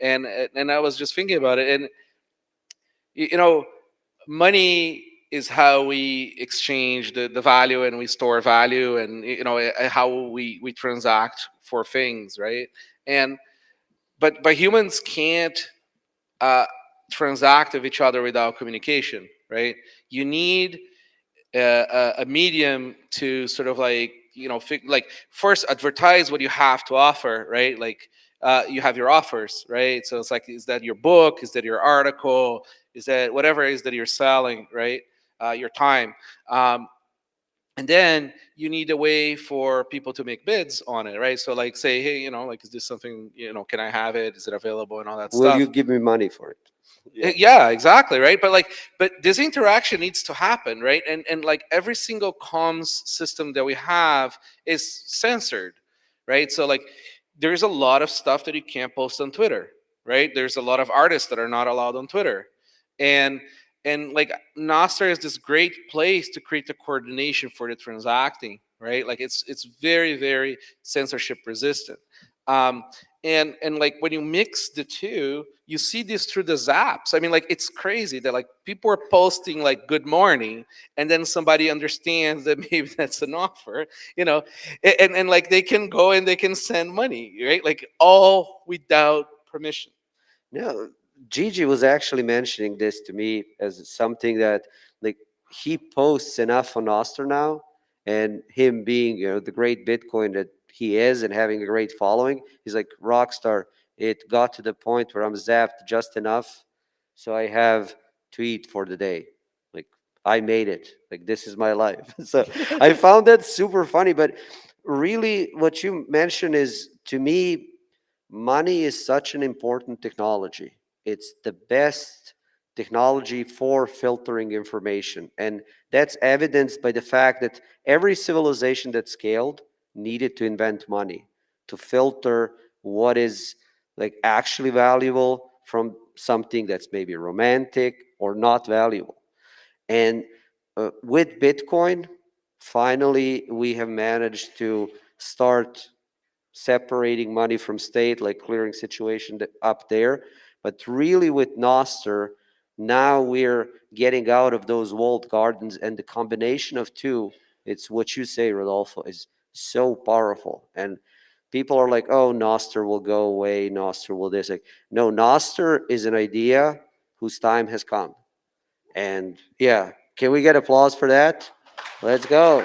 And I was just thinking about it, and you know, money is how we exchange the value and we store value, and you know how we transact for things, right? And but humans can't uh, transact with each other without communication, right? You need a medium to sort of like, you know, like first advertise what you have to offer, right? Like you have your offers, right? So it's like, is that your book? Is that your article? Is that whatever it is that you're selling, right? Your time. And then you need a way for people to make bids on it, right? So like say, hey, you know, like, is this something, you know, can I have it? Is it available and all that Will stuff? you give me money for it? Yeah, exactly, right? But like, but this interaction needs to happen, right? And like every single comms system that we have is censored, right? So like there's a lot of stuff that you can't post on Twitter, right? There's a lot of artists that are not allowed on Twitter. And like Nostr is this great place to create the coordination for the transacting, right? Like it's very, very censorship resistant. Um, and like when you mix the two, you see this through the zaps. I mean, like it's crazy that like people are posting like good morning, and then somebody understands that maybe that's an offer, you know, and like they can go and they can send money, right? Like all without permission. No, Gigi was actually mentioning this to me as something that like he posts enough on Oster now, and him being, you know, the great Bitcoin that he is and having a great following, he's like rockstar. It got to the point where I'm zapped just enough, so I have to eat for the day. Like I made it. Like this is my life. So I found that super funny. But really, what you mentioned is to me money is such an important technology. It's the best technology for filtering information. And that's evidenced by the fact that every civilization that scaled needed to invent money to filter what is like actually valuable from something that's maybe romantic or not valuable. And with Bitcoin, finally, we have managed to start separating money from state, like clearing situation up there. But really, with Noster, now we're getting out of those walled gardens, and the combination of two, it's what you say, Rodolfo, is so powerful. And people are like, "Oh, Noster will go away. Noster will this." Like, no, Noster is an idea whose time has come. And yeah, can we get applause for that? Let's go.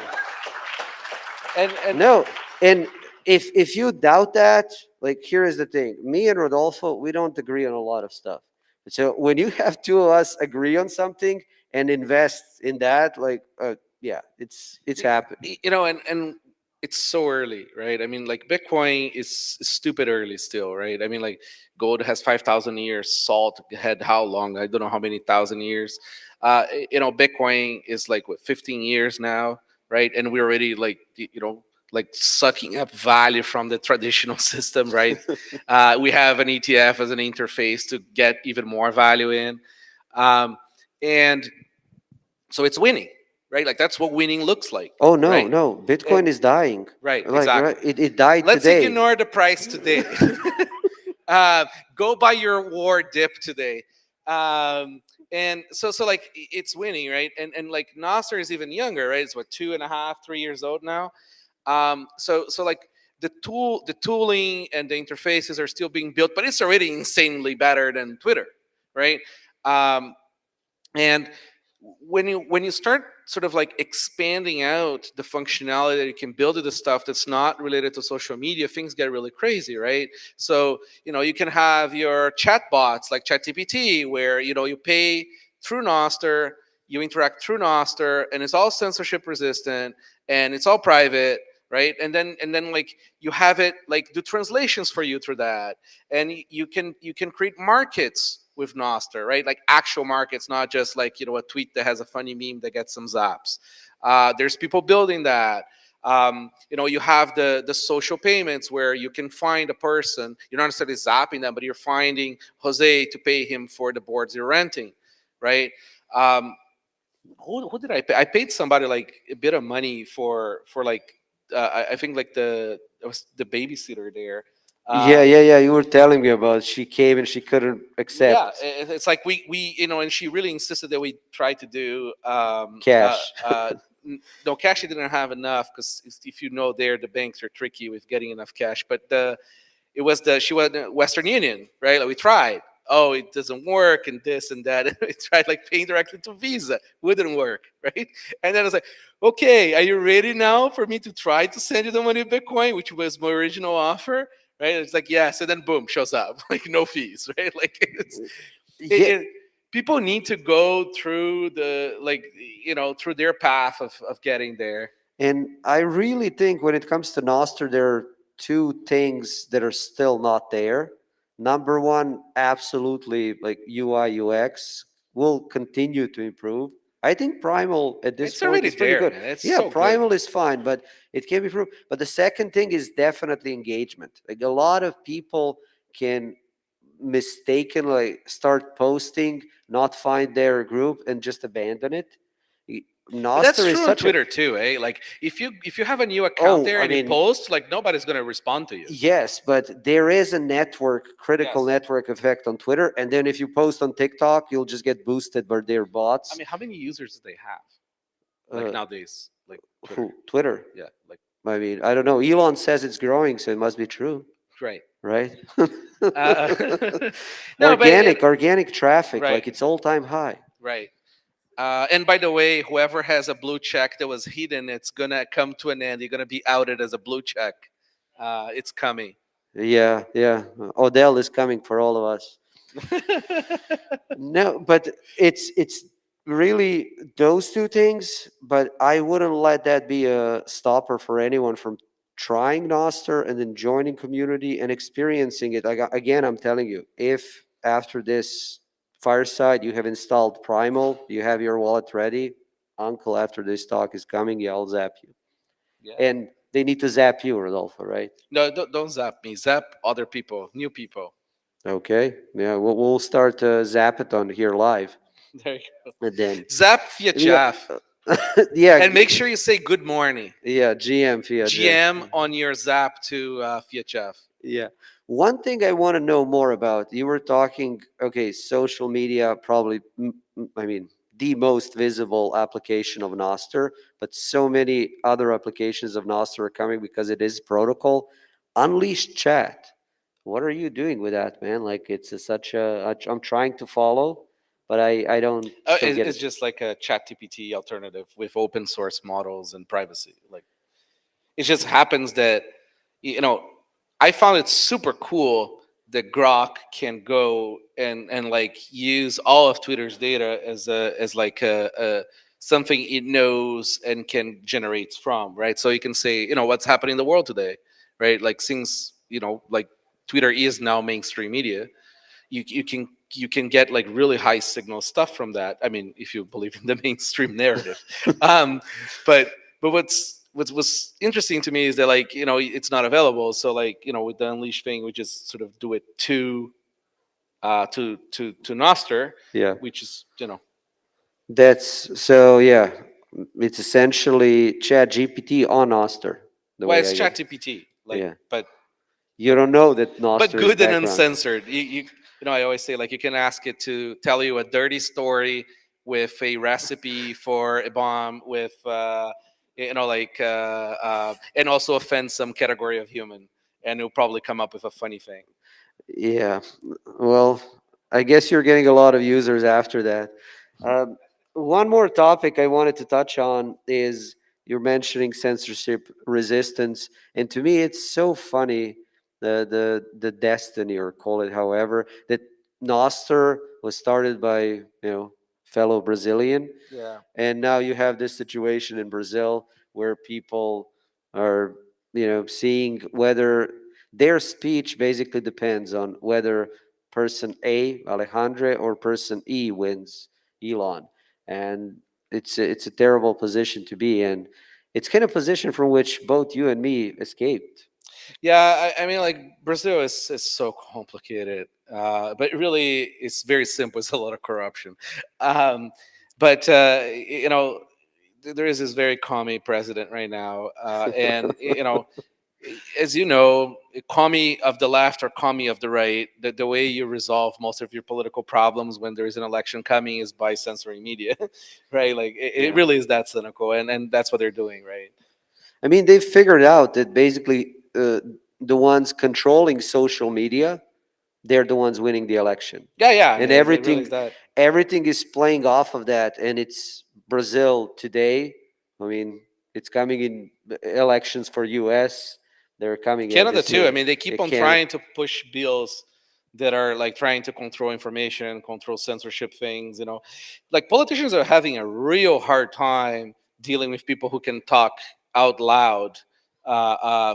And No, and if you doubt that, like here is the thing: me and Rodolfo, we don't agree on a lot of stuff. So when you have two of us agree on something and invest in that, like yeah, it's happened. You know, and it's so early, right? I mean, like Bitcoin is stupid early still, right? I mean, like gold has 5,000 years, salt had how long? I don't know how many thousand years. You know, Bitcoin is like what 15 years now, right? And we're already like you know, like sucking up value from the traditional system, right? We have an ETF as an interface to get even more value in, and so it's winning, right? Like that's what winning looks like. Oh no, right? no, Bitcoin is dying. Right, Like exactly. right, it died Let's today. ignore the price today. Go buy your war dip today. And so like it's winning, right? And like Nasser is even younger, right? It's what 2.5, 3 years old now. So like the tooling and the interfaces are still being built, but it's already insanely better than Twitter, right? And when you start sort of like expanding out the functionality that you can build with the stuff that's not related to social media, things get really crazy, right? So you know you can have your chat bots like ChatGPT, where you know you pay through Nostr, you interact through Nostr, and it's all censorship resistant and it's all private, right? And then like you have it like do translations for you through that, and you can create markets with Nostr, right? Like actual markets, not just like, you know, a tweet that has a funny meme that gets some zaps. There's people building that. You know, you have the social payments where you can find a person. You're not necessarily zapping them, but you're finding Jose to pay him for the boards you're renting, right? Who did I pay? I paid somebody like a bit of money for like I think like it was the babysitter there. Yeah. You were telling me about she came and she couldn't accept It's like we and she really insisted that we try to do cash. no, cash she didn't have enough, because if you know there, the banks are tricky with getting enough cash. But she was Western Union, right? Like we tried. Oh, it doesn't work, and this and that. And we tried like paying directly to Visa, wouldn't work, right? And then I was like, okay, are you ready now for me to try to send you the money in Bitcoin, which was my original offer, right? It's like yes, and then boom, shows up like no fees, right? Like people need to go through through their path of getting there. And I really think when it comes to Nostr, there are two things that are still not there. Number one, absolutely, like UI UX will continue to improve. I think Primal at this It's point already is pretty there, good. man. It's Yeah, so good. Primal is fine, but it can be improved. But the second thing is definitely engagement. Like a lot of people can mistakenly start posting, not find their group, and just abandon it. But that's Nostr is true on such a Twitter too, eh? Like if you have a new account there I and you mean, post, like nobody's gonna respond to you. yes, but there is a critical network effect on Twitter, and then if you post on TikTok, you'll just get boosted by their bots. I mean, how many users do they have? Like nowadays, like Twitter. Who? Twitter. Yeah, like I mean, I don't know. Elon says it's growing, so it must be true, right. right? No, but organic traffic, right. like it's all-time high. Right. And by the way, whoever has a blue check that was hidden, it's gonna come to an end. You're gonna be outed as a blue check. It's coming. Yeah. Odell is coming for all of us. No, but it's really those two things. But I wouldn't let that be a stopper for anyone from trying Nostr and then joining community and experiencing it. Like again, I'm telling you, if after this fireside you have installed Primal, you have your wallet ready, Uncle, after this talk is coming, yeah, I'll zap you. Yeah. And they need to zap you, Rodolfo, right? No, don't zap me. Zap other people, new people. Okay. Yeah, we'll start Zapathon here live. There you go. And then Zap via Jeff. Yeah. And make sure you say good morning. Yeah, GM via GM on your zap to Fiatchef. Yeah. One thing I want to know more about, you were talking, okay, social media, probably, I mean, the most visible application of Nostr, but so many other applications of Nostr are coming because it is protocol. Unleashed chat. What are you doing with that, man? Like, it's I'm trying to follow, but I don't still get It's it. just like a ChatGPT alternative with open source models and privacy. Like, it just happens that, I found it super cool that Grok can go and like use all of Twitter's data as like a something it knows and can generate from, right? So you can say, what's happening in the world today, right? Like since like Twitter is now mainstream media, you can get like really high signal stuff from that. I mean, if you believe in the mainstream narrative. But what's interesting to me is that like it's not available. So like with the Unleash thing, we just sort of do it to Nostr. Yeah. Which is That's so, yeah, it's essentially Chat GPT on Nostr. Well, it's ChatGPT. Like, yeah. but You don't know that Nostr but is good and background. uncensored. I always say like you can ask it to tell you a dirty story with a recipe for a bomb with and also offend some category of human, and it'll probably come up with a funny thing. Yeah. Well, I guess you're getting a lot of users after that. One more topic I wanted to touch on is you're mentioning censorship resistance, and to me, it's so funny the destiny, or call it however, that Nostr was started by fellow Brazilian, Yeah. and now you have this situation in Brazil where people are seeing whether their speech basically depends on whether person A, Alejandro, or person E wins, Elon. And it's a terrible position to be in. It's kind of position from which both you and me escaped. Yeah, I mean, like Brazil is so complicated, but really it's very simple. It's a lot of corruption, but there is this very commie president right now, and as you know, commie of the left or commie of the right, the way you resolve most of your political problems when there is an election coming is by censoring media, right? Like it really is that cynical, and that's what they're doing, right? I mean, they've figured out that basically the ones controlling social media, they're the ones winning the election. Yeah, yeah, And they realize that. everything is playing off of that. And it's Brazil today. I mean, it's coming in elections for US. They're coming Canada this too. year. I mean, they keep on trying to push bills that are like trying to control information, control censorship things. You know, like politicians are having a real hard time dealing with people who can talk out loud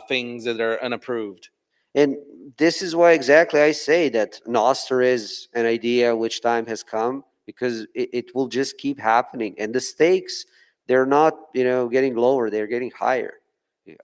things that are unapproved. And this is why exactly I say that Noster is an idea which time has come, because it will just keep happening. And the stakes, they're not, getting lower, they're getting higher.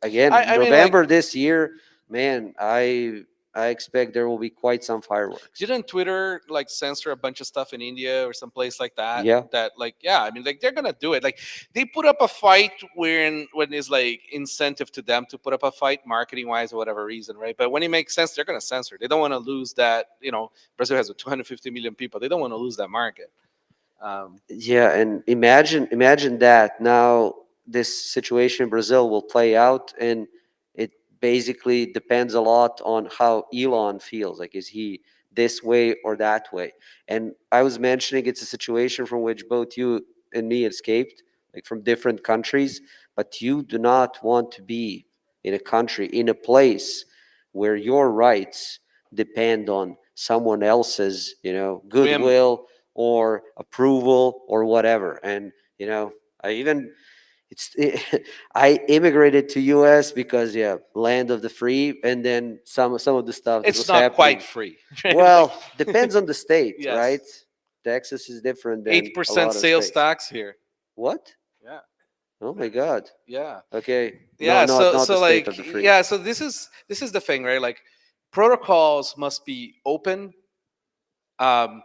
Again, I mean, November this year, man, I expect there will be quite some fireworks. Didn't Twitter like censor a bunch of stuff in India or some place like that? Yeah. That like, yeah, I mean, like they're gonna do it. Like they put up a fight when it's like incentive to them to put up a fight, marketing wise or whatever reason, right? But when it makes sense, they're gonna censor. They don't want to lose that. Brazil has 250 million people. They don't want to lose that market. Yeah, and imagine that now this situation in Brazil will play out, and it basically depends a lot on how Elon feels. Like, is he this way or that way? And I was mentioning it's a situation from which both you and me escaped, like from different countries, but you do not want to be in a country, in a place where your rights depend on someone else's, goodwill or approval or whatever. And I even I immigrated to US because land of the free, and then some of the stuff that It's was not happening. quite free. Well, depends on the state, Yes. right? Texas is different than 8% a lot of sales states. tax here. What? Yeah. Oh my God. Yeah. Okay. Yeah. Not So the state like of the free. yeah. So this is the thing, right? Like protocols must be open, and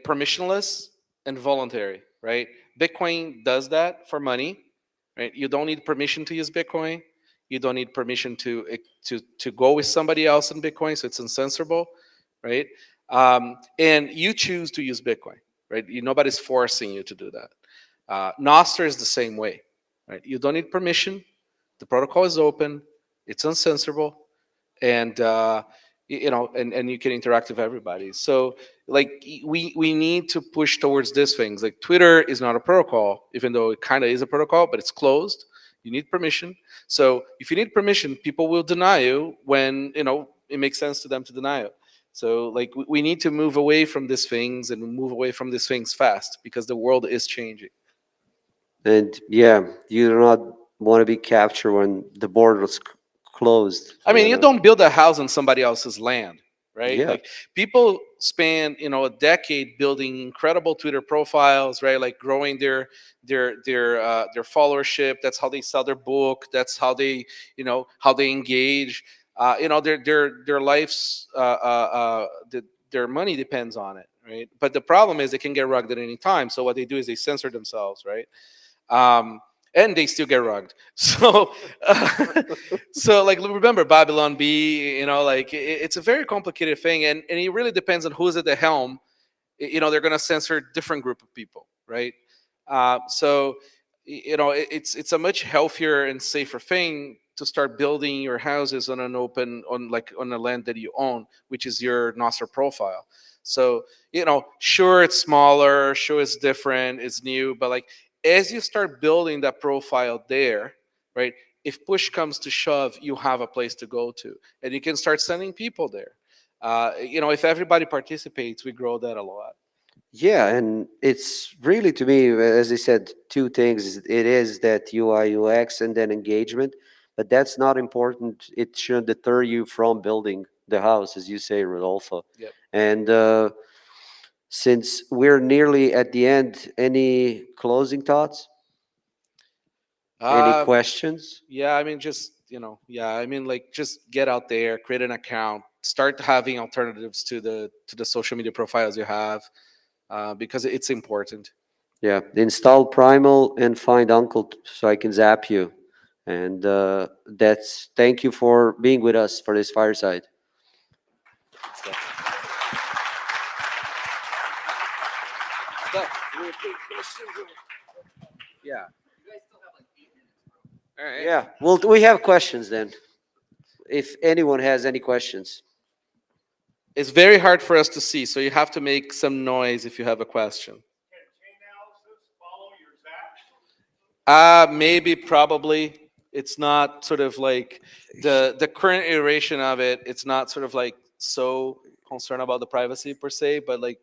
permissionless and voluntary, right? Bitcoin does that for money, right? You don't need permission to use Bitcoin. You don't need permission to go with somebody else in Bitcoin, so it's uncensorable, right? And you choose to use Bitcoin, right? Nobody's forcing you to do that. Nostr is the same way, right? You don't need permission. The protocol is open. It's uncensorable, and and you can interact with everybody. So like we need to push towards these things. Like Twitter is not a protocol, even though it kind of is a protocol, but it's closed. You need permission. So if you need permission, people will deny you when it makes sense to them to deny it. So like we need to move away from these things and move away from these things fast, because the world is changing. And you do not want to be captured when the border was closed. I mean, you don't build a house on somebody else's land, right? Yeah. Like people spend, a decade building incredible Twitter profiles, right? Like growing their followership. That's how they sell their book. That's how they, how they engage. Their life's their money depends on it, right? But the problem is they can get rugged at any time. So what they do is they censor themselves, right? And they still get rugged. So, so like remember Babylon B, like it's a very complicated thing, and it really depends on who's at the helm. They're going to censor different group of people, right? So, it's a much healthier and safer thing to start building your houses on on a land that you own, which is your Nostr profile. So, sure it's smaller, sure it's different, it's new, but like as you start building that profile there, right? If push comes to shove, you have a place to go to, and you can start sending people there. If everybody participates, we grow that a lot. Yeah, and it's really, to me, as I said, two things. It is that UI, UX, and then engagement, but that's not important. It shouldn't deter you from building the house, as you say, Rodolfo. Yep. And since we're nearly at the end, any closing thoughts? Any questions? Yeah, I mean, just like just get out there, create an account, start having alternatives to the social media profiles you have, because it's important. Yeah, install Primal and find Uncle so I can zap you. And that's thank you for being with us for this fireside. Yeah. All right. Yeah. Well, we have questions then. If anyone has any questions. It's very hard for us to see, so you have to make some noise if you have a question. Maybe, probably. It's not sort of like the current iteration of it. It's not sort of like so concerned about the privacy per se, but like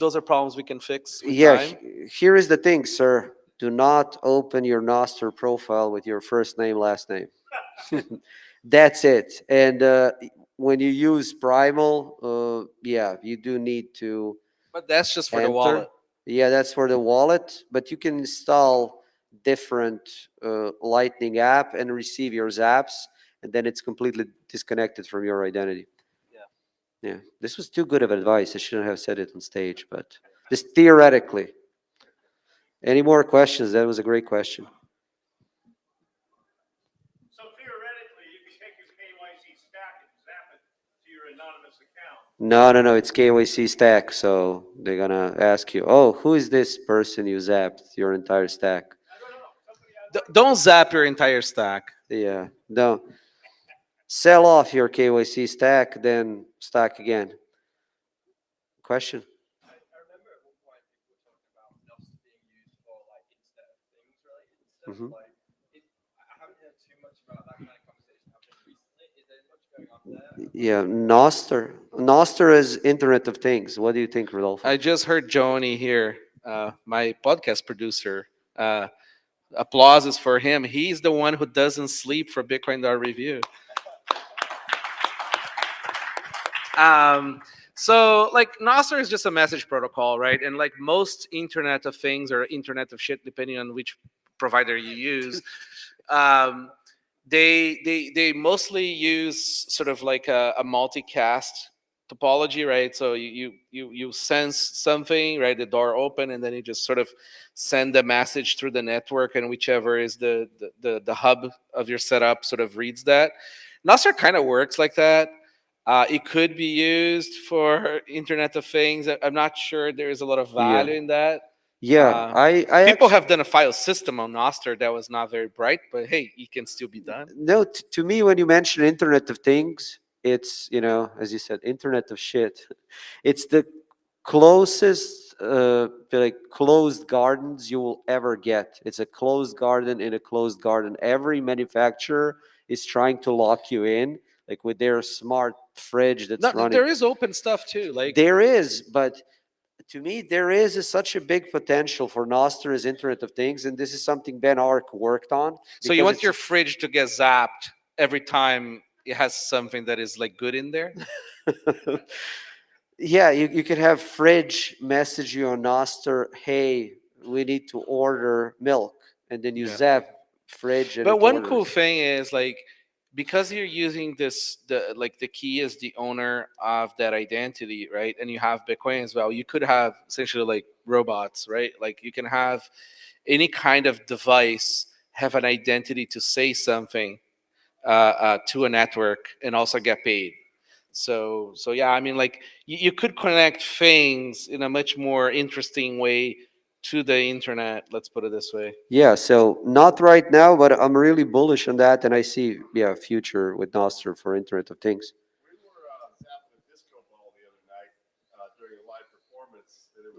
those are problems we can fix with Yeah, time. here is the thing, sir. Do not open your Nostr profile with your first name, last name. That's it. And when you use Primal, yeah, you do need to. But that's just for the enter. wallet. Yeah, that's for the wallet. But you can install different Lightning app and receive your zaps, and then it's completely disconnected from your identity. Yeah, this was too good of advice. I shouldn't have said it on stage, but just theoretically. Any more questions? That was a great question. So theoretically, you can take your KYC stack and zap it to your anonymous account. No. It's KYC stack. So they're gonna ask you, "Oh, who is this person you zapped your entire stack?" Don't zap your entire stack. Yeah, don't sell off your KYC stack, then stack again. Question? Mhm. Yeah, Nostr. Nostr is Internet of Things. What do you think, Rodolfo? I just heard Joni here, my podcast producer. Applauses for him. He's the one who doesn't sleep for Bitcoin.review. So like Nostr is just a message protocol, right? And like most Internet of Things or Internet of Shit, depending on which provider you use, they mostly use sort of like a multicast topology, right? So you sense something, right? The door open, and then you just sort of send the message through the network, and whichever is the hub of your setup sort of reads that. Nostr kind of works like that. It could be used for Internet of Things. I'm not sure there is a lot of value in that. Yeah, People have done a file system on Nostr that was not very bright, but hey, it can still be done. No, to me, when you mention Internet of Things, it's, as you said, Internet of Shit. It's the closest, like closed gardens you will ever get. It's a closed garden in a closed garden. Every manufacturer is trying to lock you in, like with their smart fridge that's running. There is open stuff too. Like there is, but to me, there is such a big potential for Nostr as Internet of Things, and this is something Ben Ark worked on. So you want your fridge to get zapped every time it has something that is like good in there? Yeah, you can have fridge message you on Nostr, hey, we need to order milk, and then you zap fridge. And But one orders. cool thing is like because you're using the key is the owner of that identity, right? And you have Bitcoin as well. You could have essentially like robots, right? Like you can have any kind of device have an identity to say something to a network and also get paid. So yeah, I mean, like you could connect things in a much more interesting way to the internet. Let's put it this way. Yeah, so not right now, but I'm really bullish on that, and I see a future with Nostr for Internet of Things.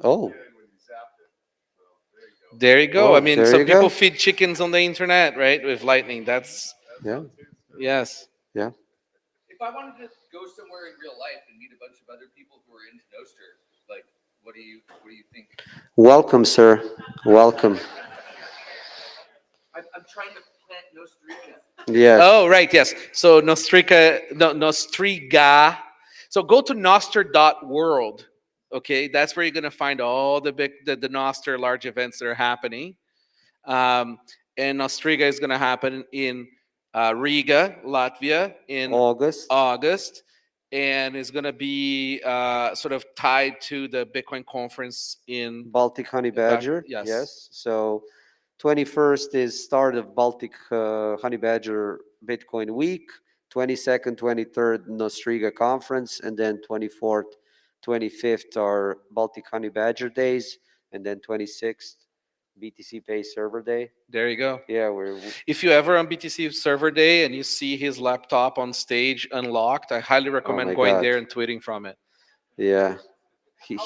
Oh. There you go. Oh, I mean, there some you people go. feed chickens on the internet, right? With Lightning. That's yes. Yeah. If I wanted to go somewhere in real life and meet a bunch of other people who are into Nostr, like, what do you think? Welcome, sir. Welcome. I'm trying to plant Nostrica. Yes. Oh, right. Yes. So Nostriga. So go to nostr.world. Okay, that's where you're gonna find all the Nostr large events that are happening. And Nostriga is gonna happen in Riga, Latvia, in August, and is gonna be sort of tied to the Bitcoin conference in Baltic Honey Badger. Yes. Yes. So 21st is start of Baltic Honey Badger Bitcoin Week. 22nd, 23rd, Nostriga Conference, and then 24th, 25th are Baltic Honey Badger Days, and then 26th, BTC Pay Server Day. There you go. Yeah, we're If you ever on BTC Server Day and you see his laptop on stage unlocked, I highly recommend my going God. there and tweeting from it. yeah. He,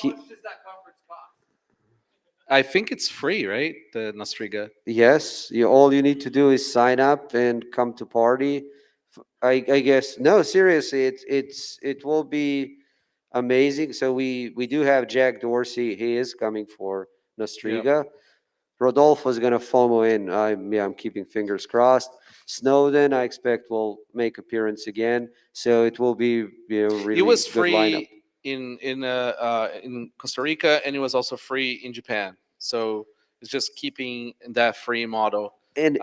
I think it's free, right? The Nostriga. yes, all you need to do is sign up and come to party. I guess no, seriously, it will be amazing. So we do have Jack Dorsey. He is coming for Nostriga. Rodolfo is gonna FOMO in. I'm keeping fingers crossed. Snowden, I expect will make appearance again. So it will be really It was good lineup. free in Costa Rica, and it was also free in Japan. So it's just keeping that free model. And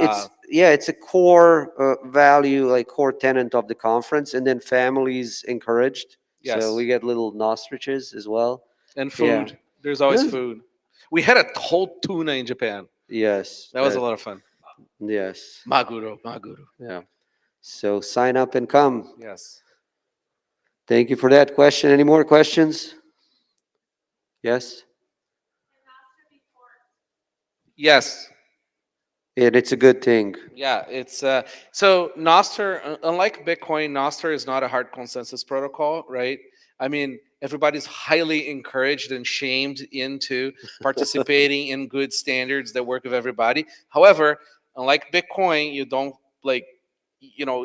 it's a core value, like core tenant of the conference, and then families encouraged. Yes. So we get little nostriches as well. And Yeah. food. There's always Yeah. food. We had a whole tuna in Japan. Yes. That was a lot of fun. Yes. Maguro. Yeah. So sign up and come. Yes. Thank you for that question. Any more questions? Yes. Yes. And it's a good thing. Yeah, it's so Nostr, unlike Bitcoin, Nostr is not a hard consensus protocol, right? I mean, everybody's highly encouraged and shamed into participating in good standards that work with everybody. However, unlike Bitcoin, you don't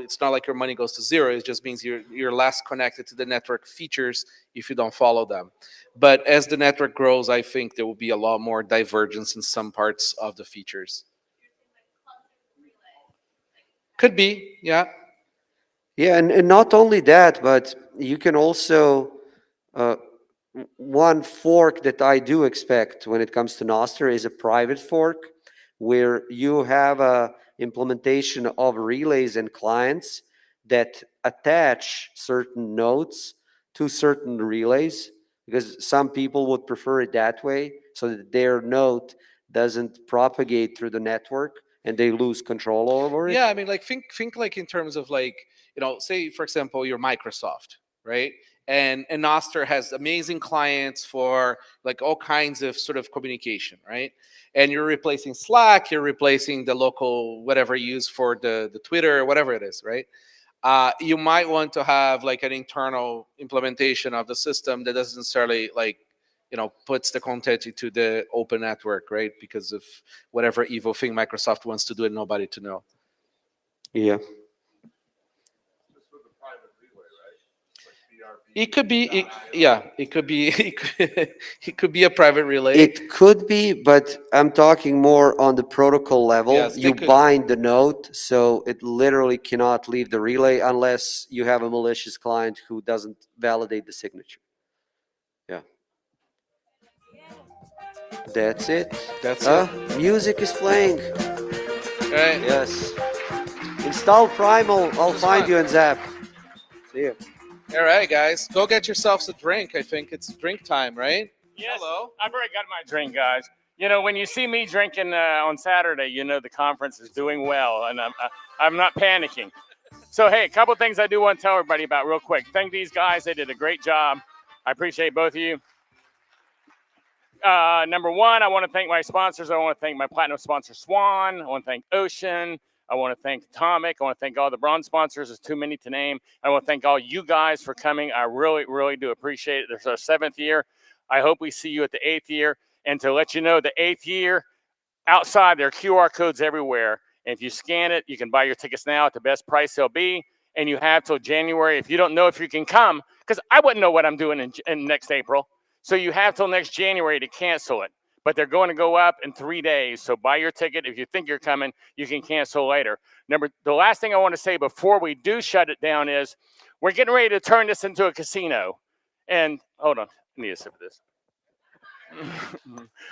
it's not like your money goes to zero. It just means you're less connected to the network features if you don't follow them. But as the network grows, I think there will be a lot more divergence in some parts of the features. Could be, yeah. Yeah, and not only that, but you can also one fork that I do expect when it comes to Nostr is a private fork where you have a implementation of relays and clients that attach certain nodes to certain relays, because some people would prefer it that way so that their node doesn't propagate through the network and they lose control over it. Yeah, I mean, like think like in terms of like, say for example, you're Microsoft, right? And Nostr has amazing clients for like all kinds of sort of communication, right? And you're replacing Slack, you're replacing the local whatever you use for the Twitter, whatever it is, right? You might want to have like an internal implementation of the system that doesn't necessarily like puts the content into the open network, right? Because of whatever evil thing Microsoft wants to do and nobody to know. Yeah. It could be, it could be, it could be a private relay. It could be, but I'm talking more on the protocol level. Yes, you could- bind the node, so it literally cannot leave the relay unless you have a malicious client who doesn't validate the signature. Yeah. That's it. That's it. Music is playing. Right. Yes. Install Primal. I'll find you in Zap. See you. All right, guys, go get yourselves a drink. I think it's drink time, right? Yes. Hello. I've already got my drink, guys. When you see me drinking on Saturday, the conference is doing well, and I'm not panicking. So, hey, a couple things I do want to tell everybody about real quick. Thank these guys. They did a great job. I appreciate both of you. Number one, I want to thank my sponsors. I want to thank my platinum sponsor, Swan. I want to thank Ocean. I want to thank Atomic. I want to thank all the bronze sponsors. There's too many to name. I want to thank all you guys for coming. I really, really do appreciate it. This is our 7th year. I hope we see you at the 8th year. And to let you know, the 8th year, outside, there are QR codes everywhere. And if you scan it, you can buy your tickets now at the best price they'll be. And you have till January. If you don't know if you can come, because I wouldn't know what I'm doing in next April. So you have till next January to cancel it. But they're going to go up in 3 days. So buy your ticket. If you think you're coming, you can cancel later. The last thing I want to say before we do shut it down is we're getting ready to turn this into a casino. And hold on, I need a sip of this.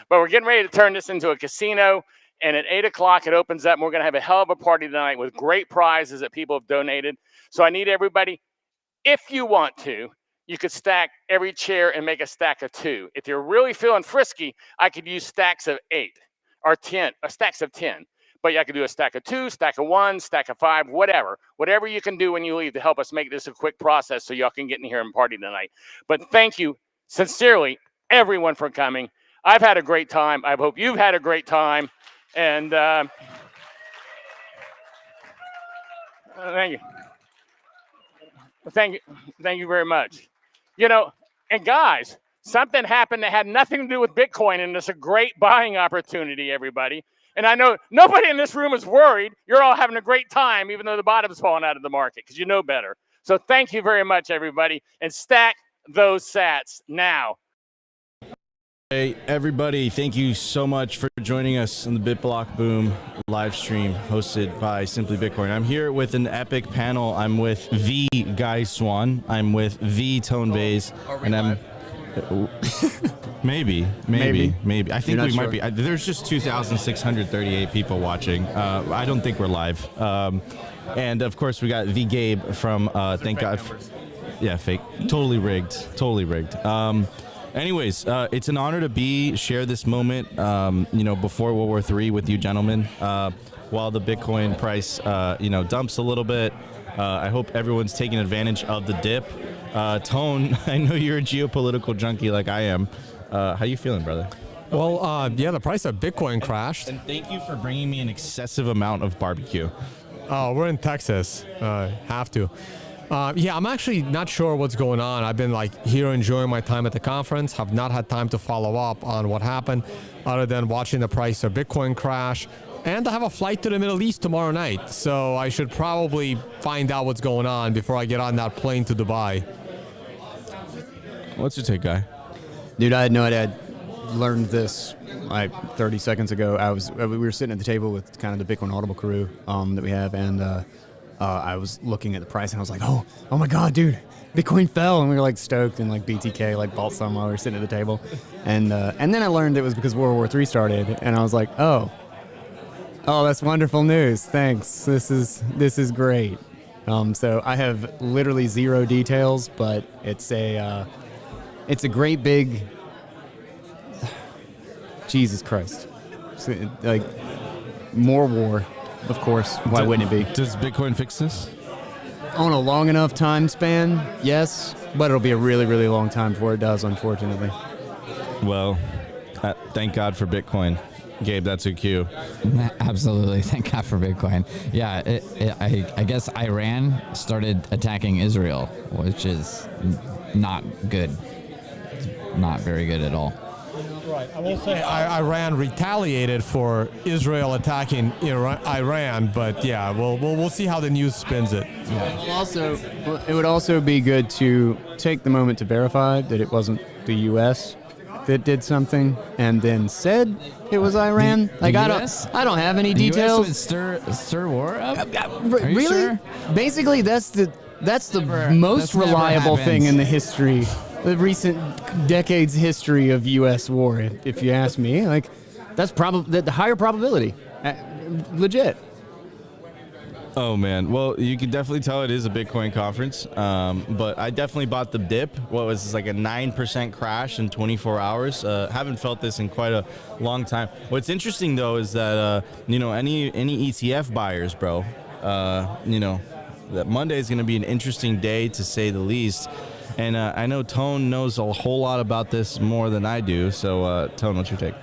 But we're getting ready to turn this into a casino. And at 8 o'clock, it opens up. And we're going to have a hell of a party tonight with great prizes that people have donated. So I need everybody, if you want to, you could stack every chair and make a stack of 2. If you're really feeling frisky, I could use stacks of 8. are 10, stacks of 10. But you can do a stack of 2, stack of 1, stack of 5, whatever. Whatever you can do when you leave to help us make this a quick process so y'all can get in here and party tonight. But thank you sincerely, everyone, for coming. I've had a great time. I hope you've had a great time. And thank you. Thank you very much. You know, and guys, something happened that had nothing to do with Bitcoin, and it's a great buying opportunity, everybody. And I know nobody in this room is worried. You're all having a great time, even though the bottom's falling out of the market, because you know better. So thank you very much, everybody, and stack those sats now. Hey, everybody, thank you so much for joining us on the BitBlockBoom live stream hosted by Simply Bitcoin. I'm here with an epic panel. I'm with the Guy Swan. I'm with the Tone Bays. And I'm... Maybe. I think we might be. There's just 2,638 people watching. I don't think we're live. And of course, we got the Gabe from Thank God. Yeah, fake. Totally rigged. Anyways, it's an honor to share this moment, before World War III with you gentlemen. While the Bitcoin price, dumps a little bit, I hope everyone's taking advantage of the dip. Tone, I know you're a geopolitical junkie like I am. How you feeling, brother? Well, the price of Bitcoin crashed. And thank you for bringing me an excessive amount of barbecue. Oh, we're in Texas. Have to. I'm actually not sure what's going on. I've been here enjoying my time at the conference. Have not had time to follow up on what happened other than watching the price of Bitcoin crash. And I have a flight to the Middle East tomorrow night. So I should probably find out what's going on before I get on that plane to Dubai. What's your take, Guy? Dude, I had no idea. I learned this 30 seconds ago. We were sitting at the table with kind of the Bitcoin Audible crew that we have, and I was looking at the price, and I was like, oh my God, dude, Bitcoin fell, and we were stoked, and BTK bought some while we were sitting at the table, and then I learned it was because World War III started, and I was like, oh, that's wonderful news. Thanks. This is great. So I have literally zero details, but it's a great big. Jesus Christ. More war, of course. Why wouldn't it be? Does Bitcoin fix this? On a long enough time span, yes, but it'll be a really, really long time before it does, unfortunately. Well, thank God for Bitcoin. Gabe, that's a cue. Absolutely. Thank God for Bitcoin. Yeah, I guess Iran started attacking Israel, which is not good. Not very good at all. Right. I will say Iran retaliated for Israel attacking Iran, but yeah, we'll see how the news spins it. Yeah. It would also be good to take the moment to verify that it wasn't the U.S. that did something and then said it was Iran. I don't have any details. The US would stir war up? Really? Sure? Basically, that's the most reliable thing in the history. The recent decades history of U.S. war, if you ask me, that's probably the higher probability, legit. Oh man, well you can definitely tell it is a Bitcoin conference, but I definitely bought the dip. What was this, a 9% crash in 24 hours? Haven't felt this in quite a long time. What's interesting though is that any ETF buyers, bro, that Monday is going to be an interesting day to say the least. And I know Tone knows a whole lot about this more than I do. So, Tone, what's your take?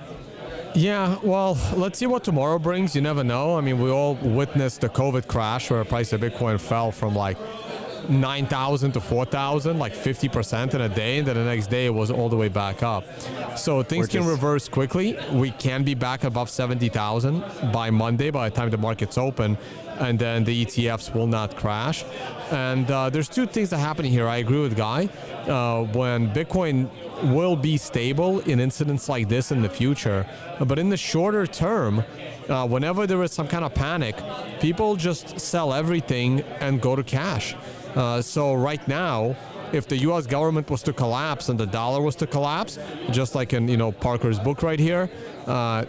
Yeah, well, let's see what tomorrow brings. You never know. I mean, we all witnessed the COVID crash where the price of Bitcoin fell from 9,000 to 4,000, 50% in a day. And then the next day it was all the way back up. So things can reverse quickly. We can be back above 70,000 by Monday, by the time the market's open. And then the ETFs will not crash. And there's two things that happen here. I agree with Guy. When Bitcoin will be stable in incidents like this in the future, but in the shorter term, whenever there is some kind of panic, people just sell everything and go to cash. So right now, if the U.S. government was to collapse and the dollar was to collapse, just like in Parker's book right here,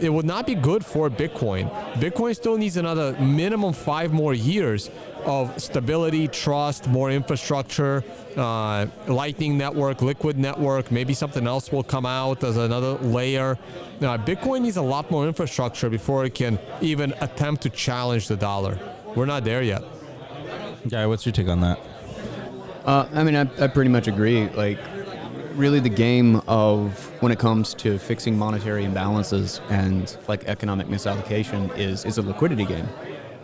it would not be good for Bitcoin. Bitcoin still needs another minimum 5 more years of stability, trust, more infrastructure, Lightning Network, Liquid Network, maybe something else will come out as another layer. Bitcoin needs a lot more infrastructure before it can even attempt to challenge the dollar. We're not there yet. Guy, what's your take on that? I mean, I pretty much agree. Like, really the game of when it comes to fixing monetary imbalances and like economic misallocation is a liquidity game.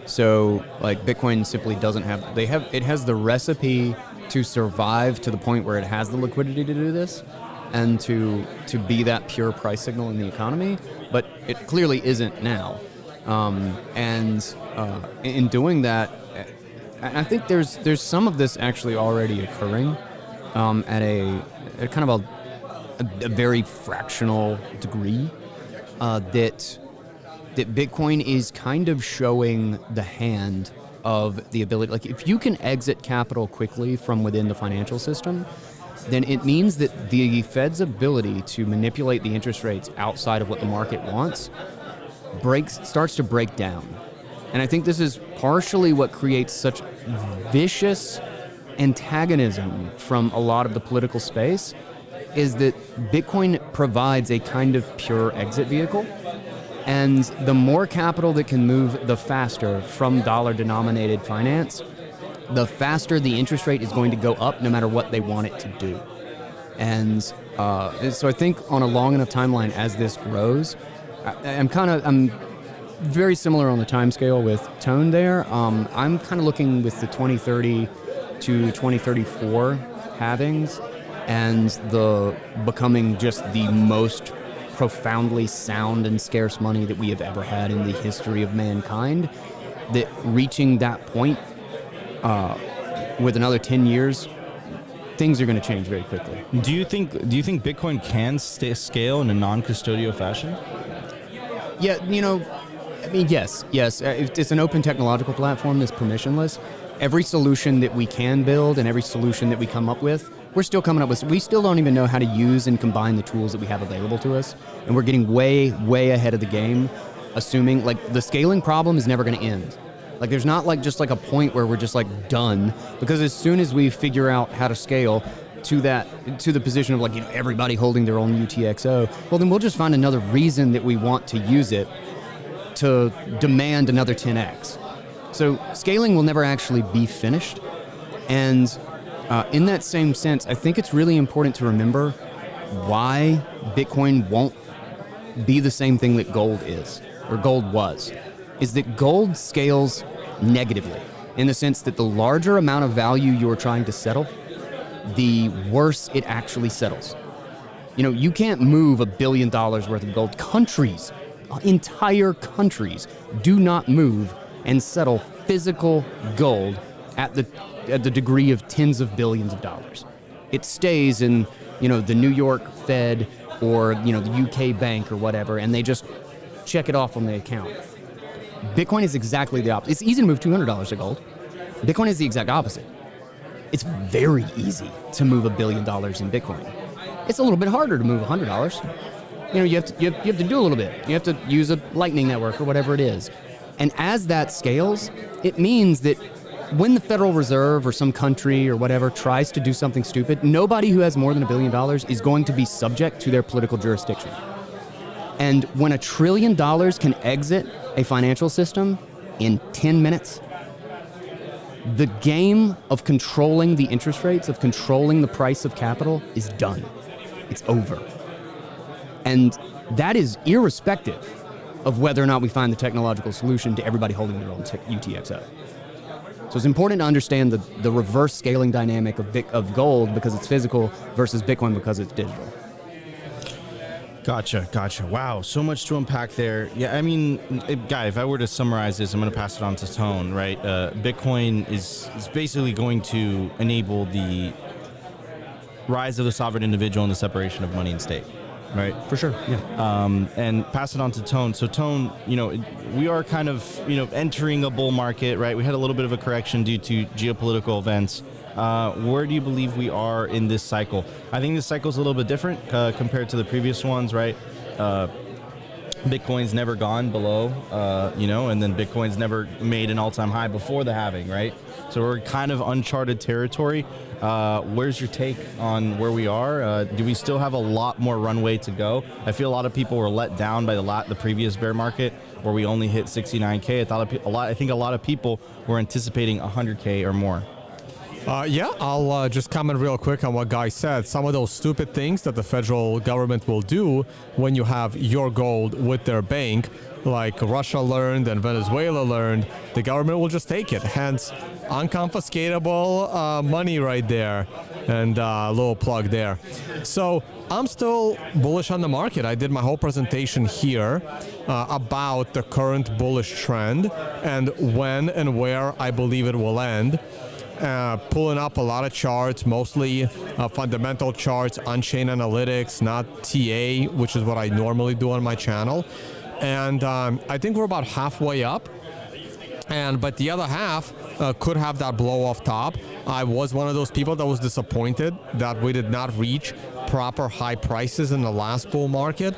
So like Bitcoin simply doesn't have, it has the recipe to survive to the point where it has the liquidity to do this and to be that pure price signal in the economy, but it clearly isn't now. In doing that, I think there's some of this actually already occurring at kind of a very fractional degree that Bitcoin is kind of showing the hand of the ability, like if you can exit capital quickly from within the financial system, then it means that the Fed's ability to manipulate the interest rates outside of what the market wants starts to break down. And I think this is partially what creates such vicious antagonism from a lot of the political space, is that Bitcoin provides a kind of pure exit vehicle. And the more capital that can move, the faster from dollar-denominated finance, the faster the interest rate is going to go up no matter what they want it to do. And so I think on a long enough timeline as this grows, I'm very similar on the timescale with Tone there. I'm kind of looking with the 2030 to 2034 halvings and the becoming just the most profoundly sound and scarce money that we have ever had in the history of mankind, that reaching that point with another 10 years, things are going to change very quickly. Do you think Bitcoin can scale in a non-custodial fashion? Yeah, I mean, yes. It's an open technological platform that's permissionless. Every solution that we can build and every solution that we come up with, we're still coming up with. We still don't even know how to use and combine the tools that we have available to us, and we're getting way, way ahead of the game, assuming like the scaling problem is never going to end. Like there's not like just like a point where we're just like done, because as soon as we figure out how to scale to the position of like everybody holding their own UTXO, well then we'll just find another reason that we want to use it to demand another 10x. So scaling will never actually be finished, and in that same sense, I think it's really important to remember why Bitcoin won't be the same thing that gold is, or gold was, is that gold scales negatively, in the sense that the larger amount of value you're trying to settle, the worse it actually settles. You can't move $1 billion worth of gold. Countries, entire countries, do not move and settle physical gold at the degree of tens of billions of dollars. It stays in, the New York Fed or, the UK bank or whatever, and they just check it off on the account. Bitcoin is exactly the opposite. It's easy to move $200 of gold. Bitcoin is the exact opposite. It's very easy to move $1 billion in Bitcoin. It's a little bit harder to move $100. You have to do a little bit. You have to use a Lightning Network or whatever it is. And as that scales, it means that when the Federal Reserve or some country or whatever tries to do something stupid, nobody who has more than $1 billion is going to be subject to their political jurisdiction. And when $1 trillion can exit a financial system in 10 minutes, the game of controlling the interest rates, of controlling the price of capital is done. It's over. And that is irrespective of whether or not we find the technological solution to everybody holding their own UTXO. So it's important to understand the reverse scaling dynamic of gold because it's physical versus Bitcoin because it's digital. Gotcha. Wow, so much to unpack there. Yeah, I mean, Guy, if I were to summarize this, I'm going to pass it on to Tone, right? Bitcoin is basically going to enable the rise of the sovereign individual and the separation of money and state, right? For sure, yeah. And pass it on to Tone. So Tone, we are kind of, entering a bull market, right? We had a little bit of a correction due to geopolitical events. Where do you believe we are in this cycle? I think this cycle is a little bit different compared to the previous ones, right? Bitcoin's never gone below, and then Bitcoin's never made an all-time high before the halving, right? So we're kind of uncharted territory. Where's your take on where we are? Do we still have a lot more runway to go? I feel a lot of people were let down by the previous bear market where we only hit 69K. I think a lot of people were anticipating 100K or more. I'll just comment real quick on what Guy said. Some of those stupid things that the federal government will do when you have your gold with their bank, like Russia learned and Venezuela learned, the government will just take it. Hence, unconfiscatable money right there. And a little plug there. So I'm still bullish on the market. I did my whole presentation here about the current bullish trend and when and where I believe it will end. Pulling up a lot of charts, mostly fundamental charts, on-chain analytics, not TA, which is what I normally do on my channel. And I think we're about halfway up. But the other half could have that blow off top. I was one of those people that was disappointed that we did not reach proper high prices in the last bull market.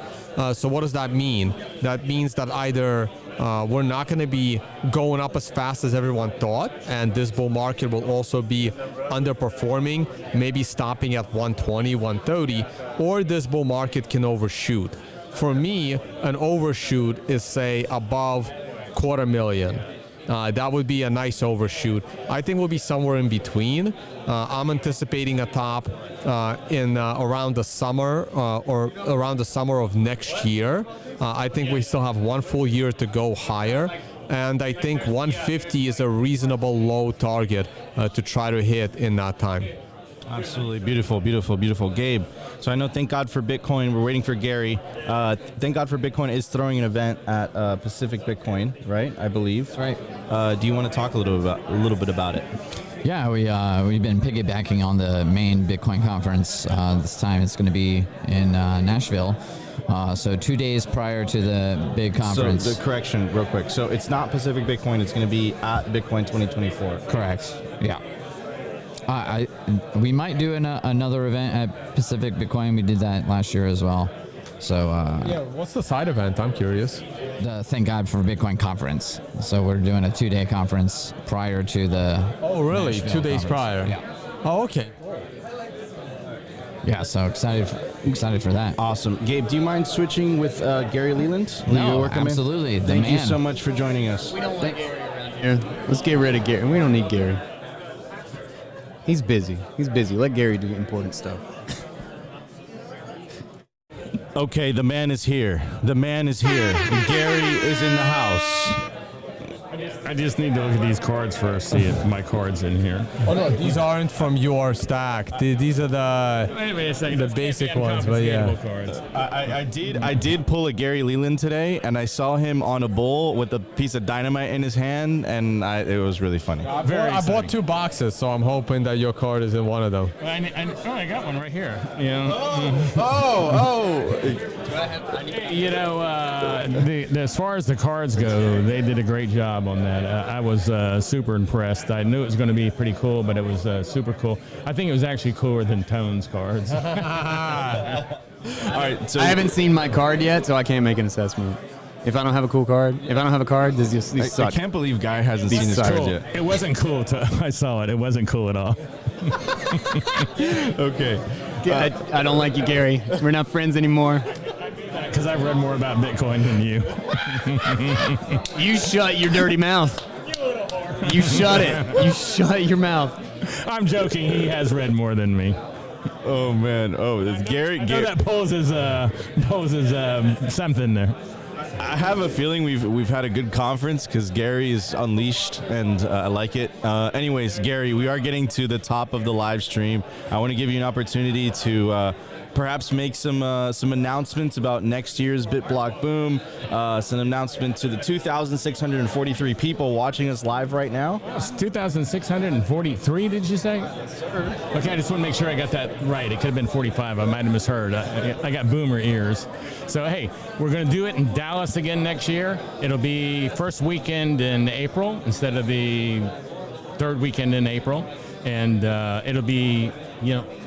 So what does that mean? That means that either we're not going to be going up as fast as everyone thought, and this bull market will also be underperforming, maybe stopping at 120, 130, or this bull market can overshoot. For me, an overshoot is, say, above 250,000. That would be a nice overshoot. I think we'll be somewhere in between. I'm anticipating a top in around the summer or around the summer of next year. I think we still have one full year to go higher. And I think 150 is a reasonable low target to try to hit in that time. Absolutely. Beautiful, beautiful, beautiful. Gabe, so I know Thank God for Bitcoin. We're waiting for Gary. Thank God for Bitcoin is throwing an event at Pacific Bitcoin, right? I believe. That's right. Do you want to talk a little bit about it? Yeah, we've been piggybacking on the main Bitcoin conference. This time it's going to be in Nashville. So 2 days prior to the big conference. So the correction, real quick. So it's not Pacific Bitcoin. It's going to be at Bitcoin 2024. Correct. Yeah. We might do another event at Pacific Bitcoin. We did that last year as well. So what's the side event? I'm curious. The Thank God for Bitcoin conference. So we're doing a 2-day conference prior to the. Oh, really? Nashville 2 days conference. prior. Yeah. Oh, okay. Yeah. So excited for that. Awesome. Gabe, do you mind switching with Gary Leland? No, absolutely. Thank you so much for joining us. We don't want Gary around here. Let's get rid of Gary. We don't need Gary. He's busy. Let Gary do important stuff. Okay, the man is here. Gary is in the house. I just need to look at these cards first, see if my card's in here. Oh no, these aren't from your stack. These are the basic ones, but yeah. Cards. I did pull a Gary Leland today, and I saw him on a bull with a piece of dynamite in his hand, and it was really funny. I bought 2 boxes, so I'm hoping that your card is in one of them. I got one right here. You know, as far as the cards go, they did a great job on that. I was super impressed. I knew it was going to be pretty cool, but it was super cool. I think it was actually cooler than Tone's cards. All right, so I haven't seen my card yet, so I can't make an assessment. If I don't have a cool card, these suck. I can't believe Guy hasn't seen his card yet. It wasn't cool. I saw it. It wasn't cool at all. Okay. I don't like you, Gary. We're not friends anymore. Because I've read more about Bitcoin than you. You shut your dirty mouth. You shut it. You shut your mouth. I'm joking. He has read more than me. Oh man. Oh, it's Gary. I know that poses something there. I have a feeling we've had a good conference because Gary is unleashed, and I like it. Anyways, Gary, we are getting to the top of the live stream. I want to give you an opportunity to perhaps make some announcements about next year's BitBlockBoom. Some announcement to the 2,643 people watching us live right now. It's 2,643, did you say? Yes, sir. Okay, I just want to make sure I got that right. It could have been 45. I might have misheard. I got boomer ears. So, hey, we're going to do it in Dallas again next year. It'll be first weekend in April instead of the third weekend in April. and it'll be,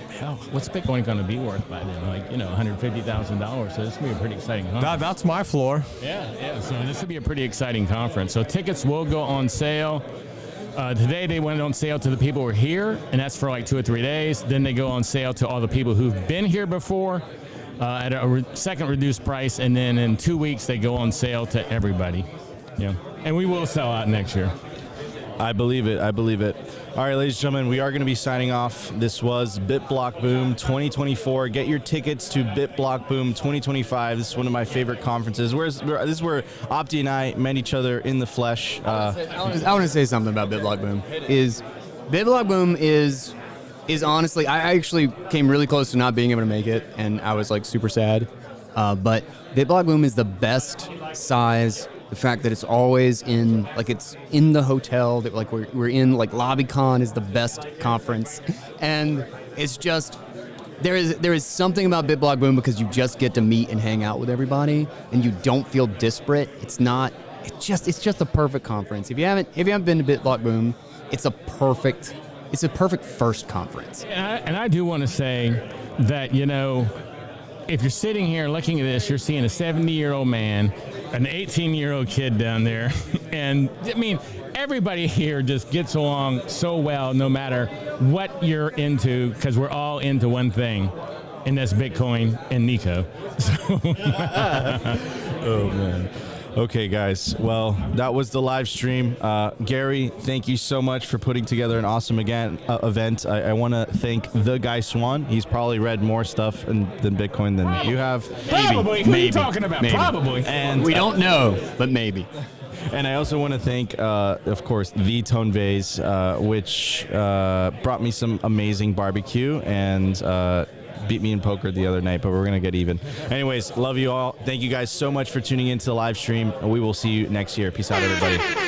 hell, what's Bitcoin going to be worth by then? Like, $150,000. So this will be a pretty exciting conference. That's my floor. Yeah. So this will be a pretty exciting conference. So tickets will go on sale. Today they went on sale to the people who are here, and that's for like 2 or 3 days. Then they go on sale to all the people who've been here before at a second reduced price, and then in 2 weeks they go on sale to everybody. Yeah, and we will sell out next year. I believe it. All right, ladies and gentlemen, we are going to be signing off. This was BitBlockBoom 2024. Get your tickets to BitBlockBoom 2025. This is one of my favorite conferences. This is where Opti and I met each other in the flesh. I want to say something about BitBlockBoom. BitBlockBoom is honestly, I actually came really close to not being able to make it, and I was like super sad. But BitBlockBoom is the best size. The fact that it's always it's in the hotel, that like we're in, like LobbyCon is the best conference. And it's just, there is something about BitBlockBoom because you just get to meet and hang out with everybody and you don't feel disparate. It's just a perfect conference. If you haven't been to BitBlockBoom, it's a perfect first conference. And I do want to say that, if you're sitting here looking at this, you're seeing a 70-year-old man, an 18-year-old kid down there. And I mean, everybody here just gets along so well, no matter what you're into, because we're all into one thing, and that's Bitcoin and Nico. Oh, man. Okay, guys. Well, that was the live stream. Gary, thank you so much for putting together an awesome event. I want to thank the guy Swan. He's probably read more stuff than Bitcoin than you have. Probably. Who are you talking about? Maybe. Probably. And we don't know, but maybe. And I also want to thank, of course, the Tone Vase, which brought me some amazing barbecue and beat me in poker the other night, but we're going to get even. Anyways, love you all. Thank you guys so much for tuning into the live stream. We will see you next year. Peace out, everybody.